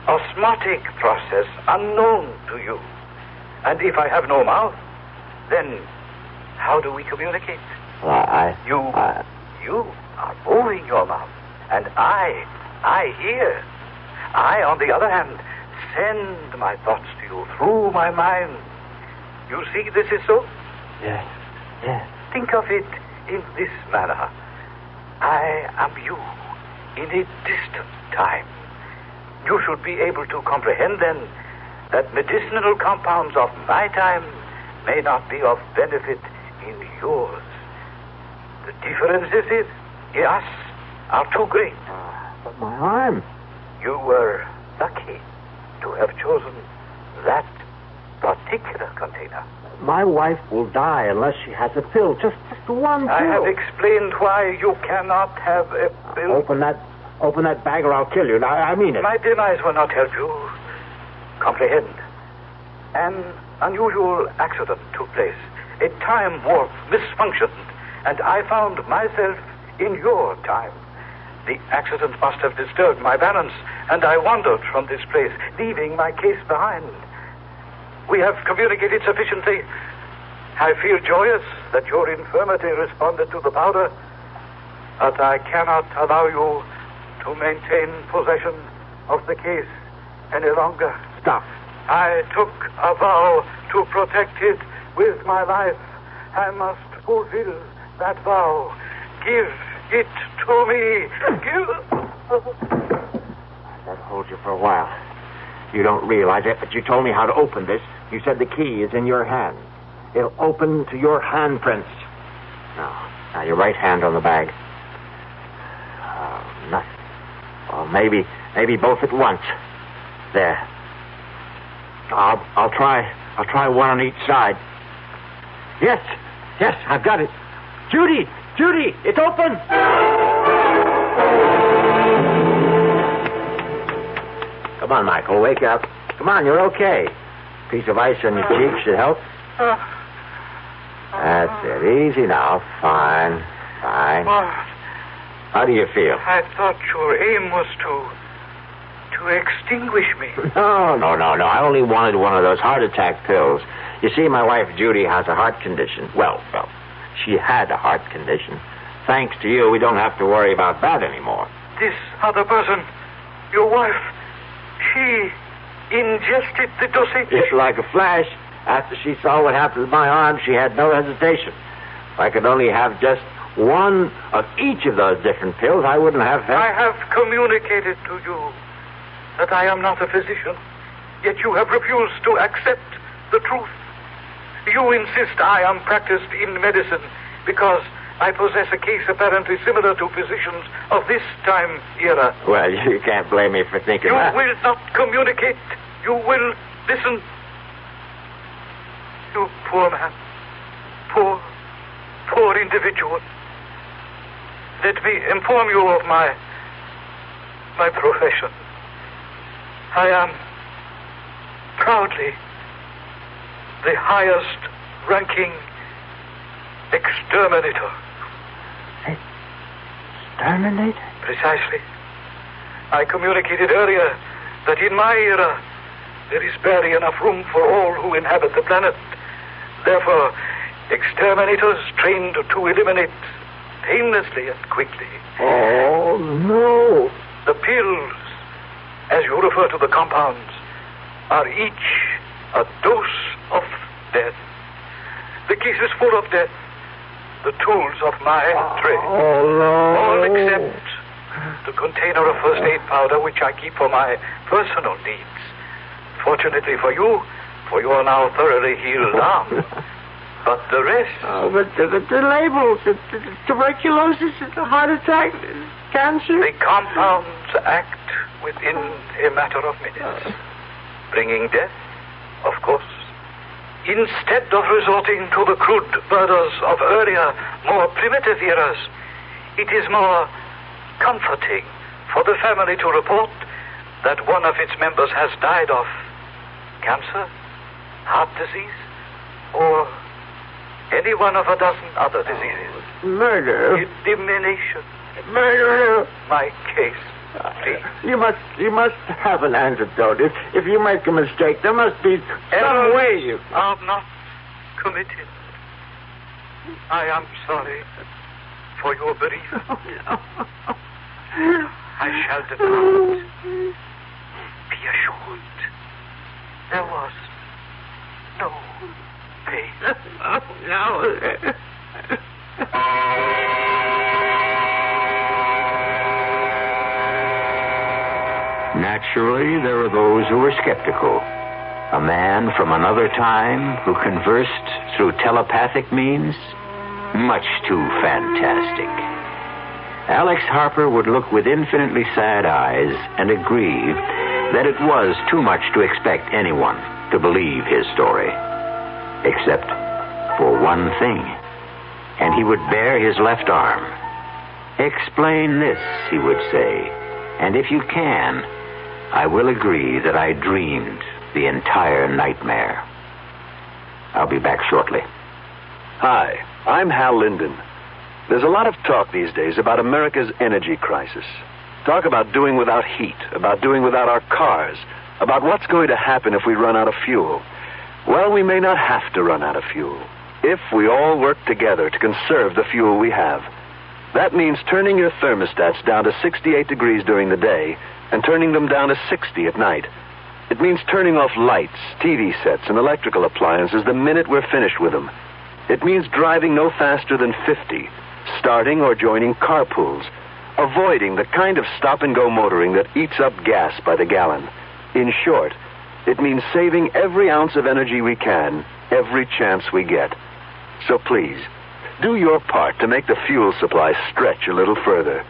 osmotic process unknown to you. And if I have no mouth, then how do we communicate? You are moving your mouth, and I hear. I, on the other hand, send my thoughts to you through my mind. You see this is so? Yes. Think of it in this manner. I am you in a distant time. You should be able to comprehend then that medicinal compounds of my time may not be of benefit in yours. The differences in us are too great. But my arm... You were lucky to have chosen that particular container. My wife will die unless she has a pill. Just one pill. I have explained why you cannot have a pill. Open that bag or I'll kill you. I mean it. My demise will not help you. Comprehend. An unusual accident took place. A time warp misfunctioned, and I found myself in your time. The accident must have disturbed my balance, and I wandered from this place, leaving my case behind. We have communicated sufficiently. I feel joyous that your infirmity responded to the powder, but I cannot allow you to maintain possession of the case any longer. Stop. I took a vow to protect it with my life. I must fulfill that vow. Give it to me. That holds you for a while. You don't realize it, but you told me how to open this. You said the key is in your hand. It'll open to your handprints. Now your right hand on the bag. Nothing. Well, maybe Maybe both at once. There. I'll try one on each side. Yes, I've got it. Judy, it's open. Come on, Michael, wake up. Come on, you're okay. Piece of ice on your cheek should help. That's it. Easy now. Fine. How do you feel? I thought your aim was to extinguish me. No. I only wanted one of those heart attack pills. You see, my wife Judy has a heart condition. Well, she had a heart condition. Thanks to you, we don't have to worry about that anymore. This other person, your wife, she ingested the dosage. Just like a flash. After she saw what happened to my arm, she had no hesitation. If I could only have just one of each of those different pills, I wouldn't have... I have communicated to you that I am not a physician, yet you have refused to accept the truth. You insist I am practiced in medicine because I possess a case apparently similar to physicians of this time era. Well, you can't blame me for thinking that. You will not communicate. You will listen. You poor man. Poor individual. Let me inform you of my profession. I am proudly the highest ranking exterminator. Exterminator? Precisely. I communicated earlier that in my era there is barely enough room for all who inhabit the planet. Therefore, exterminators trained to eliminate painlessly and quickly. Oh, no. The pills, as you refer to the compounds, are each a dose of death. The case is full of death. The tools of my trade. Oh, no. All except the container of first aid powder which I keep for my personal needs. Fortunately for you are now thoroughly healed arm. But the rest... Oh, but the labels, the tuberculosis, the heart attack, cancer... The compounds act within a matter of minutes. Bringing death, of course. Instead of resorting to the crude murders of earlier, more primitive eras, it is more comforting for the family to report that one of its members has died of cancer, heart disease, or any one of a dozen other diseases. Murder. Elimination. Murder. My case. Please. You must have an antidote. If you make a mistake, there must be some way you... are not committed. I am sorry for your bereavement. Oh, no. I shall depart. Be assured, there was no pain. Oh, no. Naturally, there were those who were skeptical. A man from another time who conversed through telepathic means? Much too fantastic. Alex Harper would look with infinitely sad eyes and agree that it was too much to expect anyone to believe his story. Except for one thing. And he would bare his left arm. Explain this, he would say. And if you can, I will agree that I dreamed the entire nightmare. I'll be back shortly. Hi, I'm Hal Linden. There's a lot of talk these days about America's energy crisis. Talk about doing without heat, about doing without our cars, about what's going to happen if we run out of fuel. Well, we may not have to run out of fuel if we all work together to conserve the fuel we have. That means turning your thermostats down to 68 degrees during the day and turning them down to 60 at night. It means turning off lights, TV sets, and electrical appliances the minute we're finished with them. It means driving no faster than 50, starting or joining carpools, avoiding the kind of stop-and-go motoring that eats up gas by the gallon. In short, it means saving every ounce of energy we can, every chance we get. So please, do your part to make the fuel supply stretch a little further.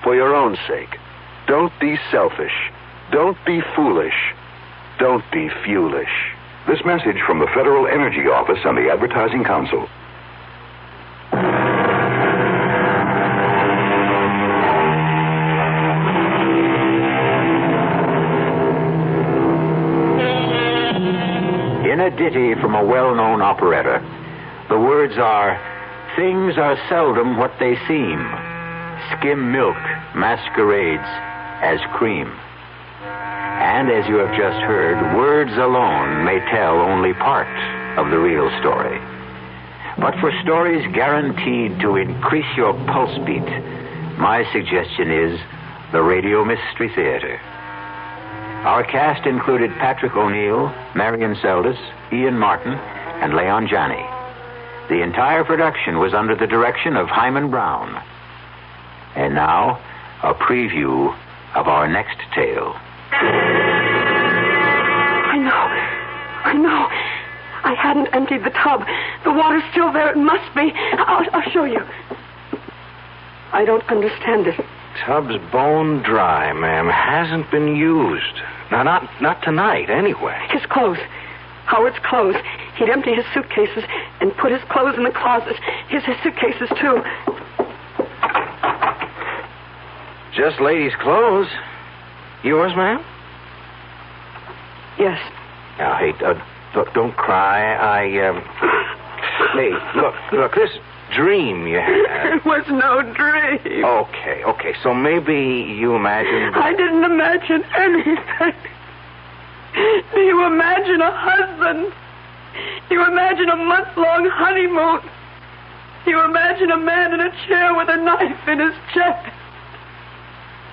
For your own sake, Don't be selfish. Don't be foolish. Don't be fuelish. This message from the Federal Energy Office and the Advertising Council. In a ditty from a well-known operetta, the words are, "Things are seldom what they seem. Skim milk masquerades as cream." And as you have just heard, words alone may tell only part of the real story. But for stories guaranteed to increase your pulse beat, my suggestion is the Radio Mystery Theater. Our cast included Patrick O'Neill, Marion Seldes, Ian Martin, and Leon Janney. The entire production was under the direction of Hyman Brown. And now, a preview of our next tale. I know. I hadn't emptied the tub. The water's still there. It must be. I'll show you. I don't understand it. Tub's bone dry, ma'am. Hasn't been used. Now, not tonight, anyway. His clothes. Howard's clothes. He'd empty his suitcases and put his clothes in the closet. His suitcases, too. Just ladies' clothes. Yours, ma'am? Yes. Now, hey, don't cry. Hey, look, this dream you had. It was no dream. Okay, so maybe you imagined... I didn't imagine anything. Do you imagine a husband? Do you imagine a month-long honeymoon? Do you imagine a man in a chair with a knife in his chest?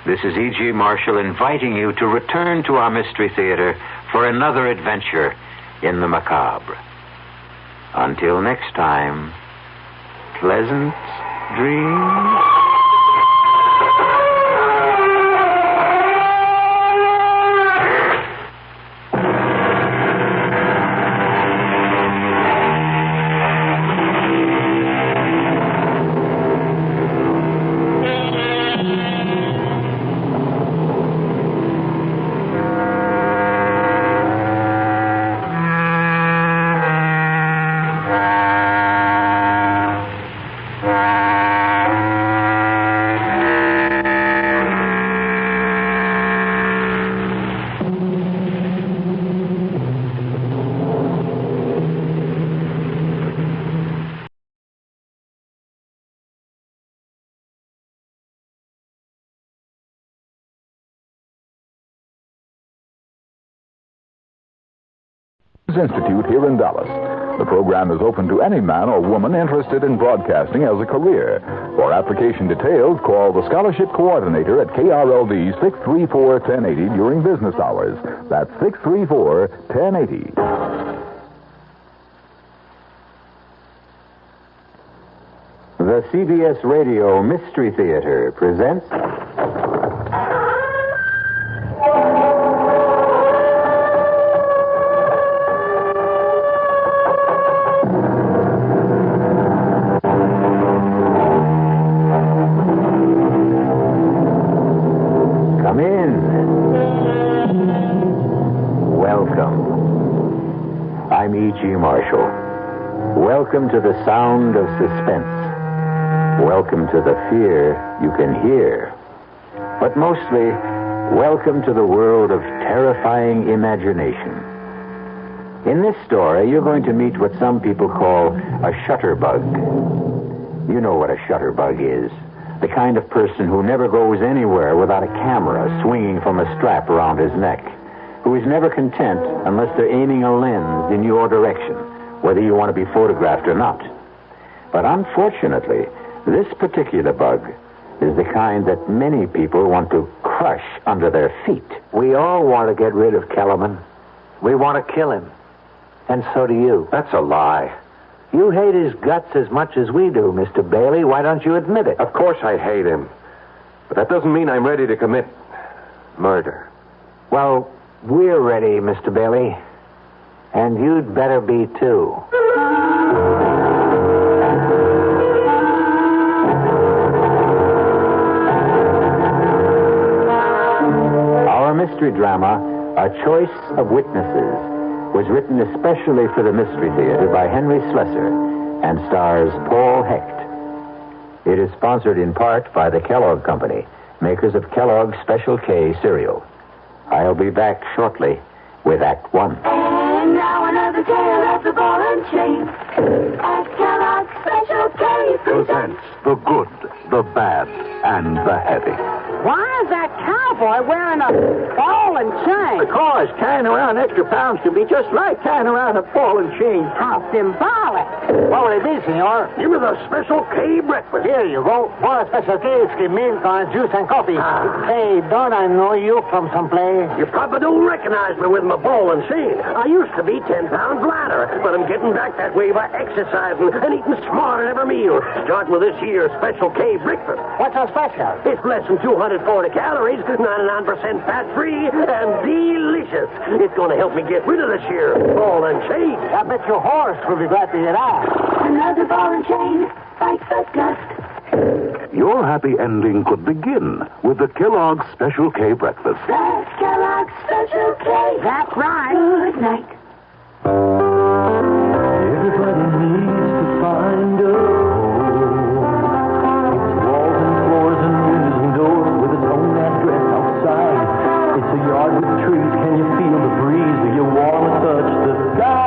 This is E.G. Marshall inviting you to return to our Mystery Theater for another adventure in the macabre. Until next time, pleasant dreams. Institute here in Dallas. The program is open to any man or woman interested in broadcasting as a career. For application details, call the Scholarship Coordinator at KRLD 634-1080 during business hours. That's 634-1080. The CBS Radio Mystery Theater presents... I'm E.G. Marshall. Welcome to the sound of suspense. Welcome to the fear you can hear. But mostly, welcome to the world of terrifying imagination. In this story, you're going to meet what some people call a shutterbug. You know what a shutterbug is. The kind of person who never goes anywhere without a camera swinging from a strap around his neck. Who is never content unless they're aiming a lens in your direction, whether you want to be photographed or not. But unfortunately, this particular bug is the kind that many people want to crush under their feet. We all want to get rid of Kellerman. We want to kill him. And so do you. That's a lie. You hate his guts as much as we do, Mr. Bailey. Why don't you admit it? Of course I hate him. But that doesn't mean I'm ready to commit murder. Well, we're ready, Mr. Bailey. And you'd better be, too. mystery drama, A Choice of Witnesses, was written especially for the Mystery Theater by Henry Slessor and stars Paul Hecht. It is sponsored in part by the Kellogg Company, makers of Kellogg's Special K cereal. I'll be back shortly with Act One. And now another tale of the ball and chain. At Kellogg's Special K presents the good, the bad, and the heavy. Why is that cowboy wearing a ball and chain? Because carrying around extra pounds can be just like carrying around a ball and chain. How symbolic. What will it be, senor? Give me the Special K breakfast. Here you go. For a Special K, it's milk, juice, and coffee. Hey, don't I know you from someplace? You probably don't recognize me with my ball and chain. I used to be 10 pounds lighter, but I'm getting back that way by exercising and eating smarter every meal. Starting with this here Special K breakfast. What's so special? It's less than 240 calories, 99% fat-free, and delicious. It's going to help me get rid of this here ball and chain. I bet your horse will be glad to hear that. Another ball and chain bites the dust. Your happy ending could begin with the Kellogg's Special K breakfast. That's Kellogg's Special K. That's right. Good night. Everybody needs to find a home. It's walls and floors and windows and doors with its own address outside. It's a yard with trees. Can you feel the breeze? Do you want to touch the sky?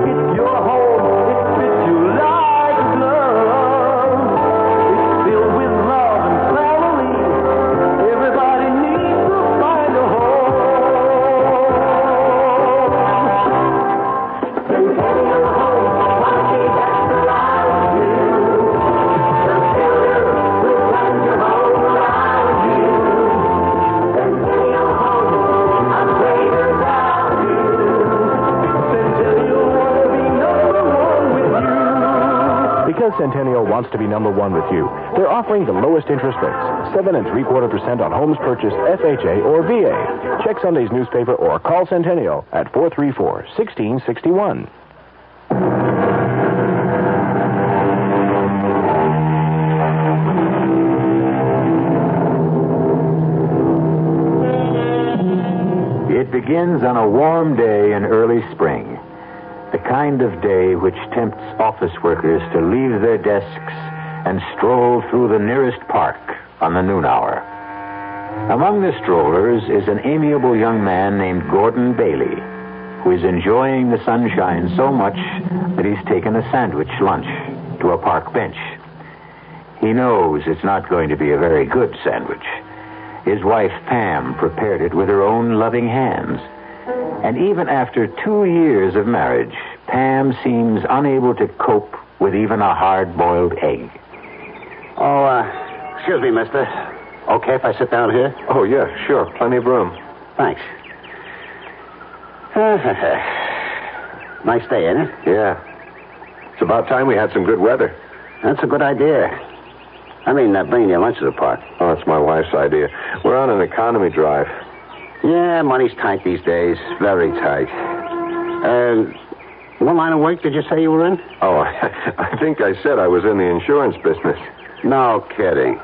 It's your home. It fits you like a glove. It's filled with love and family. Everybody needs to find a home. Centennial Home, quality that's around you. The builder will plan your home around you. Centennial Home, I'm greater than you. Centennial wants to be number one with you. Because Centennial wants to be number one with you, they're offering the lowest interest rates, 7 3/4% on homes purchased FHA or VA. Check Sunday's newspaper or call Centennial at 434-1661. It begins on a warm day in early spring, the kind of day which tempts office workers to leave their desks and stroll through the nearest park on the noon hour. Among the strollers is an amiable young man named Gordon Bailey, who is enjoying the sunshine so much that he's taken a sandwich lunch to a park bench. He knows it's not going to be a very good sandwich. His wife, Pam, prepared it with her own loving hands. And even after 2 years of marriage, Pam seems unable to cope with even a hard-boiled egg. Oh, excuse me, mister. Okay if I sit down here? Oh, yeah, sure. Plenty of room. Thanks. Nice day, ain't it? Yeah. It's about time we had some good weather. That's a good idea. I mean, bringing your lunch to the park. Oh, that's my wife's idea. We're on an economy drive. Yeah, money's tight these days. Very tight. What line of work did you say you were in? Oh, I think I said I was in the insurance business. No kidding.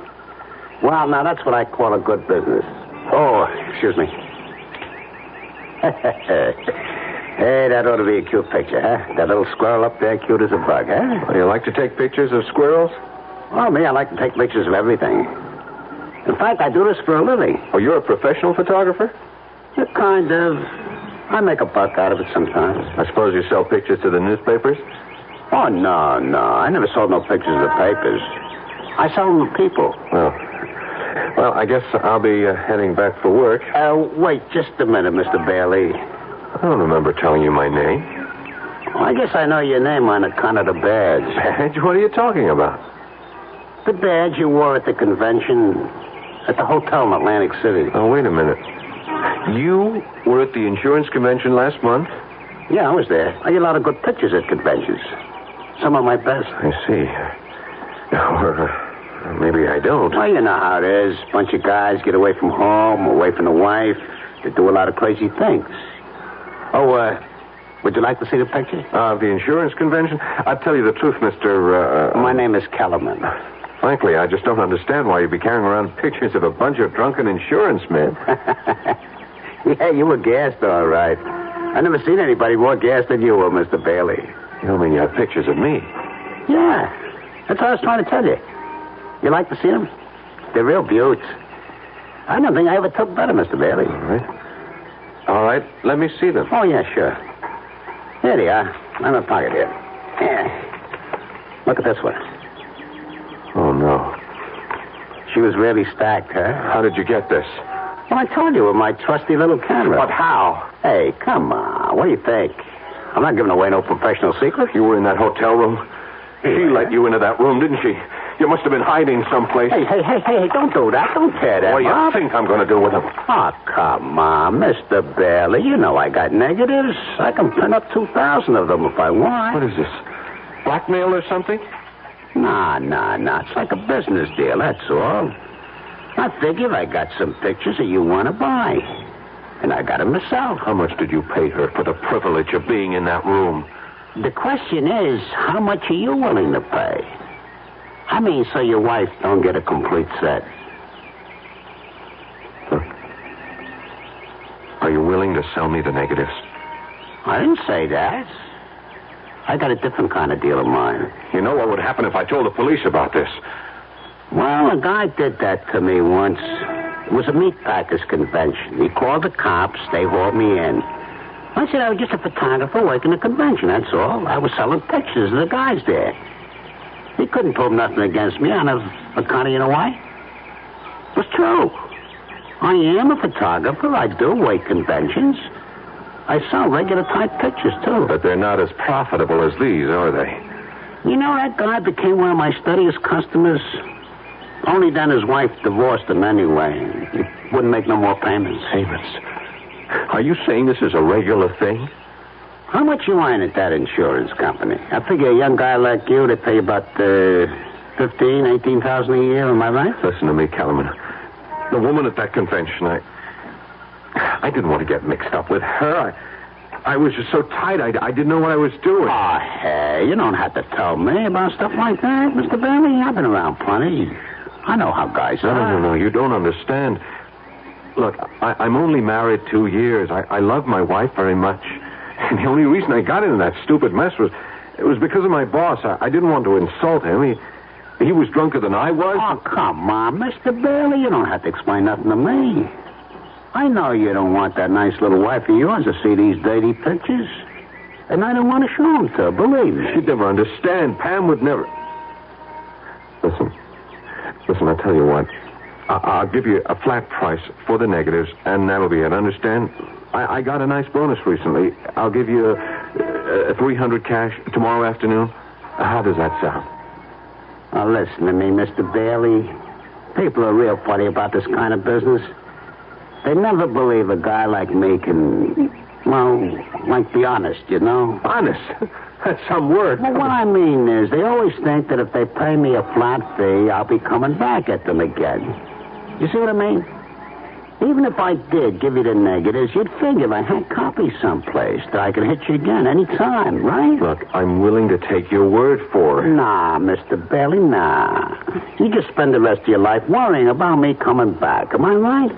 Well, now that's what I call a good business. Oh, excuse me. Hey, that ought to be a cute picture, huh? That little squirrel up there, cute as a bug, huh? Well, you like to take pictures of squirrels? Well, me, I like to take pictures of everything. In fact, I do this for a living. Oh, you're a professional photographer? Kind of. I make a buck out of it sometimes. I suppose you sell pictures to the newspapers? Oh, no. I never sold no pictures to the papers. I sell them to people. Well, I guess I'll be heading back for work. Wait just a minute, Mr. Bailey. I don't remember telling you my name. Well, I guess I know your name on account of the badge. Badge? What are you talking about? The badge you wore at the convention at the hotel in Atlantic City. Oh, wait a minute. You were at the insurance convention last month? Yeah, I was there. I get a lot of good pictures at conventions. Some of my best. I see. Or maybe I don't. Well, you know how it is. Bunch of guys get away from home, away from the wife. They do a lot of crazy things. Oh, would you like to see the picture? The insurance convention? I'll tell you the truth, Mr. My name is Kellerman. Frankly, I just don't understand why you'd be carrying around pictures of a bunch of drunken insurance men. Yeah, you were gassed, all right. I never seen anybody more gassed than you were, Mr. Bailey. You don't mean you have pictures of me? Yeah, that's what I was trying to tell you. You like to see them? They're real beauts. I don't think I ever took better, Mr. Bailey. All right, let me see them. Oh, yeah, sure. Here they are. I'm in my pocket here. Yeah. Look at this one. Oh, no. She was really stacked, huh? How did you get this? Well, I told you with my trusty little camera. But how? Hey, come on. What do you think? I'm not giving away no professional secrets. You were in that hotel room? She let you into that room, didn't she? You must have been hiding someplace. Hey, don't do that. Don't tear that What do you think I'm going to do with them? Oh, come on, Mr. Bailey. You know I got negatives. I can print up 2,000 of them if I want. What is this? Blackmail or something? Nah. It's like a business deal, that's all. I figure I got some pictures that you want to buy. And I got them myself. How much did you pay her for the privilege of being in that room? The question is, how much are you willing to pay? I mean, so your wife don't get a complete set. Look, are you willing to sell me the negatives? I didn't say that. I got a different kind of deal in mind. You know what would happen if I told the police about this? Well, a guy did that to me once. It was a meatpackers convention. He called the cops. They hauled me in. I said I was just a photographer working a convention, that's all. I was selling pictures of the guys there. He couldn't prove nothing against me on account of, you know why? It was true. I am a photographer. I do work conventions. I sell regular type pictures, too. But they're not as profitable as these, are they? You know, that guy became one of my steadiest customers. Only then his wife divorced him anyway. He wouldn't make no more payments. Payments? Are you saying this is a regular thing? How much you earn at that insurance company? I figure a young guy like you, they pay about $15,000, $18,000 a year. Am I right? Listen to me, Kellerman. The woman at that convention, I didn't want to get mixed up with her. I was just so tight, I didn't know what I was doing. Oh, hey, you don't have to tell me about stuff like that, Mr. Bailey. I've been around plenty. I know how guys are. No, you don't understand. Look, I'm only married 2 years. I love my wife very much. And the only reason I got into that stupid mess was because of my boss. I didn't want to insult him. He was drunker than I was. Oh, come on, Mr. Bailey. You don't have to explain nothing to me. I know you don't want that nice little wife of yours to see these dirty pictures. And I don't want to show them to her, believe me. She'd never understand. Pam would never... Listen, I'll tell you what. I'll give you a flat price for the negatives, and that'll be it. Understand? I got a nice bonus recently. I'll give you $300 cash tomorrow afternoon. How does that sound? Now, listen to me, Mr. Bailey. People are real funny about this kind of business. They never believe a guy like me can, be honest, you know? Honest? That's some word. Well, what I mean is, they always think that if they pay me a flat fee, I'll be coming back at them again. You see what I mean? Even if I did give you the negatives, you'd figure I had copies someplace that I could hit you again any time, right? Look, I'm willing to take your word for it. Nah, Mr. Bailey, nah. You just spend the rest of your life worrying about me coming back. Am I right?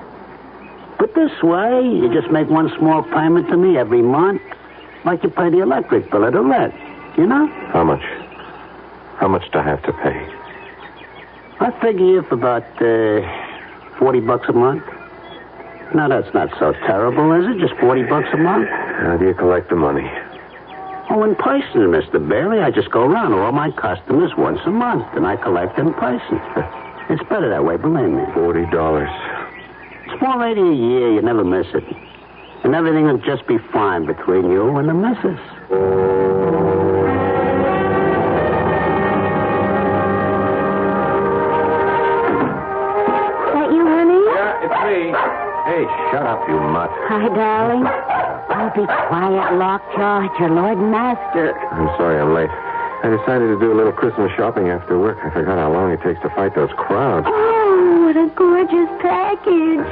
But this way, you just make one small payment to me every month, like you pay the electric bill or the rent, you know? How much? How much do I have to pay? I figure you for about $40 a month. Now, that's not so terrible, is it? Just $40 a month? How do you collect the money? Oh, in person, Mr. Bailey. I just go around to all my customers once a month, and I collect in person. It's better that way, believe me. $40. It's $480 a year. You never miss it. And everything will just be fine between you and the missus. That you, honey? Yeah, it's me. Hey, shut up, you mutt. Hi, darling. Oh, be quiet, Lockjaw. It's your Lord and Master. I'm sorry I'm late. I decided to do a little Christmas shopping after work. I forgot how long it takes to fight those crowds. Oh, what a gorgeous package.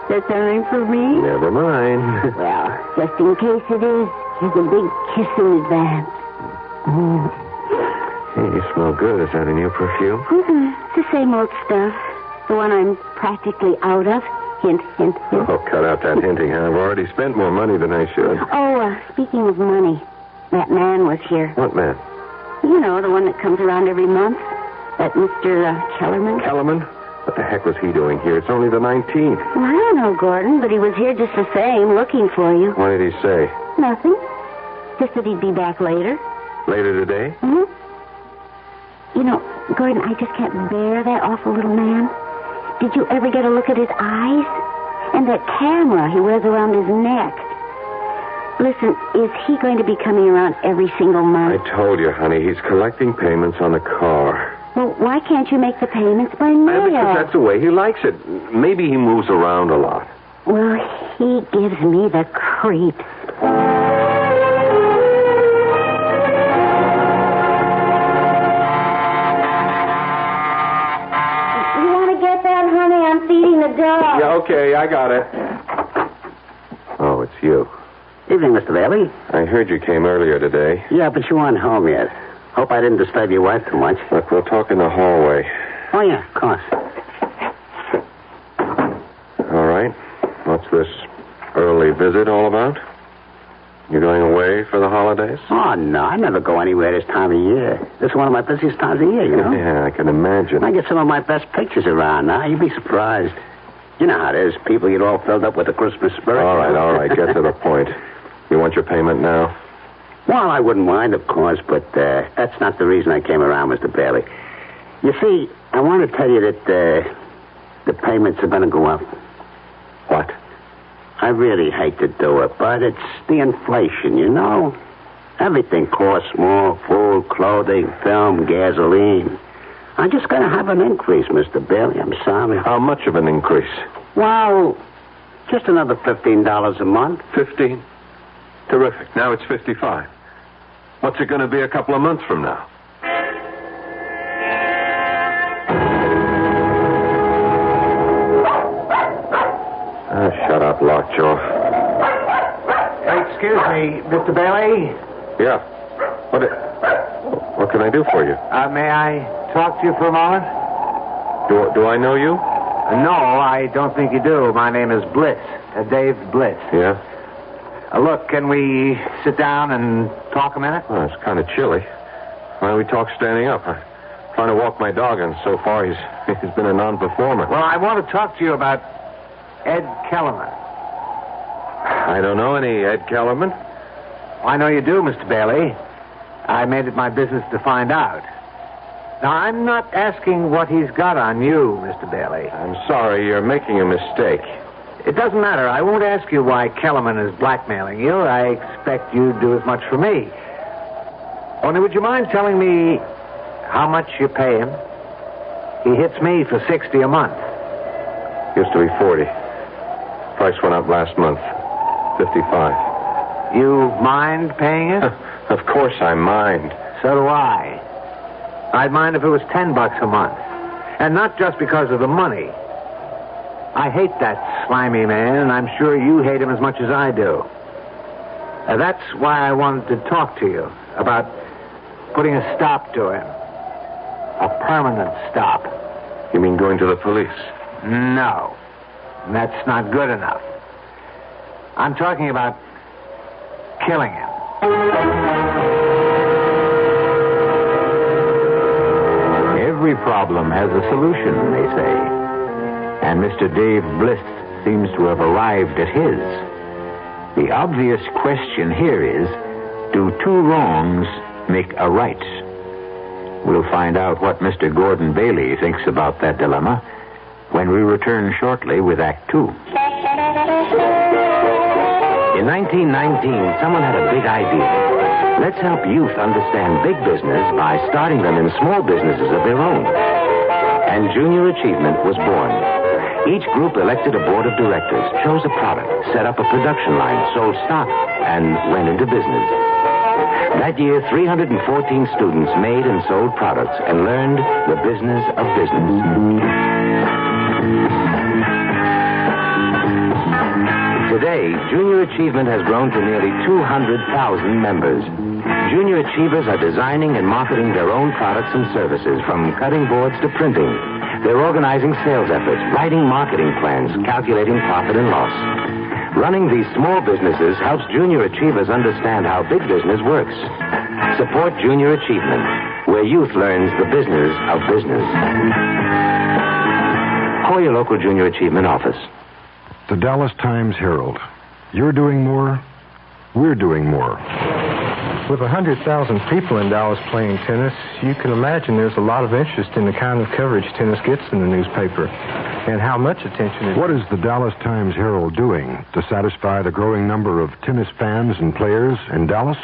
Is that something for me? Never mind. Well, just in case it is, here's a big kiss in advance. Hey, you smell good. Is that a new perfume? It's the same old stuff. The one I'm practically out of. Hint, hint, hint. Oh, cut out that hinting. I've already spent more money than I should. Oh, speaking of money, that man was here. What man? You know, the one that comes around every month. That Mr. Kellerman. Kellerman? What the heck was he doing here? It's only the 19th. Well, I don't know, Gordon, but he was here just the same, looking for you. What did he say? Nothing. Just that he'd be back later. Later today? Mm-hmm. You know, Gordon, I just can't bear that awful little man. Did you ever get a look at his eyes? And that camera he wears around his neck. Listen, is he going to be coming around every single month? I told you, honey, he's collecting payments on the car. Well, why can't you make the payments by mail? Because that's the way he likes it. Maybe he moves around a lot. Well, he gives me the creeps. You want to get that, honey? I'm feeding the dog. Yeah, okay, I got it. Oh, it's you. Evening, Mr. Bailey. I heard you came earlier today. Yeah, but you aren't home yet. Hope I didn't disturb your wife too much. Look, we'll talk in the hallway. Oh, yeah, of course. All right. What's this early visit all about? You going away for the holidays? Oh, no, I never go anywhere this time of year. This is one of my busiest times of year, you know? Yeah, I can imagine. I get some of my best pictures around now. You'd be surprised. You know how it is. People get all filled up with the Christmas spirit. All right. Get to the point. You want your payment now? Well, I wouldn't mind, of course, but that's not the reason I came around, Mr. Bailey. You see, I want to tell you that the payments are going to go up. What? I really hate to do it, but it's the inflation, you know? Everything costs more: food, clothing, film, gasoline. I'm just going to have an increase, Mr. Bailey. I'm sorry. How much of an increase? Well, just another $15 a month. 15? Terrific. Now it's 55. What's it going to be a couple of months from now? Shut up, Lockjaw. Excuse me, Mr. Bailey. Yeah. What can I do for you? May I talk to you for a moment? Do I know you? No, I don't think you do. My name is Bliss. Dave Bliss. Yeah? Look, can we sit down and talk a minute? Well, it's kind of chilly. Why don't we talk standing up? I'm trying to walk my dog, and so far he's been a non-performer. Well, I want to talk to you about Ed Kellerman. I don't know any Ed Kellerman. Well, I know you do, Mr. Bailey. I made it my business to find out. Now, I'm not asking what he's got on you, Mr. Bailey. I'm sorry, you're making a mistake. It doesn't matter. I won't ask you why Kellerman is blackmailing you. I expect you'd do as much for me. Only would you mind telling me how much you pay him? He hits me for $60 a month. Used to be 40. Price went up last month. 55. You mind paying it? Of course I mind. So do I. I'd mind if it was $10 a month. And not just because of the money. I hate that slimy man, and I'm sure you hate him as much as I do. That's why I wanted to talk to you about putting a stop to him. A permanent stop. You mean going to the police? No. That's not good enough. I'm talking about killing him. Every problem has a solution, they say. And Mr. Dave Bliss seems to have arrived at his. The obvious question here is, do two wrongs make a right? We'll find out what Mr. Gordon Bailey thinks about that dilemma when we return shortly with Act Two. In 1919, someone had a big idea. Let's help youth understand big business by starting them in small businesses of their own. And Junior Achievement was born. Each group elected a board of directors, chose a product, set up a production line, sold stock, and went into business. That year, 314 students made and sold products and learned the business of business. Today, Junior Achievement has grown to nearly 200,000 members. Junior Achievers are designing and marketing their own products and services, from cutting boards to printing. They're organizing sales efforts, writing marketing plans, calculating profit and loss. Running these small businesses helps Junior Achievers understand how big business works. Support Junior Achievement, where youth learns the business of business. Call your local Junior Achievement office. The Dallas Times-Herald. You're doing more, we're doing more. With 100,000 people in Dallas playing tennis, you can imagine there's a lot of interest in the kind of coverage tennis gets in the newspaper, and how much attention is... What is the Dallas Times-Herald doing to satisfy the growing number of tennis fans and players in Dallas?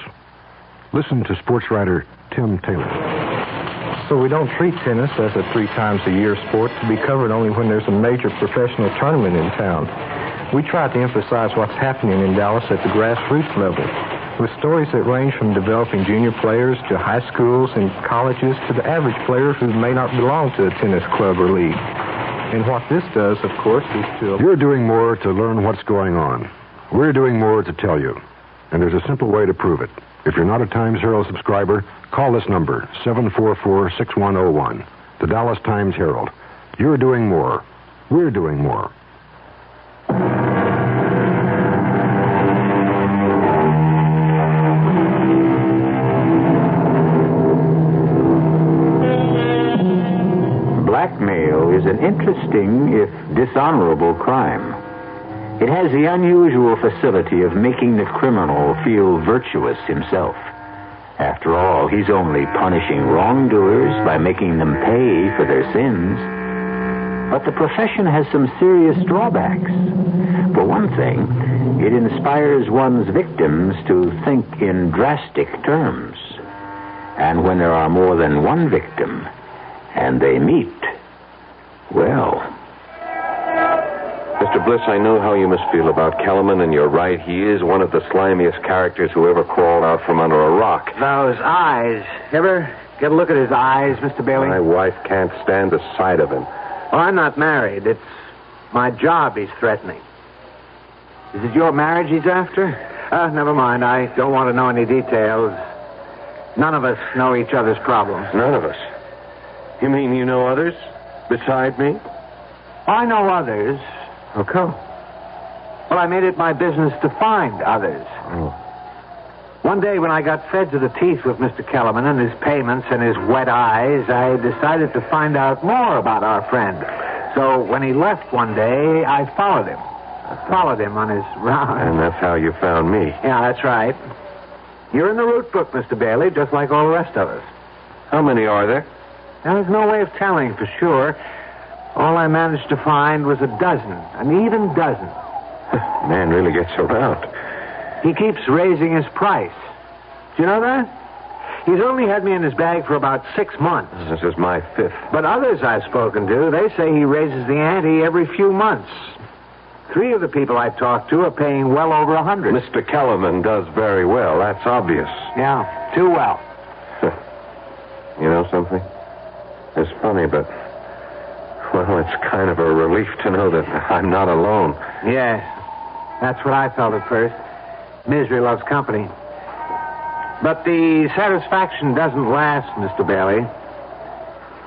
Listen to sports writer Tim Taylor. So we don't treat tennis as a 3 times a year sport to be covered only when there's a major professional tournament in town. We try to emphasize what's happening in Dallas at the grassroots level, with stories that range from developing junior players to high schools and colleges to the average player who may not belong to a tennis club or league. And what this does, of course, is to... You're doing more to learn what's going on. We're doing more to tell you. And there's a simple way to prove it. If you're not a Times-Herald subscriber, call this number, 744-6101, the Dallas Times-Herald. You're doing more. We're doing more. Blackmail is an interesting, if dishonorable, crime. It has the unusual facility of making the criminal feel virtuous himself. After all, he's only punishing wrongdoers by making them pay for their sins. But the profession has some serious drawbacks. For one thing, it inspires one's victims to think in drastic terms. And when there are more than one victim, and they meet, well... Mr. Bliss, I know how you must feel about Kellerman, and you're right. He is one of the slimiest characters who ever crawled out from under a rock. Those eyes. Ever get a look at his eyes, Mr. Bailey? My wife can't stand the sight of him. Well, I'm not married. It's my job he's threatening. Is it your marriage he's after? Never mind. I don't want to know any details. None of us know each other's problems. None of us? You mean you know others beside me? I know others. How come? Well, I made it my business to find others. Oh. One day when I got fed to the teeth with Mr. Kellerman and his payments and his wet eyes, I decided to find out more about our friend. So when he left one day, I followed him. I followed him on his round. And that's how you found me. Yeah, that's right. You're in the route book, Mr. Bailey, just like all the rest of us. How many are there? There's no way of telling for sure. All I managed to find was a dozen, an even dozen. Man really gets around. He keeps raising his price. Do you know that? He's only had me in his bag for about 6 months. This is my 5th. But others I've spoken to, they say he raises the ante every few months. 3 of the people I've talked to are paying well over 100. Mr. Kellerman does very well. That's obvious. Yeah, too well. You know something? It's funny, but... Well, it's kind of a relief to know that I'm not alone. Yes, that's what I felt at first. Misery loves company. But the satisfaction doesn't last, Mr. Bailey.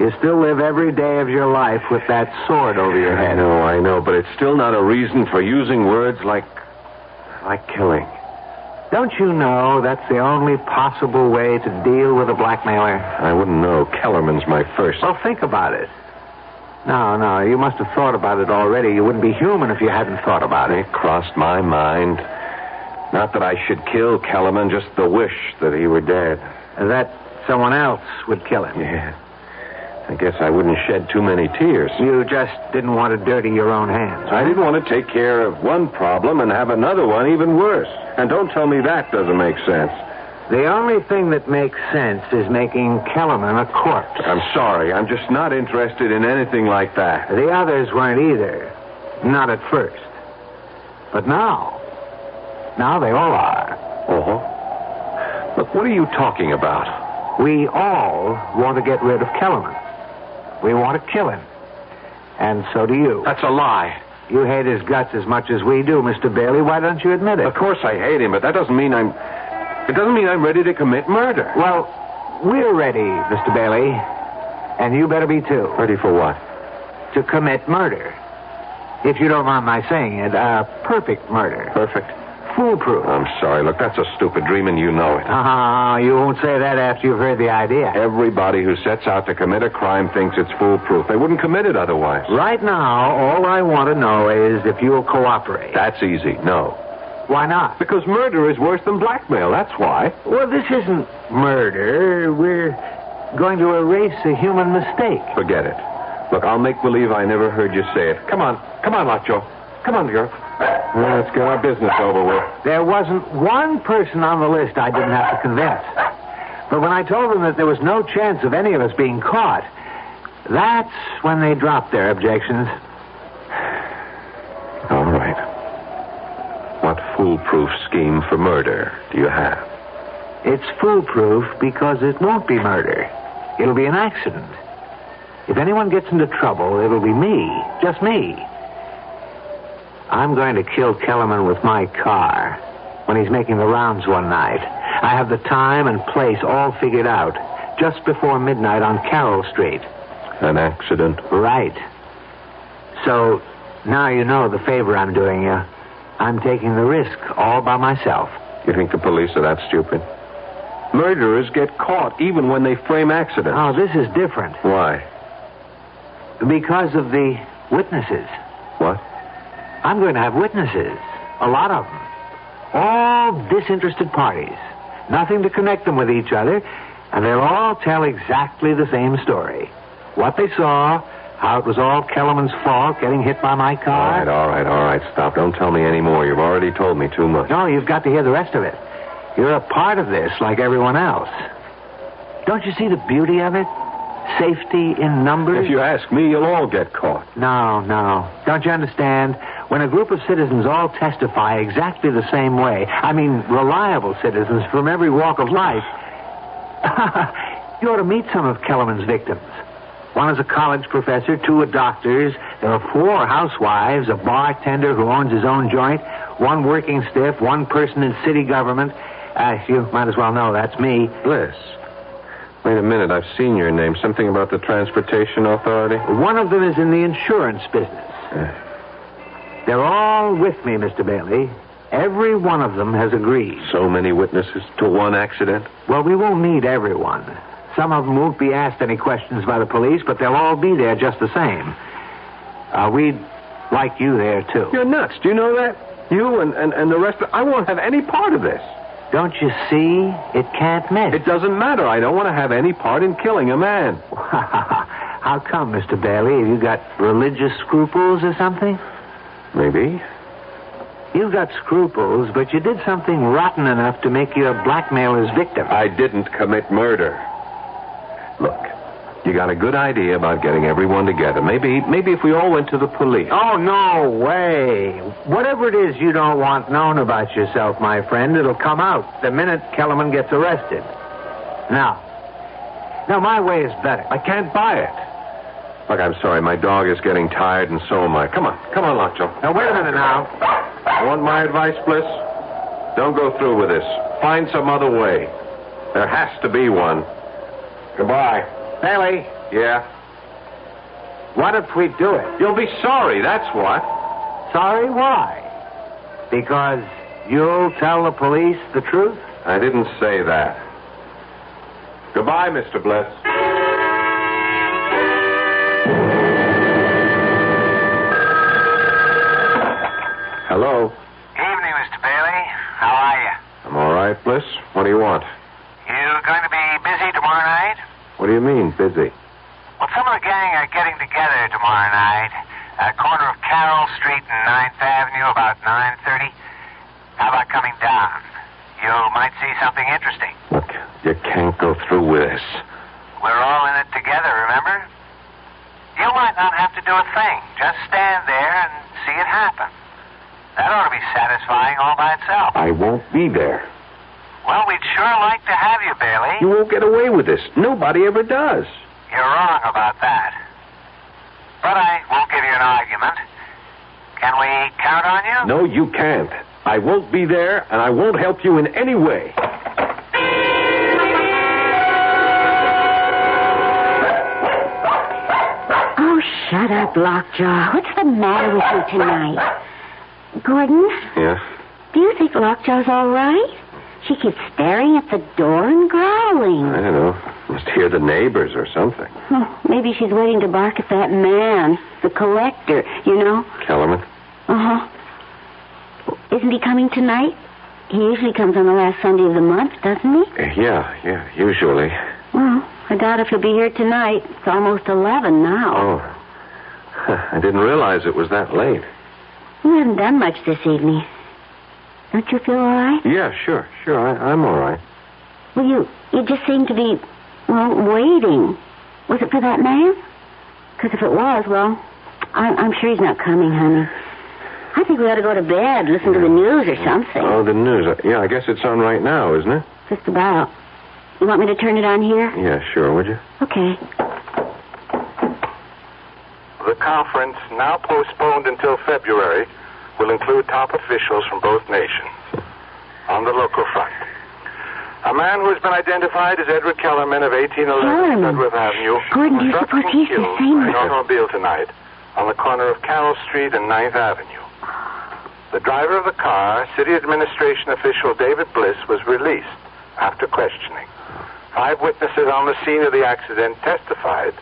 You still live every day of your life with that sword over your head. I know, but it's still not a reason for using words like killing. Don't you know that's the only possible way to deal with a blackmailer? I wouldn't know. Kellerman's my first. Well, think about it. No, you must have thought about it already. You wouldn't be human if you hadn't thought about it. It crossed my mind. Not that I should kill Kellerman, just the wish that he were dead. That someone else would kill him. Yeah. I guess I wouldn't shed too many tears. You just didn't want to dirty your own hands. I didn't want to take care of one problem and have another one even worse. And don't tell me that doesn't make sense. The only thing that makes sense is making Kellerman a corpse. I'm sorry. I'm just not interested in anything like that. The others weren't either. Not at first. But now they all are. Uh-huh. Look, what are you talking about? We all want to get rid of Kellerman. We want to kill him. And so do you. That's a lie. You hate his guts as much as we do, Mr. Bailey. Why don't you admit it? Of course I hate him, but that doesn't mean I'm... It doesn't mean I'm ready to commit murder. Well, we're ready, Mr. Bailey. And you better be, too. Ready for what? To commit murder. If you don't mind my saying it, perfect murder. Perfect? Foolproof. I'm sorry. Look, that's a stupid dream, and you know it. You won't say that after you've heard the idea. Everybody who sets out to commit a crime thinks it's foolproof. They wouldn't commit it otherwise. Right now, all I want to know is if you'll cooperate. That's easy. No. Why not? Because murder is worse than blackmail. That's why. Well, this isn't murder. We're going to erase a human mistake. Forget it. Look, I'll make believe I never heard you say it. Come on. Come on, Lockjaw. Come on, girl. Let's get our business over with. There wasn't one person on the list I didn't have to convince. But when I told them that there was no chance of any of us being caught, that's when they dropped their objections. All right. What foolproof scheme for murder do you have? It's foolproof because it won't be murder. It'll be an accident. If anyone gets into trouble, it'll be me. Just me. I'm going to kill Kellerman with my car when he's making the rounds one night. I have the time and place all figured out. Just before midnight on Carroll Street. An accident? Right. So, now you know the favor I'm doing you. I'm taking the risk all by myself. You think the police are that stupid? Murderers get caught even when they frame accidents. Oh, this is different. Why? Because of the witnesses. What? I'm going to have witnesses. A lot of them. All disinterested parties. Nothing to connect them with each other. And they'll all tell exactly the same story. What they saw, how it was all Kellerman's fault getting hit by my car. All right. Stop. Don't tell me any more. You've already told me too much. No, you've got to hear the rest of it. You're a part of this like everyone else. Don't you see the beauty of it? Safety in numbers? If you ask me, you'll all get caught. No. Don't you understand? When a group of citizens all testify exactly the same way, I mean reliable citizens from every walk of life, you ought to meet some of Kellerman's victims. One is a college professor, two are doctors, there are four housewives, a bartender who owns his own joint, one working stiff, one person in city government. You might as well know that's me. Bliss. Wait a minute, I've seen your name. Something about the Transportation Authority? One of them is in the insurance business. They're all with me, Mr. Bailey. Every one of them has agreed. So many witnesses to one accident? Well, we won't meet everyone. Some of them won't be asked any questions by the police, but they'll all be there just the same. We'd like you there, too. You're nuts. Do you know that? You and the rest of... I won't have any part of this. Don't you see? It can't miss. It doesn't matter. I don't want to have any part in killing a man. How come, Mr. Bailey? Have you got religious scruples or something? Maybe. You've got scruples, but you did something rotten enough to make you a blackmailer's victim. I didn't commit murder. Look, you got a good idea about getting everyone together. Maybe if we all went to the police. Oh, no way. Whatever it is you don't want known about yourself, my friend, it'll come out the minute Kellerman gets arrested. Now, my way is better. I can't buy it. Look, I'm sorry. My dog is getting tired, and so am I. Come on, Lockjaw. Now, wait a minute now. Want my advice, Bliss? Don't go through with this. Find some other way. There has to be one. Goodbye. Bailey. Yeah? What if we do it? You'll be sorry, that's what. Sorry? Why? Because you'll tell the police the truth? I didn't say that. Goodbye, Mr. Bliss. Hello. Evening, Mr. Bailey. How are you? I'm all right, Bliss. What do you want? You going to be busy tomorrow night? What do you mean, busy? Well, some of the gang are getting together tomorrow night at the corner of Carroll Street and 9th Avenue about 9:30. How about coming down? You might see something interesting. Look, you can't go through with this. We're all in it together, remember? You might not have to do a thing. Just stand there and see it happen. That ought to be satisfying all by itself. I won't be there. Well, we'd sure like to have you, Bailey. You won't get away with this. Nobody ever does. You're wrong about that. But I won't give you an argument. No, you can't. I won't be there, and I won't help you in any way. Oh, shut up, Lockjaw. What's the matter with you tonight? Gordon? Yeah? Do you think Lockjaw's all right? She keeps staring at the door and growling. I don't know. Must hear the neighbors or something. Maybe she's waiting to bark at that man, the collector, you know? Kellerman? Uh-huh. Isn't he coming tonight? He usually comes on the last Sunday of the month, doesn't he? Yeah, usually. Well, I doubt if he'll be here tonight. It's almost 11 now. Oh. I didn't realize it was that late. You haven't done much this evening. Don't you feel all right? Yeah, sure. I'm all right. Well, you just seem to be, waiting. Was it for that man? Because if it was, well, I'm sure he's not coming, honey. I think we ought to go to bed, listen to the news or something. Oh, the news. Yeah, I guess it's on right now, isn't it? Just about. You want me to turn it on here? Yeah, sure, would you? Okay. The conference, now postponed until February, will include top officials from both nations. On the local front, a man who has been identified as Edward Kellerman of 1811 Sudworth Avenue Gordon, do you was suppose he's the killed same? by an automobile tonight on the corner of Carroll Street and 9th Avenue. The driver of the car, city administration official David Bliss, was released after questioning. 5 witnesses on the scene of the accident testified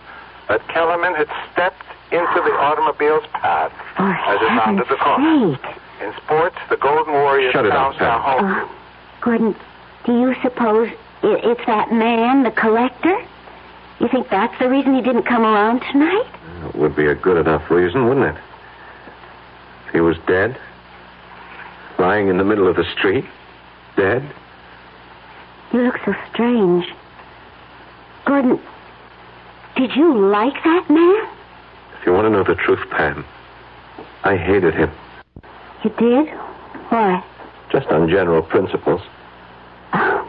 that Kellerman had stepped into the automobile's path as it rounded the corner. In sports, the Golden Warriors announced their home. Gordon, do you suppose it's that man, the collector? You think that's the reason he didn't come around tonight? It would be a good enough reason, wouldn't it? If he was dead, lying in the middle of the street, dead. You look so strange. Gordon, did you like that man? If you want to know the truth, Pam, I hated him. You did? Why? Just on general principles. Oh,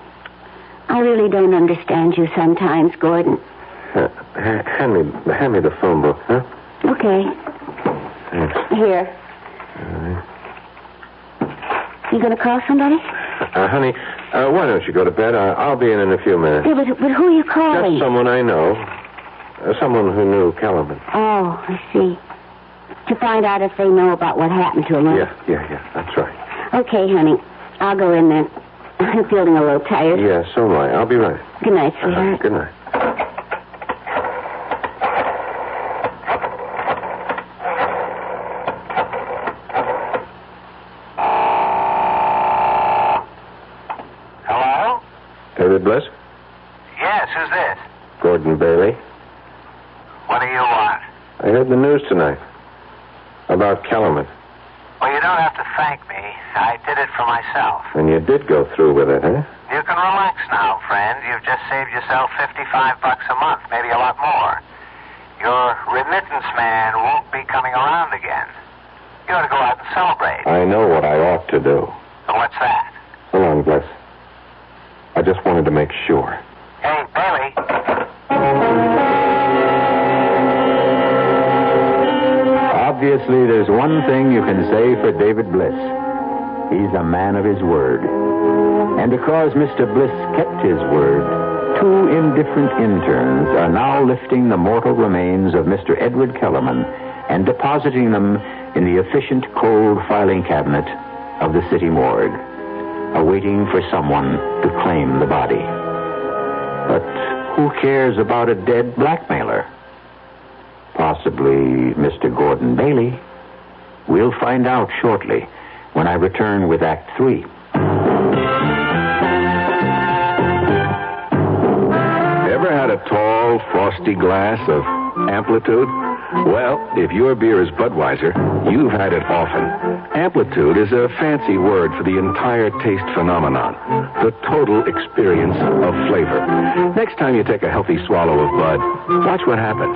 I really don't understand you sometimes, Gordon. Hand me the phone book, huh? Okay. Thanks. Here. You going to call somebody? Honey, why don't you go to bed? I'll be in a few minutes. Yeah, but who are you calling? Just someone I know. Someone who knew Kellerman. Oh, I see. To find out if they know about what happened to him. Huh? Yeah, that's right. Okay, honey. I'll go in then. I'm feeling a little tired. Yeah, so am I. I'll be right. Good night, sweetheart. Good night. Hello? David Bliss? Yes, who's this? Gordon Bailey. What do you want? I heard the news tonight. About Kellerman. Well, you don't have to thank me. I did it for myself. And you did go through with it, huh? You can relax now, friend. You've just saved yourself $55 a month, maybe a lot more. Your remittance man won't be coming around again. You ought to go out and celebrate. I know what I ought to do. So what's that? So long, Bliss. I just wanted to make sure. Hey, Bailey. Obviously, there's one thing you can say for David Bliss. He's a man of his word. And because Mr. Bliss kept his word, 2 indifferent interns are now lifting the mortal remains of Mr. Edward Kellerman and depositing them in the efficient cold filing cabinet of the city morgue, awaiting for someone to claim the body. But who cares about a dead blackmailer? Possibly Mr. Gordon Bailey. We'll find out shortly when I return with Act 3. Ever had a tall, frosty glass of Amplitude? Well, if your beer is Budweiser, you've had it often. Amplitude is a fancy word for the entire taste phenomenon, the total experience of flavor. Next time you take a healthy swallow of Bud, watch what happens.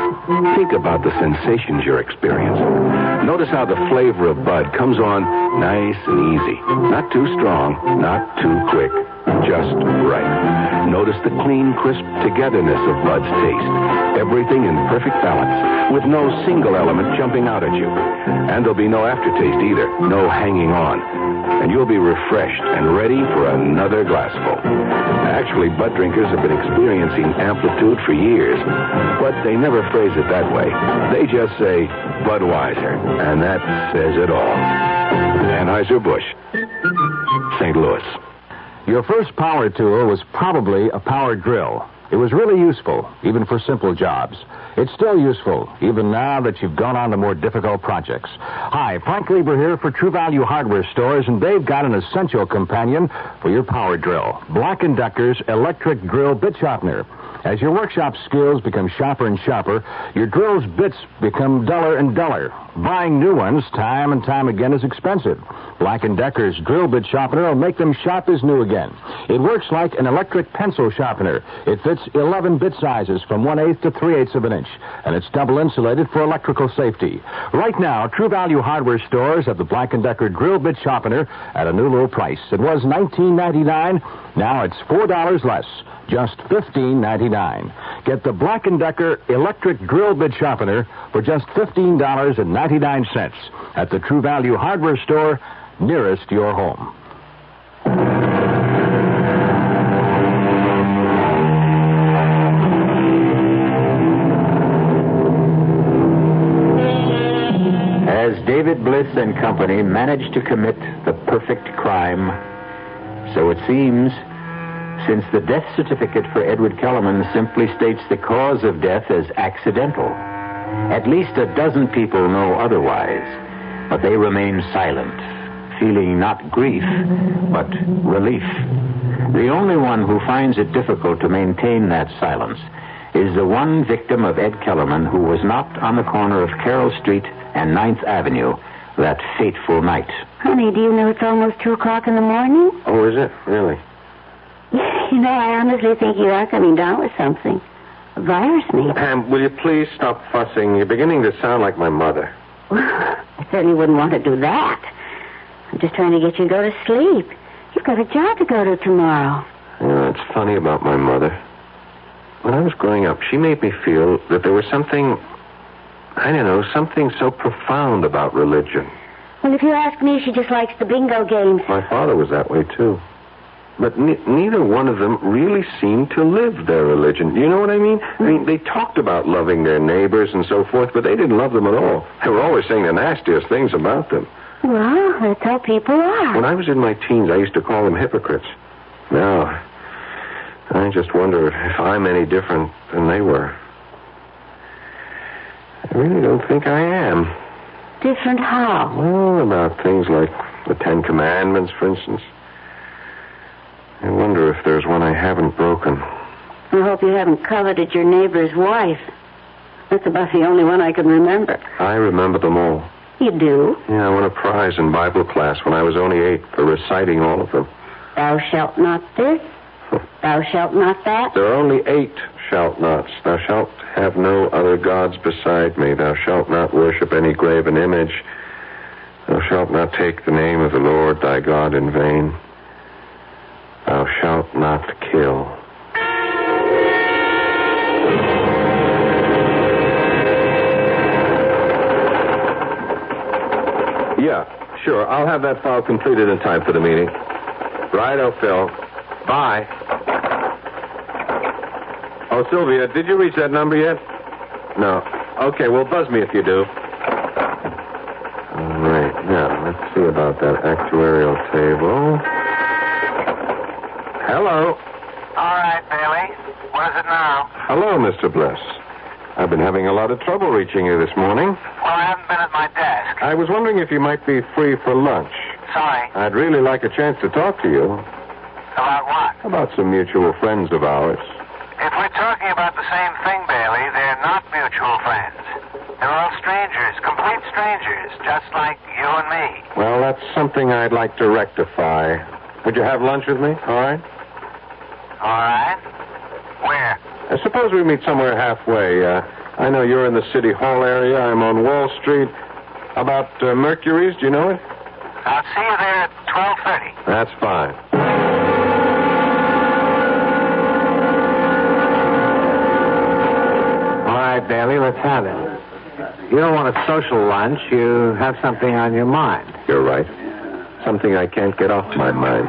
Think about the sensations you're experiencing. Notice how the flavor of Bud comes on nice and easy. Not too strong, not too quick, just right. Notice just the clean, crisp togetherness of Bud's taste. Everything in perfect balance, with no single element jumping out at you. And there'll be no aftertaste either, no hanging on. And you'll be refreshed and ready for another glassful. Actually, Bud drinkers have been experiencing amplitude for years, but they never phrase it that way. They just say Budweiser, and that says it all. Anheuser-Busch, St. Louis. Your first power tool was probably a power drill. It was really useful, even for simple jobs. It's still useful, even now that you've gone on to more difficult projects. Hi, Frank Lieber here for True Value Hardware Stores, and they've got an essential companion for your power drill. Black & Decker's electric drill bit sharpener. As your workshop skills become sharper and sharper, your drill's bits become duller and duller. Buying new ones time and time again is expensive. Black & Decker's drill bit sharpener will make them sharp as new again. It works like an electric pencil sharpener. It fits 11 bit sizes from 1/8 to 3/8 of an inch, and it's double insulated for electrical safety. Right now, True Value Hardware Stores have the Black & Decker drill bit sharpener at a new low price. It was $19.99. Now it's $4 less. Just $15.99. Get the Black & Decker electric drill bit sharpener for just $15.99 at the True Value Hardware Store nearest your home. As David Bliss and company managed to commit the perfect crime, so it seems, since the death certificate for Edward Kellerman simply states the cause of death as accidental. At least a dozen people know otherwise, but they remain silent, feeling not grief, but relief. The only one who finds it difficult to maintain that silence is the one victim of Ed Kellerman who was knocked on the corner of Carroll Street and 9th Avenue that fateful night. Honey, do you know it's almost 2 o'clock in the morning? Oh, is it? Really? You know, I honestly think you are coming down with something. A virus, maybe. Pam, will you please stop fussing? You're beginning to sound like my mother. I certainly wouldn't want to do that. I'm just trying to get you to go to sleep. You've got a job to go to tomorrow. You know, it's funny about my mother. When I was growing up, she made me feel that there was something, I don't know, something so profound about religion. Well, if you ask me, she just likes the bingo games. My father was that way, too. But neither one of them really seemed to live their religion. You know what I mean? I mean, they talked about loving their neighbors and so forth, but they didn't love them at all. They were always saying the nastiest things about them. Well, that's how people are. When I was in my teens, I used to call them hypocrites. Now, I just wonder if I'm any different than they were. I really don't think I am. Different how? Well, about things like the 10 Commandments, for instance. I wonder if there's one I haven't broken. I hope you haven't coveted your neighbor's wife. That's about the only one I can remember. I remember them all. You do? Yeah, I won a prize in Bible class when I was only 8 for reciting all of them. Thou shalt not this. Thou shalt not that. There are only 8 shalt nots. Thou shalt have no other gods beside me. Thou shalt not worship any graven image. Thou shalt not take the name of the Lord thy God in vain. Thou shalt not kill. Yeah, sure. I'll have that file completed in time for the meeting. Righto, Phil. Bye. Oh, Sylvia, did you reach that number yet? No. Okay, well, buzz me if you do. All right. Now, let's see about that actuarial table. Hello. All right, Bailey. What is it now? Hello, Mr. Bliss. I've been having a lot of trouble reaching you this morning. Well, I haven't been at my desk. I was wondering if you might be free for lunch. Sorry. I'd really like a chance to talk to you. About what? About some mutual friends of ours. If we're talking about the same thing, Bailey, they're not mutual friends. They're all strangers, complete strangers, just like you and me. Well, that's something I'd like to rectify. Would you have lunch with me? All right? All right. Where? I suppose we meet somewhere halfway. I know you're in the City Hall area. I'm on Wall Street. About Mercury's, do you know it? I'll see you there at 12:30. That's fine. let's have it. You don't want a social lunch. You have something on your mind. You're right. Something I can't get off my mind.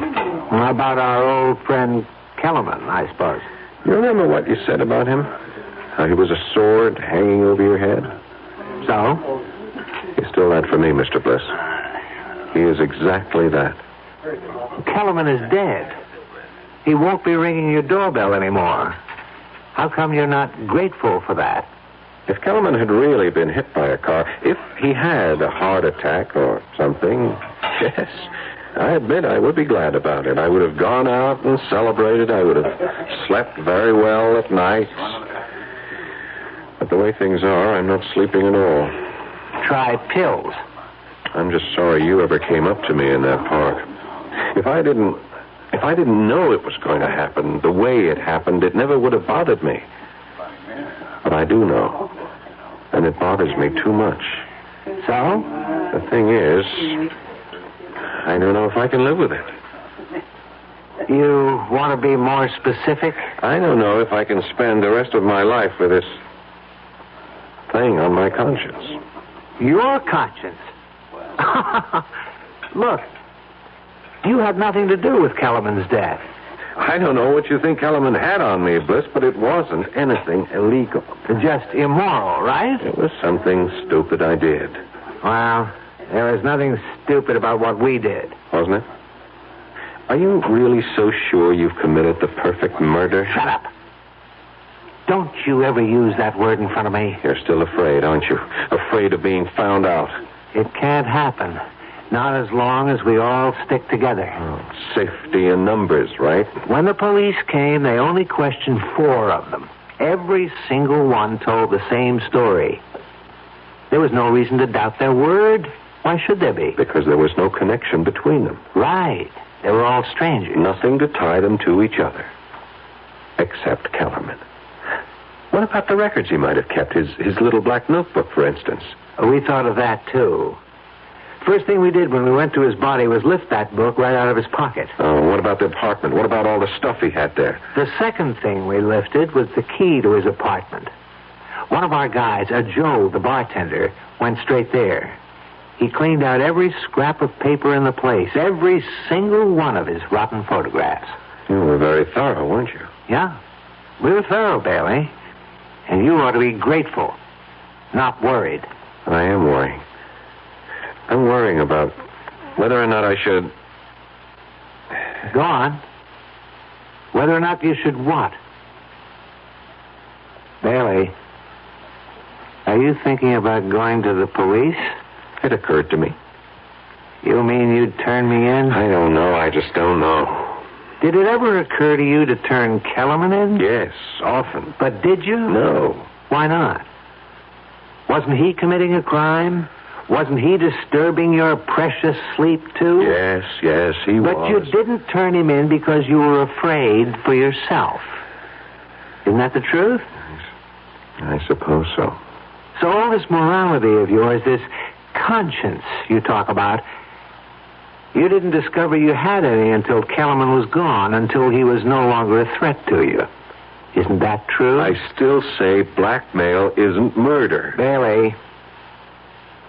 How about our old friend Kellerman, I suppose? You remember what you said about him? How he was a sword hanging over your head? So? He's still that for me, Mr. Bliss. He is exactly that. Kellerman is dead. He won't be ringing your doorbell anymore. How come you're not grateful for that? If Kellerman had really been hit by a car, if he had a heart attack or something, yes, I admit I would be glad about it. I would have gone out and celebrated. I would have slept very well at night. But the way things are, I'm not sleeping at all. Try pills. I'm just sorry you ever came up to me in that park. If I didn't know it was going to happen the way it happened, it never would have bothered me. But I do know, and it bothers me too much. So? The thing is, I don't know if I can live with it. You want to be more specific? I don't know if I can spend the rest of my life with this thing on my conscience. Your conscience? Look, you had nothing to do with Kellerman's death. I don't know what you think Kellerman had on me, Bliss, but it wasn't anything illegal. Just immoral, right? It was something stupid I did. Well, there was nothing stupid about what we did. Wasn't it? Are you really so sure you've committed the perfect murder? Shut up. Don't you ever use that word in front of me. You're still afraid, aren't you? Afraid of being found out. It can't happen. Not as long as we all stick together. Oh, safety in numbers, right? When the police came, they only questioned 4 of them. Every single one told the same story. There was no reason to doubt their word. Why should there be? Because there was no connection between them. Right. They were all strangers. Nothing to tie them to each other. Except Kellerman. What about the records he might have kept? His little black notebook, for instance. We thought of that, too. First thing we did when we went to his body was lift that book right out of his pocket. Oh, what about the apartment? What about all the stuff he had there? The second thing we lifted was the key to his apartment. One of our guys, Joe, the bartender, went straight there. He cleaned out every scrap of paper in the place, every single one of his rotten photographs. You were very thorough, weren't you? Yeah. We were thorough, Bailey. And you ought to be grateful, not worried. I am worrying. I'm worrying about whether or not I should... Go on. Whether or not you should what? Bailey, are you thinking about going to the police? It occurred to me. You mean you'd turn me in? I don't know. I just don't know. Did it ever occur to you to turn Kellerman in? Yes, often. But did you? No. Why not? Wasn't he committing a crime? Wasn't he disturbing your precious sleep, too? Yes, he was. But you didn't turn him in because you were afraid for yourself. Isn't that the truth? I suppose so. So all this morality of yours, this conscience you talk about, you didn't discover you had any until Kellerman was gone, until he was no longer a threat to you. Isn't that true? I still say blackmail isn't murder. Bailey,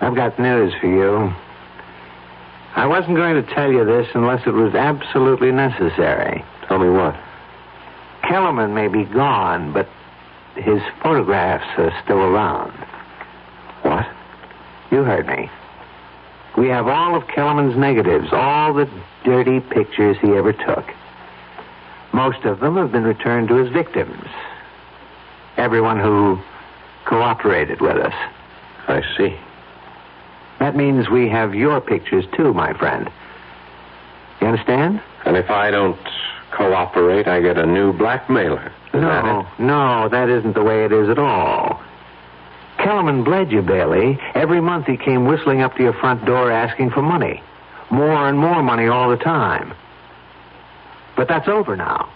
I've got news for you. I wasn't going to tell you this unless it was absolutely necessary. Tell me what? Kellerman may be gone, but his photographs are still around. What? You heard me. We have all of Kellerman's negatives, all the dirty pictures he ever took. Most of them have been returned to his victims. Everyone who cooperated with us. I see. That means we have your pictures, too, my friend. You understand? And if I don't cooperate, I get a new blackmailer. Is that it? No, that isn't the way it is at all. Kellerman bled you, Bailey. Every month he came whistling up to your front door asking for money. More and more money all the time. But that's over now.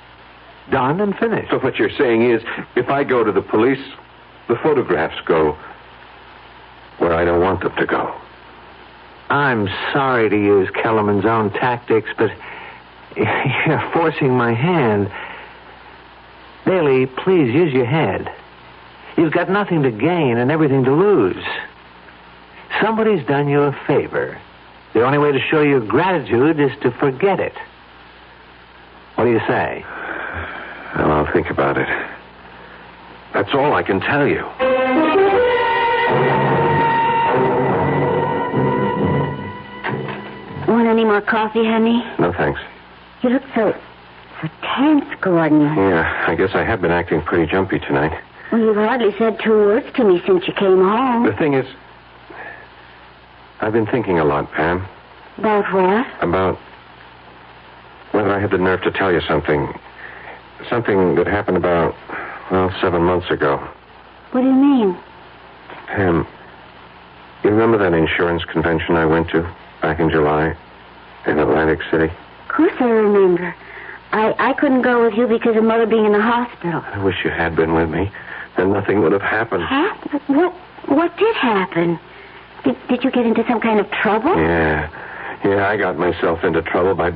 Done and finished. So what you're saying is, if I go to the police, the photographs go where I don't want them to go. I'm sorry to use Kellerman's own tactics, but you're forcing my hand. Bailey, please use your head. You've got nothing to gain and everything to lose. Somebody's done you a favor. The only way to show your gratitude is to forget it. What do you say? Well, I'll think about it. That's all I can tell you. Want any more coffee, honey? No, thanks. You look so tense, Gordon. Yeah, I guess I have been acting pretty jumpy tonight. Well, you've hardly said 2 words to me since you came home. The thing is, I've been thinking a lot, Pam. About what? About whether I had the nerve to tell you something. Something that happened about, 7 months ago. What do you mean? Pam, you remember that insurance convention I went to back in July in Atlantic City? Of course I remember. I couldn't go with you because of Mother being in the hospital. I wish you had been with me. Then nothing would have happened. What did happen? Did you get into some kind of trouble? Yeah, I got myself into trouble by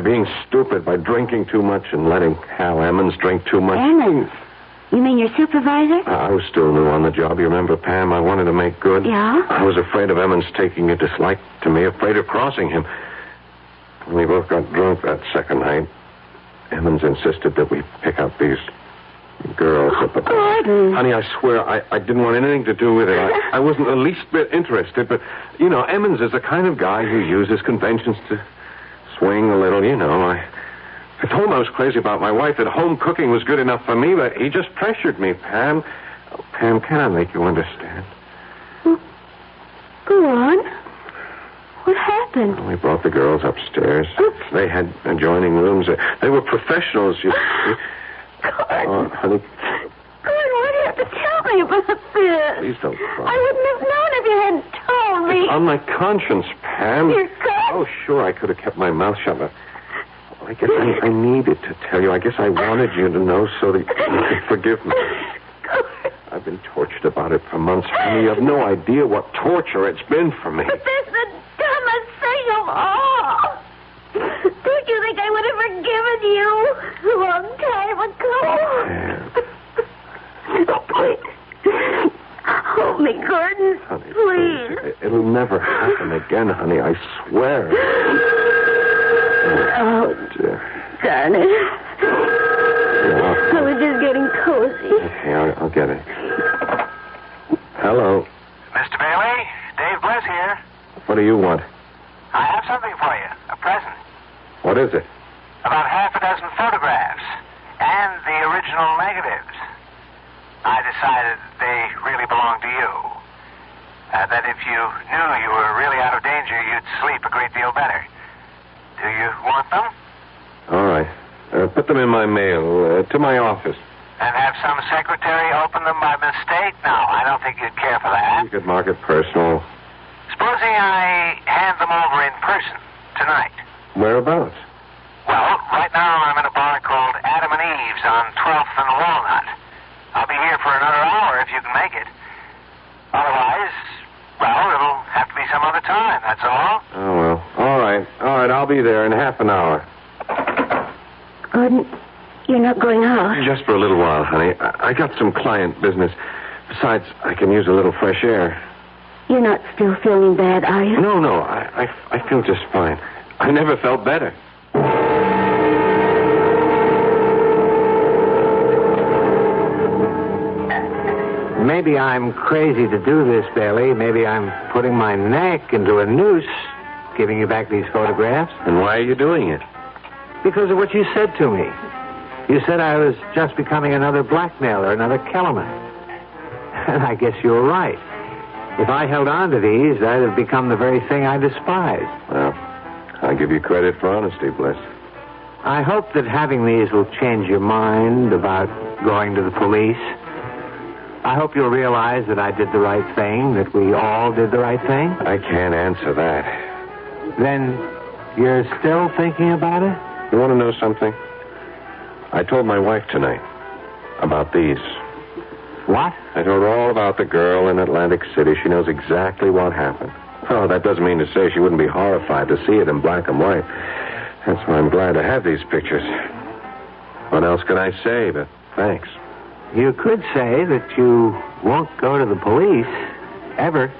being stupid, by drinking too much and letting Hal Emmons drink too much. Emmons? You mean your supervisor? I was still new on the job. You remember, Pam? I wanted to make good. Yeah? I was afraid of Emmons taking a dislike to me, afraid of crossing him. We both got drunk that second night. Emmons insisted that we pick up these girls. But, honey, I swear, I didn't want anything to do with it. I wasn't the least bit interested, but, Emmons is the kind of guy who uses conventions to swing a little, I told him I was crazy about my wife, that home cooking was good enough for me, but he just pressured me, Pam. Oh, Pam, can I make you understand? Go on. What happened? We brought the girls upstairs. They had adjoining rooms. They were professionals, you see. Gordon. Honey. Gordon, why do you have to tell me about this? Please don't cry. I wouldn't have known if you hadn't told me. It's on my conscience, Pam. Your conscience? Oh, sure, I could have kept my mouth shut, but I guess I needed to tell you. I guess I wanted you to know so that you could forgive me. I've been tortured about it for months, honey. You have no idea what torture it's been for me. But that's the dumbest thing of all. Don't you think I would have forgiven you a long time ago? Oh, please. Hold me, Gordon. Honey, please. It'll never happen again, honey. I swear. Oh, dear. darn it. I was just getting cozy. Okay, I'll get it. Hello. Mr. Bailey, Dave Bliss here. What do you want? I have something for you, a present. What is it? About half a dozen photographs and the original negatives. I decided they really belonged to you. That if you knew you were really out of danger, you'd sleep a great deal better. Do you want them? All right. Put them in my mail, to my office. And have some secretary open them by mistake? No, I don't think you'd care for that. You could mark it personal. Supposing I hand them over in person tonight. Whereabouts? Well, right now I'm in a bar called Adam and Eve's on 12th and Walnut. I'll be here for another hour if you can make it. Otherwise, well, it'll have to be some other time, that's all. Oh, well. All right, I'll be there in half an hour. Gordon, you're not going out? Just for a little while, honey. I got some client business. Besides, I can use a little fresh air. You're not still feeling bad, are you? No, I feel just fine. I never felt better. Maybe I'm crazy to do this, Bailey. Maybe I'm putting my neck into a noose, giving you back these photographs. And why are you doing it? Because of what you said to me. You said I was just becoming another blackmailer, another Kellerman. And I guess you were right. If I held on to these, I'd have become the very thing I despised. Well, I give you credit for honesty, Bliss. I hope that having these will change your mind about going to the police. I hope you'll realize that I did the right thing, that we all did the right thing. I can't answer that. Then you're still thinking about it? You want to know something? I told my wife tonight about these. What? I told her all about the girl in Atlantic City. She knows exactly what happened. Oh, that doesn't mean to say she wouldn't be horrified to see it in black and white. That's why I'm glad to have these pictures. What else can I say but thanks? You could say that you won't go to the police, ever.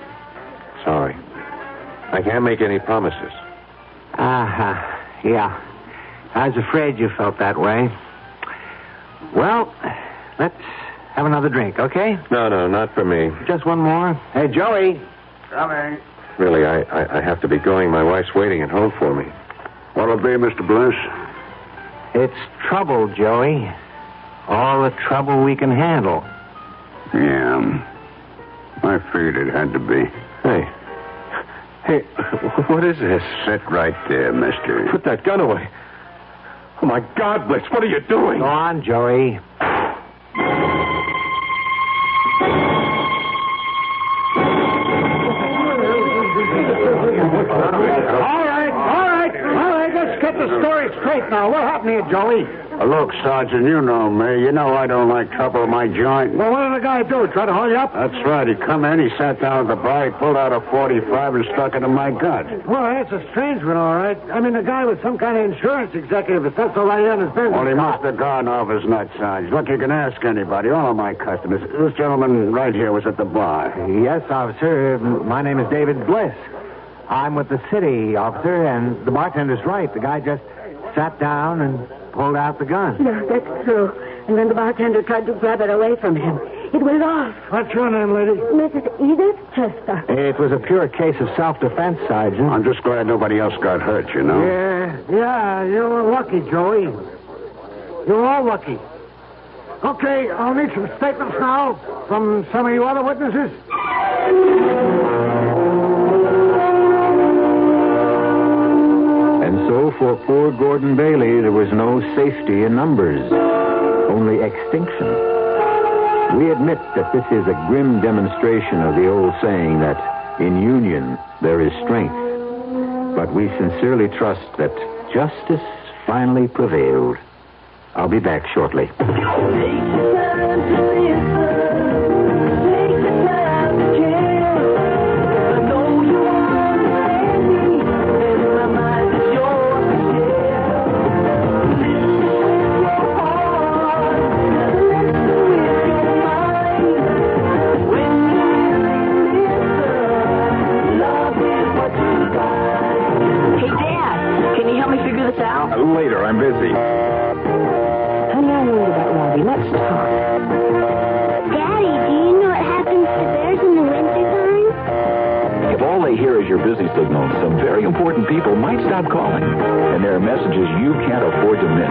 Sorry. I can't make any promises. Yeah. I was afraid you felt that way. Well, let's have another drink, okay? No, not for me. Just one more. Hey, Joey. Coming. Really, I have to be going. My wife's waiting at home for me. What'll it be, Mr. Bliss? It's trouble, Joey. All the trouble we can handle. Yeah. I figured it had to be. Hey, what is this? Sit right there, mister. Put that gun away. Oh, my God, Blitz, what are you doing? Go on, Joey. All right, let's get the story straight now. What happened here, Joey? Look, Sergeant, you know me. You know I don't like trouble in my joint. Well, what did the guy do? Try to hold you up? That's right. He come in, he sat down at the bar, he pulled out a .45 and stuck it in my gut. Well, that's a strange one, all right. I mean, the guy was some kind of insurance executive. If that's all right on his business. Well, he must have gone off his nut, Sarge. Look, you can ask anybody, all of my customers. This gentleman right here was at the bar. Yes, officer. My name is David Bliss. I'm with the city, officer, and the bartender's right. The guy just sat down and pulled out the gun. No, that's true. And then the bartender tried to grab it away from him. It went off. What's your name, lady? Mrs. Edith Chester. It was a pure case of self-defense, Sergeant. I'm just glad nobody else got hurt, you know. Yeah, you were lucky, Joey. You were all lucky. Okay, I'll need some statements now from some of you other witnesses. And so for poor Gordon Bailey, there was no safety in numbers, only extinction. We admit that this is a grim demonstration of the old saying that in union there is strength. But we sincerely trust that justice finally prevailed. I'll be back shortly. Later, I'm busy. Honey, I'm worried about Robbie. Let's talk. Daddy, do you know what happens to bears in the wintertime? If all they hear is your busy signal, some very important people might stop calling. And there are messages you can't afford to miss.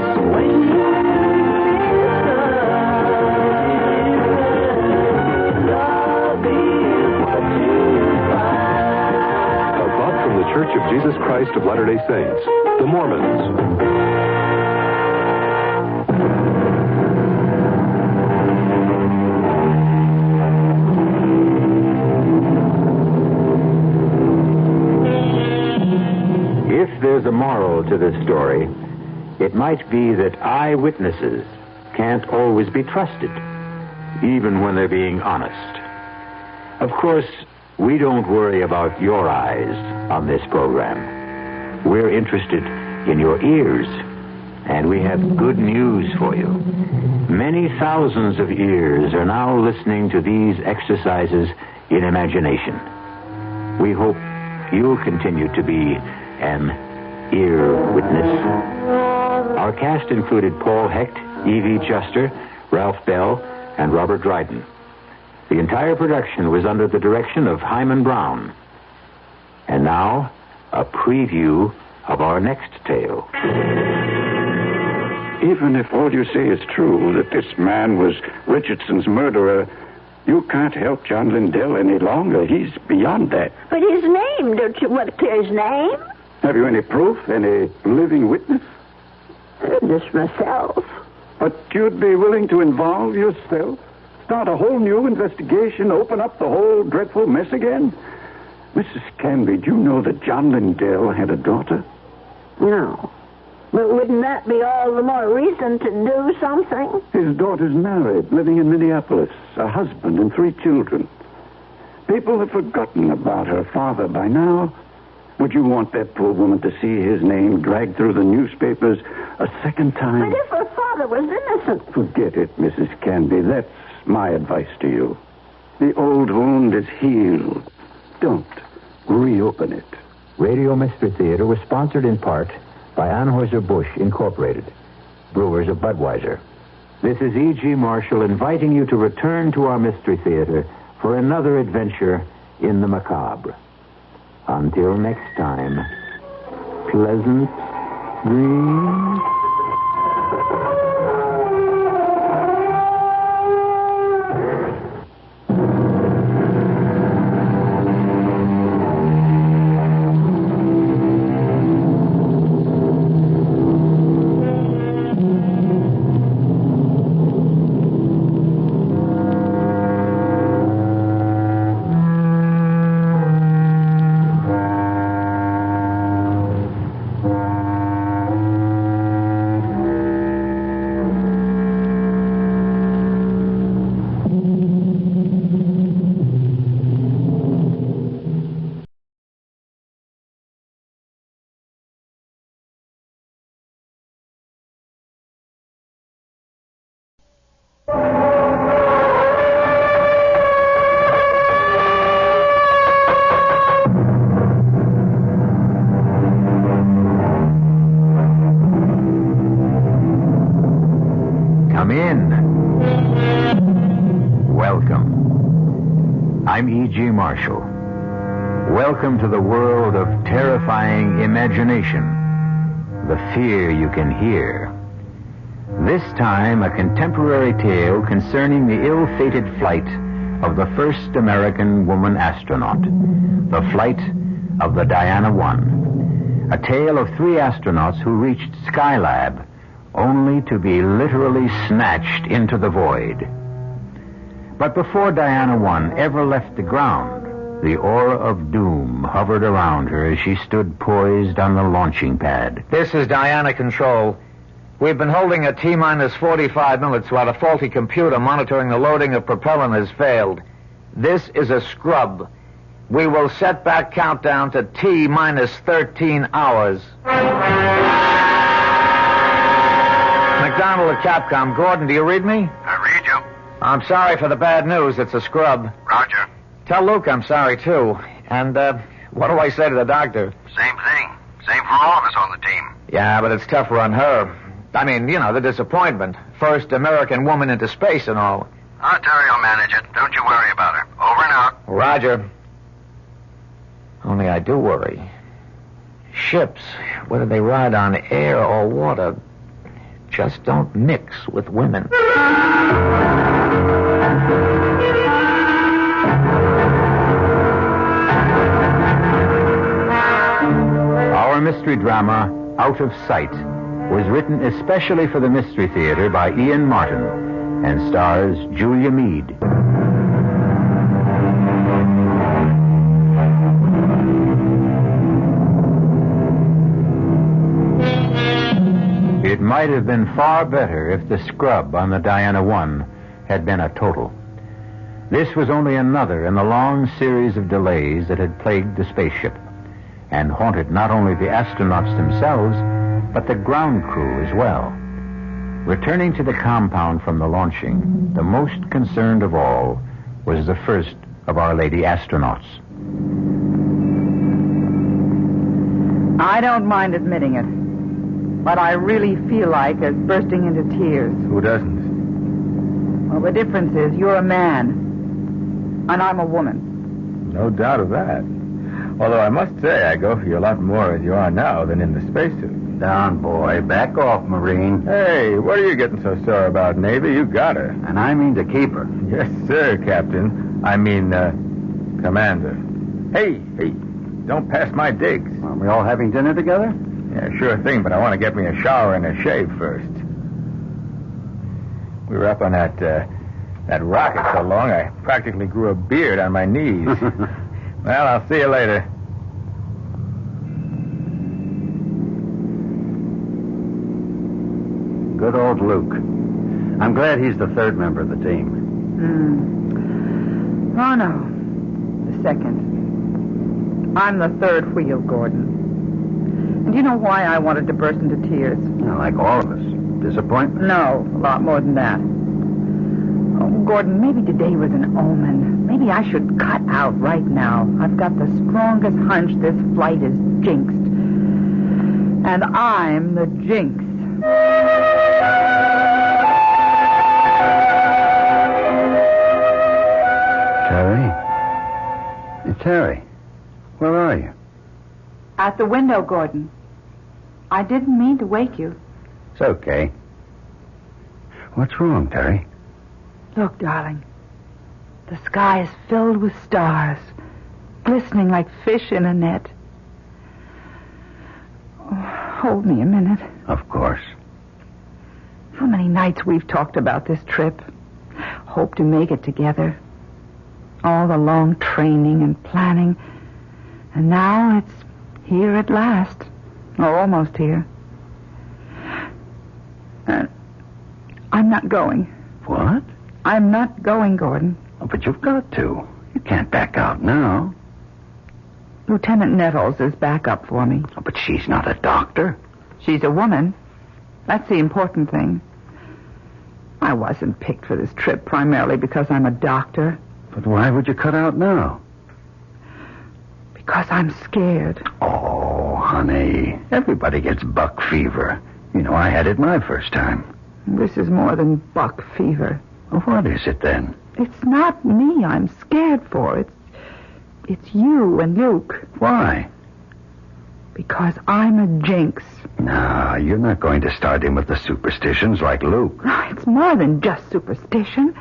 A thought from the Church of Jesus Christ of Latter-day Saints, the Mormons. If there's a moral to this story, it might be that eyewitnesses can't always be trusted, even when they're being honest. Of course, we don't worry about your eyes on this program. We're interested in your ears, and we have good news for you. Many thousands of ears are now listening to these exercises in imagination. We hope you'll continue to be an ear witness. Our cast included Paul Hecht, Evie Chester, Ralph Bell, and Robert Dryden. The entire production was under the direction of Hyman Brown. And now, a preview of our next tale. Even if all you say is true, that this man was Richardson's murderer, you can't help John Lindell any longer. He's beyond that. But his name, don't you want to clear his name? Have you any proof? Any living witness? Just myself. But you'd be willing to involve yourself? Start a whole new investigation? Open up the whole dreadful mess again? Mrs. Canby, do you know that John Lindell had a daughter? No. But wouldn't that be all the more reason to do something? His daughter's married, living in Minneapolis, a husband and 3 children. People have forgotten about her father by now. Would you want that poor woman to see his name dragged through the newspapers a second time? But if her father was innocent. Forget it, Mrs. Canby. That's my advice to you. The old wound is healed. Don't reopen it. Radio Mystery Theater was sponsored in part by Anheuser-Busch Incorporated, brewers of Budweiser. This is E.G. Marshall inviting you to return to our Mystery Theater for another adventure in the macabre. Until next time, pleasant dreams. Come in. Welcome. I'm E.G. Marshall. Welcome to the world of terrifying imagination, the fear you can hear. This time, a contemporary tale concerning the ill-fated flight of the first American woman astronaut, the flight of the Diana I. A tale of 3 astronauts who reached Skylab only to be literally snatched into the void. But before Diana I ever left the ground, the aura of doom hovered around her as she stood poised on the launching pad. This is Diana Control. We've been holding at T-minus 45 minutes while a faulty computer monitoring the loading of propellant has failed. This is a scrub. We will set back countdown to T-minus 13 hours. McDonald at Capcom. Gordon, do you read me? I read you. I'm sorry for the bad news. It's a scrub. Roger. Tell Luke I'm sorry, too. And, what do I say to the doctor? Same thing. Same for all of us on the team. Yeah, but it's tougher on her. I mean, you know, the disappointment. First American woman into space and all. I'll tell you, I'll manage it. Don't you worry about her. Over and out. Roger. Only I do worry. Ships, whether they ride on air or water, just don't mix with women. Our mystery drama, Out of Sight, was written especially for the Mystery Theater by Ian Martin and stars Julia Mead. It might have been far better if the scrub on the Diana I had been a total. This was only another in the long series of delays that had plagued the spaceship and haunted not only the astronauts themselves, but the ground crew as well. Returning to the compound from the launching, the most concerned of all was the first of our lady astronauts. I don't mind admitting it, but I really feel like bursting into tears. Who doesn't? Well, the difference is you're a man, and I'm a woman. No doubt of that. Although I must say I go for you a lot more as you are now than in the spacesuit. Down, boy. Back off, Marine. Hey, what are you getting so sore about, Navy? You got her. And I mean to keep her. Yes, sir, Captain. I mean, Commander. Hey, don't pass my digs. Are we all having dinner together? Yeah, sure thing, but I want to get me a shower and a shave first. We were up on that rocket so long, I practically grew a beard on my knees. Well, I'll see you later. Good old Luke. I'm glad he's the third member of the team. Oh, no. The second. I'm the third wheel, Gordon. And do you know why I wanted to burst into tears? Like all of us. Disappointment? No, a lot more than that. Oh, Gordon, maybe today was an omen. Maybe I should cut out right now. I've got the strongest hunch this flight is jinxed. And I'm the jinx. Terry? Terry, where are you? At the window, Gordon. I didn't mean to wake you. It's okay. What's wrong, Terry? Look, darling. The sky is filled with stars, glistening like fish in a net. Oh, hold me a minute. Of course. How many nights we've talked about this trip. Hope to make it together. All the long training and planning. And now it's here at last. Or almost here. I'm not going. What? I'm not going, Gordon. Oh, but you've got to. You can't back out now. Lieutenant Nettles is back up for me. Oh, but she's not a doctor. She's a woman. That's the important thing. I wasn't picked for this trip primarily because I'm a doctor. But why would you cut out now? Because I'm scared. Oh, honey. Everybody gets buck fever. You know, I had it my first time. This is more than buck fever. Well, what is it then? It's not me I'm scared for. It's you and Luke. Why? Because I'm a jinx. No, you're not going to start in with the superstitions like Luke. It's more than just superstition.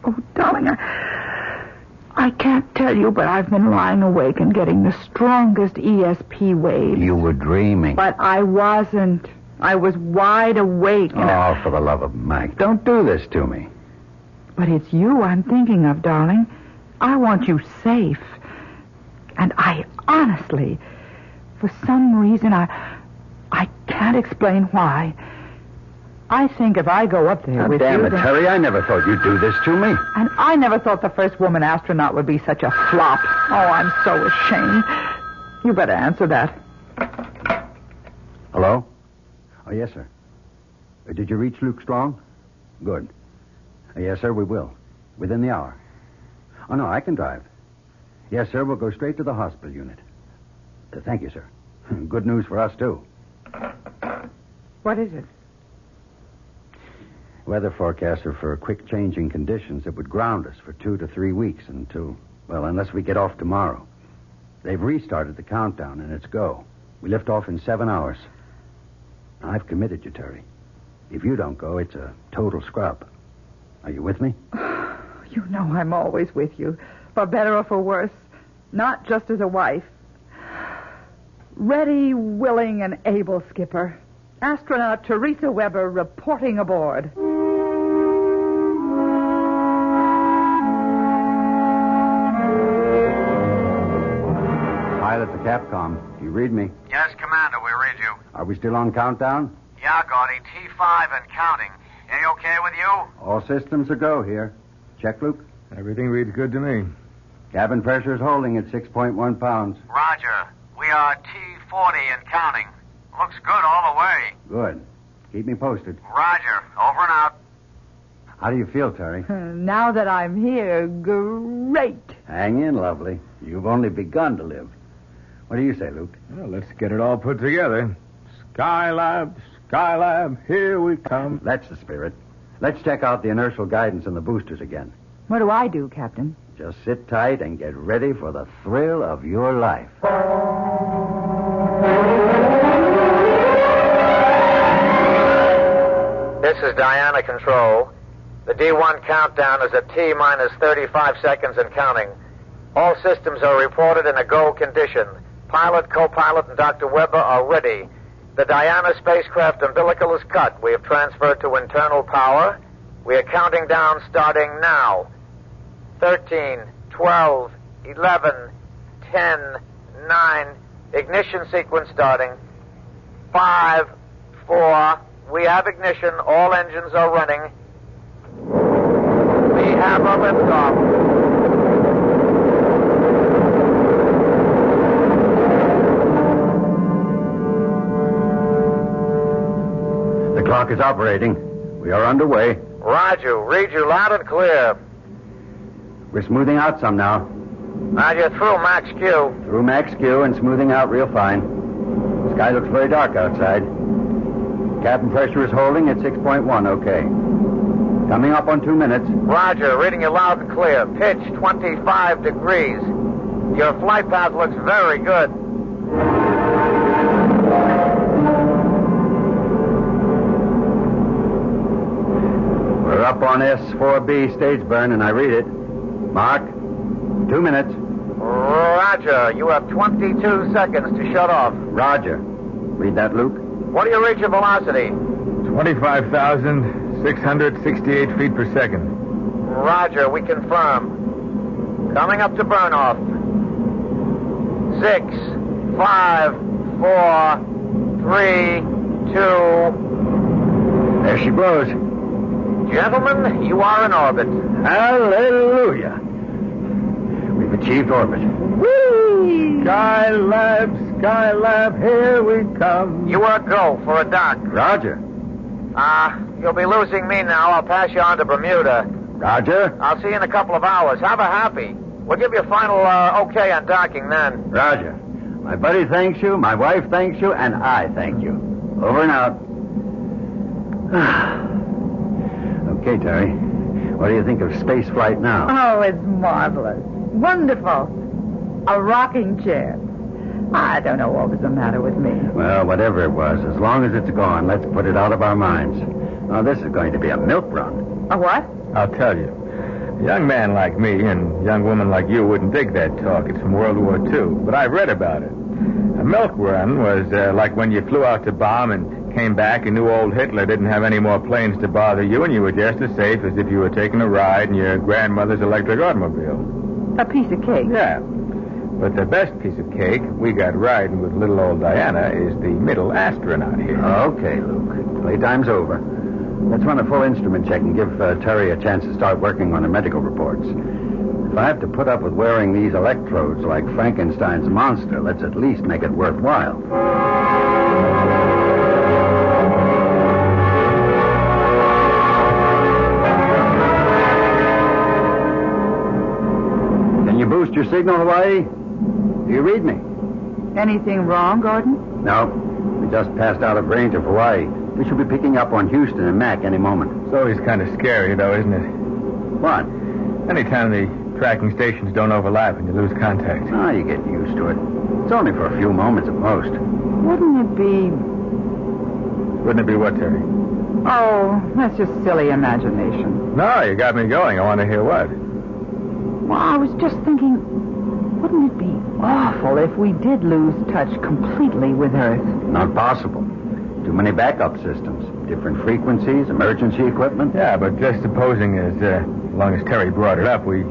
Oh, darling, I can't tell you, but I've been lying awake and getting the strongest ESP waves. You were dreaming. But I wasn't. I was wide awake. Oh, for the love of Mike, don't do this to me. But it's you I'm thinking of, darling. I want you safe. And I honestly, for some reason, I can't explain why. I think if I go up there with you... Damn it, Terry, I never thought you'd do this to me. And I never thought the first woman astronaut would be such a flop. Oh, I'm so ashamed. You better answer that. Hello? Oh, yes, sir. Did you reach Luke Strong? Good. Yes, sir, we will. Within the hour. Oh, no, I can drive. Yes, sir, we'll go straight to the hospital unit. Thank you, sir. Good news for us, too. What is it? Weather forecasts are for quick changing conditions that would ground us for 2 to 3 weeks unless we get off tomorrow. They've restarted the countdown, and it's go. We lift off in 7 hours. I've committed you, Terry. If you don't go, it's a total scrub. Are you with me? You know I'm always with you, for better or for worse. Not just as a wife. Ready, willing, and able, Skipper. Astronaut Teresa Weber reporting aboard. Pilot to Capcom. Do you read me? Yes, Commander, we read you. Are we still on countdown? Yeah, Gordy, T5 and counting. Any okay with you? All systems are go here. Check, Luke? Everything reads good to me. Cabin pressure is holding at 6.1 pounds. Roger. We are T40 and counting. Looks good all the way. Good. Keep me posted. Roger. Over and out. How do you feel, Terry? Now that I'm here, great. Hang in, lovely. You've only begun to live. What do you say, Luke? Well, let's get it all put together. Skylab, here we come. That's the spirit. Let's check out the inertial guidance and the boosters again. What do I do, Captain? Just sit tight and get ready for the thrill of your life. This is Diana Control. The D1 countdown is at T-minus 35 seconds and counting. All systems are reported in a go condition. Pilot, co-pilot, and Dr. Weber are ready. The Diana spacecraft umbilical is cut. We have transferred to internal power. We are counting down starting now. 13, 12, 11, 10, 9. Ignition sequence starting. 5, 4. We have ignition. All engines are running. We have a liftoff. clock is operating. We are underway. Roger. Read you loud and clear. We're smoothing out some now. Roger, through Max Q. Through Max Q and smoothing out real fine. The sky looks very dark outside. Cabin pressure is holding at 6.1, okay. Coming up on 2 minutes. Roger, reading you loud and clear. Pitch 25 degrees. Your flight path looks very good. We're up on S4B stage burn, and I read it. Mark, 2 minutes. Roger, you have 22 seconds to shut off. Roger. Read that, Luke. What do you reach your velocity? 25,668 feet per second. Roger, we confirm. Coming up to burn off. 6, 5, 4, 3, 2. There she blows. Gentlemen, you are in orbit. Hallelujah. We've achieved orbit. Whee! Skylab, here we come. You are go for a dock. Roger. You'll be losing me now. I'll pass you on to Bermuda. Roger. I'll see you in a couple of hours. Have a happy. We'll give you a final okay on docking then. Roger. My buddy thanks you, my wife thanks you, and I thank you. Over and out. Okay, Terry. What do you think of space flight now? Oh, it's marvelous. Wonderful. A rocking chair. I don't know what was the matter with me. Well, whatever it was, as long as it's gone, let's put it out of our minds. Now, this is going to be a milk run. A what? I'll tell you. A young man like me and a young woman like you wouldn't dig that talk. It's from World War II, but I've read about it. A milk run was like when you flew out to bomb and came back and knew old Hitler didn't have any more planes to bother you, and you were just as safe as if you were taking a ride in your grandmother's electric automobile. A piece of cake. Yeah. But the best piece of cake we got riding with little old Diana is the middle astronaut here. Okay, Luke. Playtime's over. Let's run a full instrument check and give Terry a chance to start working on the medical reports. If I have to put up with wearing these electrodes like Frankenstein's monster, let's at least make it worthwhile. Can you boost your signal, Hawaii? Do you read me? Anything wrong, Gordon? No. We just passed out of range of Hawaii. We should be picking up on Houston and Mac any moment. It's always kind of scary, though, isn't it? What? Anytime the tracking stations don't overlap and you lose contact. Oh, you get used to it. It's only for a few moments at most. Wouldn't it be... Wouldn't it be what, Terry? Oh, that's just silly imagination. No, you got me going. I want to hear what. Well, I was just thinking, wouldn't it be awful if we did lose touch completely with Earth? Not possible. Too many backup systems. Different frequencies, emergency equipment. Yeah, but just supposing as long as Terry brought it up, we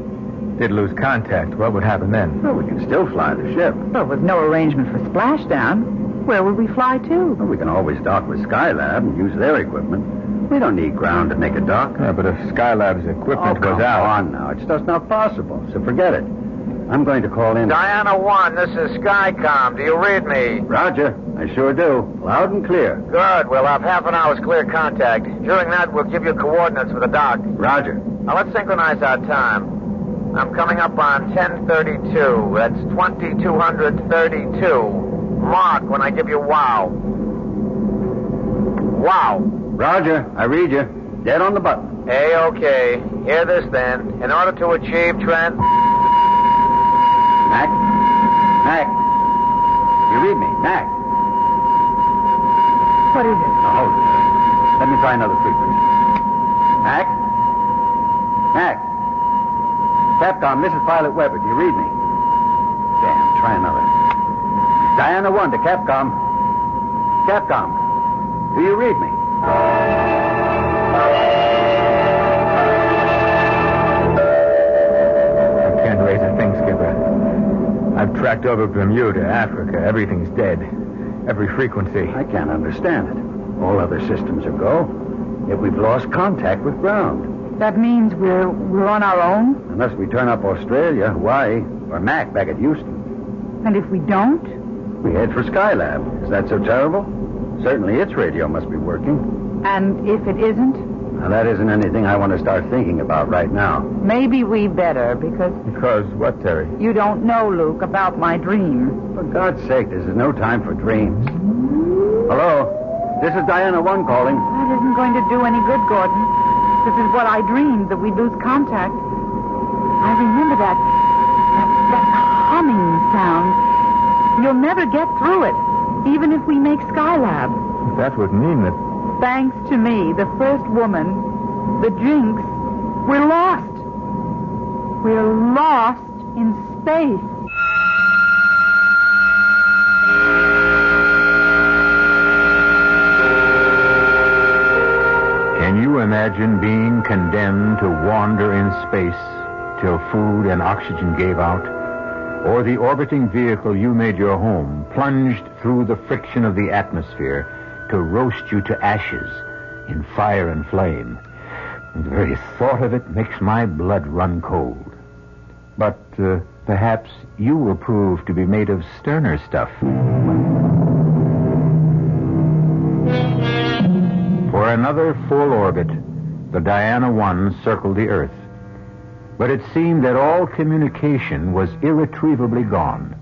did lose contact, what would happen then? Well, we can still fly the ship. Well, with no arrangement for splashdown, where would we fly to? Well, we can always dock with Skylab and use their equipment. We don't need ground to make a dock. Yeah, but if Skylab's equipment goes out... Come on now. It's just not possible, so forget it. I'm going to call in... Diana 1, this is Skycom. Do you read me? Roger. I sure do. Loud and clear. Good. We'll have half an hour's clear contact. During that, we'll give you coordinates for the dock. Roger. Now, let's synchronize our time. I'm coming up on 10:32. That's 2232. Mark when I give you wow. Wow. Roger. I read you. Dead on the button. Hey, okay. Hear this, then. In order to achieve trend... Mac? Mac? You read me? Mac? What is it? Oh, hold it. Let me try another frequency. Mac? Mac? Capcom, this is Pilot Weber. Do you read me? Damn, try another. Diana 1 to Capcom. Capcom, do you read me? I can't raise a thing, Skipper. I've tracked over Bermuda, Africa. Everything's dead. Every frequency. I can't understand it. All other systems are go. Yet we've lost contact with ground. That means we're on our own? Unless we turn up Australia, Hawaii, or Mac back at Houston. And if we don't? We head for Skylab. Is that so terrible? Certainly its radio must be working. And if it isn't? Now, that isn't anything I want to start thinking about right now. Maybe we better, because... Because what, Terry? You don't know, Luke, about my dream. For God's sake, this is no time for dreams. Hello? This is Diana 1 calling. That isn't going to do any good, Gordon. This is what I dreamed, that we'd lose contact. I remember that humming sound. You'll never get through it, even if we make Skylab. That would mean that... Thanks to me, the first woman, the Jinx, we're lost. We're lost in space. Can you imagine being condemned to wander in space till food and oxygen gave out? Or the orbiting vehicle you made your home plunged through the friction of the atmosphere to roast you to ashes in fire and flame? The very thought of it makes my blood run cold. But perhaps you will prove to be made of sterner stuff. For another full orbit, the Diana 1 circled the Earth. But it seemed that all communication was irretrievably gone.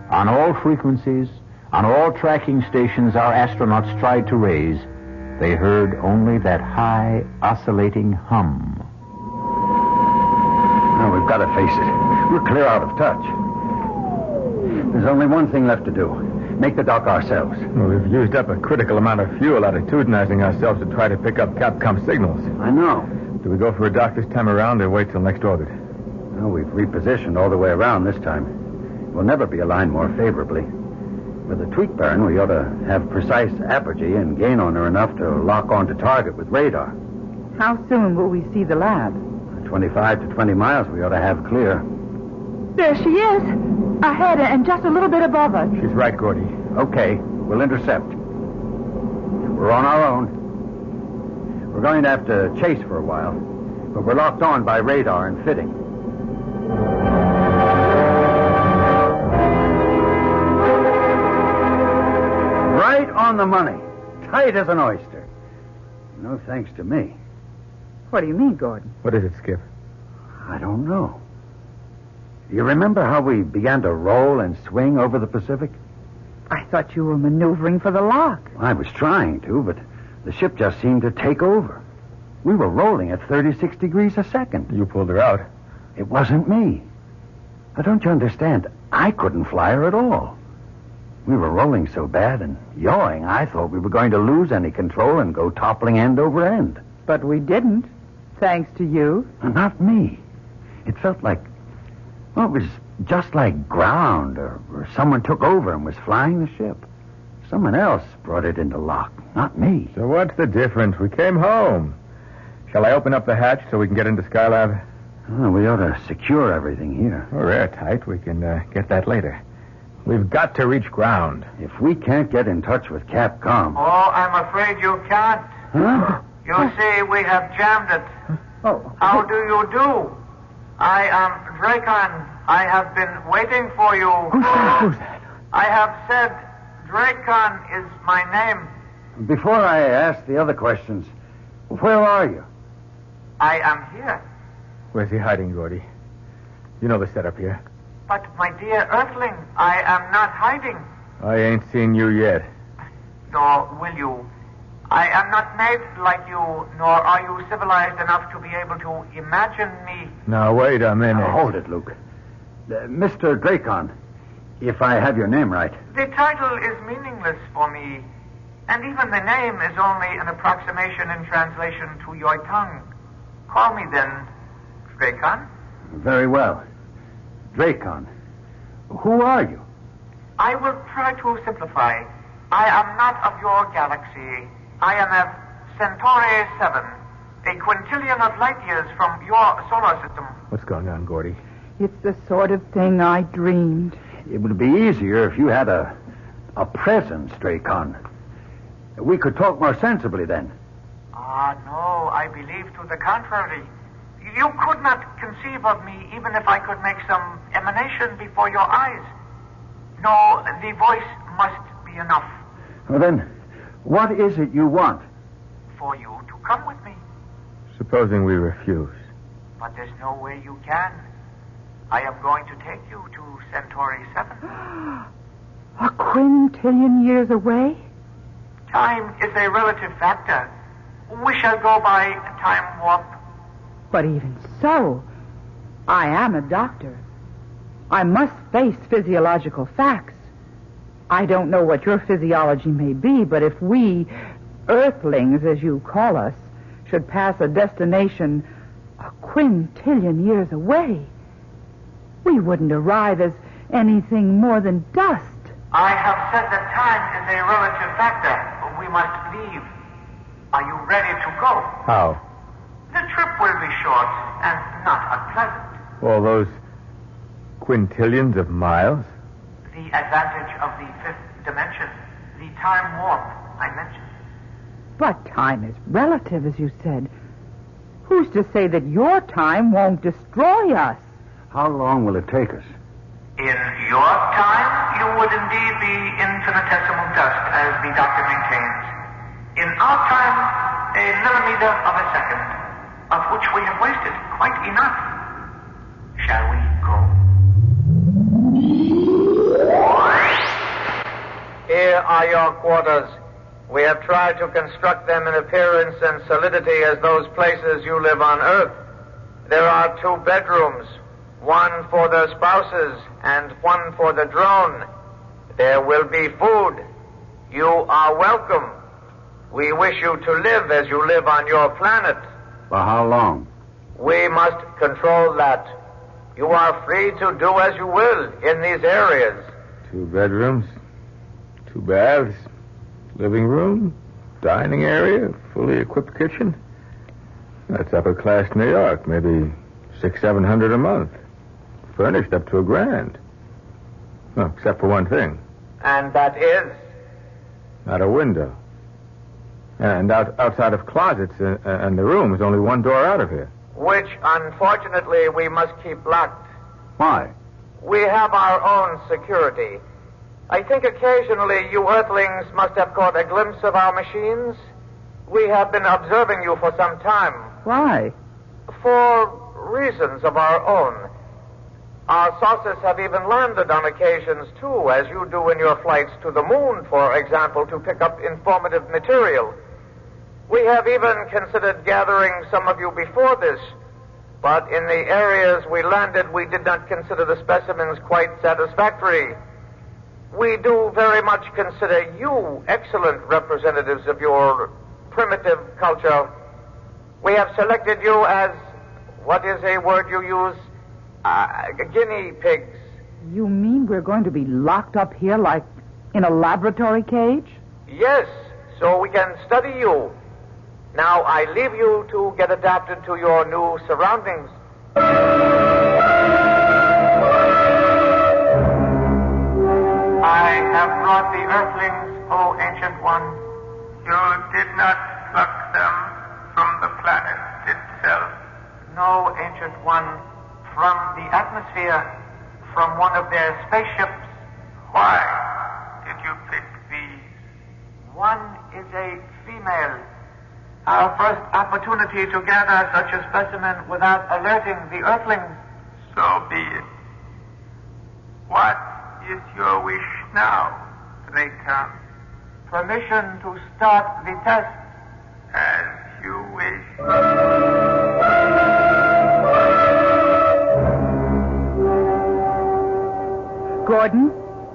On all frequencies, on all tracking stations our astronauts tried to raise, they heard only that high, oscillating hum. Now, we've got to face it. We're clear out of touch. There's only one thing left to do. Make the dock ourselves. Well, we've used up a critical amount of fuel attitudinizing ourselves to try to pick up Capcom signals. I know. Do we go for a dock this time around or wait till next orbit? Well, we've repositioned all the way around this time. We'll never be aligned more favorably. With the tweak burn, we ought to have precise apogee and gain on her enough to lock onto target with radar. How soon will we see the lab? 25 to 20 miles we ought to have clear. There she is. Ahead and just a little bit above us. She's right, Gordy. Okay, we'll intercept. We're on our own. We're going to have to chase for a while, but we're locked on by radar and fitting. Right on the money. Tight as an oyster. No thanks to me. What do you mean, Gordon? What is it, Skip? I don't know. You remember how we began to roll and swing over the Pacific? I thought you were maneuvering for the lock. I was trying to, but the ship just seemed to take over. We were rolling at 36 degrees a second. You pulled her out. It wasn't me. Now, don't you understand? I couldn't fly her at all. We were rolling so bad and yawing, I thought we were going to lose any control and go toppling end over end. But we didn't, thanks to you. Not me. It felt like, well, it was just like ground, or someone took over and was flying the ship. Someone else brought it into lock, not me. So what's the difference? We came home. Shall I open up the hatch so we can get into Skylab? Oh, we ought to secure everything here. We're airtight. We can get that later. We've got to reach ground. If we can't get in touch with Capcom... Oh, I'm afraid you can't. Huh? You see, we have jammed it. Oh. How do you do? I am Dracon. I have been waiting for you. Who's that? I have said Dracon is my name. Before I ask the other questions, where are you? I am here. Where's he hiding, Gordy? You know the setup here. But, my dear Earthling, I am not hiding. I ain't seen you yet. Nor will you. I am not made like you, nor are you civilized enough to be able to imagine me. Now, wait a minute. Now, hold it, Luke. Mr. Dracon, if I have your name right. The title is meaningless for me, and even the name is only an approximation in translation to your tongue. Call me then, Dracon. Very well. Dracon, who are you? I will try to simplify. I am not of your galaxy. I am of Centauri 7, a quintillion of light years from your solar system. What's going on, Gordy? It's the sort of thing I dreamed. It would be easier if you had a presence, Dracon. We could talk more sensibly then. Ah, no, I believe to the contrary. You could not conceive of me even if I could make some emanation before your eyes. No, the voice must be enough. Well, then, what is it you want? for you to come with me. Supposing we refuse. But there's no way you can. I am going to take you to Centauri 7. A quintillion years away? Time is a relative factor. We shall go by time warp. But even so, I am a doctor. I must face physiological facts. I don't know what your physiology may be, but if we, earthlings, as you call us, should pass a destination a quintillion years away, we wouldn't arrive as anything more than dust. I have said that time is a relative factor. We must leave. Are you ready to go? How? The trip will be short and not unpleasant. All those quintillions of miles? The advantage of the fifth dimension, the time warp I mentioned. But time is relative, as you said. Who's to say that your time won't destroy us? How long will it take us? In your time, you would indeed be infinitesimal dust, as the doctor maintains. In our time, a millimeter of a second, of which we have wasted quite enough. Shall we go? Here are your quarters. We have tried to construct them in appearance and solidity as those places you live on Earth. There are 2 bedrooms, one for the spouses and one for the drone. There will be food. You are welcome. We wish you to live as you live on your planet. For how long? We must control that. You are free to do as you will in these areas. 2 bedrooms, 2 baths, living room, dining area, fully equipped kitchen. That's upper class New York, maybe $600-700 a month. Furnished up to $1,000. Well, except for one thing. And that is? Not a window. And outside of closets and the rooms, only one door out of here. Which, unfortunately, we must keep locked. Why? We have our own security. I think occasionally you Earthlings must have caught a glimpse of our machines. We have been observing you for some time. Why? For reasons of our own. Our saucers have even landed on occasions, too, as you do in your flights to the moon, for example, to pick up informative material. We have even considered gathering some of you before this, but in the areas we landed, we did not consider the specimens quite satisfactory. We do very much consider you excellent representatives of your primitive culture. We have selected you as, what is a word you use? Guinea pigs. You mean we're going to be locked up here like in a laboratory cage? Yes, so we can study you. Now I leave you to get adapted to your new surroundings. I have brought the Earthlings, O Ancient One. You did not pluck them from the planet itself. No, Ancient One. From the atmosphere, from one of their spaceships. Why did you pick these? One is a female. Our first opportunity to gather such a specimen without alerting the Earthlings. So be it. What is your wish now, Raycom? Permission to start the test. As you wish. Gordon,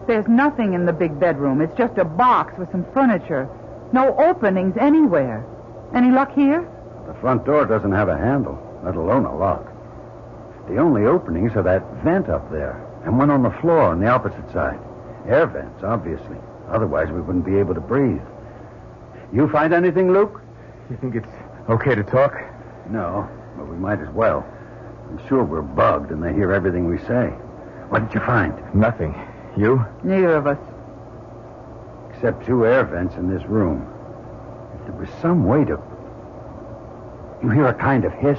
there's nothing in the big bedroom. It's just a box with some furniture. No openings anywhere. Any luck here? The front door doesn't have a handle, let alone a lock. The only openings are that vent up there and one on the floor on the opposite side. Air vents, obviously. Otherwise, we wouldn't be able to breathe. You find anything, Luke? You think it's okay to talk? No, but we might as well. I'm sure we're bugged and they hear everything we say. What did you find? Nothing. You? Neither of us. Except 2 air vents in this room. If there was some way to... You hear a kind of hiss?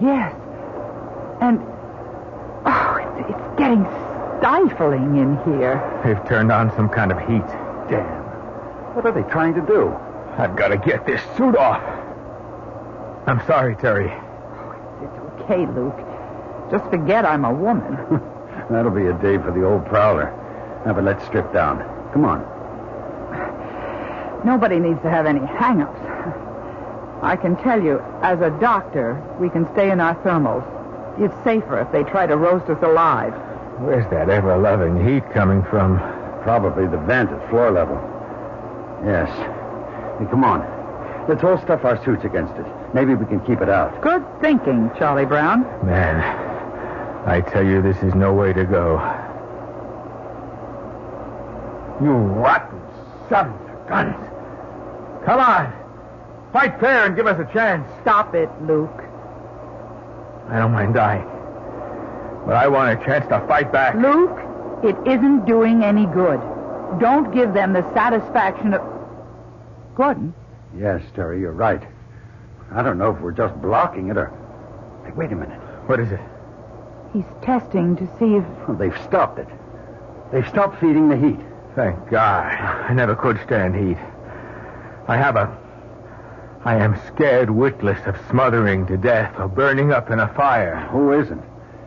Yes. And... Oh, it's getting stifling in here. They've turned on some kind of heat. Damn. What are they trying to do? I've got to get this suit off. I'm sorry, Terry. It's okay, Luke. Just forget I'm a woman. That'll be a day for the old prowler. Now, but let's strip down. Come on. Nobody needs to have any hang-ups. I can tell you, as a doctor, we can stay in our thermals. It's safer if they try to roast us alive. Where's that ever-loving heat coming from? Probably the vent at floor level. Yes. Hey, come on. Let's all stuff our suits against it. Maybe we can keep it out. Good thinking, Charlie Brown. Man, I tell you, this is no way to go. You rotten sons of guns. Come on. Fight fair and give us a chance. Stop it, Luke. I don't mind dying. But I want a chance to fight back. Luke, it isn't doing any good. Don't give them the satisfaction of... Gordon? Yes, Terry, you're right. I don't know if we're just blocking it or... Hey, wait a minute. What is it? He's testing to see if... Well, they've stopped it. They've stopped feeding the heat. Thank God. I never could stand heat. I am scared witless of smothering to death or burning up in a fire. Who isn't?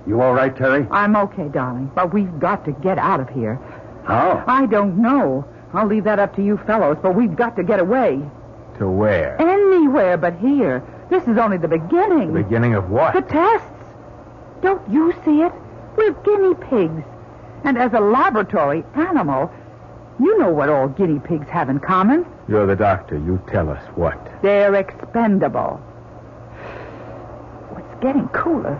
You all right, Terry? I'm okay, darling, but we've got to get out of here. How? I don't know. I'll leave that up to you fellows, but we've got to get away. To where? Anywhere but here. This is only the beginning. The beginning of what? The tests. Don't you see it? We're guinea pigs. And as a laboratory animal, you know what all guinea pigs have in common. You're the doctor. You tell us what. They're expendable. It's getting cooler.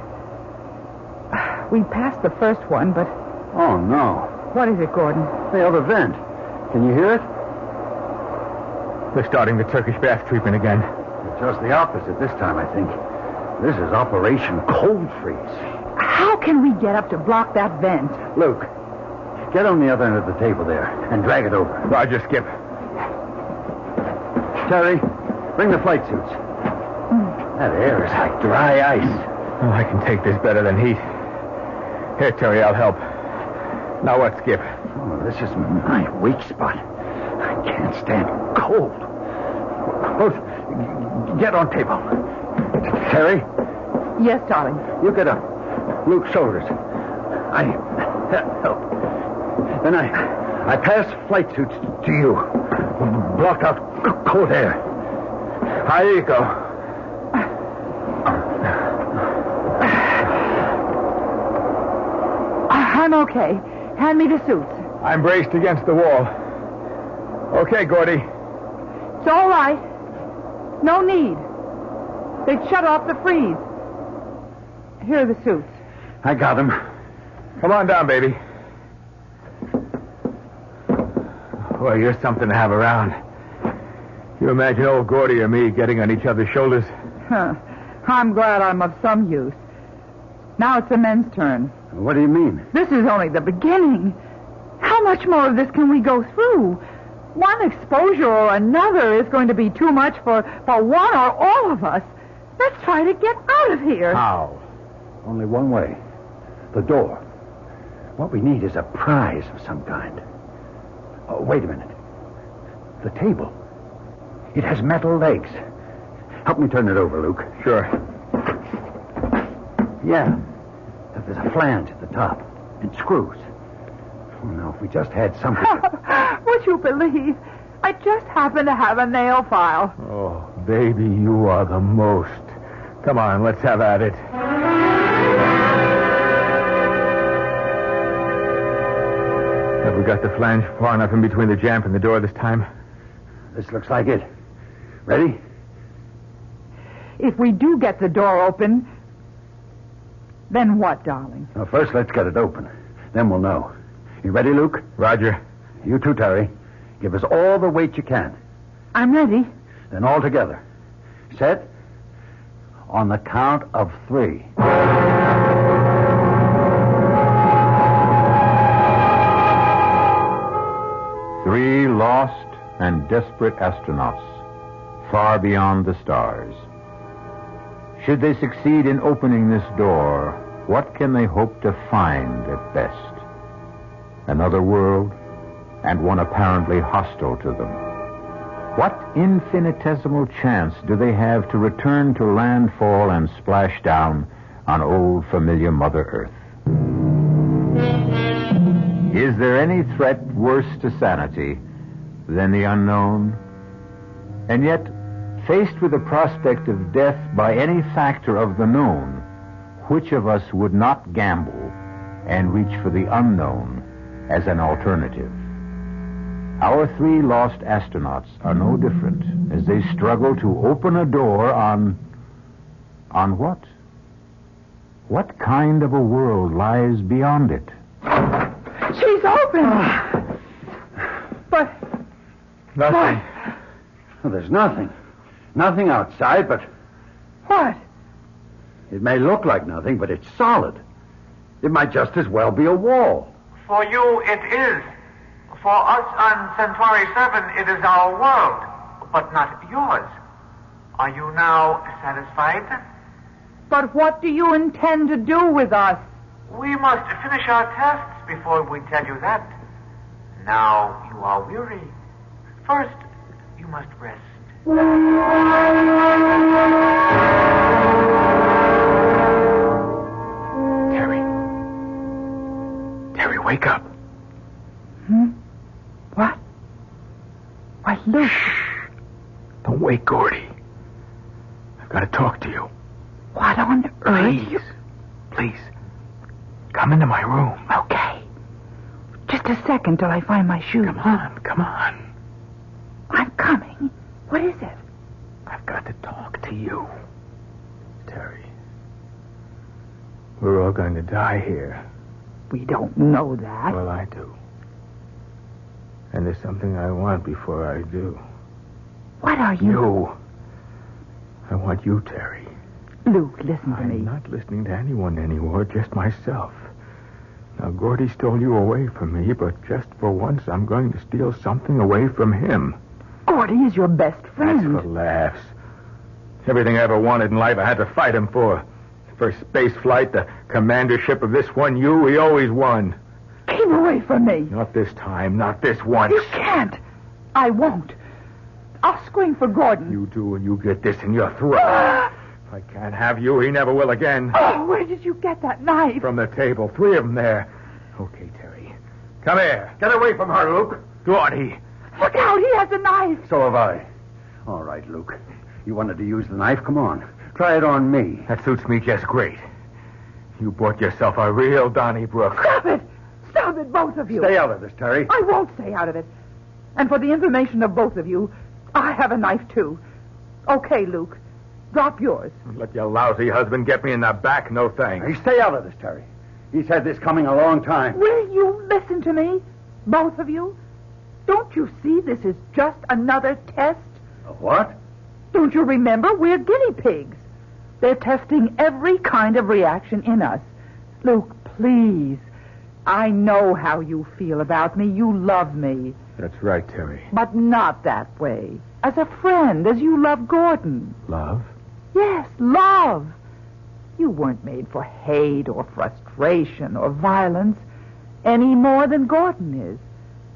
We passed the first one, but... Oh, no. What is it, Gordon? The other vent. Can you hear it? We're starting the Turkish bath treatment again. It's just the opposite this time, I think. This is Operation Cold Freeze. How can we get up to block that vent? Luke, get on the other end of the table there and drag it over. Roger, Skip. Terry, bring the flight suits. That air is like dry ice. Oh, I can take this better than heat. Here, Terry, I'll help. Now what, Skip? Oh, this is my weak spot. I can't stand cold. Both, get on table. Terry? Yes, darling. You get up. Luke's shoulders. I help. Then I pass flight suits to you. Block out cold air. Here you go. I'm okay. Hand me the suits. I'm braced against the wall. Okay, Gordy. It's all right. No need. They've shut off the freeze. Here are the suits. I got them. Come on down, baby. Well, you're something to have around. You imagine old Gordy or me getting on each other's shoulders? Huh. I'm glad I'm of some use. Now it's the men's turn. What do you mean? This is only the beginning. How much more of this can we go through? One exposure or another is going to be too much for one or all of us. Let's try to get out of here. How? Only one way. The door. What we need is a prize of some kind. Oh, wait a minute. The table. It has metal legs. Help me turn it over, Luke. Sure. Yeah. There's a flange at the top. And screws. Oh, no, if we just had something... Would you believe? I just happen to have a nail file. Oh, baby, you are the most. Come on, let's have at it. Have we got the flange far enough in between the jamb and the door this time? This looks like it. Ready? If we do get the door open, then what, darling? Well, first, let's get it open. Then we'll know. You ready, Luke? Roger. You too, Terry. Give us all the weight you can. I'm ready. Then all together. Set? On the count of 3. Three lost and desperate astronauts, far beyond the stars. Should they succeed in opening this door, what can they hope to find at best? Another world, and one apparently hostile to them. What infinitesimal chance do they have to return to landfall and splash down on old familiar Mother Earth? Is there any threat worse to sanity than the unknown? And yet, faced with the prospect of death by any factor of the known, which of us would not gamble and reach for the unknown as an alternative? Our 3 lost astronauts are no different as they struggle to open a door on what? What kind of a world lies beyond it? She's open. But... Nothing. Well, there's nothing. Nothing outside, but... What? It may look like nothing, but it's solid. It might just as well be a wall. For you, it is. For us on Centauri 7, it is our world, but not yours. Are you now satisfied? But what do you intend to do with us? We must finish our tests before we tell you that. Now you are weary. First, you must rest. Terry, wake up. What? Why, Luke. Shh. Don't wake Gordy. I've got to talk to you. What on earth? Please. Come into my room. Okay. Just a second till I find my shoes. Come on. I'm coming. What is it? I've got to talk to you. Terry. We're all going to die here. We don't know that. Well, I do. And there's something I want before I do. What are you? You. I want you, Terry. Luke, listen to me. I'm not listening to anyone anymore, just myself. Now, Gordy stole you away from me, but just for once, I'm going to steal something away from him. Gordy is your best friend. That's for laughs. Everything I ever wanted in life, I had to fight him for. First space flight, the commandership of this one U, he always won. Keep away from me. Not this time, not this once. You can't. I won't. I'll scream for Gordon. You do, and you get this in your throat. If I can't have you, he never will again. Oh, where did you get that knife? From the table. 3 of them there. Okay, Terry. Come here. Get away from her, Luke. Gordy. Look out, he has a knife. So have I. All right, Luke. You wanted to use the knife? Come on. Try it on me. That suits me just great. You bought yourself a real Donnybrook. Stop it. Stop it, both of you. Stay out of this, Terry. I won't stay out of it. And for the information of both of you, I have a knife, too. Okay, Luke. Drop yours. Let your lousy husband get me in the back, no thanks. Hey, stay out of this, Terry. He's had this coming a long time. Will you listen to me? Both of you? Don't you see this is just another test? What? Don't you remember? We're guinea pigs. They're testing every kind of reaction in us. Luke, please. I know how you feel about me. You love me. That's right, Terry. But not that way. As a friend, as you love Gordon. Love? Yes, love. You weren't made for hate or frustration or violence any more than Gordon is.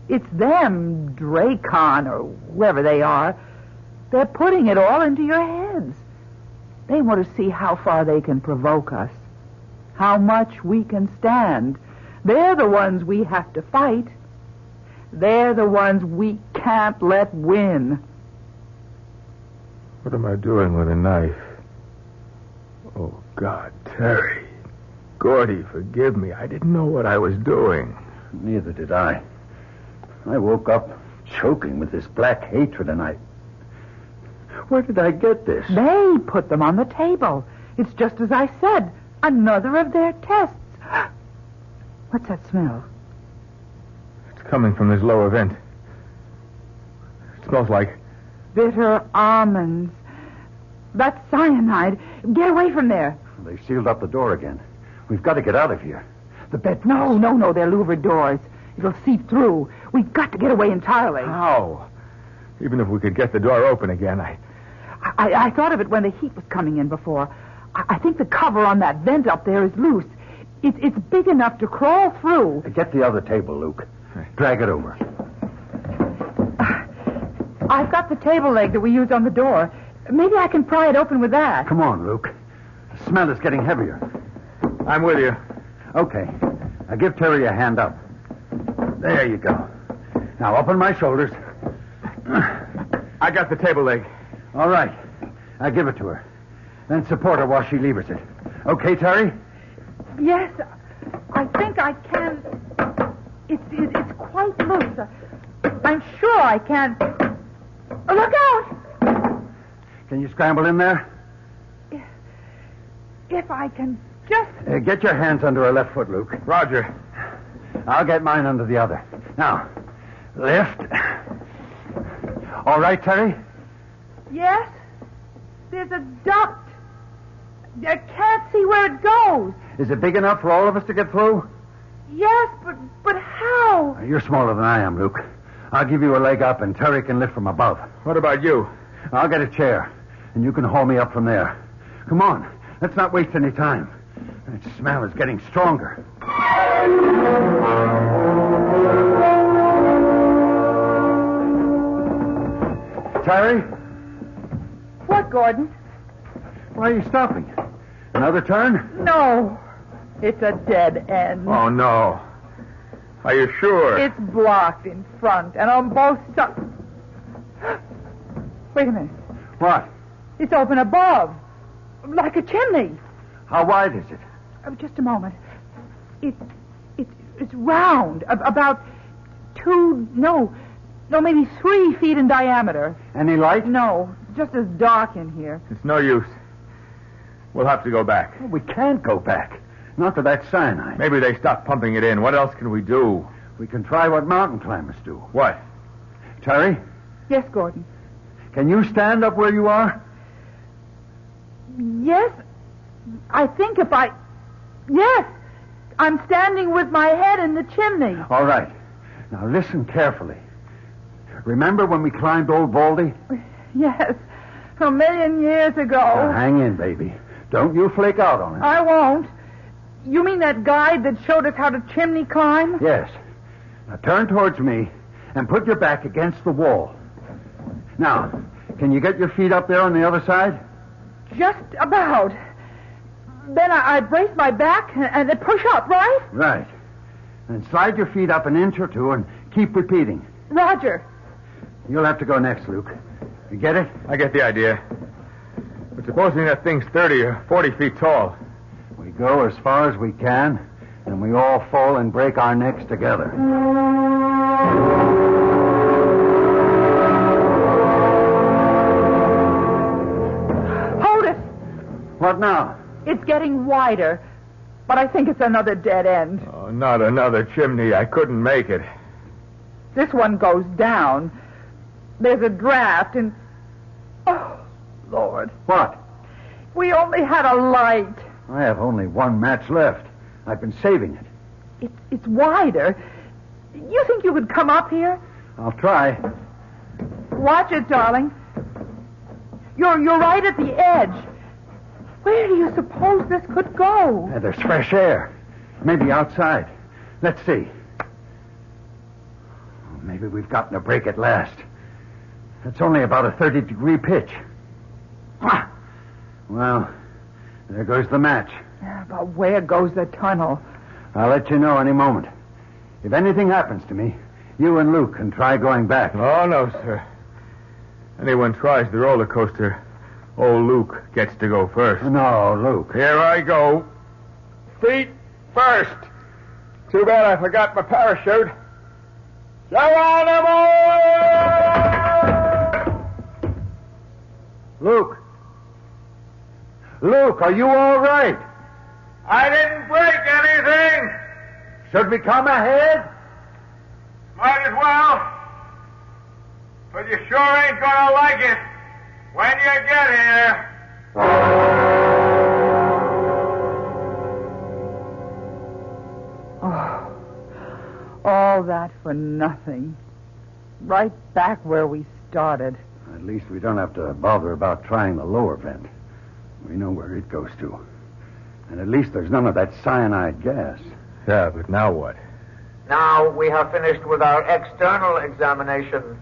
It's them, Dracon or whoever they are. They're putting it all into your heads. They want to see how far they can provoke us, how much we can stand. They're the ones we have to fight. They're the ones we can't let win. What am I doing with a knife? Oh, God, Terry. Gordy, forgive me. I didn't know what I was doing. Neither did I. I woke up choking with this black hatred, and Where did I get this? They put them on the table. It's just as I said. Another of their tests. What's that smell? It's coming from this lower vent. It smells like... bitter almonds. That's cyanide. Get away from there. They've sealed up the door again. We've got to get out of here. The bed... No, they're louvered doors. It'll seep through. We've got to get away entirely. How? Even if we could get the door open again, I thought of it when the heat was coming in before. I think the cover on that vent up there is loose. It's big enough to crawl through. Get the other table, Luke. Drag it over. I've got the table leg that we used on the door. Maybe I can pry it open with that. Come on, Luke. The smell is getting heavier. I'm with you. Okay. Now give Terry a hand up. There you go. Now up on my shoulders. I got the table leg. All right. I'll give it to her. Then support her while she levers it. Okay, Terry? Yes, I think I can. It's quite loose. I'm sure I can. Look out! Can you scramble in there? If I can just... Get your hands under her left foot, Luke. Roger. I'll get mine under the other. Now, lift. All right, Terry? Yes? There's a duct. I can't see where it goes. Is it big enough for all of us to get through? Yes, but how? You're smaller than I am, Luke. I'll give you a leg up, and Terry can lift from above. What about you? I'll get a chair, and you can haul me up from there. Come on. Let's not waste any time. That smell is getting stronger. Terry? What, Gordon? Why are you stopping? Another turn? No. It's a dead end. Oh, no. Are you sure? It's blocked in front and on both sides. Wait a minute. What? It's open above. Like a chimney. How wide is it? Just a moment. It's round. About maybe 3 feet in diameter. Any light? No. Just as dark in here. It's no use. We'll have to go back. We can't go back. Not to that cyanide. Maybe they stopped pumping it in. What else can we do? We can try what mountain climbers do. What? Terry? Yes, Gordon. Can you stand up where you are? Yes. I think if I... Yes. I'm standing with my head in the chimney. All right. Now listen carefully. Remember when we climbed Old Baldy? Yes. 1,000,000 years ago. Now, hang in, baby. Don't you flake out on it. I won't. You mean that guide that showed us how to chimney climb? Yes. Now turn towards me and put your back against the wall. Now, can you get your feet up there on the other side? Just about. Then I brace my back and then push up, right? Right. And slide your feet up an inch or two and keep repeating. Roger. You'll have to go next, Luke. You get it? I get the idea. But supposing that thing's 30 or 40 feet tall. We go as far as we can, and we all fall and break our necks together. Hold it! What now? It's getting wider, but I think it's another dead end. Oh, not another chimney. I couldn't make it. This one goes down. There's a draft, and... Oh, Lord. What? We only had a light. I have only one match left. I've been saving it. It's wider. You think you could come up here? I'll try. Watch it, darling. You're right at the edge. Where do you suppose this could go? There's fresh air. Maybe outside. Let's see. Maybe we've gotten a break at last. It's only about a 30-degree pitch. Ah! Well, there goes the match. But where goes the tunnel? I'll let you know any moment. If anything happens to me, you and Luke can try going back. Oh, no, sir. Anyone tries the roller coaster, old Luke gets to go first. No, Luke. Here I go. Feet first. Too bad I forgot my parachute. Geronimo! Luke. Luke, are you all right? I didn't break anything. Should we come ahead? Might as well. But you sure ain't gonna like it when you get here. Oh, all that for nothing. Right back where we started. At least we don't have to bother about trying the lower vent. We know where it goes to. And at least there's none of that cyanide gas. Yeah, but now what? Now we have finished with our external examination.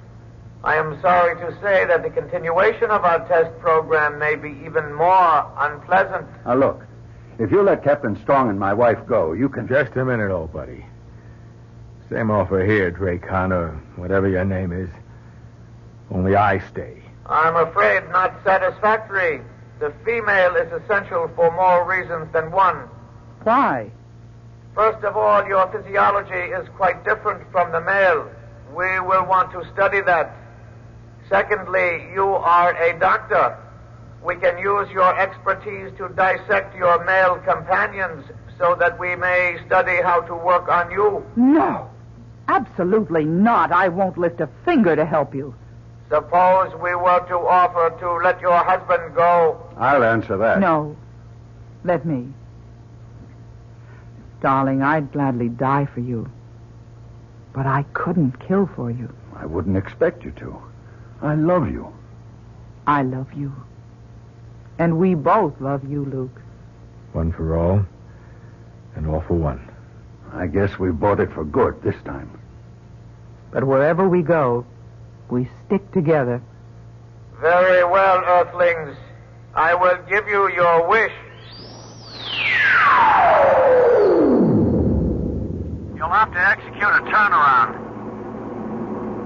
I am sorry to say that the continuation of our test program may be even more unpleasant. Now, look. If you let Captain Strong and my wife go, you can... Just a minute, old buddy. Same offer here, Dracon, or whatever your name is. Only I stay. I'm afraid not satisfactory. The female is essential for more reasons than one. Why? First of all, your physiology is quite different from the male. We will want to study that. Secondly, you are a doctor. We can use your expertise to dissect your male companions so that we may study how to work on you. No, absolutely not. I won't lift a finger to help you. Suppose we were to offer to let your husband go. I'll answer that. No, let me. Darling, I'd gladly die for you. But I couldn't kill for you. I wouldn't expect you to. I love you. I love you. And we both love you, Luke. One for all, and all for one. I guess we bought it for good this time. But wherever we go, we stick together. Very well, Earthlings. I will give you your wish. You'll have to execute a turnaround.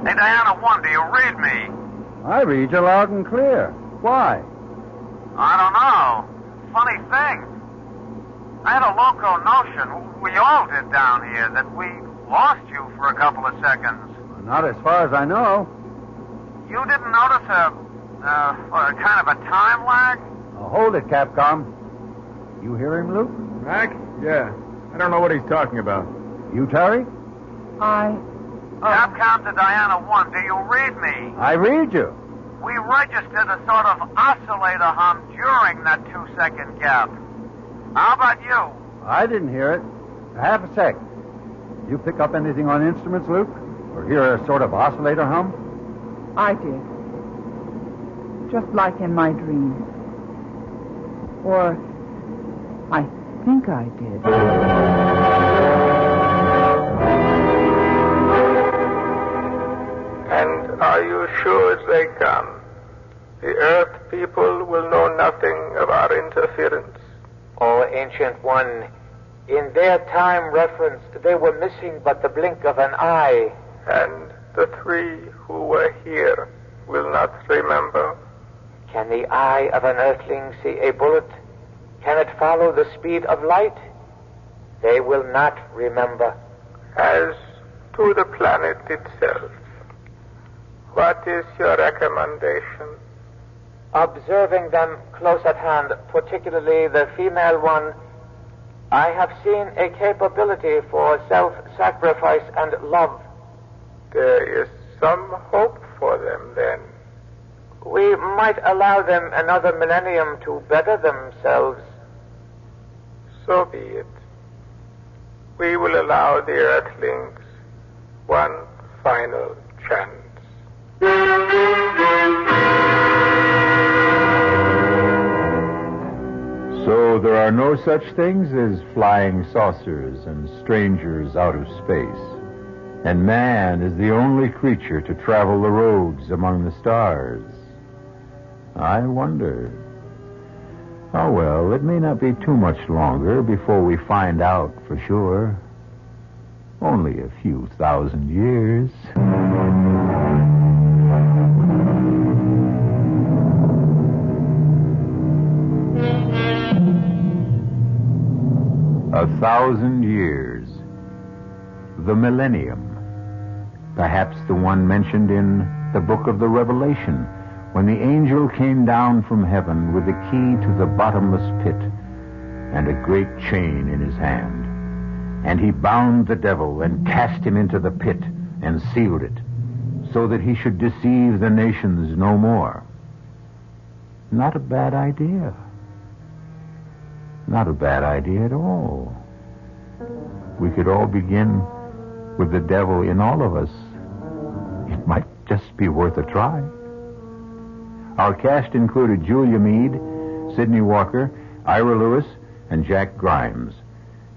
Hey, Diana 1, do you read me? I read you loud and clear. Why? I don't know. Funny thing. I had a loco notion, we all did down here, that we lost you for a couple of seconds. Not as far as I know. You didn't notice a kind of a time lag? Now, hold it, Capcom. You hear him, Luke? Mac? Yeah. I don't know what he's talking about. You, Terry? Capcom to Diana 1, do you read me? I read you. We registered a sort of oscillator hum during that 2-second gap. How about you? I didn't hear it. Half a sec. You pick up anything on instruments, Luke? Or hear a sort of oscillator hum? I did. Just like in my dream. Or I think I did. And are you sure they come? The Earth people will know nothing of our interference. Oh, Ancient One, in their time reference, they were missing but the blink of an eye. And the three who were here will not remember. Can the eye of an Earthling see a bullet? Can it follow the speed of light? They will not remember. As to the planet itself, what is your recommendation? Observing them close at hand, particularly the female one, I have seen a capability for self-sacrifice and love. There is some hope for them, then. We might allow them another millennium to better themselves. So be it. We will allow the Earthlings one final chance. So there are no such things as flying saucers and strangers out of space. And man is the only creature to travel the roads among the stars. I wonder. Oh, well, it may not be too much longer before we find out for sure. Only a few thousand years. 1,000 years. The millennium. Perhaps the one mentioned in the book of the Revelation, when the angel came down from heaven with the key to the bottomless pit and a great chain in his hand. And he bound the devil and cast him into the pit and sealed it, so that he should deceive the nations no more. Not a bad idea. Not a bad idea at all. We could all begin with the devil in all of us. It might just be worth a try. Our cast included Julia Mead, Sidney Walker, Ira Lewis, and Jack Grimes.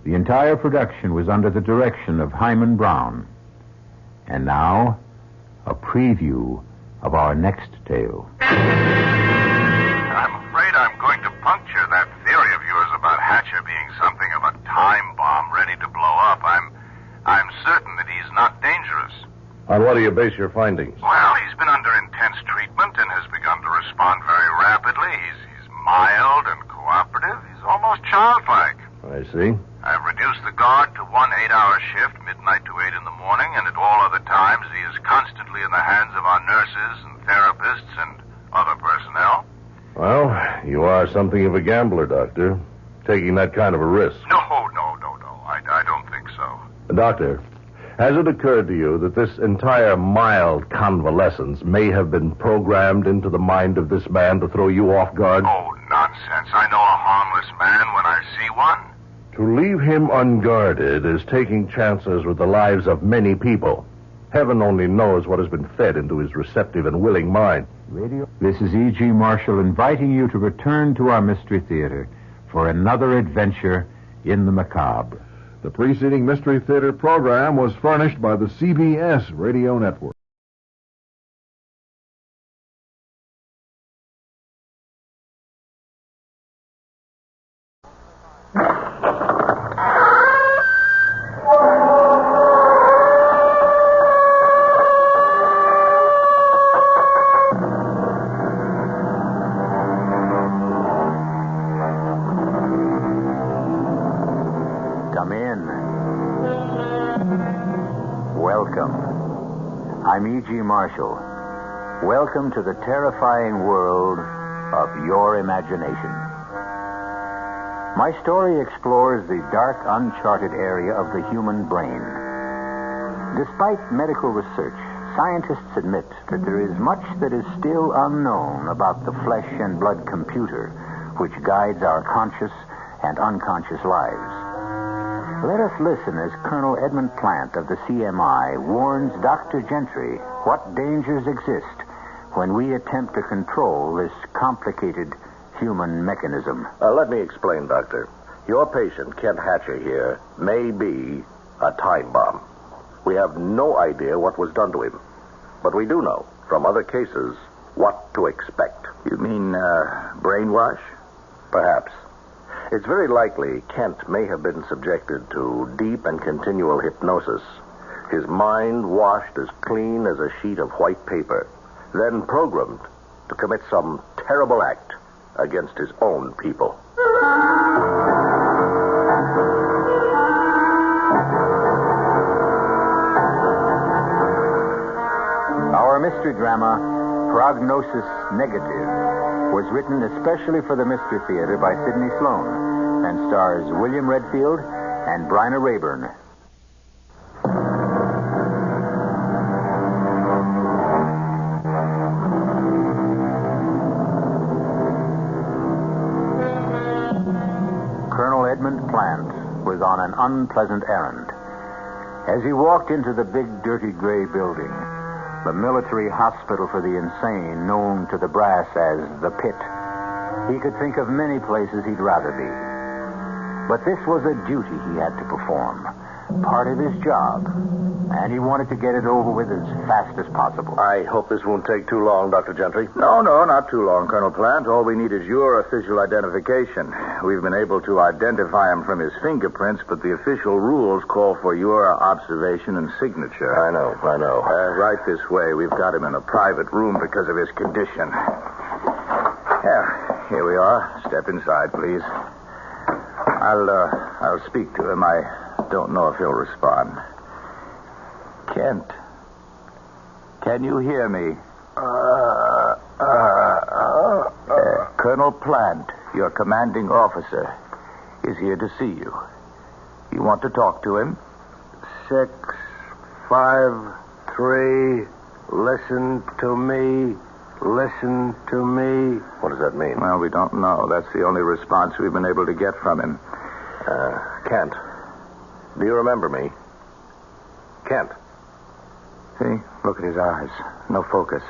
The entire production was under the direction of Hyman Brown. And now, a preview of our next tale. I'm afraid I'm going to puncture that theory of yours about Hatcher being something of a time bomb ready to blow up. I'm certain that he's not dangerous. On what do you base your findings? Well, he's been under intense treatment and has begun to respond very rapidly. He's mild and cooperative. He's almost childlike. I see. I've reduced the guard to 1 8-hour shift, midnight to 8 in the morning, and at all other times he is constantly in the hands of our nurses and therapists and other personnel. Well, you are something of a gambler, Doctor, taking that kind of a risk. No. I don't think so. Doctor, has it occurred to you that this entire mild convalescence may have been programmed into the mind of this man to throw you off guard? Oh, nonsense. I know a harmless man when I see one. To leave him unguarded is taking chances with the lives of many people. Heaven only knows what has been fed into his receptive and willing mind. This is E.G. Marshall inviting you to return to our Mystery Theater for another adventure in the macabre. The preceding Mystery Theater program was furnished by the CBS Radio Network. Come in. Welcome. I'm E.G. Marshall. Welcome to the terrifying world of your imagination. My story explores the dark, uncharted area of the human brain. Despite medical research, scientists admit that there is much that is still unknown about the flesh and blood computer which guides our conscious and unconscious lives. Let us listen as Colonel Edmund Plant of the CMI warns Dr. Gentry what dangers exist when we attempt to control this complicated human mechanism. Let me explain, Doctor. Your patient, Kent Hatcher here, may be a time bomb. We have no idea what was done to him. But we do know, from other cases, what to expect. You mean, brainwash? Perhaps. It's very likely Kent may have been subjected to deep and continual hypnosis. His mind washed as clean as a sheet of white paper, then programmed to commit some terrible act against his own people. Our mystery drama, Prognosis Negative, was written especially for the Mystery Theater by Sidney Sloan and stars William Redfield and Bryna Rayburn. Colonel Edmund Plant was on an unpleasant errand. As he walked into the big, dirty gray building, the military hospital for the insane, known to the brass as the Pit, he could think of many places he'd rather be. But this was a duty he had to perform, part of his job, and he wanted to get it over with as fast as possible. I hope this won't take too long, Dr. Gentry. No, not too long, Colonel Plant. All we need is your official identification. We've been able to identify him from his fingerprints, but the official rules call for your observation and signature. I know. Right this way. We've got him in a private room because of his condition. Yeah, here we are. Step inside, please. I'll speak to him. I don't know if he'll respond. Kent, can you hear me? Colonel Plant, your commanding officer, is here to see you. You want to talk to him? 6, 5, 3, listen to me. Listen to me. What does that mean? Well, we don't know. That's the only response we've been able to get from him. Kent, do you remember me? Kent. See? Look at his eyes. No focus.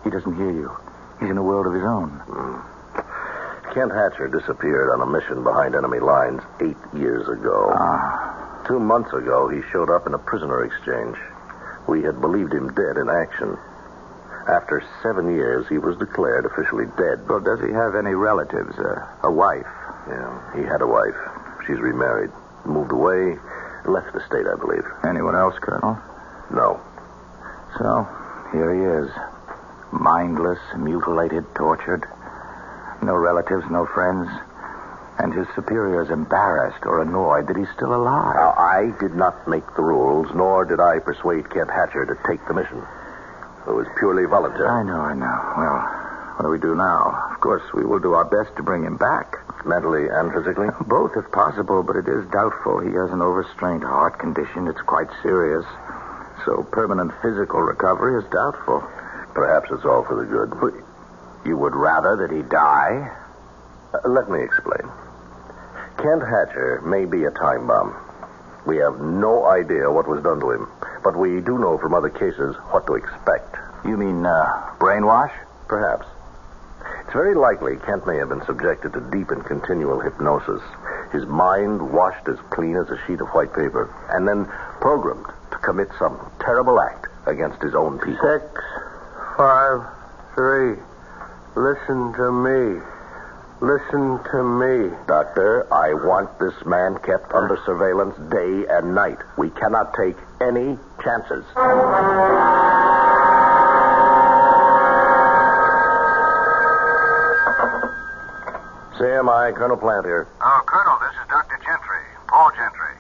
He doesn't hear you. He's in a world of his own. Kent Hatcher disappeared on a mission behind enemy lines 8 years ago. 2 months ago, he showed up in a prisoner exchange. We had believed him dead in action. After 7 years, he was declared officially dead. Well, does he have any relatives? A wife? Yeah, he had a wife. She's remarried. Moved away, left the state, I believe. Anyone else, Colonel? No. So, here he is. Mindless, mutilated, tortured. No relatives, no friends. And his superiors embarrassed or annoyed that he's still alive. Now, I did not make the rules, nor did I persuade Kent Hatcher to take the mission. It was purely voluntary. I know. Well, what do we do now? Of course, we will do our best to bring him back. Mentally and physically? Both, if possible, but it is doubtful. He has an overstrained heart condition. It's quite serious. So permanent physical recovery is doubtful. Perhaps it's all for the good. But you would rather that he die? Let me explain. Kent Hatcher may be a time bomb. We have no idea what was done to him, but we do know from other cases what to expect. You mean brainwash? Perhaps. It's very likely Kent may have been subjected to deep and continual hypnosis. His mind washed as clean as a sheet of white paper, and then programmed to commit some terrible act against his own people. 6, 5, 3. Listen to me. Listen to me. Doctor, I want this man kept under surveillance day and night. We cannot take any chances. CMI, Colonel Plant here. Oh, Colonel, this is Dr. Gentry. Paul Gentry.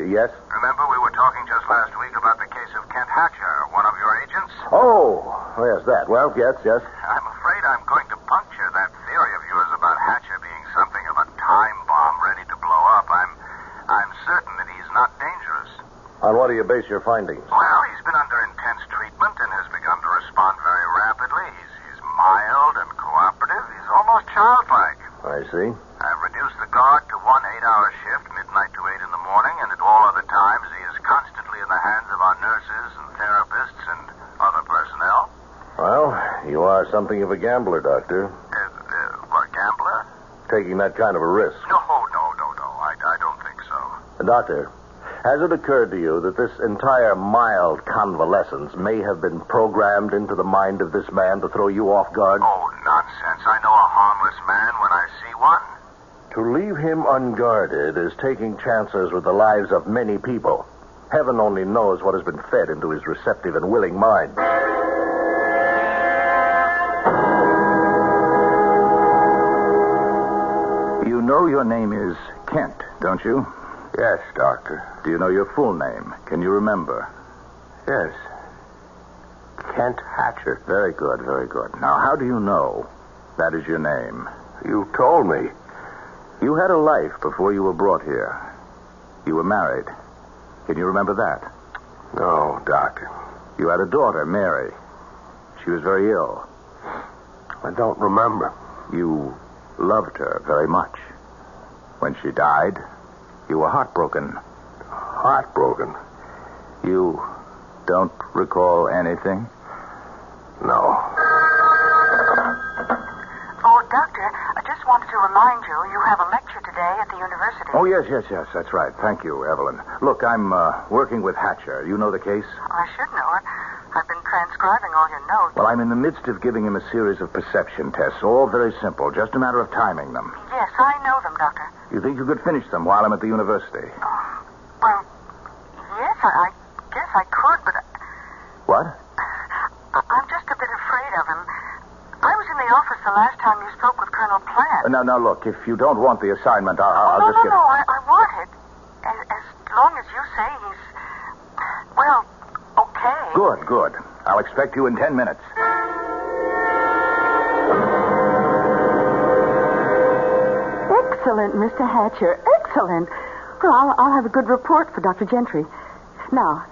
Yes? Remember we were talking just last week about the case of Kent Hatcher, one of your agents? Oh, yes, that. Well, yes. I'm afraid I'm going to puncture that theory of yours about Hatcher being something of a time bomb ready to blow up. I'm certain that he's not dangerous. On what do you base your findings? Well, he's been under intense treatment and has begun to respond very rapidly. He's mild and cooperative. He's almost childlike. I see. I've reduced the guard to 1 8-hour shift, midnight to 8 in the morning, and at all other times he is constantly in the hands of our nurses and therapists and other personnel. Well, you are something of a gambler, Doctor. What, gambler? Taking that kind of a risk. No. I don't think so. Doctor, has it occurred to you that this entire mild convalescence may have been programmed into the mind of this man to throw you off guard? Oh, nonsense. I know a harmless man when I see one. To leave him unguarded is taking chances with the lives of many people. Heaven only knows what has been fed into his receptive and willing mind. You know your name is Kent, don't you? Yes, Doctor. Do you know your full name? Can you remember? Yes. Kent Hatcher. Very good. Now, how do you know that is your name? You told me. You had a life before you were brought here. You were married. Can you remember that? No, Doctor. You had a daughter, Mary. She was very ill. I don't remember. You loved her very much. When she died, you were heartbroken. Heartbroken? You don't recall anything? No. Oh, Doctor, I just wanted to remind you, you have a lecture today at the university. Oh, yes, that's right. Thank you, Evelyn. Look, I'm working with Hatcher. You know the case? I should know it. I've been transcribing all your notes. Well, I'm in the midst of giving him a series of perception tests, all very simple, just a matter of timing them. Yes, I know them, Doctor. You think you could finish them while I'm at the university? Well, yes, I guess I could, but... What? I'm just a bit afraid of him. I was in the office the last time you spoke with Colonel Plant. Now, look, if you don't want the assignment, I'll just get... No, I want it. As long as you say he's... Well, okay. Good. I'll expect you in 10 minutes. Excellent, Mr. Hatcher. Excellent. Well, I'll have a good report for Dr. Gentry. Now,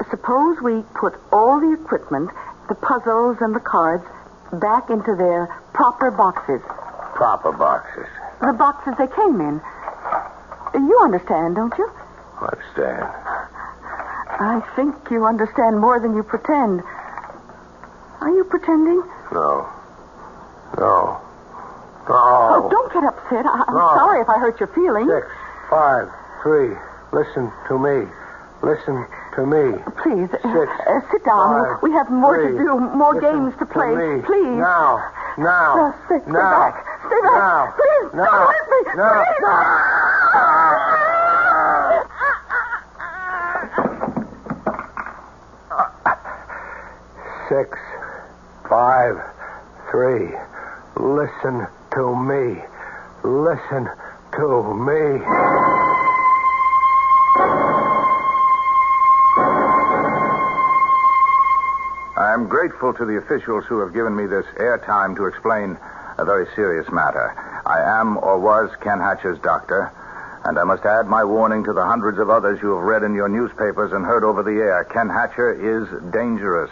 suppose we put all the equipment, the puzzles and the cards, back into their proper boxes. Proper boxes? The boxes they came in. You understand, don't you? Understand. I think you understand more than you pretend. Are you pretending? No. Oh, don't get upset. I'm sorry if I hurt your feelings. 6, 5, 3. Listen to me. Listen to me. Please, 6, sit down. 5, we have more 3. to do, more Listen games to play. me. Please. Now. Stay back. Stay back. Now. Please, Now. don't hurt me. Now. Please. 6, 5, 3. Listen to me. Listen to me. I'm grateful to the officials who have given me this airtime to explain a very serious matter. I am, or was, Ken Hatcher's doctor, and I must add my warning to the hundreds of others you have read in your newspapers and heard over the air. Ken Hatcher is dangerous,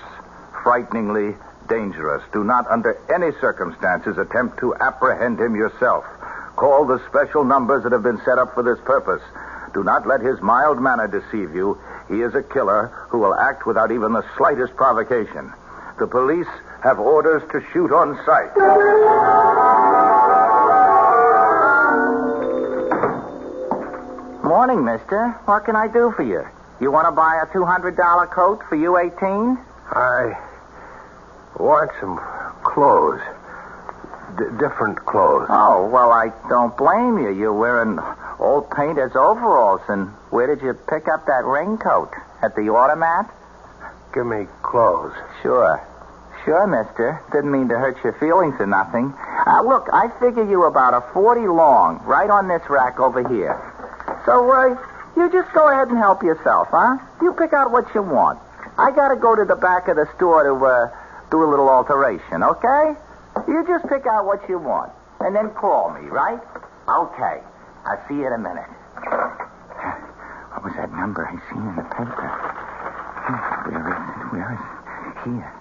frighteningly dangerous. Do not, under any circumstances, attempt to apprehend him yourself. Call the special numbers that have been set up for this purpose. Do not let his mild manner deceive you. He is a killer who will act without even the slightest provocation. The police have orders to shoot on sight. Morning, mister. What can I do for you? You want to buy a $200 coat for U18? I want some clothes. Different clothes. Oh, well, I don't blame you. You're wearing old painter's overalls. And where did you pick up that raincoat? At the automat? Give me clothes. Sure, mister. Didn't mean to hurt your feelings or nothing. Look, I figure you about a 40 long, right on this rack over here. So, you just go ahead and help yourself, huh? You pick out what you want. I gotta go to the back of the store to, do a little alteration, okay? You just pick out what you want, and then call me, right? Okay. I'll see you in a minute. What was that number I seen in the paper? Where is it? Here.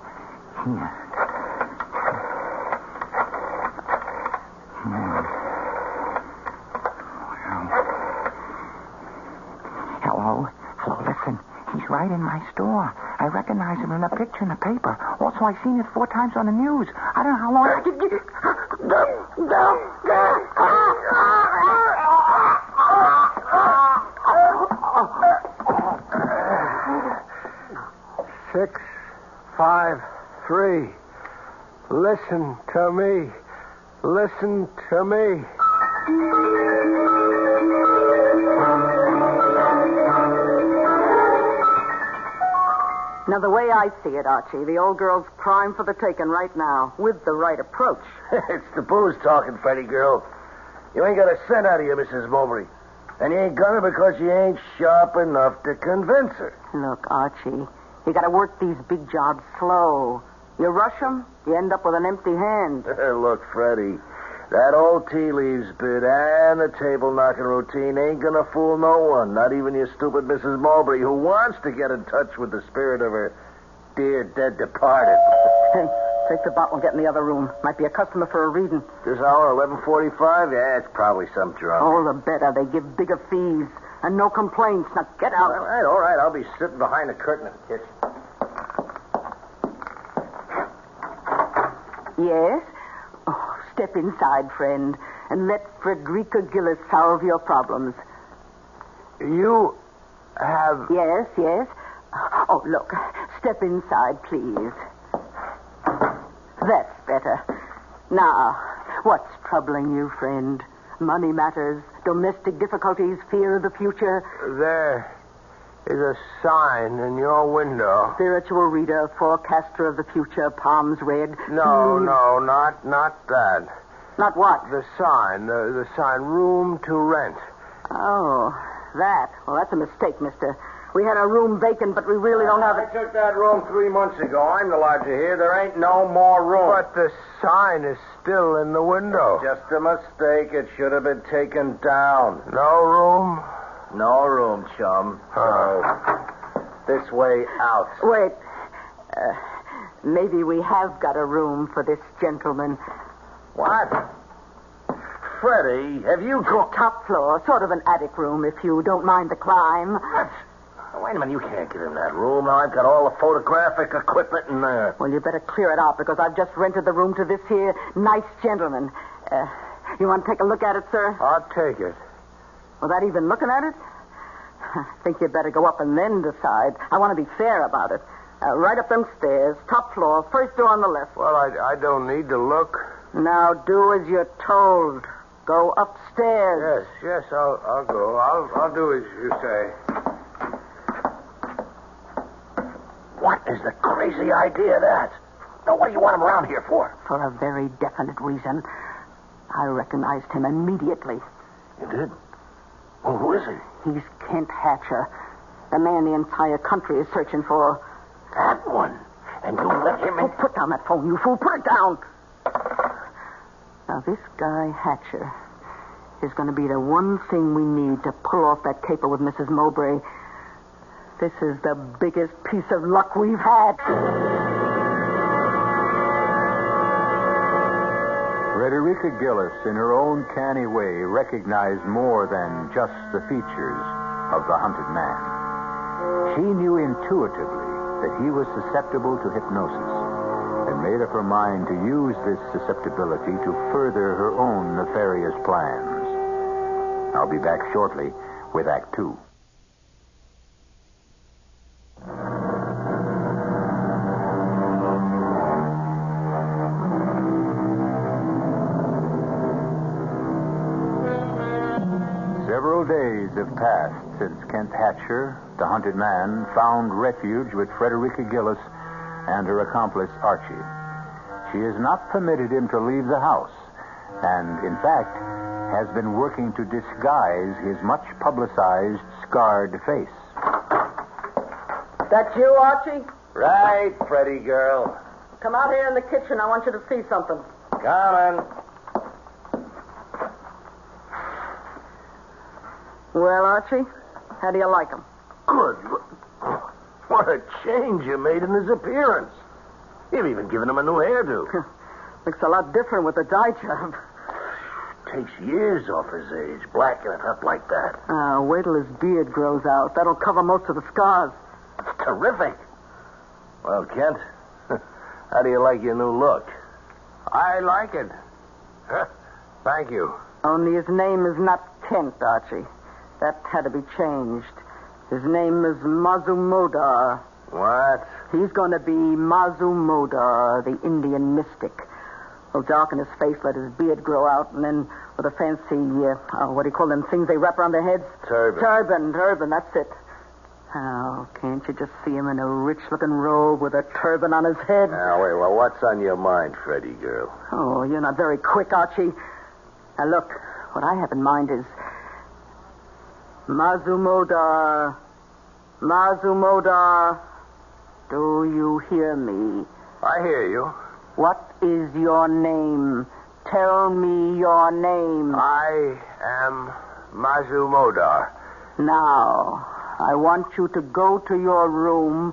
Hello, listen. He's right in my store. I recognize him in a picture in the paper. Also, I've seen it 4 times on the news. I don't know how long I could get... Six, 5, 3. Listen to me. Listen to me. Now, the way I see it, Archie, the old girl's prime for the taking right now, with the right approach. It's the booze talking, Freddy girl. You ain't got a cent out of you, Mrs. Mowbray. And you ain't gonna because you ain't sharp enough to convince her. Look, Archie, you gotta work these big jobs slow. You rush them, you end up with an empty hand. Look, Freddy, that old tea leaves bit and the table knocking routine ain't gonna fool no one, not even your stupid Mrs. Mowbray, who wants to get in touch with the spirit of her dear dead departed. Hey, take the bottle and get in the other room. Might be a customer for a reading. This hour, 11:45? Yeah, it's probably some drunk. Oh, the better. They give bigger fees. And no complaints. Now get out. All right. I'll be sitting behind the curtain in the kitchen. Yes? Oh, step inside, friend, and let Frederica Gillis solve your problems. You have... Yes. Oh, look. Step inside, please. That's better. Now, what's troubling you, friend? Money matters, domestic difficulties, fear of the future. There is a sign in your window. Spiritual reader, forecaster of the future, palms red. No, not that. Not what? The sign, the sign, room to rent. Oh, that. Well, that's a mistake, mister. We had a room vacant, but we really don't have it. I took that room 3 months ago. I'm the lodger here. There ain't no more room. But the sign is still in the window. Just a mistake. It should have been taken down. No room? No room, chum. So, this way out. Wait. Maybe we have got a room for this gentleman. What? Freddie, have you got... Top floor, sort of an attic room, if you don't mind the climb. What? Wait a minute, you can't give him that room. Now, I've got all the photographic equipment in there. Well, you better clear it out, because I've just rented the room to this here nice gentleman. You want to take a look at it, sir? I'll take it. Without even looking at it? I think you'd better go up and then decide. I want to be fair about it. Right up them stairs, top floor, first door on the left. Well, I don't need to look. Now do as you're told. Go upstairs. Yes, I'll go. I'll do as you say. What is the crazy idea of that? Now, what do you want him around here for? For a very definite reason. I recognized him immediately. You did? Well, who is he? He's Kent Hatcher, the man the entire country is searching for. That one? And you let him in? Oh, put down that phone, you fool. Put it down. Now, this guy, Hatcher, is going to be the one thing we need to pull off that caper with Mrs. Mowbray. This is the biggest piece of luck we've had. Frederica Gillis, in her own canny way, recognized more than just the features of the hunted man. She knew intuitively that he was susceptible to hypnosis and made up her mind to use this susceptibility to further her own nefarious plans. I'll be back shortly with Act Two. Several days have passed since Kent Hatcher, the hunted man, found refuge with Frederica Gillis and her accomplice, Archie. She has not permitted him to leave the house, and, in fact, has been working to disguise his much-publicized, scarred face. That you, Archie? Right, Freddie girl. Come out here in the kitchen. I want you to see something. Coming. Well, Archie, how do you like him? Good. What a change you made in his appearance. You've even given him a new hairdo. Looks a lot different with the dye job. Takes years off his age, blacking it up like that. Wait till his beard grows out. That'll cover most of the scars. It's terrific. Well, Kent, how do you like your new look? I like it. Thank you. Only his name is not Kent, Archie. That had to be changed. His name is Mazumodar. What? He's going to be Mazumodar, the Indian mystic. He'll darken his face, let his beard grow out, and then with a fancy, what do you call them things they wrap around their heads? Turban. Turban, that's it. Oh, can't you just see him in a rich-looking robe with a turban on his head? Now, wait, well, what's on your mind, Freddie girl? Oh, you're not very quick, Archie. Now, look, what I have in mind is Mazumodar. Mazumodar, do you hear me? I hear you. What is your name? Tell me your name. I am Mazumodar. Now, I want you to go to your room,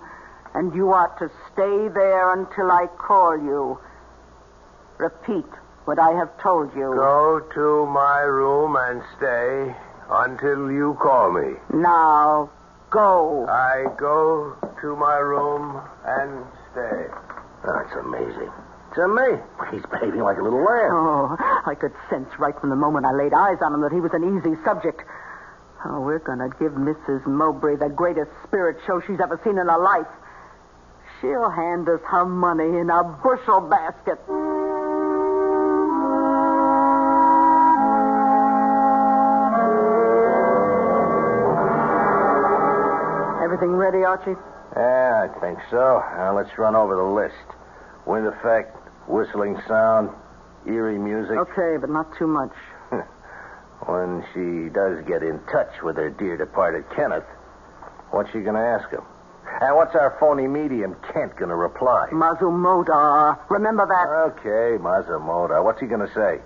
and you are to stay there until I call you. Repeat what I have told you. Go to my room and stay until you call me. Now, go. I go to my room and stay. That's amazing. To me, he's behaving like a little lamb. Oh, I could sense right from the moment I laid eyes on him that he was an easy subject. Oh, we're going to give Mrs. Mowbray the greatest spirit show she's ever seen in her life. She'll hand us her money in a bushel basket. Everything ready, Archie? Yeah, I think so. Now, let's run over the list. Wind effect, whistling sound, eerie music. Okay, but not too much. When she does get in touch with her dear departed Kenneth, what's she going to ask him? And what's our phony medium Kent going to reply? Mazumodar. Remember that? Okay, Mazumodar. What's he going to say?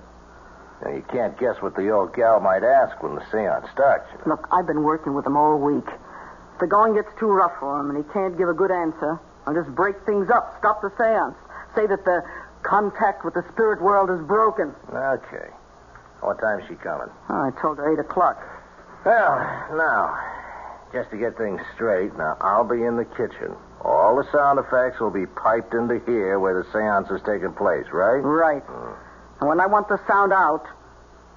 Now, you can't guess what the old gal might ask when the seance starts. Look, I've been working with him all week. If the going gets too rough for him and he can't give a good answer, I'll just break things up, stop the seance, say that the contact with the spirit world is broken. Okay. What time's she coming? Oh, I told her 8 o'clock. Well, now, just to get things straight, now, I'll be in the kitchen. All the sound effects will be piped into here where the seance is taking place, right? Right. And when I want the sound out,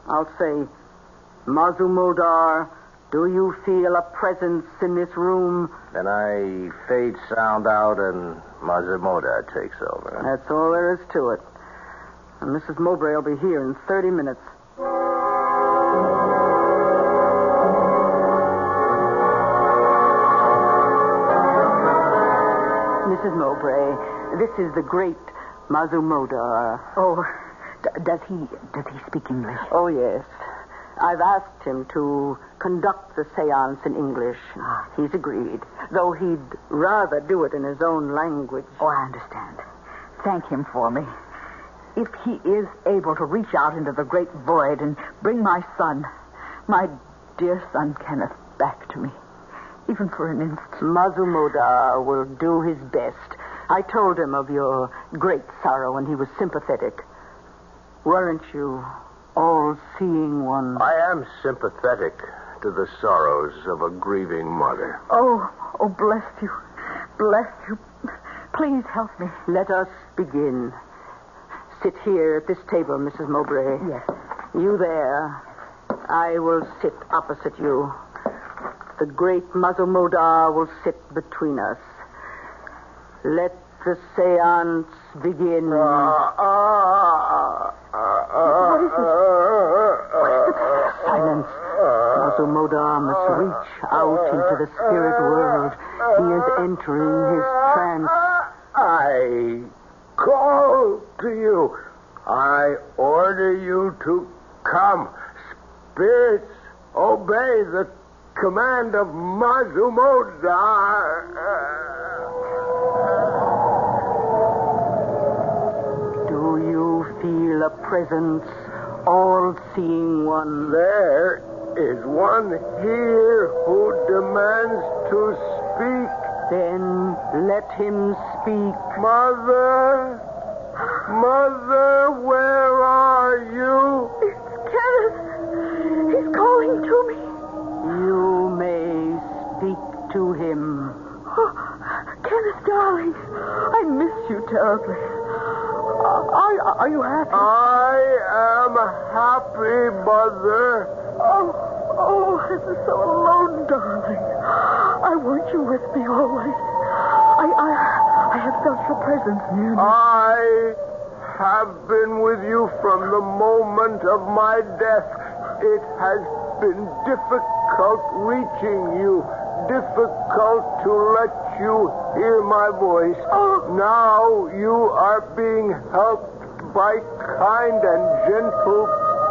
I'll say, Mazumodar, Do you feel a presence in this room? Then I fade sound out and Mazamoda takes over. That's all there is to it. And Mrs. Mowbray will be here in 30 minutes. Mrs. Mowbray, this is the great Mazamoda. Oh, does he speak English? Oh, yes. I've asked him to conduct the seance in English. He's agreed, though he'd rather do it in his own language. Oh, I understand. Thank him for me. If he is able to reach out into the great void and bring my son, my dear son Kenneth, back to me, even for an instant. Mazamoda will do his best. I told him of your great sorrow, and he was sympathetic. Weren't you all-seeing one? I am sympathetic to the sorrows of a grieving mother. Oh, bless you. Bless you. Please help me. Let us begin. Sit here at this table, Mrs. Mowbray. Yes. You there. I will sit opposite you. The great Mazamoda will sit between us. Let the seance begin. What is it? Silence. Mazamoda must reach out into the spirit world. He is entering his trance. I call to you. I order you to come. Spirits, obey the command of Mazamoda. Do you feel a presence, all-seeing one? There is one here who demands to speak. Then let him speak. Mother, where are you? It's Kenneth. He's calling to me. You may speak to him. Oh, Kenneth, darling, I miss you terribly. Are you happy? I am happy, Mother. Oh, I'm so alone, darling. I want you with me always. I have felt your presence near me. I have been with you from the moment of my death. It has been difficult reaching you, difficult to let you hear my voice. Now you are being helped by kind and gentle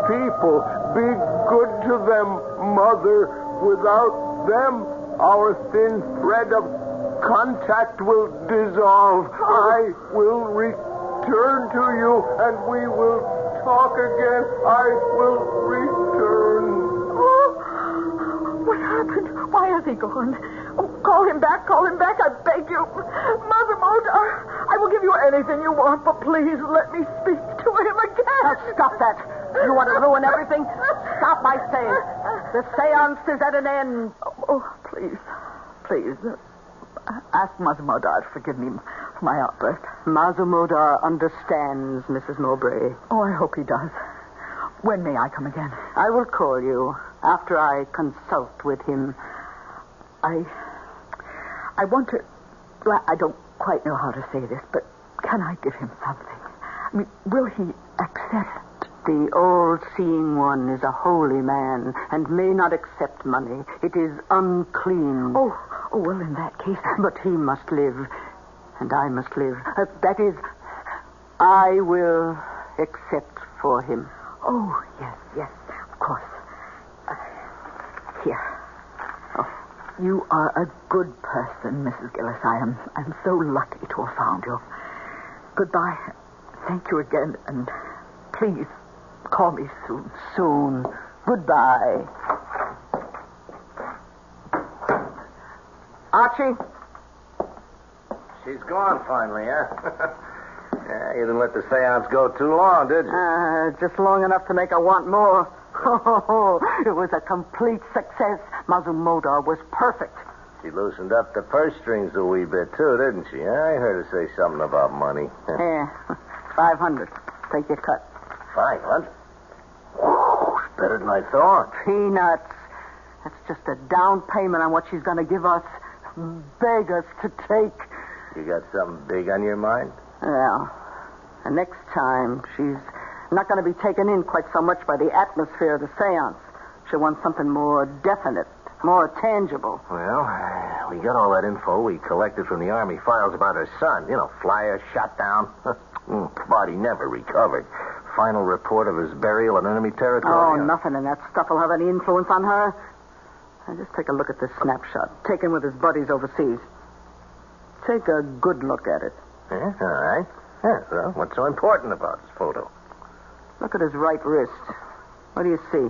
people. Be good to them, Mother. Without them, our thin thread of contact will dissolve. I will return to you, and we will talk again. I will return. What happened? Why has he gone? Oh, call him back, I beg you. Mazamoda, I will give you anything you want, but please let me speak to him again. Now, stop that. You want to ruin everything? Stop, I say. The seance is at an end. Oh, please. Ask Mazamoda to forgive me for my outburst. Mazamoda understands, Mrs. Mowbray. Oh, I hope he does. When may I come again? I will call you after I consult with him. I want to... Well, I don't quite know how to say this, but can I give him something? I mean, will he accept? The all-seeing one is a holy man and may not accept money. It is unclean. Oh, well, in that case... But he must live, and I must live. That is, I will accept for him. Oh, yes, of course. Here. Oh, you are a good person, Mrs. Gillis. I'm so lucky to have found you. Goodbye. Thank you again, and please call me soon. Soon. Goodbye. Archie? She's gone finally, huh? Yeah, you didn't let the seance go too long, did you? Just long enough to make her want more. It was a complete success. Mazamoda was perfect. She loosened up the purse strings a wee bit, too, didn't she? I heard her say something about money. Yeah, 500. Take your cut. 500? Whew, it's better than I thought. Peanuts. That's just a down payment on what she's going to give us. Beg us to take. You got something big on your mind? Well, the next time, she's not going to be taken in quite so much by the atmosphere of the seance. She wants something more definite, more tangible. Well, we got all that info we collected from the Army files about her son. You know, flyer shot down. Body never recovered. Final report of his burial in enemy territory. Oh, nothing in that stuff will have any influence on her. Now, just take a look at this snapshot, taken with his buddies overseas. Take a good look at it. Yeah, all right. Yeah, well, what's so important about this photo? Look at his right wrist. What do you see?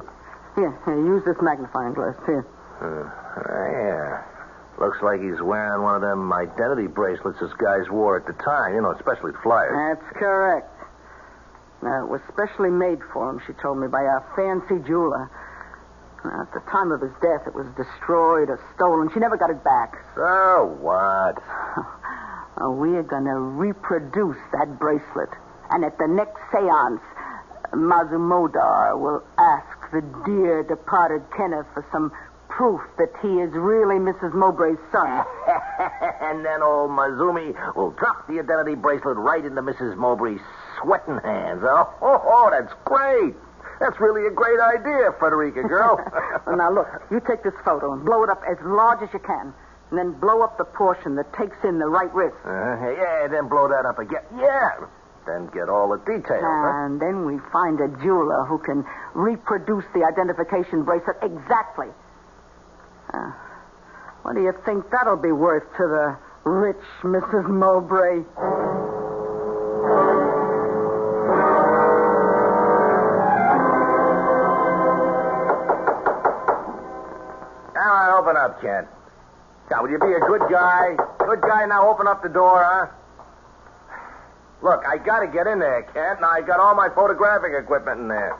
Here, use this magnifying glass. Here. Yeah. Looks like he's wearing one of them identity bracelets this guys wore at the time, you know, especially the flyers. That's correct. Now, it was specially made for him, she told me, by a fancy jeweler. Now, at the time of his death, it was destroyed or stolen. She never got it back. So what? We are going to reproduce that bracelet. And at the next seance, Mazumodar will ask the dear departed Kenneth for some proof that he is really Mrs. Mowbray's son. And then old Mazumi will drop the identity bracelet right into Mrs. Mowbray's sweating hands. Oh, that's great. That's really a great idea, Frederica, girl. Well, now, look, you take this photo and blow it up as large as you can. And then blow up the portion that takes in the right wrist. Yeah, then blow that up again. Yeah. Then get all the details. And then we find a jeweler who can reproduce the identification bracelet exactly. What do you think that'll be worth to the rich Mrs. Mowbray? Now, open up, Kent. Now, will you be a good guy? Good guy, now open up the door, huh? Look, I gotta get in there, Kent, and I got all my photographic equipment in there.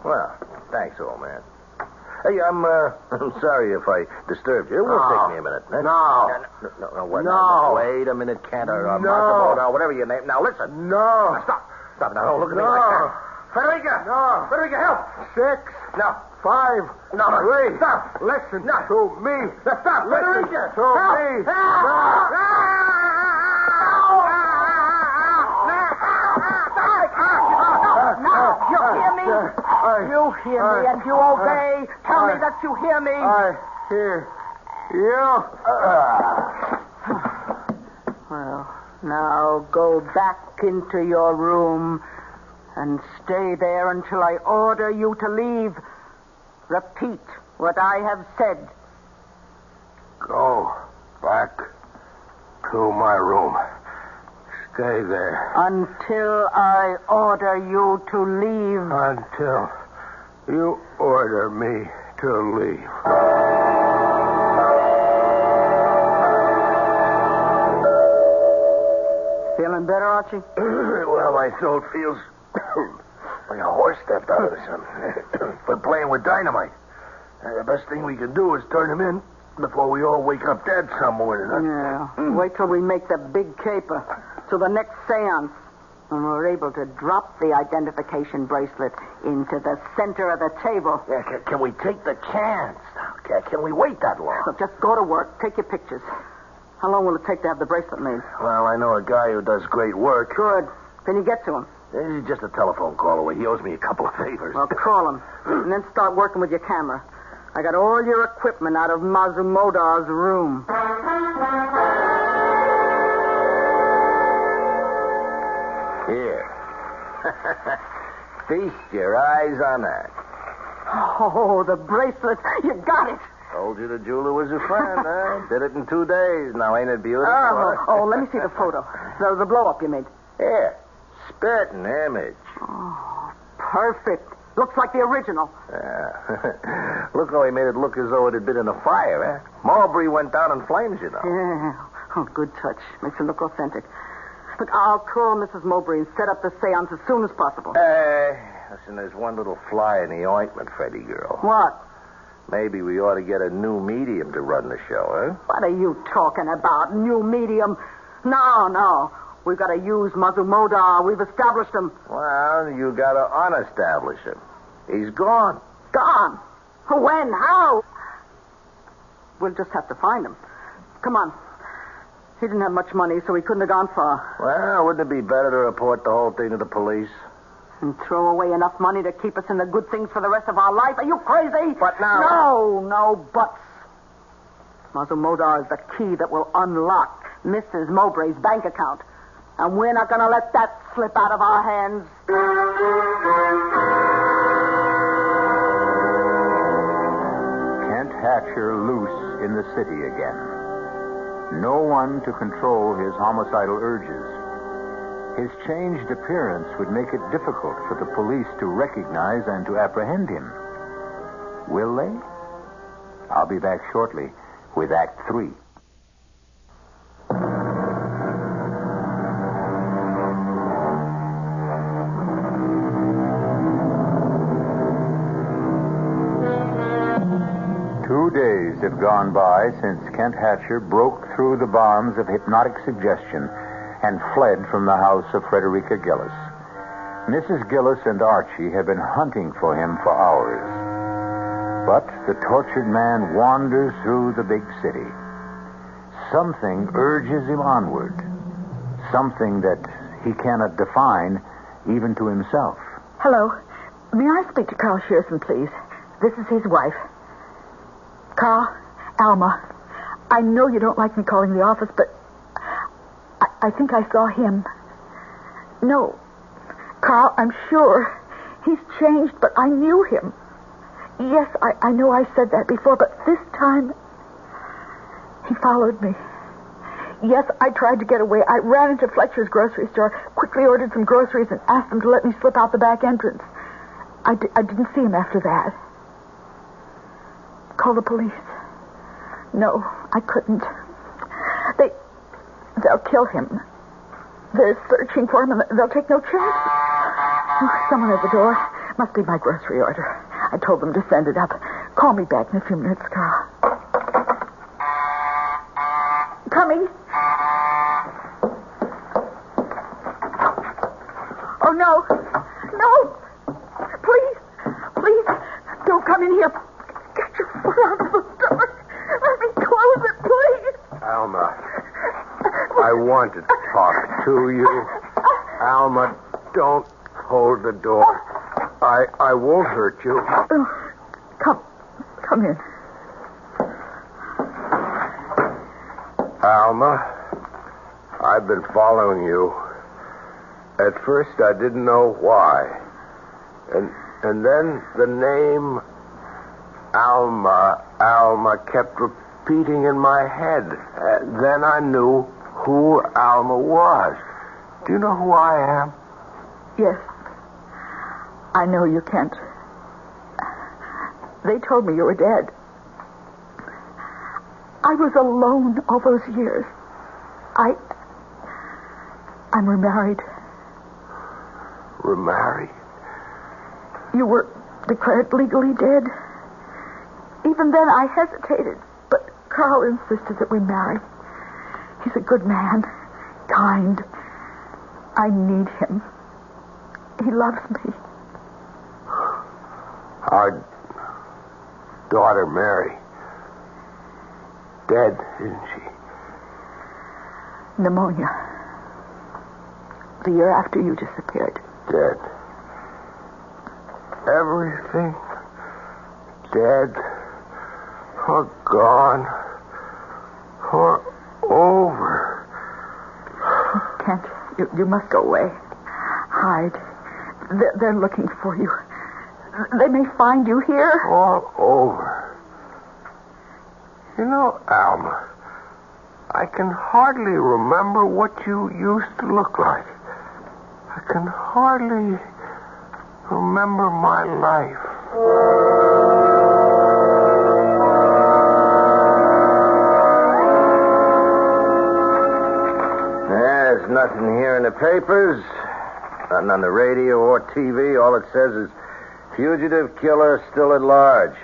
Well, thanks, old man. Hey, I'm sorry if I disturbed you. It will take me a minute. No, what? No. Wait a minute, Kent, or Macabre, whatever your name. Now, listen. No. Stop. Now, don't look at me like that. Frederica! No. Frederica, help! 6. No. 5. No. 3. Stop. Listen to me. Stop. Frederica. To me. No. You hear me? You hear me and you obey. Tell me that you hear me. I hear you. Well, now go back into your room and stay there until I order you to leave. Repeat what I have said. Go back to my room. Stay there. Until I order you to leave. Until you order me to leave. Feeling better, Archie? Well, my throat feels like a horse stepped out of something. For playing with dynamite. The best thing we can do is turn him in before we all wake up dead some morning. Huh? Yeah. Wait till we make the big caper. To the next seance. And we're able to drop the identification bracelet into the center of the table. Yeah, can we take the chance? Can we wait that long? So just go to work. Take your pictures. How long will it take to have the bracelet made? Well, I know a guy who does great work. Good. Can you get to him? He's just a telephone call away. He owes me a couple of favors. Well, call him. And then start working with your camera. I got all your equipment out of Mazumodar's room. Here. Feast your eyes on that. Oh, the bracelet. You got it. Told you the jeweler was a friend, huh? Did it in 2 days. Now, ain't it beautiful? Let me see the photo. The blow-up you made. Here. Spitting image. Oh, perfect. Looks like the original. Yeah. Look how he made it look as though it had been in a fire, eh? Marbury went down in flames, you know. Yeah. Oh, good touch. Makes it look authentic. Look, I'll call Mrs. Mowbray and set up the seance as soon as possible. Listen, there's one little fly in the ointment, Freddie girl. What? Maybe we ought to get a new medium to run the show, huh? What are you talking about? New medium? No. We've got to use Mazumodar. We've established him. Well, you got to unestablish him. He's gone. Gone. When? How? We'll just have to find him. Come on. He didn't have much money, so he couldn't have gone far. Well, wouldn't it be better to report the whole thing to the police? And throw away enough money to keep us in the good things for the rest of our life? Are you crazy? But now... No buts. Mazu Modar is the key that will unlock Mrs. Mowbray's bank account. And we're not going to let that slip out of our hands. Kent Hatcher loose in the city again. No one to control his homicidal urges. His changed appearance would make it difficult for the police to recognize and to apprehend him. Will they? I'll be back shortly with Act 3. Days have gone by since Kent Hatcher broke through the bonds of hypnotic suggestion and fled from the house of Frederica Gillis. Mrs. Gillis and Archie have been hunting for him for hours. But the tortured man wanders through the big city. Something urges him onward. Something that he cannot define even to himself. Hello. May I speak to Carl Shearson, please? This is his wife. Carl, Alma, I know you don't like me calling the office, but I think I saw him. No, Carl, I'm sure. He's changed, but I knew him. Yes, I know I said that before, but this time he followed me. Yes, I tried to get away. I ran into Fletcher's grocery store, quickly ordered some groceries, and asked them to let me slip out the back entrance. I didn't see him after that. Call the police. No, I couldn't. They'll kill him. They're searching for him, and they'll take no chances. Oh, someone at the door. Must be my grocery order. I told them to send it up. Call me back in a few minutes, Carl. Coming. Oh, no. No. Please, don't come in here. Get your foot out of the door. Let me close it, please. Alma, I want to talk to you. Alma, don't hold the door. I won't hurt you. Come in. Alma, I've been following you. At first, I didn't know why. And then the name Alma kept repeating in my head. Then I knew who Alma was. Do you know who I am? Yes. I know you can't. They told me you were dead. I was alone all those years. I'm remarried. Remarried? You were declared legally dead. Even then I hesitated, but Carl insisted that we marry. He's a good man, kind. I need him. He loves me. Our daughter, Mary, dead, isn't she? Pneumonia. The year after you disappeared. Dead. Everything dead, or gone, or over. Kent, you must go away. Hide. They're looking for you. They may find you here. All over. You know, Alma, I can hardly remember what you used to look like. I can hardly remember my life. There's nothing here in the papers, nothing on the radio or TV. All it says is, fugitive killer still at large.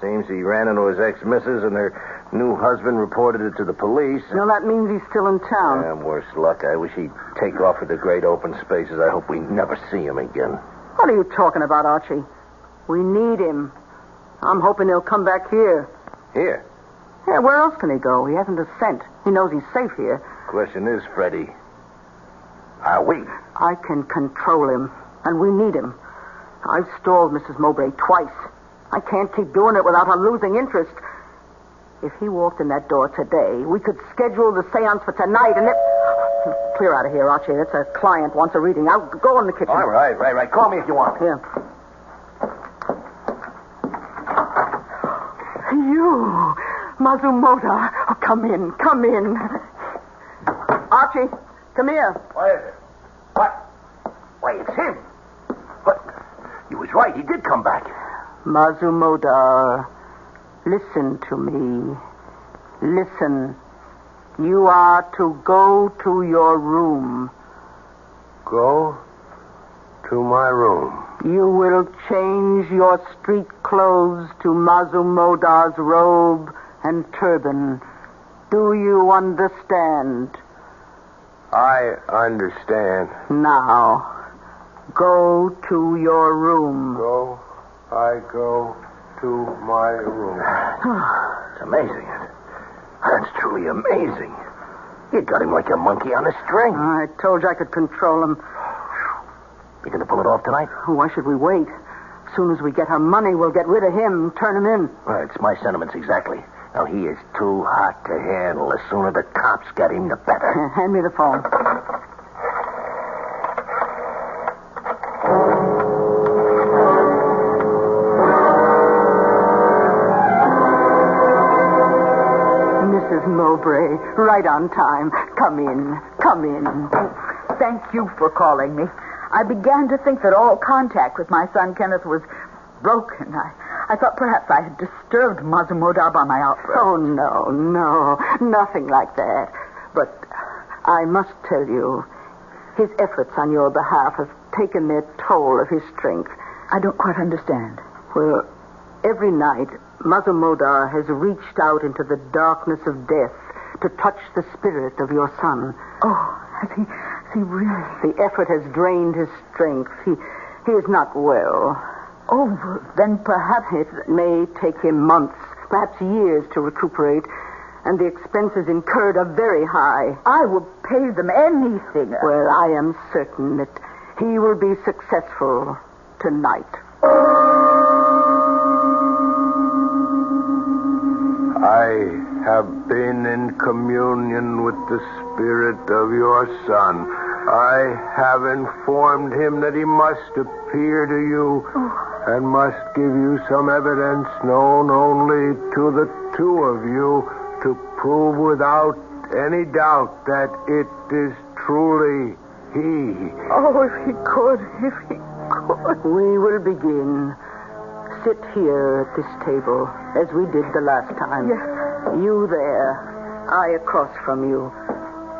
Seems he ran into his ex-missus and her new husband reported it to the police. No, that means he's still in town. Yeah, worse luck. I wish he'd take off with the great open spaces. I hope we never see him again. What are you talking about, Archie? We need him. I'm hoping he'll come back here. Here. Yeah, where else can he go? He hasn't a cent. He knows he's safe here. Question is, Freddie, are we? I can control him, and we need him. I've stalled Mrs. Mowbray twice. I can't keep doing it without her losing interest. If he walked in that door today, we could schedule the seance for tonight, and Clear out of here, Archie. It's a client wants a reading. I'll go in the kitchen. All right. Call me if you want. Yeah. You, Mazumoda. Oh, come in. Archie, come here. What is it? What? Why, it's him. What? You was right. He did come back. Mazumoda, listen to me. Listen. You are to go to your room. Go to my room. You will change your street clothes to Mazumoda's robe and turban. Do you understand? I understand. Now, go to your room. I go to my room. It's amazing. That's truly amazing. You got him like a monkey on a string. I told you I could control him. You going to pull it off tonight? Why should we wait? As soon as we get our money, we'll get rid of him, turn him in. Well, it's my sentiments exactly. Now, he is too hot to handle. The sooner the cops get him, the better. Hand me the phone. Mrs. Mowbray, right on time. Come in. Thank you for calling me. I began to think that all contact with my son Kenneth was broken. I thought perhaps I had disturbed Mazumoda by my outburst. Oh, no. Nothing like that. But I must tell you, his efforts on your behalf have taken their toll of his strength. I don't quite understand. Well, every night, Mazumoda has reached out into the darkness of death to touch the spirit of your son. Oh, has he really? The effort has drained his strength. He is not well. Oh, then perhaps it may take him months, perhaps years to recuperate, and the expenses incurred are very high. I will pay them anything. Well, I am certain that he will be successful tonight. I have been in communion with the spirit of your son. I have informed him that he must appear to you and must give you some evidence known only to the two of you to prove without any doubt that it is truly he. Oh, if he could. We will begin. Sit here at this table, as we did the last time. Yes. You there, I across from you,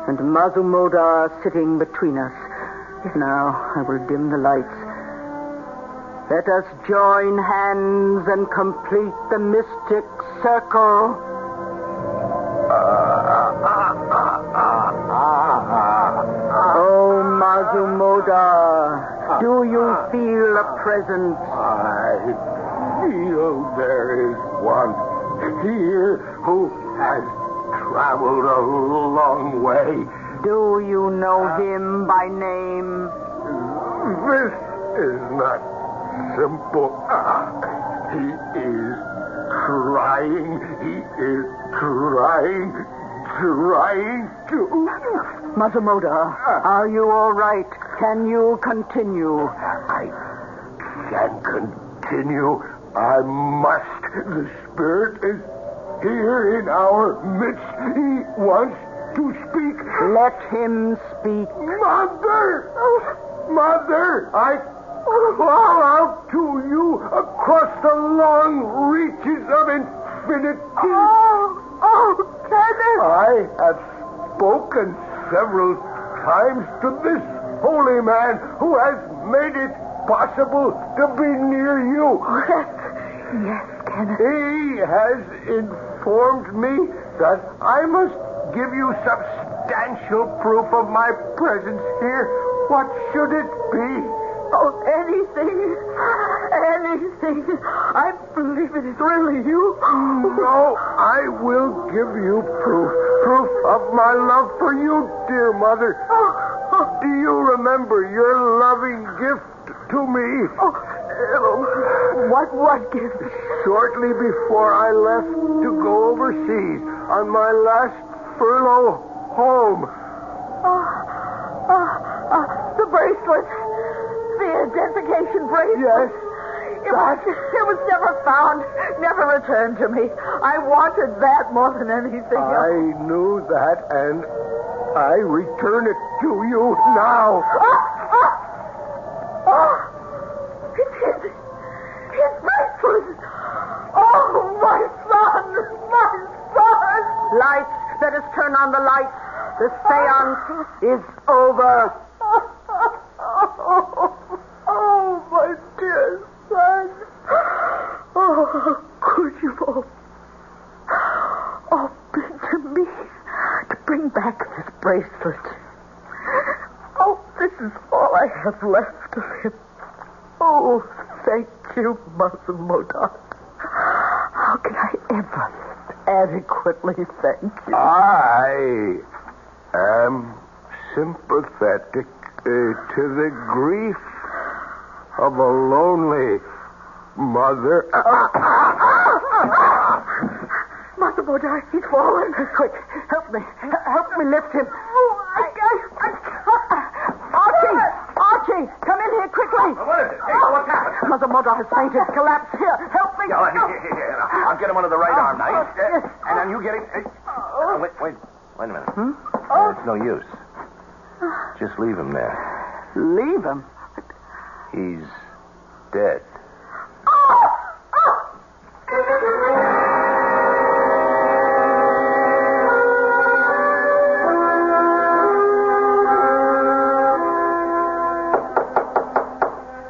and Mazumoda sitting between us. Now, I will dim the lights. Let us join hands and complete the mystic circle. Oh, Mazumoda, do you feel a presence? I feel there is one here who has traveled a long way. Do you know him by name? This is not simple. He is trying to... Mazumoda, are you all right? Can you continue? I can continue. I must. The spirit is here in our midst. He wants to speak. Let him speak. Mother, I call out to you across the long reaches of infinity. Oh, Kenneth! I have spoken several times to this holy man who has made it possible to be near you. Yes, Kenneth. He has informed me that I must give you substantial proof of my presence here. What should it be? Oh, anything. I believe it is really you. No, I will give you proof. Proof of my love for you, dear mother. Do you remember your loving gift to me? What gift? Shortly before I left to go overseas on my last furlough home. The bracelet. The identification bracelet. Yes. It was never found, never returned to me. I wanted that more than anything else. I knew that, and I return it to you now. It's his bracelet. Oh, my son. Lights. Let us turn on the lights. The seance is over. Oh, my dear son. Oh, could you all been to me to bring back this bracelet? Oh, this is all I have left of him. Oh, thank you, Mother Modoc. How can I ever adequately thank you? I am sympathetic to the grief of a lonely mother. Mother Modoc, he's fallen. Quick, help me. Help me lift him. Archie, come in here quickly. What is it? Hey, what's happened? Mother Modoc has fainted. Collapsed. Here, help me. Here. I'll get him under the right arm now. Yes. And then you get him. Wait a minute. It's no use. Just leave him there. Leave him? He's dead.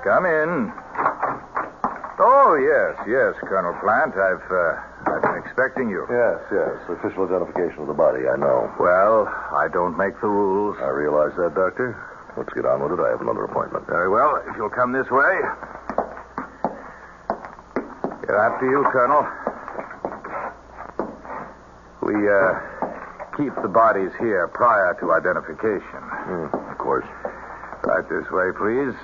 Come in. Oh, yes, Colonel Plant. I've been expecting you. Yes. Official identification of the body, I know. Well, I don't make the rules. I realize that, Doctor. Let's get on with it. I have another appointment. Very well. If you'll come this way. Here, after you, Colonel. We keep the bodies here prior to identification. Of course. Right this way, please.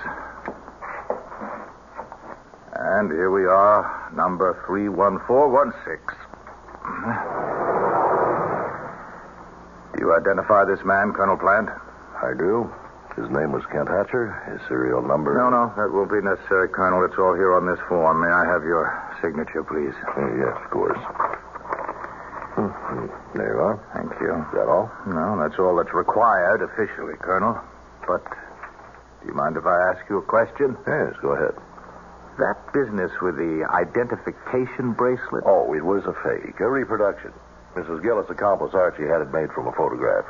And here we are, number 31416. Do you identify this man, Colonel Plant? I do. His name was Kent Hatcher. His serial number... No, that won't be necessary, Colonel. It's all here on this form. May I have your signature, please? Yes, of course. There you are. Thank you. Is that all? No, that's all that's required officially, Colonel. But do you mind if I ask you a question? Yes, go ahead. That business with the identification bracelet? Oh, it was a fake, a reproduction. Mrs. Gillis' accomplice, Archie, had it made from a photograph.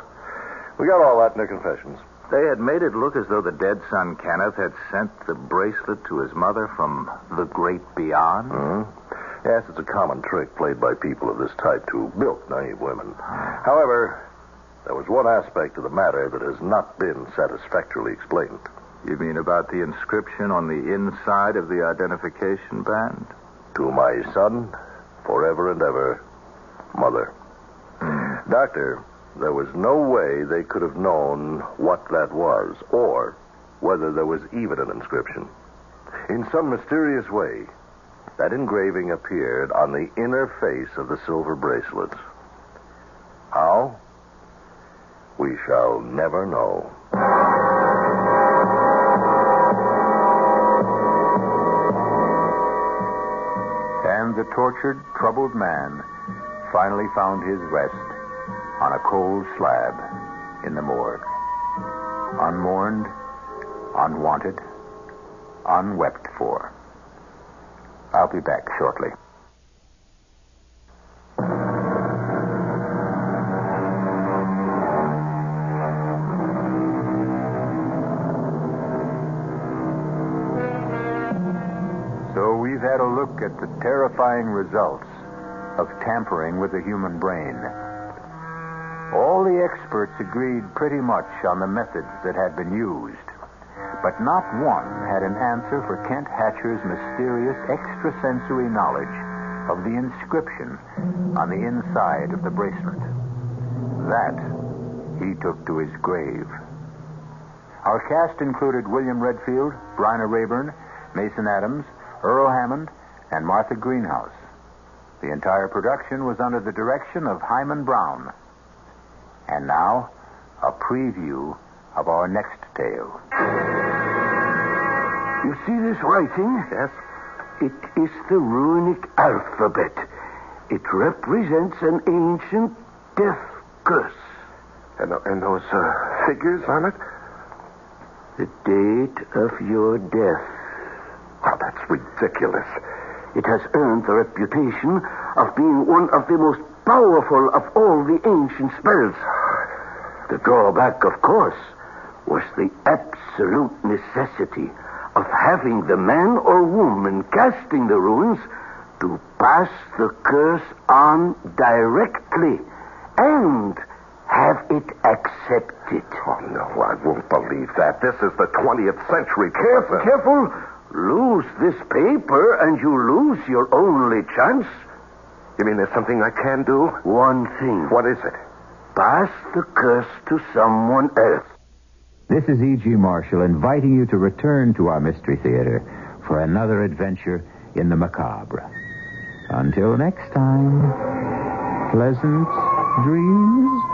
We got all that in their confessions. They had made it look as though the dead son, Kenneth, had sent the bracelet to his mother from the great beyond? Mm-hmm. Yes, it's a common trick played by people of this type to bilk naive women. However, there was one aspect of the matter that has not been satisfactorily explained. You mean about the inscription on the inside of the identification band? To my son, forever and ever, Mother. Doctor, there was no way they could have known what that was, or whether there was even an inscription. In some mysterious way, that engraving appeared on the inner face of the silver bracelets. How? We shall never know. And the tortured, troubled man finally found his rest on a cold slab in the morgue. Unmourned, unwanted, unwept for. I'll be back shortly. So we've had a look at the terrifying results of tampering with the human brain. All the experts agreed pretty much on the methods that had been used. But not one had an answer for Kent Hatcher's mysterious extrasensory knowledge of the inscription on the inside of the bracelet. That he took to his grave. Our cast included William Redfield, Bryna Rayburn, Mason Adams, Earl Hammond, and Martha Greenhouse. The entire production was under the direction of Hyman Brown. And now, a preview of our next tale. You see this writing? Yes. It is the runic alphabet. It represents an ancient death curse. And those figures on it? The date of your death. Oh, that's ridiculous. It has earned the reputation of being one of the most powerful of all the ancient spells. The drawback, of course, was the absolute necessity of having the man or woman casting the runes to pass the curse on directly and have it accepted. Oh, no, I won't believe that. This is the 20th century. Careful. Lose this paper and you lose your only chance. You mean there's something I can do? One thing. What is it? Pass the curse to someone else. This is E.G. Marshall inviting you to return to our Mystery Theater for another adventure in the macabre. Until next time, pleasant dreams.